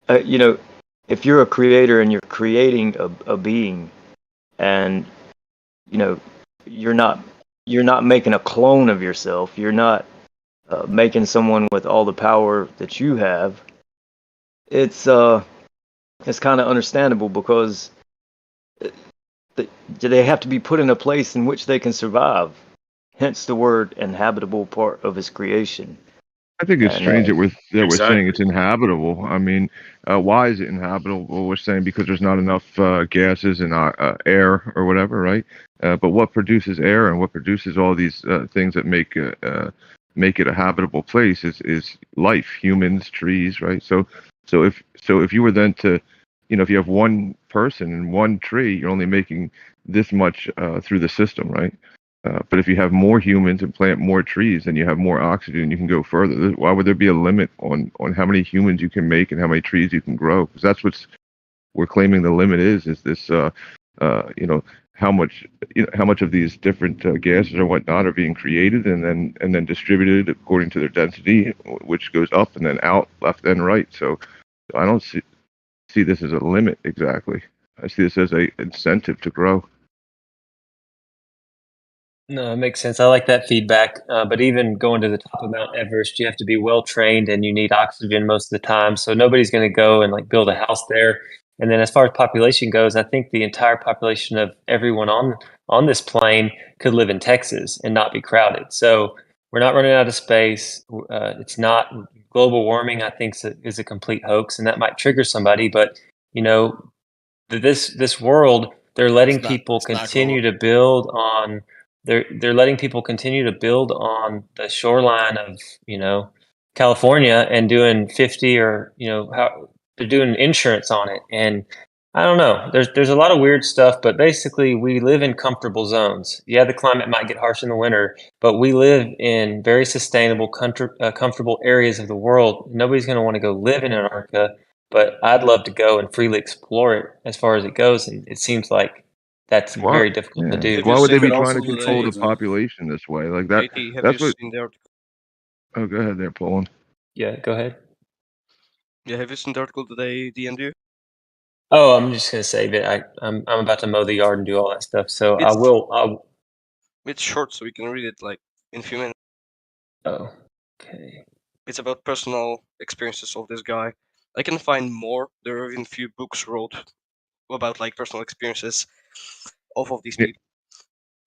Speaker 13: if you're a creator and you're creating a being, and you're not making a clone of yourself. You're not making someone with all the power that you have. It's kind of understandable because they have to be put in a place in which they can survive. Hence the word inhabitable part of his creation.
Speaker 11: I think it's strange that we're saying
Speaker 17: Exactly.
Speaker 11: it's inhabitable. I mean, why is it inhabitable? Well, we're saying because there's not enough gases and air or whatever, right? But what produces air and what produces all these things that make it a habitable place is life, humans, trees, right? So if you were then to, if you have one person and one tree, you're only making this much through the system, right? But if you have more humans and plant more trees, then you have more oxygen. You can go further. Why would there be a limit on how many humans you can make and how many trees you can grow? Because that's what we're claiming the limit is this. How much of these different gases or whatnot are being created and then distributed according to their density, which goes up and then out, left and right. So I don't see this as a limit exactly. I see this as a incentive to grow.
Speaker 8: No, it makes sense. I like that feedback. But even going to the top of Mount Everest, you have to be well trained and you need oxygen most of the time. So nobody's going to go and like build a house there. And then as far as population goes, I think the entire population of everyone on this plane could live in Texas and not be crowded. So we're not running out of space. It's not global warming. I think is a complete hoax, and that might trigger somebody. But this world, they're letting people continue to build on. They're letting people continue to build on the shoreline of California and doing 50 or how they're doing insurance on it. And I don't know. There's a lot of weird stuff, but basically we live in comfortable zones. Yeah, the climate might get harsh in the winter, but we live in very sustainable, comfortable areas of the world. Nobody's going to want to go live in Antarctica, but I'd love to go and freely explore it as far as it goes. And it seems like that's
Speaker 11: Why?
Speaker 8: very difficult to
Speaker 11: Yeah.
Speaker 8: do.
Speaker 11: Why would they be trying to control the population this way? Like that?
Speaker 16: JT, have
Speaker 11: That's
Speaker 16: you
Speaker 11: what.
Speaker 16: seen the article?
Speaker 11: Oh, go ahead there, Poland.
Speaker 8: Yeah, go ahead.
Speaker 16: Yeah, have you seen the article that I DM'd you?
Speaker 8: Oh, I'm just gonna save it. I'm about to mow the yard and do all that stuff. So I
Speaker 16: It's
Speaker 8: will.
Speaker 16: It's short, so we can read it like in a few minutes.
Speaker 8: Oh, okay.
Speaker 16: It's about personal experiences of this guy. I can find more. There are even a few books wrote about like personal experiences of these
Speaker 11: Yeah.
Speaker 16: people.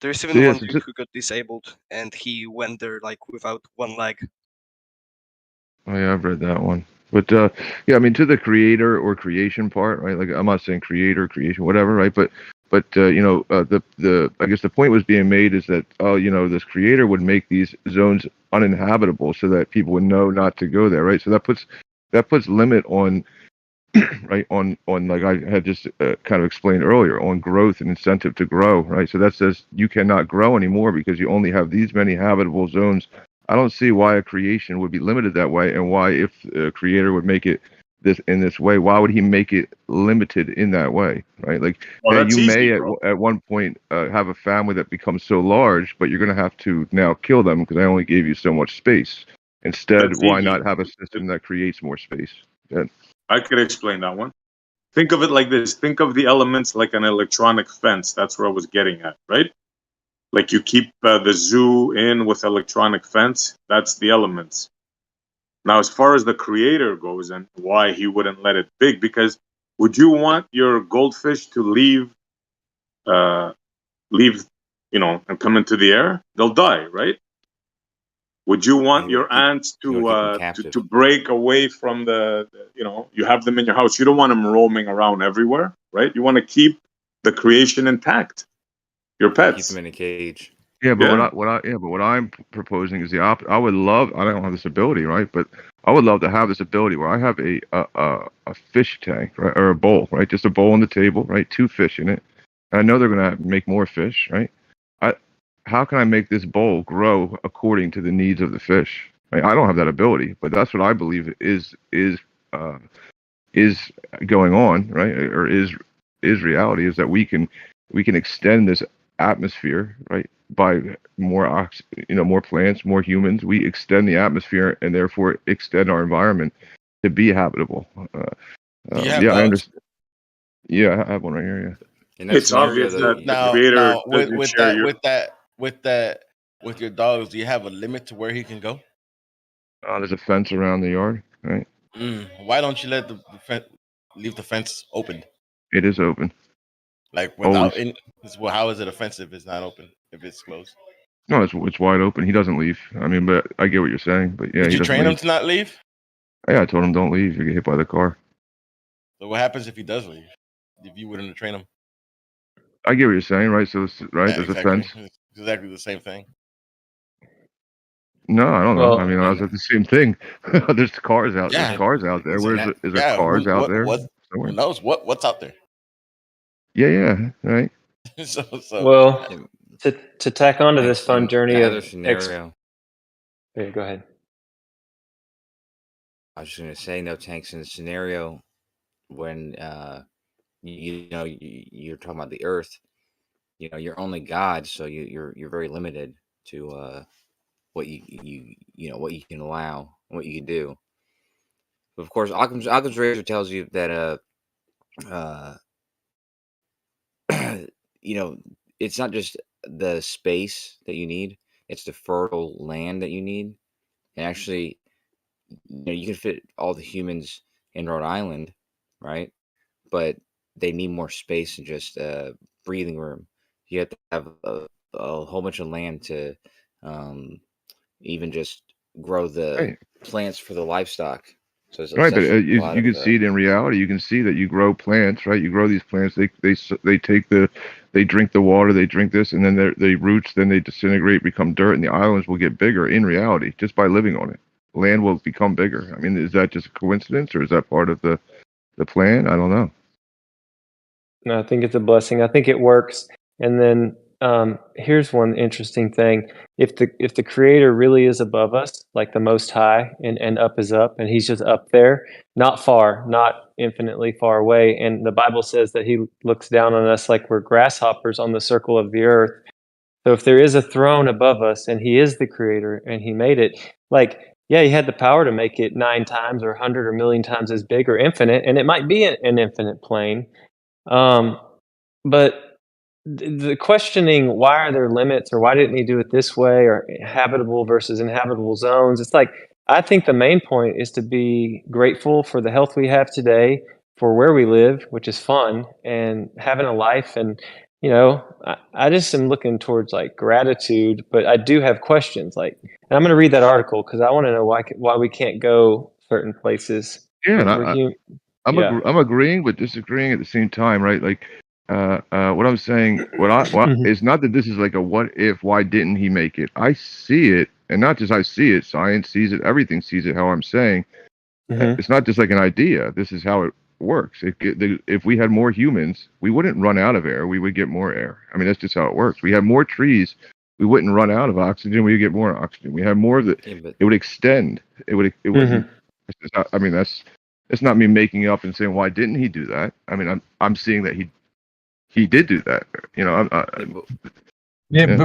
Speaker 16: There's
Speaker 11: So
Speaker 16: even
Speaker 11: yeah,
Speaker 16: one
Speaker 11: so
Speaker 16: dude who got disabled and he went there like without one leg.
Speaker 11: oh yeah, I've read that one. But yeah, I mean, to the creator or creation part, right? Like, I'm not saying creator, creation, whatever, right? But you know, the I guess the point was being made is that, oh, you know, this creator would make these zones uninhabitable so that people would know not to go there, right? So that puts limit on right on like I had just kind of explained earlier, on growth and incentive to grow, right? So that says you cannot grow anymore because you only have these many habitable zones. I don't see why a creation would be limited that way, and why, if a creator would make it this in this way, why would he make it limited in that way, right? Like,
Speaker 17: Well,
Speaker 11: hey,
Speaker 17: that's
Speaker 11: you may
Speaker 17: easy, bro.
Speaker 11: at one point have a family that becomes so large, but you're going to have to now kill them because I only gave you so much space. Instead,
Speaker 17: That's
Speaker 11: why
Speaker 17: easy.
Speaker 11: not have a system that creates more space? Yeah.
Speaker 17: I could explain that one. Think of it like this. Think of the elements like an electronic fence. That's where I was getting at, right? Like you keep the zoo in with electronic fence. That's the elements. Now, as far as the creator goes and why he wouldn't let it big, because would you want your goldfish to leave, you know, and come into the air? They'll die, right? Would you want your ants to break away from you know, you have them in your house. You don't want them roaming around everywhere, right? You want to keep the creation intact. Your
Speaker 4: Keep
Speaker 17: pets.
Speaker 4: them in a cage.
Speaker 11: Yeah, but
Speaker 17: Yeah.
Speaker 11: what I'm proposing is the opposite. I would love. I don't have this ability, right? But I would love to have this ability where I have a fish tank, right, or a bowl, right? Just a bowl on the table, right? Two fish in it. And I know they're gonna make more fish, right? I How can I make this bowl grow according to the needs of the fish? Right? I don't have that ability, but that's what I believe uh, is going on, right? Or is reality, is that we can extend this atmosphere, right, by more more plants, more humans. We extend the atmosphere and therefore extend our environment to be habitable.
Speaker 19: Do you have
Speaker 11: Yeah, I
Speaker 19: dogs?
Speaker 11: understand. Yeah, I have one right here. Yeah.
Speaker 4: In that
Speaker 17: It's
Speaker 4: scenario,
Speaker 17: obvious
Speaker 4: though,
Speaker 17: that the
Speaker 19: Now,
Speaker 17: creator
Speaker 19: with
Speaker 17: doesn't share your.
Speaker 19: with your dogs, do you have a limit to where he can go?
Speaker 11: There's a fence around the yard, right?
Speaker 19: Why don't you let leave the fence open?
Speaker 11: It is open.
Speaker 19: Like
Speaker 11: Always.
Speaker 19: without well, how is it offensive if it's not open, if it's closed?
Speaker 11: No, it's wide open. He doesn't leave. I mean, but I get what you're saying. But yeah,
Speaker 19: Did
Speaker 11: he
Speaker 19: you
Speaker 11: doesn't
Speaker 19: train him
Speaker 11: leave.
Speaker 19: to not leave?
Speaker 11: Yeah, I told him don't leave. You get hit by the car.
Speaker 19: So what happens if he does leave? If you wouldn't train him?
Speaker 11: I get what you're saying, right? So right,
Speaker 19: Yeah,
Speaker 11: there's a
Speaker 19: exactly.
Speaker 11: fence.
Speaker 19: It's exactly the same thing.
Speaker 11: No, I don't know. I
Speaker 8: Well,
Speaker 11: mean, I was at the same thing. There's cars out. There's
Speaker 19: Yeah.
Speaker 11: cars out there.
Speaker 19: It's
Speaker 11: Where's is there cars out there
Speaker 19: who
Speaker 11: somewhere?
Speaker 19: knows what's out there?
Speaker 11: Yeah, right.
Speaker 19: so
Speaker 8: well, to tack onto this
Speaker 4: Thanks.
Speaker 8: fun
Speaker 4: In
Speaker 8: journey
Speaker 4: that
Speaker 8: of
Speaker 4: other scenario,
Speaker 8: yeah, go ahead.
Speaker 4: I was just gonna say, no tanks in the scenario when you know you're talking about the Earth. You know, you're only God, so you're very limited to what you know what you can allow, what you can do. But of course, Occam's razor tells you that you know, it's not just the space that you need; it's the fertile land that you need. And actually, you know, you can fit all the humans in Rhode Island, right? But they need more space and just breathing room. You have to have a whole bunch of land to um, even just grow the
Speaker 11: Right.
Speaker 4: plants for the livestock. So
Speaker 11: Right,
Speaker 4: it's
Speaker 11: but
Speaker 4: actually a lot
Speaker 11: you
Speaker 4: of
Speaker 11: can see it in reality. You can see that you grow plants, right? You grow these plants. They take they drink the water. They drink this, and then they roots. Then they disintegrate, become dirt, and the islands will get bigger in reality just by living on it. Land will become bigger. I mean, is that just a coincidence, or is that part of the plan? I don't know.
Speaker 8: No, I think it's a blessing. I think it works. And then here's one interesting thing: if the Creator really is above us, like the Most High, and up is up, and He's just up there, not far, not infinitely far away, and the Bible says that He looks down on us like we're grasshoppers on the circle of the earth. So if there is a throne above us, and He is the Creator, and He made it, like, yeah, He had the power to make it 9 times or 100 or a million times as big or infinite, and it might be an infinite plane. But the questioning, why are there limits, or why didn't he do it this way, or habitable versus inhabitable zones? It's like, I think the main point is to be grateful for the health we have today, for where we live, which is fun, and having a life. And, you know, I just am looking towards like gratitude, but I do have questions. Like, and I'm going to read that article because I want to know why we can't go certain places.
Speaker 11: Yeah, and
Speaker 8: Yeah.
Speaker 11: I'm agreeing but disagreeing at the same time, right? Like, what I'm saying, what it's not that this is like a what if, why didn't he make it? I see it, and not just I see it. Science sees it. Everything sees it. How I'm saying, it's not just like an idea. This is how it works. If we had more humans, we wouldn't run out of air. We would get more air. I mean, that's just how it works. We have more trees. We wouldn't run out of oxygen. We would get more oxygen. We have more of it. It would extend. It wouldn't. I mean, it's not me making up and saying why didn't he do that. I mean, I'm seeing that he did do that. You know,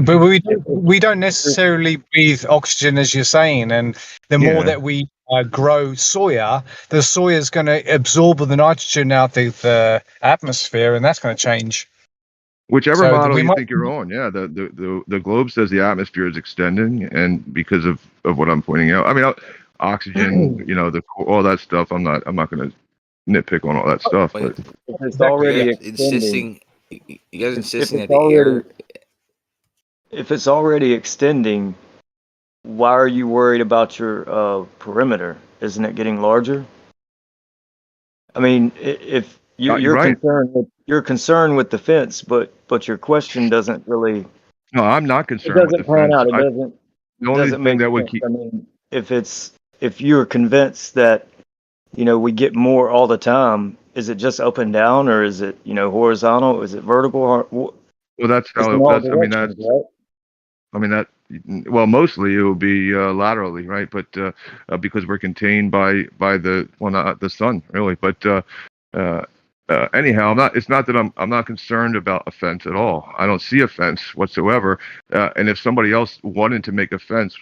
Speaker 15: but we don't necessarily breathe oxygen as you're saying, and the more that we grow soya, the soya is going to absorb the nitrogen out the atmosphere, and that's going to change.
Speaker 11: Whichever model you think you're on, yeah, the globe says the atmosphere is extending, and because of what I'm pointing out, I mean, oxygen, you know, all that stuff. I'm not going to nitpick on all that stuff, but
Speaker 13: it's already
Speaker 4: insisting. You guys insisting that the air.
Speaker 13: If it's already extending, why are you worried about your perimeter? Isn't it getting larger? I mean, if you're concerned with the fence, but your question doesn't really.
Speaker 11: No, I'm not concerned with the fence.
Speaker 13: It doesn't pan out. It doesn't.
Speaker 11: The only thing that would keep.
Speaker 13: I mean, if you're convinced that, you know, we get more all the time, is it just up and down, or is it, you know, horizontal? Is it vertical?
Speaker 11: Well, that's how. Well, mostly it will be laterally, right? But because we're contained by the sun, really. But anyhow, it's not that I'm not concerned about a fence at all. I don't see a fence whatsoever. And if somebody else wanted to make a fence,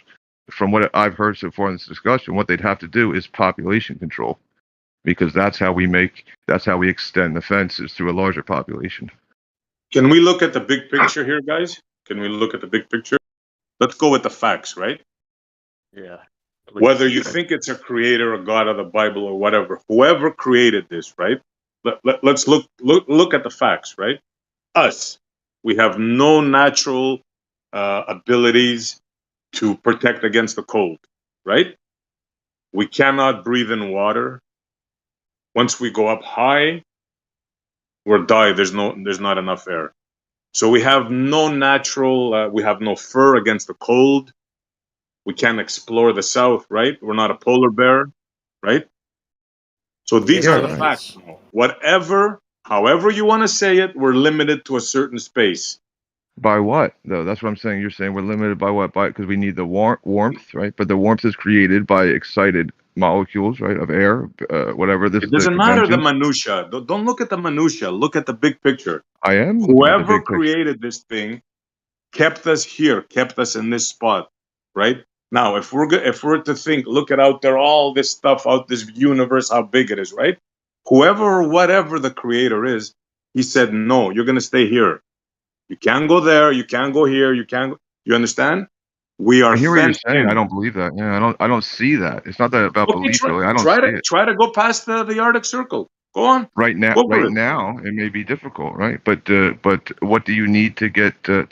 Speaker 11: from what I've heard so far in this discussion, what they'd have to do is population control, because that's how we extend the fences through a larger population.
Speaker 17: Can we look at the big picture here, guys? Can we look at the big picture? Let's go with the facts, right?
Speaker 13: Yeah.
Speaker 17: Whether you think it's a creator, a god of the Bible, or whatever, whoever created this, right? Let's look at the facts, right? Us, we have no natural abilities to protect against the cold, right? We cannot breathe in water. Once we go up high, we'll die. There's not enough air. So we have no natural, we have no fur against the cold. We can't explore the south, right? We're not a polar bear, right? So these are the facts. However you want to say it, we're limited to a certain space.
Speaker 11: By what, though? That's what I'm saying. You're saying we're limited by what? Because we need the warmth, right? But the warmth is created by excited molecules, right, of air, whatever.
Speaker 17: It doesn't matter the minutia. Don't look at the minutia. Look at the big picture.
Speaker 11: I am.
Speaker 17: Whoever created this thing kept us here, kept us in this spot, right? Now, if we're to think, look at out there, all this stuff out this universe, how big it is, right? Whoever or whatever the creator is, he said, no, you're going to stay here. You can't go there. You can't go here. You can't. You understand? We are.
Speaker 11: I hear what you're saying. I don't believe that. Yeah, I don't see that. It's not that about belief, really. I don't see it.
Speaker 17: Try to go past the Arctic Circle. Go on.
Speaker 11: Right now, it may be difficult, right? But what do you need to get to?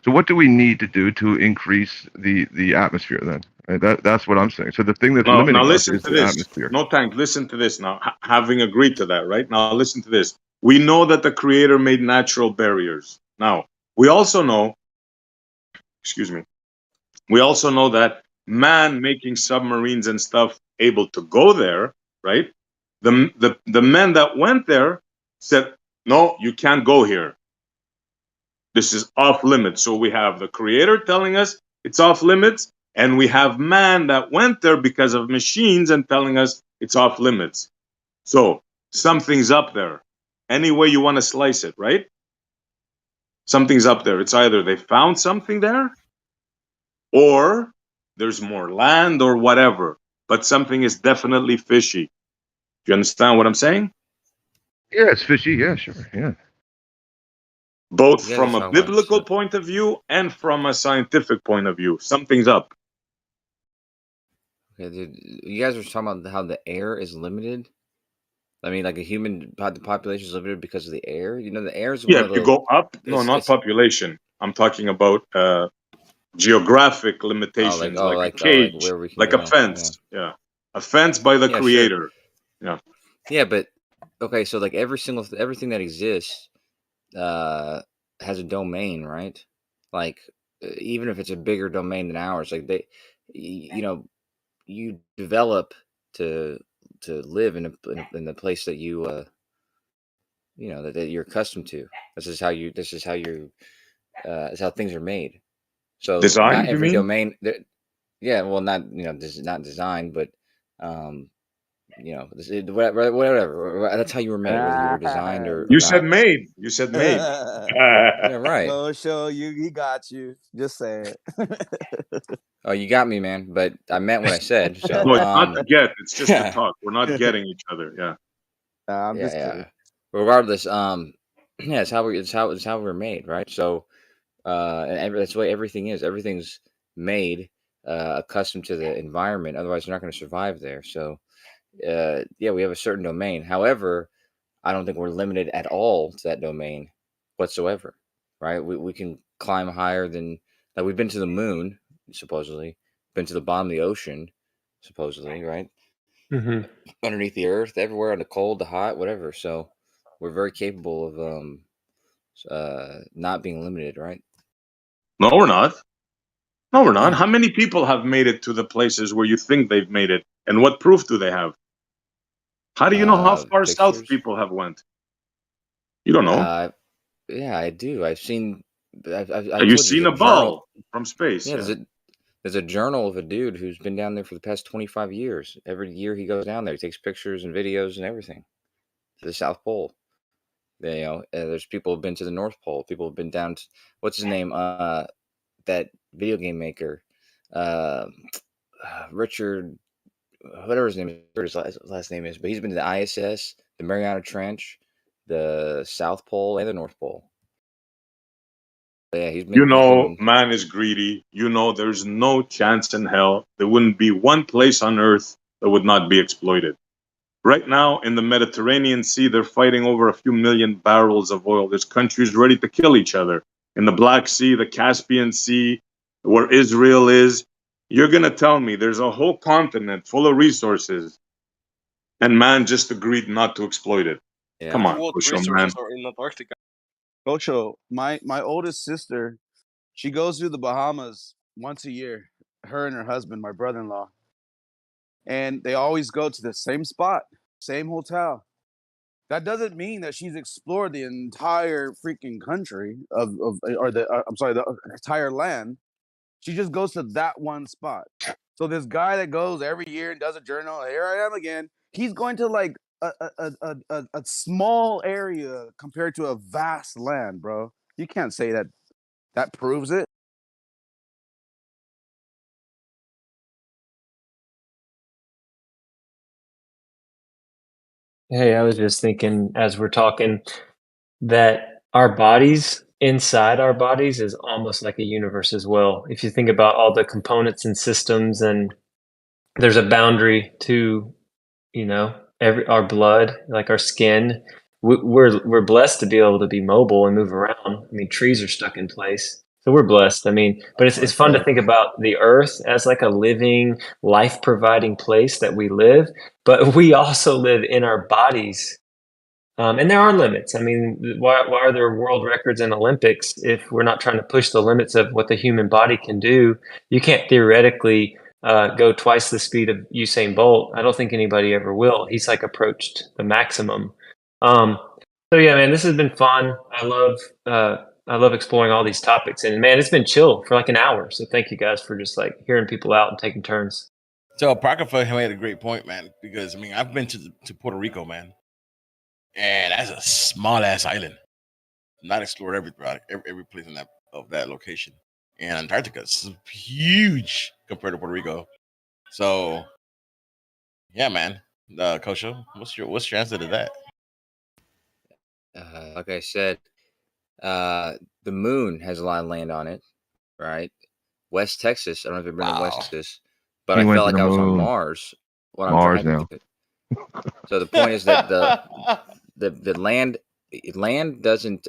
Speaker 11: So what do we need to do to increase the atmosphere then? Right? That's what I'm saying. So the thing that's limiting us is the atmosphere.
Speaker 17: No, thanks. Listen to this now. Having agreed to that, right? Now listen to this. We know that the Creator made natural barriers. Now we also know. Excuse me. We also know that man making submarines and stuff able to go there, right? The men that went there said, no, you can't go here. This is off limits. So we have the Creator telling us it's off limits, and we have man that went there because of machines and telling us it's off limits. So something's up there. Any way you want to slice it, right? Something's up there. It's either they found something there, or there's more land or whatever. But something is definitely fishy. Do you understand what I'm saying?
Speaker 11: Yeah, it's fishy. Yeah, sure. Yeah.
Speaker 17: Both from a biblical point of view and from a scientific point of view. Something's up.
Speaker 4: Okay, dude, you guys were talking about how the air is limited. I mean, like the population is limited because of the air. You know, the air is one
Speaker 17: Yeah,
Speaker 4: of
Speaker 17: if you
Speaker 4: the.
Speaker 17: go up, no, not
Speaker 4: It's
Speaker 17: population. I'm talking about geographic limitations, like a
Speaker 4: like
Speaker 17: cage,
Speaker 4: where we can
Speaker 17: like a
Speaker 4: go. Yeah.
Speaker 17: fence. Yeah, a fence by the
Speaker 4: Yeah, sure.
Speaker 17: creator. Yeah.
Speaker 4: Yeah, but okay, so like everything that exists has a domain, right? Like even if it's a bigger domain than ours, like you know, you develop to live in the place that you you know that you're accustomed to. This is how it's how things are made. So not
Speaker 17: Designed, you
Speaker 4: every
Speaker 17: mean?
Speaker 4: domain yeah, well, not, you know, this is not designed, but um you know, whatever. That's how you were made, whether you were designed or
Speaker 17: You said
Speaker 4: not.
Speaker 17: made. You said made.
Speaker 4: Yeah, right.
Speaker 9: Go show you. He got you. Just saying.
Speaker 4: Oh, you got me, man. But I meant what I said. So,
Speaker 17: No, it's not to get. It's just to
Speaker 4: yeah,
Speaker 17: talk. We're not getting each other. Yeah.
Speaker 9: I'm
Speaker 4: yeah,
Speaker 9: just kidding.
Speaker 4: Regardless, yeah, it's how we're made, right? So, and that's the way everything is. Everything's made accustomed to the environment. Otherwise, you're not going to survive there. So, yeah, we have a certain domain. However, I don't think we're limited at all to that domain whatsoever, right? We can climb higher than, like, we've been to the moon, supposedly, been to the bottom of the ocean, supposedly, right?
Speaker 8: Mm-hmm.
Speaker 4: Underneath the earth, everywhere, on the cold, the hot, whatever. So we're very capable of not being limited, right?
Speaker 17: No, we're not. No, we're not.
Speaker 4: Yeah.
Speaker 17: How many people have made it to the places where you think they've made it, and what proof do they have? How do you know how far south
Speaker 4: Pictures.
Speaker 17: people have went? You don't know.
Speaker 4: Yeah, I do. I've seen. I
Speaker 17: Have you
Speaker 4: told you
Speaker 17: seen
Speaker 4: there's
Speaker 17: a
Speaker 4: a journal.
Speaker 17: ball from space?
Speaker 4: Yeah,
Speaker 17: Yeah.
Speaker 4: there's a journal of a dude who's been down there for the past 25 years. Every year he goes down there, he takes pictures and videos and everything to the South Pole. You know, there's people who've been to the North Pole. People have been down to, what's his name? That video game maker, uh, Richard, whatever his name is, whatever his last name is, but he's been to the ISS, the Mariana Trench, the South Pole, and the North Pole. Yeah,
Speaker 17: You know, man is greedy. You know, there's no chance in hell there wouldn't be one place on earth that would not be exploited. Right now, in the Mediterranean Sea, they're fighting over a few million barrels of oil. There's countries ready to kill each other. In the Black Sea, the Caspian Sea, where Israel is, you're going to tell me there's a whole continent full of resources, and man just agreed not to exploit it. Come on,
Speaker 16: What
Speaker 17: Kusho, man.
Speaker 16: resources are in Antarctica?
Speaker 9: Ocho, my oldest sister, she goes to the Bahamas once a year. Her and her husband, my brother-in-law, and they always go to the same spot, same hotel. That doesn't mean that she's explored the entire freaking country or I'm sorry, the entire land. She just goes to that one spot. So this guy that goes every year and does a journal, here I am again. He's going to like a small area compared to a vast land, bro. You can't say that proves it.
Speaker 8: Hey, I was just thinking as we're talking that our bodies, inside our bodies, is almost like a universe as well. If you think about all the components and systems, and there's a boundary to, you know, our blood, like our skin. We're blessed to be able to be mobile and move around. I mean, trees are stuck in place, so we're blessed. I mean, but it's fun to think about the earth as like a living, life providing place that we live, but we also live in our bodies. And there are limits. I mean, why are there world records in Olympics if we're not trying to push the limits of what the human body can do? You can't theoretically go twice the speed of Usain Bolt. I don't think anybody ever will. He's like approached the maximum. So yeah, man, this has been fun. I love exploring all these topics, and man, it's been chill for like an hour. So thank you guys for just like hearing people out and taking turns.
Speaker 19: So Parker made a great point, man, because I mean I've been to Puerto Rico, man, and that's a small ass island. Not explored every place in that location. And Antarctica is huge compared to Puerto Rico. So yeah, man. Kosho, what's your answer to that?
Speaker 4: Like I said, the moon has a lot of land on it, right? West Texas, I don't know if you've been to West Texas, but
Speaker 11: He
Speaker 4: I
Speaker 11: went
Speaker 4: felt
Speaker 11: to
Speaker 4: like
Speaker 11: the
Speaker 4: I was on
Speaker 11: moon.
Speaker 4: Mars when I'm
Speaker 11: Mars
Speaker 4: driving
Speaker 11: now.
Speaker 4: it. So the point is that the land doesn't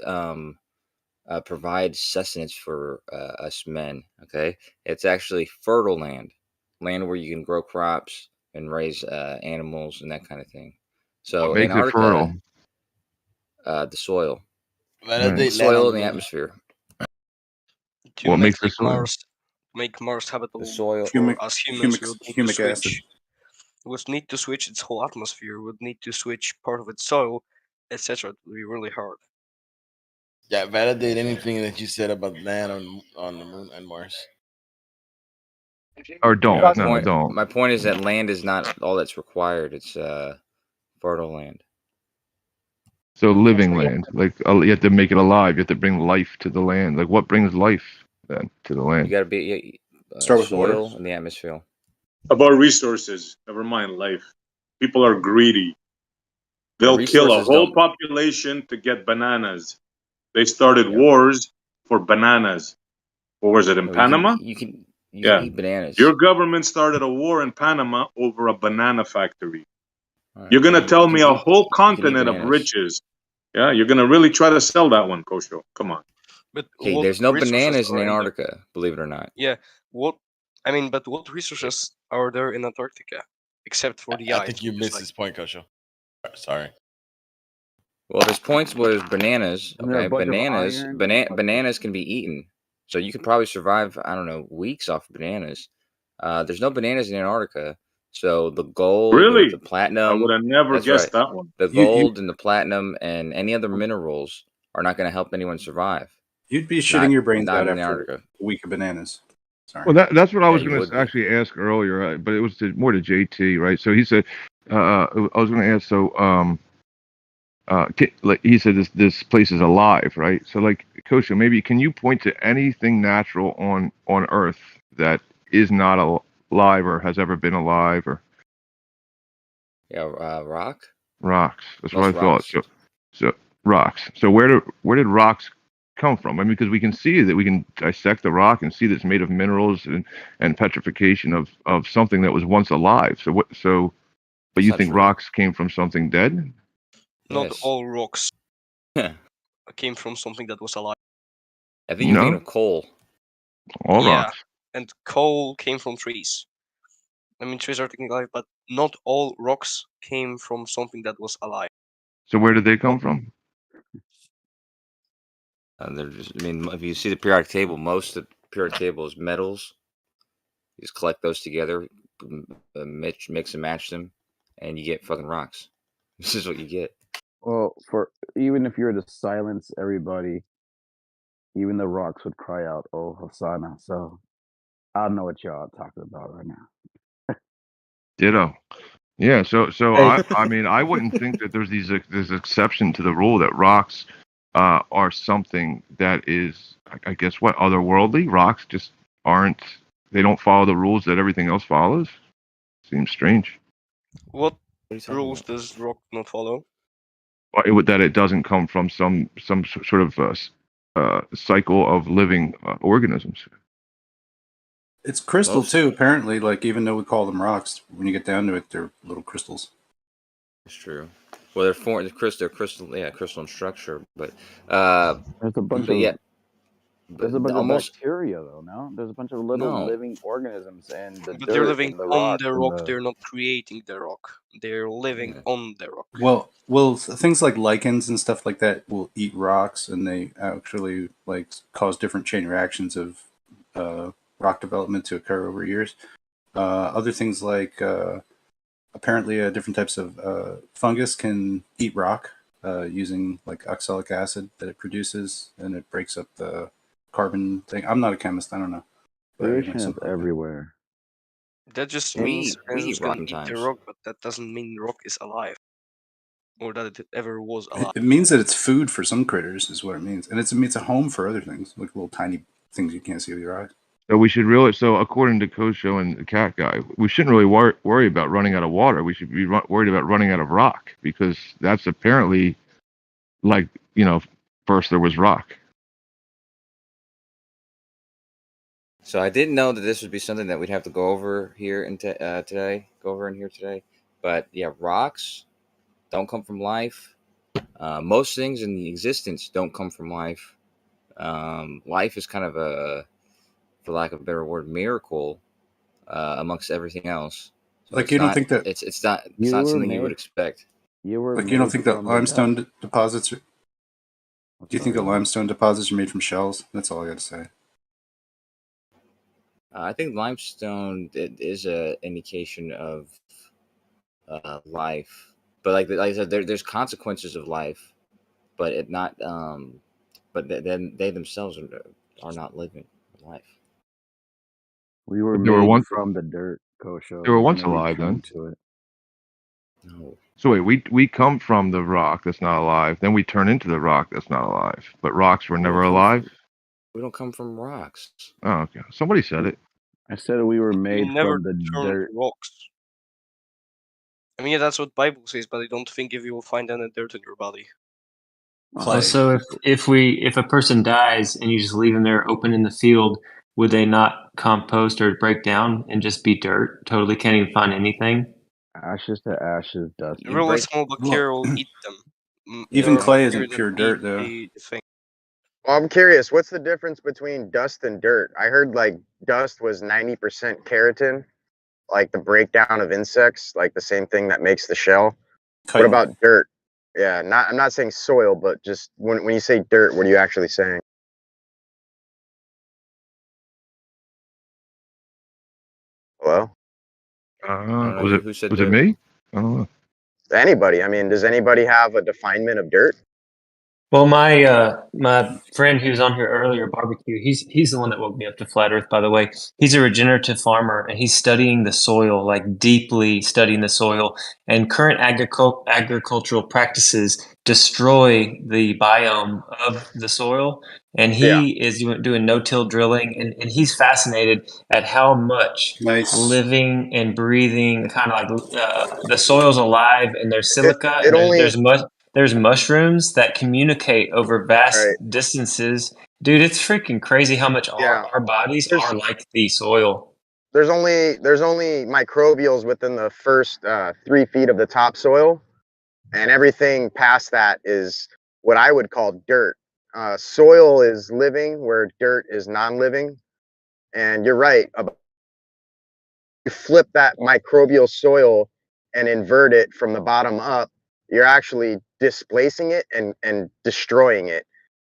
Speaker 4: provide sustenance for us men. Okay, it's actually fertile land where you can grow crops and raise animals and that kind of thing. So
Speaker 11: What makes it
Speaker 4: Antarctica,
Speaker 11: fertile?
Speaker 4: the soil,
Speaker 19: Validate land
Speaker 4: soil
Speaker 19: on
Speaker 4: in
Speaker 19: the
Speaker 4: the
Speaker 19: moon.
Speaker 4: atmosphere,
Speaker 16: To
Speaker 11: What
Speaker 16: make
Speaker 11: makes the
Speaker 16: like
Speaker 11: soil?
Speaker 16: Mars
Speaker 4: the
Speaker 16: habitable
Speaker 4: soil.
Speaker 16: for us humans,
Speaker 10: Humic acid.
Speaker 16: would need to switch its whole atmosphere, would need to switch part of its soil, etc. It would be really hard.
Speaker 19: Yeah, validate anything that you said about land on the moon and Mars.
Speaker 11: Or don't.
Speaker 4: My
Speaker 11: No,
Speaker 4: point,
Speaker 11: don't.
Speaker 4: my point is that land is not all that's required. It's fertile land.
Speaker 11: So living land, like you have to make it alive. You have to bring life to the land. Like what brings life then to the
Speaker 4: You
Speaker 11: land?
Speaker 4: got to be
Speaker 10: Start with water.
Speaker 4: soil in the atmosphere.
Speaker 17: About resources, never mind life. People are greedy. They'll kill a
Speaker 4: resources
Speaker 17: whole
Speaker 4: don't.
Speaker 17: population to get bananas. They started
Speaker 4: Yeah.
Speaker 17: wars for bananas. Or was it in
Speaker 4: No,
Speaker 17: Panama?
Speaker 4: you can
Speaker 17: Yeah.
Speaker 4: eat bananas.
Speaker 17: Your government started a war in Panama over a banana factory.
Speaker 4: All right.
Speaker 17: You're gonna tell
Speaker 4: You
Speaker 17: me
Speaker 4: can
Speaker 17: a
Speaker 4: eat,
Speaker 17: whole
Speaker 4: you can eat
Speaker 17: continent of
Speaker 4: bananas.
Speaker 17: riches. Yeah, you're gonna really try to sell that one, Kosho. Come on.
Speaker 16: But
Speaker 4: Okay,
Speaker 16: what
Speaker 4: there's no
Speaker 16: resources
Speaker 4: bananas in
Speaker 16: are in there?
Speaker 4: Antarctica, believe it or not.
Speaker 16: Yeah, but what resources are there in Antarctica except for the
Speaker 19: I
Speaker 16: ice?
Speaker 19: think you
Speaker 16: Because,
Speaker 19: missed
Speaker 16: like,
Speaker 19: this point, Kosho. Sorry.
Speaker 4: Well, there's points where there's bananas.
Speaker 12: Isn't there a
Speaker 4: Okay,
Speaker 12: bunch of iron?
Speaker 4: bananas can be eaten, so you could probably survive. I don't know, weeks off bananas. There's no bananas in Antarctica, so the gold or
Speaker 17: Really?
Speaker 4: the
Speaker 17: I
Speaker 4: platinum.
Speaker 17: would have never
Speaker 4: That's
Speaker 17: guessed
Speaker 4: right.
Speaker 17: that one.
Speaker 4: The
Speaker 10: You
Speaker 4: gold and the platinum and any other minerals are not going to help anyone survive.
Speaker 10: you'd be shitting your brains
Speaker 4: Not
Speaker 10: out
Speaker 4: in
Speaker 10: after
Speaker 4: Antarctica.
Speaker 10: a week of bananas. Sorry.
Speaker 11: Well, that's what I
Speaker 4: Yeah,
Speaker 11: was
Speaker 4: you
Speaker 11: going
Speaker 4: would
Speaker 11: to
Speaker 4: be.
Speaker 11: actually ask earlier, but it was more to JT, right? So he said, I was going to ask, so like he said, this place is alive, right? So like Kosha, maybe can you point to anything natural on Earth that is not alive or has ever been alive or
Speaker 4: Yeah, rock.
Speaker 11: rocks? That's what
Speaker 4: Most
Speaker 11: I thought.
Speaker 4: rocks.
Speaker 11: So rocks. So where did rocks come from? I mean, because we can see that we can dissect the rock and see that it's made of minerals and petrification of something that was once alive. So what? So, but
Speaker 4: That's
Speaker 11: you
Speaker 4: not
Speaker 11: think
Speaker 4: true.
Speaker 11: rocks came from something dead?
Speaker 16: not
Speaker 4: Yes.
Speaker 16: all rocks came from something that was alive.
Speaker 4: I think you're thinking
Speaker 11: No,
Speaker 4: of coal.
Speaker 11: all
Speaker 16: Yeah,
Speaker 11: rocks.
Speaker 16: and coal came from trees. I mean, trees are technically alive, but not all rocks came from something that was alive.
Speaker 11: So where did they come from?
Speaker 4: They're just. I mean, if you see the periodic table, most of the periodic table is metals. You just collect those together, mix and match them, and you get fucking rocks. This is what you get.
Speaker 12: Well, for even if you were to silence everybody, even the rocks would cry out, "Oh, Hosanna!" So I don't know what y'all are talking about right now.
Speaker 11: Ditto. Yeah. So
Speaker 20: Hey.
Speaker 11: I mean I wouldn't think that there's this exception to the rule that rocks are something that is I guess what otherworldly. Rocks just aren't. They don't follow the rules that everything else follows. Seems strange.
Speaker 16: What
Speaker 4: What are you talking
Speaker 16: rules
Speaker 4: about?
Speaker 16: does rock not follow?
Speaker 11: That it doesn't come from some sort of cycle of living organisms.
Speaker 10: It's crystal
Speaker 4: Most.
Speaker 10: too, apparently. Like even though we call them rocks, when you get down to it, they're little crystals.
Speaker 4: It's true. Well, they're crystal, yeah, crystalline structure, but
Speaker 12: There's a bunch
Speaker 4: but
Speaker 12: of
Speaker 4: yeah,
Speaker 12: there's a bunch of
Speaker 4: almost
Speaker 12: bacteria though. No, there's a bunch of little
Speaker 4: no.
Speaker 12: living organisms and the
Speaker 16: But they're
Speaker 12: dirt
Speaker 16: living
Speaker 12: and the
Speaker 16: on
Speaker 12: rocks
Speaker 16: the
Speaker 12: and
Speaker 16: rock.
Speaker 12: the.
Speaker 16: They're not creating the rock. They're living
Speaker 4: Yeah.
Speaker 16: on the rock.
Speaker 10: Well, things like lichens and stuff like that will eat rocks, and they actually like cause different chain reactions of rock development to occur over years. Other things like apparently different types of fungus can eat rock using like oxalic acid that it produces, and it breaks up the carbon thing. I'm not a chemist, I don't know. But,
Speaker 12: Pollution is
Speaker 10: something like that.
Speaker 12: everywhere.
Speaker 16: That just
Speaker 4: We
Speaker 16: means
Speaker 4: eat
Speaker 16: organisms
Speaker 4: rock
Speaker 16: can eat the
Speaker 4: sometimes.
Speaker 16: rock, but that doesn't mean rock is alive, or that it ever was alive.
Speaker 10: It means that it's food for some critters, is what it means, and it's a home for other things, like little tiny things you can't see with your eyes.
Speaker 11: So we should really, so according to Kosho and the cat guy, we shouldn't really worry about running out of water. We should be worried about running out of rock because that's apparently like, first there was rock.
Speaker 4: So I didn't know that this would be something that we'd have to go over here today. Go over in here today. But yeah, rocks don't come from life. Most things in the existence don't come from life. Life is kind of a, for lack of a better word, miracle amongst everything else. So
Speaker 10: Like, you don't think that
Speaker 4: it's not something you would expect.
Speaker 12: You were
Speaker 10: like you don't
Speaker 12: made
Speaker 10: think that
Speaker 12: from the
Speaker 10: limestone
Speaker 12: dust.
Speaker 10: deposits are, do you think that limestone deposits are made from shells? That's all I got to say.
Speaker 4: I think limestone is a indication of life, but like I said, there's consequences of life, but it not. But then they themselves are not living life.
Speaker 12: We were
Speaker 11: But they were
Speaker 12: made
Speaker 11: once
Speaker 12: from the dirt, Kosho.
Speaker 11: they were
Speaker 12: We're
Speaker 11: once
Speaker 12: gonna
Speaker 11: alive
Speaker 12: return
Speaker 11: then.
Speaker 12: to it.
Speaker 4: No.
Speaker 11: So wait, we come from the rock that's not alive, then we turn into the rock that's not alive. But rocks were never alive?
Speaker 4: We don't come from rocks.
Speaker 11: Oh, okay. Somebody said it.
Speaker 12: I said we were made
Speaker 16: You never
Speaker 12: from the
Speaker 16: turn
Speaker 12: dirt.
Speaker 16: rocks. I mean, yeah, that's what Bible says, but I don't think if you will find any dirt in your body.
Speaker 5: Oh, so if a person dies and you just leave them there open in the field, would they not compost or break down and just be dirt? Totally can't even find anything.
Speaker 12: Ashes to ashes, dust to
Speaker 16: Really
Speaker 12: dust.
Speaker 16: small bacteria will eat them.
Speaker 10: Even clay
Speaker 16: Bacteria
Speaker 10: isn't
Speaker 16: that
Speaker 10: pure
Speaker 16: eat
Speaker 10: dirt, though.
Speaker 16: the thing.
Speaker 6: Well, I'm curious, what's the difference between dust and dirt? I heard like dust was 90% keratin, like the breakdown of insects, like the same thing that makes the shell. What
Speaker 10: Chitin.
Speaker 6: about dirt? Yeah, I'm not saying soil, but just when you say dirt, what are you actually saying? Hello?
Speaker 11: Was it me? I don't know.
Speaker 6: Anybody? I mean, does anybody have a definement of dirt?
Speaker 5: Well, my friend who was on here earlier, Barbecue, he's the one that woke me up to flat Earth, by the way. He's a regenerative farmer, and he's studying the soil, like deeply studying the soil. And current agricultural practices destroy the biome of the soil. And he is doing no-till drilling, and he's fascinated at how much living and breathing, kind of like the soil's alive, and there's silica, and there's mushrooms that communicate over vast distances. Dude, it's freaking crazy how much our bodies are like the soil.
Speaker 6: There's only microbials within the first 3 feet of the topsoil, and everything past that is what I would call dirt. Soil is living where dirt is non-living, and you're right about you flip that microbial soil and invert it from the bottom up, you're actually displacing it and destroying it.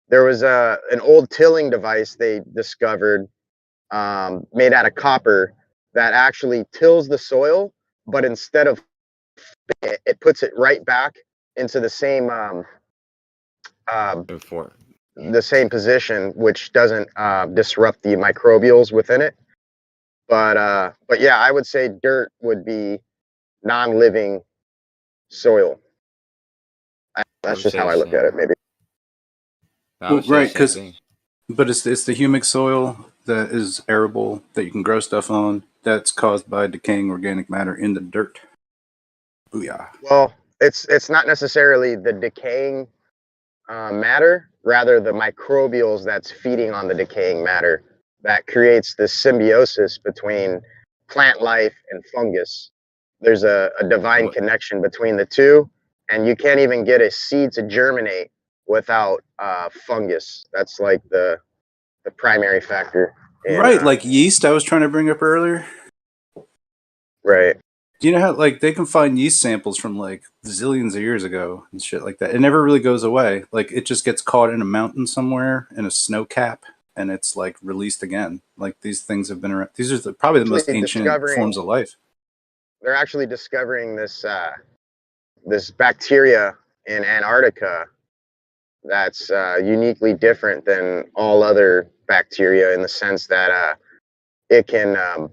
Speaker 6: There was an old tilling device they discovered made out of copper that actually tills the soil, but instead of it puts it right back into the same position, which doesn't disrupt the microbials within it. But yeah, I would say dirt would be non-living soil. That's just how I look at it, maybe.
Speaker 10: Well, right, but it's the humic soil that is arable that you can grow stuff on. That's caused by decaying organic matter in the dirt. Booyah!
Speaker 6: Well, it's not necessarily the decaying matter, rather the microbials that's feeding on the decaying matter that creates this symbiosis between plant life and fungus. There's a divine connection between the two, and you can't even get a seed to germinate without fungus. That's like the primary factor.
Speaker 10: Right, like yeast I was trying to bring up earlier.
Speaker 6: Right.
Speaker 10: Do you know how like they can find yeast samples from like zillions of years ago and shit like that? It never really goes away. Like it just gets caught in a mountain somewhere in a snow cap, and it's like released again. Like these things have been around. These are probably the most ancient forms of life.
Speaker 6: They're actually discovering this this bacteria in Antarctica that's uniquely different than all other bacteria in the sense that it can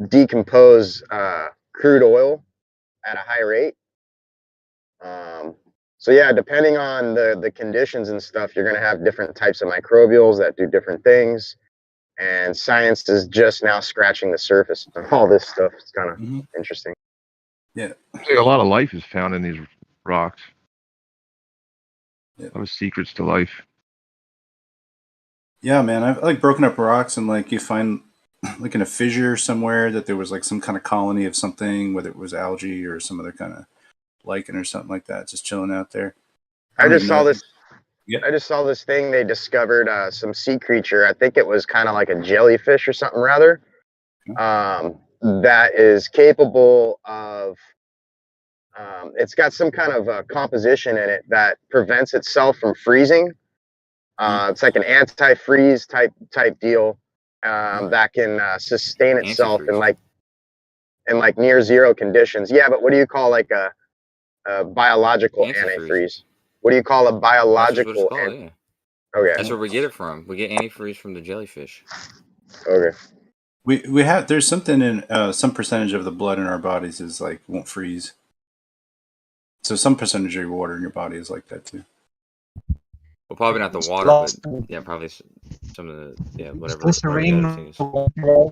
Speaker 6: decompose crude oil at a high rate. So yeah, depending on the conditions and stuff, you're going to have different types of microbials that do different things. And science is just now scratching the surface of all this stuff. It's kind of interesting.
Speaker 10: Yeah.
Speaker 11: A lot of life is found in these rocks. A lot of secrets to life.
Speaker 10: Yeah, man. I've like broken up rocks and like you find like in a fissure somewhere that there was like some kind of colony of something, whether it was algae or some other kind of lichen or something like that, just chilling out there.
Speaker 6: I just saw this. I just saw this thing. They discovered some sea creature. I think it was kind of like a jellyfish or something rather. That is capable of. It's got some kind of composition in it that prevents itself from freezing. It's like an anti-freeze type deal that can sustain itself in like near zero conditions. Yeah, but what do you call like a biological antifreeze? What do you call a biological?
Speaker 4: That's what it's called, yeah.
Speaker 6: Okay.
Speaker 4: That's where we get it from. We get antifreeze from the jellyfish.
Speaker 6: Okay.
Speaker 10: We have there's something in some percentage of the blood in our bodies is like won't freeze. So some percentage of your water in your body is like that too.
Speaker 4: Well, probably not the water, but yeah, probably some of the whatever.
Speaker 15: Glycerine.
Speaker 4: Whatever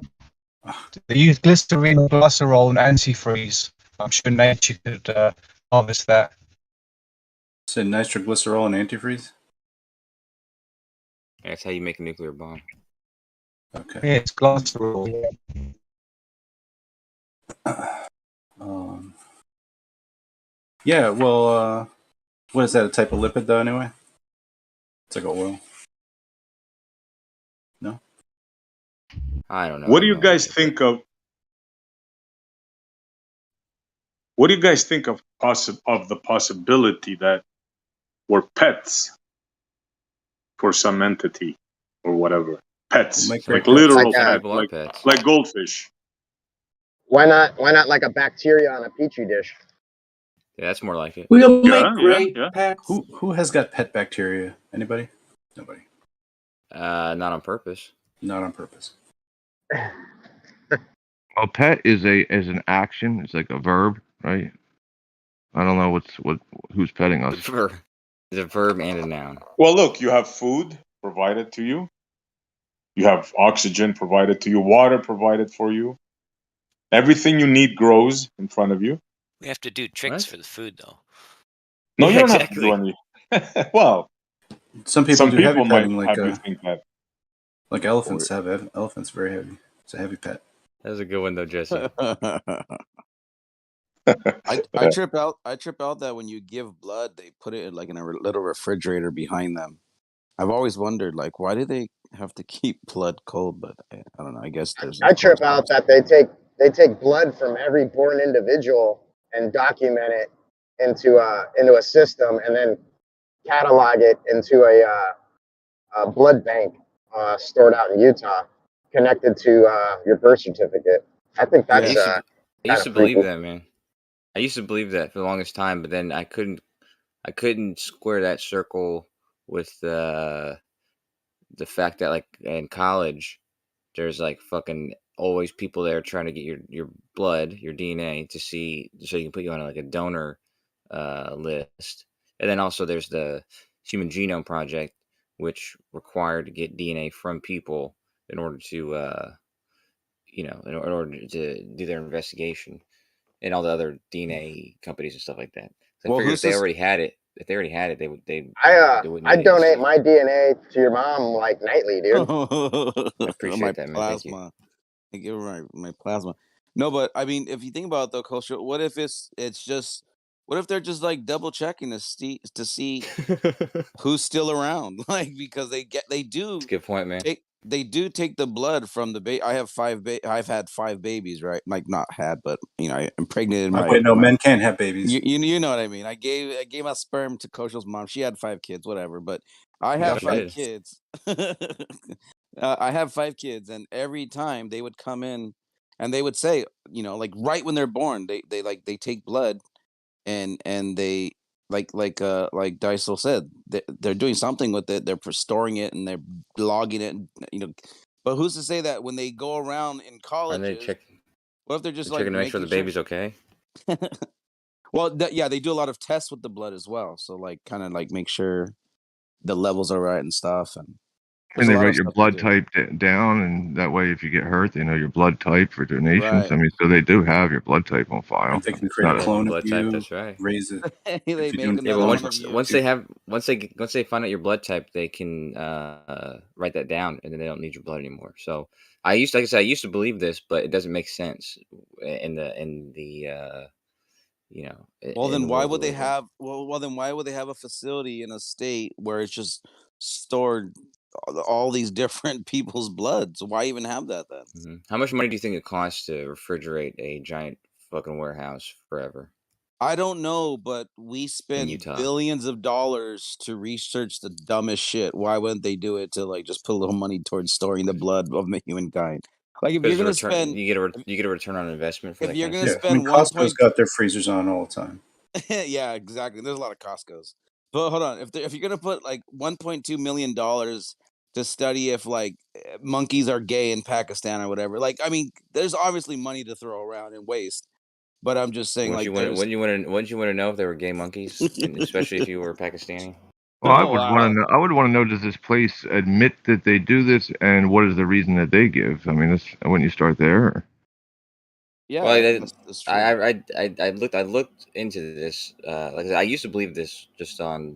Speaker 15: They use glycerine, glycerol, and antifreeze. I'm sure nature could harvest that.
Speaker 10: So nitroglycerol and antifreeze.
Speaker 4: That's how you make a nuclear bomb.
Speaker 10: Okay.
Speaker 15: Yeah, it's glycerol.
Speaker 10: Yeah, well, what is that, a type of lipid though anyway? It's like an oil. No?
Speaker 4: I don't know.
Speaker 17: What do you guys think of? What do you guys think of the possibility that we're pets for some entity or whatever? Pets, like literal pets, like goldfish.
Speaker 6: Why not like a bacteria on a petri dish?
Speaker 4: Yeah, that's more like it.
Speaker 10: We'll
Speaker 17: make great
Speaker 10: pets. Who has got pet bacteria? Anybody? Nobody.
Speaker 4: Not on purpose.
Speaker 10: Not on purpose.
Speaker 11: A pet is an action. It's like a verb, right? I don't know who's petting us.
Speaker 4: It's a verb and a noun.
Speaker 17: Well, look, you have food provided to you. You have oxygen provided to you, water provided for you. Everything you need grows in front of you.
Speaker 1: We have to do tricks for the food, though.
Speaker 17: No, you don't have to do any. Well,
Speaker 10: some people do heavy
Speaker 17: might
Speaker 10: petting, like
Speaker 17: have you think that.
Speaker 10: Like elephants have elephants very heavy. It's a heavy pet.
Speaker 4: That was a good one though, Jesse.
Speaker 12: I trip out. I trip out that when you give blood, they put it like in a little refrigerator behind them. I've always wondered, like, why do they have to keep blood cold? But I don't know. I guess there's.
Speaker 6: I trip out that they take blood from every born individual and document it into a system, and then catalog it into a blood bank stored out in Utah, connected to your birth certificate. I think that's
Speaker 4: I used to believe that, man. I used to believe that for the longest time, but then I couldn't square that circle with the fact that, like, in college there's like fucking always people there trying to get your blood, your DNA, to see so you can put you on like a donor list. And then also there's the Human Genome Project, which required to get DNA from people in order to in order to do their investigation, and all the other DNA companies and stuff like that. So I figured if they already had it, they wouldn't.
Speaker 6: I donate my DNA to your mom like nightly, dude.
Speaker 4: I appreciate that, man.
Speaker 12: Plasma.
Speaker 4: Thank you.
Speaker 12: I give her my plasma. No, but I mean, if you think about it, though, culture, what if what if they're just like double checking to see who's still around? Like, because they do.
Speaker 4: That's a good point, man.
Speaker 12: They do take the blood from the baby. I have I've had 5 babies, right? Like, not had, but I impregnated my.
Speaker 10: Okay, no, men can't have babies.
Speaker 12: You know what I mean. I gave my sperm to Koshel's mom. She had 5 kids, whatever. But I have 5 kids. I have 5 kids, and every time they would come in, and they would say, like right when they're born, they take blood, and they like Dysel said, they're doing something with it. They're storing it and they're logging it, But who's to say that when they go around in colleges, what if they're just
Speaker 4: checking to make sure the baby's okay?
Speaker 12: Well, yeah, they do a lot of tests with the blood as well. So, like, kind of like make sure the levels are right and stuff. And
Speaker 11: And they write your blood type down, and that way, if you get hurt, they know your blood type for donations.
Speaker 12: Right.
Speaker 11: I mean, so they do have your blood type on file.
Speaker 10: And they can
Speaker 11: It's
Speaker 10: create
Speaker 11: not
Speaker 10: a
Speaker 11: a
Speaker 10: clone of
Speaker 4: blood type.
Speaker 10: you,
Speaker 4: That's right.
Speaker 10: raise it.
Speaker 12: They
Speaker 10: if you
Speaker 12: make
Speaker 10: don't-
Speaker 4: Yeah, but
Speaker 12: another one of you.
Speaker 4: once they find out your blood type, they can write that down, and then they don't need your blood anymore. So I used to believe this, but it doesn't make sense in the you know.
Speaker 12: Well,
Speaker 4: in
Speaker 12: then
Speaker 4: the
Speaker 12: why
Speaker 4: world
Speaker 12: would
Speaker 4: we
Speaker 12: they
Speaker 4: live in.
Speaker 12: have? Well, then why would they have a facility in a state where it's just stored all these different people's blood? So why even have that then?
Speaker 4: Mhm. How much money do you think it costs to refrigerate a giant fucking warehouse forever
Speaker 12: I don't know, but we
Speaker 4: in
Speaker 12: spend
Speaker 4: Utah?
Speaker 12: billions of dollars to research the dumbest shit. Why wouldn't they do it to like just put a little money towards storing the blood of the humankind? Like if you're
Speaker 4: Because
Speaker 12: gonna spend,
Speaker 4: you get a return on investment for
Speaker 12: if
Speaker 4: that
Speaker 12: you're
Speaker 4: kind of
Speaker 12: gonna
Speaker 10: Yeah,
Speaker 4: stuff.
Speaker 10: I mean,
Speaker 12: spend one
Speaker 10: Costco's
Speaker 12: point,
Speaker 10: got their freezers on all the time.
Speaker 12: yeah, exactly. There's a lot of Costco's, but hold on. If you're gonna put like $1.2 million to study if like monkeys are gay in Pakistan or whatever, like I mean, there's obviously money to throw around and waste. But I'm just saying, like, there's.
Speaker 4: Wouldn't you want to know if they were gay monkeys, and especially if you were Pakistani?
Speaker 11: Well, I
Speaker 12: Oh
Speaker 11: would want to
Speaker 12: wow.
Speaker 11: know. I would want to know. Does this place admit that they do this, and what is the reason that they give? I mean, that's when you start there. Or?
Speaker 12: Yeah,
Speaker 4: Well,
Speaker 12: that's true.
Speaker 4: I looked into this. Like I said, I used to believe this just on.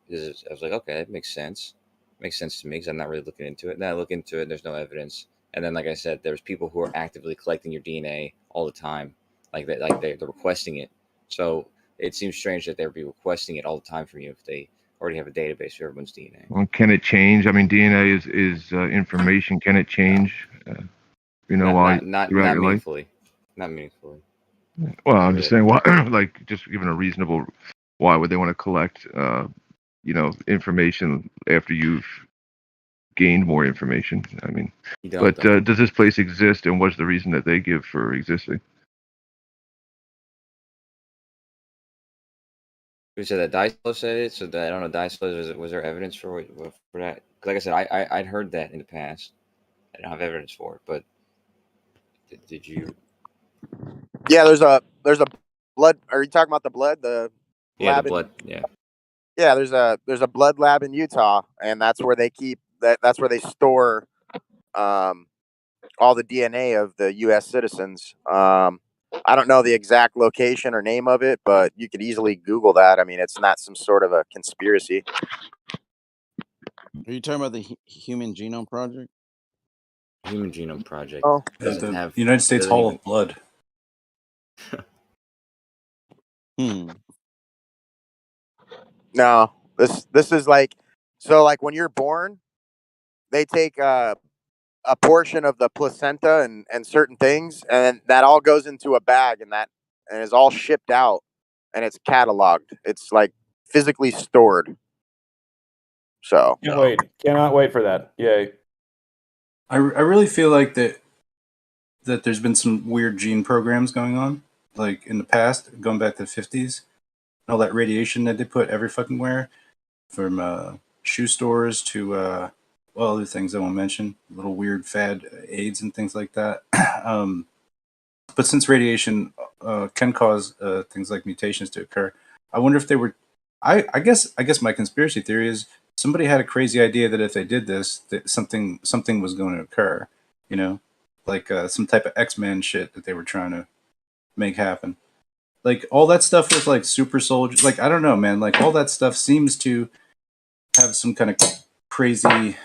Speaker 4: Because I was like, okay, it makes sense. Makes sense to me because I'm not really looking into it. Then I look into it, and there's no evidence. And then, like I said, there's people who are actively collecting your DNA all the time, like that, like they're requesting it. So it seems strange that they would be requesting it all the time from you if they already have a database for everyone's DNA.
Speaker 11: Well, can it change? I mean, DNA is information. Can it change? You know,
Speaker 4: Not
Speaker 11: throughout your life.
Speaker 4: meaningfully. Not meaningfully.
Speaker 11: Well, I'm just saying, why? Like, just given a reasonable, why would they want to collect, information after you've gained more information? I mean,
Speaker 4: You don't,
Speaker 11: but
Speaker 4: though.
Speaker 11: does this place exist, and what's the reason that they give for existing?
Speaker 4: Who said that? Dyslo said it. So that I don't know. Dyslo was there evidence for that? Like I said, I'd heard that in the past. I don't have evidence for it, but did you?
Speaker 6: Yeah, there's a blood. Are you talking about the blood? The
Speaker 4: Yeah,
Speaker 6: lab
Speaker 4: the blood. Yeah.
Speaker 6: Yeah, there's a blood lab in Utah, and that's where they keep that's where they store all the DNA of the U.S. citizens. I don't know the exact location or name of it, but you could easily Google that. I mean, it's not some sort of a conspiracy.
Speaker 12: Are you talking about the Human Genome Project?
Speaker 4: Human Genome Project
Speaker 6: Oh,
Speaker 4: doesn't
Speaker 10: the
Speaker 4: have
Speaker 10: United States
Speaker 4: doesn't
Speaker 10: Hall
Speaker 4: even,
Speaker 10: of Blood.
Speaker 6: No, this is like like when you're born, they take a portion of the placenta and certain things, and that all goes into a bag, and is all shipped out, and it's cataloged. It's like physically stored. So
Speaker 7: Cannot wait for that. Yay.
Speaker 10: I really feel like that there's been some weird gene programs going on, like in the past, going back to the 50s. All that radiation that they put every fucking where, from shoe stores to other things I won't mention, little weird fad AIDS and things like that. But since radiation can cause things like mutations to occur, I wonder if they were. I guess my conspiracy theory is somebody had a crazy idea that if they did this, that something was going to occur. You know, like some type of X-Men shit that they were trying to make happen. Like all that stuff with like super soldiers. Like I don't know, man. Like all that stuff seems to have some kind of crazy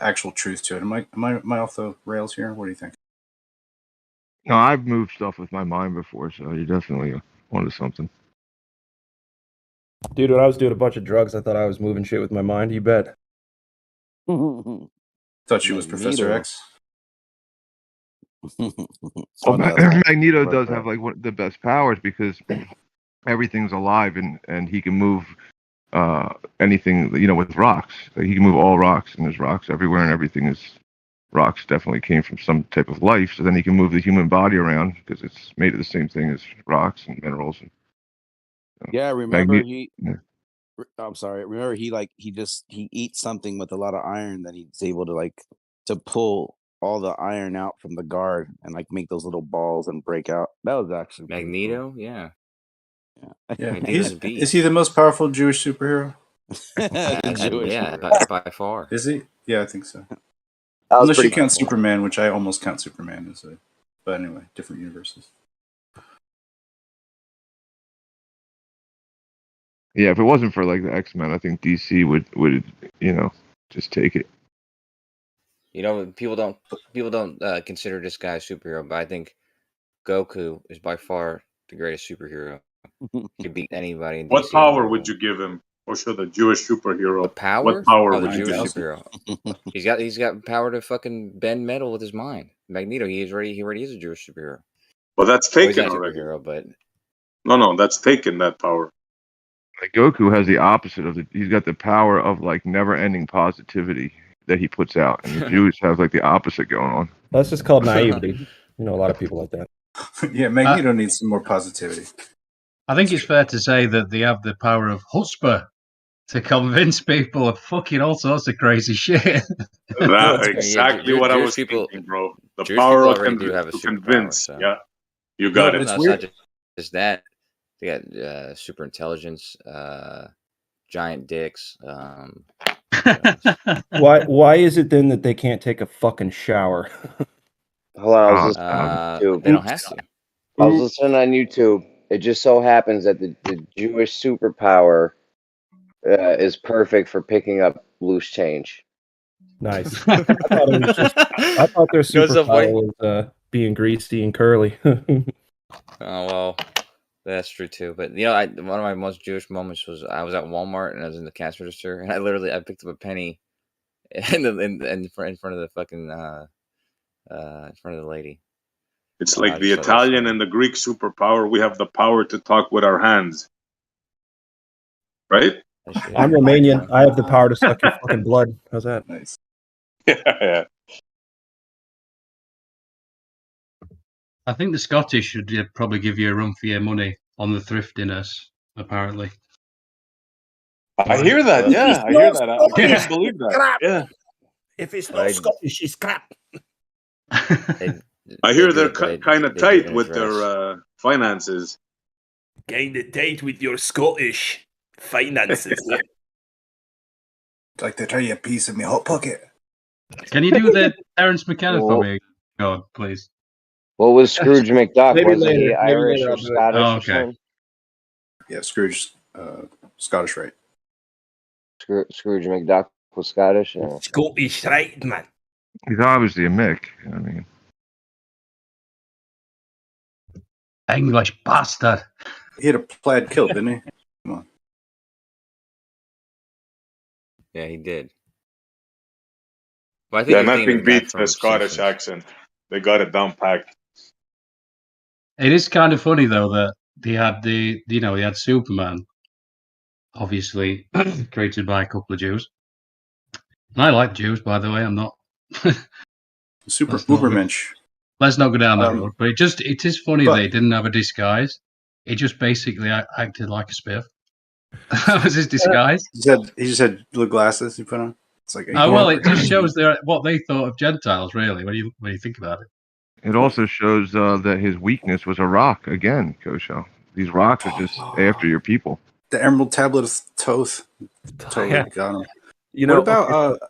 Speaker 10: actual truth to it. Am I off the rails here? What do you think?
Speaker 11: No, I've moved stuff with my mind before, so you're definitely onto something.
Speaker 7: Dude, when I was doing a bunch of drugs, I thought I was moving shit with my mind. You bet.
Speaker 10: Thought she was Professor X.
Speaker 11: Well, Magneto does have like one of the best powers because everything's alive and he can move anything, with rocks. Like, he can move all rocks, and there's rocks everywhere, and everything is rocks. Definitely came from some type of life. So then he can move the human body around because it's made of the same thing as rocks and minerals. And,
Speaker 12: Yeah, remember I'm sorry. Remember he eats something with a lot of iron that he's able to to pull all the iron out from the guard and make those little balls and break out. That was actually
Speaker 4: Magneto. Yeah.
Speaker 10: Yeah.
Speaker 4: Magneto's a beast.
Speaker 10: Is he the most powerful Jewish superhero?
Speaker 12: Jewish
Speaker 4: Yeah,
Speaker 12: hero.
Speaker 4: by far.
Speaker 10: Is he? Yeah, I think so.
Speaker 6: That was
Speaker 10: Unless you
Speaker 6: pretty
Speaker 10: count
Speaker 6: cool.
Speaker 10: Superman, which I almost count Superman as a. But anyway, different universes.
Speaker 11: Yeah, if it wasn't for like the X-Men, I think DC would just take it.
Speaker 4: People don't consider this guy a superhero, but I think Goku is by far the greatest superhero. He could beat anybody in
Speaker 17: What
Speaker 4: DC and
Speaker 17: power
Speaker 4: Marvel.
Speaker 17: would you give him? Or should the Jewish superhero?
Speaker 4: What power?
Speaker 17: What power
Speaker 4: Oh, the
Speaker 17: would you
Speaker 4: Jewish
Speaker 17: give him?
Speaker 4: superhero. He's got power to fucking bend metal with his mind. Magneto, he already is a Jewish superhero.
Speaker 17: Well, that's
Speaker 4: Well, he's
Speaker 17: taken
Speaker 4: not a
Speaker 17: already.
Speaker 4: superhero, but
Speaker 17: No, that's taken, that power.
Speaker 11: Like Goku has the opposite of he's got the power of like never-ending positivity that he puts out, and the Jews have like the opposite going on.
Speaker 7: That's just called naivety. You know, a lot of people like that.
Speaker 10: Yeah, Magneto needs some more positivity.
Speaker 3: I think it's fair to say that they have the power of chutzpah to convince people of fucking all sorts of crazy shit.
Speaker 17: That's exactly what I was thinking, bro. The
Speaker 4: Jewish
Speaker 17: power
Speaker 4: people
Speaker 17: of
Speaker 4: already do have a
Speaker 17: to
Speaker 4: superpower.
Speaker 17: convince.
Speaker 4: So.
Speaker 17: Yeah, you got it.
Speaker 4: It's not just that. They got super intelligence, giant dicks.
Speaker 7: Why is it then that they can't take a fucking shower?
Speaker 6: Hold on, I was listening on YouTube.
Speaker 4: They don't have to.
Speaker 6: I was listening on YouTube. It just so happens that the Jewish superpower is perfect for picking up loose change.
Speaker 7: Nice. I thought their superpower was being greasy and curly.
Speaker 4: Oh well, that's true too. But one of my most Jewish moments was I was at Walmart and I was in the cash register and I picked up a penny, in front of the fucking in front of the lady.
Speaker 17: It's like the Italian and the Greek superpower. We have the power to talk with our hands, right?
Speaker 7: I'm Romanian. I have the power to suck your fucking blood. How's that?
Speaker 10: Nice.
Speaker 17: Yeah.
Speaker 3: I think the Scottish should probably give you a run for your money on the thriftiness, apparently.
Speaker 17: I hear that. Yeah, I hear that. I can't believe that.
Speaker 7: Crap.
Speaker 17: Yeah.
Speaker 7: If it's not Scottish, it's crap.
Speaker 17: I hear they're kind of tight with their finances.
Speaker 21: Kind of tight with your Scottish finances.
Speaker 10: Like to try a piece of my hot pocket.
Speaker 3: Can you do the Terence McKenna for me, God, please?
Speaker 6: What was Scrooge McDuck?
Speaker 10: Maybe
Speaker 6: Wasn't he
Speaker 10: later. Maybe
Speaker 6: Irish
Speaker 10: later
Speaker 6: or
Speaker 10: I'll do it.
Speaker 6: Scottish
Speaker 3: Oh,
Speaker 6: or
Speaker 3: okay.
Speaker 6: something?
Speaker 10: Yeah, Scrooge, Scottish, right?
Speaker 6: Scrooge McDuck was Scottish. Yeah.
Speaker 21: Scottish, right, man?
Speaker 11: He's obviously a Mick. I mean,
Speaker 3: English bastard.
Speaker 10: He had a plaid kilt, didn't he? Come on.
Speaker 4: Yeah, he did. Well, I think
Speaker 17: Nothing beats the Scottish accent. They got it down packed.
Speaker 3: It is kind of funny though that they had they had Superman, obviously created by a couple of Jews. And I like Jews, by the way. I'm not
Speaker 10: Super Ubermensch.
Speaker 3: Let's not go down that road. But it is funny
Speaker 10: but-
Speaker 3: they didn't have a disguise. He just basically acted like a spiff. That was his disguise.
Speaker 10: He just had little glasses he put on. It's like,
Speaker 3: Well, it just shows what they thought of Gentiles, really, when you think about it.
Speaker 11: it also shows that his weakness was a rock again, Kosho. These rocks are just after your people.
Speaker 10: The Emerald Tablet of Thoth. Totally
Speaker 7: Yeah.
Speaker 10: got him.
Speaker 7: You know,
Speaker 10: what about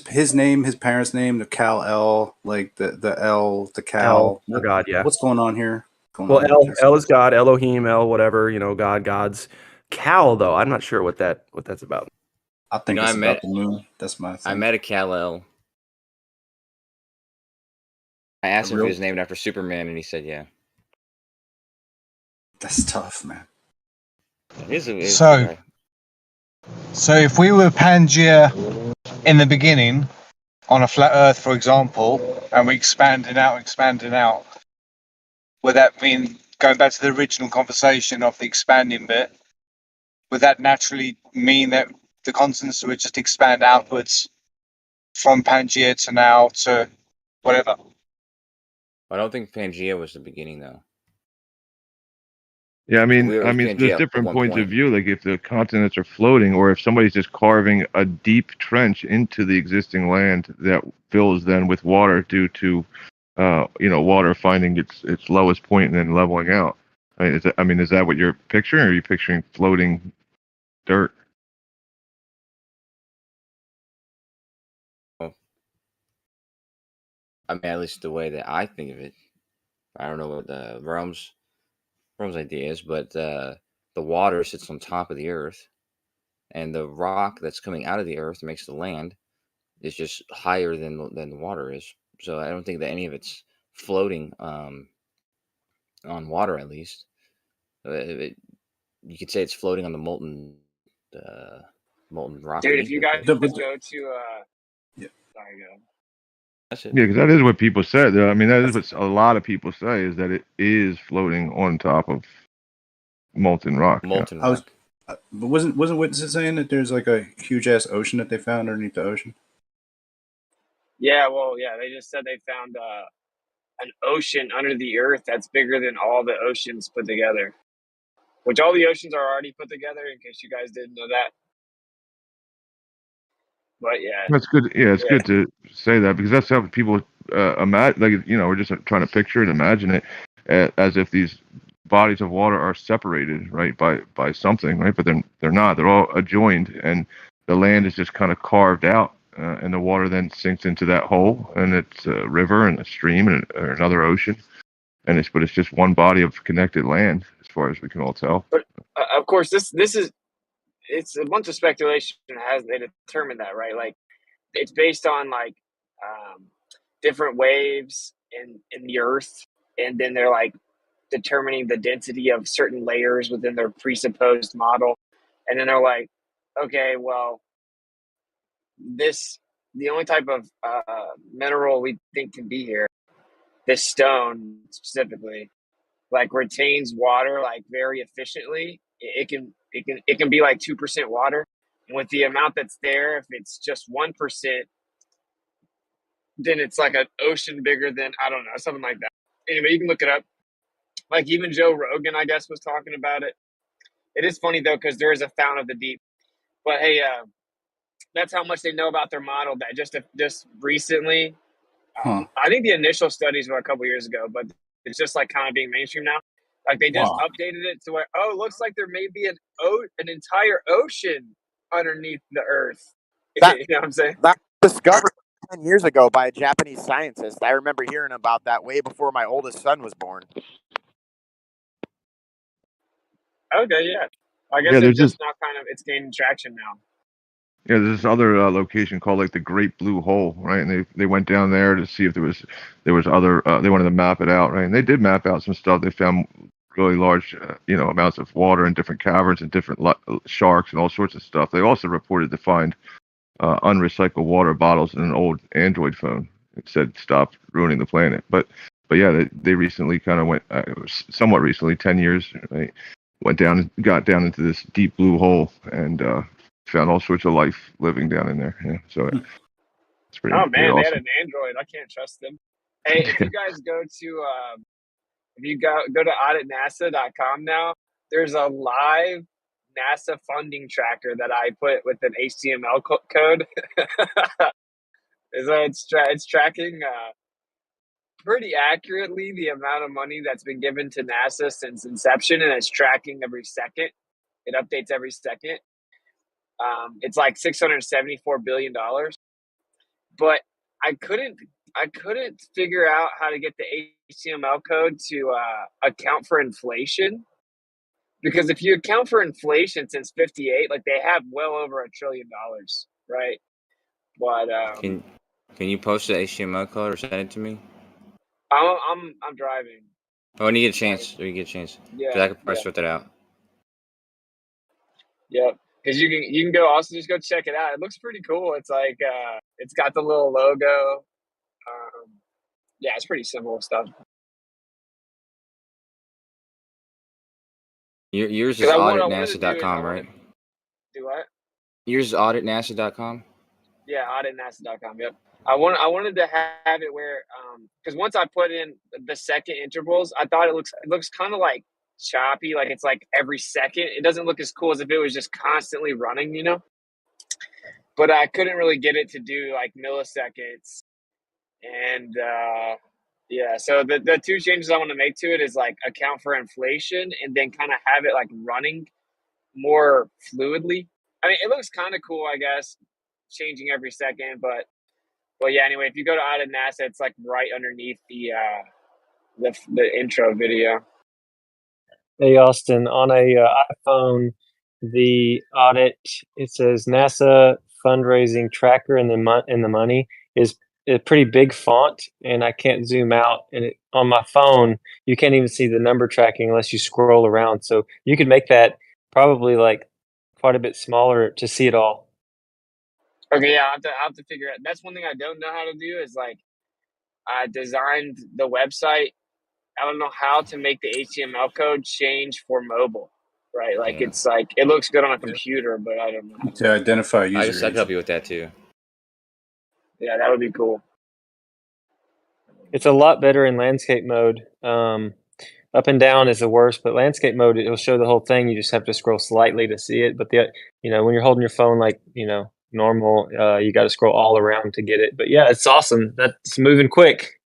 Speaker 10: his name, his parents' name, the Kal-El, like the L, the Cal.
Speaker 7: Oh God, yeah.
Speaker 10: What's going on here?
Speaker 7: Well, El is God, Elohim, El, whatever, God, gods. Cal, though, I'm not sure what that's about.
Speaker 10: I think it's about the moon. That's my thing.
Speaker 4: I met a Kal-El. I asked him if he was named after Superman, and he said, "Yeah."
Speaker 10: That's tough, man.
Speaker 15: So if we were Pangea in the beginning, on a flat Earth, for example, and we expanding out, would that mean, going back to the original conversation of the expanding bit, would that naturally mean that the continents would just expand outwards from Pangea to now to whatever?
Speaker 4: I don't think Pangea was the beginning, though.
Speaker 11: Yeah, I mean,
Speaker 4: Pangea
Speaker 11: there's
Speaker 4: at
Speaker 11: different
Speaker 4: one
Speaker 11: points
Speaker 4: point.
Speaker 11: of view. Like if the continents are floating, or if somebody's just carving a deep trench into the existing land that fills then with water due to, water finding its lowest point and then leveling out. Is that what you're picturing? Or are you picturing floating dirt?
Speaker 4: I mean, at least the way that I think of it. I don't know what the Rome's idea is, but the water sits on top of the earth, and the rock that's coming out of the earth makes the land is just higher than the water is. So I don't think that any of it's floating on water, at least. You could say it's floating on the molten rock.
Speaker 5: Dude, if you guys
Speaker 10: The-
Speaker 5: go
Speaker 10: but the-
Speaker 5: to sorry, go.
Speaker 4: That's it.
Speaker 11: Yeah, because that is what people said. I mean, that is what a lot of people say is that it is floating on top of molten rock.
Speaker 4: Molten
Speaker 10: I was,
Speaker 4: rock.
Speaker 10: but wasn't Witness saying that there's like a huge ass ocean that they found underneath the ocean?
Speaker 5: Yeah, well, yeah, they just said they found an ocean under the earth that's bigger than all the oceans put together. Which all the oceans are already put together, in case you guys didn't know that. But yeah,
Speaker 11: That's good. Yeah, it's good to say that because that's how people imagine. Like we're just trying to picture and imagine it as if these bodies of water are separated, right, by something, right? But they're not. They're all adjoined, and the land is just kind of carved out, and the water then sinks into that hole, and it's a river and a stream or another ocean, and it's just one body of connected land as far as we can all tell.
Speaker 5: But of course, this is it's a bunch of speculation. Has they determined that, right? Like it's based on like different waves in the earth, and then they're like determining the density of certain layers within their presupposed model, and then they're like, okay, well, the only type of mineral we think can be here, this stone specifically, like retains water like very efficiently. It can be like 2% water, and with the amount that's there, if it's just 1%, then it's like an ocean bigger than, I don't know, something like that. Anyway, you can look it up. Like even Joe Rogan, I guess, was talking about it. It is funny though because there is a fountain of the deep. But hey, that's how much they know about their model. That just recently, I think the initial studies were a couple years ago, but it's just like kind of being mainstream now. Like they just
Speaker 10: Wow.
Speaker 5: updated it to where, oh, it looks like there may be an entire ocean underneath the earth.
Speaker 6: That
Speaker 5: You know what I'm saying?
Speaker 6: that was discovered 10 years ago by a Japanese scientist. I remember hearing about that way before my oldest son was born.
Speaker 5: Okay, yeah. I guess
Speaker 11: Yeah,
Speaker 5: it's
Speaker 11: there's
Speaker 5: just
Speaker 11: this.
Speaker 5: now kind of it's gaining traction now.
Speaker 11: Yeah, there's this other location called like the Great Blue Hole, right? And they went down there to see if there was other. They wanted to map it out, right? And they did map out some stuff. They found really large, amounts of water in different caverns and different sharks and all sorts of stuff. They also reported to find unrecycled water bottles in an old Android phone. It said stop ruining the planet. But yeah, they recently kind of went, somewhat recently, 10 years, right? Got down into this deep blue hole and found all sorts of life living down in there. Yeah, so it's pretty
Speaker 5: Oh man, they had
Speaker 11: awesome.
Speaker 5: an Android. I can't trust them. Hey, if you guys go to if you go to auditnasa.com now, there's a live NASA funding tracker that I put with an HTML code. So it's tracking pretty accurately the amount of money that's been given to NASA since inception, and it's tracking every second. It updates every second. It's like $674 billion, but I couldn't figure out how to get the HTML code to account for inflation. Because if you account for inflation since '58, like they have well over $1 trillion, right? But
Speaker 4: Can you post the HTML code or send it to me?
Speaker 5: I'm driving.
Speaker 4: Oh, when you get a chance,
Speaker 5: Yeah,
Speaker 4: because I could probably
Speaker 5: yeah,
Speaker 4: sort that out.
Speaker 5: yep. Because you can go also just go check it out. It looks pretty cool. It's like it's got the little logo. Yeah, it's pretty simple stuff.
Speaker 4: Yours is
Speaker 5: Because what I wanted to do is
Speaker 4: auditnasa.com, right?
Speaker 5: do what?
Speaker 4: Yours is auditnasa.com.
Speaker 5: Yeah, auditnasa.com. Yep. I wanted to have it where because once I put in the second intervals, I thought it looks kind of like choppy, like it's like every second. It doesn't look as cool as if it was just constantly running, you know. But I couldn't really get it to do like milliseconds, and yeah. So the two changes I want to make to it is like account for inflation and then kind of have it like running more fluidly. I mean, it looks kind of cool, I guess, changing every second, but
Speaker 2: Well, yeah. Anyway, if you go to Audit NASA, it's like right underneath the intro video.
Speaker 5: Hey Austin, on a iPhone, the audit, it says NASA fundraising tracker, and the money is a pretty big font, and I can't zoom out. And on my phone, you can't even see the number tracking unless you scroll around. So you could make that probably like quite a bit smaller to see it all.
Speaker 2: Okay, yeah, I'll have to figure out. That's one thing I don't know how to do is like I designed the website. I don't know how to make the HTML code change for mobile, right? Like it's like it looks good on a computer, but I don't know how to.
Speaker 10: To identify user
Speaker 4: I
Speaker 10: agent.
Speaker 4: could help you with that too.
Speaker 2: Yeah, that would be cool.
Speaker 5: It's a lot better in landscape mode. Up and down is the worst, but landscape mode, it'll show the whole thing. You just have to scroll slightly to see it. But when you're holding your phone like normal, you got to scroll all around to get it. But yeah, it's awesome. That's moving quick.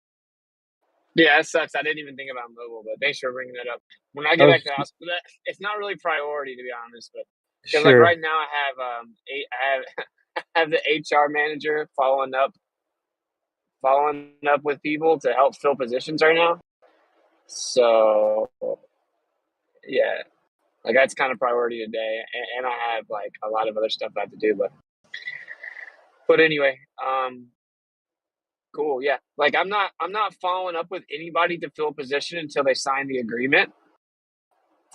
Speaker 2: Yeah, that sucks. I didn't even think about mobile, but thanks for bringing that up. When I get back to the house, it's not really priority to be honest, but because like right now I have the HR manager following up with people to help fill positions right now. So yeah, like that's kind of priority today, and I have like a lot of other stuff I have to do, but anyway, cool. Yeah, like I'm not following up with anybody to fill a position until they sign the agreement.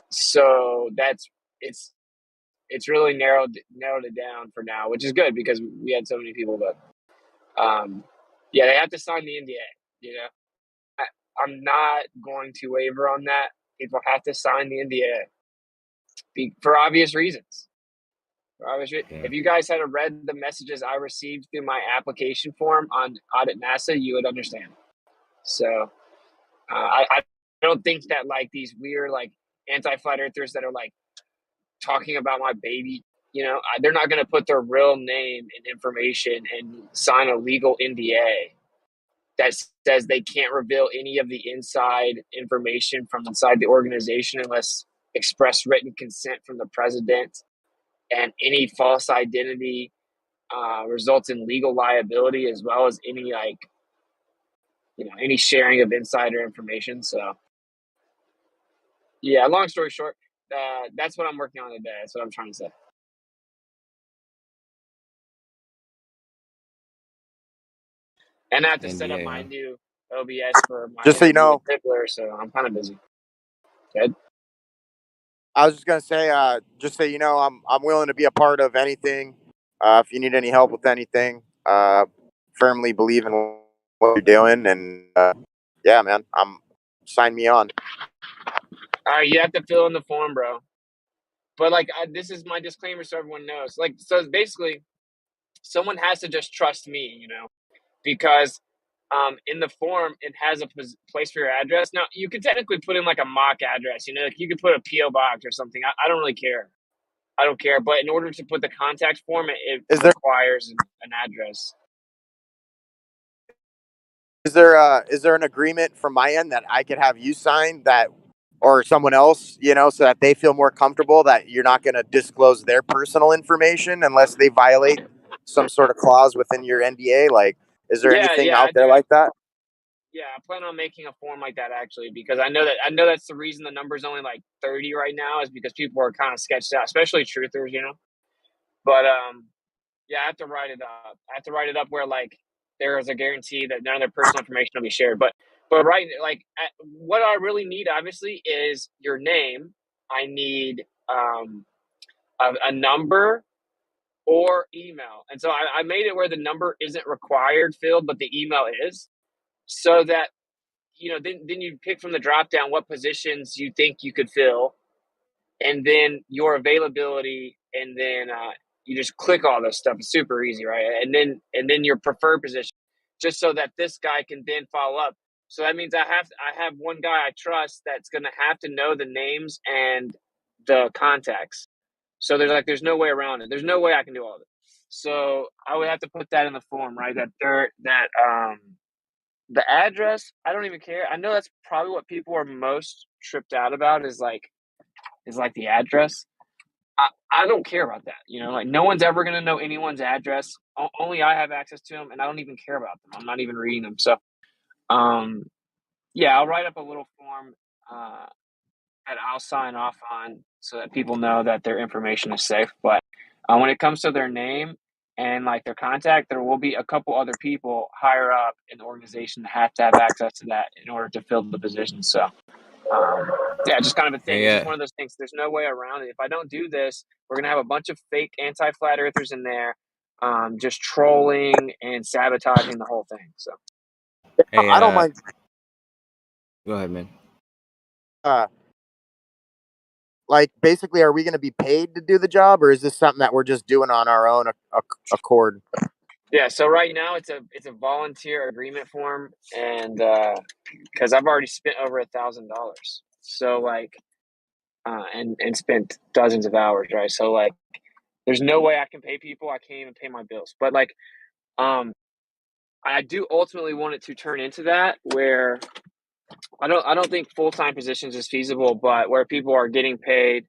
Speaker 2: So it's really narrowed it down for now, which is good because we had so many people. But yeah, they have to sign the NDA. I'm not going to waver on that. People have to sign the NDA for obvious reasons. If you guys had read the messages I received through my application form on Audit NASA, you would understand. So I don't think that like these weird like anti-flat earthers that are like talking about my baby, they're not going to put their real name and information and sign a legal NDA that says they can't reveal any of the inside information from inside the organization unless express written consent from the president, and any false identity results in legal liability as well as any any sharing of insider information. So yeah, long story short, that's what I'm working on today. That's what I'm trying to say. And I have to set up my new OBS for my
Speaker 6: Just so you know,
Speaker 2: Tippler, so I'm kind of busy. Good.
Speaker 6: I was just gonna say, just so you know, I'm willing to be a part of anything. If you need any help with anything, firmly believe in what you're doing, and yeah, man, sign me on.
Speaker 2: All right, you have to fill in the form, bro. But like, this is my disclaimer, so everyone knows. Like, so basically, someone has to just trust me, because in the form it has a place for your address. Now you could technically put in like a mock address, like you could put a PO box or something. I don't really care. I don't care. But in order to put the contact form, it requires an address.
Speaker 6: Is there an agreement from my end that I could have you sign that, or someone else, so that they feel more comfortable that you're not going to disclose their personal information unless they violate some sort of clause within your NDA? Like, is there anything out there like that?
Speaker 2: Yeah, I plan on making a form like that actually, because I know that's the reason the number's only like 30 right now is because people are kind of sketched out, especially truthers, But yeah, I have to write it up. I have to write it up where like there is a guarantee that none of their personal information will be shared. But right, like what I really need obviously is your name. I need a number or email, and so I made it where the number isn't required filled, but the email is, so that then you pick from the drop down what positions you think you could fill, and then your availability, and then you just click all this stuff. It's super easy, right? And then your preferred position, just so that this guy can then follow up. So that means I have one guy I trust that's gonna have to know the names and the contacts. So there's no way around it. There's no way I can do all of it. So I would have to put that in the form, right? The address, I don't even care. I know that's probably what people are most tripped out about is like the address. I don't care about that. You know, like no one's ever going to know anyone's address. Only I have access to them, and I don't even care about them. I'm not even reading them. So, yeah, I'll write up a little form that I'll sign off on so that people know that their information is safe. But when it comes to their name and like their contact, there will be a couple other people higher up in the organization that have to have access to that in order to fill the position. So, yeah, just kind of a thing. It's just one of those things. There's no way around it. If I don't do this, we're gonna have a bunch of fake anti-flat earthers in there, just trolling and sabotaging the whole thing. So,
Speaker 4: Hey,
Speaker 14: I don't mind.
Speaker 4: Go ahead, man.
Speaker 14: Like, basically, are we going to be paid to do the job, or is this something that we're just doing on our own accord?
Speaker 2: yeah. So right now it's a volunteer agreement form, and because I've already spent over $1,000, so like, and spent dozens of hours, right? So like, there's no way I can pay people. I can't even pay my bills. But like, I do ultimately want it to turn into that where I don't think full-time positions is feasible, but where people are getting paid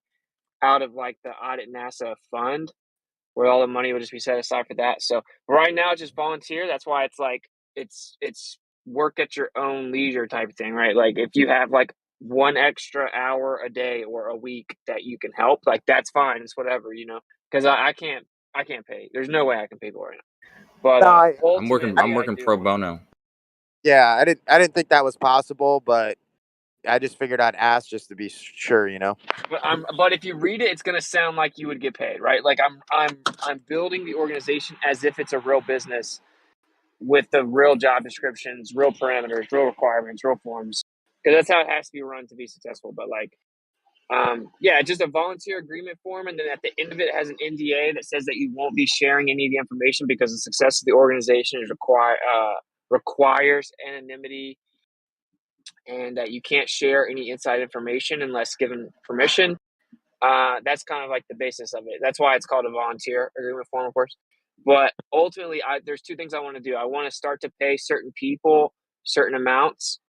Speaker 2: out of like the Audit NASA fund, where all the money would just be set aside for that. So right now it's just volunteer. That's why it's like it's work at your own leisure type of thing, right? Like if you have like one extra hour a day or a week that you can help, like that's fine. It's whatever, you know, because I can't pay. There's no way I can pay for it right now. But
Speaker 14: No,
Speaker 4: I'm working pro bono.
Speaker 14: Yeah, I didn't think that was possible, but I just figured I'd ask just to be sure, you know.
Speaker 2: But if you read it, it's gonna sound like you would get paid, right? Like I'm building the organization as if it's a real business with the real job descriptions, real parameters, real requirements, real forms, because that's how it has to be run to be successful. But like, yeah, just a volunteer agreement form, and then at the end of it has an NDA that says that you won't be sharing any of the information because the success of the organization is requires anonymity, and that you can't share any inside information unless given permission. That's kind of like the basis of it. That's why it's called a volunteer agreement form, of course. But ultimately, there's two things I want to do. I want to start to pay certain people certain amounts,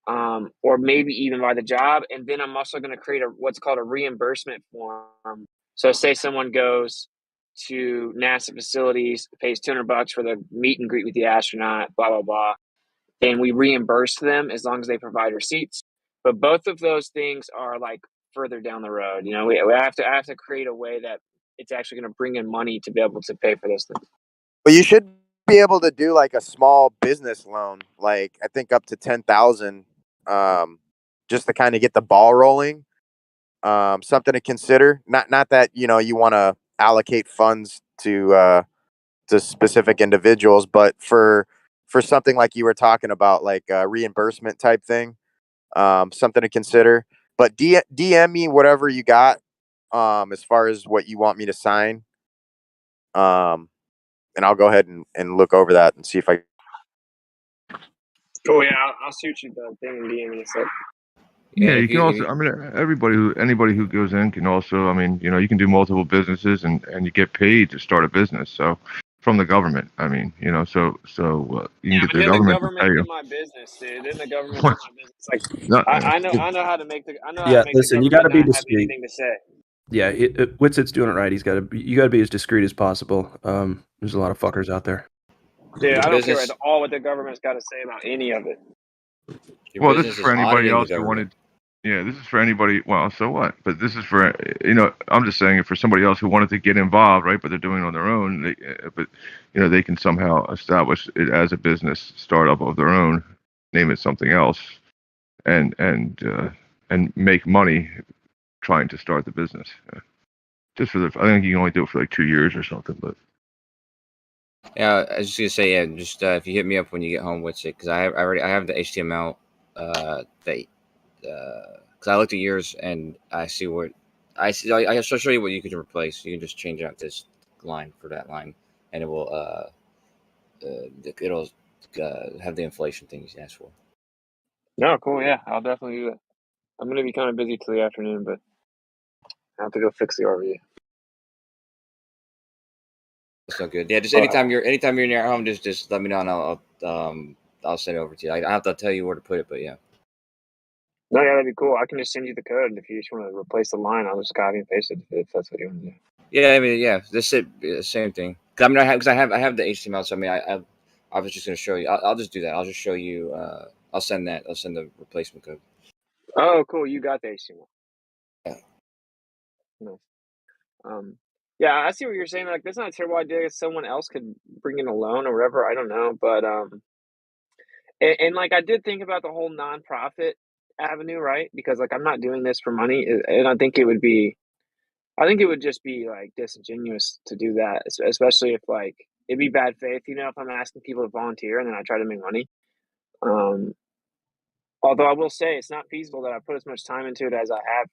Speaker 2: or maybe even by the job. And then I'm also going to create what's called a reimbursement form. So say someone goes to NASA facilities, pays $200 for the meet and greet with the astronaut, blah, blah, blah. And we reimburse them as long as they provide receipts. But both of those things are like further down the road. You know, we have to create a way that it's actually going to bring in money to be able to pay for those things.
Speaker 14: But you should be able to do like a small business loan, like I think up to 10,000, just to kind of get the ball rolling. Something to consider. Not that you want to allocate funds to specific individuals, but for something like you were talking about, like a reimbursement type thing, something to consider. But DM me whatever you got, as far as what you want me to sign, and I'll go ahead and look over that and see if I.
Speaker 2: Oh yeah, I'll shoot you the thing in DM in a sec.
Speaker 11: Yeah, you can also. I mean, anybody who goes in can also. I mean, you can do multiple businesses and you get paid to start a business. So from the government, I mean, so you can get the government to pay you.
Speaker 2: In my business, dude. Then the government's in my business. Like I know how to make the
Speaker 7: Listen, you got to
Speaker 2: government
Speaker 7: be
Speaker 2: not have
Speaker 7: discreet.
Speaker 2: anything to say.
Speaker 7: Yeah, Witsit's doing it right. You got to be as discreet as possible. There's a lot of fuckers out there.
Speaker 2: Dude, I don't care at all what the government's got to say about any of it.
Speaker 11: Well, this is for anybody else who wanted. Yeah, this is for anybody. Well, so what? But this is for I'm just saying it for somebody else who wanted to get involved, right? But they're doing it on their own. But they can somehow establish it as a business startup of their own, name it something else, and make money trying to start the business. Just for I think you can only do it for like 2 years or something. But
Speaker 4: yeah, I was just gonna say, yeah, just if you hit me up when you get home with it, because I have the HTML because I looked at yours and I see what I see. I shall show you what you can replace. You can just change out this line for that line, and it will it'll have the inflation things you asked for.
Speaker 2: No, cool. Yeah, I'll definitely do that. I'm gonna be kind of busy till the afternoon, but I have to go fix the RV.
Speaker 4: That's so good. Yeah, just anytime you're in your home, just let me know and I'll send it over to you. I have to tell you where to put it, but yeah.
Speaker 2: No, yeah, that'd be cool. I can just send you the code, and if you just want to replace the line, I'll just copy and paste it if that's what you want to do.
Speaker 4: Yeah, I mean, yeah, this is the same thing. Cause I mean, I have the HTML. So I mean, I was just gonna show you. I'll just do that. I'll just show you. I'll send that. I'll send the replacement code.
Speaker 2: Oh, cool. You got the HTML.
Speaker 4: Yeah.
Speaker 2: Nice. Yeah, I see what you're saying. Like, that's not a terrible idea. If someone else could bring in a loan or whatever, I don't know. But and like I did think about the whole nonprofit avenue, right? Because like I'm not doing this for money, and I think it would just be like disingenuous to do that, especially if like it'd be bad faith, if I'm asking people to volunteer and then I try to make money. Although I will say it's not feasible that I put as much time into it as I have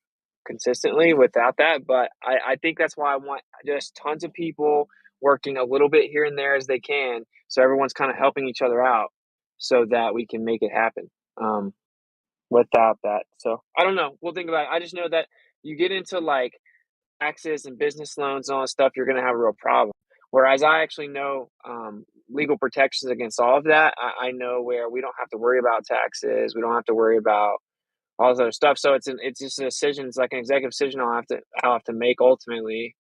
Speaker 2: consistently without that. But I think that's why I want just tons of people working a little bit here and there as they can. So everyone's kind of helping each other out so that we can make it happen without that. So I don't know. We'll think about it. I just know that you get into like taxes and business loans and all that stuff, you're going to have a real problem. Whereas I actually know legal protections against all of that. I know where we don't have to worry about taxes. We don't have to worry about all this other stuff. So it's just a decision. It's like an executive decision I'll have to make ultimately,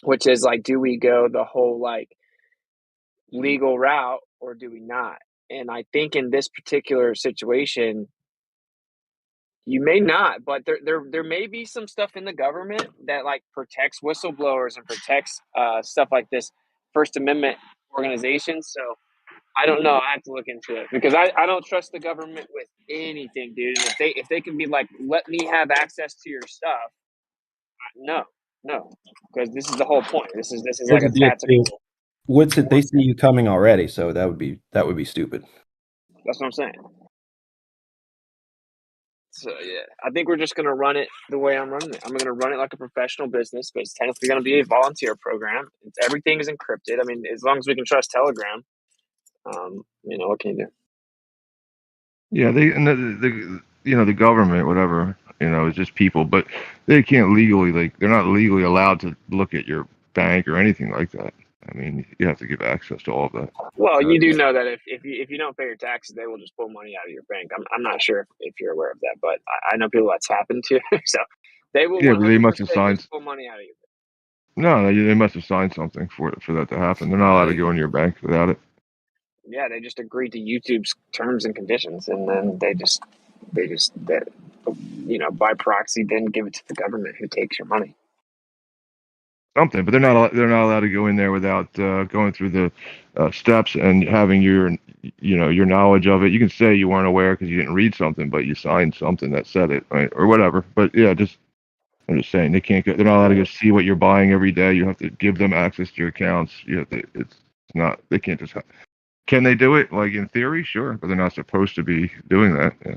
Speaker 2: which is like, do we go the whole like legal route or do we not? And I think in this particular situation, you may not, but there may be some stuff in the government that like protects whistleblowers and protects stuff like this First Amendment organizations. So I don't know. I have to look into it because I don't trust the government with anything, dude. And if they can be like, let me have access to your stuff, no, because this is the whole point. This is
Speaker 18: Here's
Speaker 2: like
Speaker 18: the
Speaker 2: a
Speaker 18: deal, too.
Speaker 2: tactical.
Speaker 18: What's it? They see you coming already, so that would be stupid.
Speaker 2: That's what I'm saying. So yeah, I think we're just gonna run it the way I'm running it. I'm gonna run it like a professional business, but it's technically gonna be a volunteer program. Everything is encrypted. I mean, as long as we can trust Telegram, what can you do?
Speaker 11: Yeah, the government, whatever, is just people, but they can't legally, like, they're not legally allowed to look at your bank or anything like that. I mean, you have to give access to all of that.
Speaker 2: Well, you do know that if you don't pay your taxes, they will just pull money out of your bank. I'm not sure if you're aware of that, but I know people that's happened to. So they will
Speaker 11: Yeah, but they
Speaker 2: 100%
Speaker 11: must have signed.
Speaker 2: just pull money out of you.
Speaker 11: No, they must have signed something for that to happen. They're not allowed to go into your bank without it.
Speaker 2: Yeah, they just agreed to YouTube's terms and conditions, and then they just by proxy then give it to the government who takes your money.
Speaker 11: Something, but they're not allowed to go in there without going through the steps and having your knowledge of it. You can say you weren't aware because you didn't read something, but you signed something that said it, right, or whatever. But yeah, I'm just saying they can't go. They're not allowed to go see what you're buying every day. You have to give them access to your accounts. You have to. It's not. They can't just. Can they do it? Like in theory, sure, but they're not supposed to be doing that. Yeah.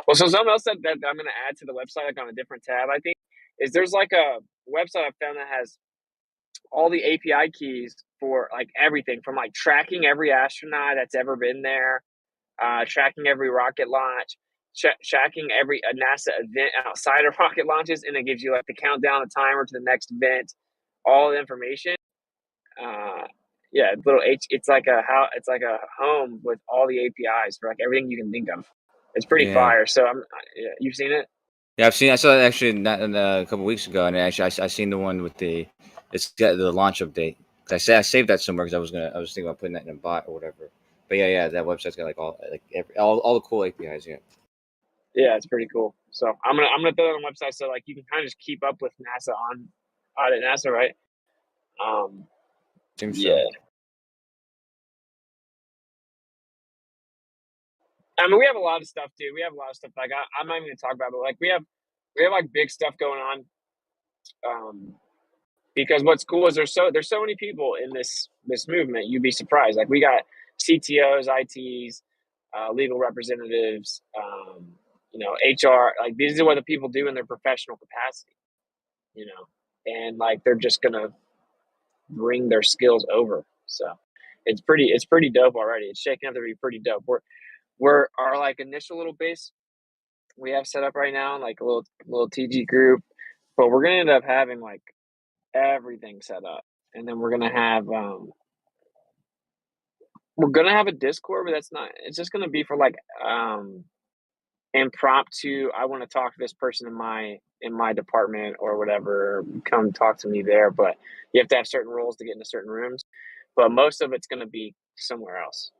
Speaker 2: Well, so something else that I'm going to add to the website, like on a different tab, I think, is there's like a website I found that has all the API keys for like everything from like tracking every astronaut that's ever been there, tracking every rocket launch, tracking every NASA event outside of rocket launches, and it gives you like the countdown, the timer to the next event, all the information. Yeah, it's like a home with all the APIs for like everything you can think of. It's pretty
Speaker 4: Yeah.
Speaker 2: fire. So you've seen it?
Speaker 4: Yeah, I saw it actually not a couple weeks ago, and actually I seen the one with it's got the launch update. Cause I saved that somewhere because I was thinking about putting that in a bot or whatever. But yeah, that website's got like all the cool APIs. Yeah.
Speaker 2: Yeah, it's pretty cool. So I'm gonna throw it on the website so like you can kind of just keep up with NASA on at NASA, right?
Speaker 4: Seems
Speaker 2: Yeah.
Speaker 4: so.
Speaker 2: I mean, we have a lot of stuff, dude. We have a lot of stuff. Like I'm not even gonna talk about it, but like we have like big stuff going on. Because what's cool is there's so many people in this movement. You'd be surprised. Like we got CTOs, ITs, legal representatives, HR. Like these are what the people do in their professional capacity, and like they're just gonna bring their skills over. So it's pretty dope already. It's shaking up to be pretty dope. We're our like initial little base we have set up right now, like a little TG group, but we're gonna end up having like everything set up, and then we're gonna have a Discord, but that's not. It's just gonna be for like impromptu, I want to talk to this person in my department or whatever, come talk to me there. But you have to have certain roles to get into certain rooms. But most of it's going to be somewhere else.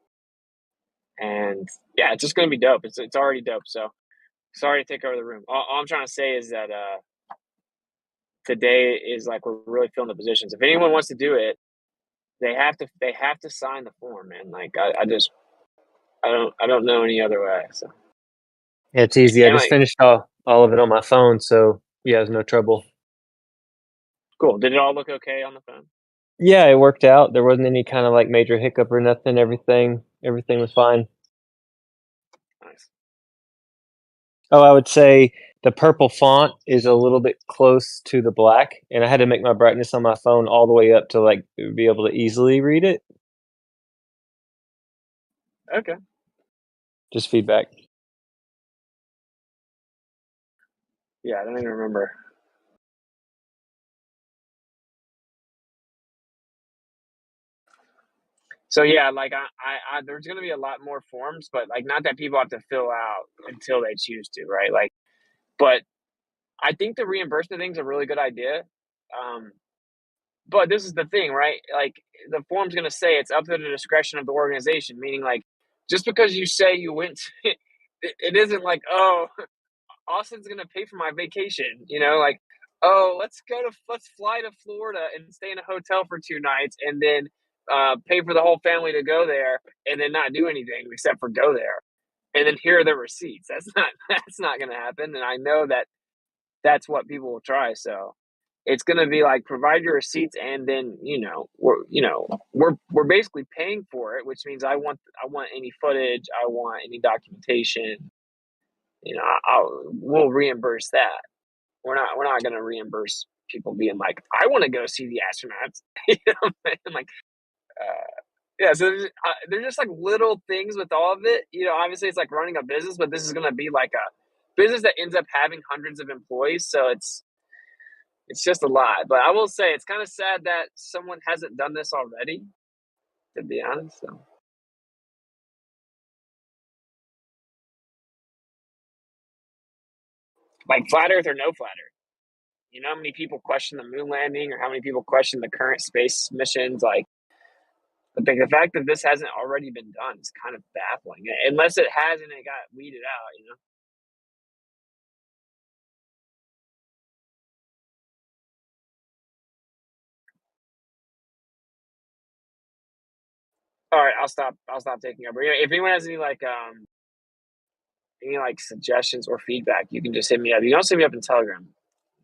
Speaker 2: And yeah, it's just going to be dope. It's already dope. So sorry to take over the room. All I'm trying to say is that today is like we're really filling the positions. If anyone wants to do it, they have to sign the form, man. Like I don't know any other way. So
Speaker 5: Yeah, it's easy. I
Speaker 2: and
Speaker 5: just
Speaker 2: like
Speaker 5: finished all of it on my phone, so yeah, it's no trouble.
Speaker 2: cool. Did it all look okay on the phone?
Speaker 5: Yeah, it worked out. There wasn't any kind of like major hiccup or nothing. Everything was fine.
Speaker 2: Nice.
Speaker 5: Oh, I would say the purple font is a little bit close to the black, and I had to make my brightness on my phone all the way up to like be able to easily read it.
Speaker 2: Okay.
Speaker 5: Just feedback.
Speaker 2: Yeah, I don't even remember. So yeah, like I there's gonna be a lot more forms, but like not that people have to fill out until they choose to, right? Like, but I think the reimbursement thing's a really good idea. But this is the thing, right? Like the form's gonna say it's up to the discretion of the organization, meaning like just because you say you went, it isn't like, oh, Austin's gonna pay for my vacation, you know, like, oh, let's fly to Florida and stay in a hotel for 2 nights and then pay for the whole family to go there and then not do anything except for go there. And then here are the receipts. That's not gonna happen. And I know that that's what people will try. So it's gonna be like provide your receipts and then we're basically paying for it, which means I want any footage, I want any documentation, we'll reimburse that. We're not gonna reimburse people being like, I want to go see the astronauts. You know what I'm saying? Like, yeah. So there's just like little things with all of it. You know, obviously it's like running a business, but this is gonna be like a business that ends up having hundreds of employees. So it's just a lot. But I will say it's kind of sad that someone hasn't done this already. To be honest, so. Like flat Earth or no flat Earth. You know how many people question the moon landing or how many people question the current space missions? Like, but the fact that this hasn't already been done is kind of baffling. Unless it has and it got weeded out, you know? All right, I'll stop taking over. If anyone has any suggestions or feedback, you can just hit me up. You can also hit me up in Telegram,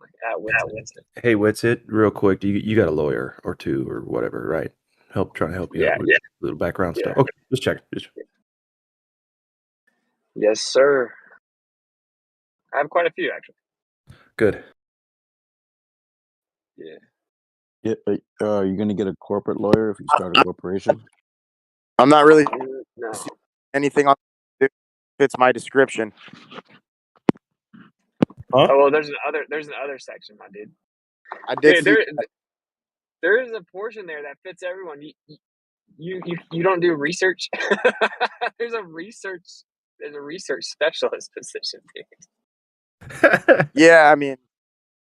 Speaker 2: like at Winston.
Speaker 7: Hey, Witsit, real quick, you got a lawyer or two or whatever, right? Trying to help you out with little background stuff. Okay, just check.
Speaker 2: Yes, sir. I have quite a few actually.
Speaker 7: Good.
Speaker 2: Yeah.
Speaker 13: Yeah, are you going to get a corporate lawyer if you start a corporation?
Speaker 14: I'm not really
Speaker 2: No.
Speaker 14: anything on fits my description.
Speaker 2: Huh? Oh well, there's an other section, my dude.
Speaker 14: I did see
Speaker 2: there is a portion there that fits everyone. You don't do research. There's a research specialist position, dude.
Speaker 14: Yeah, I mean,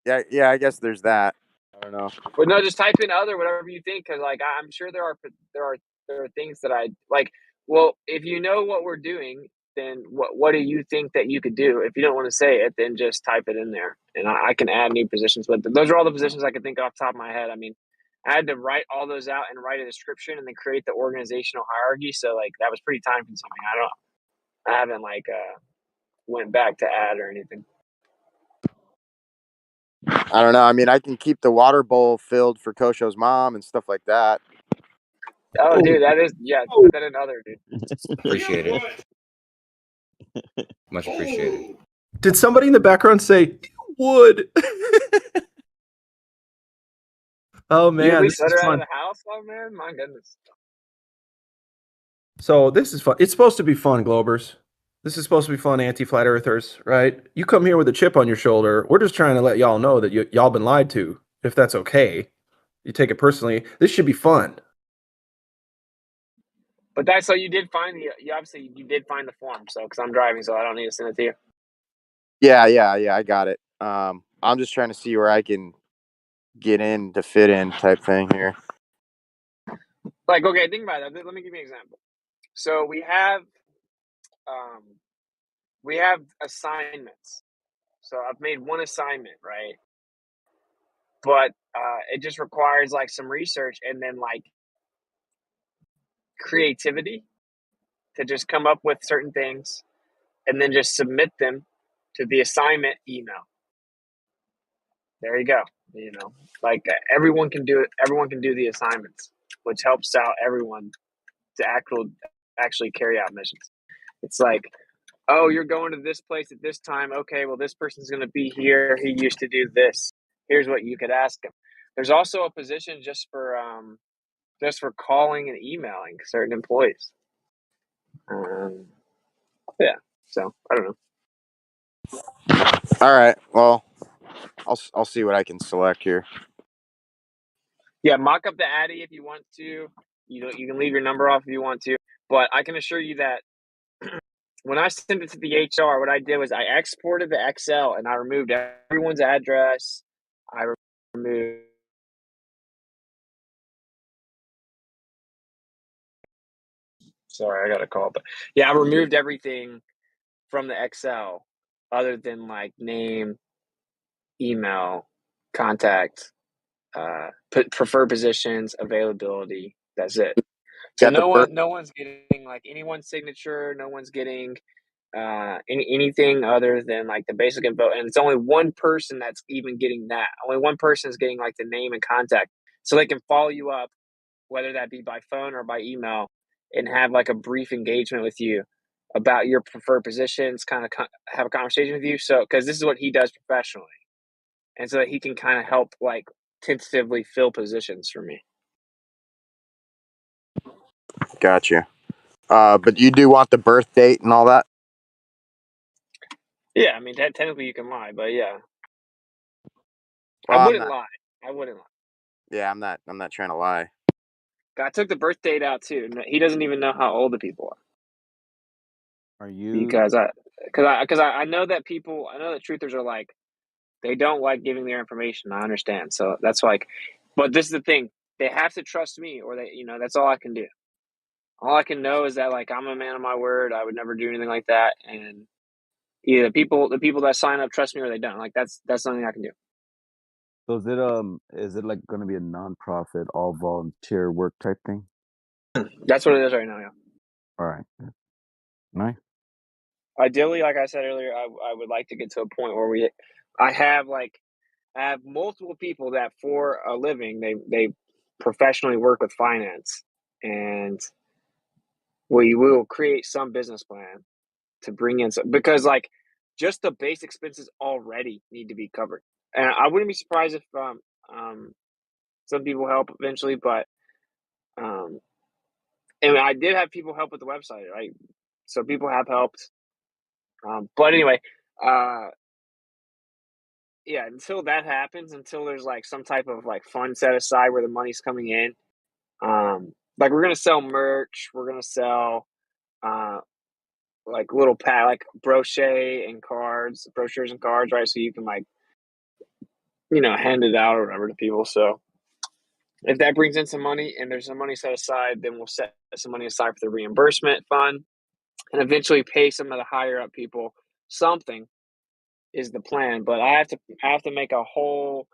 Speaker 14: yeah. I guess there's that. I don't know.
Speaker 2: But no, just type in other whatever you think, because like I'm sure there are things that I like. Well, if you know what we're doing, then what do you think that you could do? If you don't want to say it, then just type it in there, and I can add new positions. But those are all the positions I can think off the top of my head. I mean, I had to write all those out and write a description and then create the organizational hierarchy. So like that was pretty time consuming. I haven't went back to add or anything.
Speaker 14: I don't know. I mean, I can keep the water bowl filled for Kosho's mom and stuff like that.
Speaker 2: Oh, dude, that is put that in other, dude.
Speaker 4: Appreciate it. Much appreciated.
Speaker 7: Did somebody in the background say wood? Oh man,
Speaker 2: You
Speaker 7: this is
Speaker 2: let her out of
Speaker 7: fun.
Speaker 2: the house, oh man, my goodness.
Speaker 7: So this is fun. It's supposed to be fun, Globers. This is supposed to be fun, anti-flat earthers, right? You come here with a chip on your shoulder. We're just trying to let y'all know that y'all been lied to. If that's okay, you take it personally. This should be fun.
Speaker 2: But that's so you did find you obviously did find the form, so because I'm driving, so I don't need to send it to you.
Speaker 14: Yeah, I got it. I'm just trying to see where I can get in to fit in type thing here.
Speaker 2: Like, okay, think about that. Let me give you an example. So we have assignments. So I've made one assignment, right? But it just requires like some research and then like creativity to just come up with certain things and then just submit them to the assignment email. There you go. You know, like everyone can do it. Everyone can do the assignments, which helps out everyone to actually carry out missions. It's like, oh, you're going to this place at this time. Okay, well, this person's going to be here. He used to do this. Here's what you could ask him. There's also a position just for calling and emailing certain employees. Yeah. So I don't know.
Speaker 14: All right. Well, I'll see what I can select here.
Speaker 2: Yeah, mock up the Addy if you want to. You can leave your number off if you want to, but I can assure you that when I sent it to the HR, what I did was I exported the Excel and I removed everyone's address. I removed. Sorry, I got a call, but yeah, I removed everything from the Excel other than like name, email, contact, preferred positions, availability. That's it. So
Speaker 14: Got the
Speaker 2: no one's getting like anyone's signature. No one's getting anything other than like the basic info, and it's only one person that's even getting that. Only one person is getting like the name and contact, so they can follow you up, whether that be by phone or by email, and have like a brief engagement with you about your preferred positions, kind of have a conversation with you. So because this is what he does professionally, and so that he can kind of help like tentatively fill positions for me.
Speaker 14: Gotcha. But you do want the birth date and all that?
Speaker 2: Yeah, I mean technically you can lie, but yeah,
Speaker 14: Well,
Speaker 2: I
Speaker 14: I'm
Speaker 2: wouldn't
Speaker 14: not.
Speaker 2: lie. I wouldn't lie.
Speaker 14: Yeah, I'm not trying to lie.
Speaker 2: I took the birth date out too. He doesn't even know how old the people are.
Speaker 13: Are you?
Speaker 2: Because I know that truthers are like, they don't like giving their information. I understand. So that's like, but this is the thing. They have to trust me, or that's all I can do. All I can know is that like I'm a man of my word. I would never do anything like that. And either the people that sign up trust me or they don't. Like that's something I can do.
Speaker 13: So is it like going to be a non-profit, all volunteer work type thing?
Speaker 2: That's what it is right now. Yeah.
Speaker 13: All right. Nice.
Speaker 2: Ideally, like I said earlier, I would like to get to a point where I have multiple people that for a living they professionally work with finance, and we will create some business plan to bring in some, because like just the base expenses already need to be covered, and I wouldn't be surprised if some people help eventually, but and I did have people help with the website, right? So people have helped, but anyway, yeah, until that happens, until there's like some type of like fund set aside where the money's coming in, like we're gonna sell merch, we're gonna sell like little like brochures and cards, right? So you can like hand it out or whatever to people. So if that brings in some money and there's some money set aside, then we'll set some money aside for the reimbursement fund and eventually pay some of the higher up people something is the plan. But I have to make a whole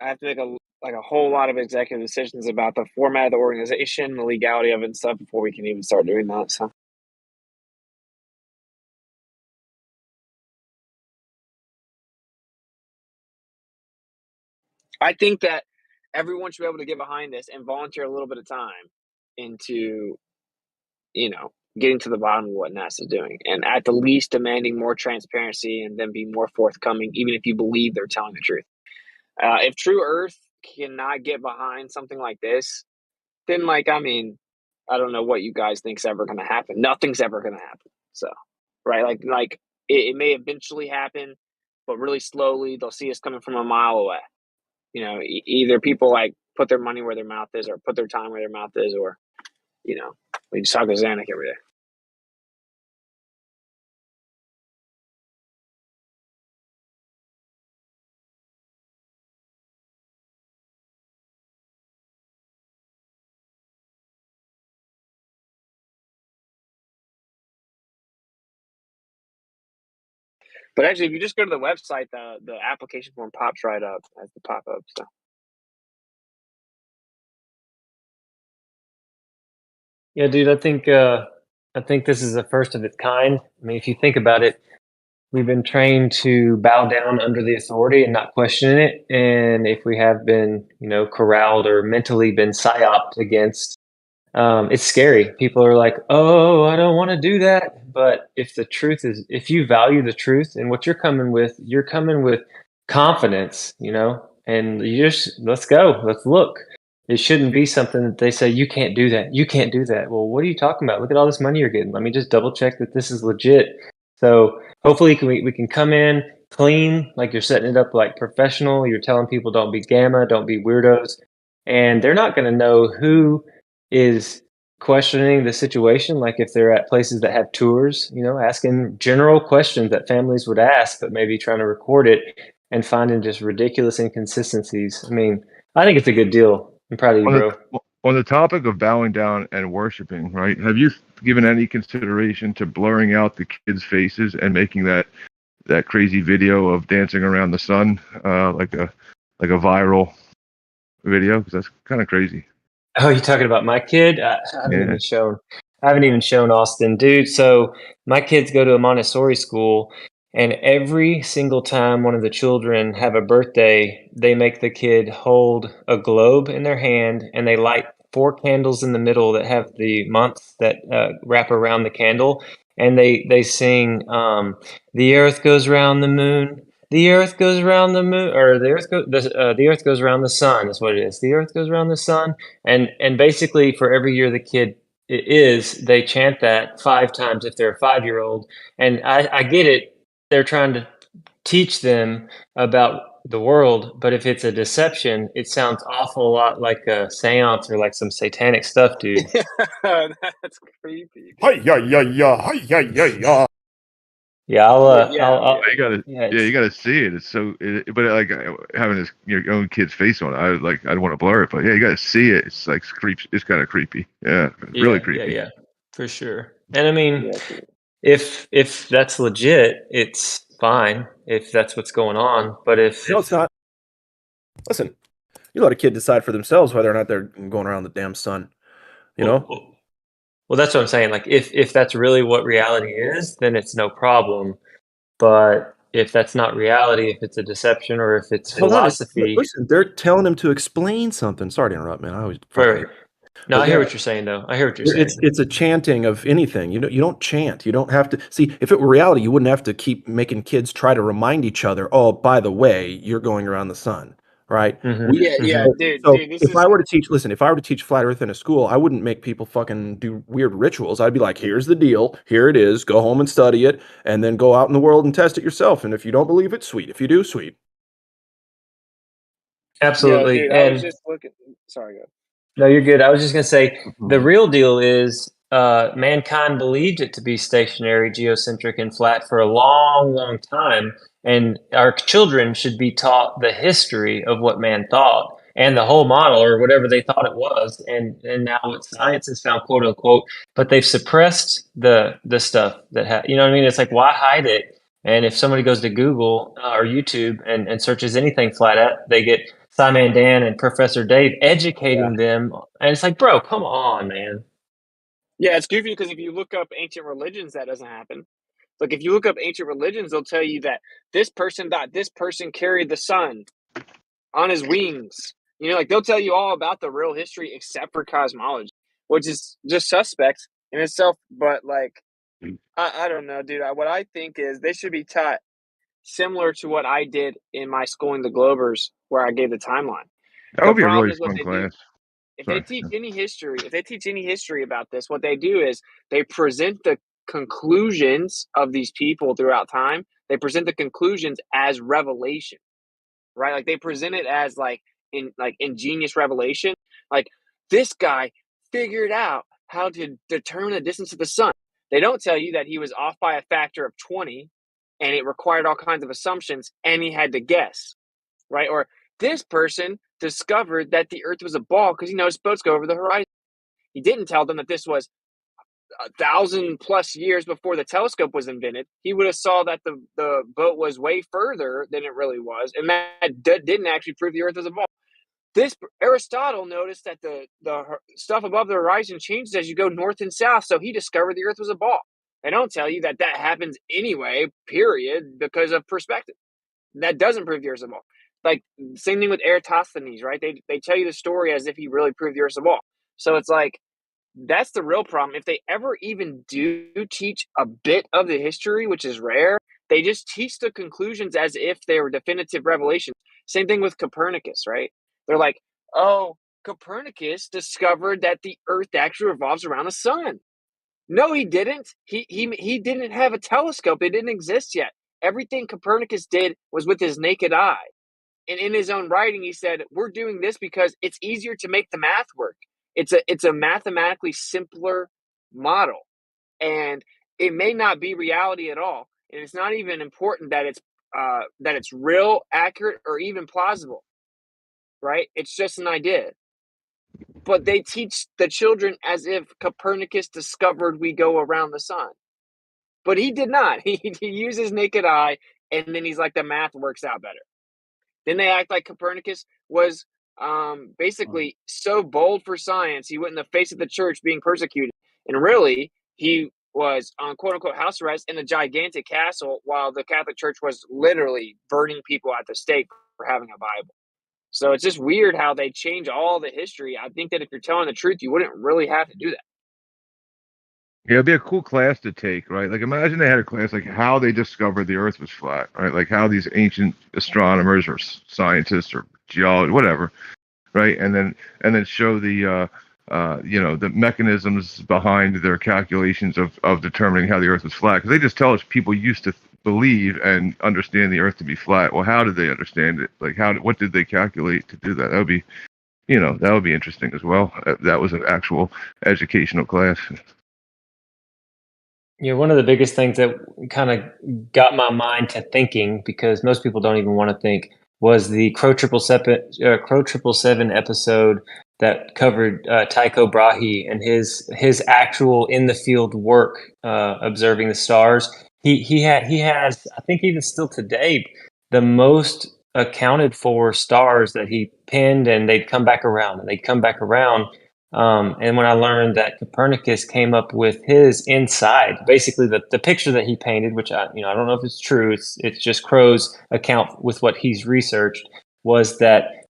Speaker 2: lot of executive decisions about the format of the organization, the legality of it and stuff before we can even start doing that. So I think that everyone should be able to get behind this and volunteer a little bit of time into, getting to the bottom of what NASA's doing, and at the least demanding more transparency and then be more forthcoming, even if you believe they're telling the truth. If True Earth cannot get behind something like this, then I don't know what you guys think's ever going to happen. Nothing's ever going to happen. So, right, it may eventually happen, but really slowly. They'll see us coming from a mile away. Either people put their money where their mouth is, or put their time where their mouth is, or we just talk to Zanuck every day. But actually, if you just go to the website, the application form pops right up as the pop up. So.
Speaker 5: Yeah, dude, I think this is the first of its kind. I mean, if you think about it, we've been trained to bow down under the authority and not question it. And if we have been, corralled or mentally been psyoped against, it's scary. People are like, "Oh, I don't want to do that." But if you value the truth and what you're coming with confidence, and let's go, let's look. It shouldn't be something that they say, you can't do that. You can't do that. Well, what are you talking about? Look at all this money you're getting. Let me just double check that this is legit. So hopefully we can come in clean, like you're setting it up like professional. You're telling people don't be gamma, don't be weirdos. And they're not going to know who is questioning the situation. Like if they're at places that have tours, asking general questions that families would ask, but maybe trying to record it and finding just ridiculous inconsistencies. I mean, I think it's a good deal. I'm proud of you, bro.
Speaker 11: On the topic of bowing down and worshiping, right? Have you given any consideration to blurring out the kids' faces and making that crazy video of dancing around the sun, like a viral video? Because that's kind of crazy.
Speaker 5: Oh, you talking about my kid? I haven't even shown Austin, dude. So my kids go to a Montessori school, and every single time one of the children have a birthday, they make the kid hold a globe in their hand, and they light 4 candles in the middle that have the months that wrap around the candle, and they sing, "The Earth goes round the moon." The Earth goes around the moon, or the Earth goes around the sun. Is what it is. The Earth goes around the sun, and basically for every year the kid they chant that 5 times if they're a 5-year-old. And I get it. They're trying to teach them about the world, but if it's a deception, it sounds awful lot like a seance or like some satanic stuff, dude.
Speaker 2: That's creepy.
Speaker 11: Yeah,
Speaker 2: I'll
Speaker 11: you gotta see it. It's so, but like having your own kid's face on it, I'd want to blur it, but yeah, you gotta see it. It's like creeps. It's kind of creepy. Yeah, really creepy.
Speaker 5: Yeah, for sure. And I mean, if that's legit, it's fine if that's what's going on. But if
Speaker 7: it's not. Listen, you let a kid decide for themselves whether or not they're going around the damn sun.
Speaker 5: Well, that's what I'm saying. Like, if that's really what reality is, then it's no problem. But if that's not reality, if it's a deception or if it's philosophy,
Speaker 7: listen, they're telling him to explain something. Sorry to interrupt, man. I always
Speaker 5: No, I hear what you're saying, though. I hear what you're saying.
Speaker 7: It's a chanting of anything. You don't chant. You don't have to see. If it were reality, you wouldn't have to keep making kids try to remind each other. Oh, by the way, you're going around the sun, right?
Speaker 2: Dude.
Speaker 7: If I were to teach flat Earth in a school, I wouldn't make people fucking do weird rituals. I'd be like, here's the deal. Here it is. Go home and study it, and then go out in the world and test it yourself. And if you don't believe it, sweet. If you do, sweet.
Speaker 5: Absolutely.
Speaker 2: Dude, I was just looking. Sorry, go.
Speaker 5: No, you're good. I was just going to say the real deal is mankind believed it to be stationary, geocentric, and flat for a long, long time. And our children should be taught the history of what man thought and the whole model or whatever they thought it was. And now what science has found, quote unquote, but they've suppressed the stuff that you know what I mean? It's like, why hide it? And if somebody goes to Google or YouTube and searches anything flat Earth, they get Simon Dan and Professor Dave educating them. And it's like, bro, come on, man.
Speaker 2: Yeah, it's goofy because if you look up ancient religions, that doesn't happen. Like if you look up ancient religions, they'll tell you that this person carried the sun on his wings. Like they'll tell you all about the real history except for cosmology, which is just suspect in itself. But like, I don't know, dude. What I think is they should be taught similar to what I did in my Schooling the Globers, where I gave the timeline.
Speaker 11: That would be a really fun class.
Speaker 2: If they teach any history about this, what they do is they present the conclusions of these people throughout time. They present the conclusions as revelation, right? Like they present it as ingenious revelation. Like this guy figured out how to determine the distance of the sun. They don't tell you that he was off by a factor of 20 and it required all kinds of assumptions and he had to guess, right? Or this person discovered that the Earth was a ball because he noticed boats go over the horizon. He didn't tell them that this was 1,000+ years before the telescope was invented, he would have saw that the boat was way further than it really was, and that didn't actually prove the Earth was a ball. This Aristotle noticed that the stuff above the horizon changes as you go north and south, so he discovered the Earth was a ball. They don't tell you that happens anyway, period, because of perspective. That doesn't prove the Earth's a ball. Like, same thing with Eratosthenes, right? They tell you the story as if he really proved the Earth's a ball. So it's like, that's the real problem. If they ever even do teach a bit of the history, which is rare, they just teach the conclusions as if they were definitive revelations. Same thing with Copernicus, right? They're like, oh, Copernicus discovered that the Earth actually revolves around the sun. No, he didn't. He didn't have a telescope. It didn't exist yet. Everything Copernicus did was with his naked eye. And in his own writing, he said, we're doing this because it's easier to make the math work. It's a mathematically simpler model. And it may not be reality at all. And it's not even important that it's real, accurate, or even plausible. Right? It's just an idea. But they teach the children as if Copernicus discovered we go around the sun. But he did not. He used his naked eye, and then he's like, the math works out better. Then they act like Copernicus was basically so bold for science, he went in the face of the church being persecuted. And really, he was on quote-unquote house arrest in a gigantic castle while the Catholic Church was literally burning people at the stake for having a Bible. So it's just weird how they change all the history. I think that if you're telling the truth, you wouldn't really have to do that.
Speaker 11: Yeah, it'd be a cool class to take, right? Like, imagine they had a class like how they discovered the Earth was flat, right? Like how these ancient astronomers or scientists or geologists, whatever, right? And then show the the mechanisms behind their calculations of determining how the Earth was flat. Because they just tell us people used to believe and understand the Earth to be flat. Well, how did they understand it? Like, what did they calculate to do that? That would be, that would be interesting as well. That was an actual educational class.
Speaker 5: Yeah, one of the biggest things that kind of got my mind to thinking, because most people don't even want to think, was the Crow 777 episode that covered Tycho Brahe and his actual in the field work observing the stars. He has, I think even still today, the most accounted for stars that he pinned, and they'd come back around and they'd come back around. And when I learned that Copernicus came up with his inside, basically the picture that he painted, which I don't know if it's true, it's just Crow's account with what he's researched, was that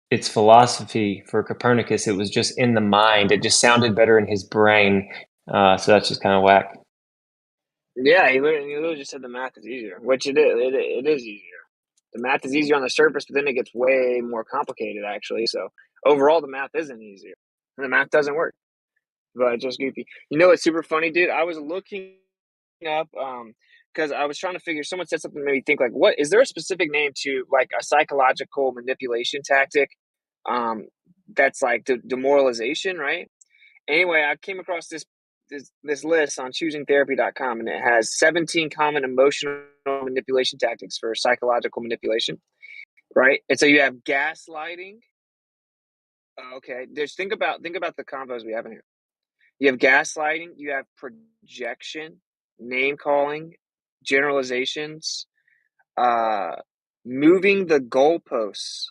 Speaker 5: its philosophy for Copernicus, it was just in the mind. It just sounded better in his brain. So that's just kind of whack.
Speaker 2: Yeah, he literally just said the math is easier, which it is. It is easier. The math is easier on the surface, but then it gets way more complicated, actually. So overall, the math isn't easier. And the math doesn't work. But it's just goofy. You know what's super funny, dude? I was looking up because I was trying to figure. Someone said something that made me think, like, what is there a specific name to like a psychological manipulation tactic? That's like demoralization, right? Anyway, I came across this list on choosingtherapy.com, and it has 17 common emotional manipulation tactics for psychological manipulation, right? And so you have gaslighting. Okay, just think about the combos we have in here. You have gaslighting, you have projection, name calling, generalizations, moving the goalposts,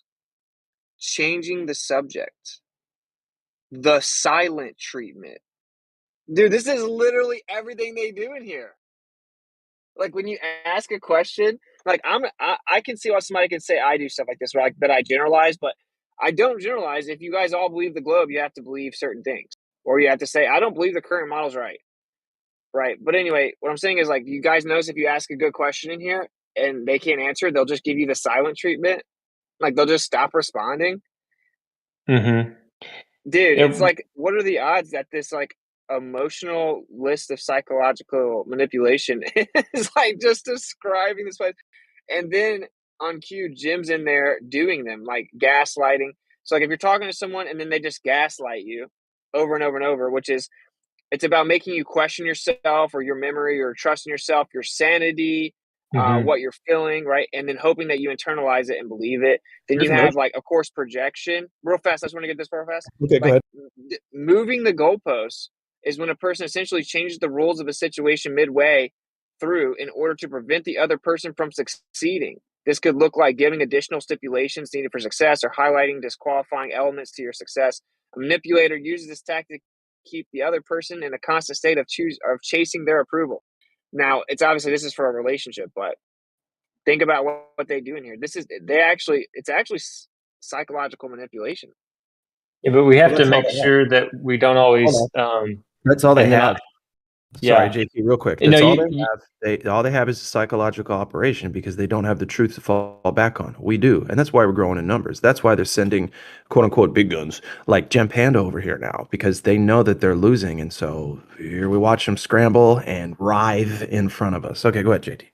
Speaker 2: changing the subject, the silent treatment. Dude, this is literally everything they do in here. Like when you ask a question, like I can see why somebody can say I do stuff like this, right? Like, that I generalize, but I don't generalize. If you guys all believe the globe, you have to believe certain things. Or you have to say, I don't believe the current model's right. Right. But anyway, what I'm saying is, like, you guys notice if you ask a good question in here and they can't answer, they'll just give you the silent treatment. Like, they'll just stop responding.
Speaker 5: Mm-hmm.
Speaker 2: Dude, it's like, what are the odds that this, like, emotional list of psychological manipulation is, like, just describing this place? And then on cue, Jim's in there doing them, like gaslighting. So, like, if you're talking to someone and then they just gaslight you over and over and over, which is, it's about making you question yourself or your memory or trust in yourself, your sanity, what you're feeling, right? And then hoping that you internalize it and believe it. Then you have, like, of course, projection. Real fast, I just want to get this real fast.
Speaker 7: Okay, go
Speaker 2: Like,
Speaker 7: ahead.
Speaker 2: moving the goalposts is when a person essentially changes the rules of a situation midway through in order to prevent the other person from succeeding. This could look like giving additional stipulations needed for success or highlighting disqualifying elements to your success. A manipulator uses this tactic to keep the other person in a constant state of chasing their approval. Now, it's obviously this is for a relationship, but think about what they do in here. It's actually psychological manipulation.
Speaker 5: Yeah, but we have
Speaker 7: Well,
Speaker 5: to
Speaker 7: that's all
Speaker 5: make
Speaker 7: they have.
Speaker 5: sure that we don't always.
Speaker 7: That's all they
Speaker 5: And then
Speaker 7: have.
Speaker 5: yeah.
Speaker 7: Sorry, JP, real quick.
Speaker 5: No,
Speaker 7: That's all
Speaker 5: you,
Speaker 7: they have. All they have is a psychological operation because they don't have the truth to fall back on. We do, and that's why we're growing in numbers. That's why they're sending "quote unquote" big guns like Gem Panda over here now because they know that they're losing, and so here we watch them scramble and writhe in front of us. Okay, go ahead, JT.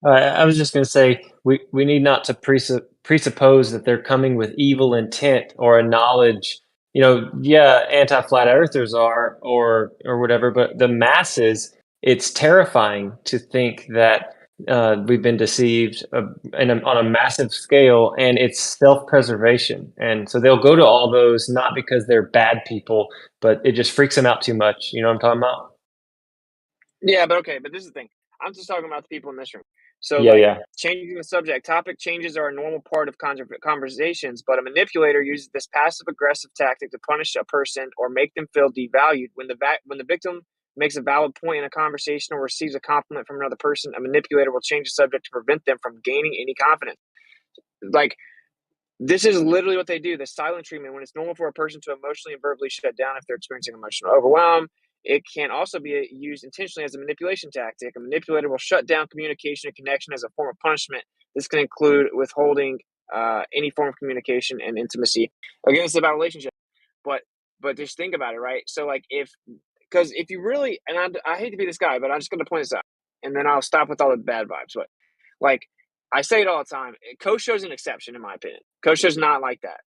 Speaker 5: I was just going to say we need not to presuppose that they're coming with evil intent or a knowledge. You know, yeah, anti-flat earthers are or whatever, but the masses, it's terrifying to think that we've been deceived on a massive scale, and it's self-preservation. And so they'll go to all those not because they're bad people, but it just freaks them out too much. You know what I'm talking about?
Speaker 2: Yeah, but this is the thing. I'm just talking about the people in this room. So,
Speaker 5: Yeah.
Speaker 2: changing the subject, topic changes are a normal part of conversations, but a manipulator uses this passive-aggressive tactic to punish a person or make them feel devalued. When the victim makes a valid point in a conversation or receives a compliment from another person, a manipulator will change the subject to prevent them from gaining any confidence. This is literally what they do. The silent treatment, when it's normal for a person to emotionally and verbally shut down if they're experiencing emotional overwhelm, it can also be used intentionally as a manipulation tactic. A manipulator will shut down communication and connection as a form of punishment. This can include withholding any form of communication and intimacy. Again, it's about relationship, but just think about it, right? So, because if you really, and I hate to be this guy, but I'm just going to point this out, and then I'll stop with all the bad vibes. But I say it all the time. Coach Show's an exception, in my opinion. Coach Show's not like that.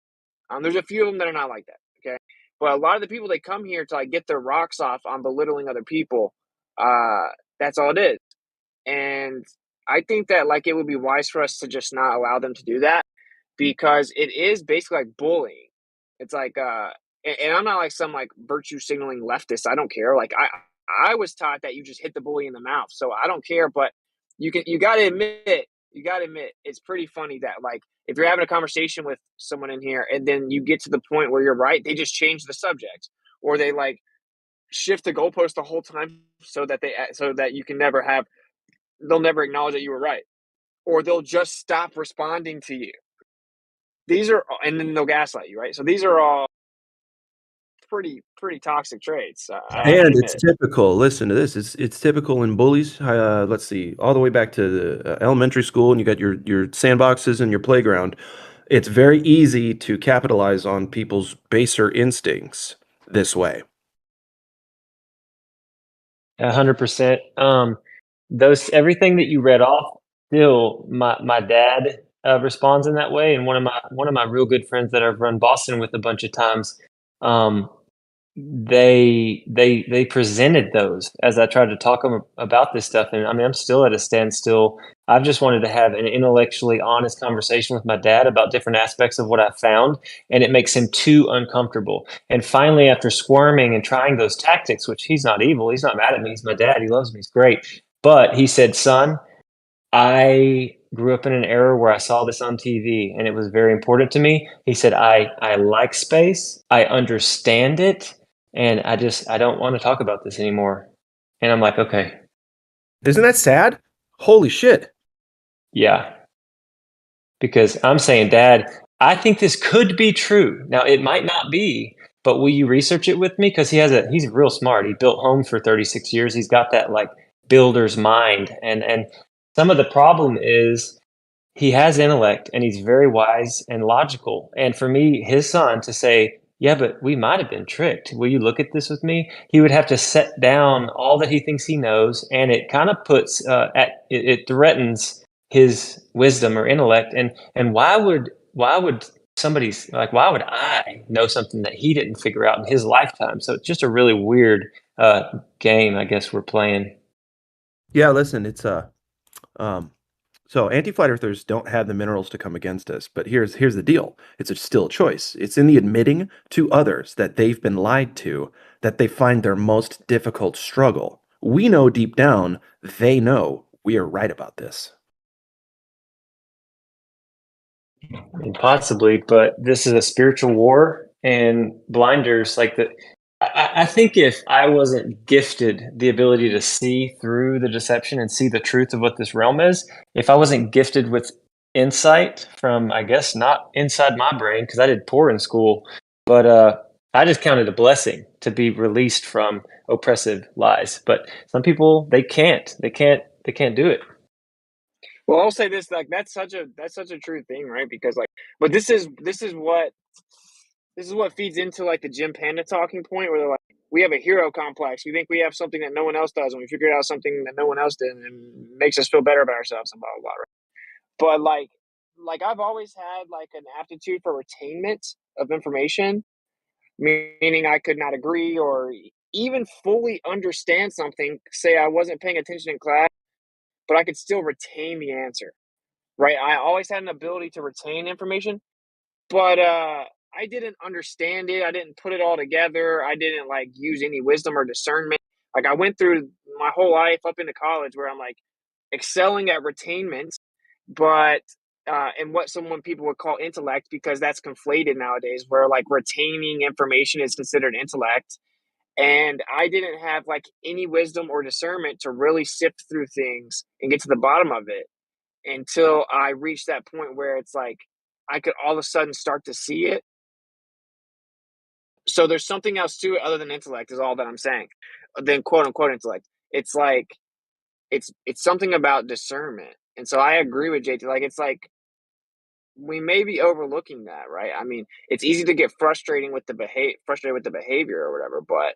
Speaker 2: There's a few of them that are not like that. Okay, but a lot of the people they come here to get their rocks off on belittling other people. That's all it is. And I think that it would be wise for us to just not allow them to do that because it is basically like bullying. It's and I'm not some virtue signaling leftist. I don't care. I was taught that you just hit the bully in the mouth, so I don't care. But you got to admit it's pretty funny that if you're having a conversation with someone in here and then you get to the point where you're right, they just change the subject or they shift the goalpost the whole time so that you can they'll never acknowledge that you were right, or they'll just stop responding to you. And then they'll gaslight you, right? So these are all pretty toxic traits.
Speaker 7: And it's typical. Listen to this. It's typical in bullies. Let's see, all the way back to the elementary school, and you got your sandboxes and your playground. It's very easy to capitalize on people's baser instincts this way.
Speaker 5: 100%. Everything that you read off, still my dad responds in that way, and one of my real good friends that I've run Boston with a bunch of times, they presented those as I tried to talk them about this stuff, and I mean I'm still at a standstill. I've just wanted to have an intellectually honest conversation with my dad about different aspects of what I found, and it makes him too uncomfortable. And finally, after squirming and trying those tactics, which he's not evil, he's not mad at me, he's my dad, he loves me, he's great. But he said, "Son, I grew up in an era where I saw this on TV and it was very important to me." He said, I like space, I understand it, and I don't want to talk about this anymore. And I'm like, okay.
Speaker 7: Isn't that sad? Holy shit.
Speaker 5: Yeah. Because I'm saying, Dad, I think this could be true. Now, it might not be, but will you research it with me? Because he's real smart. He built homes for 36 years. He's got that builder's mind. And some of the problem is he has intellect and he's very wise and logical. And for me, his son to say, yeah, but we might have been tricked. Will you look at this with me? He would have to set down all that he thinks he knows. And it kind of puts, it threatens his wisdom or intellect. And why would somebody's why would I know something that he didn't figure out in his lifetime? So it's just a really weird game, I guess we're playing.
Speaker 7: Yeah, listen, it's So anti-flat earthers don't have the minerals to come against us, but here's the deal. It's still a choice. It's in the admitting to others that they've been lied to that they find their most difficult struggle. We know deep down, they know we are right about this.
Speaker 5: Possibly, but this is a spiritual war, and blinders like the. I think if I wasn't gifted the ability to see through the deception and see the truth of what this realm is, if I wasn't gifted with insight from, I guess, not inside my brain, because I did poor in school, but I just counted a blessing to be released from oppressive lies. But some people, they can't do it.
Speaker 2: Well, I'll say this, like that's such a true thing, right? Because like, but this is what feeds into like the Jim Panda talking point, where they're like, we have a hero complex. We think we have something that no one else does, and we figured out something that no one else did, and makes us feel better about ourselves and blah blah blah. Right? But like I've always had like an aptitude for retainment of information, meaning I could not agree or even fully understand something. Say I wasn't paying attention in class, but I could still retain the answer. Right? I always had an ability to retain information, but I didn't understand it. I didn't put it all together. I didn't like use any wisdom or discernment. Like I went through my whole life up into college where I'm like excelling at retainment, but and what someone people would call intellect, because that's conflated nowadays, where like retaining information is considered intellect. And I didn't have like any wisdom or discernment to really sift through things and get to the bottom of it until I reached that point where it's like I could all of a sudden start to see it. So there's something else to it other than intellect, is all that I'm saying. Then quote unquote intellect. It's like it's something about discernment. And so I agree with JT. Like it's like we may be overlooking that, right? I mean, it's easy to get frustrated with the behavior or whatever, but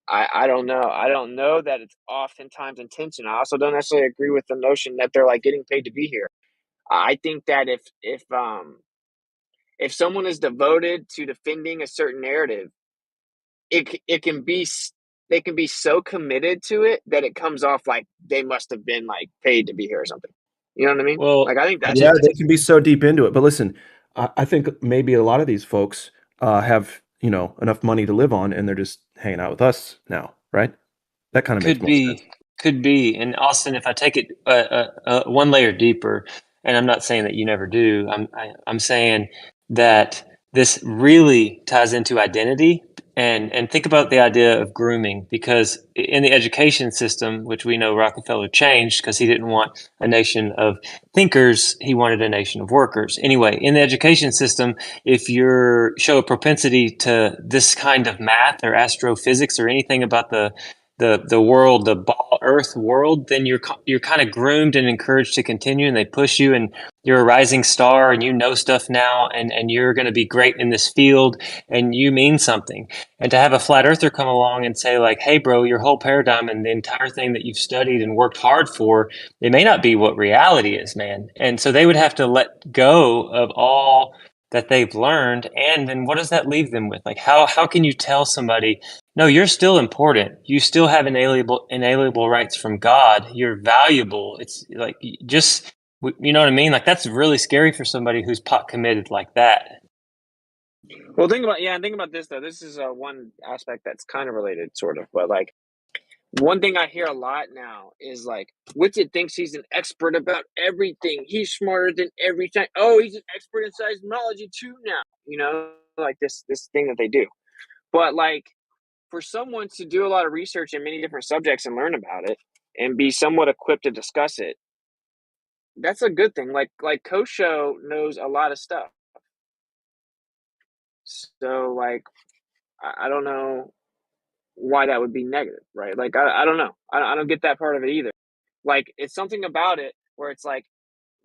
Speaker 2: I don't know. I don't know that it's oftentimes intentional. I also don't necessarily agree with the notion that they're like getting paid to be here. I think that if someone is devoted to defending a certain narrative, it can be they can be so committed to it that it comes off like they must have been like paid to be here or something. You know what I mean?
Speaker 5: Well,
Speaker 2: like I think that's
Speaker 7: Yeah, they can be so deep into it. But listen, I think maybe a lot of these folks have, enough money to live on, and they're just hanging out with us now, right? That kind of makes more sense.
Speaker 5: Could be. And Austin, if I take it one layer deeper, and I'm not saying that you never do, I'm saying that this really ties into identity. And think about the idea of grooming, because in the education system, which we know Rockefeller changed because he didn't want a nation of thinkers, he wanted a nation of workers. Anyway, in the education system, if you show a propensity to this kind of math or astrophysics or anything about the world, the ball earth world, then you're kind of groomed and encouraged to continue, and they push you, and you're a rising star, and you know stuff now, and you're going to be great in this field, and you mean something. And to have a flat earther come along and say like, hey bro, your whole paradigm and the entire thing that you've studied and worked hard for, it may not be what reality is, man. And so they would have to let go of all that they've learned. And then what does that leave them with? Like how can you tell somebody, no, you're still important. You still have inalienable rights from God. You're valuable. It's like just, you know what I mean? Like that's really scary for somebody who's pot committed like that.
Speaker 2: Well, think about this though. This is one aspect that's kind of related, sort of, but like one thing I hear a lot now is like, Witted thinks he's an expert about everything. He's smarter than everything. Oh, he's an expert in seismology too now. You know, like this thing that they do. But like, for someone to do a lot of research in many different subjects and learn about it and be somewhat equipped to discuss it, that's a good thing. Like Kosho knows a lot of stuff. So like, I don't know why that would be negative, right? Like, I don't know. I don't get that part of it either. Like, it's something about it where it's like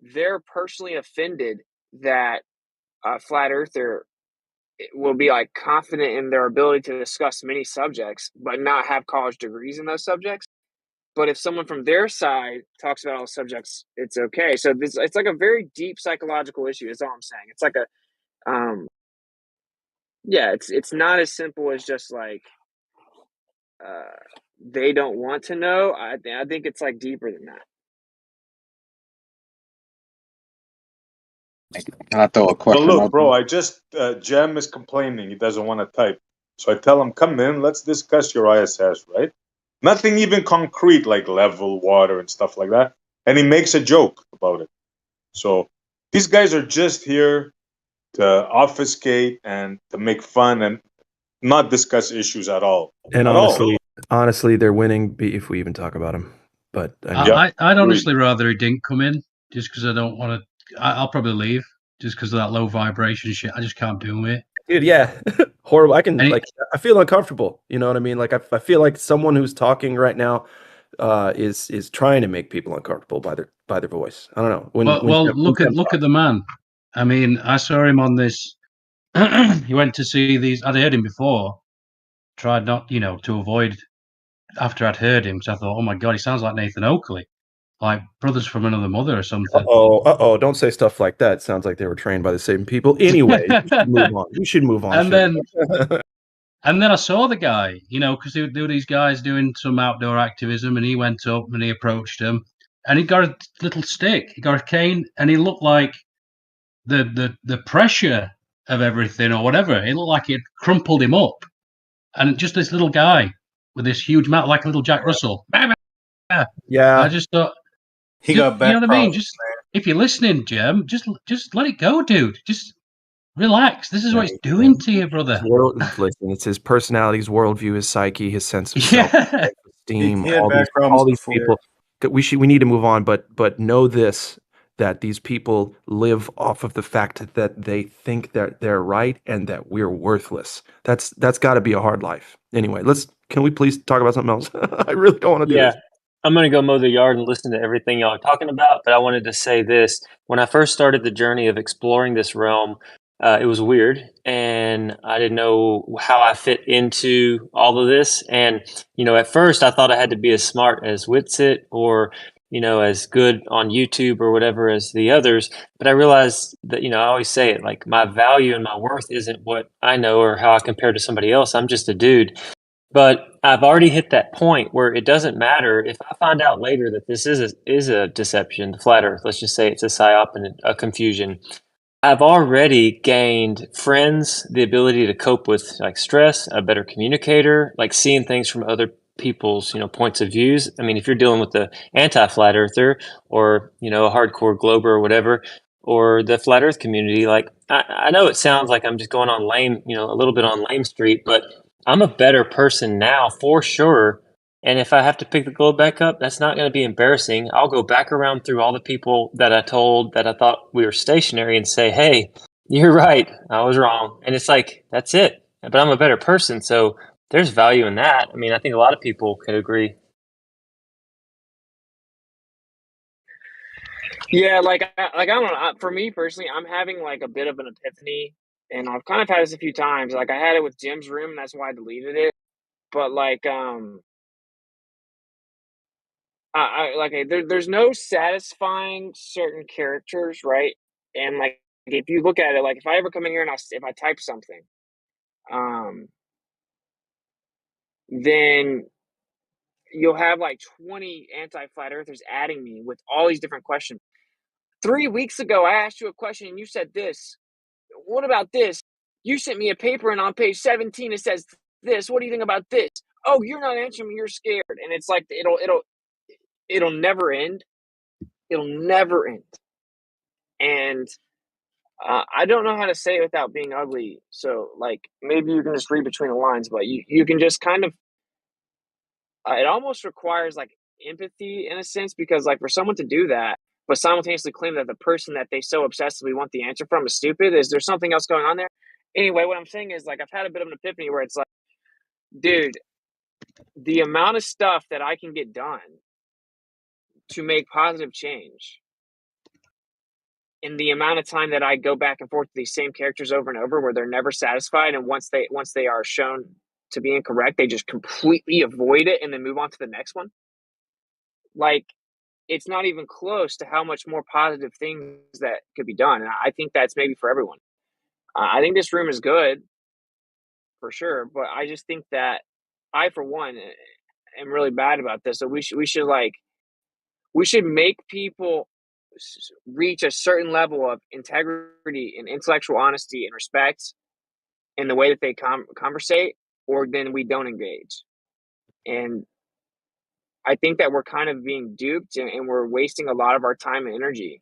Speaker 2: they're personally offended that a flat earther will be like confident in their ability to discuss many subjects, but not have college degrees in those subjects. But if someone from their side talks about all subjects, it's okay. So it's like a very deep psychological issue. Is all I'm saying. It's like it's not as simple as just like they don't want to know. I think it's like deeper than that.
Speaker 10: Can I throw a
Speaker 17: Well,
Speaker 10: question
Speaker 17: look,
Speaker 10: out
Speaker 17: bro,
Speaker 10: there?
Speaker 17: I just Jem is complaining he doesn't want to type, so I tell him, come in, let's discuss your ISS, right? Nothing even concrete like level, water, and stuff like that, and he makes a joke about it. So these guys are just here to obfuscate and to make fun and not discuss issues at all.
Speaker 7: And
Speaker 17: At all.
Speaker 7: honestly, they're winning if we even talk about them. But I mean,
Speaker 3: I'd honestly rather he didn't come in just because I don't want to. I'll probably leave just because of that low vibration shit. I just can't do it.
Speaker 7: dude, yeah, horrible. I can
Speaker 3: And
Speaker 7: like, I feel uncomfortable. You know what I mean? Like, I feel like someone who's talking right now is trying to make people uncomfortable by their voice. I don't know.
Speaker 3: Well, look at the man. I mean, I saw him on this. He went to see these. I'd heard him before. Tried not, to avoid after I'd heard him because I thought, oh my god, he sounds like Nathan Oakley, like Brothers from Another Mother or something.
Speaker 7: Don't say stuff like that. It sounds like they were trained by the same people. Anyway, we should move on. We should move on.
Speaker 3: And then I saw the guy, because there were these guys doing some outdoor activism, and he went up and he approached them, and he got a little stick, he got a cane, and he looked like the pressure of everything or whatever. It looked like it crumpled him up, and just this little guy with this huge mouth, like a little Jack Russell.
Speaker 7: Yeah,
Speaker 3: I just thought
Speaker 10: he got back.
Speaker 3: You know what I mean? Just if you're listening, Jem, just let it go, dude. Just relax. This is what it's doing to you, brother.
Speaker 7: Listen, it's his personality, his worldview, his psyche, his sense of self-esteem.
Speaker 10: He had
Speaker 7: all
Speaker 10: back
Speaker 7: these
Speaker 10: problems before.
Speaker 7: people. We need to move on, but know this: that these people live off of the fact that they think that they're right and that we're worthless. That's got to be a hard life. Anyway, can we please talk about something else? I really don't want to do this.
Speaker 5: I'm going to go mow the yard and listen to everything y'all are talking about, but I wanted to say this. When I first started the journey of exploring this realm, it was weird, and I didn't know how I fit into all of this. And, at first I thought I had to be as smart as Witsit or, as good on YouTube or whatever as the others. But I realized that, I always say it, like my value and my worth isn't what I know or how I compare to somebody else. I'm just a dude. But I've already hit that point where it doesn't matter if I find out later that this is a deception, the flat Earth. Let's just say it's a psyop and a confusion. I've already gained friends, the ability to cope with like stress, a better communicator, like seeing things from other people's points of views. I mean, if you're dealing with the anti-flat earther or a hardcore glober or whatever, or the flat Earth community, like I know it sounds like I'm just going on lame, a little bit on lame street, but I'm a better person now for sure. And if I have to pick the globe back up, that's not going to be embarrassing. I'll go back around through all the people that I told that I thought we were stationary and say, hey, you're right. I was wrong. And it's like, that's it. But I'm a better person. So there's value in that. I mean, I think a lot of people could agree.
Speaker 2: Yeah, like I don't know. For me personally, I'm having like a bit of an epiphany, and I've kind of had this a few times. Like I had it with Jim's room, and that's why I deleted it. But like, there's no satisfying certain characters, right? And like, if you look at it, like if I ever come in here and if I type something, then you'll have like 20 anti-flat earthers adding me with all these different questions. 3 weeks ago, I asked you a question and you said this. What about this? You sent me a paper and on page 17 it says this. What do you think about this? Oh, you're not answering me. You're scared. And it's like it'll never end. It'll never end. And I don't know how to say it without being ugly. So like maybe you can just read between the lines, but you can just kind of. It almost requires like empathy in a sense because like for someone to do that, but simultaneously claim that the person that they so obsessively want the answer from is stupid. Is there something else going on there? Anyway, what I'm saying is like I've had a bit of an epiphany where it's like, dude, the amount of stuff that I can get done to make positive change in the amount of time that I go back and forth to these same characters over and over where they're never satisfied, and once they are shown to be incorrect, they just completely avoid it and then move on to the next one. Like it's not even close to how much more positive things that could be done. And I think that's maybe for everyone. I think this room is good for sure, but I just think that I, for one, am really bad about this. So we should make people reach a certain level of integrity and intellectual honesty and respect in the way that they conversate, or then we don't engage. And I think that we're kind of being duped, and we're wasting a lot of our time and energy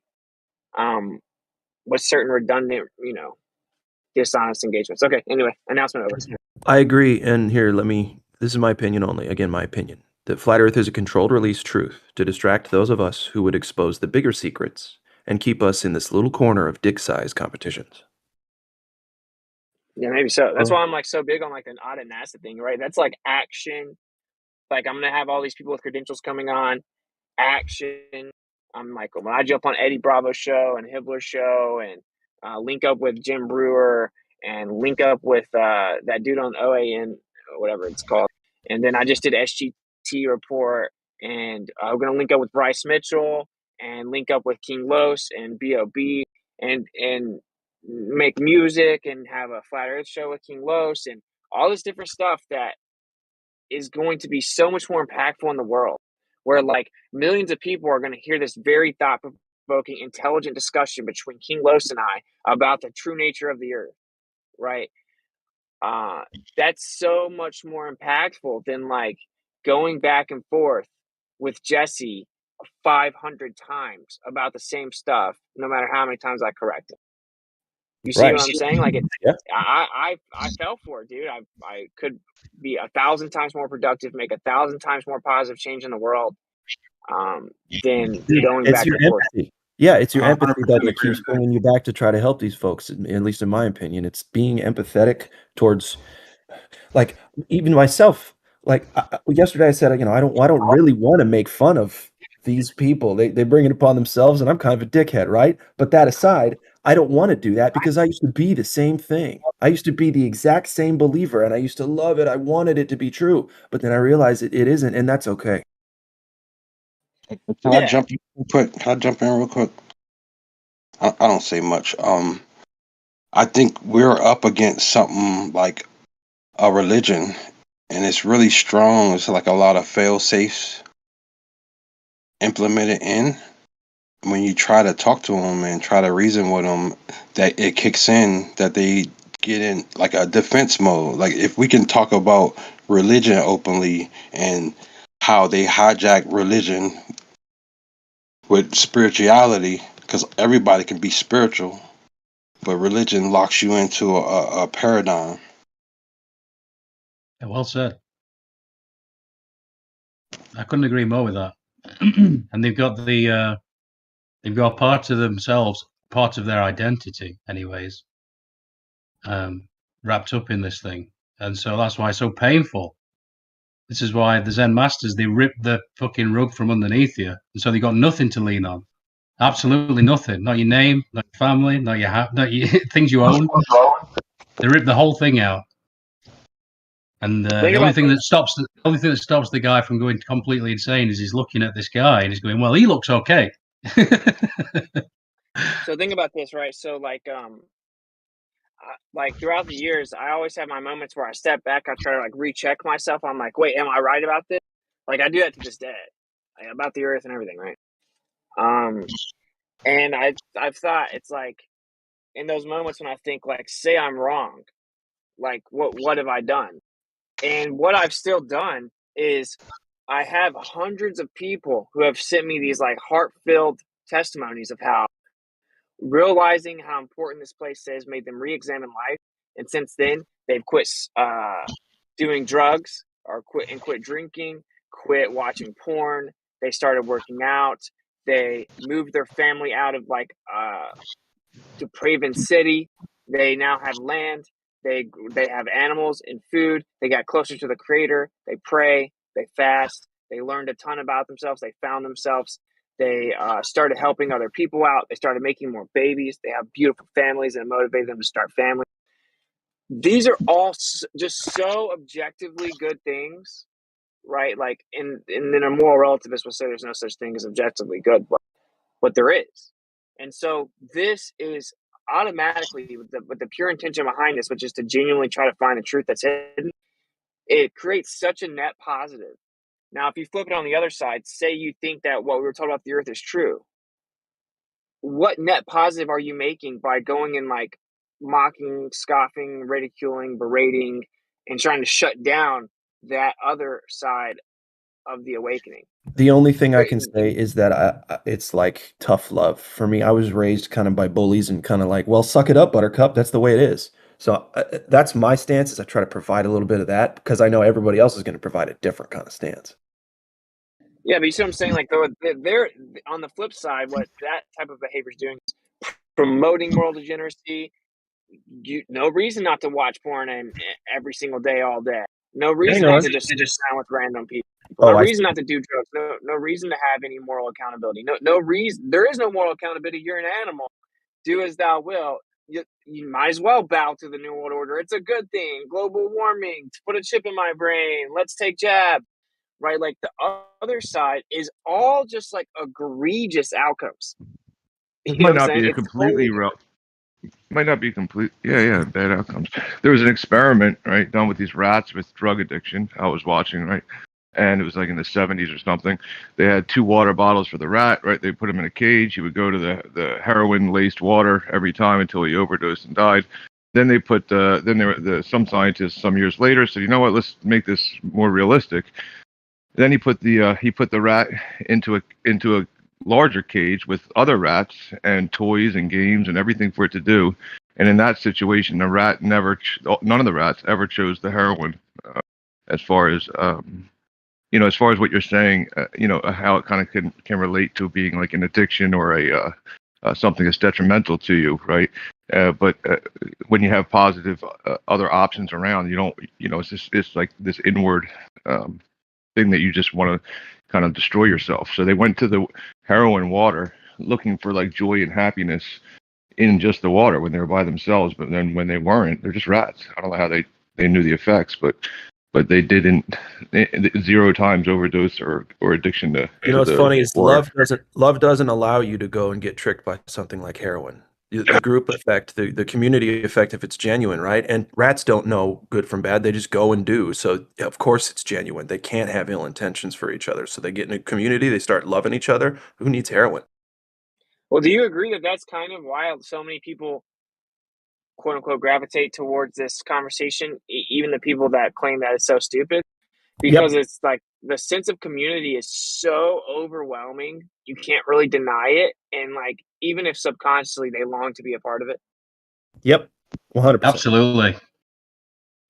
Speaker 2: with certain redundant, dishonest engagements. Okay, anyway, announcement over.
Speaker 7: I agree. And here, this is my opinion only. Again, my opinion. That flat Earth is a controlled release truth to distract those of us who would expose the bigger secrets and keep us in this little corner of dick-sized competitions.
Speaker 2: Yeah, maybe so. That's why I'm like so big on like an audit NASA thing, right? That's like action. Like I'm gonna have all these people with credentials coming on. Action. I'm like when I jump on Eddie Bravo's show and Hibbler's show and link up with Jim Brewer and link up with that dude on OAN or whatever it's called. And then I just did SGT report and we're gonna link up with Bryce Mitchell and link up with King Los and B.O.B. and make music and have a flat earth show with King Los and all this different stuff that is going to be so much more impactful in the world, where like millions of people are going to hear this very thought-provoking, intelligent discussion between King Los and I about the true nature of the earth, right? That's so much more impactful than like going back and forth with Jesse 500 times about the same stuff, no matter how many times I correct him. You see what I'm saying? Like I fell for it, dude. I could be 1,000 times more productive, make 1,000 times more positive change in the world, than going
Speaker 7: It's
Speaker 2: back
Speaker 7: your
Speaker 2: and forth.
Speaker 7: empathy. Yeah, it's your empathy that
Speaker 2: 100%
Speaker 7: keeps bringing you back to try to help these folks. At least in my opinion, it's being empathetic towards, like, even myself. Like yesterday, I said, I don't really want to make fun of these people. They bring it upon themselves, and I'm kind of a dickhead, right? But that aside, I don't want to do that because I used to be the same thing. I used to be the exact same believer, and I used to love it. I wanted it to be true, but then I realized it isn't, and that's okay.
Speaker 9: Can I jump in real quick? Can I jump in real quick? I don't say much. I think we're up against something like a religion, and it's really strong. It's like a lot of fail safes implemented in. When you try to talk to them and try to reason with them, that it kicks in, that they get in like a defense mode. Like if we can talk about religion openly and how they hijack religion with spirituality, because everybody can be spiritual, but religion locks you into a paradigm.
Speaker 3: Yeah, well said. I couldn't agree more with that. And they've got parts of themselves, parts of their identity, anyways, wrapped up in this thing, and so that's why it's so painful. This is why the Zen masters, they rip the fucking rug from underneath you, and so they got nothing to lean on. Absolutely nothing. Not your name, not your family, not your things you own. They rip the whole thing out. And the only thing that stops the guy from going completely insane is he's looking at this guy and he's going, "Well, he looks okay."
Speaker 2: So think about this, right? So like throughout the years, I always have my moments where I step back, I try to like recheck myself. I'm like, wait, am I right about this? Like I do that to this day, like, about the earth and everything, right? And I've thought it's like in those moments when I think like, say I'm wrong, like what have I done? And what I've still done is I have hundreds of people who have sent me these like heart-filled testimonies of how realizing how important this place is made them re-examine life, and since then they've quit doing drugs or quit drinking, quit watching porn. They started working out. They moved their family out of like depraved city. They now have land. They have animals and food. They got closer to the Creator. They pray. They fast. They learned a ton about themselves. They found themselves. They started helping other people out. They started making more babies. They have beautiful families, and it motivated them to start families. These are all just so objectively good things, right? Like, and then a moral relativist will say there's no such thing as objectively good, but there is. And so this is automatically with the pure intention behind this, which is to genuinely try to find the truth that's hidden. It creates such a net positive. Now, if you flip it on the other side, say you think that what we were talking about the earth is true. what net positive are you making by going and like mocking, scoffing, ridiculing, berating, and trying to shut down that other side of the awakening?
Speaker 7: The only thing I can say is that it's like tough love for me. I was raised kind of by bullies and kind of like, well, suck it up, Buttercup. That's the way it is. So that's my stance. Is I try to provide a little bit of that because I know everybody else is going to provide a different kind of stance.
Speaker 2: Yeah, but you see what I'm saying? Like, they're on the flip side, what that type of behavior is doing is promoting moral degeneracy. No reason not to watch porn every single day, all day. No reason
Speaker 7: Hang
Speaker 2: not
Speaker 7: on.
Speaker 2: to just sit around with random people.
Speaker 7: Oh,
Speaker 2: No
Speaker 7: I
Speaker 2: reason
Speaker 7: see.
Speaker 2: not to do drugs. No reason to have any moral accountability. No reason. There is no moral accountability. You're an animal. Do as thou will. You might as well bow to the New World Order. It's a good thing. Global warming. Put a chip in my brain. Let's take jabs. Right? Like the other side is all just like egregious outcomes.
Speaker 11: This
Speaker 2: You know
Speaker 11: might
Speaker 2: what I'm
Speaker 11: not
Speaker 2: saying?
Speaker 11: be a
Speaker 2: It's totally
Speaker 11: completely real. Might not be complete. Yeah, bad outcomes. There was an experiment, right, done with these rats with drug addiction. I was watching, right, and it was like in the 70s or something. They had 2 water bottles for the rat, right. They put him in a cage. He would go to the heroin laced water every time until he overdosed and died. Then they put some scientists some years later said, you know what, let's make this more realistic. Then he put the rat into a larger cage with other rats and toys and games and everything for it to do. And in that situation, none of the rats ever chose the heroin. As far as as far as what you're saying, how it kind of can relate to being like an addiction or something that's detrimental to you, right? But when you have positive other options around, you don't, it's like this inward thing that you just want to kind of destroy yourself. So they went to the heroin water looking for like joy and happiness in just the water when they were by themselves. But then when they weren't, they're just rats. I don't know how they knew the effects, but they didn't 0 times overdose or addiction to
Speaker 7: What's
Speaker 11: the
Speaker 7: funny is
Speaker 11: water.
Speaker 7: love doesn't allow you to go and get tricked by something like heroin. The group effect, the community effect, if it's genuine, right? And rats don't know good from bad; they just go and do. So of course it's genuine. They can't have ill intentions for each other. So they get in a community, they start loving each other. Who needs heroin?
Speaker 2: Well, do you agree that that's kind of why so many people, quote unquote, gravitate towards this conversation, even the people that claim that it's so stupid? Because it's like the sense of community is so overwhelming, you can't really deny it. And like, even if subconsciously they long to be a part of it.
Speaker 7: Yep, 100%.
Speaker 3: Absolutely.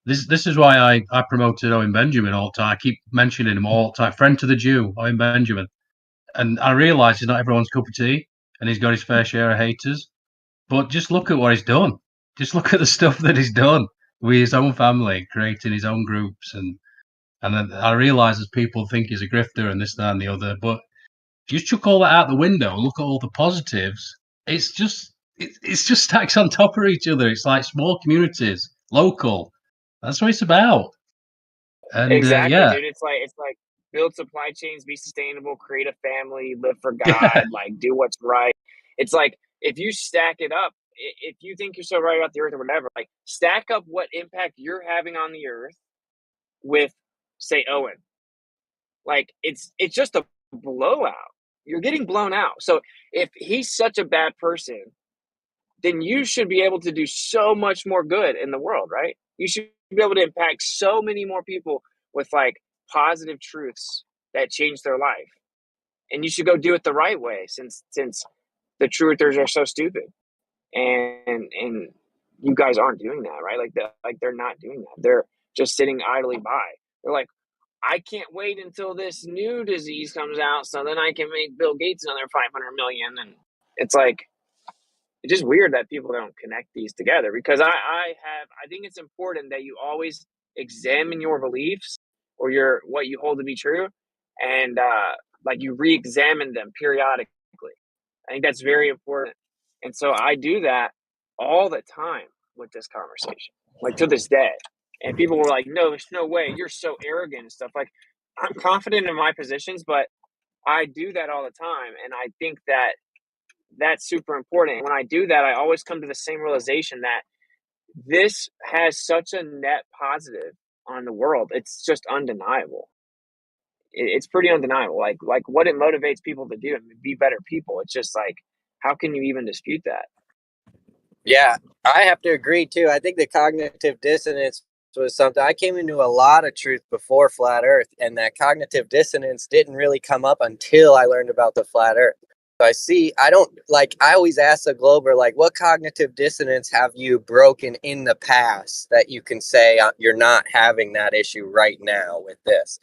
Speaker 3: This is why I promoted Owen Benjamin all the time. I keep mentioning him all the time. Friend to the Jew, Owen Benjamin. And I realise he's not everyone's cup of tea, and he's got his fair share of haters. But just look at what he's done. Just look at the stuff that he's done with his own family, creating his own groups, and then I realise that people think he's a grifter and this, that, and the other. But if you chuck all that out the window and look at all the positives, it's just stacks on top of each other. It's like small communities, local. That's what it's about. And
Speaker 2: Exactly,
Speaker 3: yeah,
Speaker 2: dude. It's like build supply chains, be sustainable, create a family, live for
Speaker 3: yeah,
Speaker 2: God, like do what's right. It's like if you stack it up, if you think you're so right about the earth or whatever, like stack up what impact you're having on the earth with, say, Owen. Like it's just a blowout. You're getting blown out. So if he's such a bad person, then you should be able to do so much more good in the world, right? You should be able to impact so many more people with like positive truths that change their life. And you should go do it the right way since the truthers are so stupid. And you guys aren't doing that, right? Like they're not doing that. They're just sitting idly by. They're like, I can't wait until this new disease comes out so then I can make Bill Gates another 500 million. And it's like, it's just weird that people don't connect these together because I think it's important that you always examine your beliefs or what you hold to be true and like you re-examine them periodically. I think that's very important. And so I do that all the time with this conversation, like to this day. And people were like, no, there's no way. You're so arrogant and stuff. Like, I'm confident in my positions, but I do that all the time. And I think that that's super important. And when I do that, I always come to the same realization that this has such a net positive on the world. It's just undeniable. It's pretty undeniable. Like what it motivates people to do and be better people. It's just like how can you even dispute that?
Speaker 8: Yeah, I have to agree too. I think the cognitive dissonance was something I came into a lot of truth before flat earth, and that cognitive dissonance didn't really come up until I learned about the flat earth. So I always ask the Glober, like, what cognitive dissonance have you broken in the past that you can say you're not having that issue right now with this?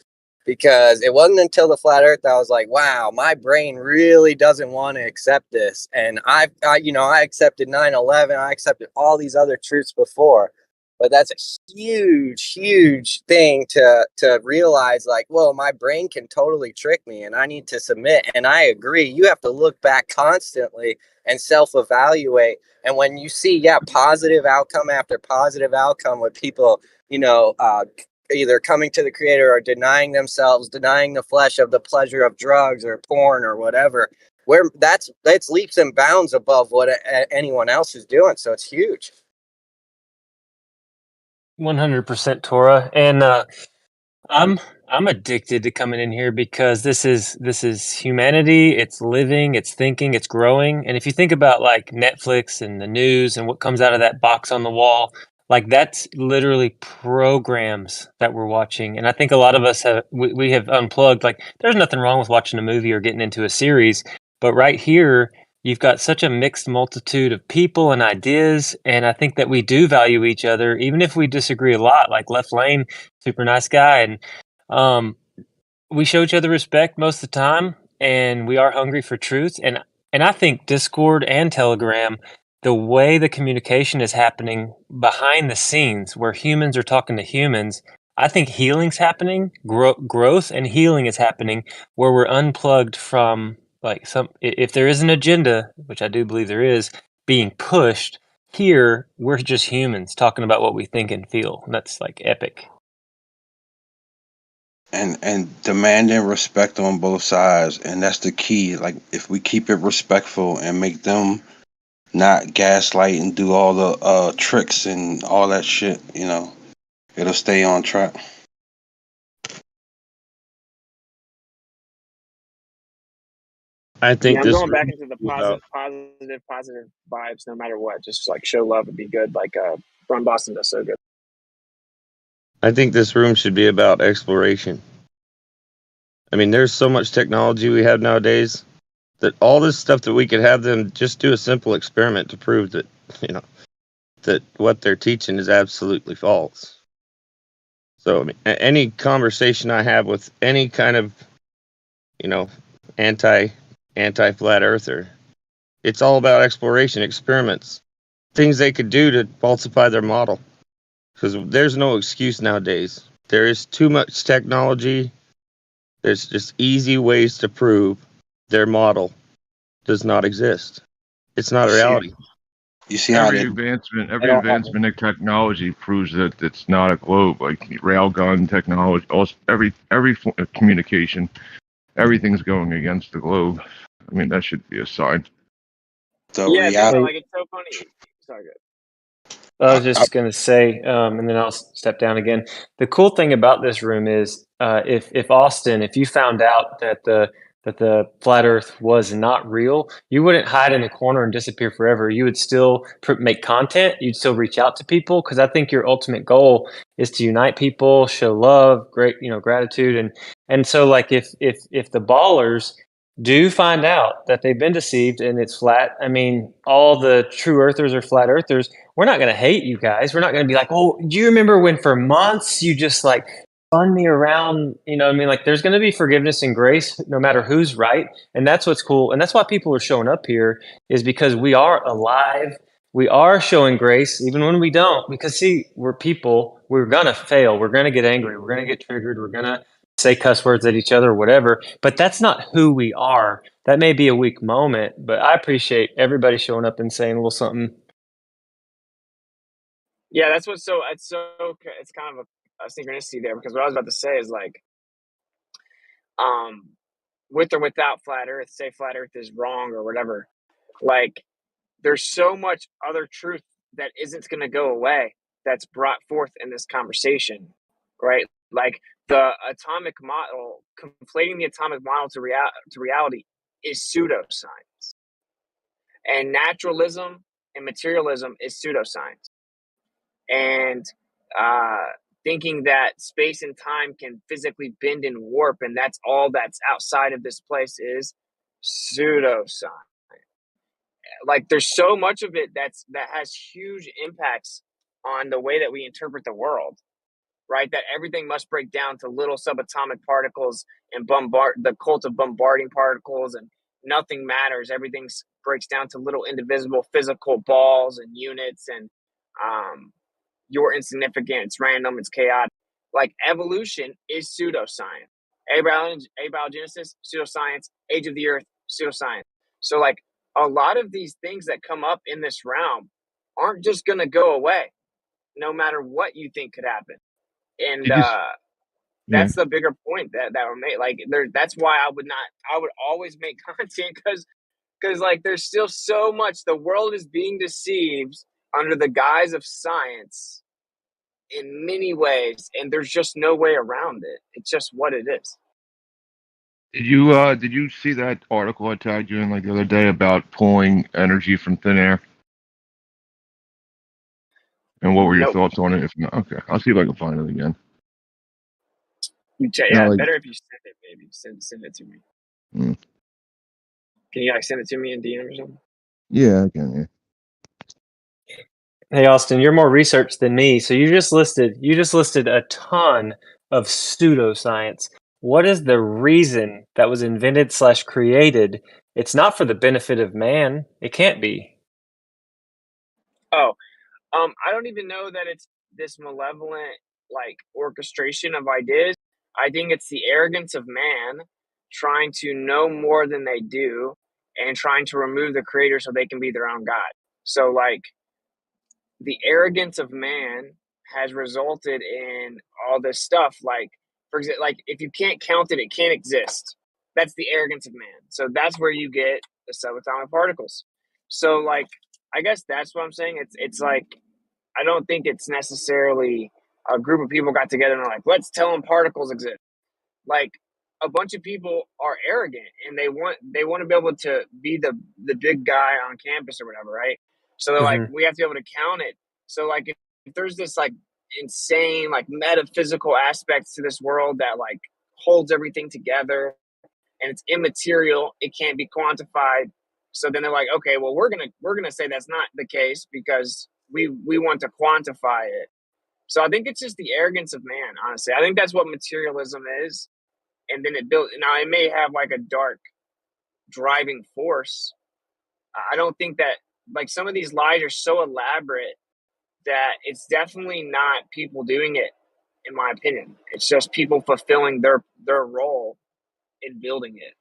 Speaker 8: Because it wasn't until the flat earth that I was like, wow, my brain really doesn't want to accept this. And I accepted 9/11, I accepted all these other truths before, but that's a huge thing to realize, like, whoa, my brain can totally trick me and I need to submit. And I agree, you have to look back constantly and self-evaluate. And when you see, positive outcome after positive outcome with people, either coming to the creator or denying themselves, denying the flesh of the pleasure of drugs or porn or whatever, where that's leaps and bounds above what anyone else is doing. So it's huge.
Speaker 5: 100% Torah, and I'm addicted to coming in here because this is humanity. It's living, it's thinking, it's growing. And if you think about like Netflix and the news and what comes out of that box on the wall, like that's literally programs that we're watching. And I think a lot of us we have unplugged. Like there's nothing wrong with watching a movie or getting into a series, but right here you've got such a mixed multitude of people and ideas, and I think that we do value each other, even if we disagree a lot. Like Left Lane, super nice guy, and we show each other respect most of the time, and we are hungry for truth. And I think Discord and Telegram, the way the communication is happening behind the scenes, where humans are talking to humans, I think healing's happening, growth and healing is happening, where we're unplugged from like if there is an agenda, which I do believe there is, being pushed. Here, we're just humans talking about what we think and feel. And that's like epic.
Speaker 9: And demanding respect on both sides, and that's the key. Like if we keep it respectful and make them not gaslight and do all the tricks and all that shit, it'll stay on track.
Speaker 22: I think
Speaker 2: I'm
Speaker 22: this
Speaker 2: going back
Speaker 22: room
Speaker 2: into the
Speaker 22: is about
Speaker 2: positive vibes, no matter what. Just like show love would be good. Like Ron Boston does so good.
Speaker 22: I think this room should be about exploration. I mean, there's so much technology we have nowadays that all this stuff that we could have them just do a simple experiment to prove that, that what they're teaching is absolutely false. So, I mean, any conversation I have with any kind of, anti flat earther, it's all about exploration, experiments, things they could do to falsify their model. Because there's no excuse nowadays. There is too much technology. There's just easy ways to prove their model does not exist. It's not a reality.
Speaker 9: You see how
Speaker 11: every advancement in technology proves that it's not a globe. Like railgun technology, every communication, everything's going against the globe. I mean, that should be a sign.
Speaker 2: Yeah, like it's so funny. Sorry, good.
Speaker 5: I was just going to say, and then I'll step down again. The cool thing about this room is, if Austin, if you found out that the flat Earth was not real, you wouldn't hide in a corner and disappear forever. You would still make content. You'd still reach out to people, because I think your ultimate goal is to unite people, show love, gratitude, and so like if the ballers do find out that they've been deceived and it's flat, I mean, all the true earthers are flat earthers. We're not going to hate you guys. We're not going to be like, oh, do you remember when for months you just like spun me around? You know what I mean? Like there's going to be forgiveness and grace no matter who's right. And that's what's cool. And that's why people are showing up here, is because we are alive. We are showing grace even when we don't, because see, we're people. We're going to fail. We're going to get angry. We're going to get triggered. We're going to say cuss words at each other or whatever, but that's not who we are. That may be a weak moment, but I appreciate everybody showing up and saying a little something.
Speaker 2: Yeah, that's what's so it's kind of a synchronicity there, because what I was about to say is like, with or without flat Earth, say flat Earth is wrong or whatever. Like, there's so much other truth that isn't going to go away that's brought forth in this conversation, right? Like the atomic model, conflating the atomic model to reality is pseudoscience. And naturalism and materialism is pseudoscience. And thinking that space and time can physically bend and warp, and that's all that's outside of this place, is pseudoscience. Like, there's so much of it that has huge impacts on the way that we interpret the world, right? That everything must break down to little subatomic particles and bombard the cult of bombarding particles, and nothing matters. Everything breaks down to little indivisible physical balls and units, and you're insignificant, it's random, it's chaotic. Like, evolution is pseudoscience. Abiogenesis, pseudoscience. Age of the Earth, pseudoscience. So, like, a lot of these things that come up in this realm aren't just going to go away, no matter what you think could happen. And that's the bigger point that were made. Like, that's why I would always make content, because like, there's still so much. The world is being deceived under the guise of science in many ways, and there's just no way around it. It's just what it is.
Speaker 11: Did you see that article I tagged you in like the other day about pulling energy from thin air? And what were your
Speaker 2: Nope.
Speaker 11: thoughts on it? If not, okay, I'll see if I can find it again.
Speaker 2: Yeah,
Speaker 11: like,
Speaker 2: better if you send it, maybe. Send it to me.
Speaker 11: Mm.
Speaker 2: Can you, like, send it to me in DM or something?
Speaker 11: Yeah, I can. Yeah.
Speaker 5: Hey Austin, you're more research than me, so you just listed a ton of pseudoscience. What is the reason that was invented / created? It's not for the benefit of man. It can't be.
Speaker 2: Oh, I don't even know that it's this malevolent, like, orchestration of ideas. I think it's the arrogance of man trying to know more than they do and trying to remove the creator so they can be their own God. So, like, the arrogance of man has resulted in all this stuff. Like, for example, like, if you can't count it, it can't exist. That's the arrogance of man. So that's where you get the subatomic particles. So, like, I guess that's what I'm saying. It's like, I don't think it's necessarily a group of people got together and are like, let's tell them particles exist. Like, a bunch of people are arrogant and they want to be able to be the big guy on campus or whatever, right? So they're like, we have to be able to count it. So, like, if there's this, like, insane, like, metaphysical aspects to this world that, like, holds everything together and it's immaterial, it can't be quantified. So then they're like, okay, well, we're gonna say that's not the case because we want to quantify it. So I think it's just the arrogance of man, honestly. I think that's what materialism is. And then it built, now it may have, like, a dark driving force. I don't think that, like, some of these lies are so elaborate that it's definitely not people doing it, in my opinion. It's just people fulfilling their role in building it.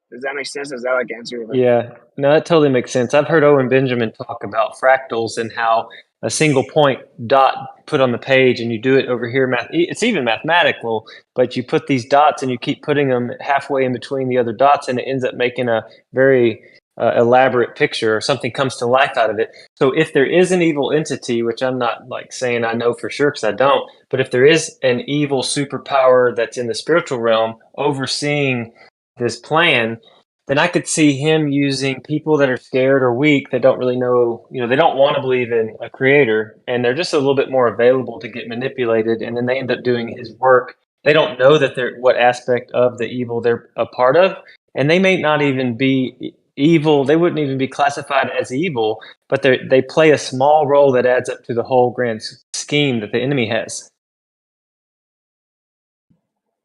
Speaker 2: Does that make sense? Does that, like, answer your question?
Speaker 5: Yeah, no, that totally makes sense. I've heard Owen Benjamin talk about fractals and how a single point dot put on the page, and you do it over here. It's even mathematical, but you put these dots and you keep putting them halfway in between the other dots, and it ends up making a very elaborate picture, or something comes to life out of it. So if there is an evil entity, which I'm not, like, saying I know for sure because I don't, but if there is an evil superpower that's in the spiritual realm overseeing this plan, then I could see him using people that are scared or weak, that don't really know, they don't want to believe in a creator, and they're just a little bit more available to get manipulated, and then they end up doing his work. They don't know that they're what aspect of the evil they're a part of, and they may not even be evil. They wouldn't even be classified as evil, but they play a small role that adds up to the whole grand scheme that the enemy has.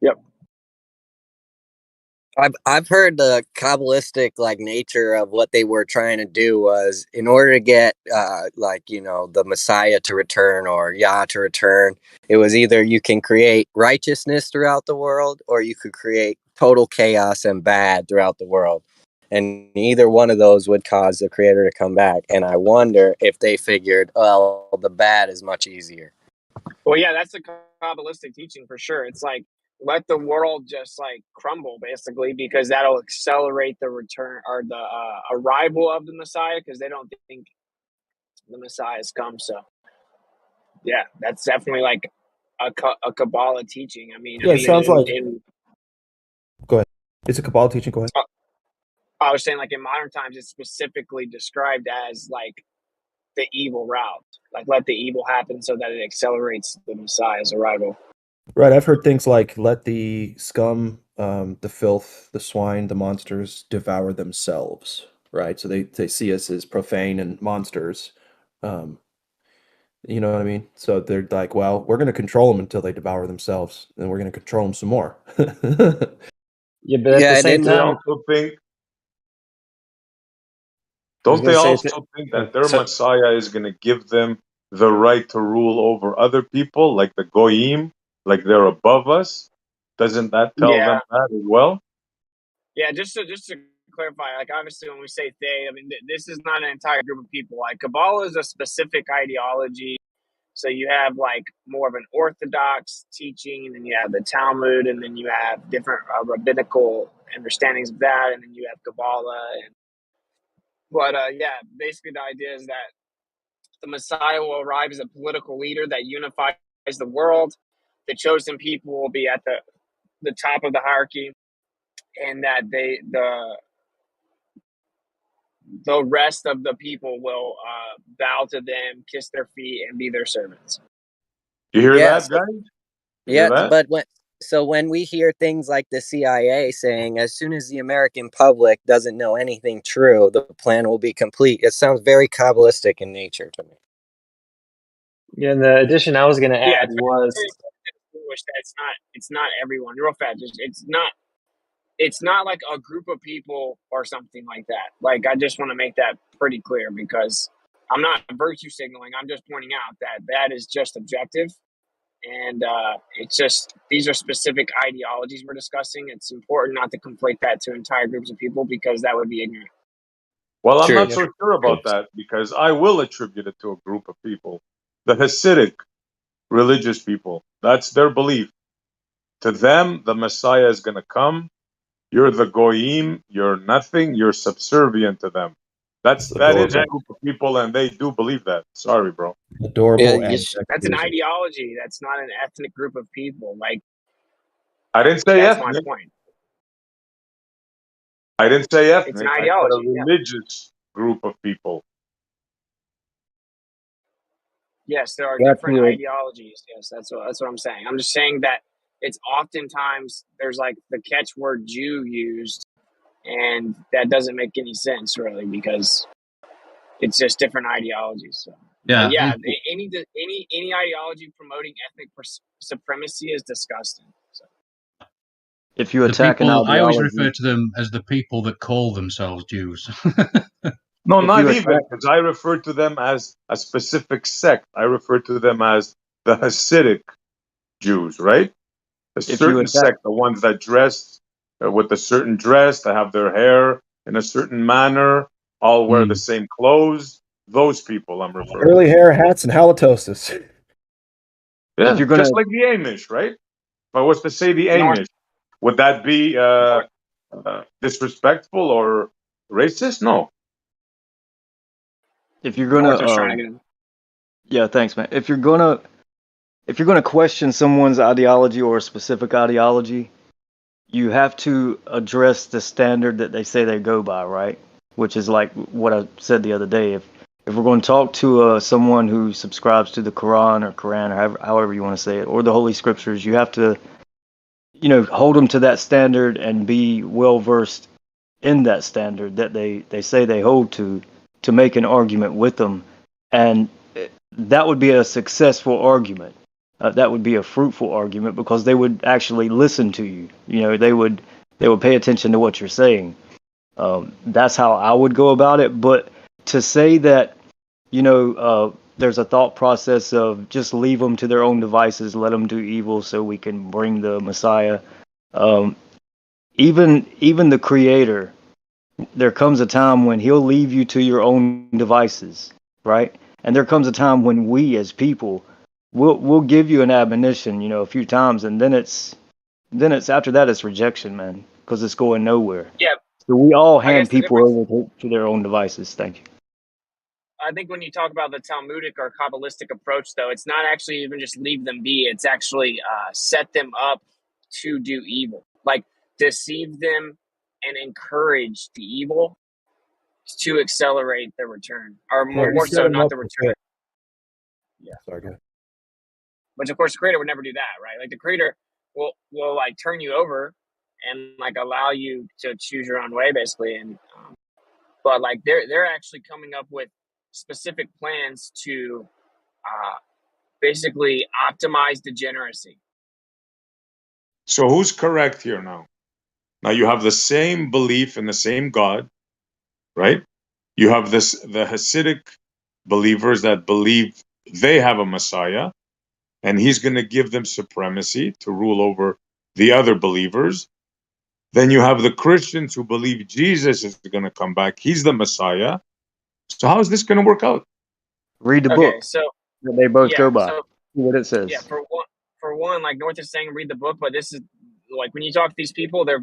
Speaker 2: Yep.
Speaker 8: I've heard the Kabbalistic, like, nature of what they were trying to do was, in order to get the Messiah to return or Yah to return, it was either you can create righteousness throughout the world or you could create total chaos and bad throughout the world. And either one of those would cause the creator to come back. And I wonder if they figured, well, the bad is much easier.
Speaker 2: Well, yeah, that's the Kabbalistic teaching for sure. It's like, let the world just, like, crumble, basically, because that'll accelerate the return or the arrival of the Messiah, because they don't think the Messiah has come. So, yeah, that's definitely, like, a Kabbalah teaching. I mean,
Speaker 7: Yeah, it sounds like.
Speaker 2: in
Speaker 7: Go ahead. It's a Kabbalah teaching. Go ahead.
Speaker 2: I was saying, like, in modern times, it's specifically described as like the evil route, like let the evil happen so that it accelerates the Messiah's arrival.
Speaker 7: Right. I've heard things like let the scum, the filth, the swine, the monsters devour themselves. Right. So they see us as profane and monsters. Um, you know what I mean? So they're like, well, we're going to control them until they devour themselves, and we're going to control them some more.
Speaker 5: Yeah, but at the same
Speaker 17: Don't they
Speaker 5: time,
Speaker 17: also think?
Speaker 5: I was
Speaker 17: Don't they
Speaker 5: gonna say,
Speaker 17: also think that their
Speaker 5: so
Speaker 17: Messiah is going to give them the right to rule over other people, like the goyim, like they're above us? Doesn't that tell
Speaker 2: Yeah,
Speaker 17: them that as well?
Speaker 2: yeah. Just to clarify, like obviously when we say they, I mean this is not an entire group of people. Like Kabbalah is a specific ideology. So you have like more of an orthodox teaching, and then you have the Talmud, and then you have different rabbinical understandings of that, and then you have Kabbalah. But yeah, basically the idea is that the Messiah will arrive as a political leader that unifies the world. The chosen people will be at the top of the hierarchy, and that the rest of the people will bow to them, kiss their feet, and be their servants.
Speaker 17: You hear
Speaker 8: Yeah,
Speaker 17: that, guys? You hear
Speaker 8: yeah,
Speaker 17: that?
Speaker 8: but when we hear things like the CIA saying as soon as the American public doesn't know anything true, the plan will be complete. It sounds very Kabbalistic in nature to me.
Speaker 5: yeah, and the addition I was gonna
Speaker 2: Yeah,
Speaker 5: add
Speaker 2: it's
Speaker 5: was
Speaker 2: very distinguished that it's not everyone. Real fast, it's not like a group of people or something like that. Like I just want to make that pretty clear because I'm not virtue signaling. I'm just pointing out that that is just objective, and it's just these are specific ideologies we're discussing. It's important not to conflate that to entire groups of people because that would be ignorant.
Speaker 17: Well, I'm
Speaker 8: True.
Speaker 17: not so sure about that because I will attribute it to a group of people, the Hasidic religious people. That's their belief. To them, the Messiah is going to come. You're the goyim. You're nothing. You're subservient to them.
Speaker 7: It's
Speaker 17: That is a
Speaker 7: adorable.
Speaker 17: group of people, and they do believe that. Sorry, bro.
Speaker 8: Yeah,
Speaker 7: Adorable
Speaker 8: you
Speaker 7: and
Speaker 2: That's an
Speaker 7: vexatious.
Speaker 2: ideology. That's not an ethnic group of people. Like
Speaker 17: I didn't say
Speaker 2: that's my
Speaker 17: ethnic.
Speaker 2: point.
Speaker 17: I didn't say
Speaker 2: It's an
Speaker 17: ethnic. I said a
Speaker 2: ideology. Yeah.
Speaker 17: religious group of people.
Speaker 2: Yes, there are
Speaker 5: got
Speaker 2: different
Speaker 5: to it.
Speaker 2: ideologies. Yes, that's what I'm saying. I'm just saying that it's oftentimes there's like the catchword Jew used, and that doesn't make any sense really because it's just different ideologies. So, but
Speaker 3: Yeah,
Speaker 2: yeah, any ideology promoting ethnic supremacy is disgusting. So.
Speaker 13: If you
Speaker 3: the
Speaker 13: attack an
Speaker 3: people I always
Speaker 13: ideology,
Speaker 3: refer to them as the people that call themselves Jews.
Speaker 17: No,
Speaker 13: if you
Speaker 17: not
Speaker 13: attack,
Speaker 17: even, because I refer to them as a specific sect. I refer to them as the Hasidic Jews, right? A
Speaker 13: if you
Speaker 17: certain
Speaker 13: attack,
Speaker 17: sect, the ones that dress with a certain dress, that have their hair in a certain manner, all wear the same clothes. Those people I'm referring
Speaker 7: Curly
Speaker 17: to.
Speaker 7: hair, hats, and halitosis.
Speaker 13: if
Speaker 17: Yeah,
Speaker 13: you're gonna,
Speaker 17: just like the Amish, right? If I was to say the
Speaker 2: North,
Speaker 17: Amish, would that be
Speaker 2: North,
Speaker 17: disrespectful or racist? No.
Speaker 13: if you're gonna,
Speaker 2: North was trying to get in.
Speaker 13: yeah, thanks, man. If you're gonna question someone's ideology or a specific ideology, you have to address the standard that they say they go by, right? Which is like what I said the other day. If we're going to talk to someone who subscribes to the Quran or however you want to say it, or the Holy Scriptures, you have to, hold them to that standard and be well versed in that standard that they say they hold to make an argument with them, and that would be a successful argument. That would be a fruitful argument because they would actually listen to you. They would pay attention to what you're saying. That's how I would go about it. But to say that there's a thought process of just leave them to their own devices, let them do evil so we can bring the Messiah. Um, even the Creator, there comes a time when He'll leave you to your own devices, right? And there comes a time when we as people we'll give you an admonition, a few times, and then it's after that it's rejection, man, because it's going nowhere.
Speaker 2: Yeah,
Speaker 13: So we all
Speaker 2: I
Speaker 13: hand
Speaker 2: guess the
Speaker 13: people
Speaker 2: difference.
Speaker 13: over to their own devices. Thank you.
Speaker 2: I think when you talk about the Talmudic or Kabbalistic approach, though, it's not actually even just leave them be. It's actually set them up to do evil, like deceive them and encourage the evil to accelerate the return, or
Speaker 7: Yeah, you
Speaker 2: more
Speaker 7: set
Speaker 2: so,
Speaker 7: them
Speaker 2: not
Speaker 7: up
Speaker 2: the
Speaker 7: for
Speaker 2: return.
Speaker 7: failure.
Speaker 2: Yeah.
Speaker 7: Sorry, go ahead.
Speaker 2: Which of course the creator would never do that, right? Like the creator will like turn you over and like allow you to choose your own way, basically. And but like they're actually coming up with specific plans to basically optimize degeneracy.
Speaker 17: So who's correct here now? Now you have the same belief in the same God, right? You have the Hasidic believers that believe they have a Messiah, and he's going to give them supremacy to rule over the other believers. Then you have the Christians who believe Jesus is going to come back. He's the Messiah. So how is this going to work out?
Speaker 13: Read the
Speaker 2: Okay,
Speaker 13: book
Speaker 2: so
Speaker 13: that they both
Speaker 2: yeah,
Speaker 13: go by.
Speaker 2: so
Speaker 13: See what it
Speaker 2: yeah,
Speaker 13: says.
Speaker 2: for one, like North is saying, read the book, but this is like when you talk to these people, they're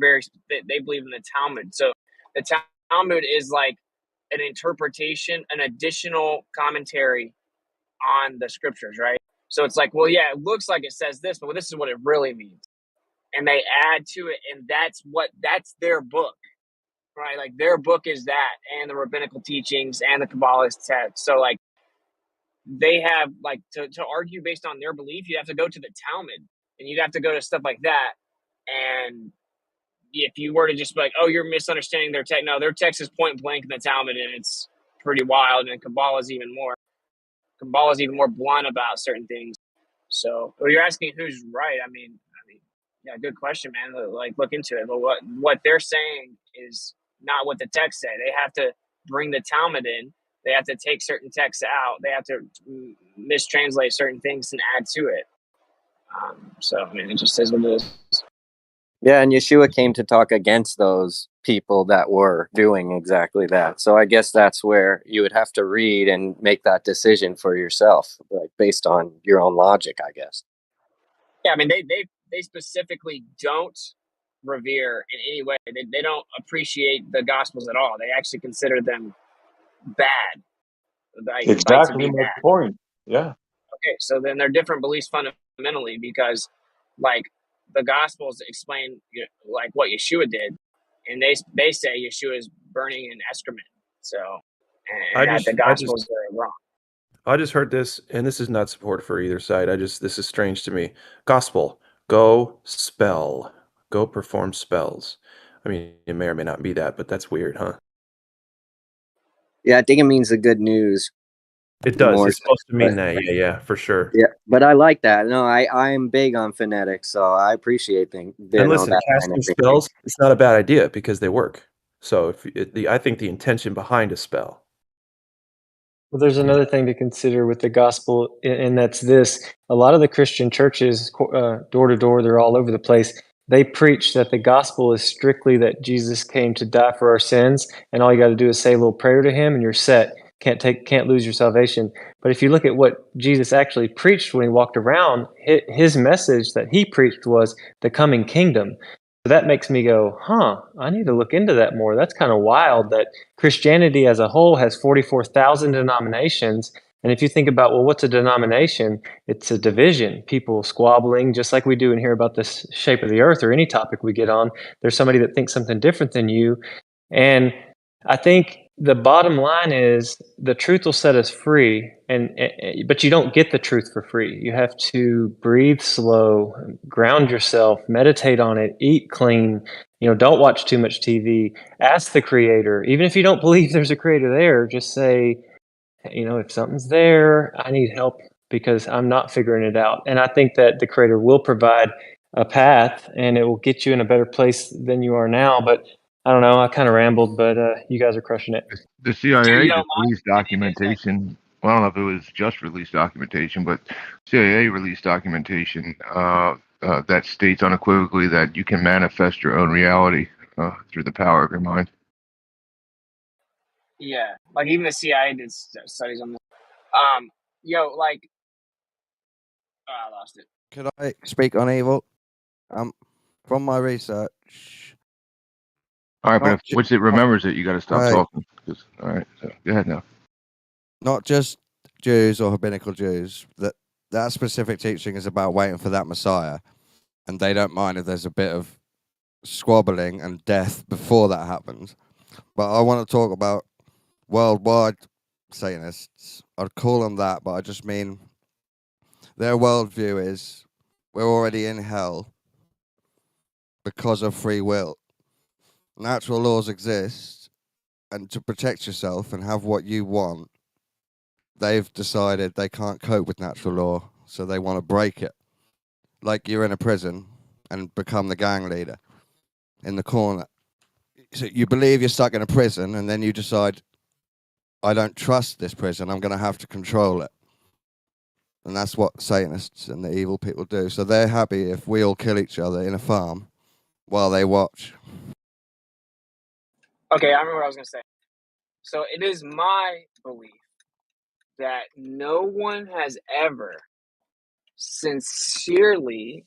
Speaker 2: they believe in the Talmud. So the Talmud is like an interpretation, an additional commentary on the scriptures, right? So it's like, well, yeah, it looks like it says this, but this is what it really means, and they add to it, and that's their book, right? Like their book is that, and the rabbinical teachings and the Kabbalist text. So like they have like to argue based on their belief, you have to go to the Talmud, and you'd have to go to stuff like that. And if you were to just be like, oh, you're misunderstanding their text, no, their text is point blank in the Talmud, and it's pretty wild. And Kabbalah is even more. Kabbalah is even more blunt about certain things. So, well, you're asking who's right. I mean, yeah, good question, man. Like, look into it. But what they're saying is not what the text say. They have to bring the Talmud in. They have to take certain texts out. They have to mistranslate certain things and add to it. So, I mean, it just says what it is.
Speaker 8: Yeah, and Yeshua came to talk against those people that were doing exactly that. So I guess that's where you would have to read and make that decision for yourself, like based on your own logic, I guess.
Speaker 2: Yeah, I mean, they specifically don't revere in any way. They don't appreciate the Gospels at all. They actually consider them bad, like to
Speaker 17: Exactly
Speaker 2: be
Speaker 17: my
Speaker 2: bad.
Speaker 17: point. Yeah.
Speaker 2: Okay, so then they're different beliefs fundamentally because, like, the Gospels explain like what Yeshua did, and they say Yeshua is burning an excrement. So, and that the Gospels are wrong.
Speaker 7: I just heard this, and this is not support for either side. This is strange to me. Gospel, go spell, go perform spells. I mean, it may or may not be that, but that's weird, huh?
Speaker 8: Yeah, I think it means the good news.
Speaker 7: It does. It's supposed to mean that. Yeah, for sure.
Speaker 8: Yeah, but I like that. No, I'm big on phonetics, so I appreciate things.
Speaker 7: And listen, casting spells, it's not a bad idea because they work. So I think the intention behind a spell.
Speaker 19: Well, there's another thing to consider with the gospel, and that's this. A lot of the Christian churches, door to door, they're all over the place. They preach that the gospel is strictly that Jesus came to die for our sins, and all you got to do is say a little prayer to him, and you're set. Can't lose your salvation. But if you look at what Jesus actually preached when he walked around, his message that he preached was the coming kingdom. So that makes me go, I need to look into that more. That's kind of wild that Christianity as a whole has 44,000 denominations. And if you think about, well, what's a denomination? It's a division, people squabbling, just like we do in here about the shape of the earth or any topic we get on. There's somebody that thinks something different than you. And I think the bottom line is the truth will set us free, but you don't get the truth for free. You have to breathe slow, ground yourself, meditate on it, eat clean. Don't watch too much TV. Ask the creator. Even if you don't believe there's a creator there, just say, if something's there, I need help because I'm not figuring it out. And I think that the creator will provide a path and it will get you in a better place than you are now. But I don't know. I kind of rambled, but you guys are crushing it.
Speaker 11: The CIA just released documentation. Well, I don't know if it was just released documentation, but CIA released documentation that states unequivocally that you can manifest your own reality through the power of your mind.
Speaker 2: Yeah, like even the CIA did studies on that. Like, I lost it.
Speaker 20: Could I speak on evil? From my research.
Speaker 11: All right, but once it remembers it, you got to stop talking. All right, so go ahead now.
Speaker 20: Not just Jews or rabbinical Jews. That specific teaching is about waiting for that Messiah, and they don't mind if there's a bit of squabbling and death before that happens. But I want to talk about worldwide Satanists. I'd call them that, but I just mean their worldview is we're already in hell because of free will. Natural laws exist, and to protect yourself and have what you want, they've decided they can't cope with natural law, so they want to break it. Like you're in a prison and become the gang leader in the corner. So you believe you're stuck in a prison, and then you decide, I don't trust this prison, I'm going to have to control it. And that's what Satanists and the evil people do. So they're happy if we all kill each other in a farm while they watch.
Speaker 2: Okay, I remember what I was going to say. So it is my belief that no one has ever sincerely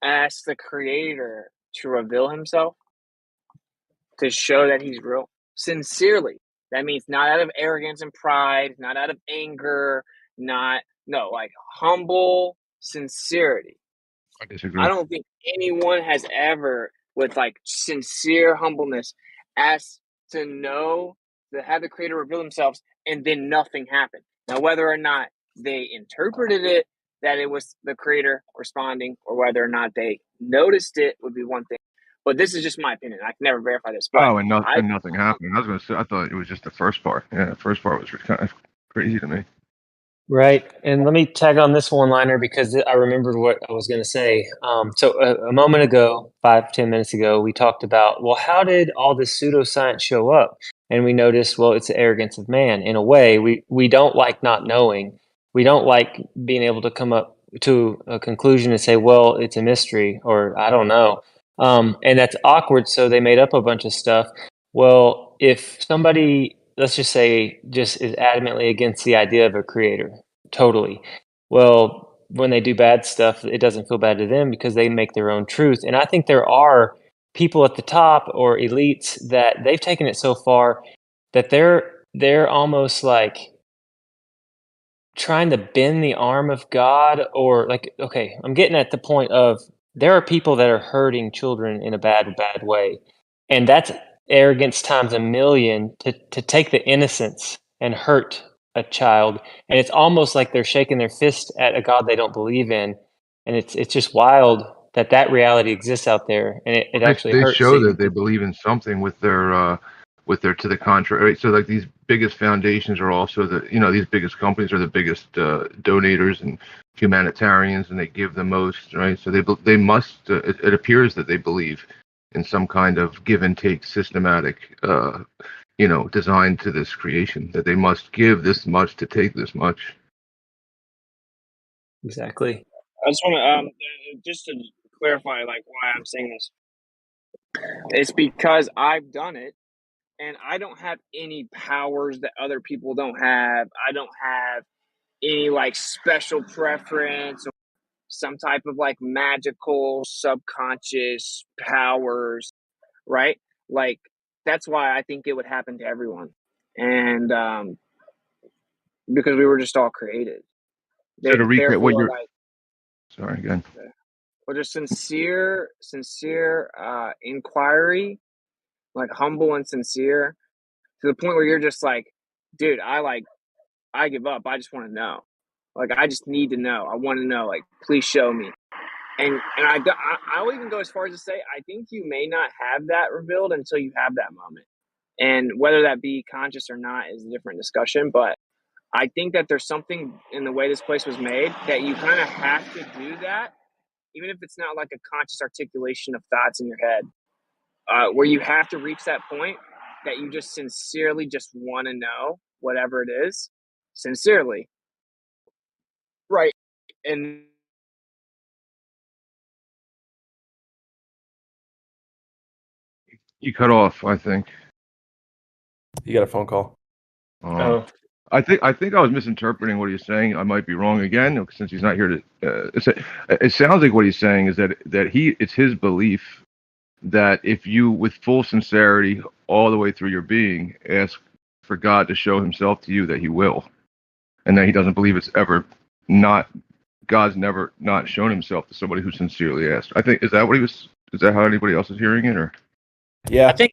Speaker 2: asked the Creator to reveal himself, to show that he's real. Sincerely. That means not out of arrogance and pride, not out of anger, like humble sincerity.
Speaker 11: I disagree.
Speaker 2: I don't think anyone has ever, with like sincere humbleness, asked to know, to have the Creator reveal themselves, and then nothing happened. Now, whether or not they interpreted it that it was the Creator responding, or whether or not they noticed it, would be one thing. But this is just my opinion. I can never verify this. But
Speaker 11: And nothing happened. I was going to say, I thought it was just the first part. Yeah, the first part was kind of crazy to me.
Speaker 19: Right. And let me tag on this one-liner because I remembered what I was going to say. So a moment ago, 5-10 minutes ago, we talked about, well, how did all this pseudoscience show up? And we noticed, well, it's the arrogance of man. In a way, we don't like not knowing. We don't like being able to come up to a conclusion and say, well, it's a mystery, or I don't know. And that's awkward, so they made up a bunch of stuff. Well, if somebody, let's just say, just is adamantly against the idea of a creator, totally. Well, when they do bad stuff, it doesn't feel bad to them because they make their own truth. And I think there are people at the top or elites that they've taken it so far that they're almost like trying to bend the arm of God, or like, okay, I'm getting at the point of there are people that are hurting children in a bad way. And that's arrogance times a million to take the innocence and hurt a child. And it's almost like they're shaking their fist at a God they don't believe in. And it's just wild that reality exists out there, and it actually
Speaker 11: They
Speaker 19: hurts.
Speaker 11: show that they believe in something with their to the contrary. Right? So like these biggest foundations are also these biggest companies are the biggest donators and humanitarians, and they give the most, right? So they must. It appears that they believe in some kind of give and take systematic, design to this creation, that they must give this much to take this much.
Speaker 19: Exactly.
Speaker 2: I just want to just to clarify, like, why I'm saying this. It's because I've done it, and I don't have any powers that other people don't have. I don't have any like special preference or some type of like magical subconscious powers, right? Like, that's why I think it would happen to everyone, and because we were just all created.
Speaker 11: So to recap, what you're
Speaker 2: like,
Speaker 11: sorry again.
Speaker 2: Or just sincere inquiry, like humble and sincere, to the point where you're just like, dude, I give up. I just want to know. Like, I just need to know. I want to know. Like, please show me. And I'll even go as far as to say, I think you may not have that revealed until you have that moment. And whether that be conscious or not is a different discussion. But I think that there's something in the way this place was made that you kind of have to do that, even if it's not like a conscious articulation of thoughts in your head, where you have to reach that point that you just sincerely just want to know whatever it is, sincerely. Right. And
Speaker 11: You cut off, I think.
Speaker 7: You got a phone call.
Speaker 19: Oh.
Speaker 11: I think I was misinterpreting what he's saying. I might be wrong again, since he's not here to. It sounds like what he's saying is that it's his belief that if you, with full sincerity, all the way through your being, ask for God to show Himself to you, that He will, and that he doesn't believe it's ever not. God's never not shown Himself to somebody who sincerely asked. I think, is that what he was Is that how anybody else is hearing it, or?
Speaker 7: Yeah.
Speaker 1: I think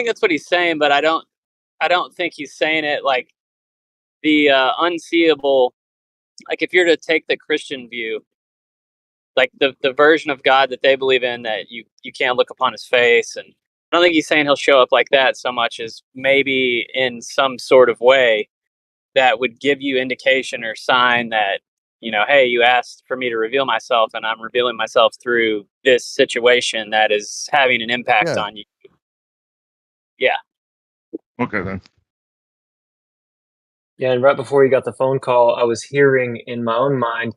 Speaker 1: that's what he's saying, but I don't think he's saying it like the unseeable. Like if you're to take the Christian view, like the version of God that they believe in, that you can't look upon his face, and I don't think he's saying he'll show up like that so much as maybe in some sort of way that would give you indication or sign that, hey, you asked for me to reveal myself, and I'm revealing myself through this situation that is having an impact on you. Yeah.
Speaker 11: Okay then.
Speaker 19: Yeah, and right before he got the phone call, I was hearing in my own mind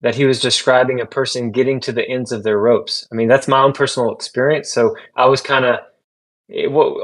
Speaker 19: that he was describing a person getting to the ends of their ropes. I mean, that's my own personal experience. So I was kind of,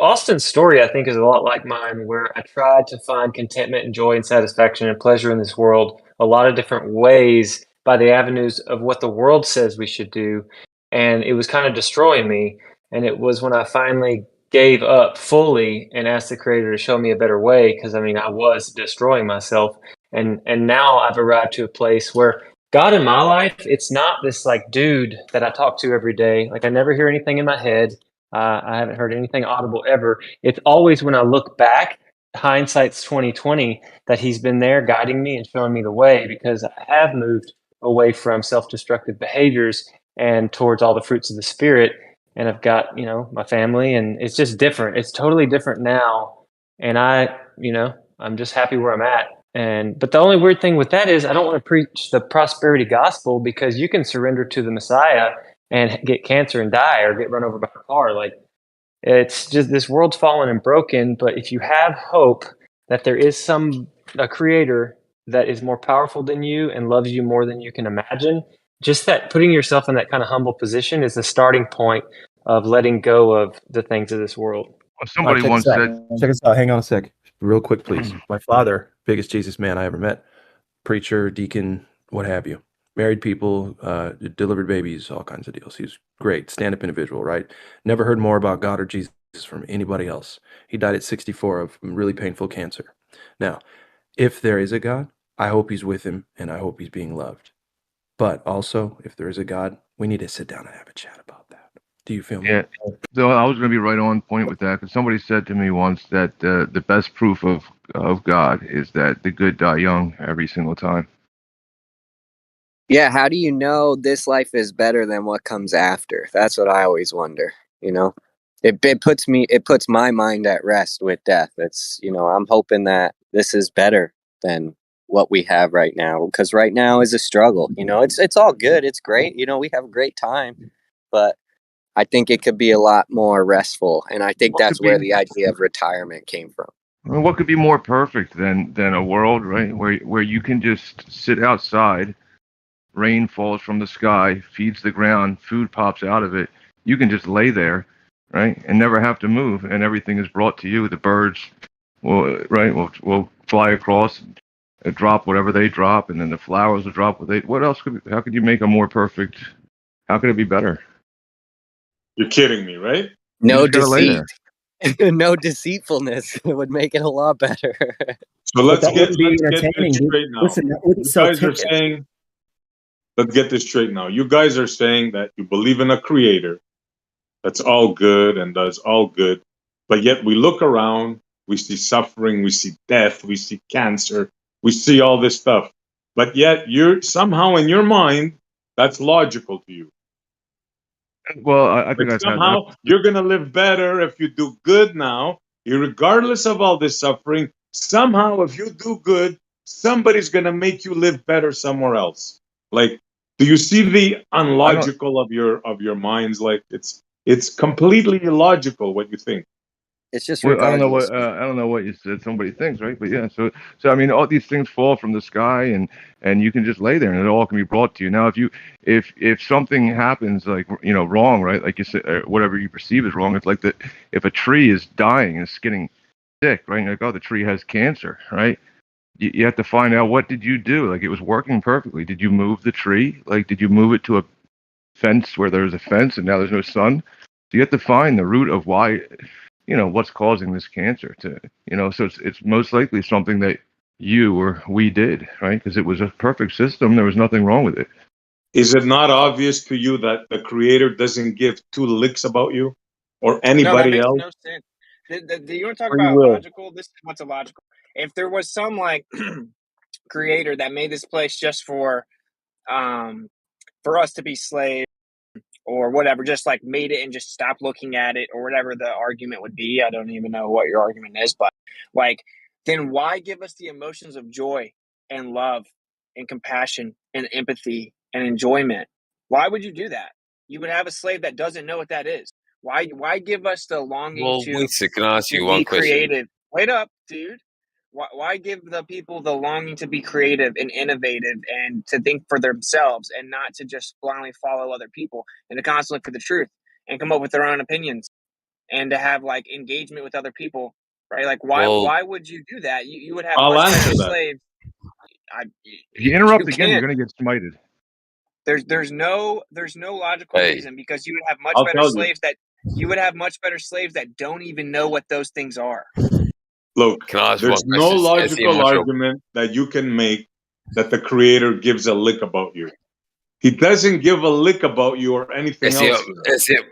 Speaker 19: Austin's story, I think, is a lot like mine, where I tried to find contentment and joy and satisfaction and pleasure in this world a lot of different ways by the avenues of what the world says we should do. And it was kind of destroying me. And it was when I finally gave up fully and asked the Creator to show me a better way, because I mean, I was destroying myself. And now I've arrived to a place where God in my life, it's not this like dude that I talk to every day. Like I never hear anything in my head. I haven't heard anything audible ever. It's always when I look back, hindsight's 2020, that he's been there guiding me and showing me the way, because I have moved away from self-destructive behaviors and towards all the fruits of the Spirit. And I've got, my family, and it's just different. It's totally different now. And I'm just happy where I'm at. But the only weird thing with that is I don't want to preach the prosperity gospel, because you can surrender to the Messiah and get cancer and die or get run over by a car. Like, it's just, this world's fallen and broken. But if you have hope that there is a creator that is more powerful than you and loves you more than you can imagine, just that putting yourself in that kind of humble position is the starting point of letting go of the things of this world.
Speaker 11: Well, somebody once said,
Speaker 7: check us out. Hang on a sec. Real quick, please. My father, biggest Jesus man I ever met, preacher, deacon, what have you. Married people, delivered babies, all kinds of deals. He's great, stand-up individual, right? Never heard more about God or Jesus from anybody else. He died at 64 of really painful cancer. Now, if there is a God, I hope he's with him, and I hope he's being loved. But also, if there is a God, we need to sit down and have a chat about that. Do you feel me?
Speaker 11: yeah. So I was going to be right on point with that, because somebody said to me once that the best proof of God is that the good die young every single time.
Speaker 8: Yeah, how do you know this life is better than what comes after? That's what I always wonder, It puts my mind at rest with death. It's, I'm hoping that this is better than what we have right now, because right now is a struggle. It's all good, it's great, we have a great time, but I think it could be a lot more restful, and I think that's where the idea of retirement came from.
Speaker 11: Well, what could be more perfect than a world, right, where you can just sit outside, rain falls from the sky, feeds the ground, food pops out of it. You can just lay there, right, and never have to move, and everything is brought to you. The birds will fly across and drop whatever they drop, and then the flowers will drop what they. What else how could you make a more perfect? How could it be better?
Speaker 17: You're kidding me, right?
Speaker 8: No deceit. No deceitfulness. It would make it a lot better.
Speaker 17: So let's get this straight now.
Speaker 18: Listen, that wouldn't sell tickets.
Speaker 17: Let's get this straight now. You guys are saying that you believe in a creator that's all good and does all good, but yet we look around, we see suffering, we see death, we see cancer, we see all this stuff, but yet you're somehow in your mind that's logical to you.
Speaker 11: Well, I think
Speaker 17: somehow you're going to live better if you do good now, regardless of all this suffering. Somehow, if you do good, somebody's going to make you live better somewhere else. Like, do you see the unlogical of your minds? Like, it's completely illogical what you think.
Speaker 8: It's just
Speaker 11: I don't know what you said. Somebody thinks, right? But yeah, so I mean, all these things fall from the sky, and you can just lay there, and it all can be brought to you. Now, if something happens, like wrong, right? Like you said, whatever you perceive as wrong, it's like that. If a tree is dying, it's getting sick, right? Like, oh, the tree has cancer, right? You have to find out, what did you do? Like, it was working perfectly. Did you move the tree? Like, did you move it to a fence where there's a fence and now there's no sun? So you have to find the root of why. What's causing this cancer to, so it's most likely something that you or we did, right? Because it was a perfect system. There was nothing wrong with it.
Speaker 17: Is it not obvious to you that the creator doesn't give two licks about you or
Speaker 2: No, that
Speaker 17: anybody
Speaker 2: makes
Speaker 17: else?
Speaker 2: no sense. Do you want to talk
Speaker 17: Free
Speaker 2: about
Speaker 17: will.
Speaker 2: logical? This is what's illogical. If there was some like creator that made this place just for us to be slaves or whatever, just like made it and just stopped looking at it or whatever the argument would be. I don't even know what your argument is, but like, then why give us the emotions of joy and love and compassion and empathy and enjoyment? Why would you do that? You would have a slave that doesn't know what that is. Why give us the longing
Speaker 12: Well,
Speaker 2: to
Speaker 12: Winston, can I ask you
Speaker 2: be
Speaker 12: one question?
Speaker 2: creative? Wait up, dude. Why give the people the longing to be creative and innovative and to think for themselves and not to just blindly follow other people and to constantly look for the truth and come up with their own opinions and to have like engagement with other people, right? Like
Speaker 12: Well,
Speaker 2: why would you do that? You would have
Speaker 17: I'll
Speaker 2: much
Speaker 17: answer
Speaker 2: better
Speaker 17: that.
Speaker 2: slaves.
Speaker 11: If you interrupt
Speaker 2: You
Speaker 11: again, you're
Speaker 2: can't.
Speaker 11: going to get smited.
Speaker 2: There's no logical
Speaker 12: hey,
Speaker 2: reason because you would have much
Speaker 17: I'll
Speaker 2: better
Speaker 17: tell you.
Speaker 2: slaves that don't even know what those things are.
Speaker 17: Look,
Speaker 12: can I ask one
Speaker 17: there's no
Speaker 12: question?
Speaker 17: logical argument that you can make that the creator gives a lick about you. He doesn't give a lick about you or anything else.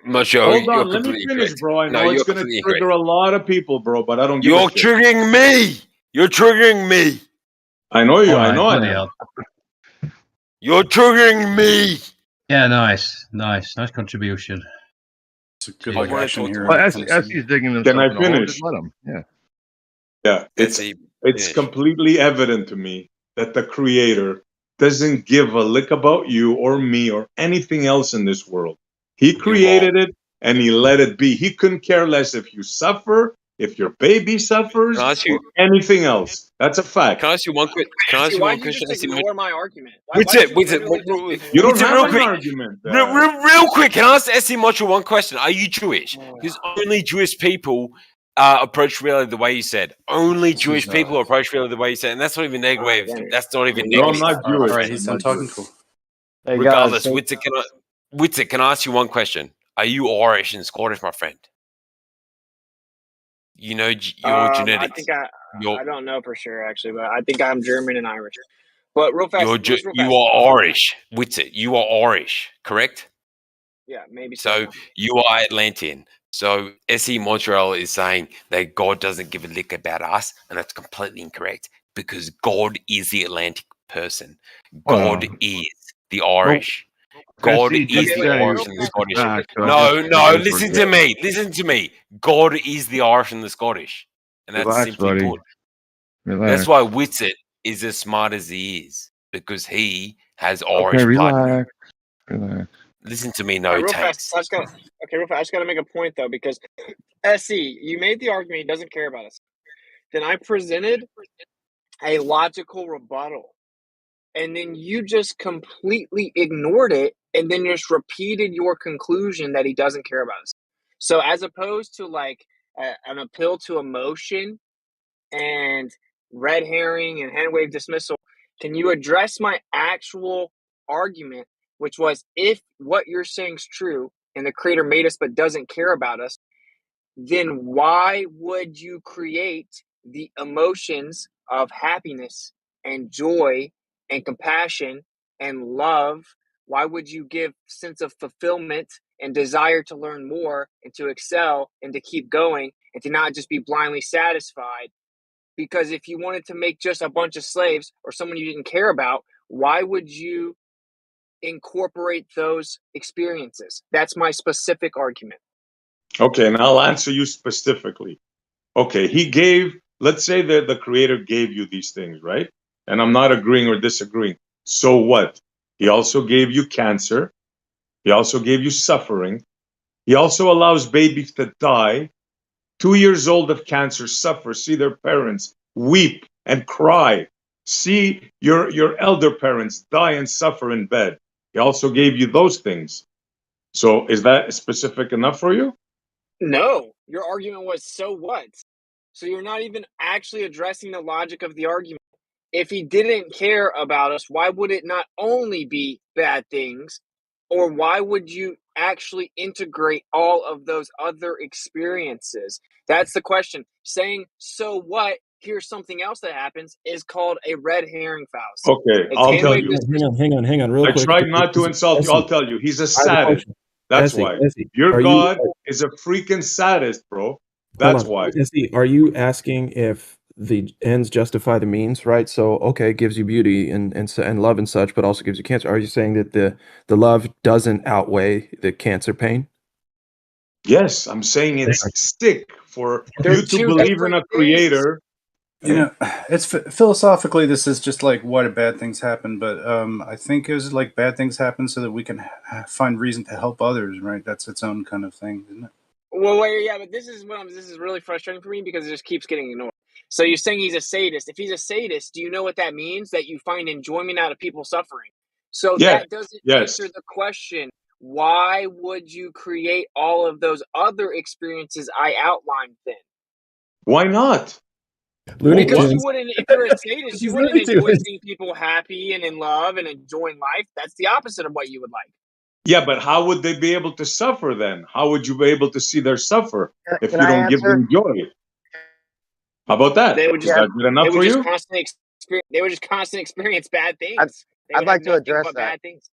Speaker 12: Macho,
Speaker 17: Hold
Speaker 12: you're
Speaker 17: on, let me
Speaker 12: completely
Speaker 17: finish,
Speaker 12: correct.
Speaker 17: bro. I
Speaker 12: No,
Speaker 17: know
Speaker 12: you're
Speaker 17: it's going to
Speaker 12: completely
Speaker 17: trigger
Speaker 12: incorrect.
Speaker 17: a lot of people, bro, but I don't give a
Speaker 12: You're
Speaker 17: shit.
Speaker 12: triggering me. You're triggering me.
Speaker 17: I know you.
Speaker 3: All
Speaker 17: I
Speaker 3: right,
Speaker 17: know I
Speaker 3: bloody
Speaker 17: am.
Speaker 3: hell.
Speaker 12: You're triggering me.
Speaker 3: Yeah, nice contribution.
Speaker 10: It's a good
Speaker 12: I
Speaker 10: like
Speaker 12: wanna
Speaker 10: action
Speaker 12: talk
Speaker 10: hero.
Speaker 11: Well,
Speaker 10: kind of scene.
Speaker 11: Essie's digging
Speaker 17: Can
Speaker 11: himself
Speaker 17: I
Speaker 11: in a hole.
Speaker 17: finish?
Speaker 11: Just let him. Yeah.
Speaker 17: Yeah, it's
Speaker 12: finish.
Speaker 17: completely evident to me that the creator doesn't give a lick about you or me or anything else in this world. He created it and he let it be. He couldn't care less if you suffer, if your baby suffers,
Speaker 12: Can I ask you?
Speaker 17: or anything else. That's a fact.
Speaker 12: Can I ask you one quick? Can I ask
Speaker 2: See,
Speaker 12: you
Speaker 2: why
Speaker 12: one
Speaker 2: do you
Speaker 12: question?
Speaker 2: just
Speaker 12: Essie?
Speaker 2: ignore my argument?
Speaker 12: Wait
Speaker 2: Why don't
Speaker 12: it,
Speaker 2: you
Speaker 12: wait it,
Speaker 2: literally just
Speaker 17: You
Speaker 2: ignore
Speaker 17: don't
Speaker 12: wait it,
Speaker 17: have
Speaker 12: real
Speaker 17: an
Speaker 12: quick.
Speaker 17: argument.
Speaker 12: Real quick, can I ask Essie Mocho one question? Are you Jewish? Because only Jewish people approach reality the way you said. Only Jewish people approach reality the way you said, and that's not even negative. That's not even
Speaker 17: No, I'm
Speaker 12: negative.
Speaker 17: not Jewish.
Speaker 10: All right, he's done talking. Cool.
Speaker 13: Hey guys,
Speaker 12: Regardless, Witzer, can I ask you one question? Are you Irish and Scottish, my friend? You know your genetics.
Speaker 2: I think I don't know for sure actually, but I think I'm German and Irish. But real fast,
Speaker 12: you are Irish, Witzer. You are Irish, correct?
Speaker 2: Yeah, maybe
Speaker 12: so. You are Atlantean. So SE Montreal is saying that God doesn't give a lick about us, and that's completely incorrect because God is the Atlantic person. God is the Irish. God
Speaker 11: Essie
Speaker 12: is
Speaker 11: did
Speaker 12: the
Speaker 11: say
Speaker 12: Irish and the Scottish.
Speaker 11: back, so I
Speaker 12: No,
Speaker 11: guess
Speaker 12: listen
Speaker 11: we're
Speaker 12: to
Speaker 11: good.
Speaker 12: me. Listen to me. God is the Irish and the Scottish. And that's
Speaker 11: Relax,
Speaker 12: simply
Speaker 11: buddy.
Speaker 12: put.
Speaker 11: Relax.
Speaker 12: That's why Whitsett is as smart as he is, because he has Irish
Speaker 11: Okay,
Speaker 12: blood.
Speaker 11: relax. Relax.
Speaker 12: Listen to me, no
Speaker 2: real
Speaker 12: takes.
Speaker 2: fast. Real fast. I just gotta make a point though, because SE, you made the argument he doesn't care about us. Then I presented a logical rebuttal, and then you just completely ignored it, and then just repeated your conclusion that he doesn't care about us. So as opposed to like an appeal to emotion and red herring and hand wave dismissal, can you address my actual argument, which was if what you're saying is true and the creator made us but doesn't care about us, then why would you create the emotions of happiness and joy and compassion and love? Why would you give sense of fulfillment and desire to learn more and to excel and to keep going and to not just be blindly satisfied? Because if you wanted to make just a bunch of slaves or someone you didn't care about, why would you incorporate those experiences? That's my specific argument.
Speaker 17: Okay, and I'll answer you specifically. Okay, let's say that the creator gave you these things, right? And I'm not agreeing or disagreeing. So what? He also gave you cancer. He also gave you suffering. He also allows babies to die. 2 years old of cancer suffer, see their parents weep and cry. See your elder parents die and suffer in bed. He also gave you those things. So is that specific enough for you?
Speaker 2: No, your argument was so what? So you're not even actually addressing the logic of the argument. If he didn't care about us, why would it not only be bad things? Or why would you actually integrate all of those other experiences? That's the question. Saying so what here's something else that happens is called a red herring fallacy.
Speaker 17: Okay,
Speaker 2: It's
Speaker 17: I'll tell
Speaker 2: handling
Speaker 17: you.
Speaker 2: this.
Speaker 18: Hang on, real
Speaker 17: I
Speaker 18: quick.
Speaker 17: tried not to insult you. I'll tell you. He's a
Speaker 18: I have a
Speaker 17: sadist.
Speaker 18: question.
Speaker 17: That's
Speaker 18: Essie,
Speaker 17: why.
Speaker 18: Essie,
Speaker 17: Your
Speaker 18: are you
Speaker 17: God is a freaking sadist, bro.
Speaker 18: hold
Speaker 17: That's
Speaker 18: on,
Speaker 17: why.
Speaker 18: Essie, are you asking if the ends justify the means, right? So okay, it gives you beauty and love and such, but also gives you cancer. Are you saying that the love doesn't outweigh the cancer pain?
Speaker 17: Yes, I'm saying it's sick for
Speaker 2: They're
Speaker 17: you to
Speaker 2: two
Speaker 17: believe in
Speaker 2: different
Speaker 17: a
Speaker 2: things.
Speaker 17: creator.
Speaker 10: You know, it's philosophically, this is just like why do bad things happen, but I think it was like bad things happen so that we can find reason to help others, right? That's its own kind of thing, isn't it?
Speaker 2: Well, wait, yeah, but this is really frustrating for me because it just keeps getting ignored. So you're saying he's a sadist. If he's a sadist, do you know what that means? That you find enjoyment out of people suffering. So
Speaker 17: Yes,
Speaker 2: that doesn't
Speaker 17: yes.
Speaker 2: answer the question. Why would you create all of those other experiences I outlined then?
Speaker 17: Why not?
Speaker 18: Looney
Speaker 2: Because you
Speaker 18: Tunes.
Speaker 2: wouldn't, if you're a sadist,
Speaker 18: This
Speaker 2: you
Speaker 18: is
Speaker 2: wouldn't
Speaker 18: Looney
Speaker 2: enjoy
Speaker 18: Tunes.
Speaker 2: seeing people happy and in love and enjoying life. That's the opposite of what you would like.
Speaker 17: Yeah, but how would they be able to suffer then? How would you be able to see their suffer if
Speaker 6: Can
Speaker 17: you
Speaker 6: I
Speaker 17: don't give
Speaker 6: answer?
Speaker 17: them joy? How about that?
Speaker 2: They would
Speaker 17: Is
Speaker 2: just,
Speaker 6: Yeah,
Speaker 17: that good enough for you?
Speaker 2: they would just constantly experience bad
Speaker 6: I'd,
Speaker 2: things. They
Speaker 6: I'd
Speaker 2: would have
Speaker 6: like to
Speaker 2: nothing
Speaker 6: address
Speaker 2: but
Speaker 6: that.
Speaker 2: bad things.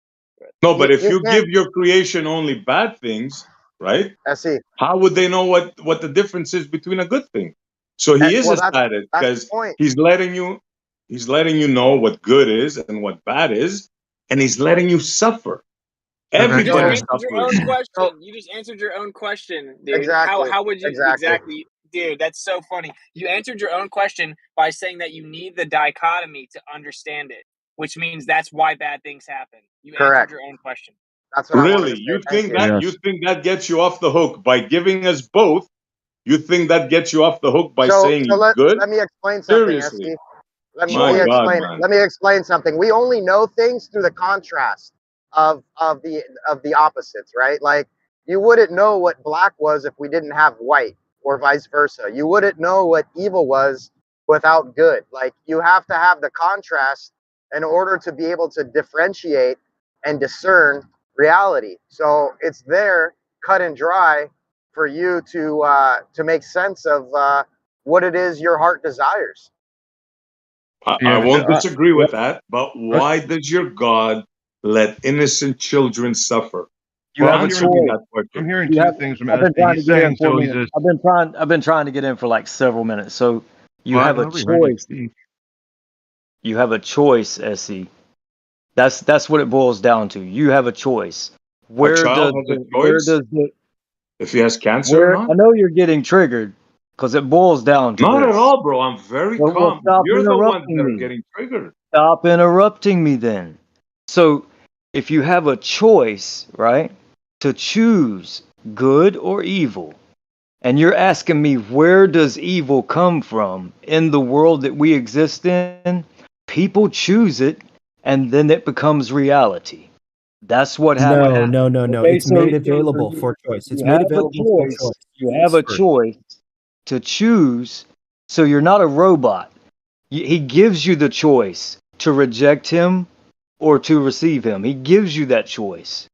Speaker 17: No, but if
Speaker 6: You
Speaker 17: you
Speaker 6: can't.
Speaker 17: give your creation only bad things, right?
Speaker 6: Essie,
Speaker 17: How would they know what the difference is between a good thing? So he is
Speaker 6: well,
Speaker 17: a sadist
Speaker 6: that's the
Speaker 17: because
Speaker 6: point.
Speaker 17: he's letting you know what good is and what bad is, and he's letting you suffer.
Speaker 2: You just
Speaker 17: Everybody
Speaker 6: So,
Speaker 2: answered your own
Speaker 17: suffers.
Speaker 6: so
Speaker 2: question. You just answered your own question, dude.
Speaker 6: exactly,
Speaker 2: How would you
Speaker 6: exactly.
Speaker 2: exactly, dude? That's so funny. You answered your own question by saying that you need the dichotomy to understand it, which means that's why bad things happen. You answered
Speaker 6: Correct.
Speaker 2: your own question.
Speaker 6: That's what I wanted
Speaker 17: Really?
Speaker 6: to say. Thank you.
Speaker 17: You think that gets you off the hook by giving us both? You think that gets you off the hook by
Speaker 6: So,
Speaker 17: saying
Speaker 6: so
Speaker 17: he's
Speaker 6: let
Speaker 17: good?
Speaker 6: let me explain something,
Speaker 17: Seriously.
Speaker 6: Essie. Let
Speaker 17: My
Speaker 6: me
Speaker 2: Sure.
Speaker 17: God,
Speaker 6: explain.
Speaker 17: man.
Speaker 6: Let me explain something. We only know things through the contrast of the opposites, right? Like you wouldn't know what black was if we didn't have white, or vice versa. You wouldn't know what evil was without good. Like you have to have the contrast in order to be able to differentiate and discern reality. So it's there, cut and dry, for you to make sense of what it is your heart desires.
Speaker 17: I won't disagree with that, but why does your God let innocent children suffer?
Speaker 13: You
Speaker 11: Well,
Speaker 13: have a
Speaker 17: Answer me
Speaker 13: choice.
Speaker 17: that question.
Speaker 11: I'm hearing
Speaker 13: You
Speaker 11: two
Speaker 13: have.
Speaker 11: things from
Speaker 13: I've been
Speaker 11: Esty.
Speaker 13: trying to
Speaker 11: He's
Speaker 13: get in
Speaker 11: saying
Speaker 13: for a
Speaker 11: so he's
Speaker 13: minute.
Speaker 11: a.
Speaker 13: I've been trying to get in for like several minutes. So you
Speaker 11: Well,
Speaker 13: have
Speaker 11: I've
Speaker 13: a
Speaker 11: already heard you
Speaker 13: choice.
Speaker 11: speak.
Speaker 13: You have a choice, SC. That's what it boils down to. You have a choice.
Speaker 17: A child has a
Speaker 13: Where
Speaker 17: choice
Speaker 13: does the
Speaker 17: if he has cancer or
Speaker 13: where
Speaker 17: not?
Speaker 13: I know you're getting triggered because it boils down to
Speaker 17: Not at
Speaker 13: this.
Speaker 17: all, bro. I'm very
Speaker 13: Well,
Speaker 17: calm.
Speaker 13: stop
Speaker 17: You're the ones
Speaker 13: interrupting
Speaker 17: that are
Speaker 13: me.
Speaker 17: getting triggered.
Speaker 13: Stop interrupting me then. So if you have a choice, right, to choose good or evil, and you're asking me where does evil come from in the world that we exist in, people choose it and then it becomes reality. That's what happens.
Speaker 18: No.
Speaker 13: Okay,
Speaker 18: It's made
Speaker 13: so
Speaker 18: available for choice. It's
Speaker 13: you
Speaker 18: made
Speaker 13: have a
Speaker 18: available for
Speaker 13: choice. You have
Speaker 18: choice
Speaker 13: a
Speaker 18: first.
Speaker 13: choice to choose. So you're not a robot. He gives you the choice to reject him or to receive him. He gives you that choice.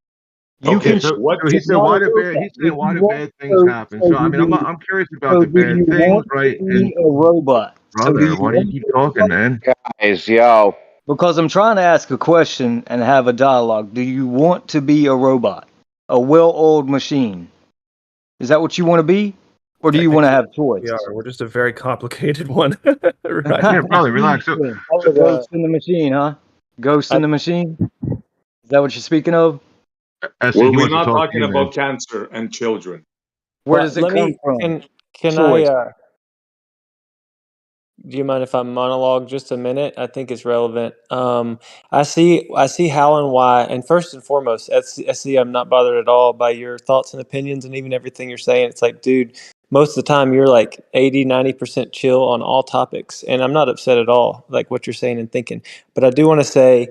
Speaker 13: You
Speaker 17: Okay,
Speaker 13: can
Speaker 11: So,
Speaker 13: choose.
Speaker 17: what?
Speaker 11: so he
Speaker 13: You're
Speaker 11: said,
Speaker 13: not a
Speaker 11: why do bad?
Speaker 13: robot.
Speaker 11: He's
Speaker 13: Do
Speaker 11: saying, why
Speaker 13: you
Speaker 11: do
Speaker 13: want
Speaker 11: bad things
Speaker 13: so
Speaker 11: happen?
Speaker 13: so
Speaker 11: So, I
Speaker 13: do
Speaker 11: mean,
Speaker 13: you
Speaker 11: I'm curious about
Speaker 13: so
Speaker 11: the
Speaker 13: do
Speaker 11: bad
Speaker 13: you
Speaker 11: things,
Speaker 13: want to
Speaker 11: right? And
Speaker 13: be a robot? So do
Speaker 11: brother,
Speaker 13: you
Speaker 11: why do you
Speaker 13: want
Speaker 11: keep
Speaker 13: to be a
Speaker 11: talking,
Speaker 13: robot?
Speaker 11: man?
Speaker 14: Guys, yo.
Speaker 13: Because I'm trying to ask a question and have a dialogue. Do you want to be a robot? A well-oiled machine? Is that what you want to be? Or do you want to
Speaker 7: Technically,
Speaker 13: have
Speaker 7: we
Speaker 13: choice?
Speaker 7: are. We're just a very complicated one, right?
Speaker 11: Yeah, brother, relax. So, so
Speaker 13: Ghost in the machine, huh? Ghost in the machine? Is that what you're speaking of?
Speaker 11: Esty,
Speaker 17: Were
Speaker 11: he
Speaker 17: we
Speaker 11: wants to
Speaker 17: not
Speaker 11: talk to
Speaker 17: talking
Speaker 11: you, man.
Speaker 17: about cancer and children?
Speaker 13: Where
Speaker 19: Well,
Speaker 13: does it
Speaker 19: let
Speaker 13: come
Speaker 19: me
Speaker 13: from?
Speaker 19: can I
Speaker 13: Choice.
Speaker 19: do you mind if I monologue just a minute? I think it's relevant. I see how and why, and first and foremost, SC, I'm not bothered at all by your thoughts and opinions and even everything you're saying. It's like, dude, most of the time you're like 80-90% chill on all topics, and I'm not upset at all, like what you're saying and thinking. But I do want to say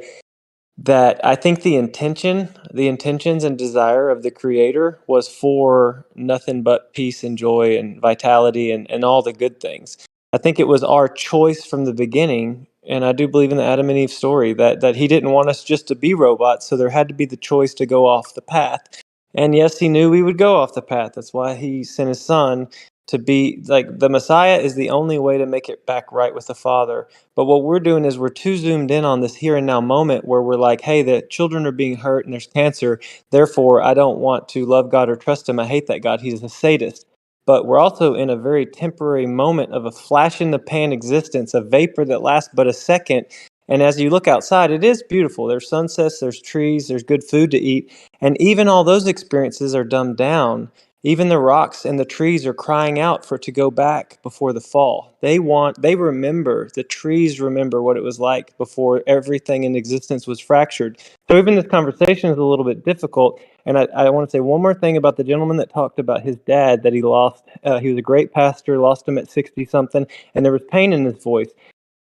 Speaker 19: that I think the intentions and desire of the creator was for nothing but peace and joy and vitality and all the good things. I think it was our choice from the beginning, and I do believe in the Adam and Eve story that he didn't want us just to be robots, so there had to be the choice to go off the path. And yes, he knew we would go off the path. That's why he sent his son to be like the Messiah is the only way to make it back right with the Father. But what we're doing is we're too zoomed in on this here and now moment where we're like, hey, the children are being hurt and there's cancer. Therefore, I don't want to love God or trust him. I hate that God. He's a sadist. But we're also in a very temporary moment of a flash in the pan existence, a vapor that lasts but a second. And as you look outside, it is beautiful. There's sunsets, there's trees, there's good food to eat. And even all those experiences are dumbed down. Even the rocks and the trees are crying out for it to go back before the fall. They remember, the trees remember what it was like before everything in existence was fractured. So even this conversation is a little bit difficult. And I want to say one more thing about the gentleman that talked about his dad that he lost. He was a great pastor, lost him at 60-something, and there was pain in his voice.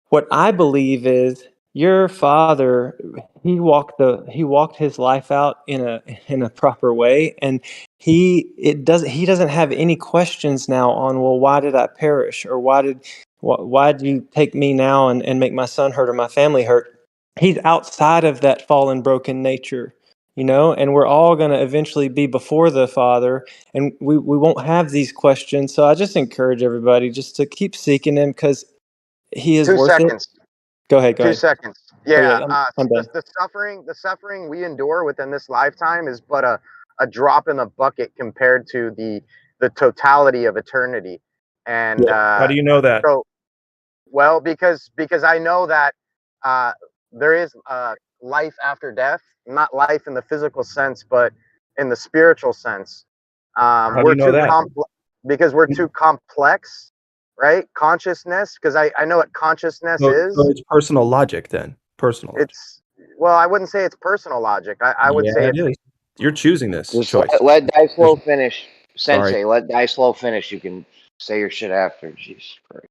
Speaker 19: What I believe is your father, he walked his life out in a proper way, and he doesn't have any questions now on, well, why did I perish, or why did you take me now and make my son hurt or my family hurt? He's outside of that fallen, broken nature, and we're all going to eventually be before the Father, and we won't have these questions. So I just encourage everybody just to keep seeking him, because he is
Speaker 6: 2
Speaker 19: worth it.
Speaker 6: seconds.
Speaker 19: Go ahead.
Speaker 6: 2 seconds. Yeah.
Speaker 19: I'm done.
Speaker 6: The suffering we endure within this lifetime is but a drop in the bucket compared to the totality of eternity. And
Speaker 7: How do you know that?
Speaker 6: so, well, because I know that there is life after death, not life in the physical sense, but in the spiritual sense.
Speaker 7: How do you know that?
Speaker 6: Because we're too complex, right? Consciousness, because I know what consciousness is.
Speaker 7: So it's personal logic then. Personal logic.
Speaker 6: Well, I wouldn't say it's personal logic. I would say
Speaker 7: it is. You're choosing this
Speaker 16: Just
Speaker 7: choice.
Speaker 16: let Dice Flow finish.
Speaker 7: Sorry.
Speaker 16: Sensei, let Dice Flow finish. You can say your shit after. Jesus Christ.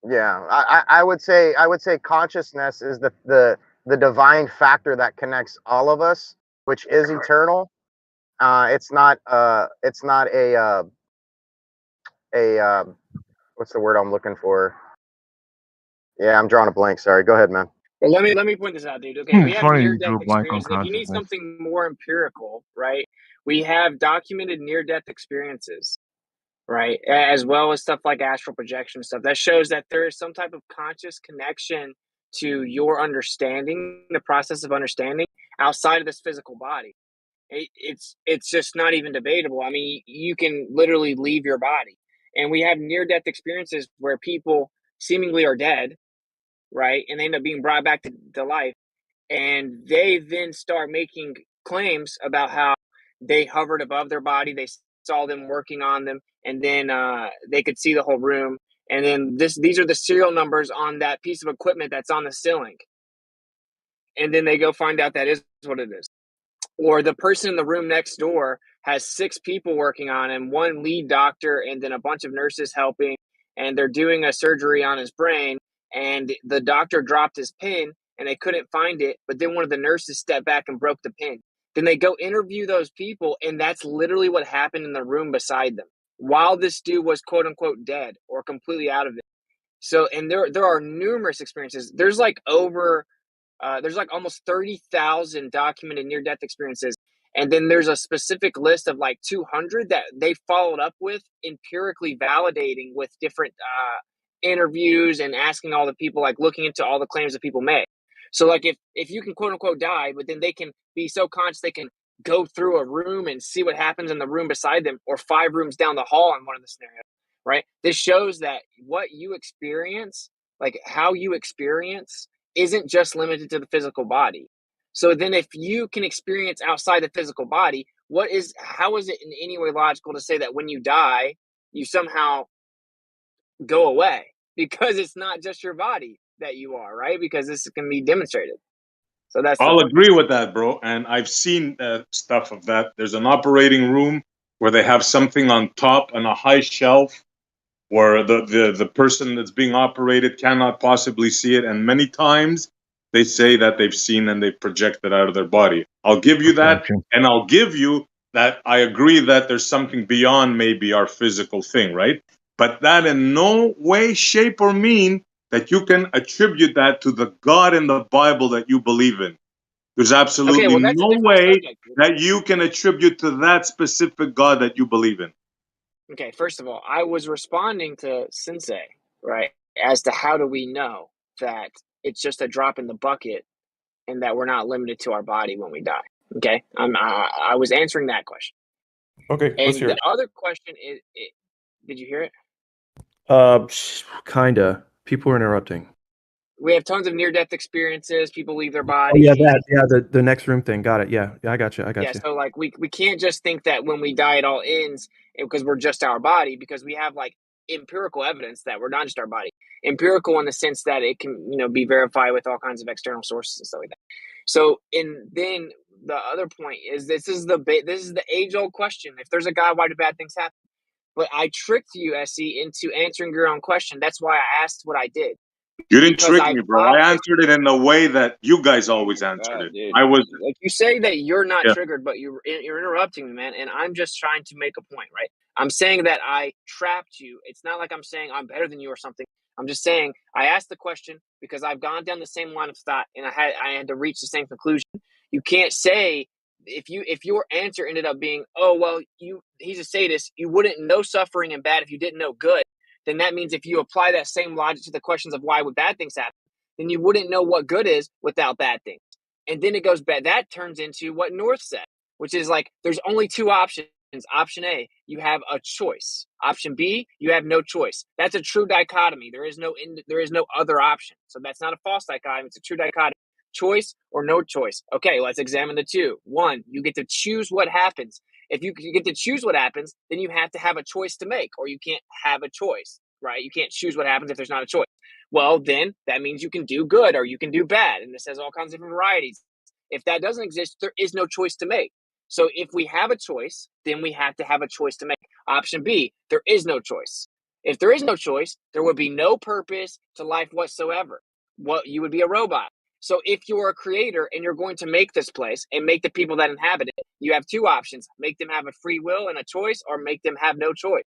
Speaker 6: Yeah, I would say consciousness is the divine factor that connects all of us, which is eternal. It's not a what's the word I'm looking for? Yeah, I'm drawing a blank. Sorry. Go ahead, man.
Speaker 2: Well, let me point this out, dude. Okay, we
Speaker 11: It's
Speaker 2: have
Speaker 11: funny you
Speaker 2: near-death
Speaker 11: drew a blank on
Speaker 2: experiences. If you need
Speaker 11: consciousness.
Speaker 2: something more empirical, right? We have documented near-death experiences, right? As well as stuff like astral projection stuff that shows that there is some type of conscious connection to your understanding, the process of understanding outside of this physical body. It's just not even debatable. I mean, you can literally leave your body, and we have near-death experiences where people seemingly are dead, right? And they end up being brought back to life. And they then start making claims about how they hovered above their body. They saw them working on them, and then they could see the whole room. And then these are the serial numbers on that piece of equipment that's on the ceiling. And then they go find out that is what it is. Or the person in the room next door has 6 people working on him, 1 lead doctor, and then a bunch of nurses helping, and they're doing a surgery on his brain, and the doctor dropped his pin and they couldn't find it, but then one of the nurses stepped back and broke the pin. Then they go interview those people, and that's literally what happened in the room beside them while this dude was quote unquote dead or completely out of it. So, and there are numerous experiences. There's like almost 30,000 documented near-death experiences. And then there's a specific list of like 200 that they followed up with, empirically validating with different interviews and asking all the people, like looking into all the claims that people make. So like if you can quote unquote die, but then they can be so conscious they can go through a room and see what happens in the room beside them, or 5 rooms down the hall in one of the scenarios, right? This shows that what you experience, like how you experience, isn't just limited to the physical body. So then if you can experience outside the physical body, how is it in any way logical to say that when you die, you somehow go away? Because it's not just your body that you are, right? Because this can be demonstrated. So
Speaker 17: I'll agree with that, bro. And I've seen stuff of that. There's an operating room where they have something on top on a high shelf where the person that's being operated cannot possibly see it. And many times they say that they've seen and they've projected out of their body. I'll give you that. And I'll give you that I agree that there's something beyond maybe our physical thing, right? But that in no way, shape, or mean that you can attribute that to the God in the Bible that you believe in. There's absolutely no way that you can attribute to that specific God that you believe in.
Speaker 2: Okay, first of all, I was responding to Sensei, right, as to how do we know that it's just a drop in the bucket and that we're not limited to our body when we die. Okay, I was answering that question.
Speaker 7: Okay, let's
Speaker 2: And
Speaker 7: hear
Speaker 2: the
Speaker 7: it.
Speaker 2: other question is, did you hear it?
Speaker 7: Kinda. People are interrupting.
Speaker 2: We have tons of near-death experiences. People leave their
Speaker 7: Oh yeah,
Speaker 2: bodies.
Speaker 7: that. Yeah, the next room thing. Got it. Yeah, I got you. I got
Speaker 2: Yeah,
Speaker 7: you.
Speaker 2: so like we can't just think that when we die it all ends because we're just our body, because we have like empirical evidence that we're not just our body. Empirical in the sense that it can, be verified with all kinds of external sources and stuff like that. So, and then the other point is this is the age-old question. If there's a God, why do bad things happen? But I tricked you, SE, into answering your own question. That's why I asked what I did.
Speaker 17: You didn't
Speaker 2: Because
Speaker 17: trick
Speaker 2: I
Speaker 17: me, bro. I
Speaker 2: followed
Speaker 17: answered it in the way that you guys always answered it.
Speaker 2: dude.
Speaker 17: I was,
Speaker 2: Like you say that you're not
Speaker 17: yeah.
Speaker 2: triggered, but you're interrupting me, man. And I'm just trying to make a point, right? I'm saying that I trapped you. It's not like I'm saying I'm better than you or something. I'm just saying I asked the question because I've gone down the same line of thought and I had to reach the same conclusion. You can't say if your answer ended up being, oh well, he's a sadist, you wouldn't know suffering and bad if you didn't know good. Then that means if you apply that same logic to the questions of why would bad things happen, then you wouldn't know what good is without bad things. And then it goes back. That turns into what North said, which is like there's only two options. Option A, you have a choice. Option B, you have no choice. That's a true dichotomy. There is no other option. So that's not a false dichotomy. It's a true dichotomy. Choice or no choice. Okay, let's examine the two. One, you get to choose what happens. If you get to choose what happens, then you have to have a choice to make, or you can't have a choice, right? You can't choose what happens if there's not a choice. Well, then that means you can do good or you can do bad. And this has all kinds of different varieties. If that doesn't exist, there is no choice to make. So if we have a choice, then we have to have a choice to make. Option B, there is no choice. If there is no choice, there would be no purpose to life whatsoever. You would be a robot. So if you're a creator and you're going to make this place and make the people that inhabit it, you have two options: make them have a free will and a choice, or make them have no choice.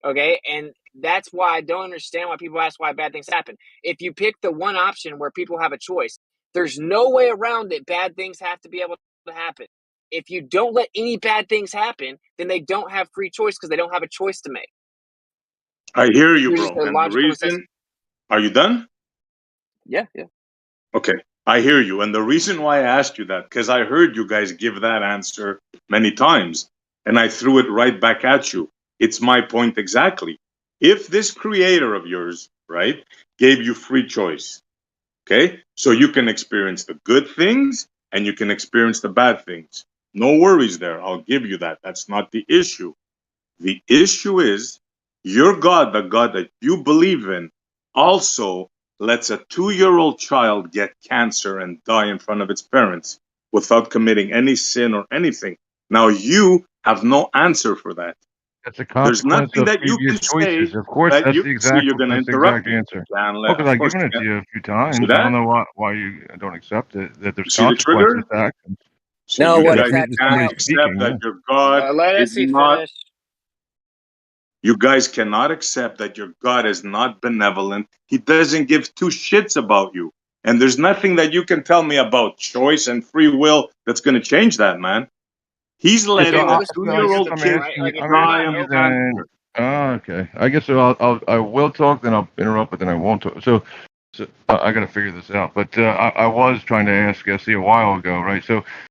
Speaker 2: Okay, and that's why I don't understand why people ask why bad things happen. If you pick the one option where people have a choice, there's no way around it. Bad things have to be able to happen. If you don't let any bad things happen, then they don't have free choice because they don't have a choice to make.
Speaker 17: I hear you,
Speaker 2: There's just
Speaker 17: bro.
Speaker 2: a
Speaker 17: And the
Speaker 2: logical necessity.
Speaker 17: reason, are you done?
Speaker 2: Yeah.
Speaker 17: Okay, I hear you. And the reason why I asked you that, because I heard you guys give that answer many times, and I threw it right back at you. It's my point exactly. If this creator of yours, right, gave you free choice, okay, so you can experience the good things and you can experience the bad things. No worries there. I'll give you that. That's not the issue. The issue is your God, the God that you believe in, also lets a 2-year-old child get cancer and die in front of its parents without committing any sin or anything. Now you have no answer for that.
Speaker 11: That's a
Speaker 17: There's
Speaker 11: consequence
Speaker 17: nothing
Speaker 11: of
Speaker 17: that you
Speaker 11: previous
Speaker 17: can say
Speaker 11: choices. Of course,
Speaker 17: that
Speaker 11: that's
Speaker 17: you
Speaker 11: the
Speaker 17: see.
Speaker 11: exact
Speaker 17: You're going to
Speaker 11: that's the
Speaker 17: interrupt
Speaker 11: exact
Speaker 17: me.
Speaker 11: answer.
Speaker 17: Can't
Speaker 11: Oh,
Speaker 17: let,
Speaker 11: because
Speaker 17: of
Speaker 11: I've
Speaker 17: course,
Speaker 11: given it to
Speaker 17: can't.
Speaker 11: you a few
Speaker 17: See
Speaker 11: times. I don't
Speaker 17: that?
Speaker 11: know why you don't accept it. That
Speaker 17: You
Speaker 11: there's
Speaker 17: see the
Speaker 11: consequences
Speaker 17: trigger?
Speaker 11: to actions.
Speaker 17: So
Speaker 8: No,
Speaker 17: you
Speaker 11: Yeah,
Speaker 8: what
Speaker 11: if,
Speaker 17: guys
Speaker 8: cracks
Speaker 11: if
Speaker 8: me
Speaker 17: can't
Speaker 11: somebody's
Speaker 8: up.
Speaker 17: accept
Speaker 11: speaking,
Speaker 17: that
Speaker 11: yeah.
Speaker 17: your God
Speaker 2: Let
Speaker 17: is
Speaker 2: us
Speaker 17: not.
Speaker 2: finish.
Speaker 17: You guys cannot accept that your God is not benevolent. He doesn't give two shits about you. And there's nothing that you can tell me about choice and free will that's going to change that, man. He's
Speaker 11: Yeah,
Speaker 2: Okay,
Speaker 17: letting
Speaker 2: well,
Speaker 17: a
Speaker 2: this is
Speaker 11: so I guess
Speaker 17: 2-year-old
Speaker 11: I'm
Speaker 17: kid
Speaker 2: right.
Speaker 11: asking
Speaker 2: Like if you're
Speaker 17: die
Speaker 2: not
Speaker 11: you
Speaker 17: of
Speaker 2: open,
Speaker 11: then.
Speaker 17: cancer.
Speaker 11: Oh, okay. I guess so. I will talk, then I'll interrupt, but then I won't talk. So I got to figure this out. But I was trying to ask Essie a while ago, right?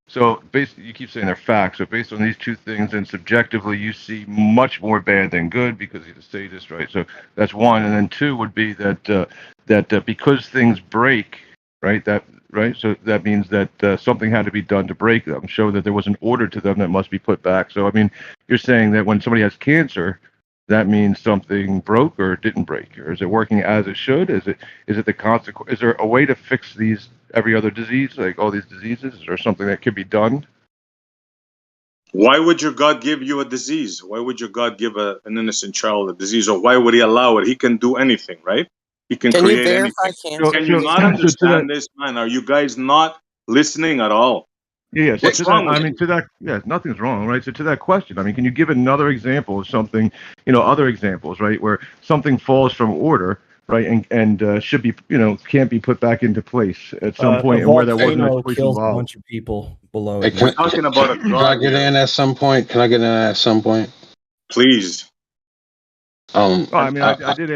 Speaker 11: So basically, you keep saying they're facts. So based on these two things, and subjectively, you see much more bad than good because he's a sadist, right? So that's one, and then two would be that because things break, right? So that means that something had to be done to break them, show that there was an order to them that must be put back. So I mean, you're saying that when somebody has cancer, that means something broke or didn't break, or is it working as it should? Is it the consequence? Is there a way to fix these every other disease, like all these diseases? Is there something that could be done?
Speaker 17: Why would your God give you a disease? Why would your God give an innocent child a disease? Or why would he allow it? He can do anything, right? He can
Speaker 8: Can you
Speaker 17: create
Speaker 8: verify
Speaker 17: anything.
Speaker 8: cancer
Speaker 17: Can you
Speaker 8: disease?
Speaker 17: not
Speaker 11: So to that,
Speaker 17: understand this, man? Are you guys not listening at all?
Speaker 11: yeah. So
Speaker 17: What's
Speaker 11: to that,
Speaker 17: wrong with
Speaker 11: I mean,
Speaker 17: you?
Speaker 11: to that, yeah, nothing's wrong, right? So to that question, I mean, can you give another example of something, other examples, right, where something falls from order, right, and should be, can't be put back into place at some
Speaker 18: A
Speaker 11: point, and where there wasn't a
Speaker 18: volcano
Speaker 11: choice
Speaker 18: kills a
Speaker 11: involved?
Speaker 18: bunch of people below
Speaker 9: Hey,
Speaker 18: it.
Speaker 17: We're talking about a
Speaker 9: can I
Speaker 17: God
Speaker 9: get
Speaker 17: here.
Speaker 9: in at some point? Can I get in at some point?
Speaker 17: Please.
Speaker 9: Um,
Speaker 11: Well, I mean,
Speaker 9: I,
Speaker 11: I did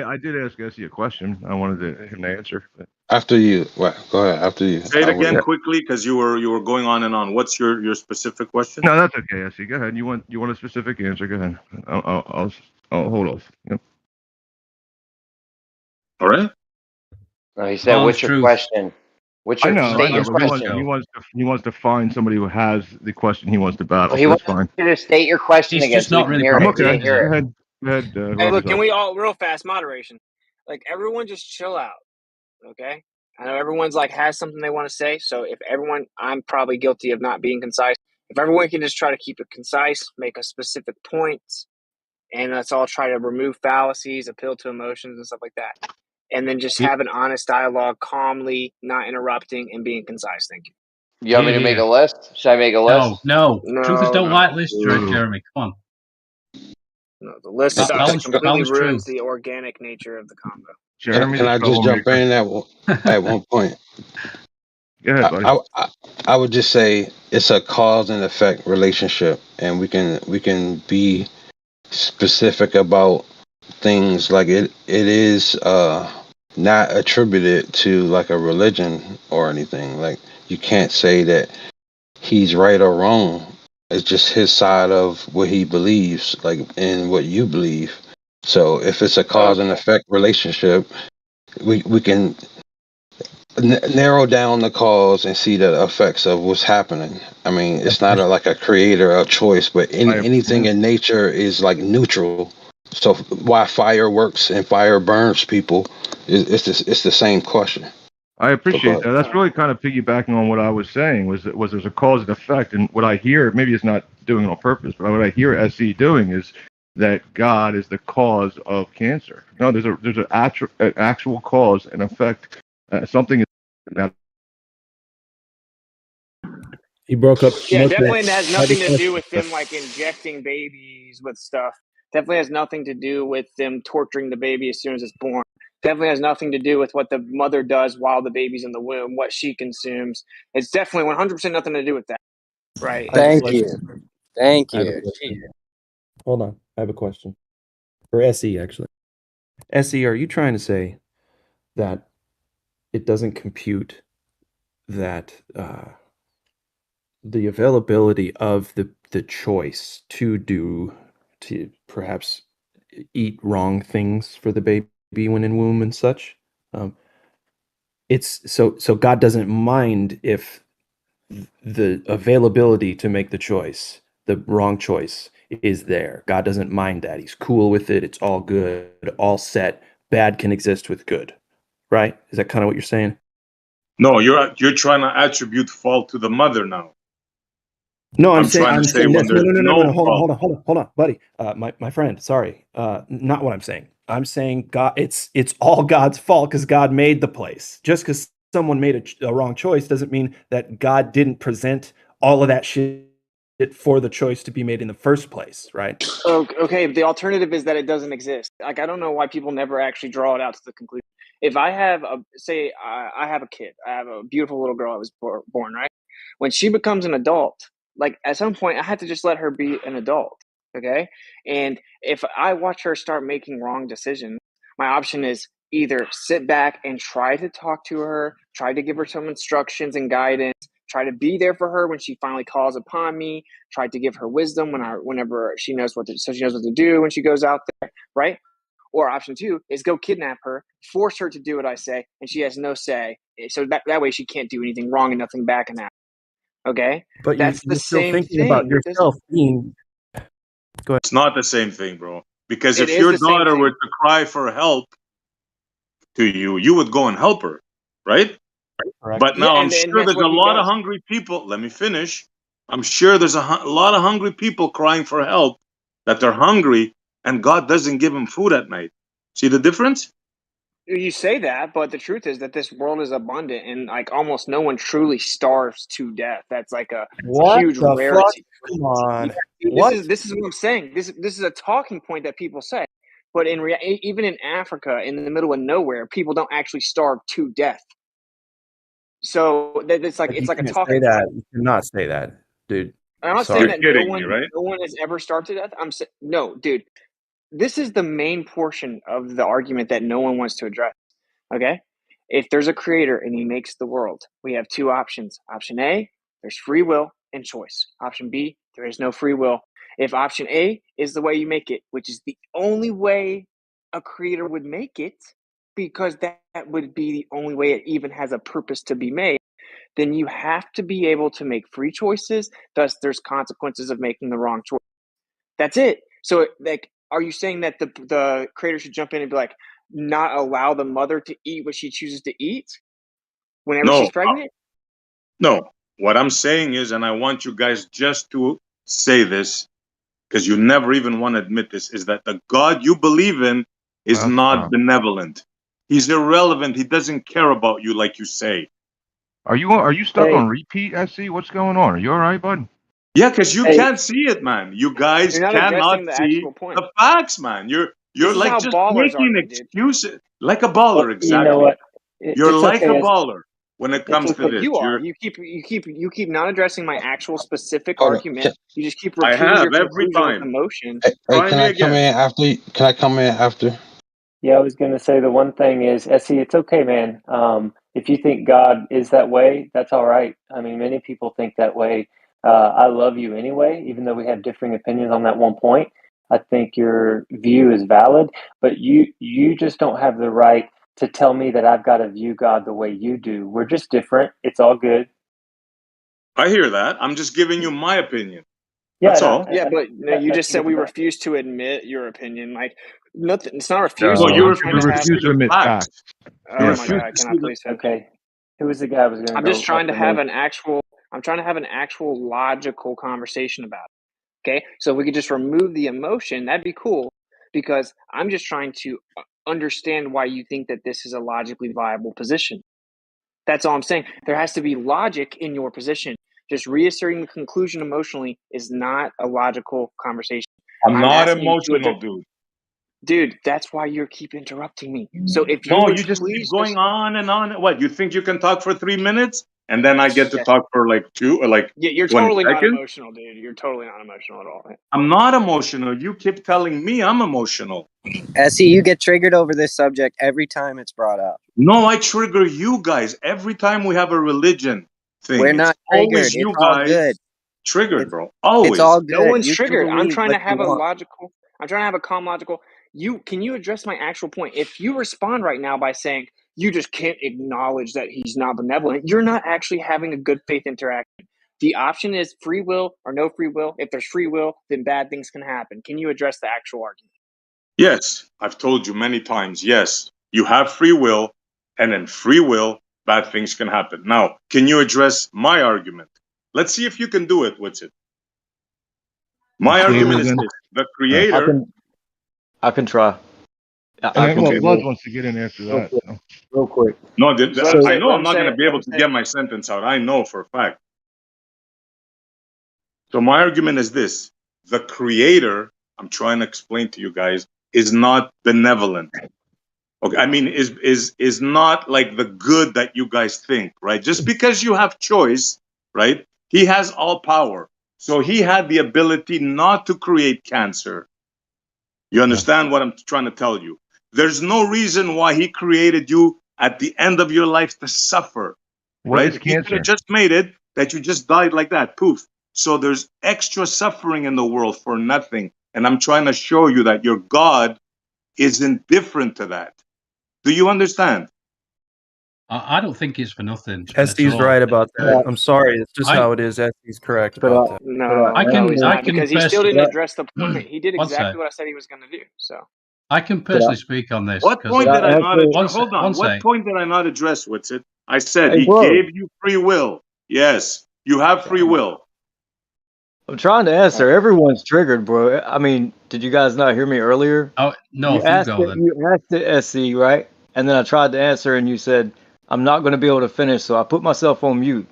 Speaker 11: ask Essie a question. I wanted him to answer. But...
Speaker 9: after you, well, go ahead. After you,
Speaker 17: Say it
Speaker 9: I would.
Speaker 17: again quickly, because you were going on and on. What's your specific question?
Speaker 11: No, that's okay, Essie. Go ahead. You want a specific answer? Go ahead. I'll hold off. Yep.
Speaker 17: All right.
Speaker 16: No, he said, "What's your question?
Speaker 11: I know,
Speaker 16: State your
Speaker 11: but
Speaker 16: question."
Speaker 11: he wants to find somebody who has the question he wants to battle.
Speaker 16: Well, he
Speaker 11: So that's
Speaker 16: wants
Speaker 11: fine.
Speaker 16: you to state your question again so we can hear
Speaker 11: I'm
Speaker 16: it. We
Speaker 11: okay.
Speaker 16: didn't hear
Speaker 11: Go
Speaker 16: it.
Speaker 11: ahead. Go ahead.
Speaker 2: Hey,
Speaker 11: Whoever's
Speaker 2: look, can
Speaker 11: up.
Speaker 2: we all real fast moderation? Like everyone, just chill out, okay? I know everyone's like has something they want to say, so if everyone, I'm probably guilty of not being concise. If everyone can just try to keep it concise, make a specific point, and let's all try to remove fallacies, appeal to emotions, and stuff like that, and then just have an honest dialogue, calmly, not interrupting, and being concise. Thank you.
Speaker 16: You want me to make a list? Should I make a list?
Speaker 15: No.
Speaker 2: No,
Speaker 15: Truthers don't
Speaker 2: no.
Speaker 15: like lists, Jeremy. Come on.
Speaker 2: No, the list sucks. It
Speaker 15: Balance
Speaker 2: completely ruins
Speaker 15: truth.
Speaker 2: the organic nature of the combo.
Speaker 9: Can I just jump in at one point?
Speaker 11: Go ahead, buddy.
Speaker 9: I would just say it's a cause and effect relationship, and we can be specific about things like it is not attributed to like a religion or anything. Like you can't say that he's right or wrong. It's just his side of what he believes, like in what you believe. So if it's a cause and effect relationship, we can narrow down the cause and see the effects of what's happening. I mean, it's not like a creator of choice, but anything in nature is like neutral. So why fire works and fire burns people it's the same question.
Speaker 11: I appreciate that. That's really kind of piggybacking on what I was saying. Was there's a cause and effect, and what I hear, maybe it's not doing it on purpose, but what I hear SE doing is that God is the cause of cancer. No, there's an actual cause and effect. Something is that.
Speaker 18: He broke up.
Speaker 2: Yeah, definitely has nothing to do with them like injecting babies with stuff. Definitely has nothing to do with them torturing the baby as soon as it's born. Definitely has nothing to do with what the mother does while the baby's in the womb, what she consumes. It's definitely 100% nothing to do with that. Right.
Speaker 8: Thank you. Thank
Speaker 18: I have a
Speaker 8: you.
Speaker 18: question. Hold on. I have a question. For SE, actually. SE, are you trying to say that it doesn't compute that the availability of the choice to perhaps eat wrong things for the baby when in womb and such? It's so God doesn't mind if the availability to make the choice, the wrong choice, is there. God doesn't mind that. He's cool with it. It's all good, all set. Bad can exist with good, right? Is that kind of what you're saying?
Speaker 17: No, you're trying to attribute fault to the mother now.
Speaker 18: No, I'm
Speaker 17: trying to say
Speaker 18: saying
Speaker 17: when
Speaker 18: this.
Speaker 17: there's
Speaker 18: No.
Speaker 17: fault.
Speaker 18: Hold on, buddy. My friend. Sorry. Not what I'm saying. I'm saying God. It's all God's fault because God made the place. Just because someone made a wrong choice doesn't mean that God didn't present all of that shit for the choice to be made in the first place, right?
Speaker 2: Okay, the alternative is that it doesn't exist. Like I don't know why people never actually draw it out to the conclusion. If I have I have a kid, I have a beautiful little girl I was born, right? When she becomes an adult, like at some point I have to just let her be an adult, okay? And if I watch her start making wrong decisions, my option is either sit back and try to talk to her, try to give her some instructions and guidance, try to be there for her when she finally calls upon me, try to give her wisdom whenever she knows what to do when she goes out there, right? Or option two is go kidnap her, force her to do what I say, and she has no say. So that way she can't do anything wrong and nothing back in that. Okay?
Speaker 18: But
Speaker 2: That's the
Speaker 18: you're still
Speaker 2: same
Speaker 18: thinking about
Speaker 2: thing.
Speaker 18: yourself being. Go ahead.
Speaker 17: It's not the same thing, bro. Because
Speaker 2: It
Speaker 17: if
Speaker 2: is
Speaker 17: your
Speaker 2: the same
Speaker 17: daughter
Speaker 2: thing.
Speaker 17: were to cry for help to you, you would go and help her, right?
Speaker 18: Correct.
Speaker 17: But
Speaker 2: Yeah,
Speaker 17: now I'm
Speaker 2: and
Speaker 17: sure
Speaker 2: that's
Speaker 17: there's a
Speaker 2: what he
Speaker 17: lot of
Speaker 2: does.
Speaker 17: hungry people. Let me finish. I'm sure there's a lot of hungry people crying for help that they're hungry and God doesn't give them food at night. See the difference?
Speaker 2: You say that, but the truth is that this world is abundant and like almost no one truly starves to death. That's like a
Speaker 18: What
Speaker 2: huge
Speaker 18: the fuck?
Speaker 2: rarity.
Speaker 18: Come on.
Speaker 2: Yeah, dude,
Speaker 18: What?
Speaker 2: this is what I'm saying. This is a talking point that people say, but even in Africa, in the middle of nowhere, people don't actually starve to death. So it's like
Speaker 18: You
Speaker 2: a
Speaker 18: can't say
Speaker 2: talking
Speaker 18: that.
Speaker 2: point.
Speaker 18: You cannot say that, dude.
Speaker 2: I'm not saying
Speaker 18: Sorry.
Speaker 2: that no one has ever starved to death. No, dude. this is the main portion of the argument that no one wants to address. Okay? If there's a creator and he makes the world, we have two options. Option A, there's free will and choice. Option B, there is no free will. If option A is the way you make it, which is the only way a creator would make it, because that would be the only way it even has a purpose to be made, then you have to be able to make free choices. Thus, there's consequences of making the wrong choice. That's it. So, like, are you saying that the creator should jump in and be like, not allow the mother to eat what she chooses to eat whenever
Speaker 17: No,
Speaker 2: she's pregnant?
Speaker 17: no. What I'm saying is, and I want you guys just to say this, because you never even want to admit this, is that the God you believe in is not benevolent. He's irrelevant. He doesn't care about you like you say.
Speaker 11: Are you stuck on repeat, SC? What's going on? Are you all right, bud?
Speaker 17: Yeah, because you
Speaker 2: Hey.
Speaker 17: can't see it, man. You guys
Speaker 2: You're not
Speaker 17: cannot
Speaker 2: addressing the
Speaker 17: see
Speaker 2: actual point.
Speaker 17: the facts, man. You're
Speaker 2: This is
Speaker 17: like
Speaker 2: how
Speaker 17: just
Speaker 2: ballers
Speaker 17: making
Speaker 2: argue, dude.
Speaker 17: excuses, like a baller.
Speaker 19: Well,
Speaker 17: Exactly.
Speaker 19: you know what?
Speaker 17: You're
Speaker 19: It's
Speaker 17: like
Speaker 19: okay.
Speaker 17: a baller when it comes to
Speaker 2: But
Speaker 17: this.
Speaker 2: you are.
Speaker 17: You're.
Speaker 2: You keep not addressing my actual specific
Speaker 9: Hold on.
Speaker 2: argument. You just keep
Speaker 17: I
Speaker 2: repeating
Speaker 17: have
Speaker 2: your
Speaker 17: every
Speaker 2: conclusion with
Speaker 17: time.
Speaker 2: emotion.
Speaker 9: Hey,
Speaker 17: Try
Speaker 9: can
Speaker 17: me
Speaker 9: I come
Speaker 17: again.
Speaker 9: in after? Can I come in after?
Speaker 19: Yeah, I was going to say the one thing is, Essie, it's okay, man. If you think God is that way, that's all right. I mean, many people think that way. I love you anyway, even though we have differing opinions on that one point. I think your view is valid, but you just don't have the right to tell me that I've got to view God the way you do. We're just different. It's all good.
Speaker 17: I hear that. I'm just giving you my opinion.
Speaker 19: Yeah,
Speaker 17: That's
Speaker 19: no,
Speaker 17: all.
Speaker 2: Yeah, but no, you
Speaker 19: that's
Speaker 2: just
Speaker 19: a
Speaker 2: said we
Speaker 19: different.
Speaker 2: refuse to admit your opinion. Like nothing. It's not
Speaker 17: No,
Speaker 2: refusal.
Speaker 17: you
Speaker 2: I'm trying to have.
Speaker 17: refuse to admit facts. You
Speaker 2: Oh my
Speaker 17: refuse
Speaker 2: God!
Speaker 17: to
Speaker 2: Can
Speaker 17: see
Speaker 2: I
Speaker 17: the.
Speaker 2: please finish?
Speaker 19: Okay. Who was the guy who was going to
Speaker 2: I'm
Speaker 19: go
Speaker 2: just trying to
Speaker 19: after
Speaker 2: have
Speaker 19: me?
Speaker 2: an actual. I'm trying to have an actual logical conversation about it. Okay, so if we could just remove the emotion, that'd be cool. Because I'm just trying to understand why you think that this is a logically viable position. That's all I'm saying. There has to be logic in your position. Just reasserting the conclusion emotionally is not a logical conversation.
Speaker 17: I'm not
Speaker 2: asking you to
Speaker 17: emotional, dude.
Speaker 2: Dude, that's why you keep interrupting me. So if you
Speaker 17: No,
Speaker 2: would
Speaker 17: you just keep
Speaker 2: please
Speaker 17: going
Speaker 2: just
Speaker 17: on and on. What, you think you can talk for 3 minutes and then I get to
Speaker 2: yes.
Speaker 17: talk for like 2 or like
Speaker 2: Yeah, you're
Speaker 17: 20
Speaker 2: totally not
Speaker 17: seconds?
Speaker 2: emotional, dude. You're totally not emotional at all.
Speaker 17: I'm not emotional. You keep telling me I'm emotional.
Speaker 8: Essie, you get triggered over this subject every time it's brought up.
Speaker 17: No, I trigger you guys every time we have a religion thing.
Speaker 8: We're
Speaker 17: It's
Speaker 8: not
Speaker 17: always
Speaker 8: triggered.
Speaker 17: you
Speaker 8: It's all
Speaker 17: guys
Speaker 8: good.
Speaker 17: triggered, bro.
Speaker 8: It's
Speaker 17: Always.
Speaker 8: all
Speaker 2: No
Speaker 8: good.
Speaker 2: one's
Speaker 8: You can
Speaker 2: triggered. I'm
Speaker 8: believe
Speaker 2: trying
Speaker 8: what
Speaker 2: to
Speaker 8: you
Speaker 2: have a
Speaker 8: want.
Speaker 2: logical I'm trying to have a calm logical can you address my actual point? If you respond right now by saying you just can't acknowledge that he's not benevolent, you're not actually having a good faith interaction. The option is free will or no free will. If there's free will, then bad things can happen. Can you address the actual argument?
Speaker 17: Yes, I've told you many times. Yes, you have free will, and in free will, bad things can happen. Now, can you address my argument? Let's see if you can do it. What's it? My argument is this: the creator.
Speaker 13: I can try.
Speaker 11: And
Speaker 13: I
Speaker 11: then,
Speaker 13: can
Speaker 11: well,
Speaker 13: do
Speaker 11: Blood
Speaker 13: this
Speaker 11: wants to get in after
Speaker 13: real
Speaker 11: that.
Speaker 13: quick.
Speaker 11: So.
Speaker 13: Real quick.
Speaker 17: No, I know
Speaker 2: Let
Speaker 17: I'm
Speaker 2: him
Speaker 17: not
Speaker 2: say
Speaker 17: going to
Speaker 2: it.
Speaker 17: be
Speaker 2: Let
Speaker 17: able
Speaker 2: him
Speaker 17: to
Speaker 2: say
Speaker 17: get
Speaker 2: it.
Speaker 17: my sentence out. I know for a fact. So my argument is this: the creator, I'm trying to explain to you guys, is not benevolent. Okay, I mean, is not like the good that you guys think, right? Just because you have choice, right? He has all power. So he had the ability not to create cancer. You understand what I'm trying to tell you? There's no reason why he created you at the end of your life to suffer,
Speaker 11: What
Speaker 17: right?
Speaker 11: is
Speaker 17: He could have
Speaker 11: cancer?
Speaker 17: just made it that you just died like that, poof. So there's extra suffering in the world for nothing. And I'm trying to show you that your God is indifferent to that. Do you understand?
Speaker 15: I don't think it's for nothing at
Speaker 7: Estes
Speaker 15: all.
Speaker 7: right about that. I'm sorry. It's just how it is. Estes correct about that.
Speaker 2: No,
Speaker 15: I
Speaker 2: no, he's
Speaker 15: can
Speaker 2: not because he still
Speaker 15: personally
Speaker 2: didn't address the point. He did
Speaker 15: one sec.
Speaker 2: exactly what I said he was going to do. So
Speaker 15: I can personally speak on this
Speaker 17: What
Speaker 15: because
Speaker 17: point did I not address?
Speaker 15: one
Speaker 17: Hold on.
Speaker 15: one
Speaker 17: What
Speaker 15: sec.
Speaker 17: point did I not address, Witsit? I said
Speaker 13: Hey,
Speaker 17: he
Speaker 13: bro.
Speaker 17: gave you free will. Yes, you have free will.
Speaker 13: I'm trying to answer. Everyone's triggered, bro. I mean, did you guys not hear me earlier?
Speaker 15: Oh no,
Speaker 13: You
Speaker 15: if you
Speaker 13: asked
Speaker 15: go
Speaker 13: it.
Speaker 15: then.
Speaker 13: You asked it, SC, right? And then I tried to answer, and you said I'm not going to be able to finish, so I put myself on mute.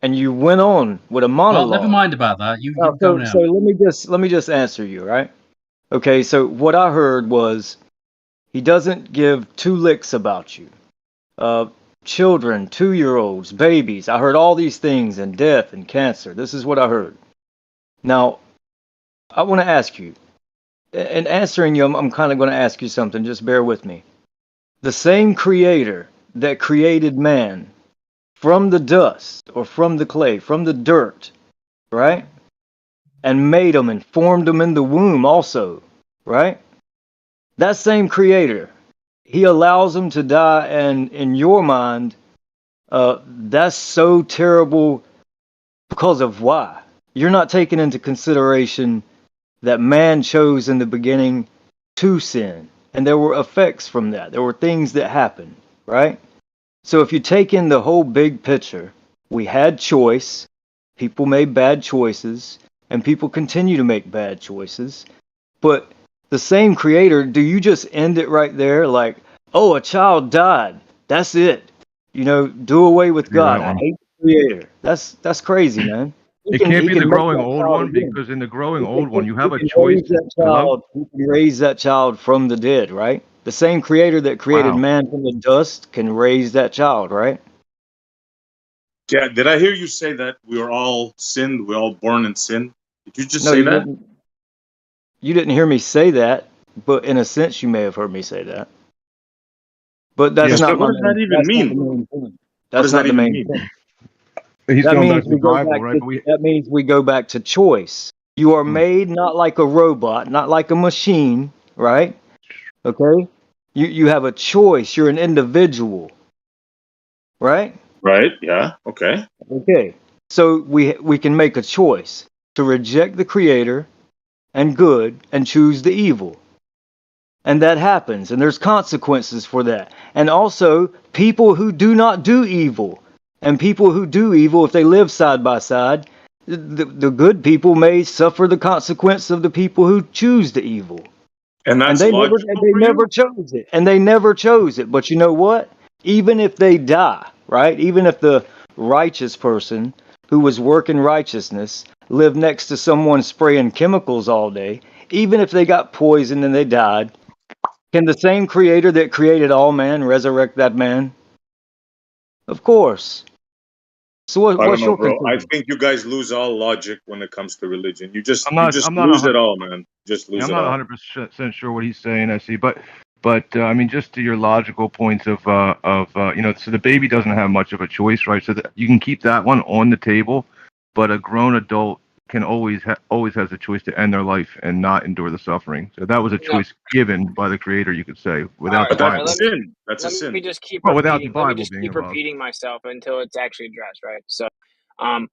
Speaker 13: And you went on with a
Speaker 15: Well, never
Speaker 13: monologue.
Speaker 15: mind about that. You
Speaker 13: Oh,
Speaker 15: go
Speaker 13: so
Speaker 15: now.
Speaker 13: let me just answer you, right? Okay, so what I heard was he doesn't give two licks about you. Children, 2-year-olds, babies. I heard all these things, and death and cancer. This is what I heard. Now, I want to ask you, and answering you, I'm kind of going to ask you something. Just bear with me. The same creator that created man from the dust or from the clay, from the dirt, right? And made them and formed them in the womb also, right? That same creator, he allows them to die. And in your mind, that's so terrible because of why? You're not taking into consideration that man chose in the beginning to sin. And there were effects from that. There were things that happened, right? So if you take in the whole big picture, we had choice, people made bad choices, and people continue to make bad choices. But the same creator, do you just end it right there? Like, oh, a child died. That's it. You know, do away with God. I hate the creator. That's crazy, man.
Speaker 11: It can't be the
Speaker 13: can make
Speaker 11: growing
Speaker 13: that
Speaker 11: old
Speaker 13: child
Speaker 11: one
Speaker 13: again.
Speaker 11: because in the growing
Speaker 13: He
Speaker 11: old one, you have a
Speaker 13: can
Speaker 11: choice.
Speaker 13: raise that
Speaker 11: Hello?
Speaker 13: child. He can raise that child from the dead, right? The same creator that created
Speaker 11: Wow.
Speaker 13: man from the dust can raise that child, right?
Speaker 17: Yeah, did I hear you say that we are all sinned? We're all born in sin. Did you just
Speaker 13: No,
Speaker 17: say
Speaker 13: you
Speaker 17: that?
Speaker 13: didn't. You didn't hear me say that, but in a sense, you may have heard me say that. But that's
Speaker 17: Yes.
Speaker 13: not
Speaker 17: What
Speaker 13: my
Speaker 17: does that
Speaker 13: main.
Speaker 17: even
Speaker 13: That's not the
Speaker 17: mean?
Speaker 13: main point.
Speaker 17: What
Speaker 13: That's
Speaker 17: does that
Speaker 13: not the
Speaker 17: even
Speaker 13: main
Speaker 17: mean?
Speaker 13: point.
Speaker 11: He's
Speaker 13: That
Speaker 11: going back
Speaker 13: means
Speaker 11: to the
Speaker 13: we go
Speaker 11: Bible,
Speaker 13: back
Speaker 11: right?
Speaker 13: to.
Speaker 11: But we,
Speaker 13: That means we go back to choice. You are made not like a robot, not like a machine, right? Okay. You have a choice. You're an individual, right?
Speaker 17: Right. Yeah. Okay.
Speaker 13: Okay. So we can make a choice to reject the creator and good and choose the evil. And that happens, and there's consequences for that. And also, people who do not do evil and people who do evil, if they live side by side, the good people may suffer the consequence of the people who choose the evil.
Speaker 17: And
Speaker 13: And
Speaker 17: that's
Speaker 13: they
Speaker 17: logical for
Speaker 13: never
Speaker 17: you?
Speaker 13: chose it. And they never chose it. But you know what? Even if they die, right? Even if the righteous person who was working righteousness lived next to someone spraying chemicals all day, even if they got poisoned and they died, can the same creator that created all man resurrect that man? Of course. So
Speaker 17: I don't
Speaker 13: what's
Speaker 17: know,
Speaker 13: your
Speaker 17: bro. I
Speaker 13: conclusion?
Speaker 17: think you guys lose all logic when it comes to religion. You just
Speaker 11: I'm not
Speaker 17: lose it all, man. Just
Speaker 11: Yeah,
Speaker 17: lose
Speaker 11: I'm
Speaker 17: it
Speaker 11: not
Speaker 17: all.
Speaker 11: 100% sure what he's saying. I see, but I mean, just to your logical points of you know, so the baby doesn't have much of a choice, right? So that you can keep that one on the table, but a grown adult can always has a choice to end their life and not endure the suffering. So that was a
Speaker 2: No.
Speaker 11: choice given by the Creator, you could say, without the
Speaker 17: But that's a
Speaker 11: Bible.
Speaker 17: sin. That's a
Speaker 2: let me
Speaker 17: sin.
Speaker 2: just keep
Speaker 11: Well, without the
Speaker 2: repeating. Let me
Speaker 11: Bible
Speaker 2: just
Speaker 11: being
Speaker 2: keep
Speaker 11: involved.
Speaker 2: repeating myself until it's actually addressed, right? So, um,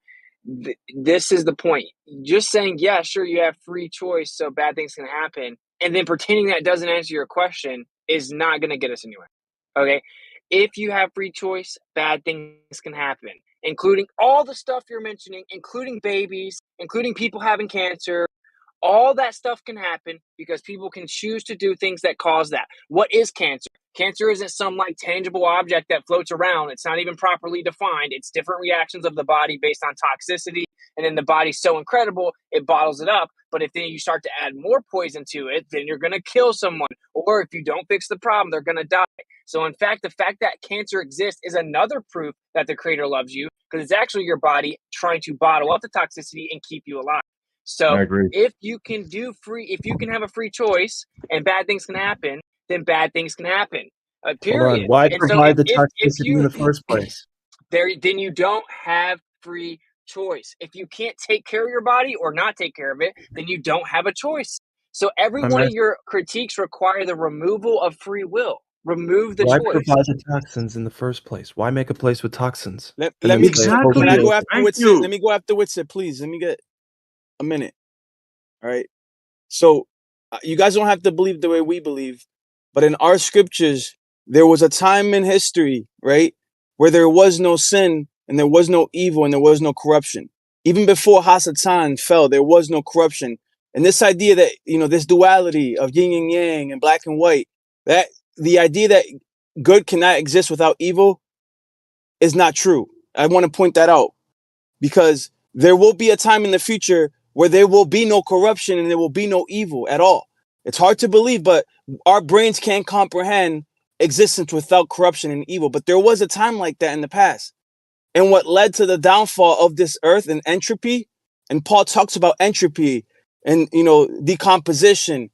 Speaker 2: this is the point. Just saying, yeah, sure, you have free choice, so bad things can happen, and then pretending that doesn't answer your question is not going to get us anywhere. Okay, if you have free choice, bad things can happen, including all the stuff you're mentioning, including babies, including people having cancer. All that stuff can happen because people can choose to do things that cause that. What is cancer? Cancer isn't some like tangible object that floats around. It's not even properly defined. It's different reactions of the body based on toxicity. And then the body's so incredible, it bottles it up. But if then you start to add more poison to it, then you're going to kill someone. Or if you don't fix the problem, they're going to die. So, in fact, the fact that cancer exists is another proof that the Creator loves you because it's actually your body trying to bottle up the toxicity and keep you alive. So,
Speaker 11: I agree.
Speaker 2: if you can have a free choice and bad things can happen, then bad things can happen.
Speaker 18: Hold on.
Speaker 2: Period.
Speaker 18: Why
Speaker 2: And so
Speaker 18: provide the
Speaker 2: if
Speaker 18: toxicity in
Speaker 2: you
Speaker 18: the first place?
Speaker 2: then you don't have free choice. If you can't take care of your body or not take care of it, then you don't have a choice. So every
Speaker 18: I'm
Speaker 2: one of
Speaker 18: asking,
Speaker 2: your critiques require the removal of free will. Remove the
Speaker 18: why
Speaker 2: choice.
Speaker 18: provide the toxins in the first place? Why make a place with toxins?
Speaker 4: Let
Speaker 18: And then
Speaker 4: me
Speaker 18: say,
Speaker 4: can,
Speaker 18: oh, we
Speaker 4: can I
Speaker 18: did
Speaker 4: go
Speaker 18: it.
Speaker 4: after
Speaker 17: Thank
Speaker 4: Witsit?
Speaker 17: you.
Speaker 4: Let me go after Witsit, please. Let me get a minute. All right. So you guys don't have to believe the way we believe, but in our scriptures, there was a time in history, right, where there was no sin and there was no evil and there was no corruption. Even before Hasatan fell, there was no corruption. And this idea that, this duality of yin and yang and black and white, that the idea that good cannot exist without evil is not true. I want to point that out because there will be a time in the future where there will be no corruption and there will be no evil at all. It's hard to believe, but our brains can't comprehend existence without corruption and evil. But there was a time like that in the past. And what led to the downfall of this earth and entropy, and Paul talks about entropy and, decomposition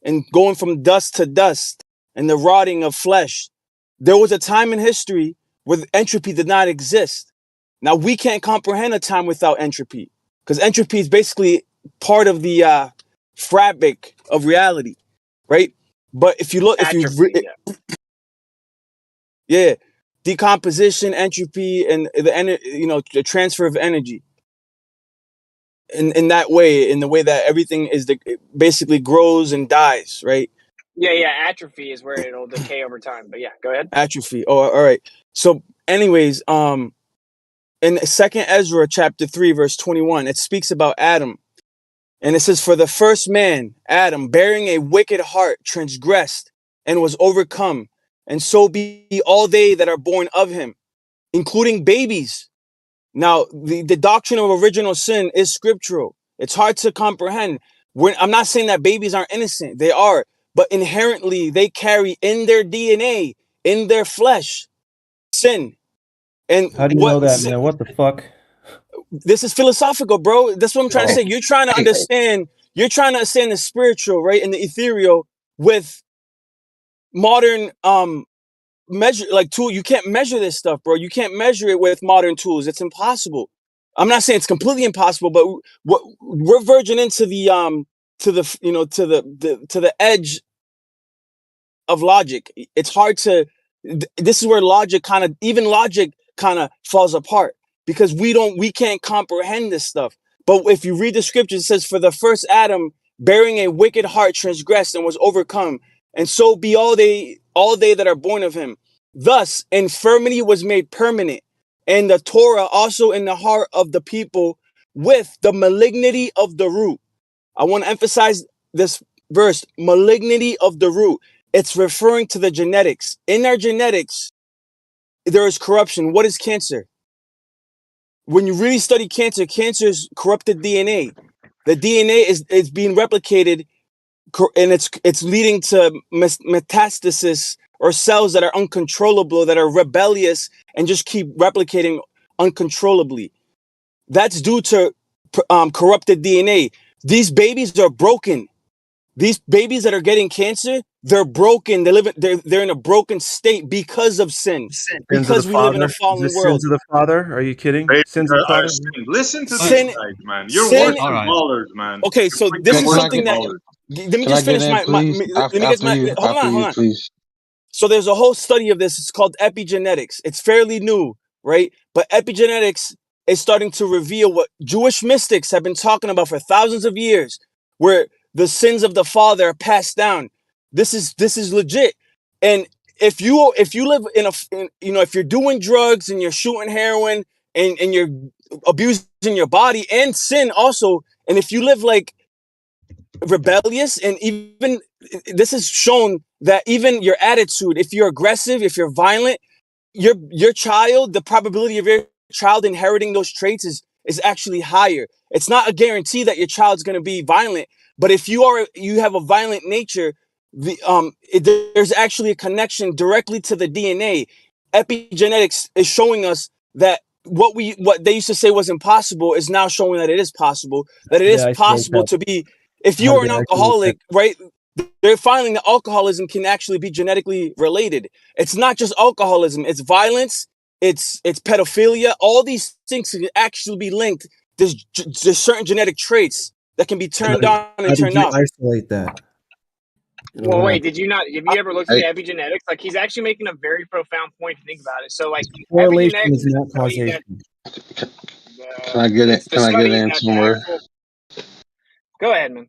Speaker 4: and going from dust to dust and the rotting of flesh. There was a time in history where entropy did not exist. Now we can't comprehend a time without entropy, because entropy is basically part of the fabric of reality, right? But if you look, yeah, decomposition, entropy, and the transfer of energy. In that way, in the way that everything it basically grows and dies, right?
Speaker 2: Yeah. Atrophy is where it'll decay over time. But yeah, go ahead.
Speaker 4: Atrophy. Oh, all right. So, anyways, in 2nd Ezra chapter 3, verse 21, it speaks about Adam. And it says, "For the first man, Adam, bearing a wicked heart, transgressed and was overcome. And so be all they that are born of him, including babies." Now, the doctrine of original sin is scriptural. It's hard to comprehend. I'm not saying that babies aren't innocent. They are. But inherently, they carry in their DNA, in their flesh, sin. And
Speaker 18: How do you know that, man? What the fuck?
Speaker 4: This is philosophical, bro. That's what I'm trying to say. You're trying to understand. You're trying to understand the spiritual, right, and the ethereal with modern measure, like tool. You can't measure this stuff, bro. You can't measure it with modern tools. It's impossible. I'm not saying it's completely impossible, but we're verging into the to the edge of logic. It's hard to. This is where logic kind of falls apart, because we can't comprehend this stuff. But if you read the scriptures, it says, "For the first Adam, bearing a wicked heart, transgressed and was overcome, and so be all they that are born of him. Thus, infirmity was made permanent, and the Torah also in the heart of the people with the malignity of the root." I want to emphasize this verse, malignity of the root. It's referring to the genetics. In our genetics, there is corruption. What is cancer? When you really study cancer, cancer is corrupted DNA. The DNA is being replicated, and it's leading to metastasis, or cells that are uncontrollable, that are rebellious, and just keep replicating uncontrollably. That's due to corrupted DNA. These babies are broken. These babies that are getting cancer, they're broken. They're in a broken state because of sin. Because we live in a fallen world.
Speaker 18: Sins of the father? Are you kidding? Sins of the father?
Speaker 17: Listen to
Speaker 4: Sin-
Speaker 17: these guys, man. You're
Speaker 4: sin-
Speaker 17: worse than ballers, man.
Speaker 4: Okay, so this is something that. Let me just finish my. Let me get my. Hold on.
Speaker 9: Please.
Speaker 4: So there's a whole study of this. It's called epigenetics. It's fairly new, right? But epigenetics is starting to reveal what Jewish mystics have been talking about for thousands of years, where the sins of the father are passed down. This is legit. And if you live if you're doing drugs and you're shooting heroin and you're abusing your body and sin also, and if you live like rebellious, and even this is shown that even your attitude, if you're aggressive, if you're violent, your child, the probability of your child inheriting those traits is actually higher. It's not a guarantee that your child's going to be violent, but if you have a violent nature, there's actually a connection directly to the DNA. Epigenetics is showing us that what they used to say was impossible is now showing that it is possible. That it is possible to be. If you are an alcoholic, right? They're finding that alcoholism can actually be genetically related. It's not just alcoholism; it's violence, it's pedophilia. All these things can actually be linked. There's certain genetic traits that can be turned on and turned off.
Speaker 18: Isolate that.
Speaker 2: Well, wait, have you ever looked at epigenetics? Like, he's actually making a very profound point to think about it. So, like,
Speaker 18: Correlation
Speaker 2: epigenetics
Speaker 18: is not causation.
Speaker 9: Can I get it? Can I get in somewhere?
Speaker 2: Go ahead, man.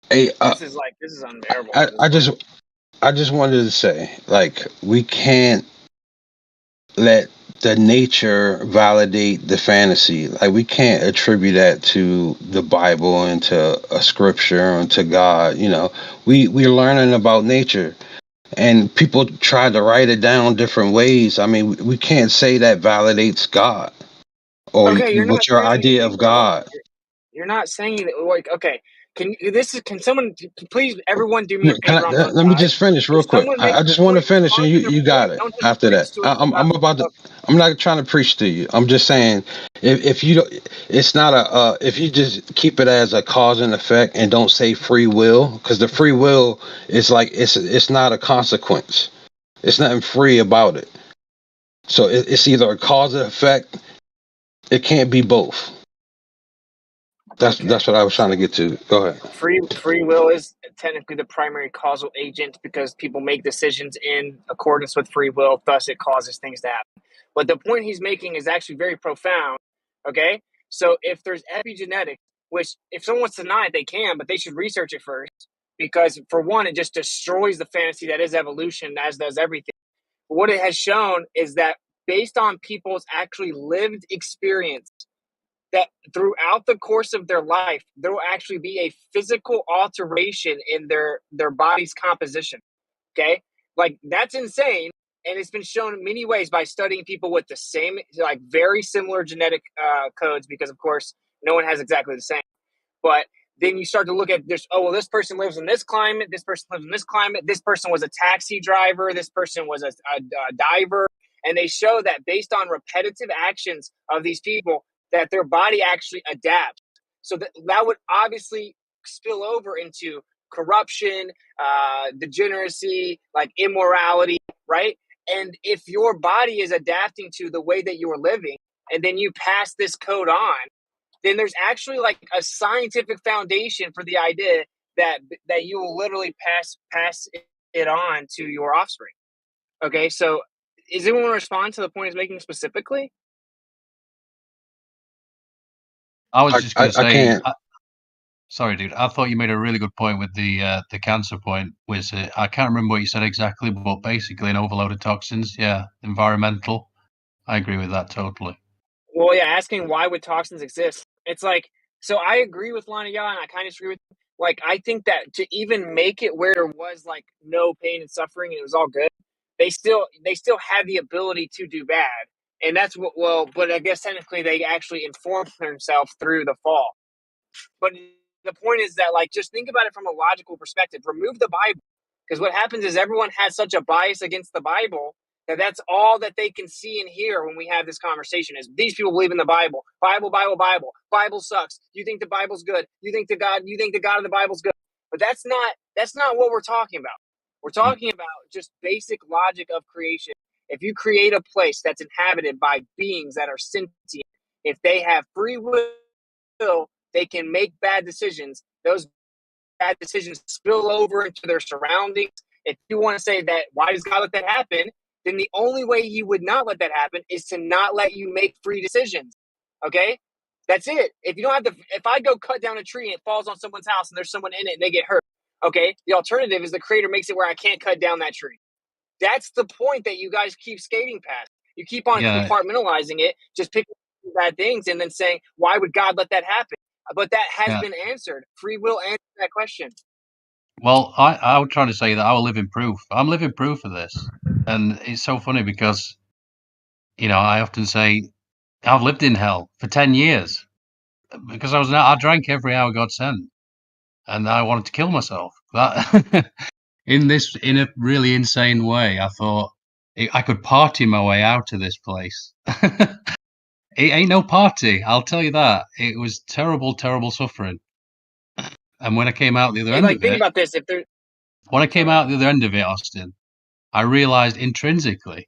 Speaker 9: Hey,
Speaker 2: this is unbearable.
Speaker 9: I just wanted to say, like, we can't let the nature validate the fantasy. Like, we can't attribute that to the Bible and to a scripture and to God. You know, we're learning about nature, and people try to write it down different ways. I mean, we can't say that validates God or what's your idea of God.
Speaker 2: You're not saying that, like, okay, Can someone please, everyone, do me a
Speaker 9: Can
Speaker 2: favor on
Speaker 9: I,
Speaker 2: both
Speaker 9: let me
Speaker 2: sides?
Speaker 9: just finish real
Speaker 2: If
Speaker 9: quick.
Speaker 2: someone makes
Speaker 9: I just want to
Speaker 2: a point,
Speaker 9: finish, and
Speaker 2: respond to their
Speaker 9: you got
Speaker 2: point.
Speaker 9: it
Speaker 2: Don't just
Speaker 9: after
Speaker 2: preach
Speaker 9: that.
Speaker 2: to it.
Speaker 9: I'm about to. I'm not trying to preach to you. I'm just saying, if you don't, it's not a. If you just keep it as a cause and effect and don't say free will, because the free will is like it's not a consequence. It's nothing free about it. So it's either a cause and effect. It can't be both. That's what I was trying to get to. Go ahead.
Speaker 2: Free will is technically the primary causal agent because people make decisions in accordance with free will, thus it causes things to happen. But the point he's making is actually very profound. Okay, so if there's epigenetics, which if someone wants to deny it, they can, but they should research it first because for one, it just destroys the fantasy that is evolution, as does everything. But what it has shown is that based on people's actually lived experience, that throughout the course of their life, there will actually be a physical alteration in their body's composition. Okay, like that's insane, and it's been shown in many ways by studying people with the same, like very similar genetic codes, because of course no one has exactly the same. But then you start to look at this. Oh well, this person lives in this climate. This person lives in this climate. This person was a taxi driver. This person was a diver, and they show that based on repetitive actions of these people, that their body actually adapts. So that would obviously spill over into corruption, degeneracy, like immorality, right? And if your body is adapting to the way that you're living, and then you pass this code on, then there's actually like a scientific foundation for the idea that you will literally pass it on to your offspring. Okay, so is anyone respond to the point he's making specifically?
Speaker 15: I was just going to
Speaker 9: I
Speaker 15: say,
Speaker 9: can't.
Speaker 15: sorry, dude. I thought you made a really good point with the cancer point. Was I can't remember what you said exactly, but basically an overload of toxins. Yeah, environmental. I agree with that totally.
Speaker 2: Well, yeah, asking why would toxins exist? It's like, so I agree with Lana and I kind of disagree with. Like, I think that to even make it where there was like no pain and suffering and it was all good, they still had the ability to do bad, and that's what. Well, but I guess technically they actually informed themselves through the fall. But the point is that, like, just think about it from a logical perspective. Remove the Bible, because what happens is everyone has such a bias against the Bible that that's all that they can see and hear when we have this conversation is these people believe in the Bible. Bible, Bible, Bible. Bible sucks. You think the Bible's good. You think the God of the Bible's good. But that's not what we're talking about. We're talking about just basic logic of creation. If you create a place that's inhabited by beings that are sentient, if they have free will, they can make bad decisions. Those bad decisions spill over into their surroundings. If you want to say that, why does God let that happen? Then the only way he would not let that happen is to not let you make free decisions. Okay? That's it. If you don't have if I go cut down a tree and it falls on someone's house and there's someone in it and they get hurt, okay? The alternative is the creator makes it where I can't cut down that tree. That's the point that you guys keep skating past. You keep on compartmentalizing it, just picking bad things and then saying, why would God let that happen? But that has been answered. Free will answered that question.
Speaker 15: Well, I would try to say that I will live in proof. I'm living proof of this. And it's so funny because, I often say I've lived in hell for 10 years because I drank every hour God sent and I wanted to kill myself. That in a really insane way, I thought I could party my way out of this place. It ain't no party, I'll tell you that. It was terrible, terrible suffering. And when I came out the other end of
Speaker 2: Think
Speaker 15: it,
Speaker 2: about this.
Speaker 15: when I came out the other end of it, Austin, I realized intrinsically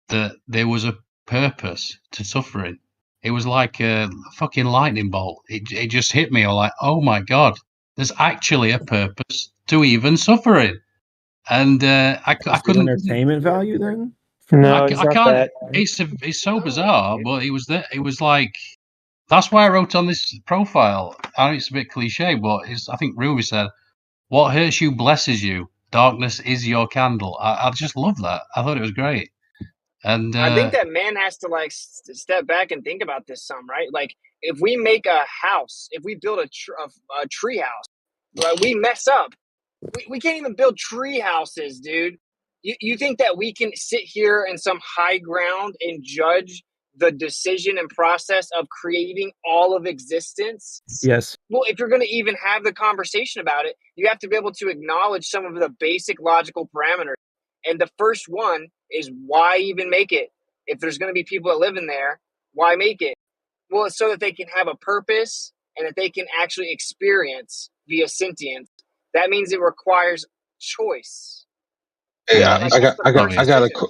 Speaker 15: that there was a purpose to suffering. It was like a fucking lightning bolt. It just hit me. I was like, oh my God, there's actually a purpose to even suffering. And I couldn't.
Speaker 18: Entertainment value then?
Speaker 19: No,
Speaker 15: I
Speaker 19: it's not
Speaker 15: can't.
Speaker 19: that.
Speaker 15: It's so bizarre, but it was that. It was like that's why I wrote on this profile. I know it's a bit cliche, but I think Ruby said, "What hurts you blesses you. Darkness is your candle." I just love that. I thought it was great. And
Speaker 2: I think that man has to like step back and think about this some, right? Like if we make a house, if we build a tree house, right, we mess up. We can't even build tree houses, dude. You think that we can sit here in some high ground and judge the decision and process of creating all of existence?
Speaker 18: Yes.
Speaker 2: Well, if you're going to even have the conversation about it, you have to be able to acknowledge some of the basic logical parameters. And the first one is, why even make it? If there's going to be people that live in there, why make it? Well, it's so that they can have a purpose and that they can actually experience via sentience. That means it requires choice.
Speaker 9: Hey,
Speaker 15: Yeah,
Speaker 2: Like,
Speaker 15: it's
Speaker 2: that's the first decision.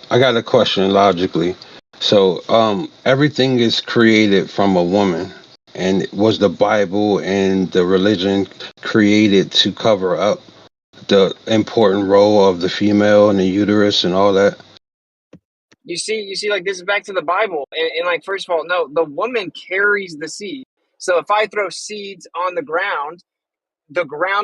Speaker 9: I got a question logically. So, everything is created from a woman, and was the Bible and the religion created to cover up the important role of the female and the uterus and all that?
Speaker 2: You see, like, this is back to the Bible. And like, first of all, no, the woman carries the seed. So if I throw seeds on the ground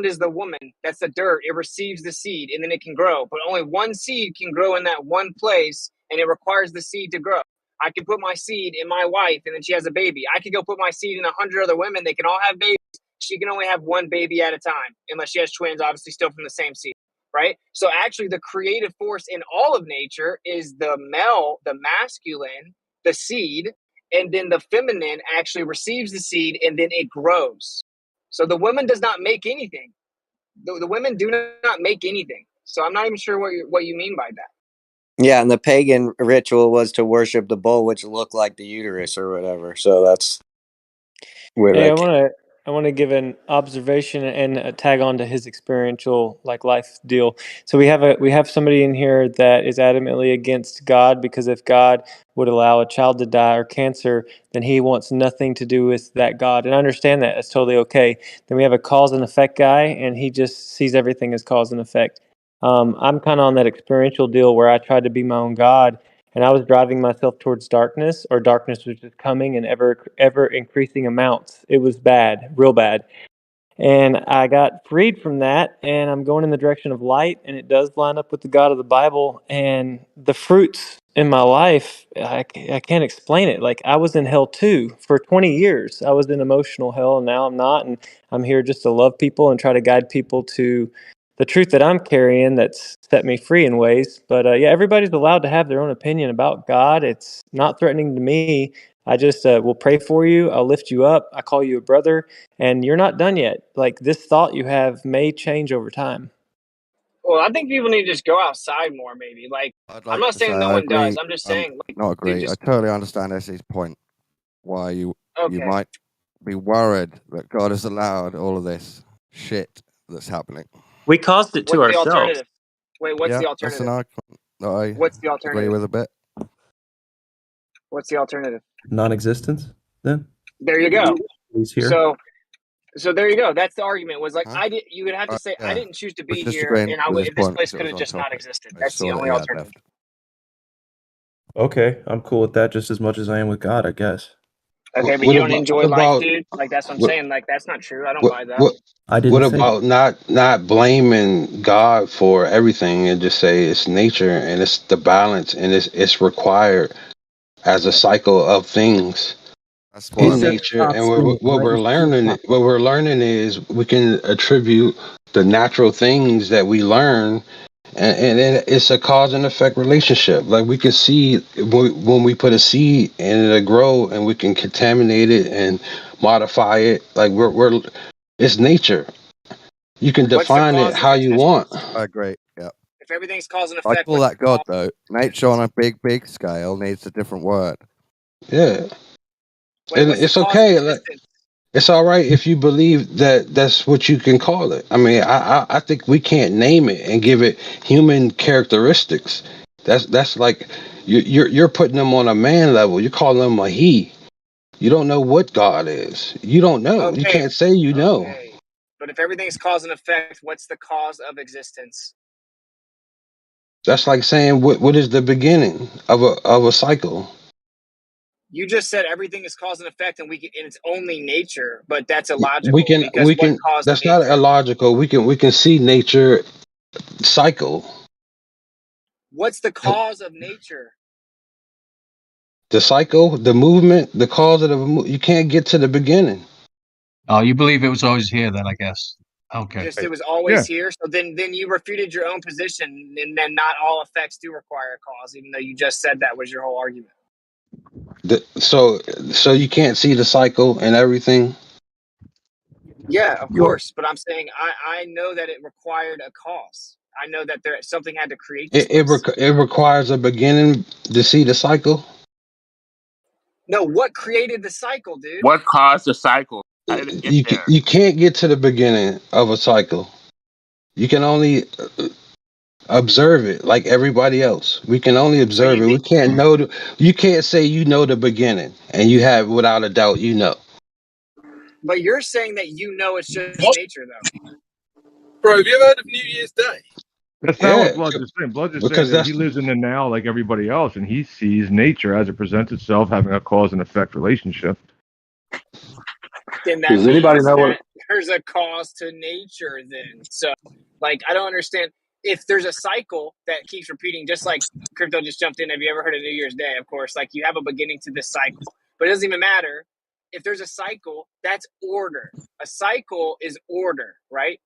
Speaker 2: is the woman. That's the dirt. It receives the seed and then it can grow. But only one seed can grow in that one place, and it requires the seed to grow. I can put my seed in my wife and then she has a baby. I could go put my seed in 100 other women. They can all have babies. She can only have one baby at a time, unless she has twins, obviously still from the same seed, right? So actually the creative force in all of nature is the male, the masculine, the seed, and then the feminine actually receives the seed and then it grows. So the woman does not make anything. The women do not make anything. So I'm not even sure what you mean by that.
Speaker 8: Yeah, and the pagan ritual was to worship the bull, which looked like the uterus or whatever. So that's where
Speaker 19: Hey,
Speaker 8: that came.
Speaker 19: I want to give an observation and a tag on to his experiential like life deal. So we have somebody in here that is adamantly against God, because if God would allow a child to die or cancer, then he wants nothing to do with that God. And I understand that. That's totally okay. Then we have a cause and effect guy, and he just sees everything as cause and effect. I'm kind of on that experiential deal where I tried to be my own God, and I was driving myself towards darkness, or darkness was just coming in ever increasing amounts. It was bad, real bad. And I got freed from that, and I'm going in the direction of light, and it does line up with the God of the Bible. And the fruits in my life, I can't explain it. Like, I was in hell too for 20 years. I was in emotional hell, and now I'm not. And I'm here just to love people and try to guide people to the truth that I'm carrying that's set me free in ways. But yeah, everybody's allowed to have their own opinion about God. It's not threatening to me. I just will pray for you. I'll lift you up. I call you a brother, and you're not done yet. Like, this thought you have may change over time.
Speaker 2: Well, I think people need to just go outside more, maybe. Like,
Speaker 20: I'd
Speaker 2: I'm
Speaker 20: like
Speaker 2: not
Speaker 20: to say
Speaker 2: saying no
Speaker 20: I
Speaker 2: one does.
Speaker 20: agree.
Speaker 2: I'm just saying, like,
Speaker 20: Not
Speaker 2: dude,
Speaker 20: agree. I
Speaker 2: just
Speaker 20: totally understand Essie's point. Why you
Speaker 2: okay.
Speaker 20: might be worried that God has allowed all of this shit that's happening.
Speaker 19: We caused it to
Speaker 2: What's the
Speaker 19: ourselves.
Speaker 2: alternative? Wait, what's
Speaker 20: Yeah,
Speaker 2: the
Speaker 20: that's an
Speaker 2: alternative?
Speaker 20: argument that I
Speaker 2: What's the
Speaker 20: agree
Speaker 2: alternative?
Speaker 20: with a bit.
Speaker 2: What's the alternative?
Speaker 18: Non-existence. Then
Speaker 2: There you go.
Speaker 18: he's here.
Speaker 2: So there you go. That's the argument. Was like,
Speaker 20: Huh?
Speaker 2: you would have to say, I
Speaker 20: Yeah,
Speaker 2: didn't choose to
Speaker 20: was
Speaker 2: be
Speaker 20: just
Speaker 2: here,
Speaker 20: agreeing
Speaker 2: and
Speaker 20: with his
Speaker 2: this
Speaker 20: point
Speaker 2: place
Speaker 20: because it
Speaker 2: could
Speaker 20: was
Speaker 2: have
Speaker 20: on
Speaker 2: just not
Speaker 20: topic.
Speaker 2: existed.
Speaker 20: I
Speaker 2: That's the
Speaker 20: saw that
Speaker 2: only
Speaker 20: he had
Speaker 2: alternative.
Speaker 20: left.
Speaker 18: Okay, I'm cool with that just as much as I am with God, I guess.
Speaker 2: Okay, but
Speaker 9: What
Speaker 2: you don't
Speaker 9: about
Speaker 2: enjoy life, dude. Like, that's what I'm
Speaker 9: what
Speaker 2: saying. Like, that's not true. I don't
Speaker 9: what
Speaker 2: buy that.
Speaker 9: what
Speaker 18: I
Speaker 9: what
Speaker 18: didn't say
Speaker 9: about not blaming God for everything and just say it's nature and it's the balance and it's required as a cycle of things
Speaker 20: That's
Speaker 18: Who
Speaker 20: what
Speaker 9: in
Speaker 20: I
Speaker 18: said
Speaker 20: mean.
Speaker 9: nature.
Speaker 18: stop
Speaker 9: And
Speaker 18: sinning? Let me stop.
Speaker 9: what we're learning is we can attribute the natural things that we learn, and it's a cause and effect relationship. Like, we can see when we put a seed and it'll grow, and we can contaminate it and modify it. Like, we're it's nature. You can
Speaker 2: What's the
Speaker 9: define it
Speaker 2: cause of
Speaker 9: how you want.
Speaker 2: existence?
Speaker 20: I agree. Yeah.
Speaker 2: If everything's cause and
Speaker 20: I
Speaker 2: effect,
Speaker 20: call
Speaker 2: what's the
Speaker 20: that God
Speaker 2: cause?
Speaker 20: though. Nature on a big scale needs a different word.
Speaker 9: Yeah,
Speaker 2: Wait,
Speaker 9: and
Speaker 2: what's the
Speaker 9: it's
Speaker 2: cause of
Speaker 9: okay. Like,
Speaker 2: existence?
Speaker 9: it's all right if you believe that that's what you can call it. I mean, I think we can't name it and give it human characteristics. That's like you're putting them on a man level. You're calling them a he. You don't know what God is. You don't know. You
Speaker 2: Okay,
Speaker 9: can't say you know.
Speaker 2: okay. But if everything's cause and effect, what's the cause of existence?
Speaker 9: That's like saying what is the beginning of a cycle.
Speaker 2: You just said everything is cause and effect, and and it's only nature, but that's
Speaker 9: We
Speaker 2: illogical
Speaker 9: can
Speaker 2: because
Speaker 9: we
Speaker 2: what
Speaker 9: can.
Speaker 2: caused
Speaker 9: That's not
Speaker 2: nature?
Speaker 9: illogical. We can see nature cycle.
Speaker 2: What's the cause of nature?
Speaker 9: The cycle, the movement, the cause of you can't get to the beginning.
Speaker 15: Oh, you believe it was always here then, I guess. Okay.
Speaker 2: Just it was always here. So then you refuted your own position, and then not all effects do require a cause, even though you just said that was your whole argument.
Speaker 9: So you can't see the cycle and everything.
Speaker 2: Yeah, of
Speaker 18: You're
Speaker 2: course. But I'm saying I know that it required a cause. I know that something had to create this
Speaker 9: It
Speaker 2: place.
Speaker 9: it requires a beginning to see the cycle.
Speaker 2: No, what created the cycle, dude?
Speaker 21: What caused the cycle? How did it get there?
Speaker 9: You can't get to the beginning of a cycle. You can only observe it like everybody else. We can only observe it. We can't know you can't say you know the beginning and you have without a doubt you know.
Speaker 2: But you're saying that you know it's just nature, though.
Speaker 22: Bro, have you ever heard of New Year's Day?
Speaker 11: That's not what Blood's is saying. Blood's is saying
Speaker 9: because
Speaker 11: that he lives in the now like everybody else, and he sees nature as it presents itself, having a cause and effect relationship.
Speaker 2: Then that
Speaker 23: Does anybody
Speaker 2: means
Speaker 23: know
Speaker 2: that
Speaker 23: what?
Speaker 2: there's a cause to nature then. So, like, I don't understand. If there's a cycle that keeps repeating, just like Crypto just jumped in. Have you ever heard of New Year's Day? Of course, like you have a beginning to this cycle. But it doesn't even matter. If there's a cycle, that's order. A cycle is order, right?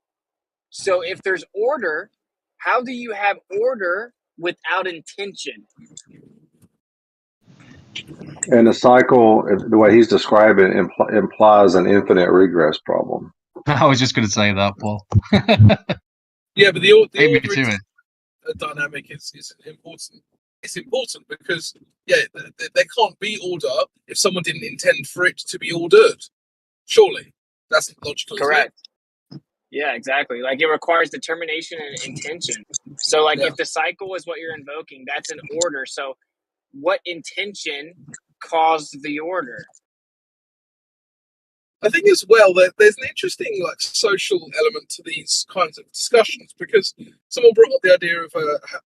Speaker 2: So if there's order, how do you have order without intention?
Speaker 23: And the cycle, the way he's describing it, implies an infinite regress problem.
Speaker 15: I was just going to say that, Paul.
Speaker 22: Yeah, but the order
Speaker 15: to it.
Speaker 22: dynamic is important. It's important because there can't be order if someone didn't intend for it to be ordered. Surely, that's logical.
Speaker 2: Correct. Yeah, exactly. Like it requires determination and intention. So, like, if the cycle is what you're invoking, that's an order. So, what intention caused the order?
Speaker 22: I think as well that there's an interesting like social element to these kinds of discussions because someone brought up the idea of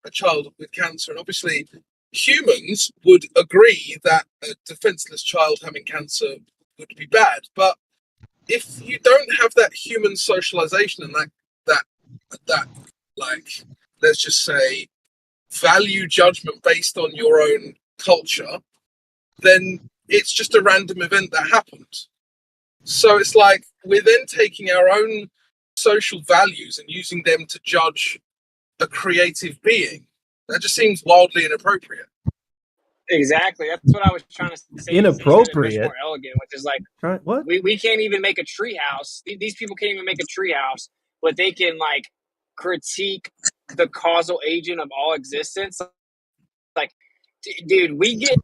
Speaker 22: a child with cancer, and obviously humans would agree that a defenseless child having cancer would be bad. But if you don't have that human socialization and that like, let's just say, value judgment based on your own culture, then it's just a random event that happened. So it's like we're then taking our own social values and using them to judge a creative being. That just seems wildly inappropriate.
Speaker 2: Exactly. That's what I was trying to say.
Speaker 18: Inappropriate.
Speaker 2: Much more elegant, which is like,
Speaker 18: right? What?
Speaker 2: We can't even make a treehouse. These people can't even make a treehouse, but they can like critique the causal agent of all existence. Like, dude, we get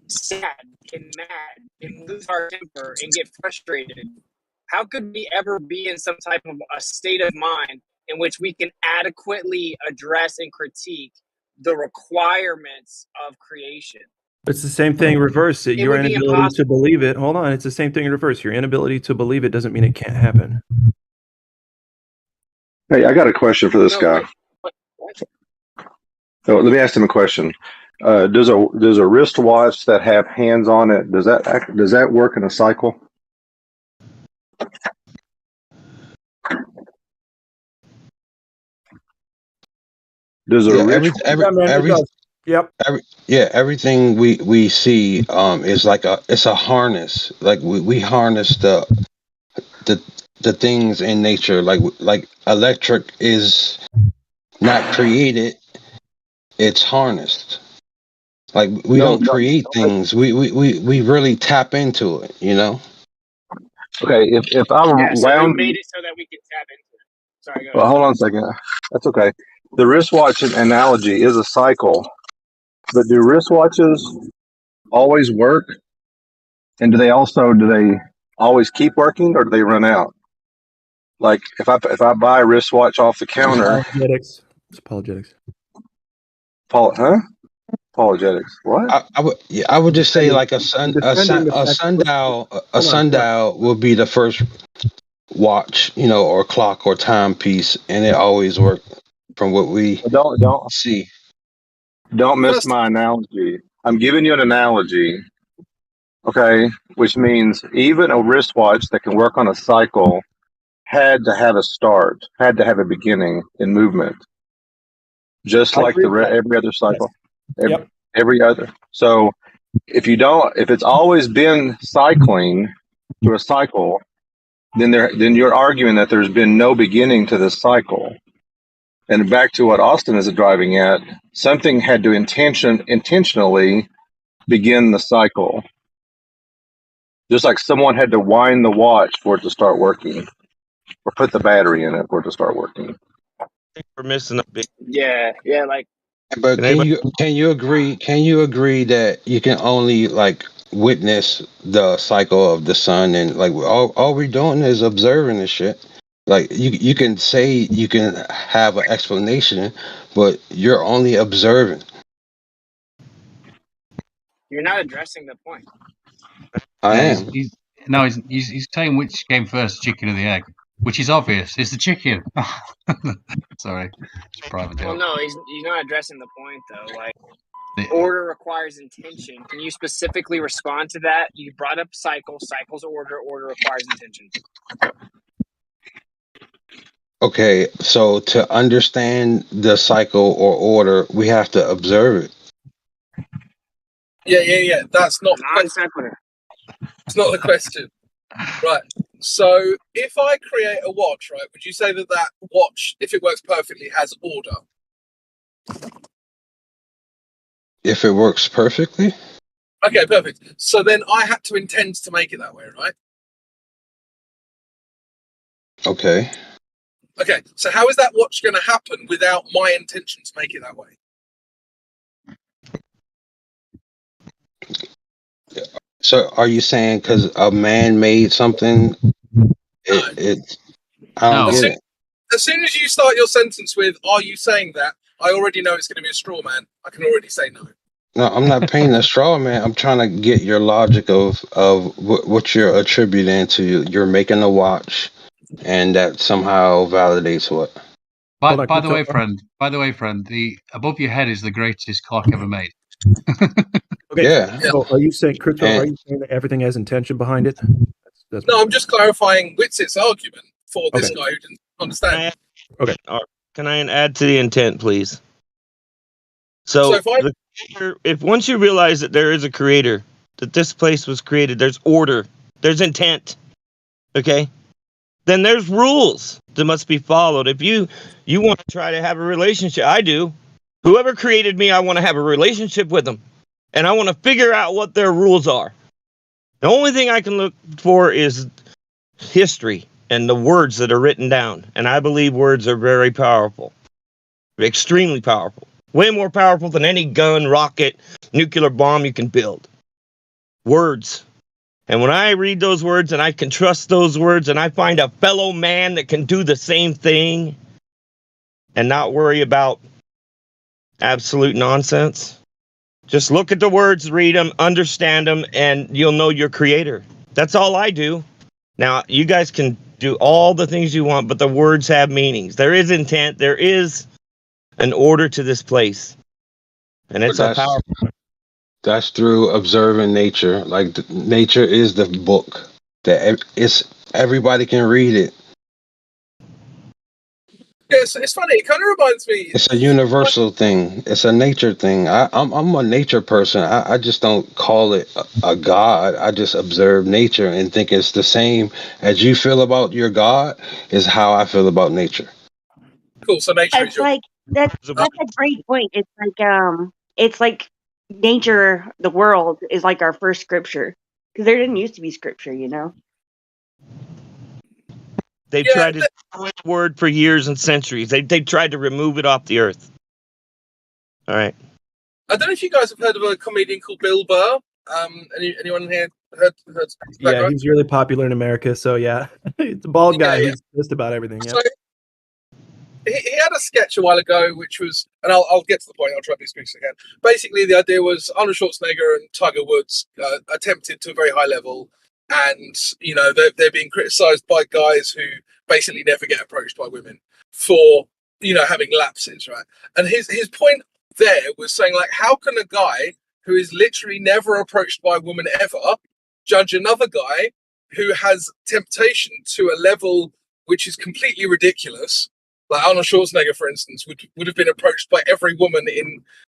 Speaker 2: sad and mad and lose our temper and get frustrated. How could we ever be in some type of a state of mind in which we can adequately address and critique the requirements of creation?
Speaker 18: It's the same thing reverse. Your
Speaker 2: would be
Speaker 18: inability
Speaker 2: impossible.
Speaker 18: to believe it. Hold on. It's the same thing in reverse. Your inability to believe it doesn't mean it can't happen.
Speaker 23: Hey, I got a question for this guy. So let me ask him a question. Does a wristwatch that have hands on it, does that work in a cycle? Does a
Speaker 9: everything we see is like it's a harness. Like we harness the things in nature. Like electric is not created, it's harnessed. Like we don't create things. We really tap into it, you know?
Speaker 23: Okay, if I'm
Speaker 2: So who
Speaker 23: wound,
Speaker 2: made it so that we can tap into it? Sorry, go ahead.
Speaker 23: well, hold on a second. That's okay. The wristwatch analogy is a cycle, but do wristwatches always work? And do they always keep working, or do they run out? Like if I buy a wristwatch off the counter,
Speaker 18: Apologetics. It's apologetics.
Speaker 23: Apologetics. What?
Speaker 9: I would just say like a sundial will be the first watch, you know, or clock or timepiece, and it always worked from what we
Speaker 23: don't
Speaker 9: see.
Speaker 23: Don't miss my analogy. I'm giving you an analogy, okay, which means even a wristwatch that can work on a cycle had to have a start, had to have a beginning in movement, just like every other cycle.
Speaker 18: Yes.
Speaker 23: Every other. So if it's always been cycling through a cycle, then you're arguing that there's been no beginning to this cycle. And back to what Austin is driving at, something had to intentionally begin the cycle. Just like someone had to wind the watch for it to start working, or put the battery in it for it to start working.
Speaker 1: We're missing a big.
Speaker 2: Yeah, like.
Speaker 9: But
Speaker 1: Can anybody?
Speaker 9: can you agree? Can you agree that you can only like witness the cycle of the sun, and like all we're doing is observing this shit. Like you can say you can have an explanation, but you're only observing.
Speaker 2: You're not addressing the point.
Speaker 9: I
Speaker 15: Yeah,
Speaker 9: am.
Speaker 15: he's saying which came first, chicken or the egg, which is obvious. It's the chicken. Sorry, it's a private
Speaker 2: Well,
Speaker 15: joke.
Speaker 2: no, he's not addressing the point though. Like,
Speaker 15: The-
Speaker 2: order requires intention. Can you specifically respond to that? You brought up cycle. Cycle's order. Order requires intention.
Speaker 9: Okay, so to understand the cycle or order, we have to observe it.
Speaker 22: Yeah. That's not the
Speaker 2: Non
Speaker 22: question.
Speaker 2: sequitur.
Speaker 22: It's not the question. Right. So if I create a watch, right, would you say that that watch, if it works perfectly, has order?
Speaker 9: If it works perfectly?
Speaker 22: Okay, perfect. So then I had to intend to make it that way, right?
Speaker 9: Okay.
Speaker 22: Okay, so how is that watch going to happen without my intention to make it that way?
Speaker 9: So are you saying because a man made something, it I don't get it.
Speaker 22: As soon as you start your sentence with, are you saying that? I already know it's going to be a straw man. I can already say no.
Speaker 9: No, I'm not painting a straw man. I'm trying to get your logic of what you're attributing to. You're making a watch, and that somehow validates what.
Speaker 15: By the way, friend, the above your head is the greatest clock ever made.
Speaker 18: Okay.
Speaker 9: Yeah.
Speaker 18: So are you saying, Crypto, are you saying that everything has intention behind it? That's
Speaker 22: No, I'm just clarifying Witzit's argument for this
Speaker 18: Okay.
Speaker 22: guy who didn't understand.
Speaker 18: Okay.
Speaker 1: Can I add to the intent, please? So, if once you realize that there is a creator, that this place was created, there's order, there's intent, okay? Then there's rules that must be followed. If you want to try to have a relationship, I do. Whoever created me, I want to have a relationship with them. And I want to figure out what their rules are. The only thing I can look for is history and the words that are written down. And I believe words are very powerful. Extremely powerful. Way more powerful than any gun, rocket, nuclear bomb you can build. Words. And when I read those words and I can trust those words and I find a fellow man that can do the same thing and not worry about absolute nonsense, just look at the words, read them, understand them, and you'll know your creator. That's all I do. Now, you guys can do all the things you want, but the words have meanings. There is intent. There is an order to this place. And it's a powerful.
Speaker 9: That's through observing nature. Like nature is the book that everybody can read it.
Speaker 22: Yeah, it's funny. It kind of reminds me.
Speaker 9: It's a universal thing. It's a nature thing. I'm a nature person. I just don't call it a god. I just observe nature and think it's the same as you feel about your god is how I feel about nature.
Speaker 22: Cool. So nature
Speaker 3: It's like that's a great point. It's like nature, the world is like our first scripture because there didn't used to be scripture, you know.
Speaker 1: They've tried to destroy the word for years and centuries. They tried to remove it off the earth. All right.
Speaker 22: I don't know if you guys have heard of a comedian called Bill Burr. Anyone here heard that
Speaker 18: Yeah,
Speaker 22: guy?
Speaker 18: he's really popular in America. So yeah, it's a bald guy
Speaker 22: Yeah.
Speaker 18: who's just about everything. Yeah.
Speaker 22: So he had a sketch a while ago, which was, and I'll get to the point. I'll try to be as quick as I can. Basically, the idea was Arnold Schwarzenegger and Tiger Woods attempted to a very high level, and you know they're being criticised by guys who basically never get approached by women for having lapses, right? And his point there was saying, like, how can a guy who is literally never approached by a woman ever judge another guy who has temptation to a level which is completely ridiculous? Like Arnold Schwarzenegger, for instance, would have been approached by every woman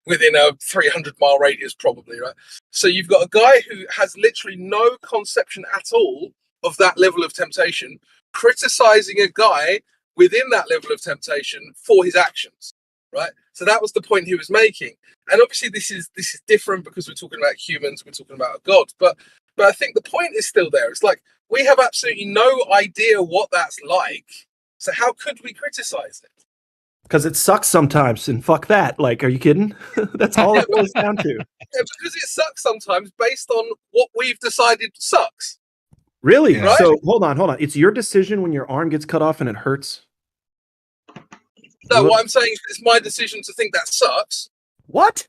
Speaker 22: within a 300-mile radius, probably, right? So you've got a guy who has literally no conception at all of that level of temptation, criticizing a guy within that level of temptation for his actions. right? So that was the point he was making. And obviously this is different because we're talking about humans, we're talking about a god. But I think the point is still there. It's like we have absolutely no idea what that's like. So how could we criticize it?
Speaker 18: Because it sucks sometimes, and fuck that. Like, are you kidding? That's all it boils down to.
Speaker 22: Yeah, because it sucks sometimes based on what we've decided sucks.
Speaker 18: Really?
Speaker 22: Yeah. Right?
Speaker 18: So hold on. It's your decision when your arm gets cut off and it hurts?
Speaker 22: No, what I'm saying is it's my decision to think that sucks.
Speaker 18: What?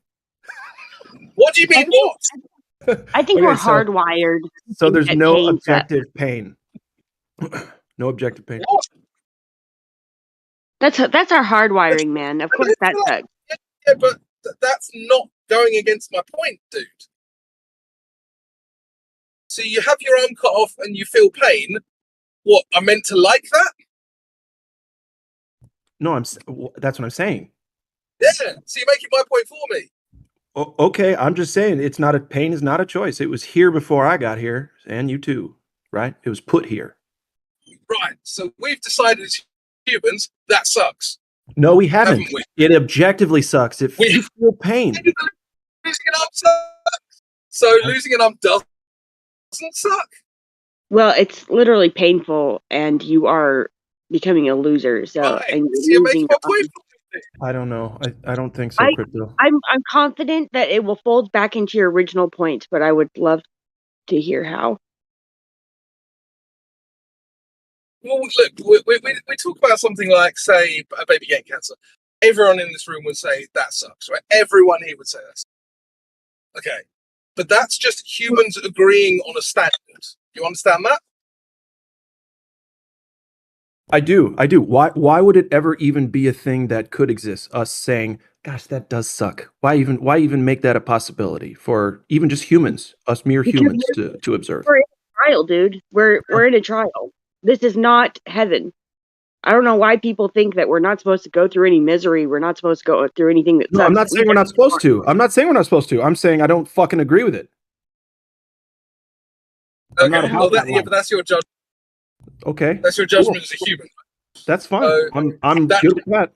Speaker 22: What do you mean what?
Speaker 3: I think
Speaker 18: Okay,
Speaker 3: we're
Speaker 18: so-
Speaker 3: hardwired.
Speaker 18: So
Speaker 3: to
Speaker 18: there's
Speaker 3: get
Speaker 18: no
Speaker 3: pain to-
Speaker 18: objective pain. No objective pain.
Speaker 3: That's our hardwiring, man. Of course that sucks.
Speaker 22: Yeah, but that's not going against my point, dude. So you have your arm cut off and you feel pain. What, I'm meant to like that?
Speaker 18: No, that's what I'm saying.
Speaker 22: Yeah, so you're making my point for me.
Speaker 18: Okay, I'm just saying pain is not a choice. It was here before I got here, and you too, right? It was put here.
Speaker 22: Right, so we've decided as humans, that sucks.
Speaker 18: No, we haven't.
Speaker 22: Haven't we?
Speaker 18: It objectively sucks. If you feel pain.
Speaker 22: Losing an arm sucks. So losing an arm doesn't suck.
Speaker 3: Well, it's literally painful, and you are becoming a loser. So, and
Speaker 22: you're making my point.
Speaker 18: I don't know. I don't think so, Crypto.
Speaker 3: I'm confident that it will fold back into your original point, but I would love to hear how.
Speaker 22: Well, look, we talk about something like, say, a baby getting cancer. Everyone in this room would say that sucks, right? Everyone here would say that sucks. Okay. But that's just humans agreeing on a standard. You understand that?
Speaker 18: I do. Why would it ever even be a thing that could exist? Us saying, "Gosh, that does suck." Why even make that a possibility for even just humans, us mere humans, to observe?
Speaker 3: We're in a trial, dude. We're in a trial. This is not heaven. I don't know why people think that we're not supposed to go through any misery. We're not supposed to go through anything that sucks.
Speaker 18: No, I'm not saying we're not supposed to. I'm not saying we're not supposed to. I'm saying I don't fucking agree with it.
Speaker 22: Okay, well, but that's your judgment.
Speaker 18: Okay.
Speaker 22: That's your judgment as a human.
Speaker 18: That's fine. I'm good with that.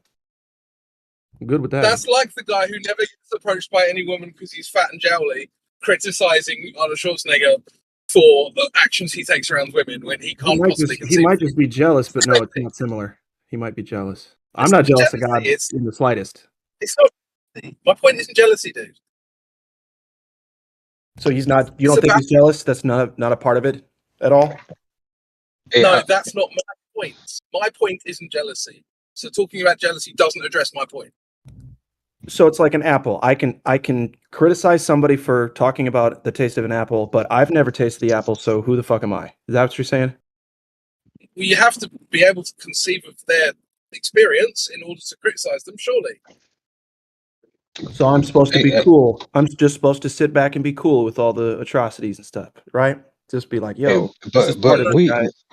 Speaker 18: I'm good with that.
Speaker 22: That's like the guy who never gets approached by any woman because he's fat and jowly, criticizing Arnold Schwarzenegger for the actions he takes around women when he can't possibly conceive.
Speaker 18: He might just be jealous, but no, it's not similar. He might be jealous. I'm not jealous of God in the slightest.
Speaker 22: It's not. My point isn't jealousy, dude.
Speaker 18: So he's not. You don't think he's jealous? That's not a part of it at all.
Speaker 22: No, that's not my point. My point isn't jealousy. So talking about jealousy doesn't address my point.
Speaker 18: So it's like an apple. I can criticize somebody for talking about the taste of an apple, but I've never tasted the apple, so who the fuck am I? Is that what you're saying?
Speaker 22: Well, you have to be able to conceive of their experience in order to criticize them, surely.
Speaker 18: So I'm supposed to be cool. I'm just supposed to sit back and be cool with all the atrocities and stuff, right? Just be like, yo.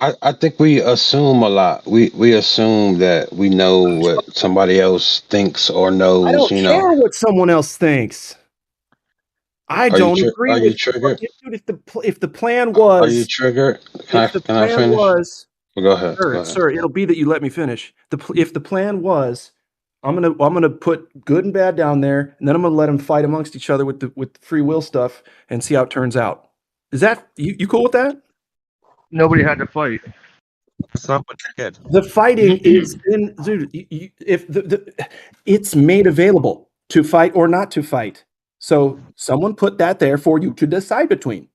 Speaker 9: I think we assume a lot. We assume that we know what somebody else thinks or knows.
Speaker 18: I don't care what someone else thinks. I don't agree.
Speaker 9: Are you triggered?
Speaker 18: Dude, if the plan was,
Speaker 9: are you triggered? Can I finish? Well, go ahead.
Speaker 18: Sir, it'll be that you let me finish. If the plan was, I'm gonna put good and bad down there, and then I'm gonna let them fight amongst each other with the free will stuff and see how it turns out. Is that you cool with that?
Speaker 11: Nobody had to fight.
Speaker 1: That's not what you did.
Speaker 18: The fighting is in, dude. If it's made available to fight or not to fight, so someone put that there for you to decide between.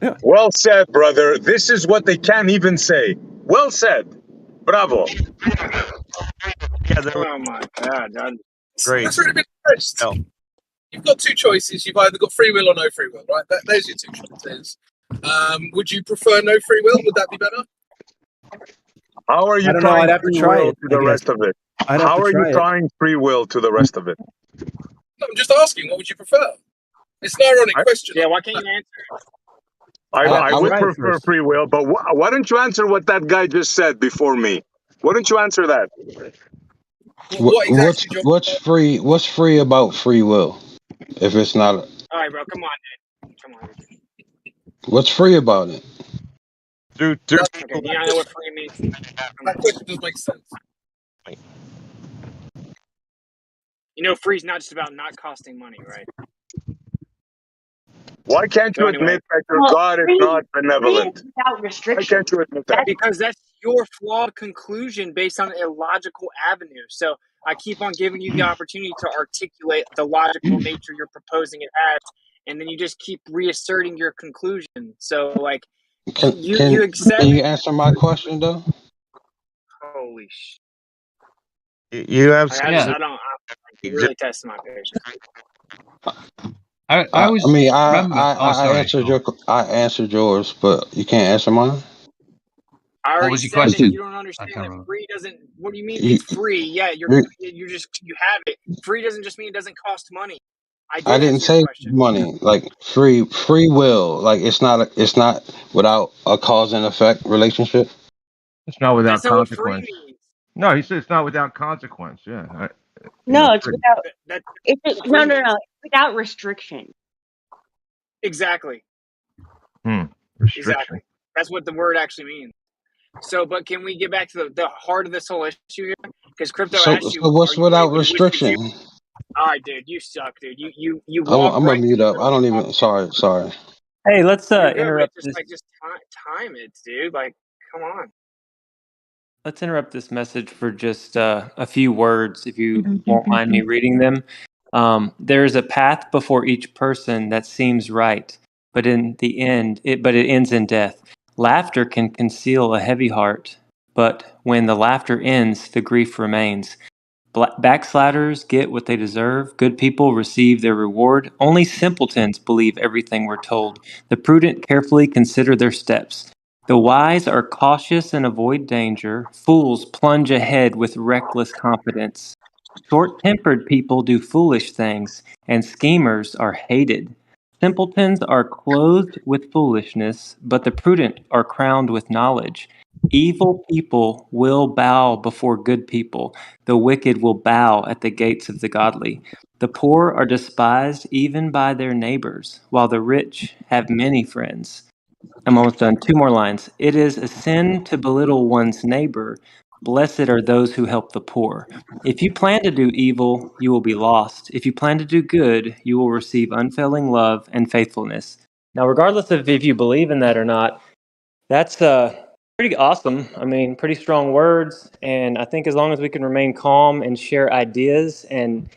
Speaker 18: Yeah.
Speaker 5: Well said, brother. This is what they can't even say. Well said. Bravo.
Speaker 2: Oh my god,
Speaker 1: great.
Speaker 22: That's already been addressed.
Speaker 1: No.
Speaker 22: You've got two choices. You've either got free will or no free will, right? Those are your two choices. Would you prefer no free will? Would that be better?
Speaker 5: How are you trying free will to the rest of it? How are you trying free will to the rest of it?
Speaker 22: No, I'm just asking, what would you prefer? It's an ironic question.
Speaker 2: Yeah, why can't you answer?
Speaker 5: I would prefer free will, but why don't you answer what that guy just said before me? Why don't you answer that?
Speaker 9: What's free about free will? If it's not,
Speaker 2: All right, bro, come on, dude. Come on.
Speaker 9: what's free about it?
Speaker 1: Through
Speaker 2: Okay, you don't know what free means?
Speaker 22: That question doesn't make sense.
Speaker 2: You know, free's not just about not costing money, right?
Speaker 5: Why can't you admit that your God is not benevolent?
Speaker 3: Without
Speaker 5: Why
Speaker 3: restriction.
Speaker 5: can't you admit that?
Speaker 2: Because that's your flawed conclusion based on an illogical avenue. So I keep on giving you the opportunity to articulate the logical nature you're proposing it as, and then you just keep reasserting your conclusion. So, like, you accept.
Speaker 9: Can you answer my question though?
Speaker 2: Holy shit!
Speaker 1: You have.
Speaker 2: I'm really testing my patience.
Speaker 9: I
Speaker 15: always
Speaker 9: mean,
Speaker 15: remember.
Speaker 9: I answered yours, but you can't answer mine.
Speaker 2: I already
Speaker 15: was your
Speaker 2: said that
Speaker 15: question?
Speaker 2: you don't understand
Speaker 15: can't
Speaker 2: that
Speaker 15: remember.
Speaker 2: free doesn't. What do you mean it's free? Yeah, you have it. Free doesn't just mean it doesn't cost money. I
Speaker 9: didn't
Speaker 2: answer your
Speaker 9: say
Speaker 2: question.
Speaker 9: money. Like free will. Like it's not without a cause and effect relationship.
Speaker 11: It's not without
Speaker 2: That's not what free
Speaker 11: consequence.
Speaker 2: means.
Speaker 11: No, he said it's not without consequence. Yeah.
Speaker 3: No, it's
Speaker 11: free.
Speaker 3: without.
Speaker 2: That's
Speaker 3: It's no. It's without restriction.
Speaker 2: Exactly.
Speaker 11: Restriction.
Speaker 2: Exactly. That's what the word actually means. So, but can we get back to the heart of this whole issue here? Because Crypto asked you,
Speaker 9: So what's without restriction?
Speaker 2: All right, dude, you suck, dude. You
Speaker 9: I'm
Speaker 2: walk
Speaker 9: gonna
Speaker 2: right
Speaker 9: mute
Speaker 2: through
Speaker 9: up. I don't even. Sorry.
Speaker 19: Hey, let's
Speaker 2: You're good,
Speaker 19: interrupt
Speaker 2: but
Speaker 19: this.
Speaker 2: just time it, dude. Like, come on.
Speaker 19: Let's interrupt this message for just a few words, if you won't mind me reading them. There is a path before each person that seems right, but in the end, it ends in death. Laughter can conceal a heavy heart, but when the laughter ends, the grief remains. Backsliders get what they deserve. Good people receive their reward. Only simpletons believe everything we're told. The prudent carefully consider their steps. The wise are cautious and avoid danger. Fools plunge ahead with reckless confidence. Short-tempered people do foolish things, and schemers are hated. Simpletons are clothed with foolishness, but the prudent are crowned with knowledge. Evil people will bow before good people. The wicked will bow at the gates of the godly. The poor are despised even by their neighbors, while the rich have many friends. I'm almost done. 2 more lines. It is a sin to belittle one's neighbor. Blessed are those who help the poor. If you plan to do evil, you will be lost. If you plan to do good, you will receive unfailing love and faithfulness. Now, regardless of if you believe in that or not, that's pretty awesome. I mean, pretty strong words. And I think as long as we can remain calm and share ideas, and,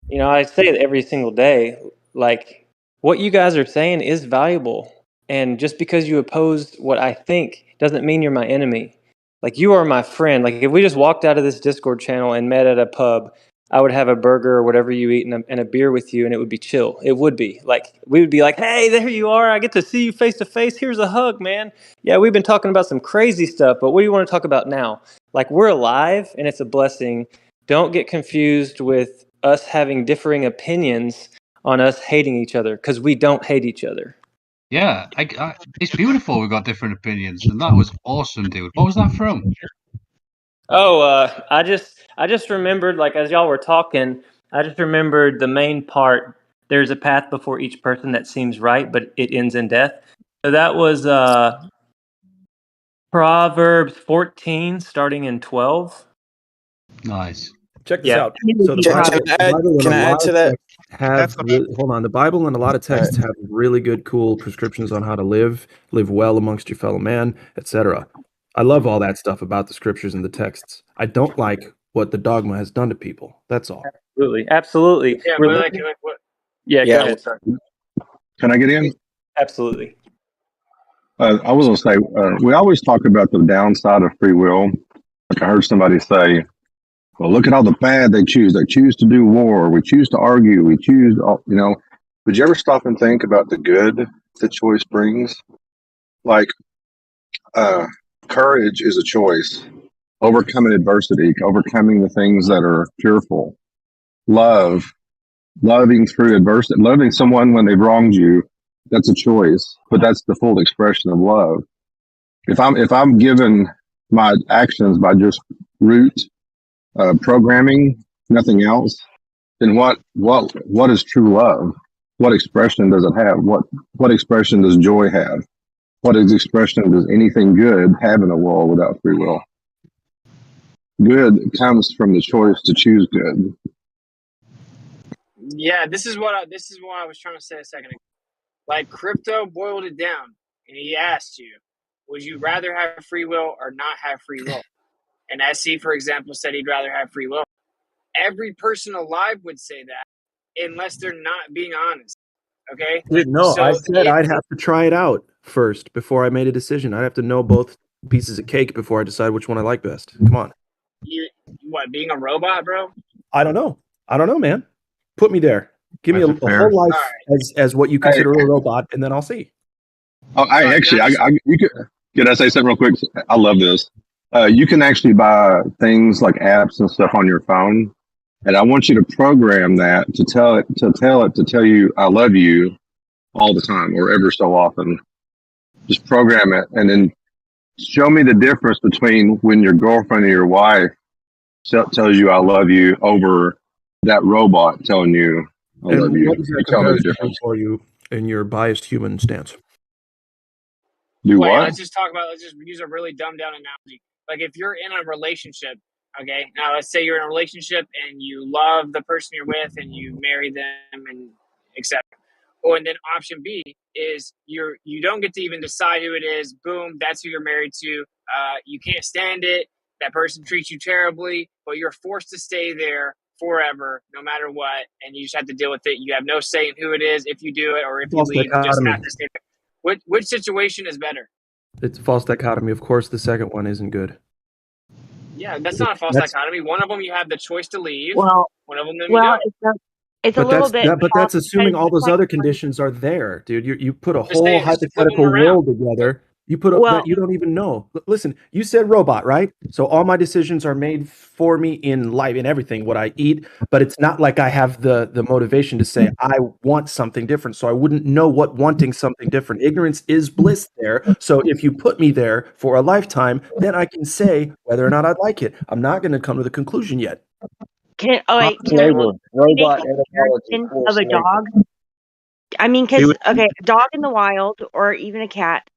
Speaker 19: you know, I say it every single day, like, what you guys are saying is valuable. And just because you oppose what I think doesn't mean you're my enemy. Like, you are my friend. Like, if we just walked out of this Discord channel and met at a pub, I would have a burger or whatever you eat and a beer with you, and it would be chill. It would be. Like, we would be like, hey, there you are. I get to see you face to face. Here's a hug, man. Yeah, we've been talking about some crazy stuff, but what do you want to talk about now? Like, we're alive, and it's a blessing. Don't get confused with us having differing opinions on us hating each other, because we don't hate each other.
Speaker 15: Yeah, it's beautiful. We've got different opinions, and that was awesome, dude. What was that from?
Speaker 19: Oh, I just remembered, like, as y'all were talking, I just remembered the main part. There's a path before each person that seems right, but it ends in death. So that was Proverbs 14, starting in 12.
Speaker 15: Nice.
Speaker 7: Check this out. So the Bible and a lot of texts have hold on. The Bible and a lot of texts have really good, cool prescriptions on how to live well amongst your fellow man, etc. I love all that stuff about the scriptures and the texts. I don't like what the dogma has done to people. That's all.
Speaker 19: Absolutely.
Speaker 2: Yeah, but like what?
Speaker 19: Yeah, go ahead. Sorry.
Speaker 23: Can I get in?
Speaker 19: Absolutely.
Speaker 23: I was going to say, we always talk about the downside of free will. Like I heard somebody say, well, look at all the bad they choose. They choose to do war. We choose to argue. We choose, Would you ever stop and think about the good that choice brings? Like, courage is a choice. Overcoming adversity, overcoming the things that are fearful. Loving through adversity, loving someone when they've wronged you, that's a choice, but that's the full expression of love. If I'm given my actions by just root programming, nothing else, then what is true love? What expression does it have? What expression does joy have? What expression does anything good have in a world without free will? Good comes from the choice to choose good.
Speaker 2: Yeah, this is what I was trying to say a second ago. Like Crypto boiled it down, and he asked you, would you rather have free will or not have free will? And SC, for example, said he'd rather have free will. Every person alive would say that, unless they're not being honest. Okay,
Speaker 18: No, I said I'd have to try it out first before I made a decision. I'd have to know both pieces of cake before I decide which one I like best. Come on.
Speaker 2: What, being a robot, bro?
Speaker 18: I don't know, man. Put me there. Give me a whole life as what you consider a robot, and then I'll see.
Speaker 23: Oh, can I say something real quick? I love this. You can actually buy things like apps and stuff on your phone, and I want you to program that to tell it to tell you I love you all the time or ever so often. Just program it, and then show me the difference between when your girlfriend or your wife tells you I love you over that robot telling you I love you.
Speaker 18: What does that comparison for you in your biased human stance?
Speaker 2: Let's just use a really dumbed down analogy. Like if you're in a relationship, okay, now let's say you're in a relationship and you love the person you're with and you marry them and etc. And then option B is you don't get to even decide who it is. Boom, that's who you're married to. You can't stand it. That person treats you terribly, but you're forced to stay there forever, no matter what, and you just have to deal with it. You have no say in who it is, if you do it, or if you leave. You just have to stay there. Which situation is better?
Speaker 18: It's a false dichotomy. Of course, the second one isn't good.
Speaker 2: Yeah, that's not a false dichotomy. One of them you have the choice to leave.
Speaker 3: Well,
Speaker 2: one of them you don't.
Speaker 3: It's a little bit.
Speaker 18: But that's assuming all those other conditions are there, dude. You put a whole hypothetical world together. You put that you don't even know. Listen, you said robot, right? So all my decisions are made for me in life, in everything, what I eat. But it's not like I have the motivation to say I want something different. So I wouldn't know what wanting something different. Ignorance is bliss there. So if you put me there for a lifetime, then I can say whether or not I'd like it. I'm not going to come to the conclusion yet.
Speaker 3: Can I
Speaker 8: robot
Speaker 3: of a dog? I mean, because a dog in the wild or even a cat,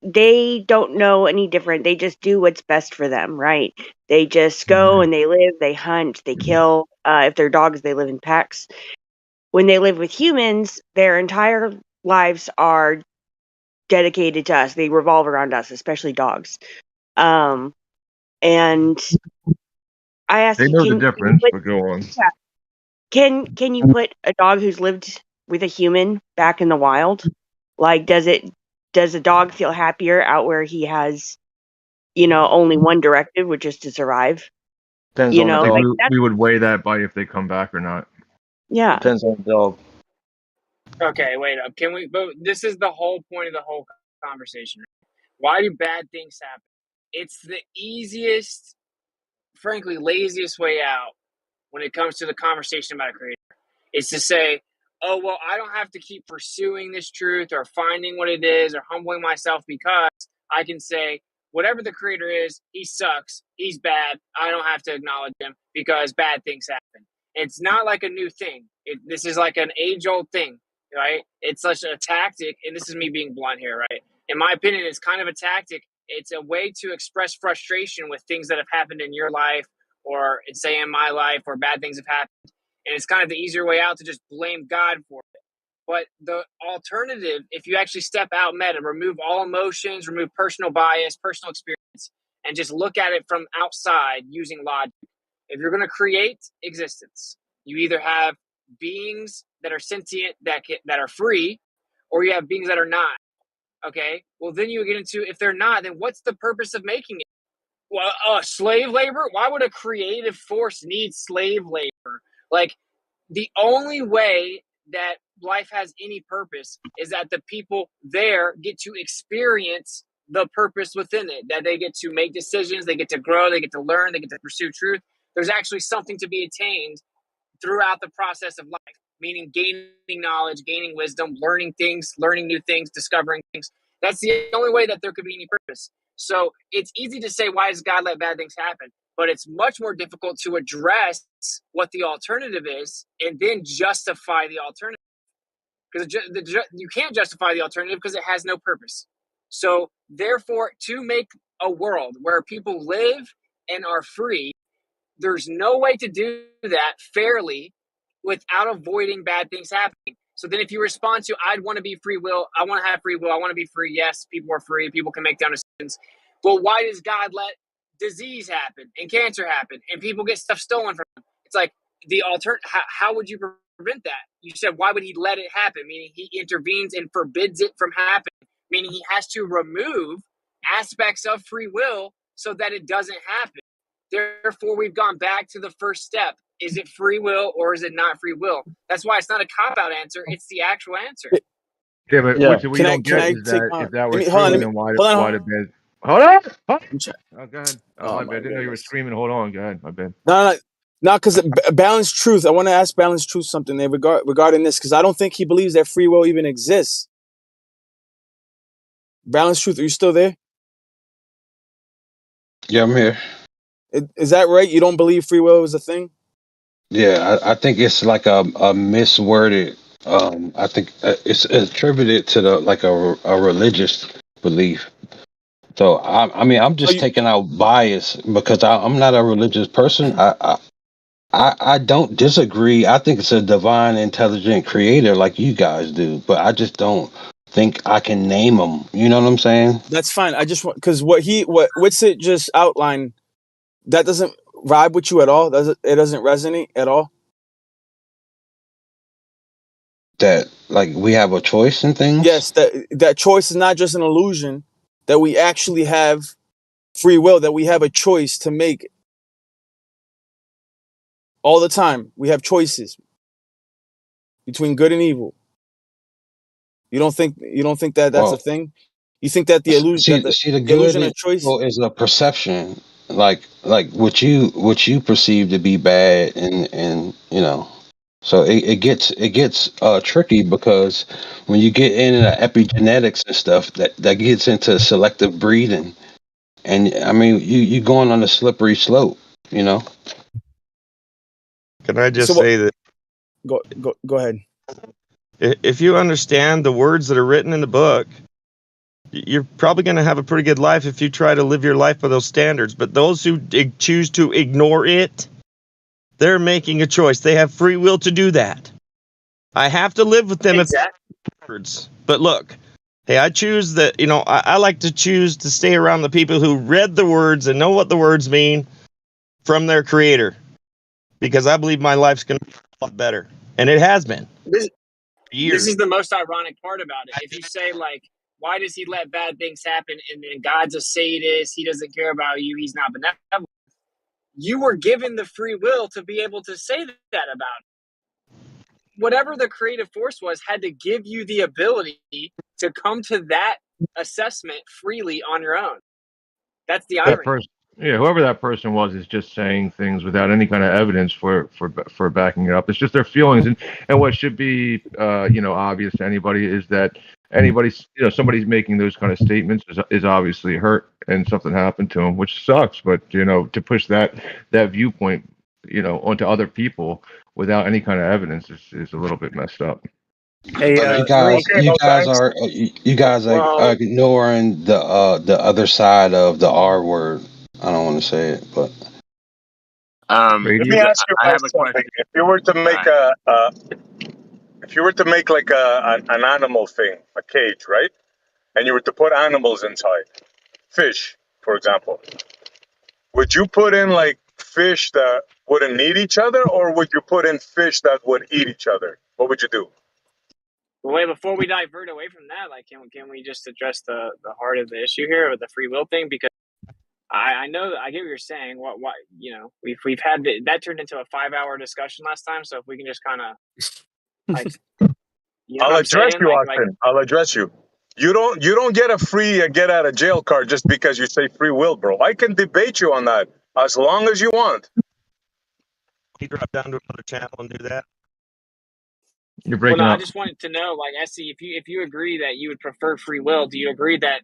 Speaker 3: they don't know any different. They just do what's best for them, right? They just go and they live, they hunt, they kill. If they're dogs, they live in packs. When they live with humans, their entire lives are dedicated to us. They revolve around us, especially dogs. And I asked
Speaker 11: they
Speaker 3: you,
Speaker 11: know the difference, but go on.
Speaker 3: Yeah, can you put a dog who's lived with a human back in the wild? Like, does a dog feel happier out where he has, only one directive, which is to survive?
Speaker 11: Depends on the dog. We would weigh that by if they come back or not.
Speaker 3: Yeah.
Speaker 8: Depends on the dog.
Speaker 2: Okay, wait up. But this is the whole point of the whole conversation. Why do bad things happen? It's the easiest, frankly, laziest way out when it comes to the conversation about a creator. It's to say, oh, well, I don't have to keep pursuing this truth or finding what it is or humbling myself because I can say, whatever the creator is, he sucks, he's bad, I don't have to acknowledge him because bad things happen. It's not like a new thing. This is like an age-old thing, right? It's such a tactic, and this is me being blunt here, right? In my opinion, it's kind of a tactic. It's a way to express frustration with things that have happened in your life or, say, in my life where bad things have happened. And it's kind of the easier way out to just blame God for it. But the alternative, if you actually step out meta, remove all emotions, remove personal bias, personal experience, and just look at it from outside using logic. If you're going to create existence, you either have beings that are sentient, that are free, or you have beings that are not. Okay? Well, then you get into, if they're not, then what's the purpose of making it? Well, slave labor? Why would a creative force need slave labor? Like, the only way that life has any purpose is that the people there get to experience the purpose within it, that they get to make decisions, they get to grow, they get to learn, they get to pursue truth. There's actually something to be attained throughout the process of life, meaning gaining knowledge, gaining wisdom, learning things, learning new things, discovering things. That's the only way that there could be any purpose. So it's easy to say, why does God let bad things happen? But it's much more difficult to address what the alternative is and then justify the alternative. Because you can't justify the alternative because it has no purpose. So therefore, to make a world where people live and are free, there's no way to do that fairly without avoiding bad things happening. So then if you respond to, I'd want to be free will, I want to have free will, I want to be free. Yes, people are free. People can make their own decisions. But why does God let disease happen and cancer happen and people get stuff stolen from them? It's like the how would you prevent that? You said, why would he let it happen? Meaning he intervenes and forbids it from happening. Meaning he has to remove aspects of free will so that it doesn't happen. Therefore, we've gone back to the first step. Is it free will or is it not free will? That's why it's not a cop-out answer. It's the actual answer.
Speaker 11: Yeah, but
Speaker 4: Yeah.
Speaker 11: what we don't get is that if that were true, then why did Ben? Hold on. Oh, go ahead. Oh, my bad. I didn't know you were screaming. Hold on. Go ahead. My bad.
Speaker 4: No, because balanced truth. I want to ask balanced truth something there regarding this, because I don't think he believes that free will even exists. Balanced truth, are you still there?
Speaker 9: Yeah, I'm here.
Speaker 4: Is that right? You don't believe free will is a thing?
Speaker 9: Yeah, I think it's like a misworded. I think it's attributed to a religious belief. So I mean, I'm just taking out bias because I'm not a religious person. I don't disagree. I think it's a divine, intelligent creator like you guys do, but I just don't think I can name them. You know what I'm saying?
Speaker 4: That's fine. I just want, because what Witsit just outlined, that doesn't vibe with you at all. It doesn't resonate at all.
Speaker 9: That like we have a choice in things.
Speaker 4: Yes, that choice is not just an illusion. That we actually have free will. That we have a choice to make all the time. We have choices between good and evil. You don't think that that's a thing? You think that the illusion,
Speaker 9: See the
Speaker 4: the
Speaker 9: good
Speaker 4: illusion
Speaker 9: and
Speaker 4: of choice?
Speaker 9: evil is a perception. Like what you perceive to be bad, and you know. So it gets tricky because when you get into epigenetics and stuff, that gets into selective breeding, and I mean you going on a slippery slope, you know.
Speaker 1: Can I just say that?
Speaker 4: Go ahead.
Speaker 1: If you understand the words that are written in the book, you're probably going to have a pretty good life if you try to live your life by those standards. But those who choose to ignore it, they're making a choice. They have free will to do that. I have to live with them words. But look, hey, I choose that, I like to choose to stay around the people who read the words and know what the words mean from their creator. Because I believe my life's going to be a lot better. And it has been.
Speaker 2: This is the most ironic part about it. If you say, like, why does he let bad things happen? And then God's a sadist. He doesn't care about you. He's not benevolent. You were given the free will to be able to say that about it. Whatever the creative force was had to give you the ability to come to that assessment freely on your own. That's the irony.
Speaker 11: Whoever that person was is just saying things without any kind of evidence for backing it up. It's just their feelings, and what should be obvious to anybody is that somebody's making those kind of statements is obviously hurt and something happened to them, which sucks. But to push that viewpoint onto other people without any kind of evidence is a little bit messed up.
Speaker 9: Hey, you guys are ignoring the other side of the R word. I don't want to say it, but
Speaker 5: let me ask you guys something. If you were to make like an animal thing, a cage, right? And you were to put animals inside, fish, for example, would you put in like fish that wouldn't need each other, or would you put in fish that would eat each other? What would you do?
Speaker 2: Wait, before we divert away from that, like, can we just address the heart of the issue here with the free will thing? Because I know I get what you're saying. What we've had that turned into a 5-hour discussion last time. So if we can just kind of like,
Speaker 5: I'll address you, Austin. I'll address you. You don't get a free get out of jail card just because you say free will, bro. I can debate you on that as long as you want.
Speaker 1: You drop down to another channel and do that.
Speaker 11: You're breaking
Speaker 2: up.
Speaker 11: up.
Speaker 2: I just wanted to know, like, Essie, if you agree that you would prefer free will, do you agree that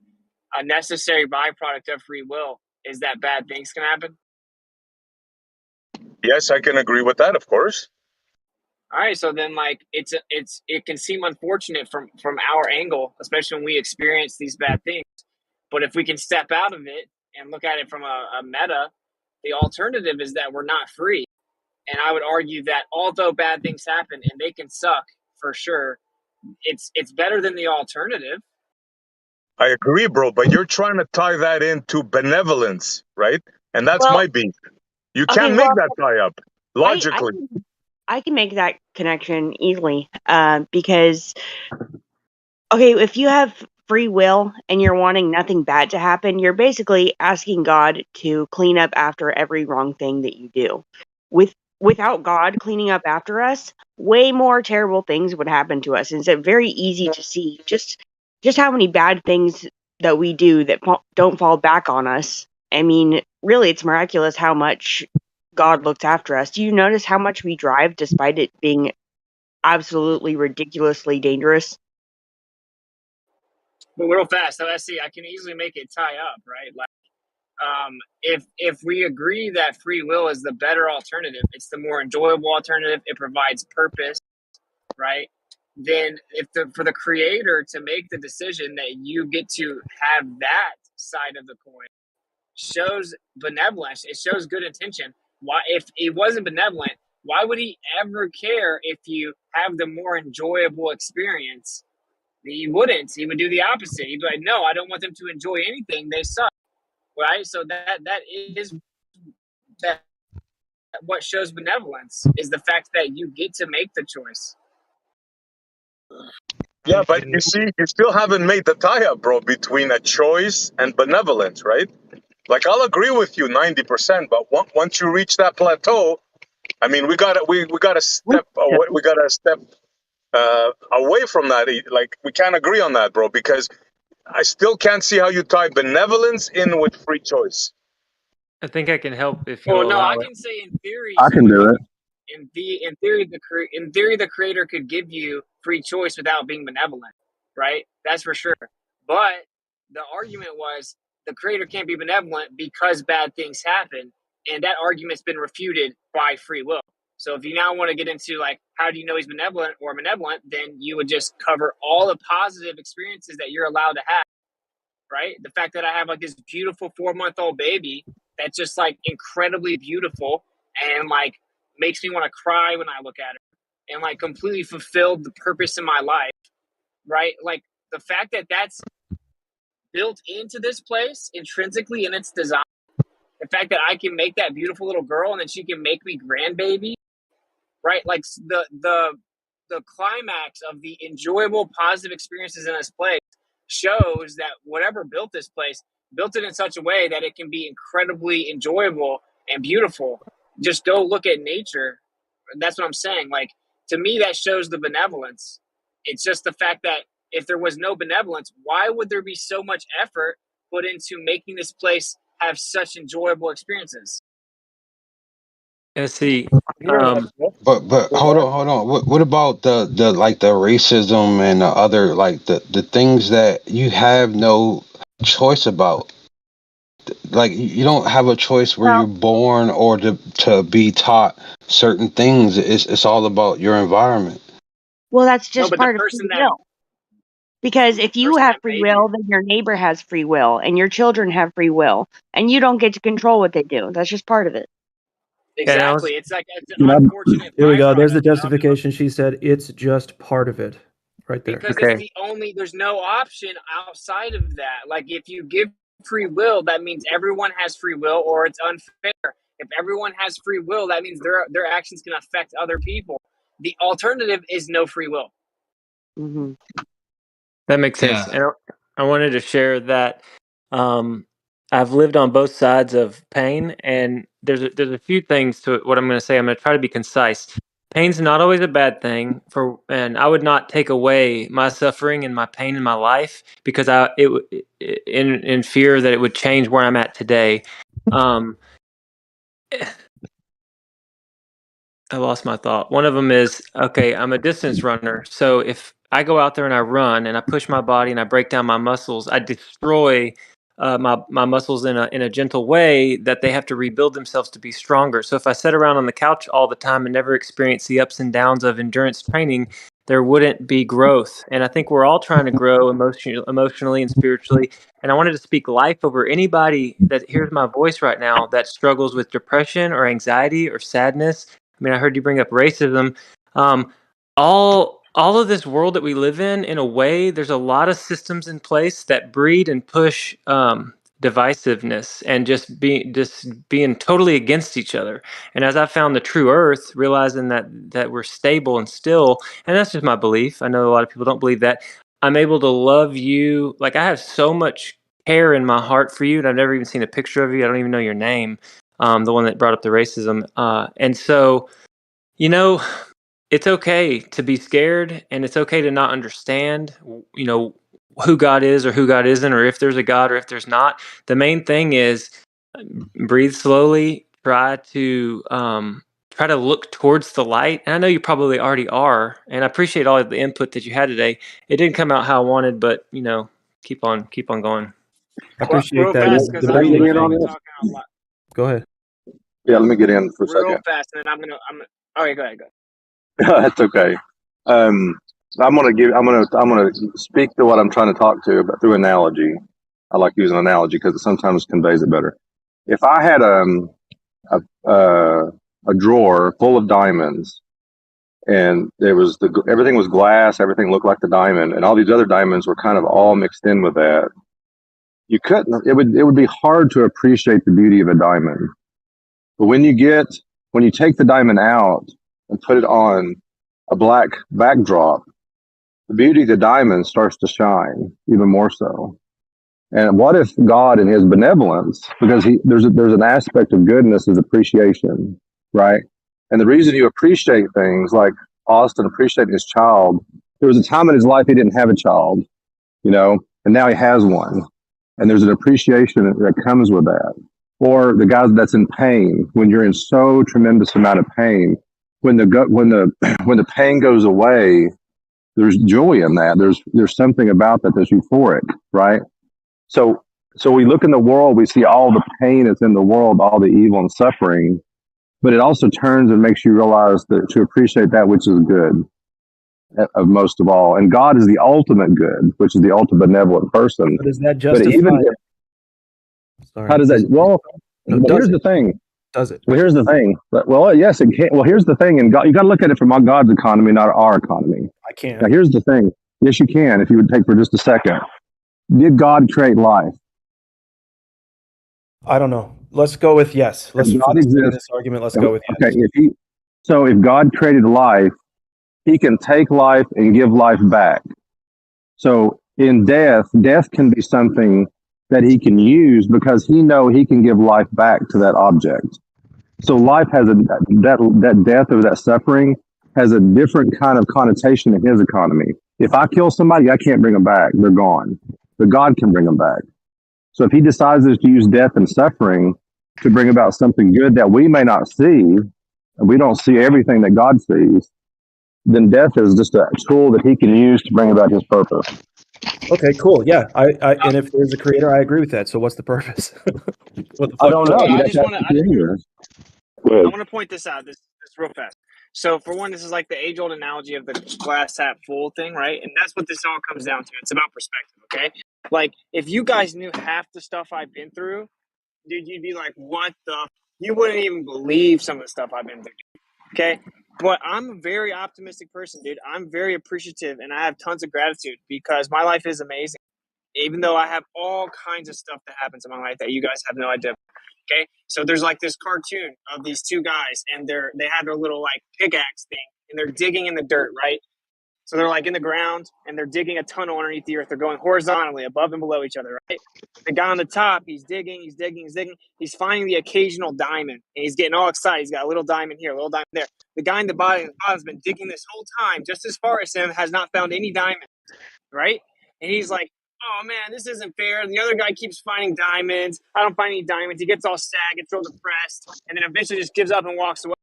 Speaker 2: a necessary byproduct of free will is that bad things can happen?
Speaker 5: Yes, I can agree with that, of course.
Speaker 2: All right, so then, like, it can seem unfortunate from our angle, especially when we experience these bad things. But if we can step out of it and look at it from a meta, the alternative is that we're not free. And I would argue that although bad things happen and they can suck for sure, it's better than the alternative.
Speaker 5: I agree, bro, but you're trying to tie that into benevolence, right? And that's
Speaker 3: Well,
Speaker 5: my beef. You
Speaker 3: okay,
Speaker 5: can't make that tie up logically.
Speaker 3: I can make that connection easily, because okay, if you have free will and you're wanting nothing bad to happen, you're basically asking God to clean up after every wrong thing that you do. Without God cleaning up after us, way more terrible things would happen to us. And it's very easy to see just how many bad things that we do that don't fall back on us. I mean, really, it's miraculous how much God looks after us. Do you notice how much we drive despite it being absolutely ridiculously dangerous?
Speaker 2: But real fast, so I can easily make it tie up, right? Like, if we agree that free will is the better alternative, it's the more enjoyable alternative. It provides purpose, right? Then, for the creator to make the decision that you get to have that side of the coin, shows benevolence. It shows good intention. Why, if it wasn't benevolent, why would he ever care if you have the more enjoyable experience? He wouldn't. He would do the opposite. He'd be like, no, I don't want them to enjoy anything. They suck, right? So that is that what shows benevolence is the fact that you get to make the choice.
Speaker 5: Yeah, but you see, you still haven't made the tie up, bro, between a choice and benevolence, right? Like, I'll agree with you 90%, but once you reach that plateau, I mean, we gotta step away. We gotta step away from that. Like, we can't agree on that, bro, because I still can't see how you tie benevolence in with free choice.
Speaker 19: I think I can help if you'll
Speaker 2: Well, no,
Speaker 19: allow
Speaker 2: I
Speaker 19: it.
Speaker 2: can say in theory.
Speaker 23: I can do it.
Speaker 2: In theory, the creator could give you free choice without being benevolent, right? That's for sure. But the argument was the creator can't be benevolent because bad things happen, and that argument's been refuted by free will. So if you now want to get into like how do you know he's benevolent or malevolent, then you would just cover all the positive experiences that you're allowed to have, right? The fact that I have like this beautiful 4-month-old baby that's just like incredibly beautiful and like makes me want to cry when I look at her and like completely fulfilled the purpose in my life, right? Like the fact that that's built into this place intrinsically in its design, the fact that I can make that beautiful little girl and then she can make me grandbaby, right? Like the climax of the enjoyable positive experiences in this place shows that whatever built this place built it in such a way that it can be incredibly enjoyable and beautiful. Just go look at nature. That's what I'm saying. Like, to me, that shows the benevolence. It's just the fact that if there was no benevolence, why would there be so much effort put into making this place have such enjoyable experiences?
Speaker 19: Yeah, see,
Speaker 9: But hold on. What about the like the racism and the other like the things that you have no choice about? Like you don't have a choice where you're born or to be taught certain things. It's all about your environment.
Speaker 3: Well, that's
Speaker 2: No,
Speaker 3: just
Speaker 2: but the
Speaker 3: part of
Speaker 2: person
Speaker 3: free
Speaker 2: that
Speaker 3: will. Because if you
Speaker 2: person
Speaker 3: have
Speaker 2: that
Speaker 3: free
Speaker 2: made you,
Speaker 3: will, then your neighbor has free will, and your children have free will, and you don't get to control what they do. That's just part of it.
Speaker 19: and I was,
Speaker 2: exactly. It's like it's an unfortunate
Speaker 18: Here we go. There's the
Speaker 2: byproduct
Speaker 18: justification. She said it's just part of it, right there.
Speaker 2: because it's the only. There's no option outside of that. Like if you give free will, that means everyone has free will, or it's unfair. If everyone has free will, that means their actions can affect other people. The alternative is no free will.
Speaker 3: Mm-hmm.
Speaker 19: That makes sense.
Speaker 15: Yeah.
Speaker 19: And I wanted to share that I've lived on both sides of pain, and there's a few things to what I'm going to say. I'm going to try to be concise. Pain's not always a bad thing, and I would not take away my suffering and my pain in my life because in fear that it would change where I'm at today. I lost my thought. One of them is, okay, I'm a distance runner. So if I go out there and I run and I push my body and I break down my muscles, I destroy my muscles in a gentle way that they have to rebuild themselves to be stronger. So if I sit around on the couch all the time and never experience the ups and downs of endurance training, there wouldn't be growth. And I think we're all trying to grow emotionally and spiritually. And I wanted to speak life over anybody that hears my voice right now that struggles with depression or anxiety or sadness. I mean, I heard you bring up racism. All of this world that we live in a way, there's a lot of systems in place that breed and push divisiveness and just being totally against each other. And as I found the true earth, realizing that we're stable and still, and that's just my belief. I know a lot of people don't believe that. I'm able to love you. Like, I have so much care in my heart for you, and I've never even seen a picture of you. I don't even know your name. The one that brought up the racism. And so, you know, it's okay to be scared, and it's okay to not understand, you know, who God is or who God isn't, or if there's a God or if there's not. The main thing is breathe slowly, try to look towards the light. And I know you probably already are, and I appreciate all of the input that you had today. It didn't come out how I wanted, but you know, keep on going.
Speaker 18: I appreciate
Speaker 2: real
Speaker 18: that.
Speaker 2: fast,
Speaker 18: The
Speaker 2: because I
Speaker 18: breathing
Speaker 2: feel like
Speaker 18: thing.
Speaker 2: talking a lot.
Speaker 18: Go ahead.
Speaker 23: Yeah, let me get in for a
Speaker 2: Real
Speaker 23: second.
Speaker 2: fast, and then I'm. Okay, go ahead.
Speaker 23: That's okay. I'm gonna speak to what I'm trying to talk to, but through analogy. I like using analogy because it sometimes conveys it better. If I had a drawer full of diamonds, and everything was glass, everything looked like the diamond, and all these other diamonds were kind of all mixed in with that, you couldn't. It would be hard to appreciate the beauty of a diamond. But when you take the diamond out and put it on a black backdrop, the beauty of the diamond starts to shine even more so. And what if God, in His benevolence, because there's an aspect of goodness is appreciation, right? And the reason you appreciate things, like Austin appreciating his child, there was a time in his life he didn't have a child, you know, and now he has one, and there's an appreciation that comes with that. Or the guy that's in pain, when you're in so tremendous amount of pain, when the pain goes away, there's joy in that. There's something about that that's euphoric, right? So we look in the world, we see all the pain that's in the world, all the evil and suffering, but it also turns and makes you realize that to appreciate that which is good of most of all. And God is the ultimate good, which is the ultimate benevolent person.
Speaker 18: But does that
Speaker 23: But
Speaker 18: justify
Speaker 23: even
Speaker 18: it?
Speaker 23: how does that? Well,
Speaker 18: No,
Speaker 23: but here's the thing.
Speaker 18: Does it?
Speaker 23: Well, here's the thing. Well, yes, it can. Well, here's the thing. And God, you got to look at it from God's economy, not our economy.
Speaker 18: I can't.
Speaker 23: Now, here's the thing. Yes, you can. If you would take for just a second. Did God create life?
Speaker 18: I don't know. Let's go with yes. Let's
Speaker 23: If God
Speaker 18: for the sake of
Speaker 23: exists,
Speaker 18: this argument. Let's go with yes.
Speaker 23: okay. If God created life, He can take life and give life back. So in death can be something that He can use because He can give life back to that object. So life has that death or that suffering has a different kind of connotation in His economy. If I kill somebody, I can't bring them back; they're gone. But God can bring them back. So if He decides to use death and suffering to bring about something good that we may not see, and we don't see everything that God sees, then death is just a tool that He can use to bring about His purpose.
Speaker 18: Okay, cool. Yeah, and if there's a creator, I agree with that. So what's the purpose? What the fuck?
Speaker 23: I don't know.
Speaker 2: I just want to point this out. This real fast. So for one, this is like the age-old analogy of the glass half full thing, right? And that's what this all comes down to. It's about perspective, okay? Like, if you guys knew half the stuff I've been through, dude, you'd be like, what the? You wouldn't even believe some of the stuff I've been through, okay? But I'm a very optimistic person, dude. I'm very appreciative, and I have tons of gratitude because my life is amazing. Even though I have all kinds of stuff that happens in my life that you guys have no idea. Okay, so there's like this cartoon of these two guys, and they have their little like pickaxe thing, and they're digging in the dirt, right? So they're like in the ground, and they're digging a tunnel underneath the earth. They're going horizontally above and below each other, right? The guy on the top, he's digging. He's finding the occasional diamond, and he's getting all excited. He's got a little diamond here, a little diamond there. The guy in the bottom has been digging this whole time, just as far as him, has not found any diamond, right? And he's like, oh man, this isn't fair. And the other guy keeps finding diamonds. I don't find any diamonds. He gets all sad, gets real depressed, and then eventually just gives up and walks away.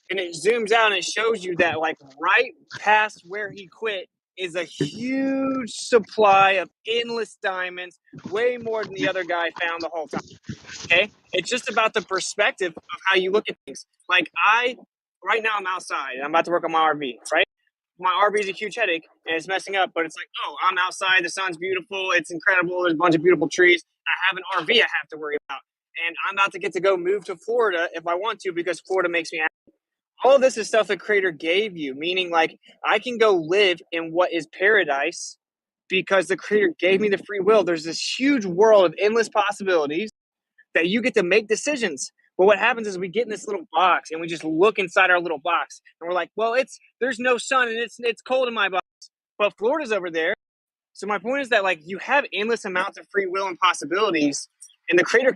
Speaker 2: And it zooms out and it shows you that like right past where he quit is a huge supply of endless diamonds, way more than the other guy found the whole time. Okay? It's just about the perspective of how you look at things. Like right now I'm outside and I'm about to work on my RV, right? My RV is a huge headache and it's messing up, but it's like, oh, I'm outside. The sun's beautiful. It's incredible. There's a bunch of beautiful trees. I have an RV I have to worry about. And I'm about to get to go move to Florida if I want to because Florida makes me happy. all of this is stuff the Creator gave you, meaning like I can go live in what is paradise because the Creator gave me the free will. There's this huge world of endless possibilities that you get to make decisions. But what happens is we get in this little box and we just look inside our little box and we're like, well, there's no sun and it's cold in my box. But Florida's over there. So my point is that like you have endless amounts of free will and possibilities, and the creator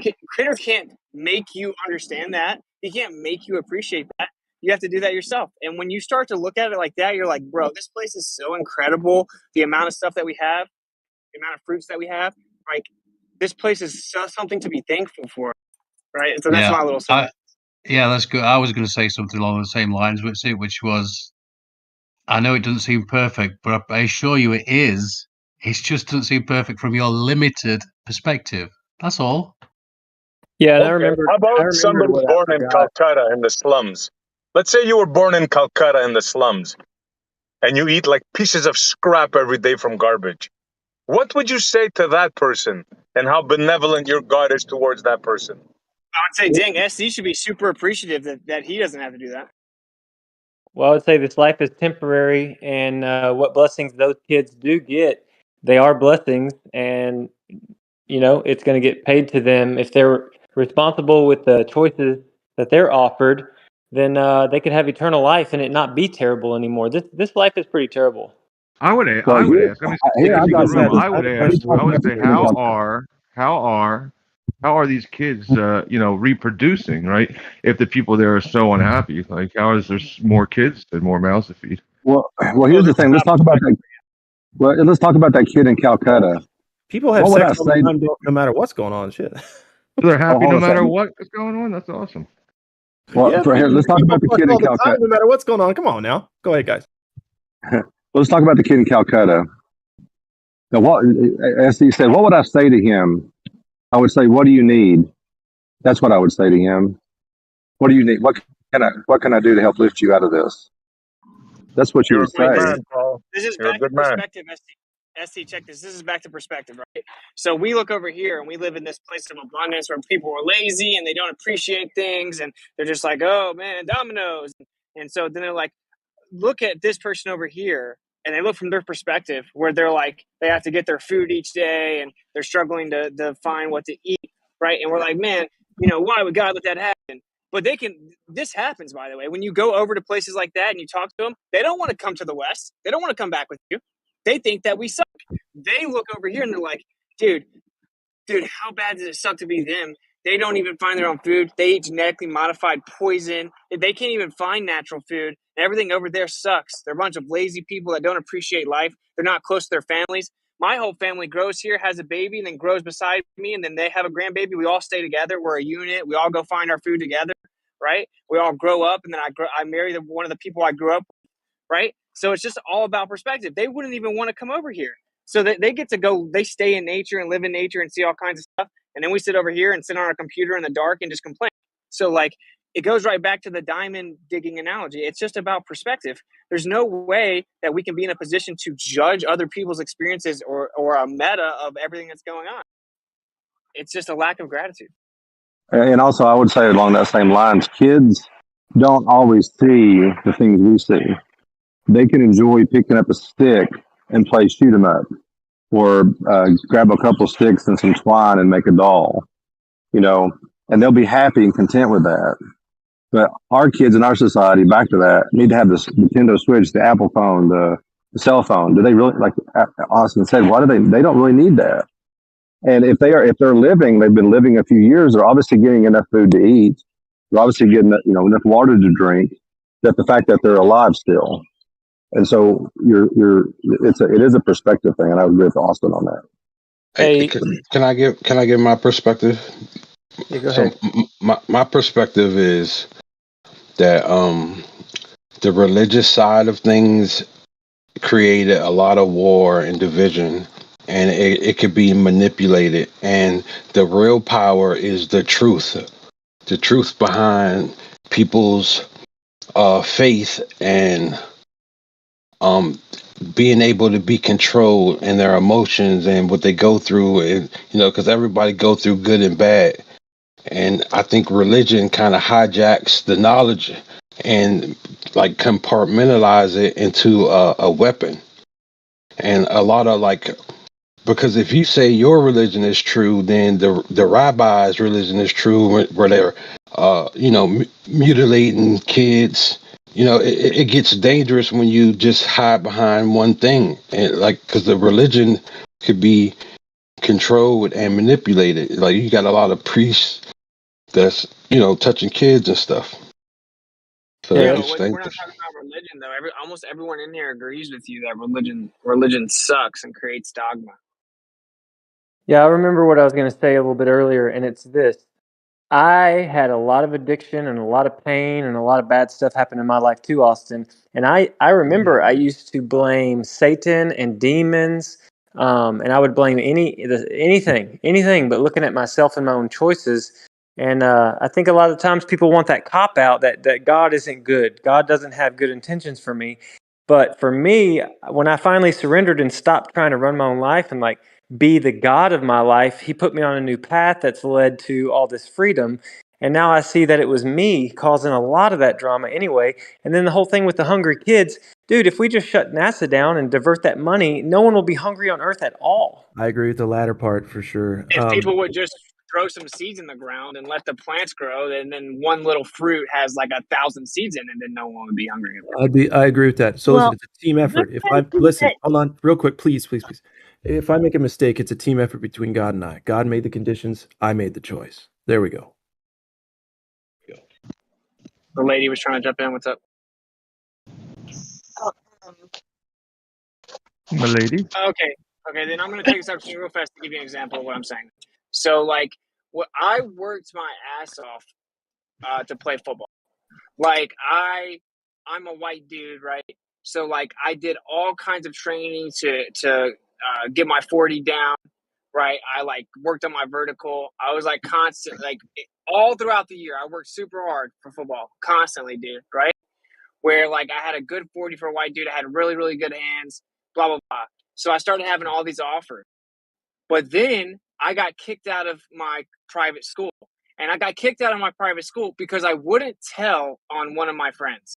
Speaker 2: can't make you understand that. He can't make you appreciate that. You have to do that yourself. And when you start to look at it like that, you're like, bro, this place is so incredible. The amount of stuff that we have, the amount of fruits that we have, like this place is something to be thankful for, right? So that's my little sentence.
Speaker 15: Yeah, that's good. I was going to say something along the same lines, which was, I know it doesn't seem perfect, but I assure you it is. It just doesn't seem perfect from your limited perspective. That's all.
Speaker 19: Yeah, and
Speaker 5: Okay,
Speaker 19: I remember.
Speaker 5: how about somebody
Speaker 19: what
Speaker 5: born
Speaker 19: I
Speaker 5: in
Speaker 19: forgot.
Speaker 5: Calcutta in the slums? Let's say you were born in Calcutta in the slums and you eat like pieces of scrap every day from garbage. What would you say to that person and how benevolent your God is towards that person?
Speaker 2: I would say, dang, SC should be super appreciative that he doesn't have to do that.
Speaker 19: Well, I would say this life is temporary, and what blessings those kids do get, they are blessings, and it's going to get paid to them if they're responsible with the choices that they're offered. Then they could have eternal life and it not be terrible anymore. This life is pretty terrible.
Speaker 11: I would ask. I mean,
Speaker 23: Here I
Speaker 11: speaking
Speaker 23: got
Speaker 11: for the room,
Speaker 23: something.
Speaker 11: I would ask. I would say, how are these kids, reproducing? Right? If the people there are so unhappy, like, how is there more kids and more mouths to feed?
Speaker 23: Well, here's the thing. Let's talk about that. Well, let's talk about that kid in Calcutta.
Speaker 18: People have
Speaker 23: What would I
Speaker 18: sex all the
Speaker 23: say?
Speaker 18: time, no matter what's going on. Shit.
Speaker 11: They're happy
Speaker 23: hold
Speaker 11: no
Speaker 23: on a
Speaker 11: matter
Speaker 23: second.
Speaker 11: what is going on. That's awesome.
Speaker 23: Well,
Speaker 18: Yeah,
Speaker 23: here, let's talk
Speaker 18: people
Speaker 23: about the
Speaker 18: fuck
Speaker 23: kid in
Speaker 18: all the time,
Speaker 23: Calcutta.
Speaker 18: no matter what's going on. Come on now. Go ahead, guys.
Speaker 23: Let's talk about the kid in Calcutta. Now, as he said, what would I say to him? I would say, "What do you need?" That's what I would say to him. What do you need? What can I do to help lift you out of this? That's what you
Speaker 5: You're a
Speaker 23: would
Speaker 5: good
Speaker 23: say.
Speaker 5: man, Paul.
Speaker 2: This is
Speaker 5: You're a
Speaker 2: back to
Speaker 5: good man.
Speaker 2: perspective, SC, check this. This is back to perspective, right? So we look over here and we live in this place of abundance where people are lazy and they don't appreciate things and they're just like, oh man, dominoes. And so then they're like, look at this person over here, and they look from their perspective where they're like, they have to get their food each day and they're struggling to find what to eat, right? And we're like, man, why would God let that happen? But this happens, by the way. When you go over to places like that and you talk to them, they don't want to come to the West. They don't want to come back with you. They think that we suck. They look over here and they're like, dude, how bad does it suck to be them? They don't even find their own food. They eat genetically modified poison. They can't even find natural food. Everything over there sucks. They're a bunch of lazy people that don't appreciate life. They're not close to their families. My whole family grows here, has a baby, and then grows beside me, and then they have a grandbaby. We all stay together. We're a unit. We all go find our food together, right? We all grow up, and then I marry one of the people I grew up with, right? So it's just all about perspective. They wouldn't even want to come over here. So they get to go, they stay in nature and live in nature and see all kinds of stuff. And then we sit over here and sit on our computer in the dark and just complain. So like it goes right back to the diamond digging analogy. It's just about perspective. There's no way that we can be in a position to judge other people's experiences or a meta of everything that's going on. It's just a lack of gratitude.
Speaker 23: And also, I would say along that same lines, kids don't always see the things we see. They can enjoy picking up a stick and play shoot 'em up, or grab a couple sticks and some twine and make a doll, and they'll be happy and content with that. But our kids in our society, back to that, need to have the Nintendo Switch, the Apple phone, the cell phone. Do they really, like Austin said, why do they don't really need that? And if they're living, they've been living a few years, they're obviously getting enough food to eat. They're obviously getting enough water to drink. That the fact that they're alive still. And so it is a perspective thing, and I would agree with Austin on that.
Speaker 9: Hey, can I give my perspective?
Speaker 19: Yeah, go ahead.
Speaker 9: My perspective is that the religious side of things created a lot of war and division, and it could be manipulated. And the real power is the truth behind people's faith and being able to be controlled in their emotions and what they go through, and because everybody go through good and bad. And I think religion kind of hijacks the knowledge and like compartmentalize it into a weapon. And a lot of like, because if you say your religion is true, then the rabbi's religion is true, where they're mutilating kids. It gets dangerous when you just hide behind one thing, and like, because the religion could be controlled and manipulated. Like, you got a lot of priests that's touching kids and stuff. So
Speaker 2: Yeah,
Speaker 9: it
Speaker 2: but
Speaker 9: gets
Speaker 2: we're not
Speaker 9: dangerous.
Speaker 2: talking about religion though. Almost everyone in here agrees with you that religion sucks and creates dogma.
Speaker 19: Yeah, I remember what I was going to say a little bit earlier, and it's this. I had a lot of addiction and a lot of pain and a lot of bad stuff happen in my life too, Austin. And I remember I used to blame Satan and demons, and I would blame anything but looking at myself and my own choices. And I think a lot of times people want that cop out that God isn't good. God doesn't have good intentions for me. But for me, when I finally surrendered and stopped trying to run my own life and like be the God of my life, he put me on a new path that's led to all this freedom. And now I see that it was me causing a lot of that drama anyway. And then the whole thing with the hungry kids, dude, if we just shut NASA down and divert that money, no one will be hungry on Earth at all.
Speaker 18: I agree with the latter part for sure.
Speaker 2: If people would just throw some seeds in the ground and let the plants grow, and then one little fruit has like 1,000 seeds in it, then no one would be hungry.
Speaker 18: I agree with that. So
Speaker 3: Well,
Speaker 18: listen, it's a team effort. If I listen, hold on, real quick, please. If I make a mistake, it's a team effort between God and I. God made the conditions. I made the choice. There we go.
Speaker 2: The lady was trying to jump in. What's up?
Speaker 11: My lady.
Speaker 2: Okay, then I'm going to take this opportunity real fast to give you an example of what I'm saying. So, like, I worked my ass off to play football. Like, I'm a white dude, right? So, like, I did all kinds of training to get my 40 down, right? I like worked on my vertical. I was like constant, like all throughout the year. I worked super hard for football, constantly, dude, right? Where like I had a good 40 for a white dude. I had really, really good hands, blah, blah, blah. So I started having all these offers. But then I got kicked out of my private school. And I got kicked out of my private school because I wouldn't tell on one of my friends.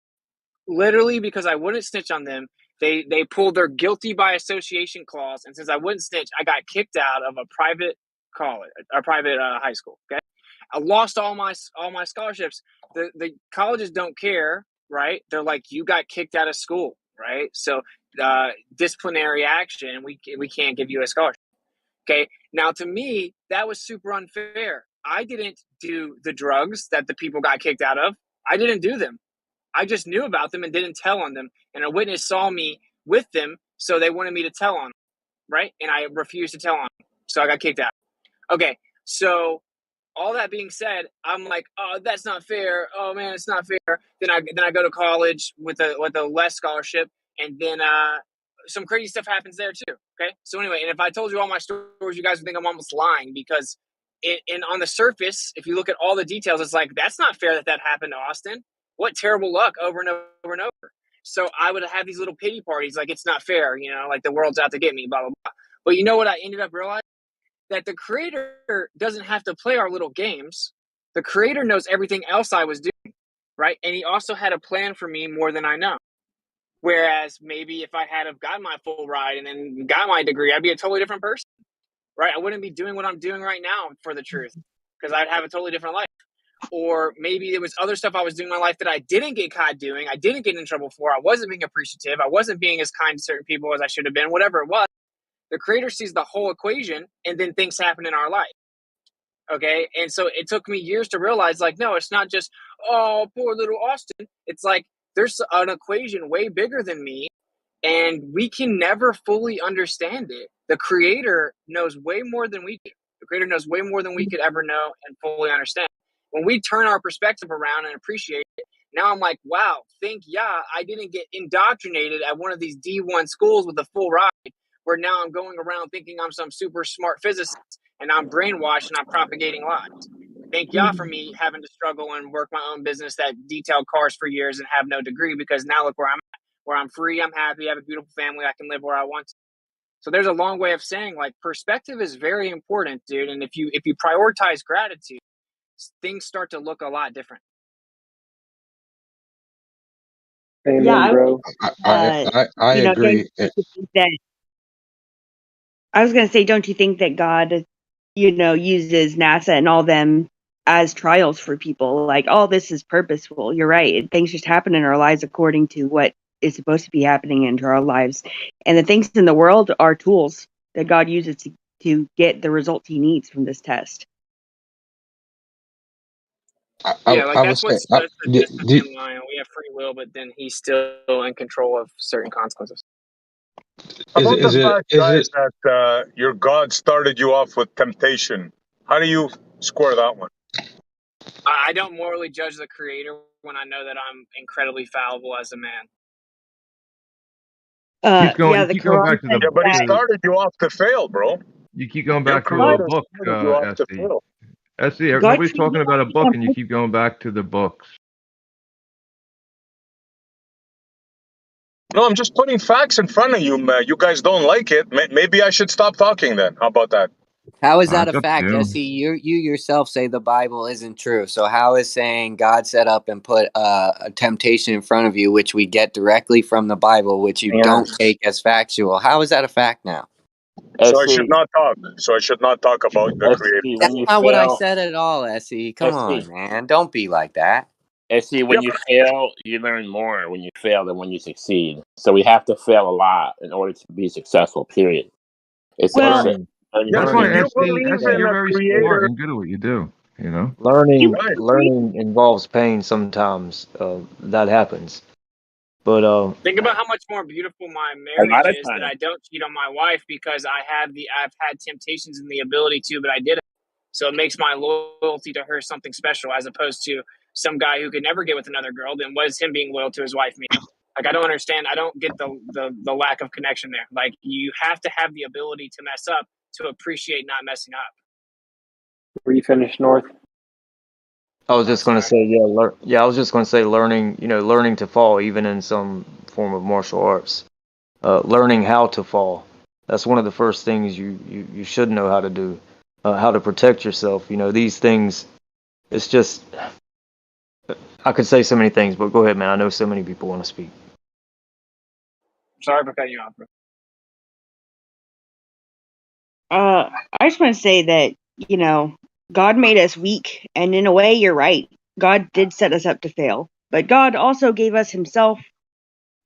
Speaker 2: Literally because I wouldn't snitch on them. They pulled their guilty by association clause. And since I wouldn't snitch, I got kicked out of a private college, a private high school. Okay. I lost all my scholarships. The colleges don't care, right? They're like, you got kicked out of school, right? So disciplinary action. We can't give you a scholarship. Okay. Now, to me, that was super unfair. I didn't do the drugs that the people got kicked out of. I didn't do them. I just knew about them and didn't tell on them. And a witness saw me with them, so they wanted me to tell on them, right? And I refused to tell on them, so I got kicked out. Okay. So all that being said, I'm like, oh, that's not fair. Oh man, it's not fair. Then I go to college with a less scholarship, and then some crazy stuff happens there too. Okay, so anyway, and if I told you all my stories, you guys would think I'm almost lying because on the surface, if you look at all the details, it's like that's not fair that happened to Austin. What terrible luck over and over and over. So I would have these little pity parties, like it's not fair, like the world's out to get me, blah blah blah. But you know what I ended up realizing? That the creator doesn't have to play our little games. The creator knows everything else I was doing, right? And he also had a plan for me more than I know. Whereas maybe if I had have gotten my full ride and then got my degree, I'd be a totally different person, right? I wouldn't be doing what I'm doing right now for the truth because I'd have a totally different life. Or maybe there was other stuff I was doing in my life that I didn't get caught doing. I didn't get in trouble for. I wasn't being appreciative. I wasn't being as kind to certain people as I should have been, whatever it was. The creator sees the whole equation and then things happen in our life. Okay. And so it took me years to realize, like, no, it's not just, oh, poor little Austin. It's like there's an equation way bigger than me, and we can never fully understand it. The creator knows way more than we do. The creator knows way more than we could ever know and fully understand. When we turn our perspective around and appreciate it, now I'm like, wow, thank Yah, I didn't get indoctrinated at one of these D1 schools with a full ride, where now I'm going around thinking I'm some super smart physicist and I'm brainwashed and I'm propagating lies. Thank Yah for me having to struggle and work my own business that detailed cars for years and have no degree, because now look where I'm at, where I'm free, I'm happy, I have a beautiful family, I can live where I want to. So there's a long way of saying, like, perspective is very important, dude. And if you prioritize gratitude, things start to look a lot different.
Speaker 19: Amen,
Speaker 3: Yeah,
Speaker 19: bro.
Speaker 9: I
Speaker 3: don't
Speaker 9: agree.
Speaker 3: you think that? I was going to say, don't you think that God, uses NASA and all them as trials for people? Like, all this is purposeful. You're right. Things just happen in our lives according to what is supposed to be happening into our lives, and the things in the world are tools that God uses to get the results He needs from this test.
Speaker 2: Yeah, like
Speaker 9: I would
Speaker 2: that's
Speaker 9: say,
Speaker 2: what's that's the discipline line. We have free will, but then he's still in control of certain consequences.
Speaker 5: How about the fact, guys, that your God started you off with temptation? How do you square that one?
Speaker 2: I don't morally judge the creator when I know that I'm incredibly fallible as a man.
Speaker 11: You keep going back to the.
Speaker 5: Yeah, but he
Speaker 11: to-
Speaker 5: started you off to fail, bro.
Speaker 11: You keep going
Speaker 5: Your
Speaker 11: back to a
Speaker 5: creator
Speaker 11: book,
Speaker 5: started you off to
Speaker 11: Essie.
Speaker 5: fail.
Speaker 11: Essie,
Speaker 3: God
Speaker 11: nobody's
Speaker 3: created
Speaker 11: talking about a book, and you
Speaker 3: us.
Speaker 11: keep going back to the books.
Speaker 5: No, I'm just putting facts in front of you, man. You guys don't like it. Maybe I should stop talking then. How about that?
Speaker 8: How is that a
Speaker 11: It's up to
Speaker 8: fact,
Speaker 11: you.
Speaker 8: Essie? You yourself say the Bible isn't true. So how is saying God set up and put a temptation in front of you, which we get directly from the Bible, which you don't take as factual? How is that a fact now?
Speaker 5: So I should not talk. So I should not talk about the creator.
Speaker 8: That's not what I said at all, Essie. Come on, man. Don't be like that.
Speaker 22: And see, when you fail, you learn more when you fail than when you succeed. So we have to fail a lot in order to be successful, period. It's
Speaker 3: Well,
Speaker 22: learning.
Speaker 11: That's why
Speaker 5: If you
Speaker 11: Essie,
Speaker 5: believe
Speaker 11: Essie,
Speaker 5: in
Speaker 11: you're
Speaker 5: a
Speaker 11: very smart
Speaker 5: creator,
Speaker 11: and good at what you do. You know.
Speaker 13: Learning,
Speaker 5: right?
Speaker 13: learning involves pain sometimes. That happens. But
Speaker 2: Think about how much more beautiful my
Speaker 22: A lot
Speaker 2: marriage
Speaker 22: of
Speaker 2: is that
Speaker 22: times.
Speaker 2: I don't cheat on my wife because I've had temptations and the ability to, but I didn't. So it makes my loyalty to her something special, as opposed to some guy who could never get with another girl. Then what is him being loyal to his wife mean? Like, I don't understand. I don't get the lack of connection there. Like, you have to have the ability to mess up to appreciate not messing up.
Speaker 19: Were you finished, North?
Speaker 13: I was just going to say, I was just going to say, learning to fall, even in some form of martial arts, learning how to fall. That's one of the first things you should know how to do, how to protect yourself. These things. It's just, I could say so many things, but go ahead, man. I know so many people want to speak.
Speaker 2: Sorry for cutting you off, bro.
Speaker 3: I just want to say that, God made us weak, and in a way, you're right. God did set us up to fail, but God also gave us Himself,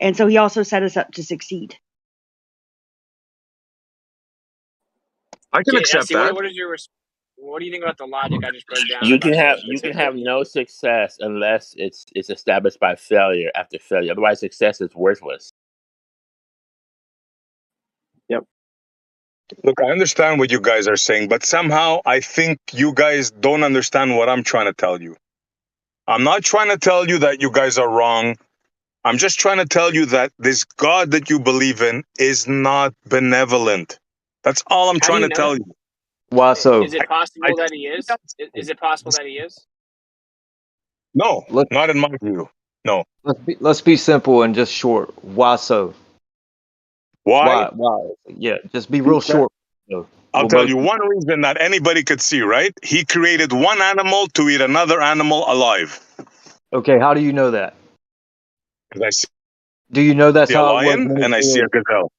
Speaker 3: and so He also set us up to succeed.
Speaker 5: I can
Speaker 2: Okay,
Speaker 5: accept
Speaker 2: Essie,
Speaker 5: that.
Speaker 2: what do you think about the logic I just broke down?
Speaker 22: You
Speaker 2: About
Speaker 22: can have no success unless it's established by failure after failure. Otherwise, success is worthless.
Speaker 19: Yep.
Speaker 5: Look, I understand what you guys are saying, but somehow I think you guys don't understand what I'm trying to tell you. I'm not trying to tell you that you guys are wrong. I'm just trying to tell you that this God that you believe in is not benevolent. That's all I'm
Speaker 2: How do
Speaker 5: trying
Speaker 2: you
Speaker 5: to
Speaker 2: know
Speaker 5: tell
Speaker 2: that?
Speaker 5: you.
Speaker 13: Why so?
Speaker 2: Is it possible that he is? Is it possible that he is?
Speaker 5: No,
Speaker 13: Let's
Speaker 5: not in my view. No.
Speaker 13: let's be simple and just short. Why so?
Speaker 5: Why?
Speaker 13: Why? Yeah, just be real short. So
Speaker 5: I'll
Speaker 13: we'll
Speaker 5: tell
Speaker 13: both.
Speaker 5: you one reason that anybody could see, right? He created one animal to eat another animal alive.
Speaker 13: Okay, how do you know that?
Speaker 5: Because I see
Speaker 13: Do you know that's
Speaker 5: a
Speaker 13: how it was
Speaker 5: lion and I see a gazelle.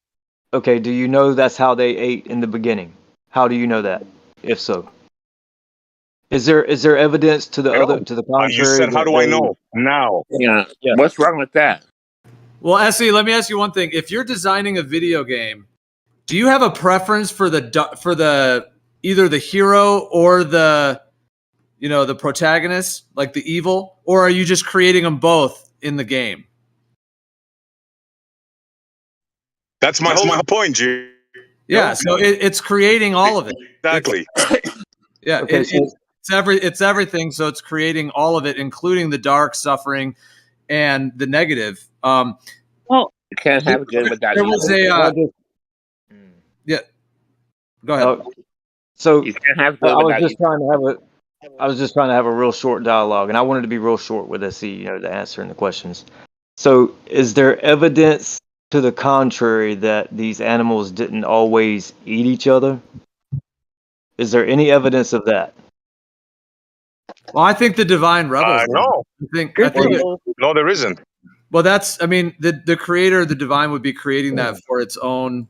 Speaker 13: Okay, do you know that's how they ate in the beginning? How do you know that? If so, is there evidence to the
Speaker 5: I know.
Speaker 13: contrary
Speaker 5: You said, how
Speaker 13: that
Speaker 5: do I know? Now.
Speaker 22: Yeah.
Speaker 13: Yeah.
Speaker 22: What's wrong with that?
Speaker 10: Well, Essie, let me ask you one thing. If you're designing a video game, do you have a preference for the either the hero or the protagonist, like the evil, or are you just creating them both in the game?
Speaker 5: That's my whole point, G.
Speaker 10: Yeah, so it's creating all of it.
Speaker 5: Exactly.
Speaker 10: Yeah,
Speaker 13: Okay,
Speaker 10: it's everything. So it's creating all of it, including the dark, suffering, and the negative.
Speaker 3: Well,
Speaker 22: You can't have good without
Speaker 10: there
Speaker 22: evil.
Speaker 10: was a yeah. Go ahead.
Speaker 13: So
Speaker 22: You can't have
Speaker 13: I
Speaker 22: good
Speaker 13: was
Speaker 22: without
Speaker 13: just
Speaker 22: evil.
Speaker 13: trying to have a real short dialogue, and I wanted to be real short with SE, the answering the questions. So, is there evidence to the contrary that these animals didn't always eat each other? Is there any evidence of that?
Speaker 10: Well, I think the divine rebels.
Speaker 5: No.
Speaker 10: I think
Speaker 5: No, there isn't.
Speaker 10: Well, that's, I mean, the creator, the divine would be creating that for its own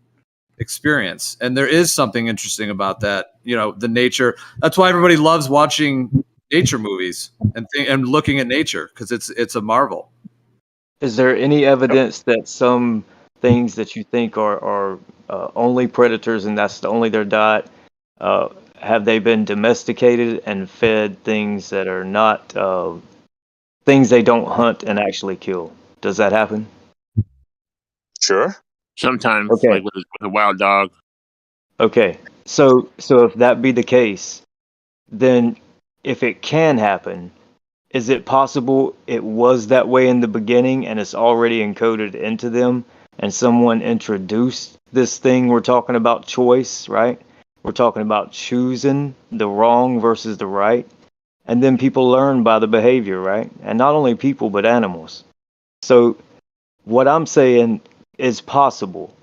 Speaker 10: experience. And there is something interesting about that, you know, the nature. That's why everybody loves watching nature movies and looking at nature, because it's a marvel.
Speaker 13: Is there any evidence that some things that you think are only predators and that's only their diet, have they been domesticated and fed things that are not things they don't hunt and actually kill? Does that happen?
Speaker 5: Sure.
Speaker 21: Sometimes,
Speaker 13: Okay.
Speaker 21: like with a wild dog.
Speaker 13: Okay. So if that be the case, then if it can happen, is it possible it was that way in the beginning and it's already encoded into them and someone introduced this thing we're talking about, choice, right? We're talking about choosing the wrong versus the right. And then people learn by the behavior, right? And not only people, but animals. So what I'm saying is possible.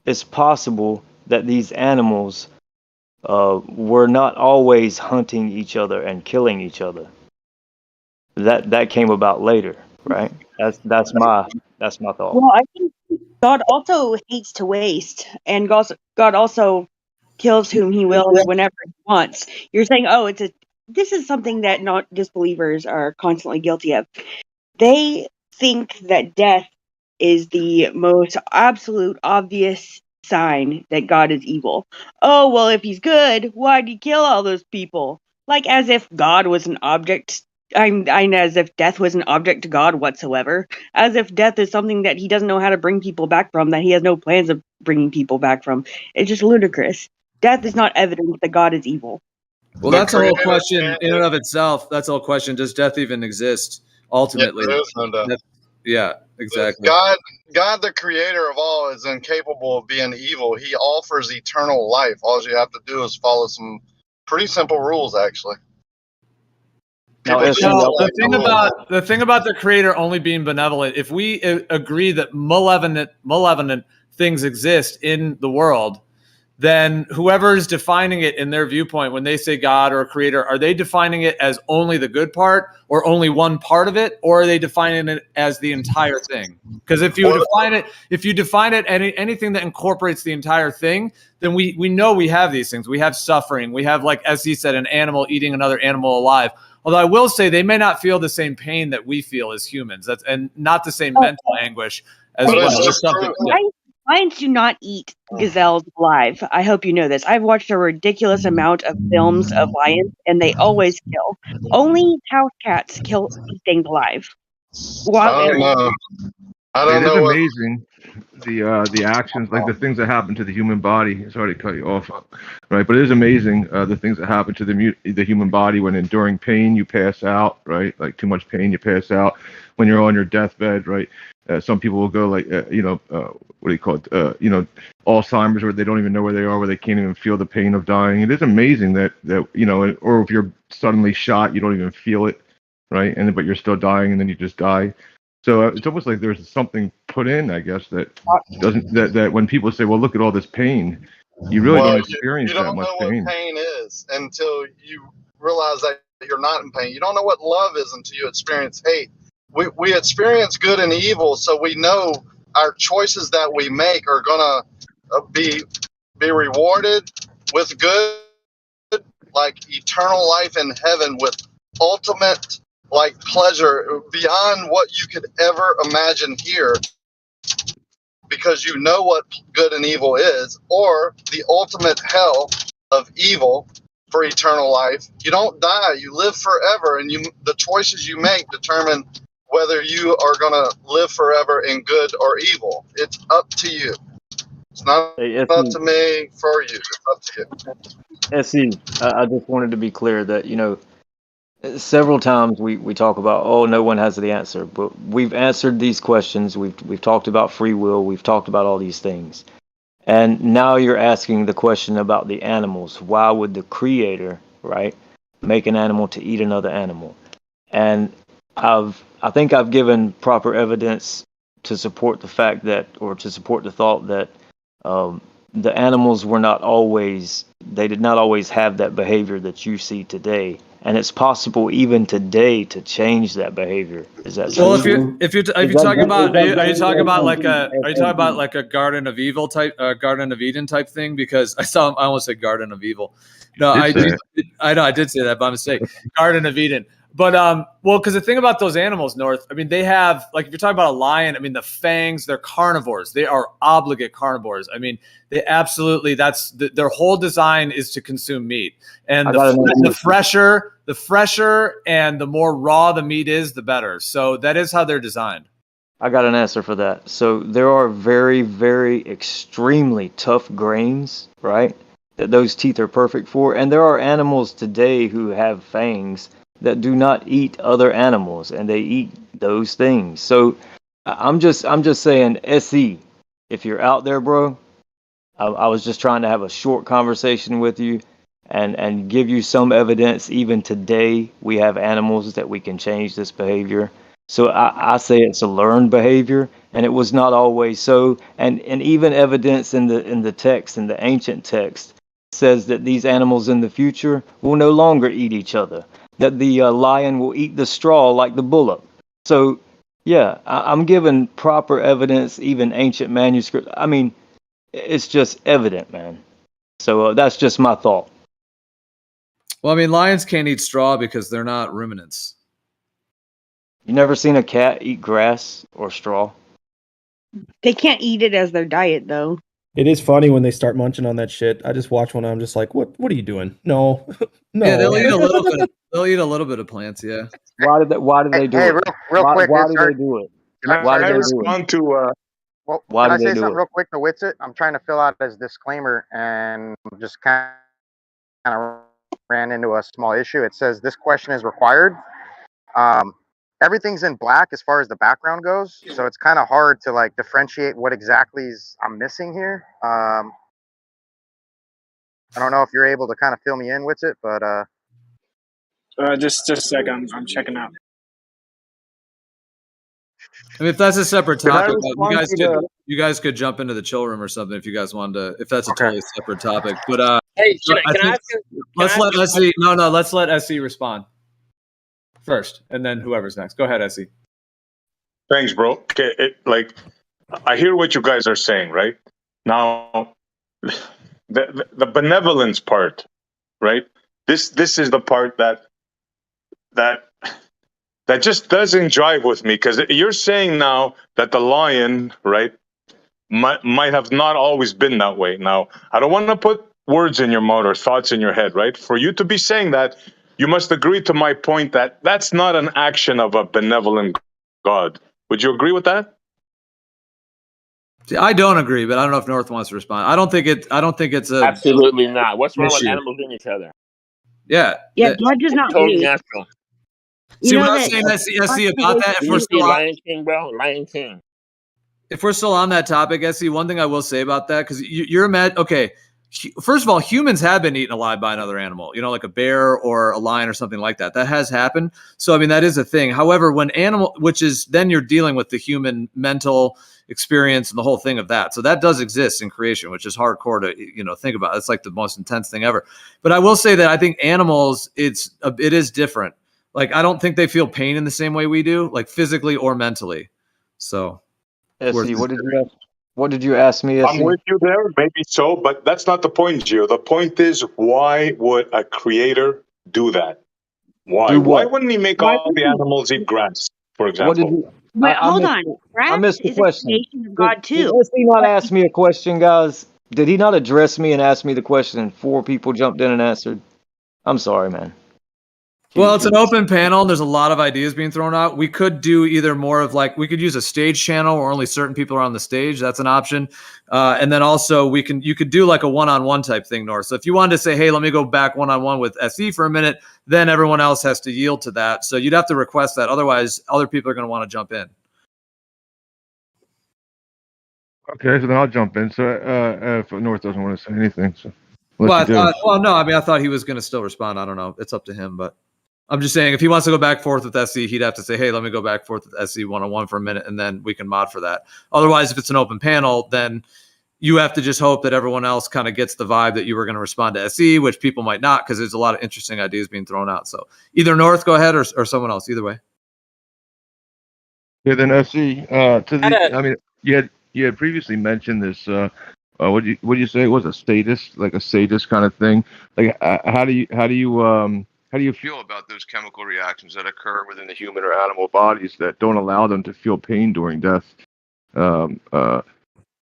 Speaker 13: It's possible that these animals were not always hunting each other and killing each other. That came about later, right? That's my thought.
Speaker 3: Well, I think God also hates to waste, and God also kills whom He wills whenever He wants. You're saying, oh, this is something that not disbelievers are constantly guilty of. They think that death is the most absolute obvious sign that God is evil. Oh, well, if He's good, why'd He kill all those people? Like as if God was an object. I'm as if death was an object to God whatsoever. As if death is something that He doesn't know how to bring people back from, that He has no plans of bringing people back from. It's just ludicrous. Death is not evidence that God is evil.
Speaker 10: Well, that's a whole question in and of itself. That's a whole question. Does death even exist ultimately?
Speaker 6: Yeah, there is no death.
Speaker 10: Yeah, exactly.
Speaker 6: God, the creator of all, is incapable of being evil. He offers eternal life. All you have to do is follow some pretty simple rules, actually.
Speaker 10: The thing about the creator only being benevolent, if we agree that malevolent things exist in the world, then whoever is defining it in their viewpoint, when they say God or a creator, are they defining it as only the good part or only one part of it, or are they defining it as the entire thing? Because if you define it anything that incorporates the entire thing, then we know we have these things. We have suffering. We have, like as he said, an animal eating another animal alive. Although I will say they may not feel the same pain that we feel as humans, and not the same mental anguish as well.
Speaker 3: Lions do not eat gazelles alive. I hope you know this. I've watched a ridiculous amount of films of lions, and they always kill. Only house cats kill things alive.
Speaker 6: I don't know.
Speaker 11: It is amazing the actions, like the things that happen to the human body. Sorry to cut you off, right? But it is amazing the things that happen to the human body when enduring pain, you pass out, right? Like too much pain, you pass out. When you're on your deathbed, right? Some people will go like, what do you call it? Alzheimer's, where they don't even know where they are, where they can't even feel the pain of dying. It is amazing that or if you're suddenly shot, you don't even feel it, right? But you're still dying, and then you just die. So it's almost like there's something put in, I guess, that doesn't that when people say, "Well, look at all this pain," you really don't experience that much pain.
Speaker 6: You don't know what pain is until you realize that you're not in pain. You don't know what love is until you experience hate. We experience good and evil, so we know our choices that we make are gonna be rewarded with good, like eternal life in heaven, with ultimate like pleasure beyond what you could ever imagine here, because you know what good and evil is, or the ultimate hell of evil for eternal life. You don't die, you live forever, and the choices you make determine whether you are going to live forever in good or evil. It's up to you. It's not up to me for you. It's up to you.
Speaker 13: SE, I just wanted to be clear that, several times we talk about, oh, no one has the answer, but we've answered these questions. We've talked about free will. We've talked about all these things. And now you're asking the question about the animals. Why would the creator, right, make an animal to eat another animal? And I think I've given proper evidence to support the fact that, or to support the thought that the animals were not always, they did not always have that behavior that you see today. And it's possible even today to change that behavior. Is that true?
Speaker 10: Well, if you're talking about, are you talking about like a Garden of Evil type, Garden of Eden type thing? Because I almost said Garden of Evil. No, I know I did say that by mistake. Garden of Eden. But well, because the thing about those animals, North, I mean, they have, like, if you're talking about a lion, I mean, the fangs, they're carnivores. They are obligate carnivores. I mean, they absolutely, their whole design is to consume meat. And the fresher and the more raw the meat is, the better. So that is how they're designed.
Speaker 13: I got an answer for that. So there are very, very extremely tough grains, right? That those teeth are perfect for. And there are animals today who have fangs that do not eat other animals, and they eat those things. So I'm just saying, SE, if you're out there, bro, I was just trying to have a short conversation with you and give you some evidence. Even today, we have animals that we can change this behavior. So I say it's a learned behavior, and it was not always so. And even evidence in the text, in the ancient text, says that these animals in the future will no longer eat each other. That the lion will eat the straw like the bullock. So, yeah, I'm giving proper evidence, even ancient manuscripts. I mean, it's just evident, man. So that's just my thought.
Speaker 10: Well, I mean, lions can't eat straw because they're not ruminants.
Speaker 13: You never seen a cat eat grass or straw?
Speaker 3: They can't eat it as their diet, though.
Speaker 18: It is funny when they start munching on that shit. I just watch one and I'm just like, what are you doing? No. No.
Speaker 10: Yeah, they'll eat a little bit. They'll eat a little bit of plants. Yeah.
Speaker 13: Why do they do it?
Speaker 12: Real quick,
Speaker 13: why do they do it?
Speaker 12: Can I
Speaker 5: respond to?
Speaker 12: Well,
Speaker 13: why
Speaker 12: can I
Speaker 13: do they
Speaker 12: say
Speaker 13: do
Speaker 12: something
Speaker 13: it?
Speaker 12: real quick to Witsit? I'm trying to fill out his disclaimer and just kind of ran into a small issue. It says this question is required. Everything's in black as far as the background goes, so it's kind of hard to like differentiate what exactly I'm missing here. I don't know if you're able to kind of fill me in with it, but
Speaker 2: just a second. I'm checking out.
Speaker 10: I mean, if that's a separate topic, you guys
Speaker 12: to
Speaker 10: could jump into the chill room or something if you guys wanted to. If that's a totally separate topic, but
Speaker 2: hey,
Speaker 10: let's let SE. No, let's let SE respond first, and then whoever's next. Go ahead, SE.
Speaker 5: Thanks, bro. Okay, I hear what you guys are saying, right? Now, the benevolence part, right? This is the part that just doesn't jive with me, because you're saying now that the lion, right, might have not always been that way. Now, I don't want to put words in your mouth or thoughts in your head, right? For you to be saying that, you must agree to my point that that's not an action of a benevolent God. Would you agree with that?
Speaker 10: See, I don't agree, but I don't know if North wants to respond. I don't think it's a
Speaker 21: Absolutely not. What's wrong with
Speaker 10: issue.
Speaker 21: animals eating each other?
Speaker 10: Yeah.
Speaker 3: Blood does not
Speaker 21: Totally
Speaker 3: bleed.
Speaker 21: natural.
Speaker 10: See what I was saying, SE, about that? If we're still on,
Speaker 21: Lion King, bro, Lion King.
Speaker 10: If we're still on that topic, SE, one thing I will say about that, because you're mad. Okay, first of all, humans have been eaten alive by another animal, like a bear or a lion or something like that. That has happened. So, I mean, that is a thing. However, when which is then you're dealing with the human mental experience and the whole thing of that. So that does exist in creation, which is hardcore to, think about. It's like the most intense thing ever. But I will say that I think animals, it is different. Like, I don't think they feel pain in the same way we do, like physically or mentally. So,
Speaker 13: SE, what did you ask me? SE?
Speaker 5: I'm with you there, maybe so, but that's not the point, Gio. The point is, why would a creator do that? Why?
Speaker 13: Do what?
Speaker 5: Why wouldn't he make all the animals eat grass, for example?
Speaker 13: What did you?
Speaker 3: But hold on,
Speaker 13: I
Speaker 3: grass
Speaker 13: missed the
Speaker 3: is a
Speaker 13: question.
Speaker 3: creation of God too.
Speaker 13: Did SE not ask me a question, guys? Did he not address me and ask me the question and 4 people jumped in and answered? I'm sorry, man.
Speaker 10: Well, it's an open panel and there's a lot of ideas being thrown out. We could do either more of we could use a stage channel where only certain people are on the stage. That's an option. And then also you could do like a one-on-one type thing, North. So if you wanted to say, hey, let me go back one-on-one with SE for a minute, then everyone else has to yield to that. So you'd have to request that. Otherwise, other people are going to want to jump in.
Speaker 11: Okay, so then I'll jump in. So if North doesn't want to say anything, so
Speaker 10: No, I mean, I thought he was going to still respond. I don't know. It's up to him, but I'm just saying if he wants to go back and forth with SE, he'd have to say, hey, let me go back and forth with SE one-on-one for a minute, and then we can mod for that. Otherwise, if it's an open panel, then you have to just hope that everyone else kind of gets the vibe that you were going to respond to SE, which people might not, because there's a lot of interesting ideas being thrown out. So either North, go ahead, or someone else. Either way.
Speaker 11: Yeah, then SE. I mean, you had previously mentioned this. What do you say? It was a sadist, like a sadist kind of thing. Like, how do you feel about those chemical reactions that occur within the human or animal bodies that don't allow them to feel pain during death? How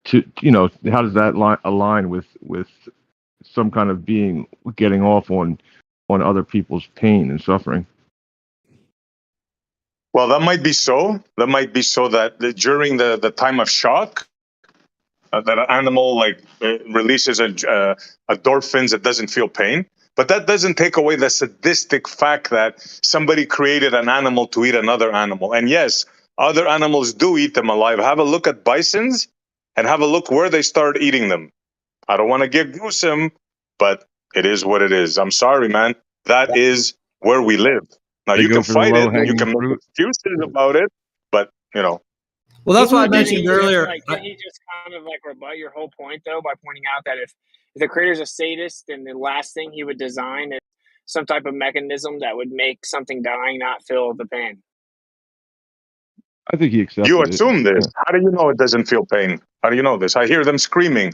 Speaker 11: does that align with some kind of being getting off on other people's pain and suffering?
Speaker 5: Well, that might be so. That might be so that during the time of shock, that an animal releases endorphins that doesn't feel pain. But that doesn't take away the sadistic fact that somebody created an animal to eat another animal. And yes, other animals do eat them alive. Have a look at bisons and have a look where they start eating them. I don't want to get gruesome, but it is what it is. I'm sorry, man. That is where we live. Now, you can fight it and you can make excuses about it, but,
Speaker 10: Well, that's what I mentioned
Speaker 2: Didn't
Speaker 10: earlier.
Speaker 2: he just kind of rebut your whole point, though, by pointing out that if the creator's a sadist, then the last thing he would design is some type of mechanism that would make something dying not feel the pain?
Speaker 11: I think he accepted
Speaker 5: You
Speaker 11: it.
Speaker 5: assume this. How do you know it doesn't feel pain? How do you know this? I hear them screaming.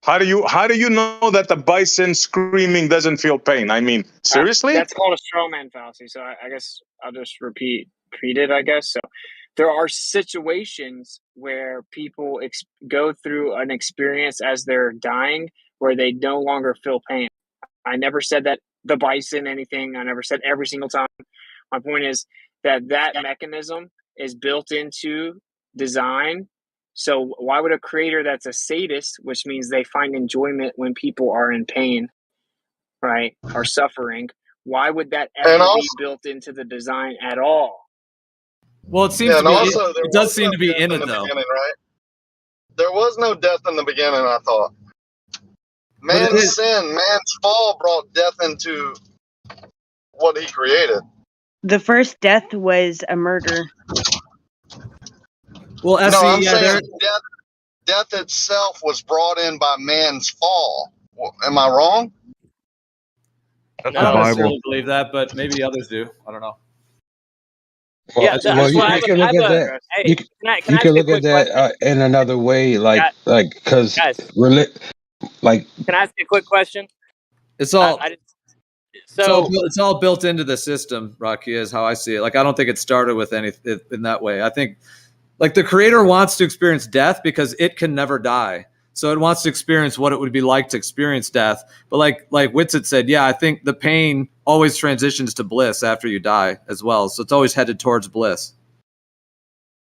Speaker 5: How do you know that the bison screaming doesn't feel pain? I mean, seriously?
Speaker 2: That's called a straw man fallacy. So I guess I'll just repeat it, I guess. So there are situations where people go through an experience as they're dying where they no longer feel pain. I never said that the bison anything. I never said every single time. My point is that mechanism is built into design. So why would a creator that's a sadist, which means they find enjoyment when people are in pain, right, are suffering, why would that ever be built into the design at all?
Speaker 10: Well, it seems to be. It does seem to be in it, though.
Speaker 6: Right? There was no death in the beginning, I thought. Man's sin, man's fall brought death into what he created.
Speaker 3: The first death was a murder.
Speaker 10: Well,
Speaker 6: no, I'm saying death itself was brought in by man's fall. Am I wrong?
Speaker 10: I don't necessarily believe that, but maybe others do. I don't know.
Speaker 9: Well,
Speaker 14: Yeah,
Speaker 9: you can look at that.
Speaker 14: Hey,
Speaker 9: You can look at that in another way, because
Speaker 14: can I ask you a quick question?
Speaker 10: It's all. It's all built into the system, Rocky, is how I see it. Like, I don't think it started with anything in that way. I think, like, the creator wants to experience death because it can never die. So it wants to experience what it would be like to experience death. But like Whitsett said, yeah, I think the pain always transitions to bliss after you die as well. So it's always headed towards bliss.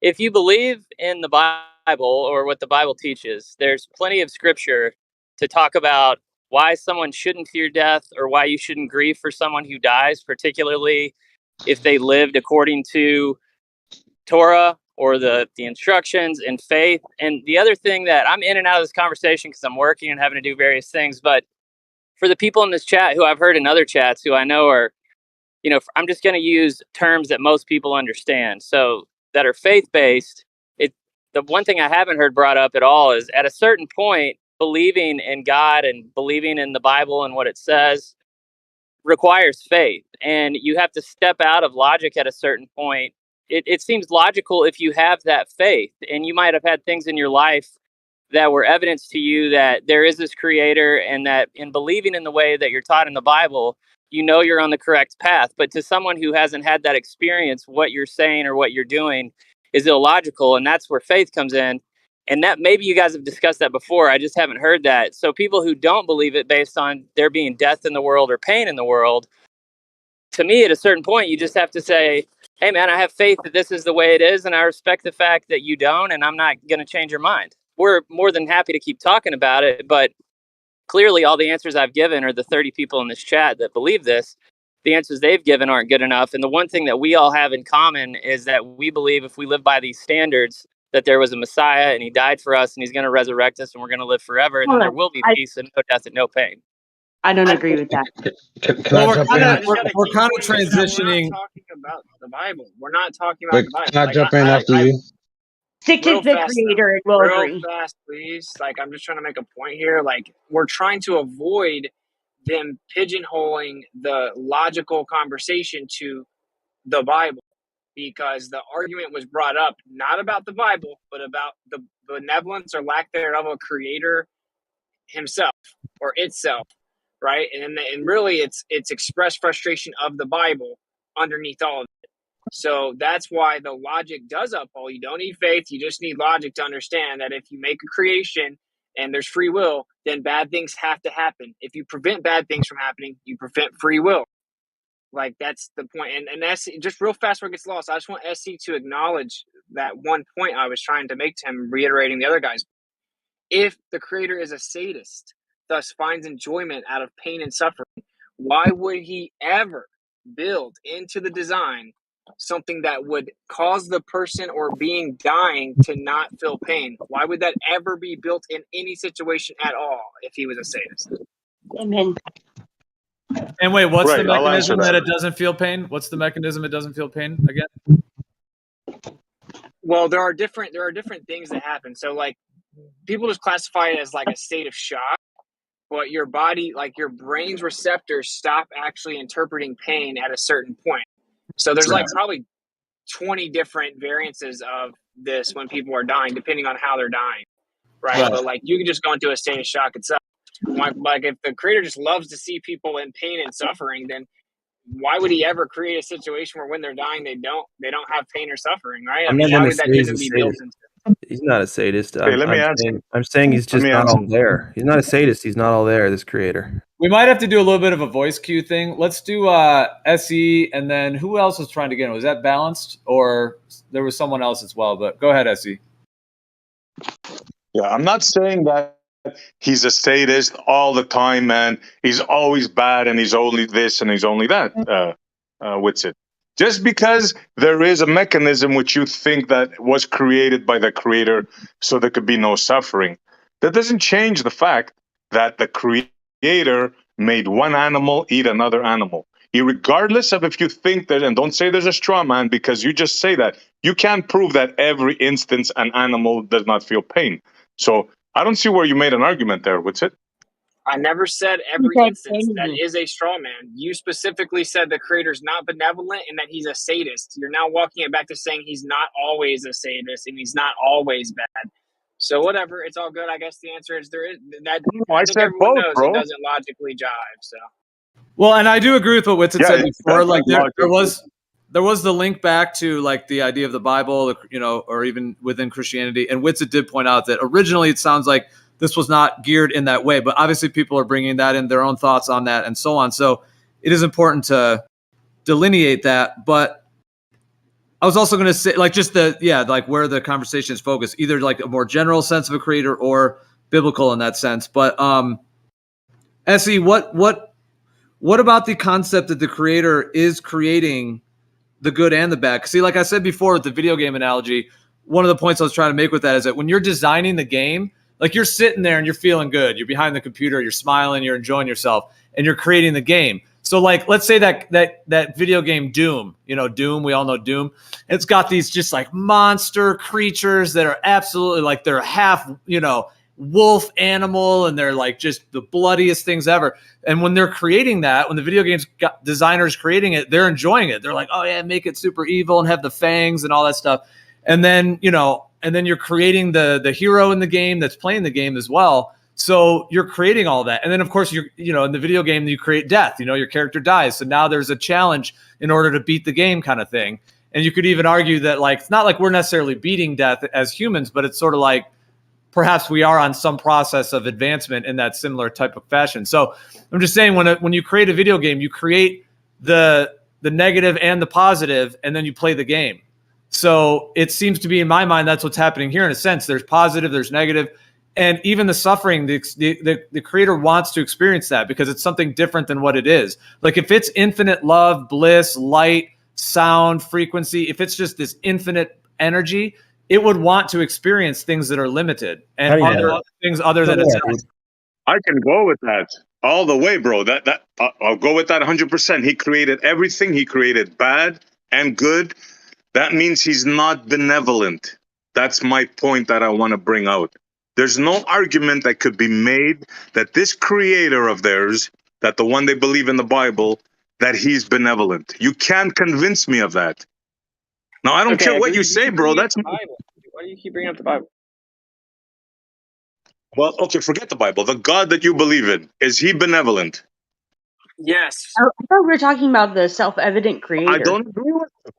Speaker 14: If you believe in the Bible or what the Bible teaches, there's plenty of scripture to talk about why someone shouldn't fear death or why you shouldn't grieve for someone who dies, particularly if they lived according to Torah or the instructions and faith. And the other thing that I'm in and out of this conversation because I'm working and having to do various things, but for the people in this chat who I've heard in other chats who I know are, I'm just going to use terms that most people understand. So that are faith-based, the one thing I haven't heard brought up at all is at a certain point, believing in God and believing in the Bible and what it says requires faith. And you have to step out of logic at a certain point. It seems logical if you have that faith, and you might have had things in your life that were evidence to you that there is this creator, and that in believing in the way that you're taught in the Bible, you're on the correct path. But to someone who hasn't had that experience, what you're saying or what you're doing is illogical, and that's where faith comes in. And that maybe you guys have discussed that before. I just haven't heard that. So people who don't believe it based on there being death in the world or pain in the world, to me, at a certain point, you just have to say, hey, man, I have faith that this is the way it is, and I respect the fact that you don't, and I'm not going to change your mind. We're more than happy to keep talking about it, but clearly all the answers I've given are the 30 people in this chat that believe this. The answers they've given aren't good enough. And the one thing that we all have in common is that we believe if we live by these standards, that there was a Messiah and he died for us and he's going to resurrect us and we're going to live forever. And then there will be peace and no death and no pain.
Speaker 3: I don't agree with that.
Speaker 10: We're kind of transitioning.
Speaker 2: We're not talking about the Bible. We're not talking about the Bible.
Speaker 9: Can I jump in after you?
Speaker 3: Stick to the creator and we'll agree.
Speaker 2: Real fast, please. Like, I'm just trying to make a point here. Like, we're trying to avoid them pigeonholing the logical conversation to the Bible, because the argument was brought up not about the Bible, but about the benevolence or lack thereof of a creator himself or itself, right? And really, it's expressed frustration of the Bible underneath all of it. So that's why the logic does uphold. You don't need faith. You just need logic to understand that if you make a creation and there's free will, then bad things have to happen. If you prevent bad things from happening, you prevent free will. Like, that's the point. And that's just real fast where it gets lost. I just want SC to acknowledge that one point I was trying to make to him, reiterating the other guys. If the creator is a sadist, thus finds enjoyment out of pain and suffering, why would he ever build into the design something that would cause the person or being dying to not feel pain? Why would that ever be built in any situation at all if he was a sadist?
Speaker 3: Amen.
Speaker 10: And wait, what's the
Speaker 5: Right, I'll answer
Speaker 10: mechanism that
Speaker 5: that.
Speaker 10: it doesn't feel pain? What's the mechanism it doesn't feel pain again?
Speaker 2: Well, there are different things that happen. So, like, people just classify it as like a state of shock, but your body, like your brain's receptors, stop actually interpreting pain at a certain point. So there's like probably 20 different variances of this when people are dying, depending on how they're dying, right? But like, you can just go into a state of shock itself. Like, if the creator just loves to see people in pain and suffering, then why would he ever create a situation where when they're dying they don't have pain or suffering, right? I mean, why would that even be built into?
Speaker 18: He's not a sadist.
Speaker 5: Okay, let me answer.
Speaker 18: I'm saying he's just not all there. He's not a sadist. He's not all there, this creator.
Speaker 10: We might have to do a little bit of a voice cue thing. Let's do SE, and then who else was trying to get in? Was that Balanced, or there was someone else as well? But go ahead, SE.
Speaker 5: Yeah, I'm not saying that he's a sadist all the time, man. He's always bad and he's only this and he's only that. What's it? Just because there is a mechanism which you think that was created by the creator so there could be no suffering, that doesn't change the fact that the creator made one animal eat another animal. Regardless of if you think that, and don't say there's a straw man because you just say that, you can't prove that every instance an animal does not feel pain. So I don't see where you made an argument there. What's it?
Speaker 2: I never said every instance. That is a straw man. You specifically said the creator's not benevolent and that he's a sadist. You're now walking it back to saying he's not always a sadist and he's not always bad. So whatever, it's all good. I guess the answer is there is that. I think everyone knows it doesn't logically jive. So.
Speaker 10: Well, and I do agree with what Whitson said before. Like there was the link back to like the idea of the Bible, you know, or even within Christianity. And Whitson did point out that originally it sounds like this was not geared in that way, but obviously people are bringing that in, their own thoughts on that and so on. So it is important to delineate that. But I was also going to say, like, just like where the conversation is focused, either like a more general sense of a creator or biblical in that sense. But SE, what about the concept that the creator is creating the good and the bad? 'Cause see, like I said before with the video game analogy, one of the points I was trying to make with that is that when you're designing the game, like you're sitting there and you're feeling good, you're behind the computer, you're smiling, you're enjoying yourself, and you're creating the game. So like, let's say that video game Doom, you know, Doom, we all know Doom. It's got these just like monster creatures that are absolutely like they're half, you know, wolf animal, and they're like just the bloodiest things ever. And when they're creating that, when the video games designers creating it, they're enjoying it. They're like, oh yeah, make it super evil and have the fangs and all that stuff. And then, you know, and then you're creating the hero in the game that's playing the game as well. So you're creating all that. And then of course you know, in the video game you create death, you know, your character dies. So now there's a challenge in order to beat the game kind of thing. And you could even argue that like, it's not like we're necessarily beating death as humans, but it's sort of like, perhaps we are on some process of advancement in that similar type of fashion. So I'm just saying when you create a video game, you create the negative and the positive, and then you play the game. So it seems to be, in my mind, that's what's happening here in a sense. There's positive, there's negative, and even the suffering, the creator wants to experience that because it's something different than what it is. Like if it's infinite love, bliss, light, sound, frequency, if it's just this infinite energy, it would want to experience things that are limited and things other than itself.
Speaker 5: I can go with that all the way, bro. I'll go with that 100%. He created everything. He created bad and good. That means he's not benevolent. That's my point that I want to bring out. There's no argument that could be made that this creator of theirs, that the one they believe in the Bible, that he's benevolent. You can't convince me of that. Now, I don't care what you say, bro. That's
Speaker 2: Bible. Why do you keep bringing up the Bible?
Speaker 5: well, okay, forget the Bible. The God that you believe in, is he benevolent?
Speaker 2: Yes.
Speaker 3: I thought we were talking about the self-evident creator.
Speaker 5: I don't agree with it.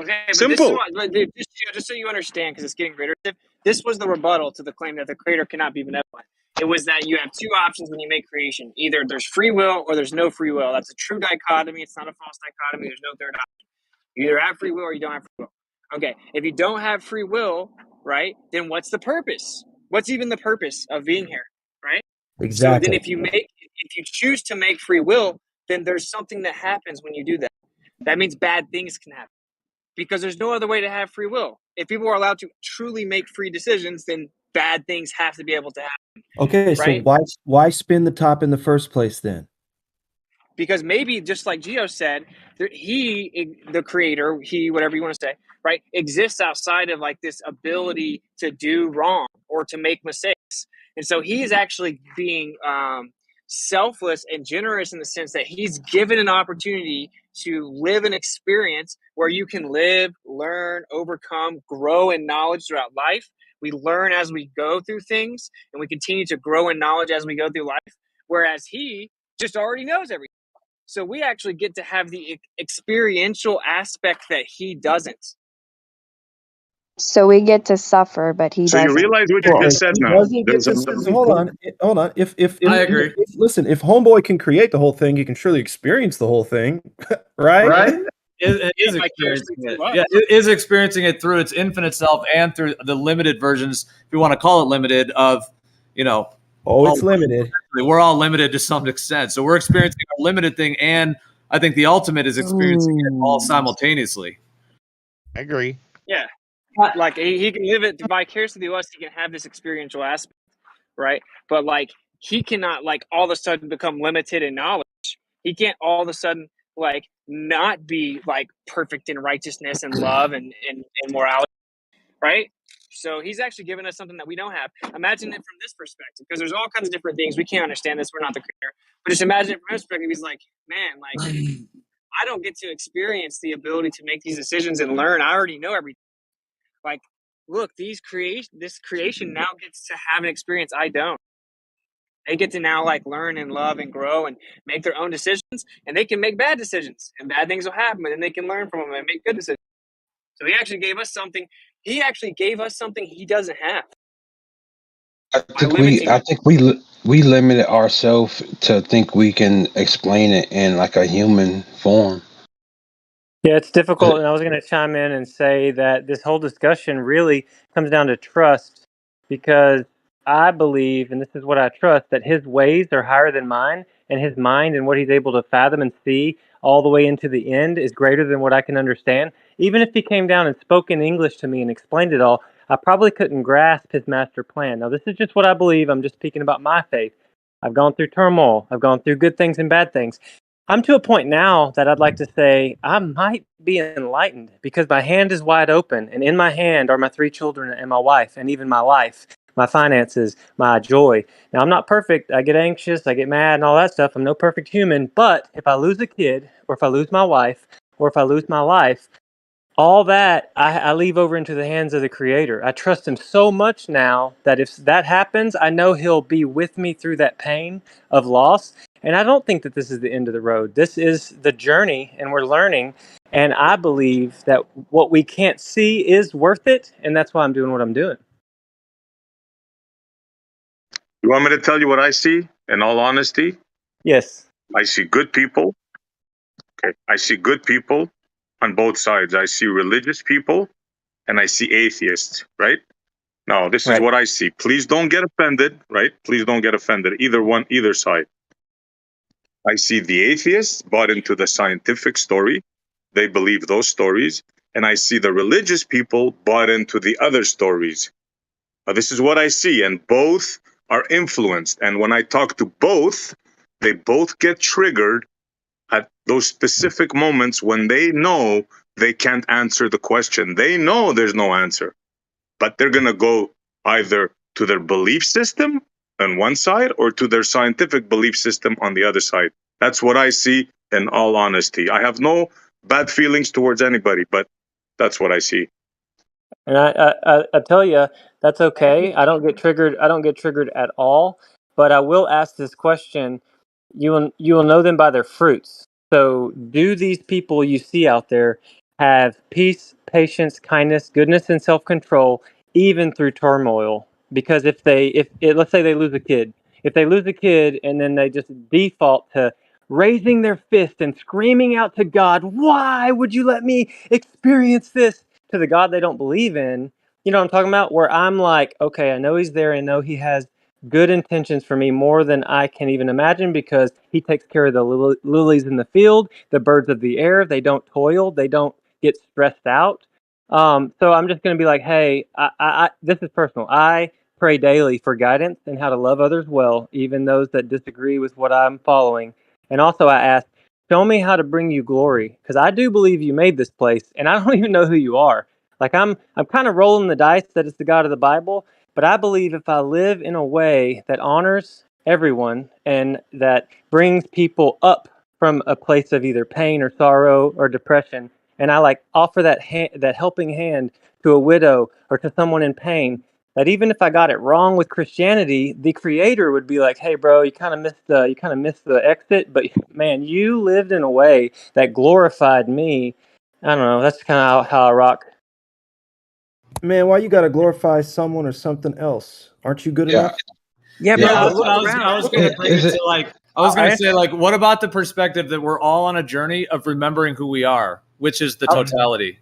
Speaker 2: Okay, but
Speaker 5: Simple.
Speaker 2: this is what, but dude, just so you understand, because it's getting reiterative. This was the rebuttal to the claim that the creator cannot be benevolent. It was that you have two options when you make creation: either there's free will or there's no free will. That's a true dichotomy. It's not a false dichotomy. There's no third option. You either have free will or you don't have free will. Okay, if you don't have free will, right, then what's the purpose? What's even the purpose of being here, right?
Speaker 16: Exactly.
Speaker 2: So then if you choose to make free will, then there's something that happens when you do that. That means bad things can happen, because there's no other way to have free will. If people are allowed to truly make free decisions, then bad things have to be able to happen.
Speaker 16: Okay,
Speaker 2: right?
Speaker 16: so why spin the top in the first place then?
Speaker 2: Because maybe, just like Gio said, he, the creator, he, whatever you want to say, right, exists outside of like this ability to do wrong or to make mistakes. And so he's actually being selfless and generous in the sense that he's given an opportunity to live an experience where you can live, learn, overcome, grow in knowledge throughout life. We learn as we go through things, and we continue to grow in knowledge as we go through life, whereas he just already knows everything. So we actually get to have the experiential aspect that he doesn't.
Speaker 17: So we get to suffer, but he
Speaker 5: So
Speaker 17: doesn't.
Speaker 5: you realize what you just said
Speaker 16: He
Speaker 5: now.
Speaker 16: doesn't get
Speaker 5: There's
Speaker 16: to hold on. If
Speaker 10: I agree.
Speaker 16: Listen, if Homeboy can create the whole thing, he can surely experience the whole thing, right?
Speaker 10: It is experiencing it. Yeah, it is experiencing it through its infinite self and through the limited versions, if you want to call it limited, of, you know.
Speaker 16: Oh, it's limited.
Speaker 10: We're all limited to some extent. So we're experiencing a limited thing, and I think the ultimate is experiencing it all simultaneously.
Speaker 1: I agree.
Speaker 2: Yeah. Like he can live it vicariously through us. He can have this experiential aspect, right? But like he cannot like all of a sudden become limited in knowledge. He can't all of a sudden like not be like perfect in righteousness and love and morality, right? So he's actually given us something that we don't have. Imagine it from this perspective, because there's all kinds of different things. We can't understand this. We're not the creator. But just imagine it from his perspective. He's like, man, like I don't get to experience the ability to make these decisions and learn. I already know everything. Like, look, this creation now gets to have an experience I don't. They get to now like learn and love and grow and make their own decisions, and they can make bad decisions, and bad things will happen, but then they can learn from them and make good decisions. So he actually gave us something. He actually gave us something he doesn't have.
Speaker 9: I think we limited ourselves to think we can explain it in like a human form.
Speaker 19: Yeah, it's difficult. And I was going to chime in and say that this whole discussion really comes down to trust, because I believe, and this is what I trust, that his ways are higher than mine, and his mind and what he's able to fathom and see all the way into the end is greater than what I can understand. Even if he came down and spoke in English to me and explained it all, I probably couldn't grasp his master plan. Now, this is just what I believe. I'm just speaking about my faith. I've gone through turmoil. I've gone through good things and bad things. I'm to a point now that I'd like to say I might be enlightened, because my hand is wide open, and in my hand are my 3 children and my wife, and even my life, my finances, my joy. Now, I'm not perfect. I get anxious, I get mad, and all that stuff. I'm no perfect human. But if I lose a kid, or if I lose my wife, or if I lose my life, all that I leave over into the hands of the Creator. I trust Him so much now that if that happens, I know He'll be with me through that pain of loss. And I don't think that this is the end of the road. This is the journey, and we're learning. And I believe that what we can't see is worth it, and that's why I'm doing what I'm doing.
Speaker 5: You want me to tell you what I see, in all honesty?
Speaker 19: Yes.
Speaker 5: I see good people. Okay. I see good people on both sides. I see religious people and I see atheists, right? Now, this is what I see. Please don't get offended, right? Please don't get offended. Either side. I see the atheists bought into the scientific story. They believe those stories. And I see the religious people bought into the other stories. Now, this is what I see. And both are influenced. And when I talk to both, they both get triggered at those specific moments when they know they can't answer the question. They know there's no answer. but they're gonna go either to their belief system on one side or to their scientific belief system on the other side. That's what I see. In all honesty, I have no bad feelings towards anybody, but that's what I see.
Speaker 19: And I tell you, that's okay. I don't get triggered. I don't get triggered at all. But I will ask this question: you will know them by their fruits. So, do these people you see out there have peace, patience, kindness, goodness, and self-control, even through turmoil? Because if let's say they lose a kid, if they lose a kid and then they just default to raising their fist and screaming out to God, "Why would you let me experience this?" to the God they don't believe in, you know what I'm talking about? Where I'm like, okay, I know he's there. I know he has good intentions for me more than I can even imagine because he takes care of the lilies in the field, the birds of the air. They don't toil. They don't get stressed out. So I'm just going to be like, hey, this is personal. I pray daily for guidance and how to love others well, even those that disagree with what I'm following. And also I ask, show me how to bring you glory, because I do believe you made this place, and I don't even know who you are. Like I'm kind of rolling the dice that it's the God of the Bible, but I believe if I live in a way that honors everyone and that brings people up from a place of either pain or sorrow or depression, and I like offer that helping hand to a widow or to someone in pain, that even if I got it wrong with Christianity, the Creator would be like, "Hey, bro, you kind of missed the exit, but man, you lived in a way that glorified me." I don't know. That's kind of how I rock.
Speaker 16: Man, why you gotta glorify someone or something else? Aren't you good
Speaker 9: Yeah.
Speaker 16: enough?
Speaker 3: Yeah,
Speaker 10: Yeah,
Speaker 3: but
Speaker 10: I was going to bring it to like, I was going to say like, what about the perspective that we're all on a journey of remembering who we are, which is the totality?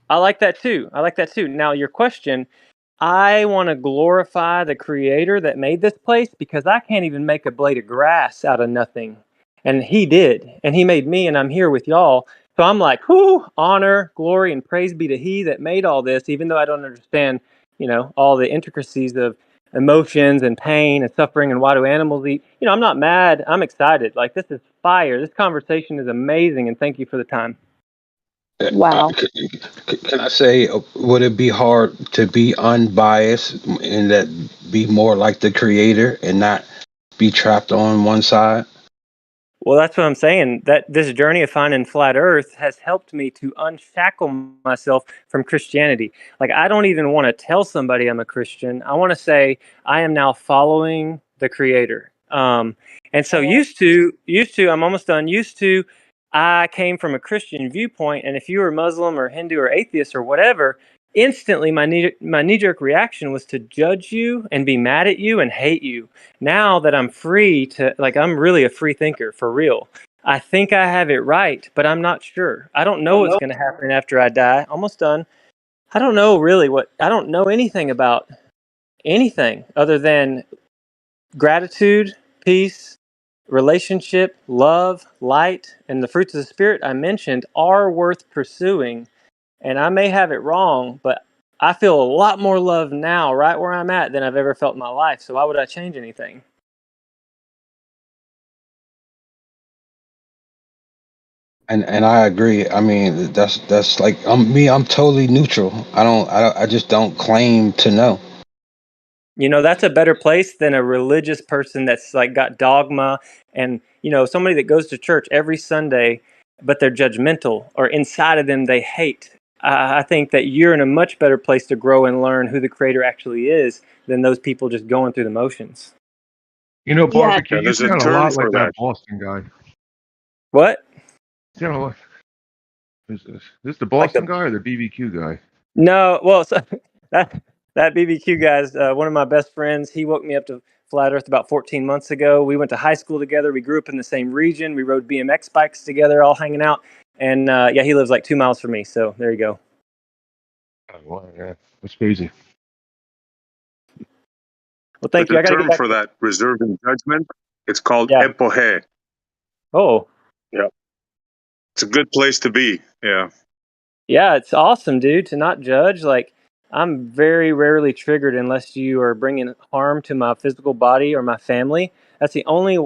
Speaker 19: I like that too. Now, your question, I want to glorify the Creator that made this place because I can't even make a blade of grass out of nothing. And He did. And He made me, and I'm here with y'all. So I'm like, whoo, honor, glory, and praise be to He that made all this, even though I don't understand, all the intricacies of emotions and pain and suffering and why do animals eat. I'm not mad. I'm excited. Like, this is fire. This conversation is amazing, and thank you for the time.
Speaker 17: Wow.
Speaker 9: Can I say, would it be hard to be unbiased and that be more like the creator and not be trapped on one side?
Speaker 19: Well, that's what I'm saying. That this journey of finding flat Earth has helped me to unshackle myself from Christianity. Like, I don't even want to tell somebody I'm a Christian. I want to say I am now following the Creator. And so used to, I'm almost done. Used to, I came from a Christian viewpoint, and if you were Muslim or Hindu or atheist or whatever, instantly my knee-jerk reaction was to judge you and be mad at you and hate you. Now that I'm free to, like, I'm really a free thinker for real. I think I have it right, but I'm not sure. I don't know what's going to happen after I die. Almost done. I don't know really I don't know anything about anything other than gratitude, peace, relationship, love, light, and the fruits of the Spirit I mentioned are worth pursuing. And I may have it wrong, but I feel a lot more love now, right where I'm at, than I've ever felt in my life. So why would I change anything?
Speaker 9: And I agree. I mean, that's like I'm totally neutral. I just don't claim to know.
Speaker 19: That's a better place than a religious person that's like got dogma and, somebody that goes to church every Sunday, but they're judgmental, or inside of them they hate. I think that you're in a much better place to grow and learn who the Creator actually is than those people just going through the motions.
Speaker 11: Barbecue, you
Speaker 5: there's a
Speaker 11: sound a
Speaker 5: term
Speaker 11: lot like
Speaker 5: for
Speaker 11: that
Speaker 5: that.
Speaker 11: Boston guy.
Speaker 19: What?
Speaker 11: You sound like, is this the
Speaker 19: Like
Speaker 11: Boston guy or the BBQ guy?
Speaker 19: No, well, so that BBQ guy's one of my best friends. He woke me up to flat Earth about 14 months ago. We went to high school together. We grew up in the same region. We rode BMX bikes together, all hanging out. And yeah, he lives like 2 miles from me. So there you go.
Speaker 11: Oh, wow, yeah, that's crazy.
Speaker 19: Well, thank
Speaker 5: There's
Speaker 19: you.
Speaker 5: a
Speaker 19: I got to get
Speaker 5: term
Speaker 19: back
Speaker 5: for
Speaker 19: to
Speaker 5: that reserving judgment. It's called
Speaker 19: Yeah.
Speaker 5: epohe.
Speaker 19: Oh,
Speaker 5: Yeah. It's a good place to be. Yeah.
Speaker 19: yeah, it's awesome, dude, to not judge. Like, I'm very rarely triggered unless you are bringing harm to my physical body or my family. That's the only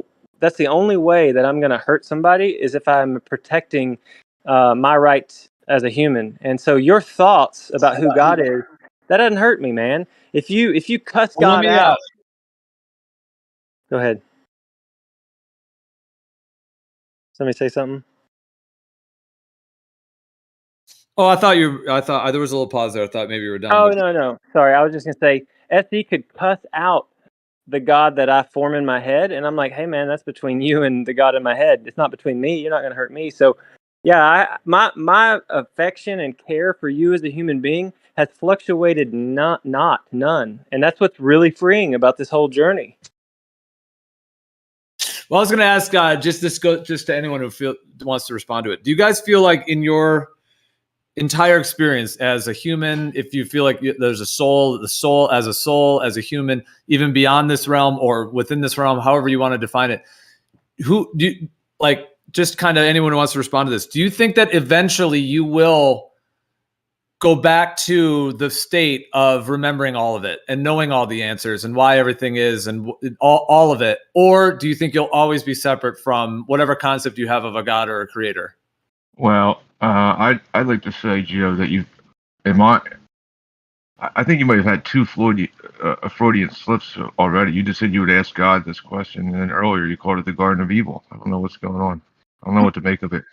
Speaker 19: way that I'm going to hurt somebody, is if I'm protecting my rights as a human. And so your thoughts about who God is, That doesn't hurt me, man. If you cuss
Speaker 10: Well, let
Speaker 19: God
Speaker 10: me
Speaker 19: out, go ahead. Somebody say something.
Speaker 10: Oh, I thought there was a little pause there. I thought maybe you were done.
Speaker 19: Oh,
Speaker 10: But
Speaker 19: no. Sorry. I was just going to say, SE could cuss out the God that I form in my head. And I'm like, hey, man, that's between you and the God in my head. It's not between me. You're not going to hurt me. So, yeah, my affection and care for you as a human being has fluctuated none. And that's what's really freeing about this whole journey.
Speaker 10: well, I was going to ask just to anyone who wants to respond to it. Do you guys feel like in your entire experience as a human, if you feel like there's the soul as a human, even beyond this realm or within this realm, however you want to define it, who do you, like, just kind of anyone who wants to respond to this, do you think that eventually you will go back to the state of remembering all of it and knowing all the answers and why everything is and all of it? Or do you think you'll always be separate from whatever concept you have of a God or a creator?
Speaker 11: Well, I'd like to say, Gio, that I think you might have had two Freudian slips already. You just said you would ask God this question, and then earlier you called it the Garden of Evil. I don't know what's going on. I don't know what to make of it.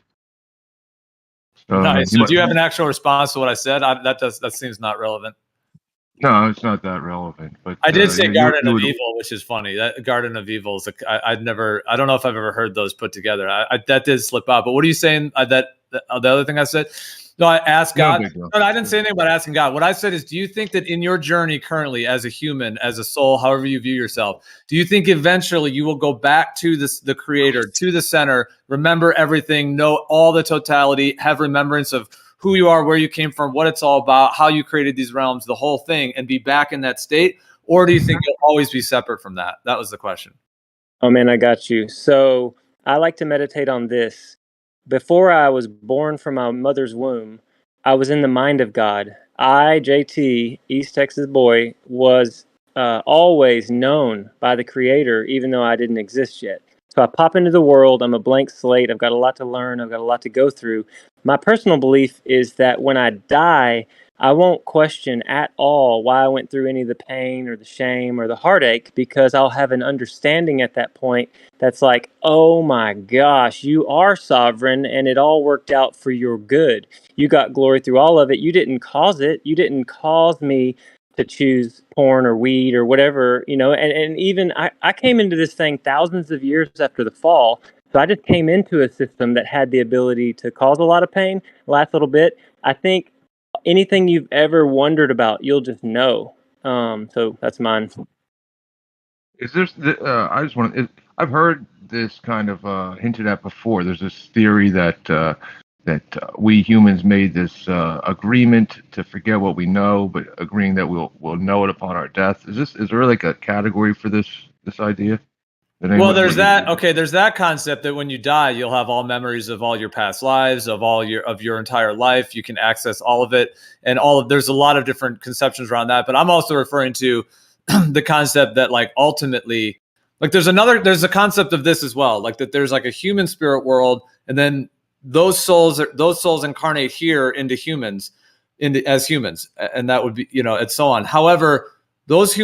Speaker 11: So,
Speaker 10: nice. So do you have an actual response to what I said? That seems not relevant.
Speaker 11: No, it's not that relevant. But
Speaker 10: I did say Garden of Evil, which is funny. That Garden of Evil is I don't know if I've ever heard those put together. That did slip out. But what are you saying? The other thing I said? No, I asked God. No, I didn't say anything about asking God. What I said is, do you think that in your journey currently as a human, as a soul, however you view yourself, do you think eventually you will go back to the creator, to the center, remember everything, know all the totality, have remembrance of who you are, where you came from, what it's all about, how you created these realms, the whole thing, and be back in that state? Or do you think you'll always be separate from that? That was the question.
Speaker 19: Oh, man, I got you. So I like to meditate on this. Before I was born from my mother's womb, I was in the mind of God. I, JT, East Texas boy, was always known by the Creator, even though I didn't exist yet. So I pop into the world. I'm a blank slate. I've got a lot to learn. I've got a lot to go through. My personal belief is that when I die, I won't question at all why I went through any of the pain or the shame or the heartache, because I'll have an understanding at that point that's like, oh my gosh, you are sovereign and it all worked out for your good. You got glory through all of it. You didn't cause it. You didn't cause me to choose porn or weed or whatever, and even I came into this thing thousands of years after the fall. So I just came into a system that had the ability to cause a lot of pain, last little bit. I think anything you've ever wondered about, you'll just know. So that's mine.
Speaker 11: Is this? I've heard this kind of hinted at before. There's this theory that we humans made this agreement to forget what we know, but agreeing that we'll know it upon our death. Is there like a category for this idea?
Speaker 10: Well, there's that. Okay, there's that concept that when you die, you'll have all memories of all your past lives, of your entire life. You can access all of it, and there's a lot of different conceptions around that. But I'm also referring to the concept that, like, ultimately, like, there's a concept of this as well, like that there's like a human spirit world, and then those souls incarnate here into humans, as humans, and that would be, and so on. However, those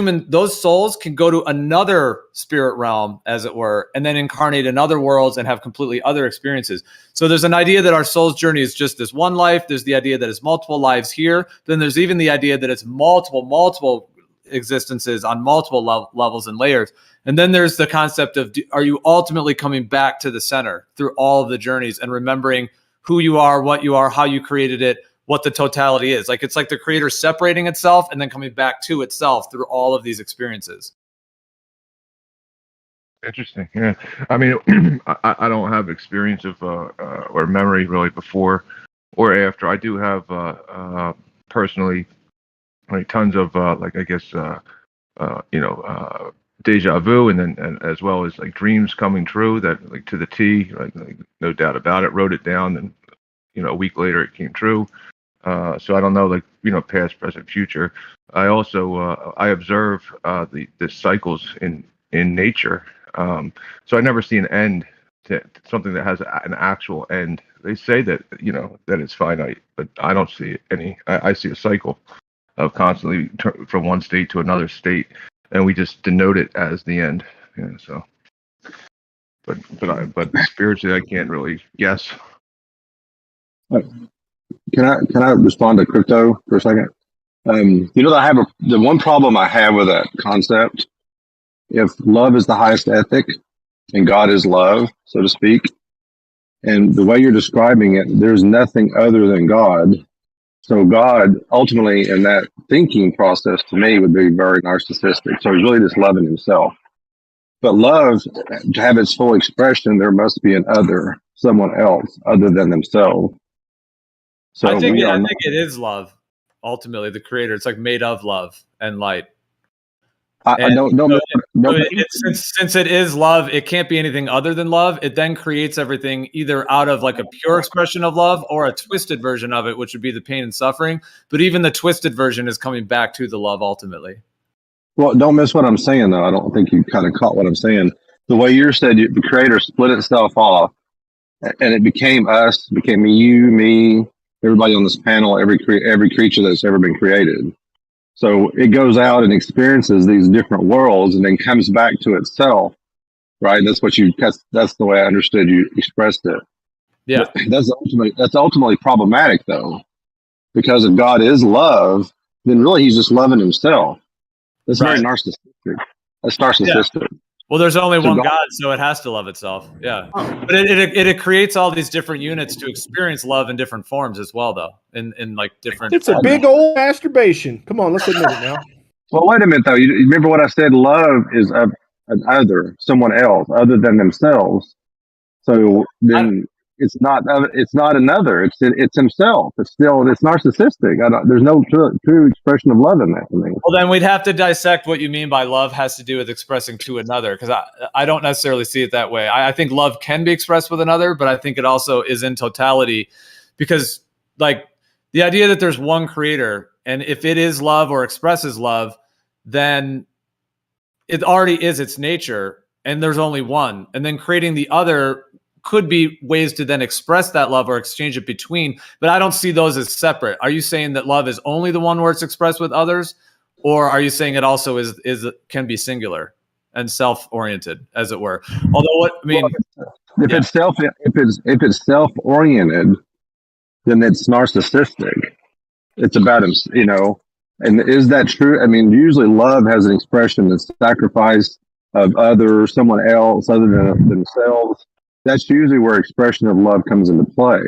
Speaker 10: souls can go to another spirit realm, as it were, and then incarnate in other worlds and have completely other experiences. So there's an idea that our soul's journey is just this one life. There's the idea that it's multiple lives here. Then there's even the idea that it's multiple existences on multiple levels and layers. And then there's the concept of, are you ultimately coming back to the center through all of the journeys and remembering who you are, what you are, how you created it, what the totality is. Like, it's like the creator separating itself and then coming back to itself through all of these experiences.
Speaker 11: Interesting. Yeah. I mean, I don't have experience of or memory really before or after. I do have personally, like, tons of deja vu, and as well as, like, dreams coming true that, like, to the T, like no doubt about it. Wrote it down, and a week later it came true. So I don't know, like, past, present, future. I also I observe the cycles in nature. So I never see an end to something that has an actual end. They say that that it's finite, but I don't see any. I see a cycle. of constantly from one state to another state, and we just denote it as the end. So, but spiritually, I can't really guess.
Speaker 23: Can I respond to crypto for a second? You know that the one problem I have with that concept. If love is the highest ethic, and God is love, so to speak, and the way you're describing it, there's nothing other than God. So God, ultimately, in that thinking process, to me, would be very narcissistic. So he's really just loving himself. But love, to have its full expression, there must be an other, someone else other than themselves. So
Speaker 10: I think it is love. Ultimately, the creator. It's like made of love and light. Since it is love, it can't be anything other than love. It then creates everything either out of like a pure expression of love or a twisted version of it, which would be the pain and suffering. But even the twisted version is coming back to the love ultimately.
Speaker 23: Well, don't miss what I'm saying, though. I don't think you kind of caught what I'm saying. The way you said the creator split itself off, and it became us, became you, me, everybody on this panel, every creature that's ever been created. So it goes out and experiences these different worlds, and then comes back to itself. Right? That's the way I understood you expressed it.
Speaker 10: Yeah.
Speaker 23: But that's ultimately problematic, though, because if God is love, then really he's just loving himself. That's very narcissistic. That's narcissistic.
Speaker 10: Yeah. Well, there's only one God, so it has to love itself. Yeah, but it creates all these different units to experience love in different forms as well, though. In like different.
Speaker 16: It's a big old masturbation. Come on, let's admit it now.
Speaker 23: Well, wait a minute though. You remember what I said? Love is an other, someone else, other than themselves. So then it's not another. It's himself. It's narcissistic. There's no true expression of love in that to me.
Speaker 10: Well, then we'd have to dissect what you mean by love has to do with expressing to another, because I don't necessarily see it that way. I think love can be expressed with another, but I think it also is in totality, because like the idea that there's one creator, and if it is love or expresses love, then it already is its nature, and there's only one. And then creating the other could be ways to then express that love or exchange it between, but I don't see those as separate. Are you saying that love is only the one where it's expressed with others, or are you saying it also can be singular and self-oriented, as it were? Although
Speaker 23: if it's self-oriented, then it's narcissistic. It's about him, And is that true? I mean, usually love has an expression of sacrifice of someone else other than themselves. That's usually where expression of love comes into play.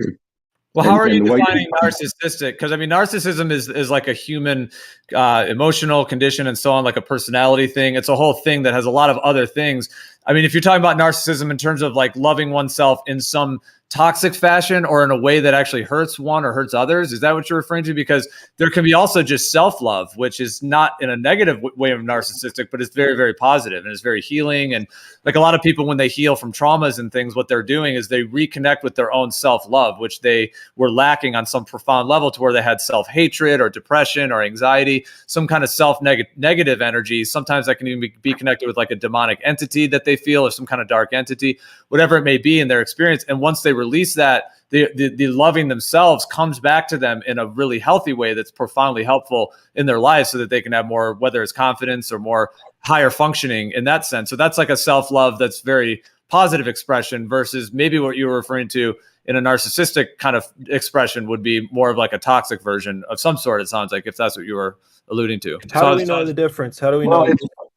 Speaker 10: Well, how are you defining narcissistic? Because I mean, narcissism is like a human emotional condition and so on, like a personality thing. It's a whole thing that has a lot of other things. I mean, if you're talking about narcissism in terms of like loving oneself in some toxic fashion or in a way that actually hurts one or hurts others, is that what you're referring to? Because there can be also just self-love, which is not in a negative way of narcissistic, but it's very, very positive and it's very healing. And like a lot of people, when they heal from traumas and things, what they're doing is they reconnect with their own self-love, which they were lacking on some profound level, to where they had self-hatred or depression or anxiety, some kind of self-negative energy. Sometimes that can even be connected with like a demonic entity that they feel, or some kind of dark entity, whatever it may be in their experience. And once they release that, the loving themselves comes back to them in a really healthy way that's profoundly helpful in their lives, so that they can have more, whether it's confidence or more higher functioning in that sense. So that's like a self-love that's very positive expression, versus maybe what you were referring to in a narcissistic kind of expression would be more of like a toxic version of some sort, it sounds like, if that's what you were alluding to.
Speaker 16: How do we know the difference? How do we know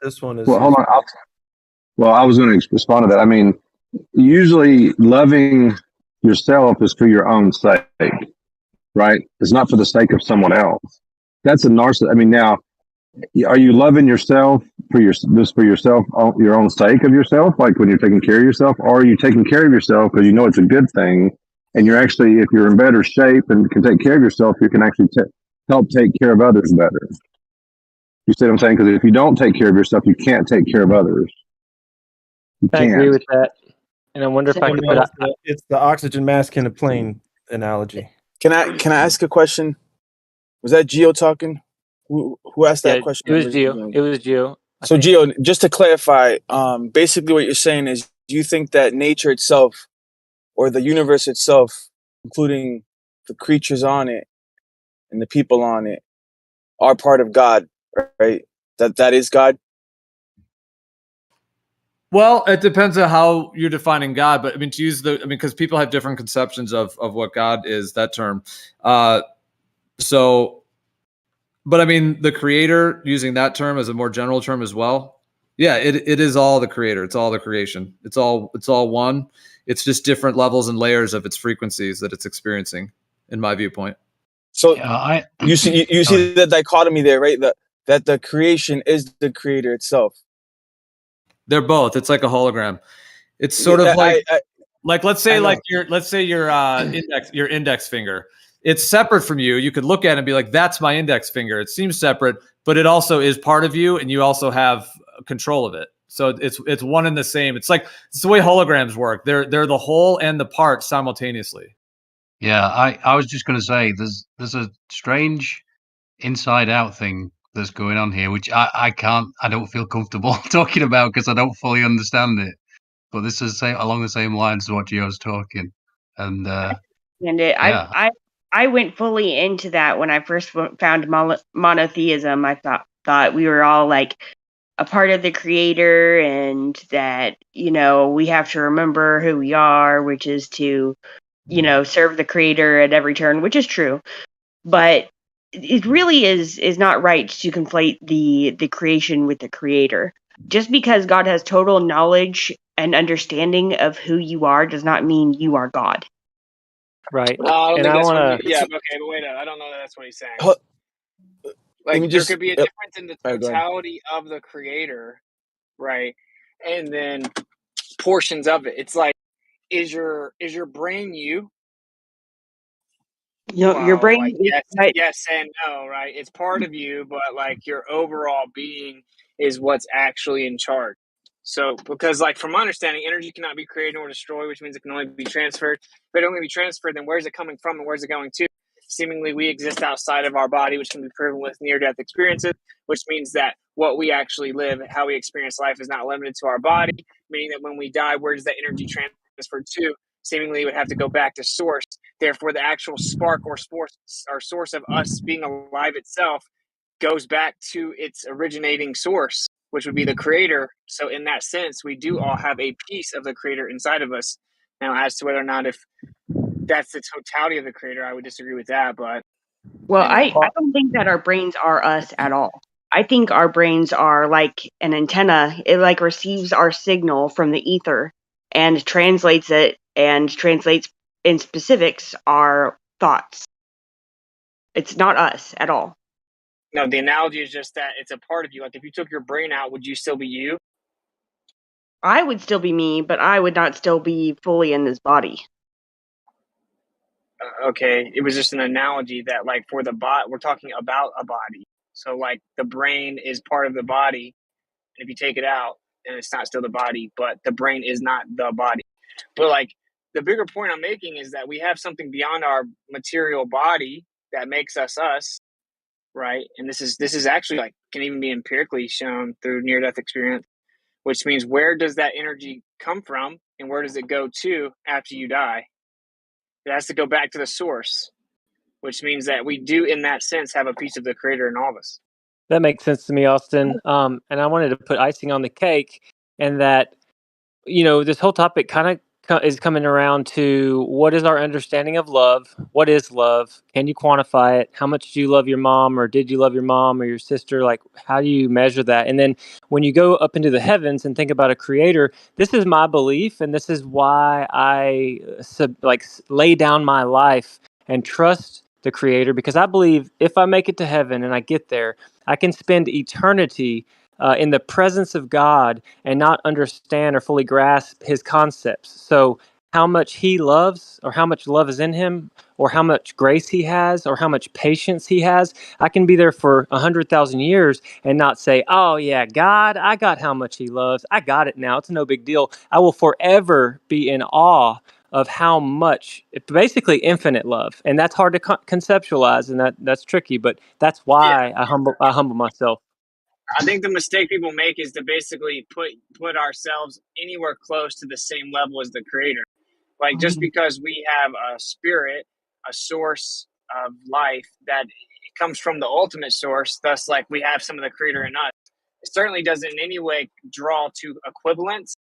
Speaker 16: this one is?
Speaker 23: Well, hold on. I was going to respond to that. I mean, usually loving yourself is for your own sake, right? It's not for the sake of someone else. That's a narcissist. I mean, now, are you loving yourself just for yourself, your own sake of yourself, like when you're taking care of yourself, or are you taking care of yourself because you know it's a good thing, and you're actually, if you're in better shape and can take care of yourself, you can actually help take care of others better. You see what I'm saying? Because if you don't take care of yourself, you can't take care of others.
Speaker 19: I agree with that. And I wonder if I could put
Speaker 16: it's the oxygen mask in a plane analogy.
Speaker 4: Can I ask a question? Was that Gio talking? Who asked that question?
Speaker 19: It was Gio. It was Gio.
Speaker 4: So Gio, just to clarify, basically what you're saying is, do you think that nature itself, or the universe itself, including the creatures on it and the people on it, are part of God, right? That is God.
Speaker 10: Well, it depends on how you're defining God, but I mean, to use because people have different conceptions of what God is, that term. But I mean, the creator, using that term as a more general term as well. Yeah, it is all the creator. It's all the creation. It's all one. It's just different levels and layers of its frequencies that it's experiencing, in my viewpoint.
Speaker 4: So you see the dichotomy there, right? That the creation is the creator itself.
Speaker 10: They're both. It's like a hologram. It's sort of like let's say your index finger. It's separate from you. You could look at it and be like, that's my index finger. It seems separate, but it also is part of you, and you also have control of it. So it's one and the same. It's the way holograms work. They're the whole and the part simultaneously.
Speaker 7: Yeah, I was just going to say there's a strange inside out thing that's going on here, which I don't feel comfortable talking about because I don't fully understand it. But this is along the same lines as what Gio's talking, and yeah.
Speaker 3: I went fully into that when I first found monotheism. I thought we were all like a part of the creator, and that we have to remember who we are, which is to serve the creator at every turn, which is true. But it really is not right to conflate the creation with the creator. Just because God has total knowledge and understanding of who you are does not mean you are God.
Speaker 19: Right.
Speaker 2: I don't
Speaker 19: And
Speaker 2: think
Speaker 19: I
Speaker 2: that's
Speaker 19: want
Speaker 2: what
Speaker 19: to.
Speaker 2: yeah, okay, but wait, I don't know that that's what he's saying. Like there could be a difference in the totality of the creator, right? And then portions of it. It's like, is your brain you?
Speaker 3: Your brain,
Speaker 2: like, yes and no, right? It's part of you, but like your overall being is what's actually in charge. So, because like from my understanding, energy cannot be created or destroyed, which means it can only be transferred. If it only be transferred, then where's it coming from and where's it going to? Seemingly, we exist outside of our body, which can be proven with near-death experiences, which means that what we actually live, how we experience life, is not limited to our body, meaning that when we die, where does that energy transfer to? Seemingly, it would have to go back to source. Therefore, the actual spark or source of us being alive itself goes back to its originating source, which would be the creator. So in that sense, we do all have a piece of the creator inside of us. Now, as to whether or not if that's the totality of the creator, I would disagree with that. But
Speaker 3: I don't think that our brains are us at all. I think our brains are like an antenna. It like receives our signal from the ether and translates it, and translates in specifics our thoughts. It's not us at all.
Speaker 2: No, the analogy is just that it's a part of you. Like if you took your brain out, would you still be you?
Speaker 3: I would still be me, but I would not still be fully in this body.
Speaker 2: Okay, it was just an analogy that like for the we're talking about a body. So like the brain is part of the body. And if you take it out, then it's not still the body, but the brain is not the body. But like the bigger point I'm making is that we have something beyond our material body that makes us us, right? And this is actually like can even be empirically shown through near-death experience, which means where does that energy come from and where does it go to after you die? It has to go back to the source, which means that we do, in that sense, have a piece of the creator in all of us.
Speaker 19: That makes sense to me, Austin. And I wanted to put icing on the cake, and that this whole topic kind of is coming around to what is our understanding of love? What is love? Can you quantify it? How much do you love your mom, or did you love your mom or your sister? Like, how do you measure that? And then when you go up into the heavens and think about a creator, this is my belief, and this is why I lay down my life and trust the creator, because I believe if I make it to heaven and I get there, I can spend eternity in the presence of God and not understand or fully grasp his concepts. So how much he loves, or how much love is in him, or how much grace he has, or how much patience he has, I can be there for 100,000 years and not say, oh yeah, God, I got how much he loves. I got it now. It's no big deal. I will forever be in awe of how much, basically infinite love. And that's hard to conceptualize, and that's tricky, but that's why I humble myself.
Speaker 2: I think the mistake people make is to basically put ourselves anywhere close to the same level as the creator. Like just because we have a spirit, a source of life that comes from the ultimate source, thus like we have some of the creator in us. It certainly doesn't in any way draw to equivalence.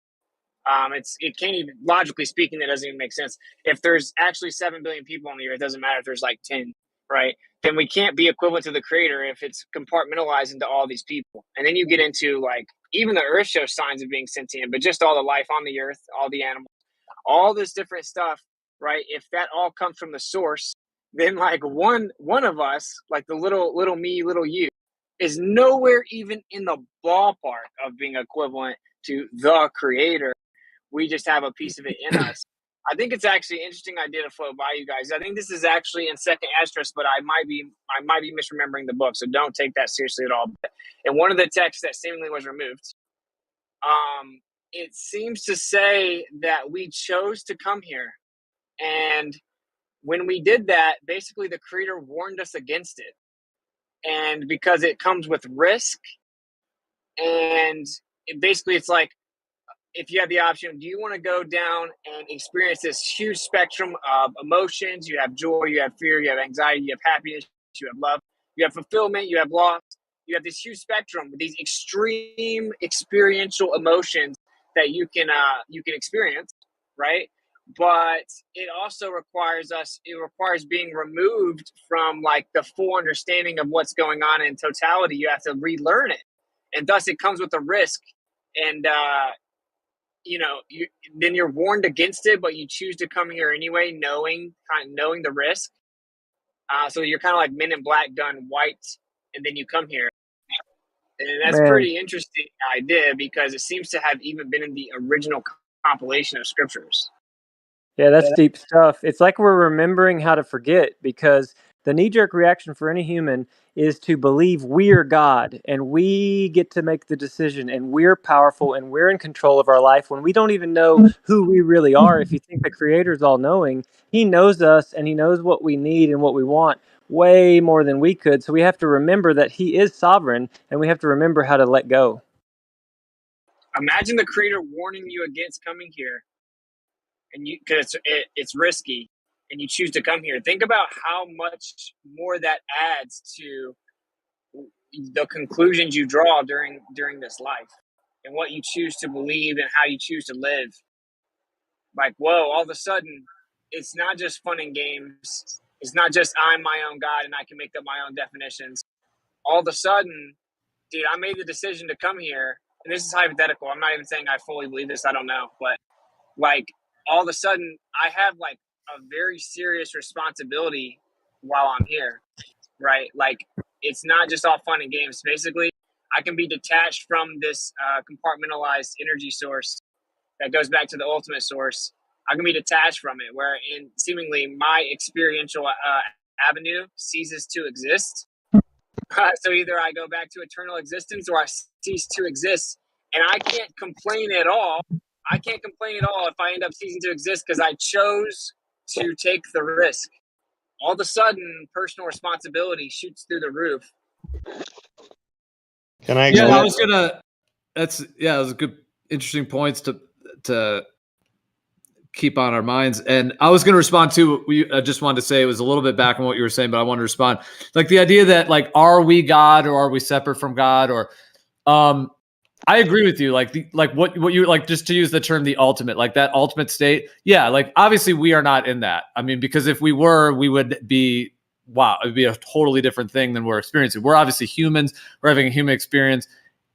Speaker 2: It can't even, logically speaking, that doesn't even make sense. If there's actually 7 billion people on the earth, it doesn't matter if there's like 10, right? Then we can't be equivalent to the creator if it's compartmentalized into all these people. And then you get into like, even the earth shows signs of being sentient, but just all the life on the earth, all the animals, all this different stuff, right? If that all comes from the source, then like one of us, like the little me, little you, is nowhere even in the ballpark of being equivalent to the creator. We just have a piece of it in us. I think it's actually an interesting idea to float by you guys. I think this is actually in Second Esdras, but I might be misremembering the book, so don't take that seriously at all. In one of the texts that seemingly was removed, it seems to say that we chose to come here, and when we did that, basically the creator warned us against it, and because it comes with risk, and it's like, if you have the option, do you want to go down and experience this huge spectrum of emotions? You have joy, you have fear, you have anxiety, you have happiness, you have love, you have fulfillment, you have loss. You have this huge spectrum with these extreme experiential emotions that you can experience, right? But it also requires being removed from like the full understanding of what's going on in totality. You have to relearn it, and thus it comes with a risk. And then you're warned against it, but you choose to come here anyway, knowing the risk. So you're kind of like Men in Black done white, and then you come here. And that's pretty interesting idea, because it seems to have even been in the original compilation of scriptures.
Speaker 19: Yeah, that's deep stuff. It's like we're remembering how to forget, because the knee-jerk reaction for any human is to believe we're God and we get to make the decision and we're powerful and we're in control of our life when we don't even know who we really are. If you think the Creator's all-knowing, He knows us and He knows what we need and what we want way more than we could. So we have to remember that He is sovereign, and we have to remember how to let go.
Speaker 2: Imagine the Creator warning you against coming here, and because it's risky, and you choose to come here. Think about how much more that adds to the conclusions you draw during this life, and what you choose to believe and how you choose to live. Like, whoa, all of a sudden, it's not just fun and games. It's not just I'm my own God and I can make up my own definitions. All of a sudden, dude, I made the decision to come here, and this is hypothetical. I'm not even saying I fully believe this. I don't know. But like, all of a sudden, I have like a very serious responsibility while I'm here, right? Like, it's not just all fun and games. Basically, I can be detached from this compartmentalized energy source that goes back to the ultimate source. I can be detached from it, where in seemingly my experiential avenue ceases to exist. So either I go back to eternal existence or I cease to exist, and I can't complain at all. I can't complain at all if I end up ceasing to exist, because I chose to take the risk. All of a sudden, personal responsibility shoots through the roof.
Speaker 1: Can I?
Speaker 10: Yeah, I was gonna. That was a good, interesting points to keep on our minds. And I was going to respond to, I just wanted to say it was a little bit back on what you were saying, but I wanted to respond. Like the idea that like, are we God or are we separate from God? Or I agree with you. Like what you like, just to use the term, the ultimate, like that ultimate state. Yeah. Like obviously we are not in that. I mean, because if we were, we would be, wow, it'd be a totally different thing than we're experiencing. We're obviously humans. We're having a human experience.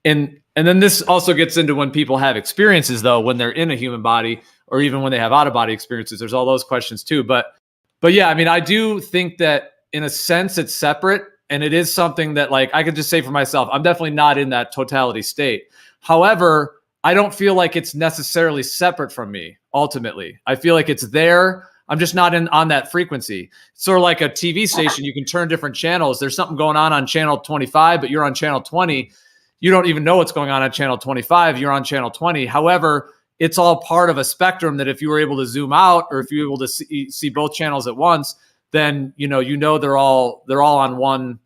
Speaker 10: And then this also gets into when people have experiences, though, when they're in a human body, or even when they have out-of-body experiences. There's all those questions too. But yeah, I mean, I do think that in a sense it's separate, and it is something that like I could just say for myself, I'm definitely not in that totality state. However, I don't feel like it's necessarily separate from me. Ultimately, I feel like it's there. I'm just not on that frequency. It's sort of like a TV station. You can turn different channels. There's something going on channel 25, but you're on channel 20. You don't even know what's going on channel 25. You're on channel 20. However, it's all part of a spectrum that if you were able to zoom out, or if you're able to see both channels at once, then they're all on one.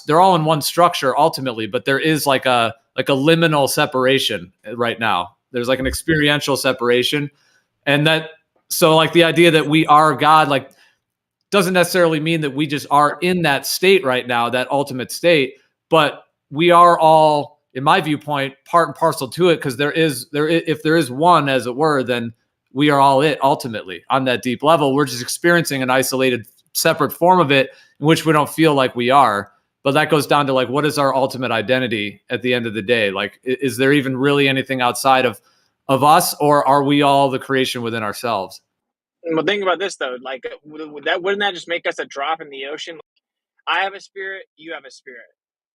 Speaker 10: They're all in one structure ultimately, but there is like a liminal separation right now. There's like an experiential separation, and so like the idea that we are God, like doesn't necessarily mean that we just are in that state right now, that ultimate state, but we are all, in my viewpoint, part and parcel to it, because if there is one, as it were, then we are all it ultimately on that deep level. We're just experiencing an isolated, separate form of it in which we don't feel like we are. But that goes down to like, what is our ultimate identity at the end of the day? Like, is there even really anything outside of us, or are we all the creation within ourselves?
Speaker 2: Well, think about this though. Like, wouldn't that just make us a drop in the ocean? I have a spirit, you have a spirit.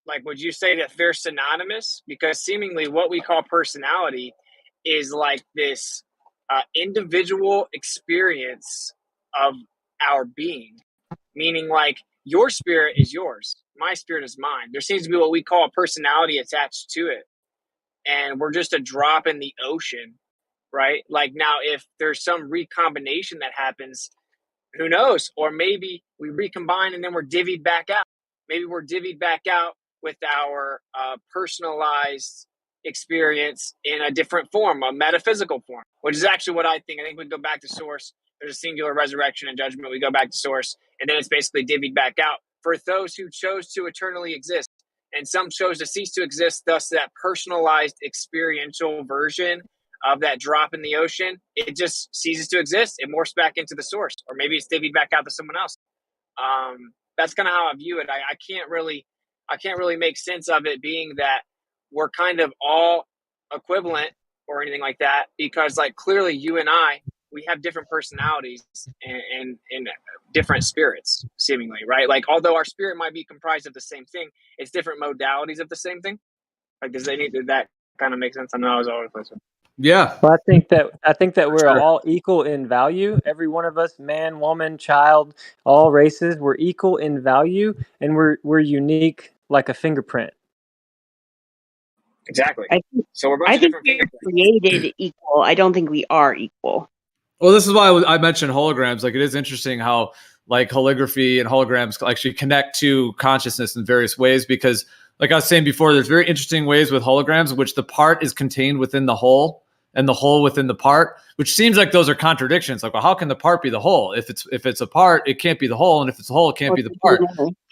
Speaker 2: Like, would you say that they're synonymous? Because seemingly, what we call personality is like this individual experience of our being. Meaning, like, your spirit is yours, my spirit is mine. There seems to be what we call a personality attached to it, and we're just a drop in the ocean, right? Like, now, if there's some recombination that happens, who knows? Or maybe we recombine and then we're divvied back out. Maybe we're divvied back out with our personalized experience in a different form, a metaphysical form, which is actually what I think. I think we go back to source. There's a singular resurrection and judgment. We go back to source, and then it's basically divvied back out for those who chose to eternally exist. And some chose to cease to exist, thus that personalized experiential version of that drop in the ocean, it just ceases to exist. It morphs back into the source, or maybe it's divvied back out to someone else. That's kind of how I view it. I can't really make sense of it being that we're kind of all equivalent or anything like that, because like clearly you and I, we have different personalities and different spirits, seemingly, right? Like, although our spirit might be comprised of the same thing, it's different modalities of the same thing. Like, did that kind of make sense? I know I was all over the place.
Speaker 10: Yeah.
Speaker 19: Well, I think that we're all equal in value. Every one of us, man, woman, child, all races, we're equal in value, and we're unique like a fingerprint.
Speaker 2: Exactly.
Speaker 3: So I think we're created equal. I don't think we are equal.
Speaker 10: Well, this is why I mentioned holograms. Like, it is interesting how like holography and holograms actually connect to consciousness in various ways, because like I was saying before, there's very interesting ways with holograms in which the part is contained within the whole and the whole within the part, which seems like those are contradictions. Like, well, how can the part be the whole? If it's a part, it can't be the whole, and if it's a whole, it can't be the part.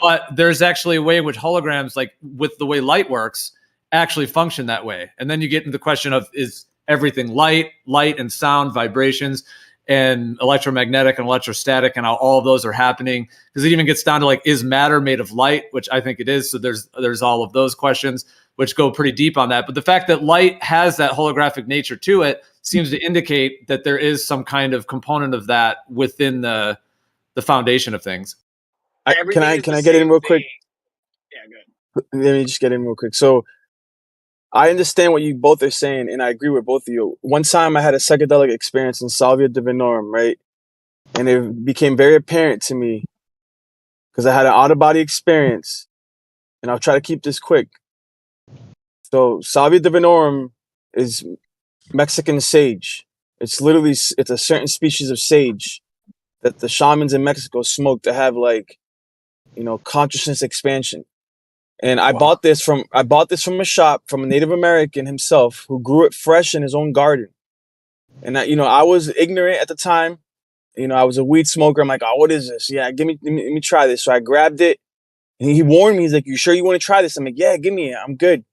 Speaker 10: But there's actually a way in which holograms, like with the way light works, actually function that way. And then you get into the question of, is everything light and sound, vibrations, and electromagnetic and electrostatic, and how all of those are happening? Because it even gets down to like, is matter made of light, which I think it is. So there's all of those questions which go pretty deep on that. But the fact that light has that holographic nature to it seems to indicate that there is some kind of component of that within the foundation of things.
Speaker 4: Can I get in real quick?
Speaker 2: Yeah, good.
Speaker 4: Let me just get in real quick. So I understand what you both are saying, and I agree with both of you. One time I had a psychedelic experience in Salvia Divinorum, right? And it became very apparent to me because I had an out-of-body experience, and I'll try to keep this quick. So Salvia Divinorum is Mexican sage. It's a certain species of sage that the shamans in Mexico smoke to have, like, consciousness expansion. And I bought this from a shop from a Native American himself who grew it fresh in his own garden. And I was ignorant at the time. I was a weed smoker. I'm like, oh, what is this? Yeah, let me try this. So I grabbed it, and he warned me. He's like, you sure you want to try this? I'm like, yeah, give me it. I'm good.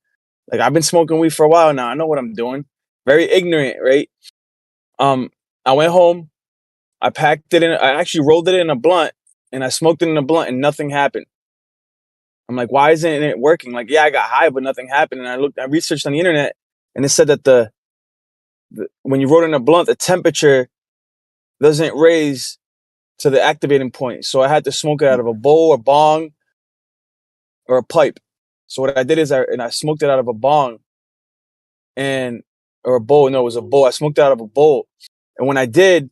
Speaker 4: Like, I've been smoking weed for a while now. I know what I'm doing. Very ignorant, right? I went home. I packed it in. I actually rolled it in a blunt, and I smoked it in a blunt, and nothing happened. I'm like, why isn't it working? Like, yeah, I got high, but nothing happened. And I researched on the internet, and it said that when you roll in a blunt, the temperature doesn't raise to the activating point. So I had to smoke it out of a bowl, a bong, or a pipe. So what I did is I smoked it out of a bong or a bowl. No, it was a bowl. I smoked it out of a bowl. And when I did,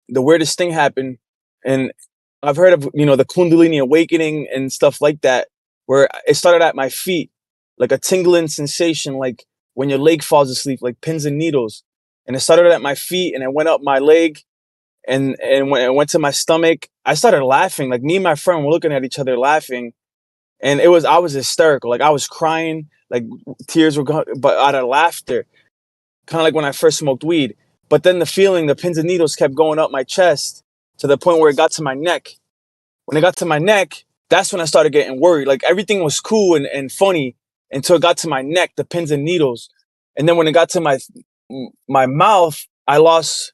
Speaker 4: the weirdest thing happened. And I've heard of, the Kundalini awakening and stuff like that, where it started at my feet, like a tingling sensation, like when your leg falls asleep, like pins and needles. And it started at my feet, and it went up my leg, and when it went to my stomach, I started laughing. Like, me and my friend were looking at each other laughing, and I was hysterical. Like, I was crying, like tears were going, but out of laughter, kind of like when I first smoked weed. But then the pins and needles kept going up my chest, to the point where it got to my neck. When it got to my neck, that's when I started getting worried. Like everything was cool and funny until it got to my neck, the pins and needles. And then when it got to my mouth, I lost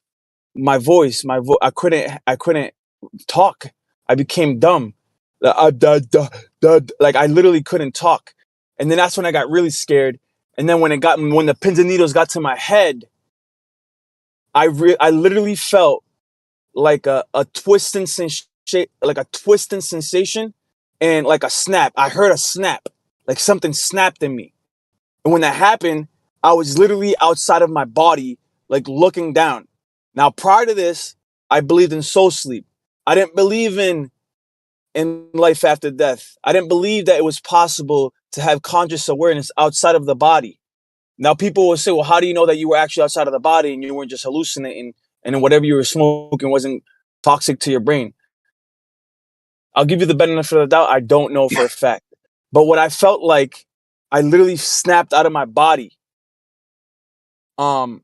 Speaker 4: my voice. I couldn't talk. I became dumb. Like I literally couldn't talk. And then that's when I got really scared. And then when the pins and needles got to my head, I literally felt like a twisting sensation and like a snap. I heard a snap, like something snapped in me. And when that happened, I was literally outside of my body, like looking down. Now, prior to this, I believed in soul sleep. I didn't believe in life after death. I didn't believe that it was possible to have conscious awareness outside of the body. Now, people will say, well, how do you know that you were actually outside of the body and you weren't just hallucinating and whatever you were smoking wasn't toxic to your brain? I'll give you the benefit of the doubt. I don't know for a fact. But what I felt like, I literally snapped out of my body. I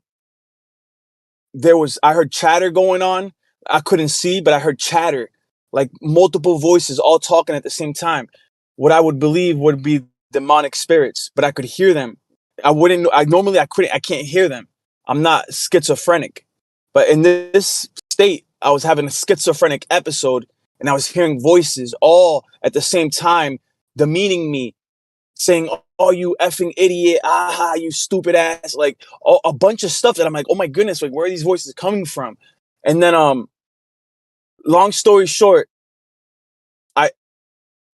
Speaker 4: heard chatter going on. I couldn't see, but I heard chatter, like multiple voices all talking at the same time. What I would believe would be demonic spirits, but I could hear them. I can't hear them. I'm not schizophrenic, but in this state, I was having a schizophrenic episode and I was hearing voices all at the same time, demeaning me, saying, oh, you effing idiot, aha, you stupid ass, like a bunch of stuff that I'm like, oh my goodness, like where are these voices coming from? And then, long story short,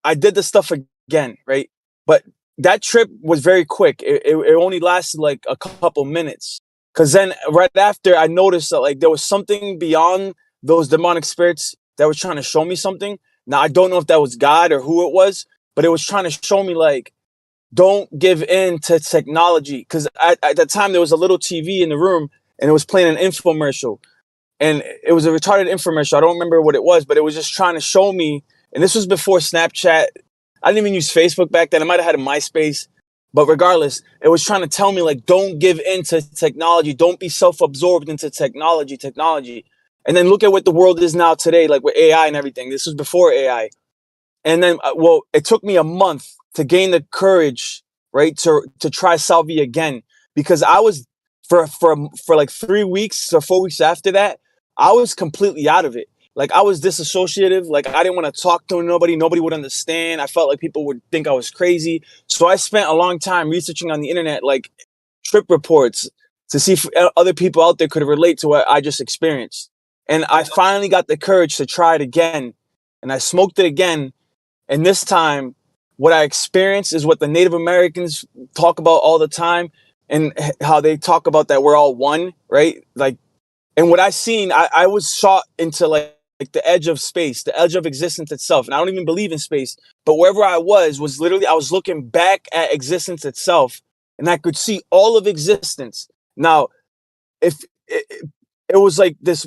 Speaker 4: I did the stuff again, right? But that trip was very quick. It only lasted like a couple minutes. Cause then right after I noticed that like there was something beyond those demonic spirits that was trying to show me something. Now I don't know if that was God or who it was, but it was trying to show me like, don't give in to technology. Cause at that time there was a little TV in the room and it was playing an infomercial. And it was a retarded infomercial. I don't remember what it was, but it was just trying to show me. And this was before Snapchat. I didn't even use Facebook back then. I might have had a MySpace. But regardless, it was trying to tell me, like, don't give in to technology. Don't be self-absorbed into technology. And then look at what the world is now today, like with AI and everything. This was before AI. And then, it took me a month to gain the courage, right, to try Salvia again. Because I was, for like 3 weeks or 4 weeks after that, I was completely out of it. Like I was disassociative. Like I didn't want to talk to nobody. Nobody would understand. I felt like people would think I was crazy. So I spent a long time researching on the internet, like trip reports to see if other people out there could relate to what I just experienced. And I finally got the courage to try it again. And I smoked it again. And this time, what I experienced is what the Native Americans talk about all the time and how they talk about that we're all one, right? Like, and what I seen, I was shot into like the edge of space, the edge of existence itself. And I don't even believe in space, but wherever I was literally, I was looking back at existence itself and I could see all of existence. Now, if it was like this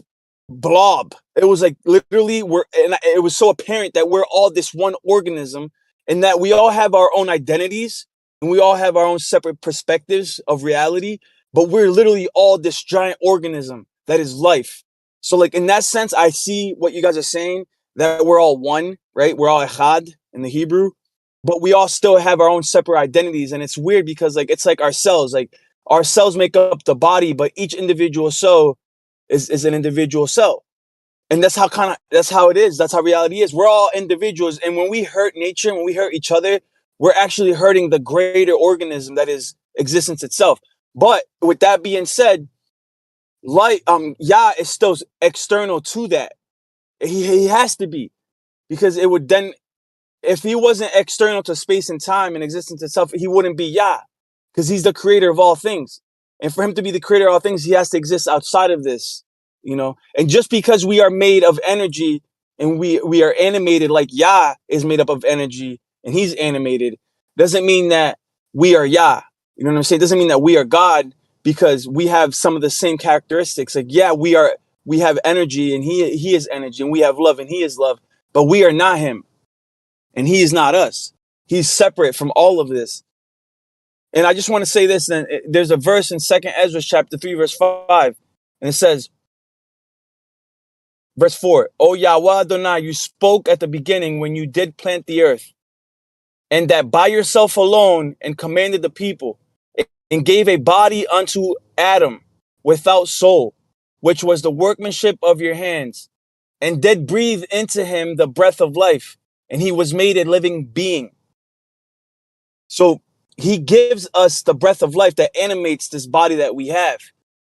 Speaker 4: blob, it was like literally it was so apparent that we're all this one organism and that we all have our own identities and we all have our own separate perspectives of reality, but we're literally all this giant organism that is life. So like in that sense, I see what you guys are saying, that we're all one, right? We're all echad in the Hebrew, but we all still have our own separate identities. And it's weird because like, it's like our cells make up the body, but each individual cell is an individual cell. And that's how it is. That's how reality is. We're all individuals. And when we hurt nature, when we hurt each other, we're actually hurting the greater organism that is existence itself. But with that being said, Yah is still external to that. He has to be, because it would then, if he wasn't external to space and time and existence itself, he wouldn't be Yah, because he's the creator of all things. And for him to be the creator of all things, he has to exist outside of this, And just because we are made of energy and we are animated like Yah is made up of energy and he's animated, doesn't mean that we are Yah. You know what I'm saying? It doesn't mean that we are God, because we have some of the same characteristics. Like, yeah, we have energy and he is energy, and we have love and he is love, but we are not him and he is not us. He's separate from all of this. And I just want to say this, then there's a verse in 2nd Ezra chapter 3, verse 5, and it says, Verse 4, O Yahweh Adonai, you spoke at the beginning when you did plant the earth, and that by yourself alone, and commanded the people, and gave a body unto Adam without soul, which was the workmanship of your hands, and did breathe into him the breath of life, and he was made a living being. So he gives us the breath of life that animates this body that we have.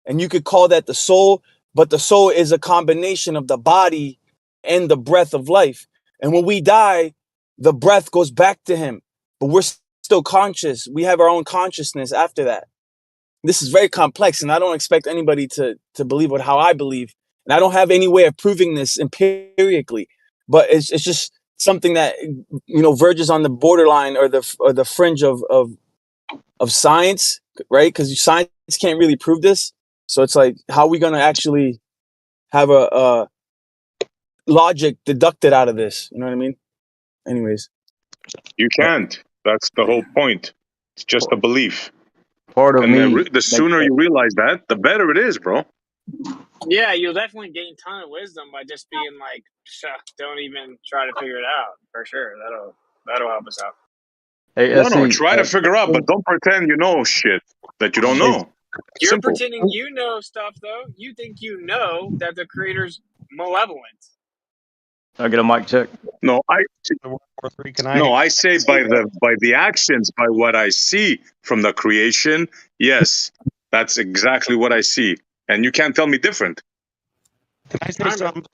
Speaker 4: And you could call that the soul, but the soul is a combination of the body and the breath of life. And when we die, the breath goes back to him, but we're still conscious. We have our own consciousness after that. This is very complex, and I don't expect anybody to believe what how I believe. And I don't have any way of proving this empirically, but it's just something that, you know, verges on the borderline or the fringe of science, right? Because science can't really prove this. So it's like, how are we going to actually have a logic deducted out of this? You know what I mean? Anyways.
Speaker 5: You can't. That's the whole point. It's just a belief.
Speaker 13: Part of
Speaker 5: And
Speaker 13: me,
Speaker 5: the sooner you realize that, the better it is, bro.
Speaker 2: Yeah, you'll definitely gain a ton of wisdom by just being like, don't even try to figure it out. For sure, that'll help us out.
Speaker 13: Hey,
Speaker 5: No, try to figure out, but don't pretend you know shit that you don't know.
Speaker 2: You're
Speaker 5: Simple.
Speaker 2: pretending you know stuff, though. You think you know that the creator's malevolent.
Speaker 13: I get a mic check.
Speaker 5: No, I say by the actions, by what I see from the creation. Yes, that's exactly what I see, and you can't tell me different.
Speaker 1: Can I say something?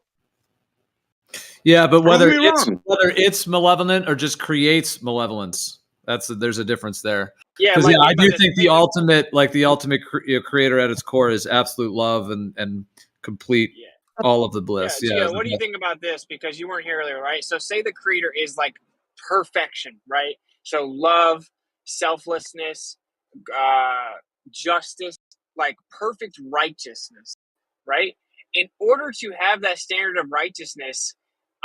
Speaker 10: Yeah, but
Speaker 5: Prove me wrong.
Speaker 10: whether it's malevolent or just creates malevolence, there's a difference there.
Speaker 2: Yeah,
Speaker 10: because
Speaker 2: like,
Speaker 10: I do think the ultimate creator at its core is absolute love and complete all of the bliss.
Speaker 2: Yeah, what do you think about this? Because you weren't here earlier, right? So say the creator is like perfection, right? So love, selflessness, justice, like perfect righteousness, right? In order to have that standard of righteousness,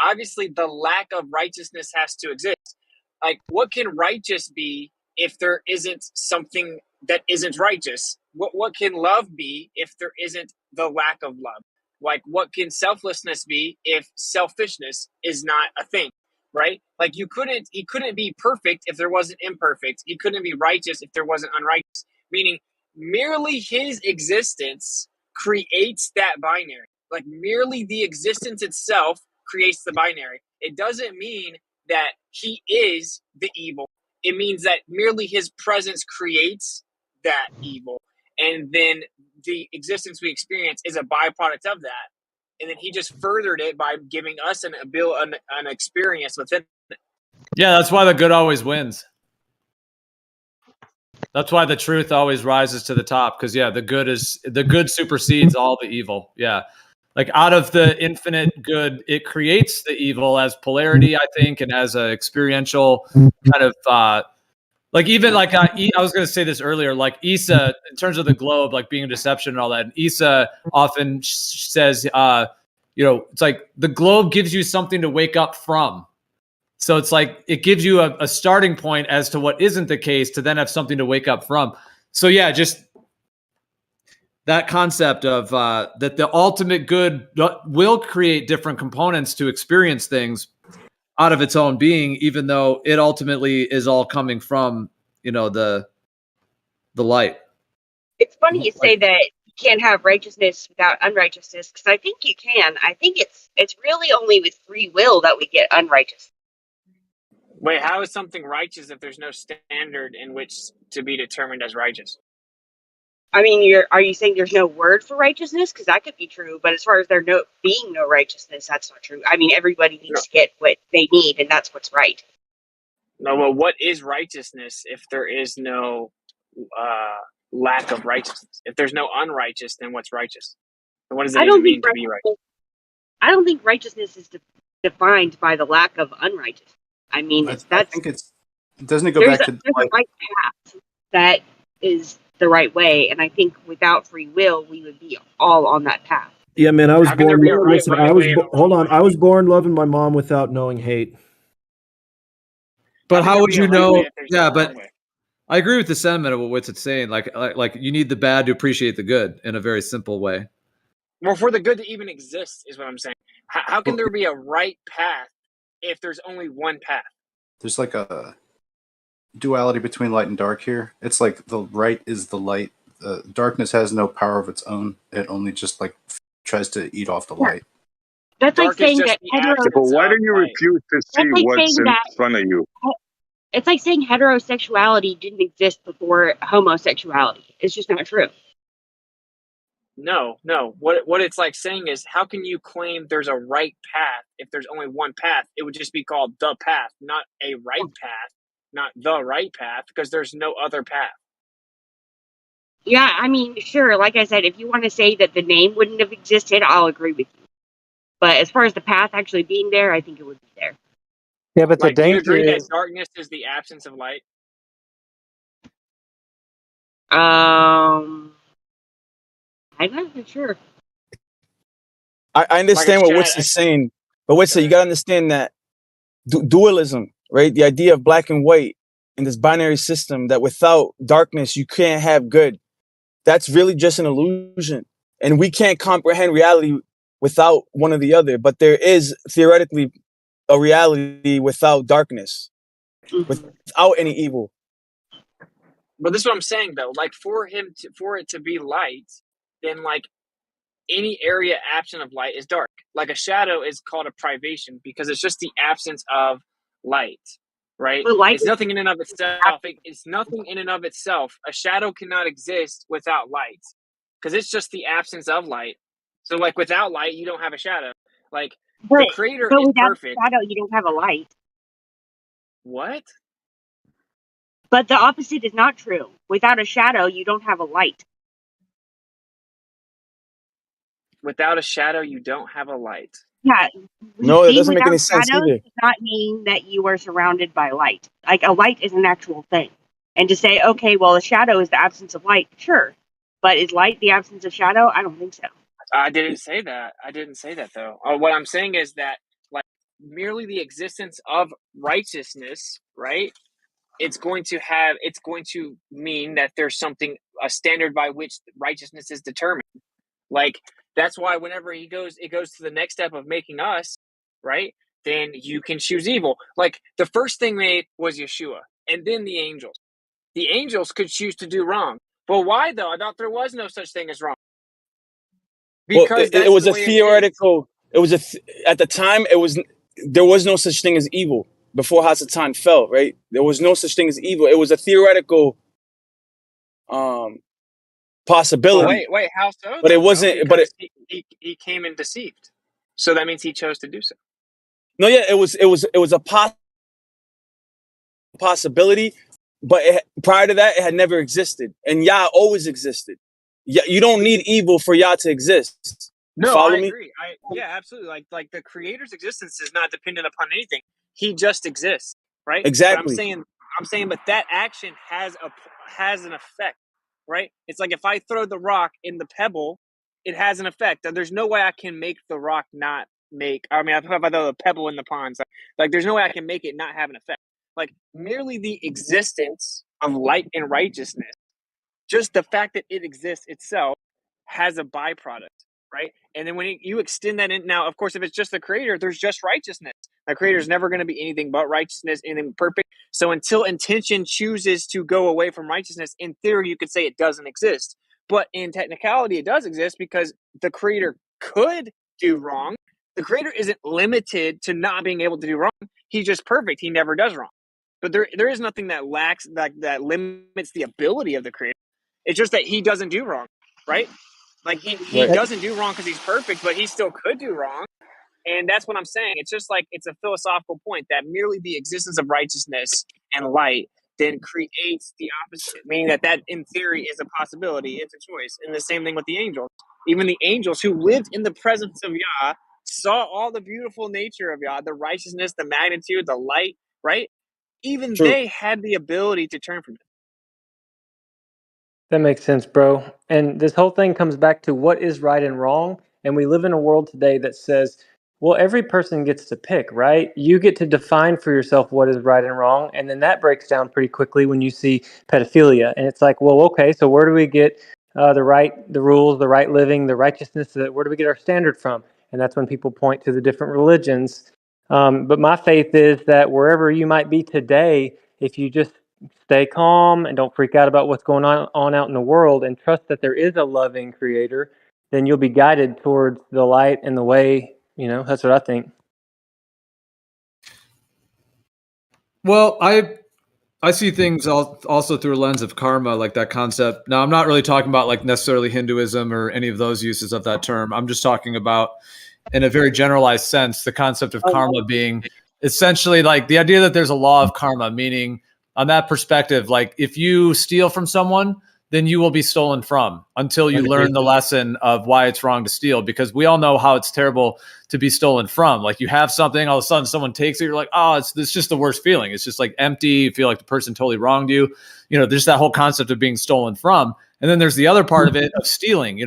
Speaker 2: obviously the lack of righteousness has to exist. Like, what can righteous be if there isn't something that isn't righteous? What can love be if there isn't the lack of love? Like, what can selflessness be if selfishness is not a thing, right? Like, he couldn't be perfect if there wasn't imperfect. He couldn't be righteous if there wasn't unrighteous, meaning merely his existence creates that binary. Like, merely the existence itself creates the binary. It doesn't mean that he is the evil. It means that merely his presence creates that evil. And then the existence we experience is a byproduct of that. And then he just furthered it by giving us an experience within it.
Speaker 10: Yeah, that's why the good always wins. That's why the truth always rises to the top. Because the good supersedes all the evil. Yeah. Like, out of the infinite good, it creates the evil as polarity, I think, and as an experiential kind of like, even like I was going to say this earlier, like Isa, in terms of the globe, like being a deception and all that. And Isa often says, it's like the globe gives you something to wake up from. So it's like it gives you a starting point as to what isn't the case to then have something to wake up from. So yeah, just that concept of that the ultimate good will create different components to experience things out of its own being, even though it ultimately is all coming from, the light.
Speaker 3: It's funny you say that you can't have righteousness without unrighteousness, because I think you can. I think it's really only with free will that we get unrighteous.
Speaker 2: Wait, how is something righteous if there's no standard in which to be determined as righteous?
Speaker 3: I mean, are you saying there's no word for righteousness? Because that could be true, but as far as there being no righteousness, that's not true. I mean, everybody needs to get what they need, and that's what's right.
Speaker 2: No, well, what is righteousness if there is no lack of righteousness? If there's no unrighteous, then what's righteous? And what does it even mean to be righteous?
Speaker 3: I don't think righteousness is defined by the lack of unrighteous. I mean,
Speaker 8: I think doesn't it go back to
Speaker 3: there's a right path that is the right way, and I think without free will, we would be all on that path.
Speaker 16: Yeah, man, I was born. I was born loving my mom without knowing hate.
Speaker 10: But how would you know? Yeah, but I agree with the sentiment of what Witt's saying. Like you need the bad to appreciate the good in a very simple way.
Speaker 2: Well, for the good to even exist is what I'm saying. How can there be a right path if there's only one path?
Speaker 8: There's like a duality between light and dark here. It's like the right is the light. Darkness has no power of its own. It only just like tries to eat off the light.
Speaker 3: That's like saying that
Speaker 5: But why do you refuse to see
Speaker 3: That's like
Speaker 5: what's
Speaker 3: saying
Speaker 5: in
Speaker 3: that
Speaker 5: front of you?
Speaker 3: it's like saying heterosexuality didn't exist before homosexuality. It's just not true.
Speaker 2: No. What it's like saying is, how can you claim there's a right path if there's only one path? It would just be called the path, not a right path, not the right path, because there's no other path.
Speaker 3: Yeah, I mean, sure. Like I said, if you want to say that the name wouldn't have existed, I'll agree with you. But as far as the path actually being there, I think it would be there.
Speaker 19: Yeah, but the
Speaker 2: Like, do you
Speaker 19: danger
Speaker 2: agree
Speaker 19: is
Speaker 2: that darkness is the absence of light?
Speaker 3: I'm not sure.
Speaker 4: I understand what Witz is saying, but Witz, you gotta understand that dualism, right? The idea of black and white in this binary system, that without darkness you can't have good. That's really just an illusion, and we can't comprehend reality without one or the other. But there is theoretically a reality without darkness, without any evil.
Speaker 2: But this is what I'm saying, though. Like, for it to be light, then like any area absent of light is dark. Like a shadow is called a privation because it's just the absence of light, right? It's nothing in and of itself. It's nothing in and of itself. A shadow cannot exist without light because it's just the absence of light. So, like, without light, you don't have a shadow. Like, the creator
Speaker 3: but
Speaker 2: is
Speaker 3: without
Speaker 2: perfect.
Speaker 3: a shadow, you don't have a light.
Speaker 2: What?
Speaker 3: But the opposite is not true. Without a shadow, you don't have a light.
Speaker 2: Without a shadow, you don't have a light.
Speaker 3: Yeah.
Speaker 4: No, that
Speaker 3: Being
Speaker 4: doesn't make
Speaker 3: without
Speaker 4: any sense
Speaker 3: shadows
Speaker 4: either.
Speaker 3: does not mean that you are surrounded by light. Like, a light is an actual thing. And to say, okay, well, a shadow is the absence of light, sure. But is light the absence of shadow? I don't think so.
Speaker 2: I didn't say that. I didn't say that, though. What I'm saying is that, like, merely the existence of righteousness, right? It's going to mean that there's a standard by which righteousness is determined. Like, that's why whenever it goes to the next step of making us, right? Then you can choose evil. Like, the first thing made was Yeshua, and then the angels. The angels could choose to do wrong. But why, though? I thought there was no such thing as wrong. Because
Speaker 4: it was a theoretical. It was at the time. There was no such thing as evil before Hasatan fell. Right? There was no such thing as evil. It was a theoretical possibility.
Speaker 2: Wait, how so?
Speaker 4: But
Speaker 2: though,
Speaker 4: it wasn't.
Speaker 2: bro?
Speaker 4: But
Speaker 2: he came and deceived. So that means he chose to do so.
Speaker 4: no, yeah, it was a possibility. But prior to that, it had never existed, and Yah always existed. Yeah, you don't need evil for Yah to exist.
Speaker 2: No,
Speaker 4: Follow
Speaker 2: I
Speaker 4: me?
Speaker 2: agree. Yeah, absolutely. Like the creator's existence is not dependent upon anything. He just exists, right?
Speaker 4: Exactly.
Speaker 2: But I'm saying, but that action has an effect, right? It's like if I throw the rock in the pebble, it has an effect. There's no way I can make the rock not make. I mean, if I throw the pebble in the pond, like there's no way I can make it not have an effect. Like merely the existence of light and righteousness, just the fact that it exists itself, has a byproduct. Right? And then when you extend that in, now, of course, if it's just the creator, there's just righteousness. The creator is never going to be anything but righteousness, anything perfect. So until intention chooses to go away from righteousness, in theory, you could say it doesn't exist. But in technicality, it does exist because the creator could do wrong. The creator isn't limited to not being able to do wrong. He's just perfect. He never does wrong. But there is nothing that lacks, that limits the ability of the creator. It's just that he doesn't do wrong, right? Like he doesn't do wrong because he's perfect, but he still could do wrong. And that's what I'm saying. It's just like, it's a philosophical point that merely the existence of righteousness and light then creates the opposite, meaning that in theory is a possibility. It's a choice. And the same thing with the angels. Even the angels who lived in the presence of Yah saw all the beautiful nature of Yah, the righteousness, the magnitude, the light, right? Even they had the ability to turn from it.
Speaker 19: That makes sense, bro. And this whole thing comes back to what is right and wrong. And we live in a world today that says, well, every person gets to pick, right? You get to define for yourself what is right and wrong. And then that breaks down pretty quickly when you see pedophilia. And it's like, well, okay, so where do we get the rules, the right living, the righteousness? Where do we get our standard from? and that's when people point to the different religions. But my faith is that wherever you might be today, if you just stay calm and don't freak out about what's going on out in the world and trust that there is a loving creator, then you'll be guided towards the light and the way. That's what I think.
Speaker 10: Well, I see things also through a lens of karma, like that concept. Now, I'm not really talking about like necessarily Hinduism or any of those uses of that term. I'm just talking about, in a very generalized sense, the concept of karma being essentially like the idea that there's a law of karma, meaning on that perspective, like if you steal from someone, then you will be stolen from until you learn the lesson of why it's wrong to steal, because we all know how it's terrible to be stolen from. Like you have something, all of a sudden someone takes it, you're like, oh, it's just the worst feeling. It's just like empty. You feel like the person totally wronged you. There's that whole concept of being stolen from. And then there's the other part of it of stealing,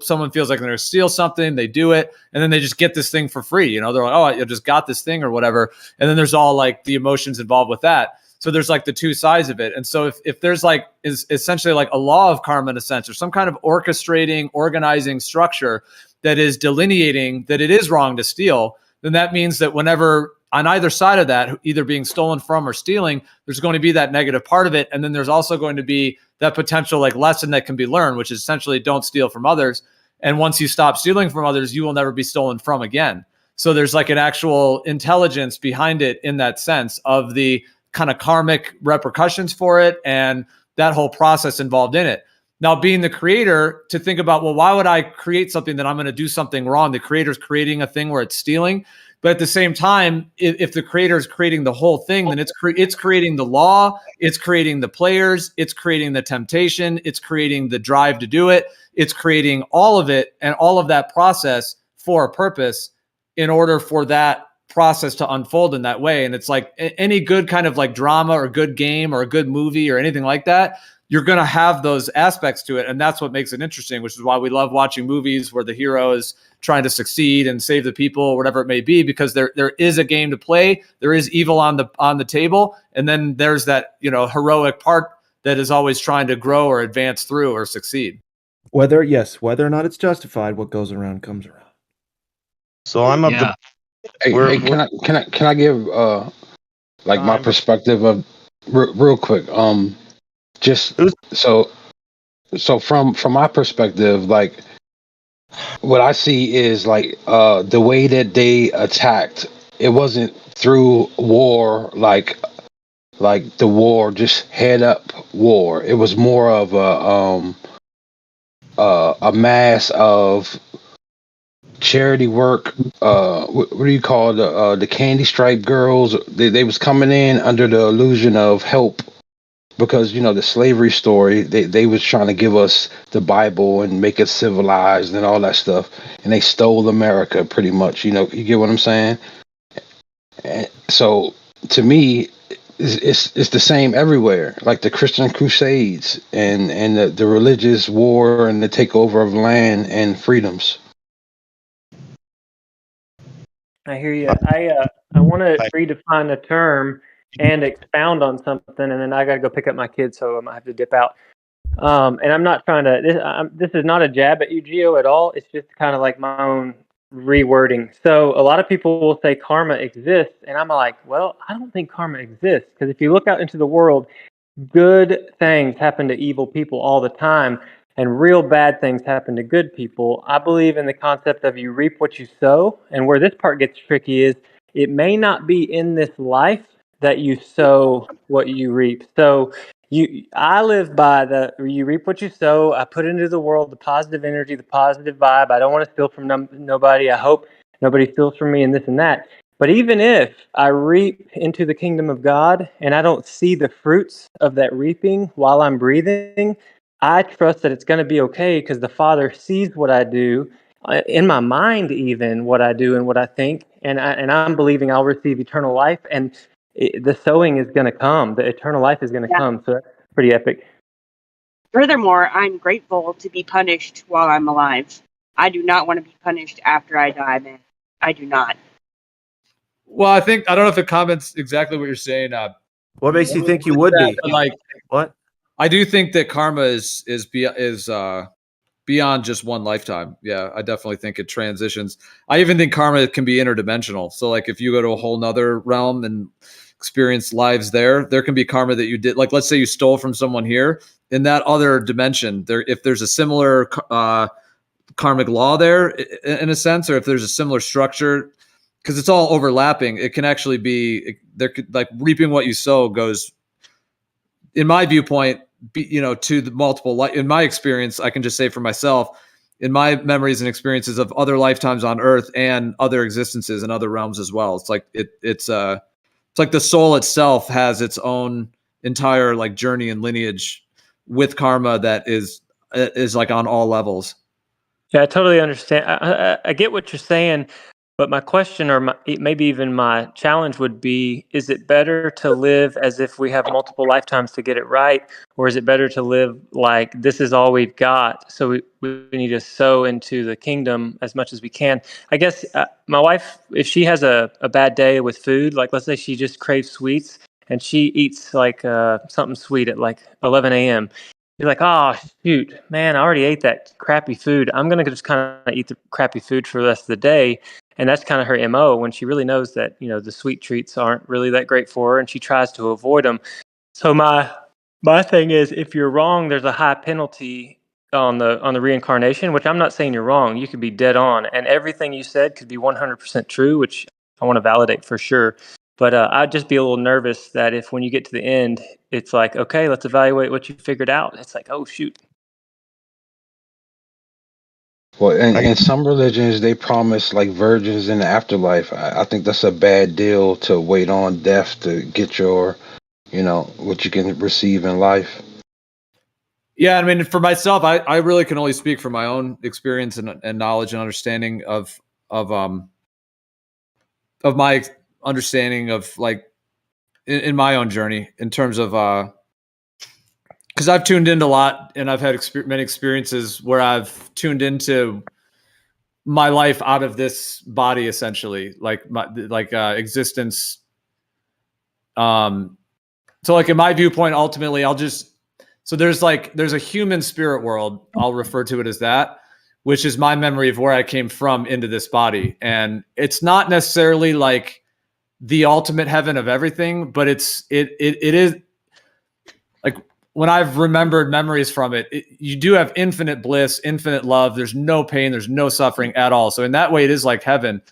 Speaker 10: someone feels like they're going to steal something, they do it, and then they just get this thing for free. They're like, oh, I just got this thing or whatever. And then there's all like the emotions involved with that. So there's like the two sides of it. And so if there's like is essentially like a law of karma in a sense, or some kind of orchestrating, organizing structure that is delineating that it is wrong to steal, then that means that whenever on either side of that, either being stolen from or stealing, there's going to be that negative part of it. And then there's also going to be that potential like lesson that can be learned, which is essentially don't steal from others. And once you stop stealing from others, you will never be stolen from again. So there's like an actual intelligence behind it in that sense of the kind of karmic repercussions for it and that whole process involved in it. Now, being the creator, to think about, well, why would I create something that I'm going to do something wrong? The creator's creating a thing where it's stealing. But at the same time, if the creator is creating the whole thing, then it's creating the law, it's creating the players, it's creating the temptation, it's creating the drive to do it, it's creating all of it and all of that process for a purpose in order for that process to unfold in that way. And it's like any good kind of like drama or good game or a good movie or anything like that, you're going to have those aspects to it. And that's what makes it interesting, which is why we love watching movies where the hero is trying to succeed and save the people or whatever it may be, because there is a game to play. There is evil on the table. And then there's that, heroic part that is always trying to grow or advance through or succeed.
Speaker 16: Whether or not it's justified, what goes around comes around.
Speaker 1: So I'm of
Speaker 9: the. Hey, can I give like my perspective of real quick? Just so from my perspective, like what I see is like the way that they attacked, it wasn't through war, like the war, just head up war. It was more of a mass of charity work. What do you call the candy stripe girls? They was coming in under the illusion of help, because the slavery story, they was trying to give us the Bible and make us civilized and all that stuff, and they stole America pretty much. You get what I'm saying? And so to me, it's the same everywhere, like the Christian Crusades and the religious war and the takeover of land and freedoms.
Speaker 19: I hear you. I want to redefine a term and expound on something, and then I got to go pick up my kids, so I might have to dip out. And I'm not trying to. This is not a jab at you, Gio, at all. It's just kind of like my own rewording. So a lot of people will say karma exists, and I'm like, well, I don't think karma exists, because if you look out into the world, good things happen to evil people all the time, and real bad things happen to good people. I believe in the concept of you reap what you sow, and where this part gets tricky is it may not be in this life that you sow what you reap. So I live by you reap what you sow. I put into the world the positive energy, the positive vibe. I don't want to steal from nobody. I hope nobody steals from me and this and that. But even if I reap into the kingdom of God and I don't see the fruits of that reaping while I'm breathing, I trust that it's going to be okay, because the Father sees what I do in my mind, even what I do and what I think, and I'm believing I'll receive eternal life, and the sowing is going to come. The eternal life is going to come. So that's pretty epic.
Speaker 3: Furthermore, I'm grateful to be punished while I'm alive. I do not want to be punished after I die, man. I do not.
Speaker 10: Well, I don't know if it comments exactly what you're saying.
Speaker 16: What makes you think you would be?
Speaker 10: Like
Speaker 16: what?
Speaker 10: I do think that karma is beyond just one lifetime. Yeah, I definitely think it transitions. I even think karma can be interdimensional. So like if you go to a whole nother realm and experience lives there can be karma that you did. Like let's say you stole from someone here in that other dimension. If there's a similar karmic law there in a sense, or if there's a similar structure, because it's all overlapping, it can actually be there. Could like reaping what you sow goes, in my viewpoint, to the multiple. In my experience, I can just say for myself, in my memories and experiences of other lifetimes on Earth and other existences and other realms as well. It's like it's like the soul itself has its own entire like journey and lineage with karma that is like on all levels.
Speaker 15: Yeah, I totally understand. I get what you're saying, but my question, or maybe even my challenge would be, is it better to live as if we have multiple lifetimes to get it right? Or is it better to live like this is all we've got? So we need to sow into the kingdom as much as we can. I guess my wife, if she has a bad day with food, like let's say she just craves sweets and she eats like something sweet at like 11 a.m., you're like, oh, shoot, man, I already ate that crappy food. I'm going to just kind of eat the crappy food for the rest of the day. And that's kind of her MO when she really knows that, the sweet treats aren't really that great for her and she tries to avoid them. So my thing is, if you're wrong, there's a high penalty on the reincarnation, which I'm not saying you're wrong. You could be dead on. And everything you said could be 100% true, which I want to validate for sure. But I'd just be a little nervous that if when you get to the end, it's like, okay, let's evaluate what you figured out. It's like, oh, shoot.
Speaker 9: Well, in some religions, they promise like virgins in the afterlife. I think that's a bad deal to wait on death to get your, what you can receive in life.
Speaker 10: Yeah, I mean, for myself, I really can only speak from my own experience and knowledge and understanding of my understanding of like in my own journey in terms of because I've tuned in a lot and I've had many experiences where I've tuned into my life out of this body, essentially, like my existence. So like in my viewpoint, ultimately, there's a human spirit world. I'll refer to it as that, which is my memory of where I came from into this body. And it's not necessarily like the ultimate heaven of everything, but it is like when I've remembered memories from it, you do have infinite bliss, infinite love. There's no pain. There's no suffering at all. So in that way, it is like heaven.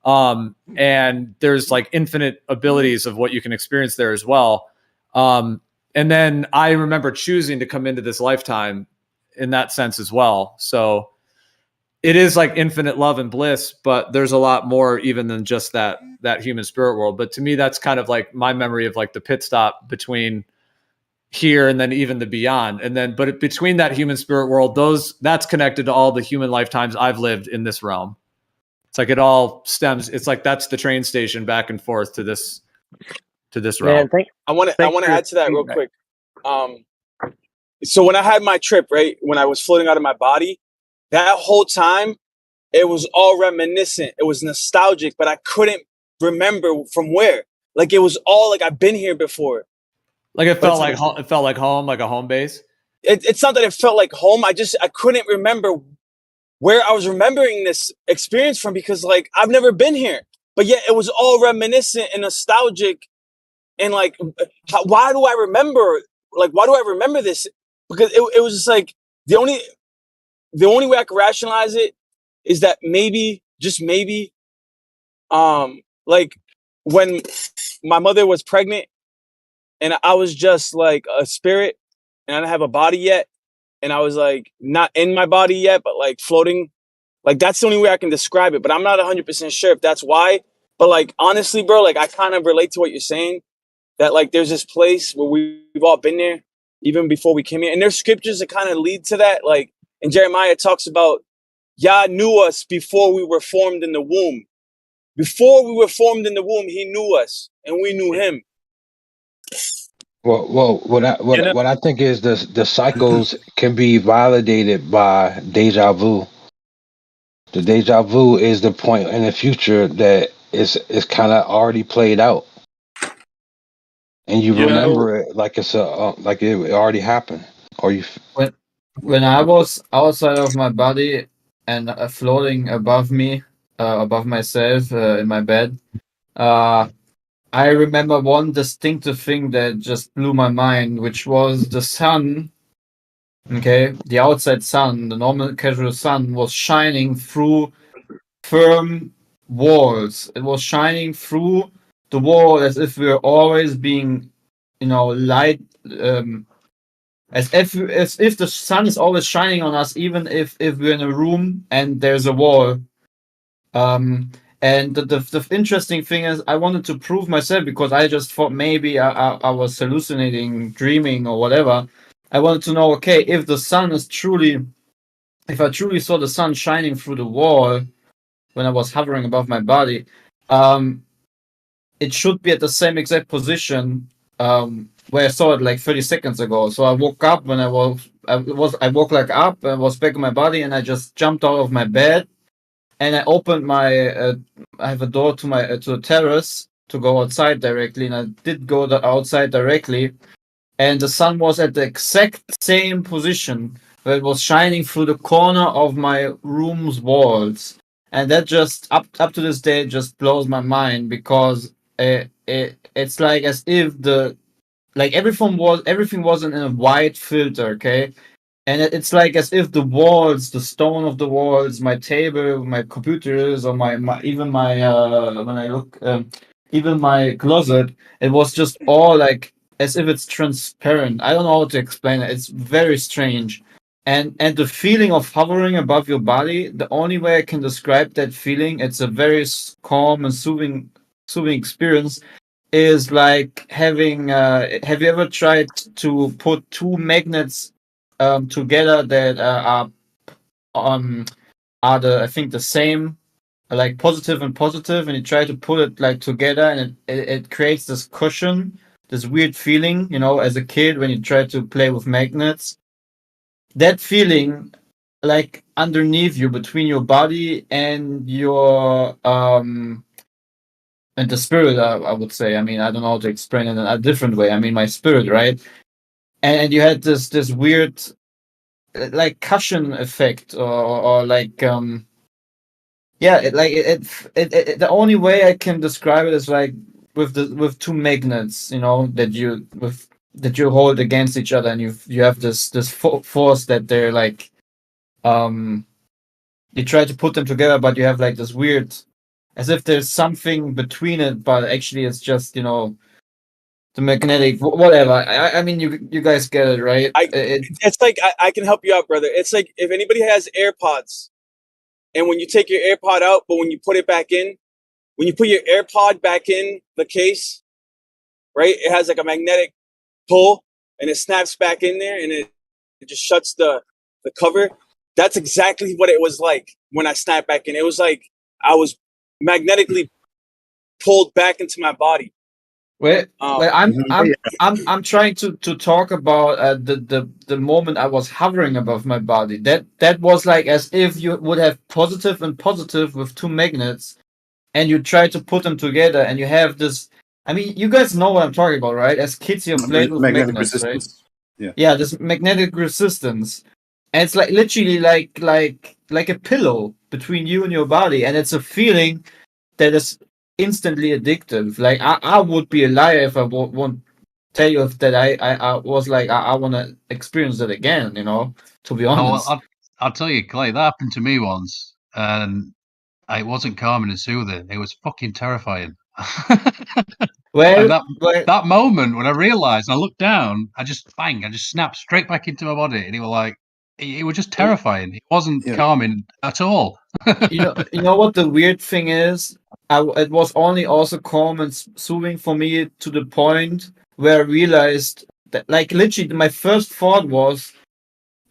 Speaker 10: And there's like infinite abilities of what you can experience there as well. And then I remember choosing to come into this lifetime in that sense as well. So it is like infinite love and bliss, but there's a lot more even than just that human spirit world. But to me, that's kind of like my memory of like the pit stop between here and then even the beyond. And then, but between that human spirit world, that's connected to all the human lifetimes I've lived in this realm. It's like it all stems. It's like that's the train station back and forth to this realm.
Speaker 4: I want to add to that real quick. So when I had my trip, right, when I was floating out of my body, that whole time it was all reminiscent. It was nostalgic, but I couldn't remember from where. Like it was all like I've been here before.
Speaker 10: Like it felt like home, like a home base.
Speaker 4: It's not that it felt like home. I couldn't remember where I was remembering this experience from because like I've never been here, but yet it was all reminiscent and nostalgic. And like, why do I remember? Like, why do I remember this? Because it was just like the only way I could rationalize it is that maybe, just maybe, like when my mother was pregnant and I was just like a spirit and I didn't have a body yet. And I was like not in my body yet, but like floating. Like that's the only way I can describe it. But I'm not 100% sure if that's why. But like, honestly, bro, like I kind of relate to what you're saying. That like there's this place where we've all been there even before we came here. And there's scriptures that kind of lead to that. Like in Jeremiah, it talks about Yah knew us before we were formed in the womb. Before we were formed in the womb, he knew us and we knew him.
Speaker 9: Well, what I think is the cycles can be validated by deja vu. The deja vu is the point in the future that is kind of already played out, and you remember it like it's like it already happened, or you.
Speaker 12: When I was outside of my body and floating above me, above myself in my bed, I remember one distinctive thing that just blew my mind, which was the sun. Okay, the outside sun, the normal casual sun, was shining through firm walls. It was shining through the wall as if we were always being, light. As if the sun is always shining on us, even if we're in a room and there's a wall. And the interesting thing is, I wanted to prove myself because I just thought maybe I was hallucinating, dreaming, or whatever. I wanted to know, okay, if I truly saw the sun shining through the wall when I was hovering above my body, it should be at the same exact position where I saw it like 30 seconds ago. So I woke up when I woke like up and was back in my body, and I just jumped out of my bed, and I opened my I have a door to my to the terrace to go outside directly, and I did go outside directly, and the sun was at the exact same position where it was shining through the corner of my room's walls, and that just up to this day just blows my mind because it's like as if everything wasn't in a white filter, okay, and it's like as if the walls, the stone of the walls, my table, my computers, or my even my when I look even my closet, it was just all like as if it's transparent. I don't know how to explain it. It's very strange. And the feeling of hovering above your body, the only way I can describe that feeling, it's a very calm and soothing experience, is like having have you ever tried to put two magnets together that are the I think the same, like positive and positive, and you try to put it like together, and it creates this cushion, this weird feeling, as a kid when you try to play with magnets. That feeling, like underneath you, between your body and your and the spirit, I would say. I mean, I don't know how to explain it in a different way. I mean, my spirit, right? And you had this weird, like cushion effect, or like yeah, the only way I can describe it is like with two magnets, that you hold against each other, and you have this force that they're like you try to put them together, but you have like this weird, as if there's something between it, but actually it's just the magnetic whatever. I mean, you guys get it, right?
Speaker 4: It's like I can help you out, brother. It's like if anybody has AirPods, and when you take your AirPod out, but when you put it back in, when you put your AirPod back in the case, right, it has like a magnetic pull, and it snaps back in there, and it just shuts the cover. That's exactly what it was like when I snapped back in. It was like I was magnetically pulled back into my body.
Speaker 12: Well, I'm trying to talk about the moment I was hovering above my body. That was like as if you would have positive and positive with two magnets, and you try to put them together, and you have this. I mean, you guys know what I'm talking about, right? As kids, you played with
Speaker 8: Magnetic
Speaker 12: magnets,
Speaker 8: resistance.
Speaker 12: right? Yeah, this magnetic resistance, and it's like literally like a pillow between you and your body, and it's a feeling that is instantly addictive. Like I would be a liar if I won't tell you that I was like I want to experience that again. To be
Speaker 7: Oh,
Speaker 12: honest.
Speaker 7: well, I'll tell you, Clay, that happened to me once, and it wasn't calming and soothing. It was fucking terrifying. And that moment when I realized, I looked down, I just snapped straight back into my body, and it was just terrifying. It wasn't calming at all.
Speaker 12: you know what the weird thing is? It was only also calm and soothing for me to the point where I realized that, like, literally, my first thought was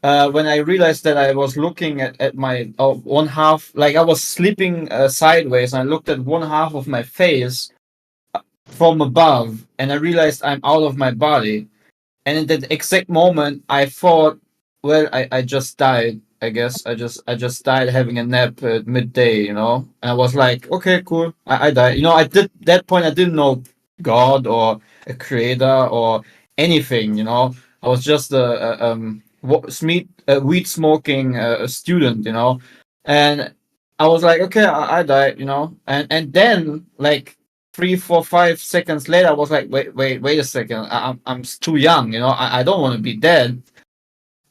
Speaker 12: when I realized that I was looking at my one half, like I was sleeping sideways, and I looked at one half of my face from above, and I realized I'm out of my body. And in that exact moment, I thought, well, I just died. I guess I just died having a nap at midday, And I was like, okay, cool, I died. At that point, I didn't know God or a creator or anything. I was just a a weed smoking student, you know, and I was like, okay, I died, you know, and then like 3, 4, 5 seconds later, I was like, wait a second, I'm too young, you know, I don't want to be dead,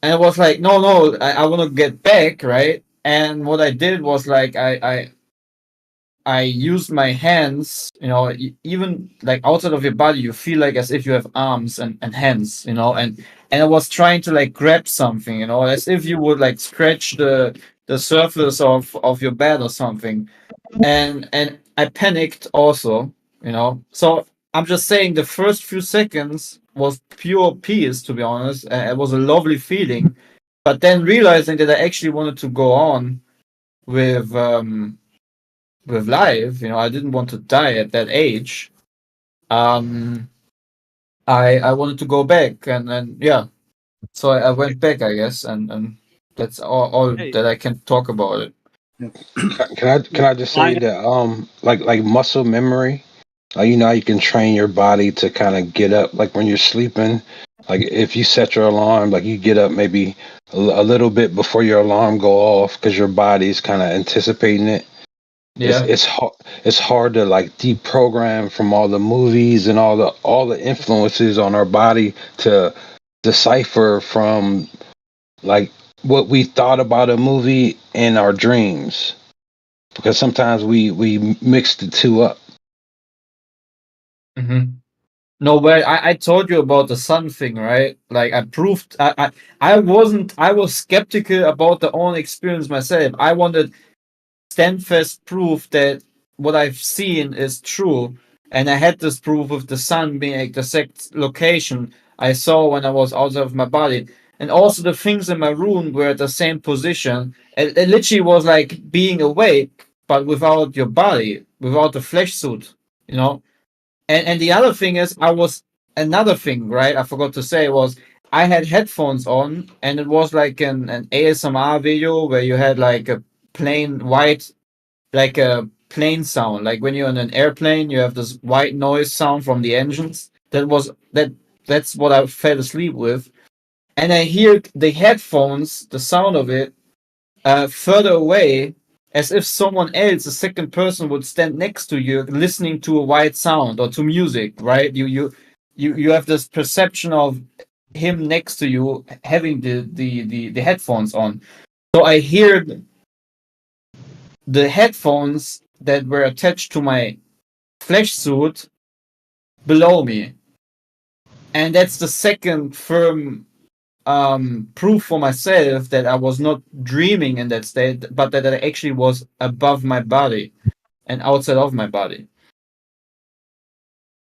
Speaker 12: and it was like, no, I want to get back, right? And what I did was like I used my hands, you know, even like outside of your body, you feel like as if you have arms and hands, you know, and I was trying to like grab something, you know, as if you would like scratch the surface of your bed or something. And I panicked also, you know. So I'm just saying the first few seconds was pure peace, to be honest. It was a lovely feeling. But then realizing that I actually wanted to go on with life, you know, I didn't want to die at that age. I wanted to go back, and yeah, so I went back, I guess, and that's all that I can talk about it.
Speaker 9: Can I just say that like muscle memory, you know how you can train your body to kind of get up like when you're sleeping, like if you set your alarm, like you get up maybe a little bit before your alarm go off because your body's kind of anticipating it.
Speaker 12: Yeah.
Speaker 9: It's hard to like deprogram from all the movies and all the influences on our body to decipher from like what we thought about a movie in our dreams, because sometimes we mix the two up.
Speaker 12: Mm-hmm. No, but I told you about the sun thing, right? Like I proved I wasn't I was skeptical about the own experience myself. I wanted standfast proof that what I've seen is true. And I had this proof of the sun being like the exact location I saw when I was outside of my body. And also the things in my room were at the same position. It literally was like being awake, but without your body, without the flesh suit, you know? And the other thing is another thing, right? I forgot to say was I had headphones on and it was like an ASMR video where you had like a plain white, like a plane sound. Like when you're in an airplane, you have this white noise sound from the engines. That's what I fell asleep with. And I hear the headphones, the sound of it, further away, as if someone else, a second person, would stand next to you, listening to a white sound or to music. Right? You have this perception of him next to you having the headphones on. So I hear the headphones that were attached to my flesh suit below me, and that's the second firm proof for myself that I was not dreaming in that state, but that I actually was above my body and outside of my body.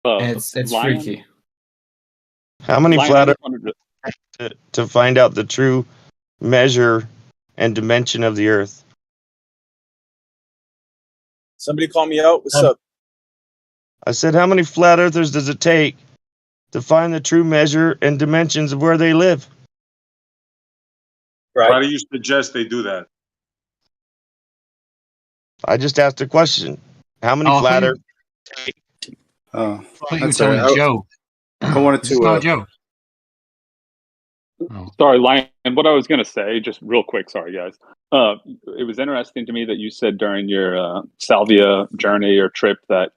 Speaker 12: And it's freaky.
Speaker 1: How many
Speaker 20: Lion,
Speaker 1: flat earthers to find out the true measure and dimension of the Earth?
Speaker 4: Somebody call me out. What's up?
Speaker 1: I said, how many flat earthers does it take to find the true measure and dimensions of where they live?
Speaker 5: Right. Why do you suggest they do that?
Speaker 1: I just asked a question. How many flat earthers?
Speaker 7: I thought you were telling Joe.
Speaker 8: I wanted to.
Speaker 7: Joe.
Speaker 20: Sorry, Lion. What I was going to say, just real quick, sorry, guys. It was interesting to me that you said during your salvia journey or trip that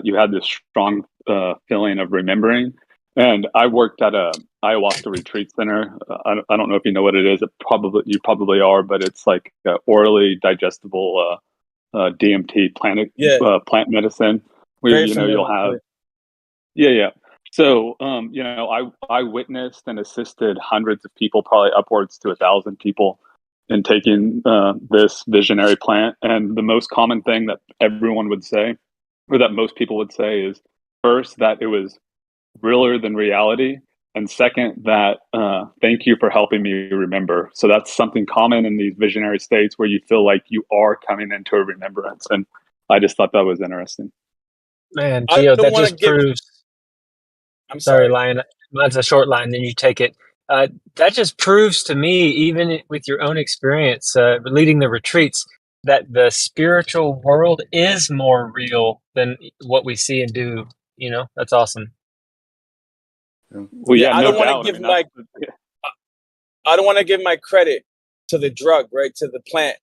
Speaker 20: you had this strong feeling of remembering. And I worked at a ayahuasca retreat center. I don't know if you know what it is. You probably are, but it's like orally digestible DMT plant medicine. Where you'll have yeah. So, I witnessed and assisted hundreds of people, probably upwards to 1,000 people, in taking this visionary plant. And the most common thing that everyone would say, or that most people would say, is first that it was realer than reality, and second that thank you for helping me remember. So that's something common in these visionary states where you feel like you are coming into a remembrance. And I just thought that was interesting.
Speaker 19: Man, Gio, that just proves.
Speaker 4: I'm
Speaker 19: sorry, Lion. Mine's a short line, then you take it. That just proves to me, even with your own experience leading the retreats, that the spiritual world is more real than what we see and do. You know, that's awesome.
Speaker 20: Well, yeah,
Speaker 4: I
Speaker 20: no
Speaker 4: don't want
Speaker 20: doubt.
Speaker 4: to give I don't want to give my credit to the drug, right, to the plant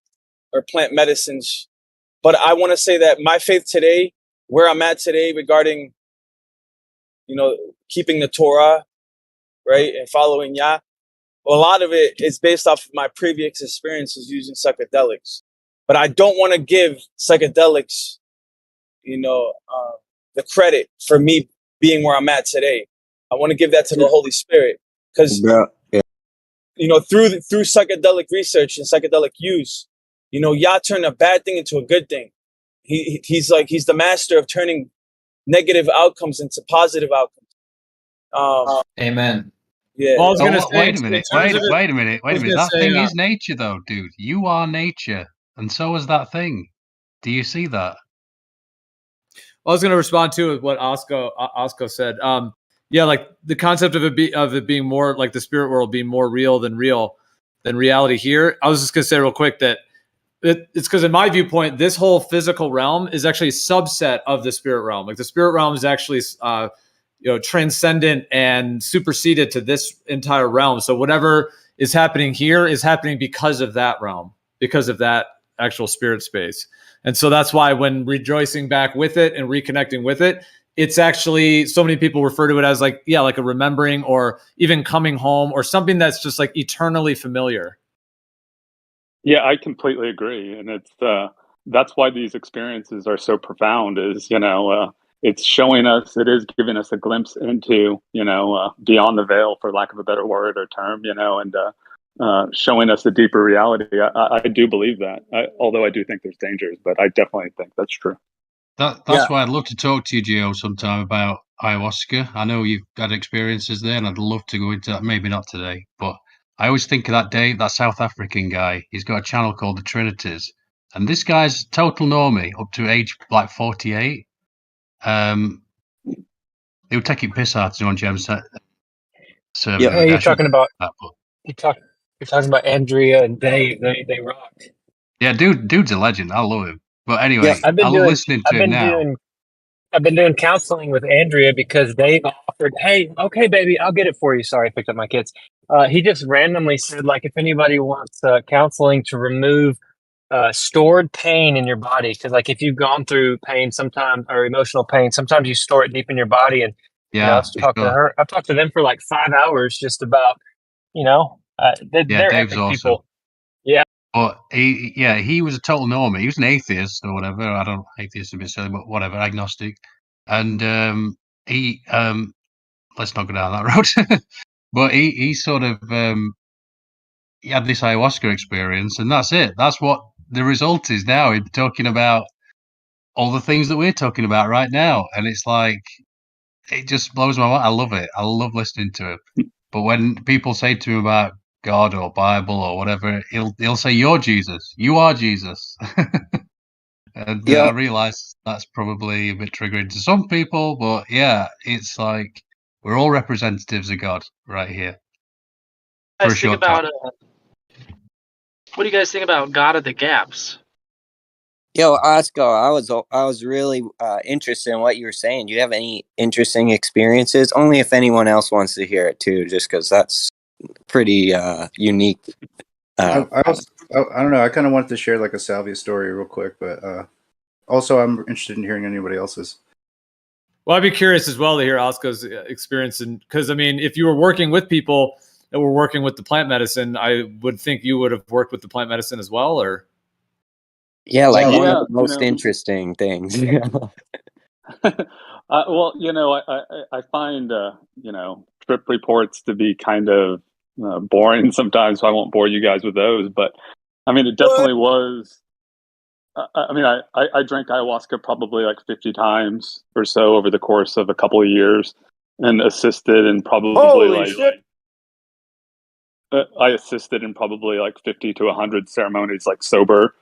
Speaker 4: or plant medicines, but I want to say that my faith today, where I'm at today regarding, keeping the Torah, right, and following Yah, a lot of it is based off of my previous experiences using psychedelics. But I don't want to give psychedelics, the credit for me being where I'm at today. I want to give that to the Holy Spirit, because through psychedelic research and psychedelic use, Yah turned a bad thing into a good thing. He's the master of turning negative outcomes into positive outcomes.
Speaker 12: Amen.
Speaker 4: Yeah.
Speaker 10: Well, I was gonna say,
Speaker 7: wait a minute. Wait a minute. That
Speaker 10: say,
Speaker 7: thing is nature, though, dude. You are nature, and so is that thing. Do you see that?
Speaker 10: I was going to respond to what Osco said. Yeah, like the concept of it being more like the spirit world being more real than reality here. I was just going to say real quick that it's because in my viewpoint, this whole physical realm is actually a subset of the spirit realm. Like the spirit realm is actually transcendent and superseded to this entire realm. So whatever is happening here is happening because of that realm, because of that actual spirit space. And so that's why when rejoicing back with it and reconnecting with it, it's actually, so many people refer to it as like a remembering or even coming home or something that's just like eternally familiar.
Speaker 20: Yeah, I completely agree. And that's why these experiences are so profound is, it's showing us, it is giving us a glimpse into, beyond the veil, for lack of a better word or term, and showing us a deeper reality. I do believe that, although I do think there's dangers, but I definitely think that's true.
Speaker 7: That's why I'd love to talk to you, Gio, sometime about ayahuasca. I know you've got experiences there, and I'd love to go into that. Maybe not today, but I always think of that Dave, that South African guy. He's got a channel called the Trinities, and this guy's total normie up to age like 48. They were taking piss out of him on Gem's server.
Speaker 19: Yeah, you're talking about you're talking about Andrea and Dave. They rocked.
Speaker 7: Yeah, dude's a legend. I love him. But anyway,
Speaker 19: I've been
Speaker 7: listening to him now.
Speaker 19: I've been doing counseling with Andrea because Dave offered, hey, okay, baby, I'll get it for you. Sorry, I picked up my kids. He just randomly said, like, if anybody wants counseling to remove stored pain in your body, because like if you've gone through pain sometimes or emotional pain, sometimes you store it deep in your body. And I've talked to them for like 5 hours just about, they're
Speaker 7: Dave's
Speaker 19: epic
Speaker 7: awesome.
Speaker 19: people. Yeah.
Speaker 7: But he was a total normie. He was an atheist or whatever. I don't atheist is a bit silly, but whatever, agnostic. And he let's not go down that road. But he sort of he had this ayahuasca experience, and that's it. That's what the result is now. He's talking about all the things that we're talking about right now, and it's like it just blows my mind. I love it. I love listening to it. But when people say to him about God or Bible or whatever, he'll say, "You're Jesus. You are Jesus." And I realize that's probably a bit triggering to some people, but yeah, it's like we're all representatives of God right here.
Speaker 6: What do you guys think about God of the Gaps?
Speaker 21: Yo, Oscar, I was really interested in what you were saying. Do you have any interesting experiences? Only if anyone else wants to hear it too, just because that's pretty unique.
Speaker 8: I don't know. I kind of wanted to share like a salvia story real quick, but also I'm interested in hearing anybody else's.
Speaker 10: Well, I'd be curious as well to hear Oscar's experience, because I mean, if you were working with people that were working with the plant medicine, I would think you would have worked with the plant medicine as well, or.
Speaker 21: Yeah, like one of the most interesting things.
Speaker 20: Well, I find trip reports to be kind of boring sometimes, so I won't bore you guys with those. But I mean, it definitely was. I mean, I drank ayahuasca probably like 50 times or so over the course of a couple of years, and assisted in probably I assisted in probably like 50 to 100 ceremonies, like sober.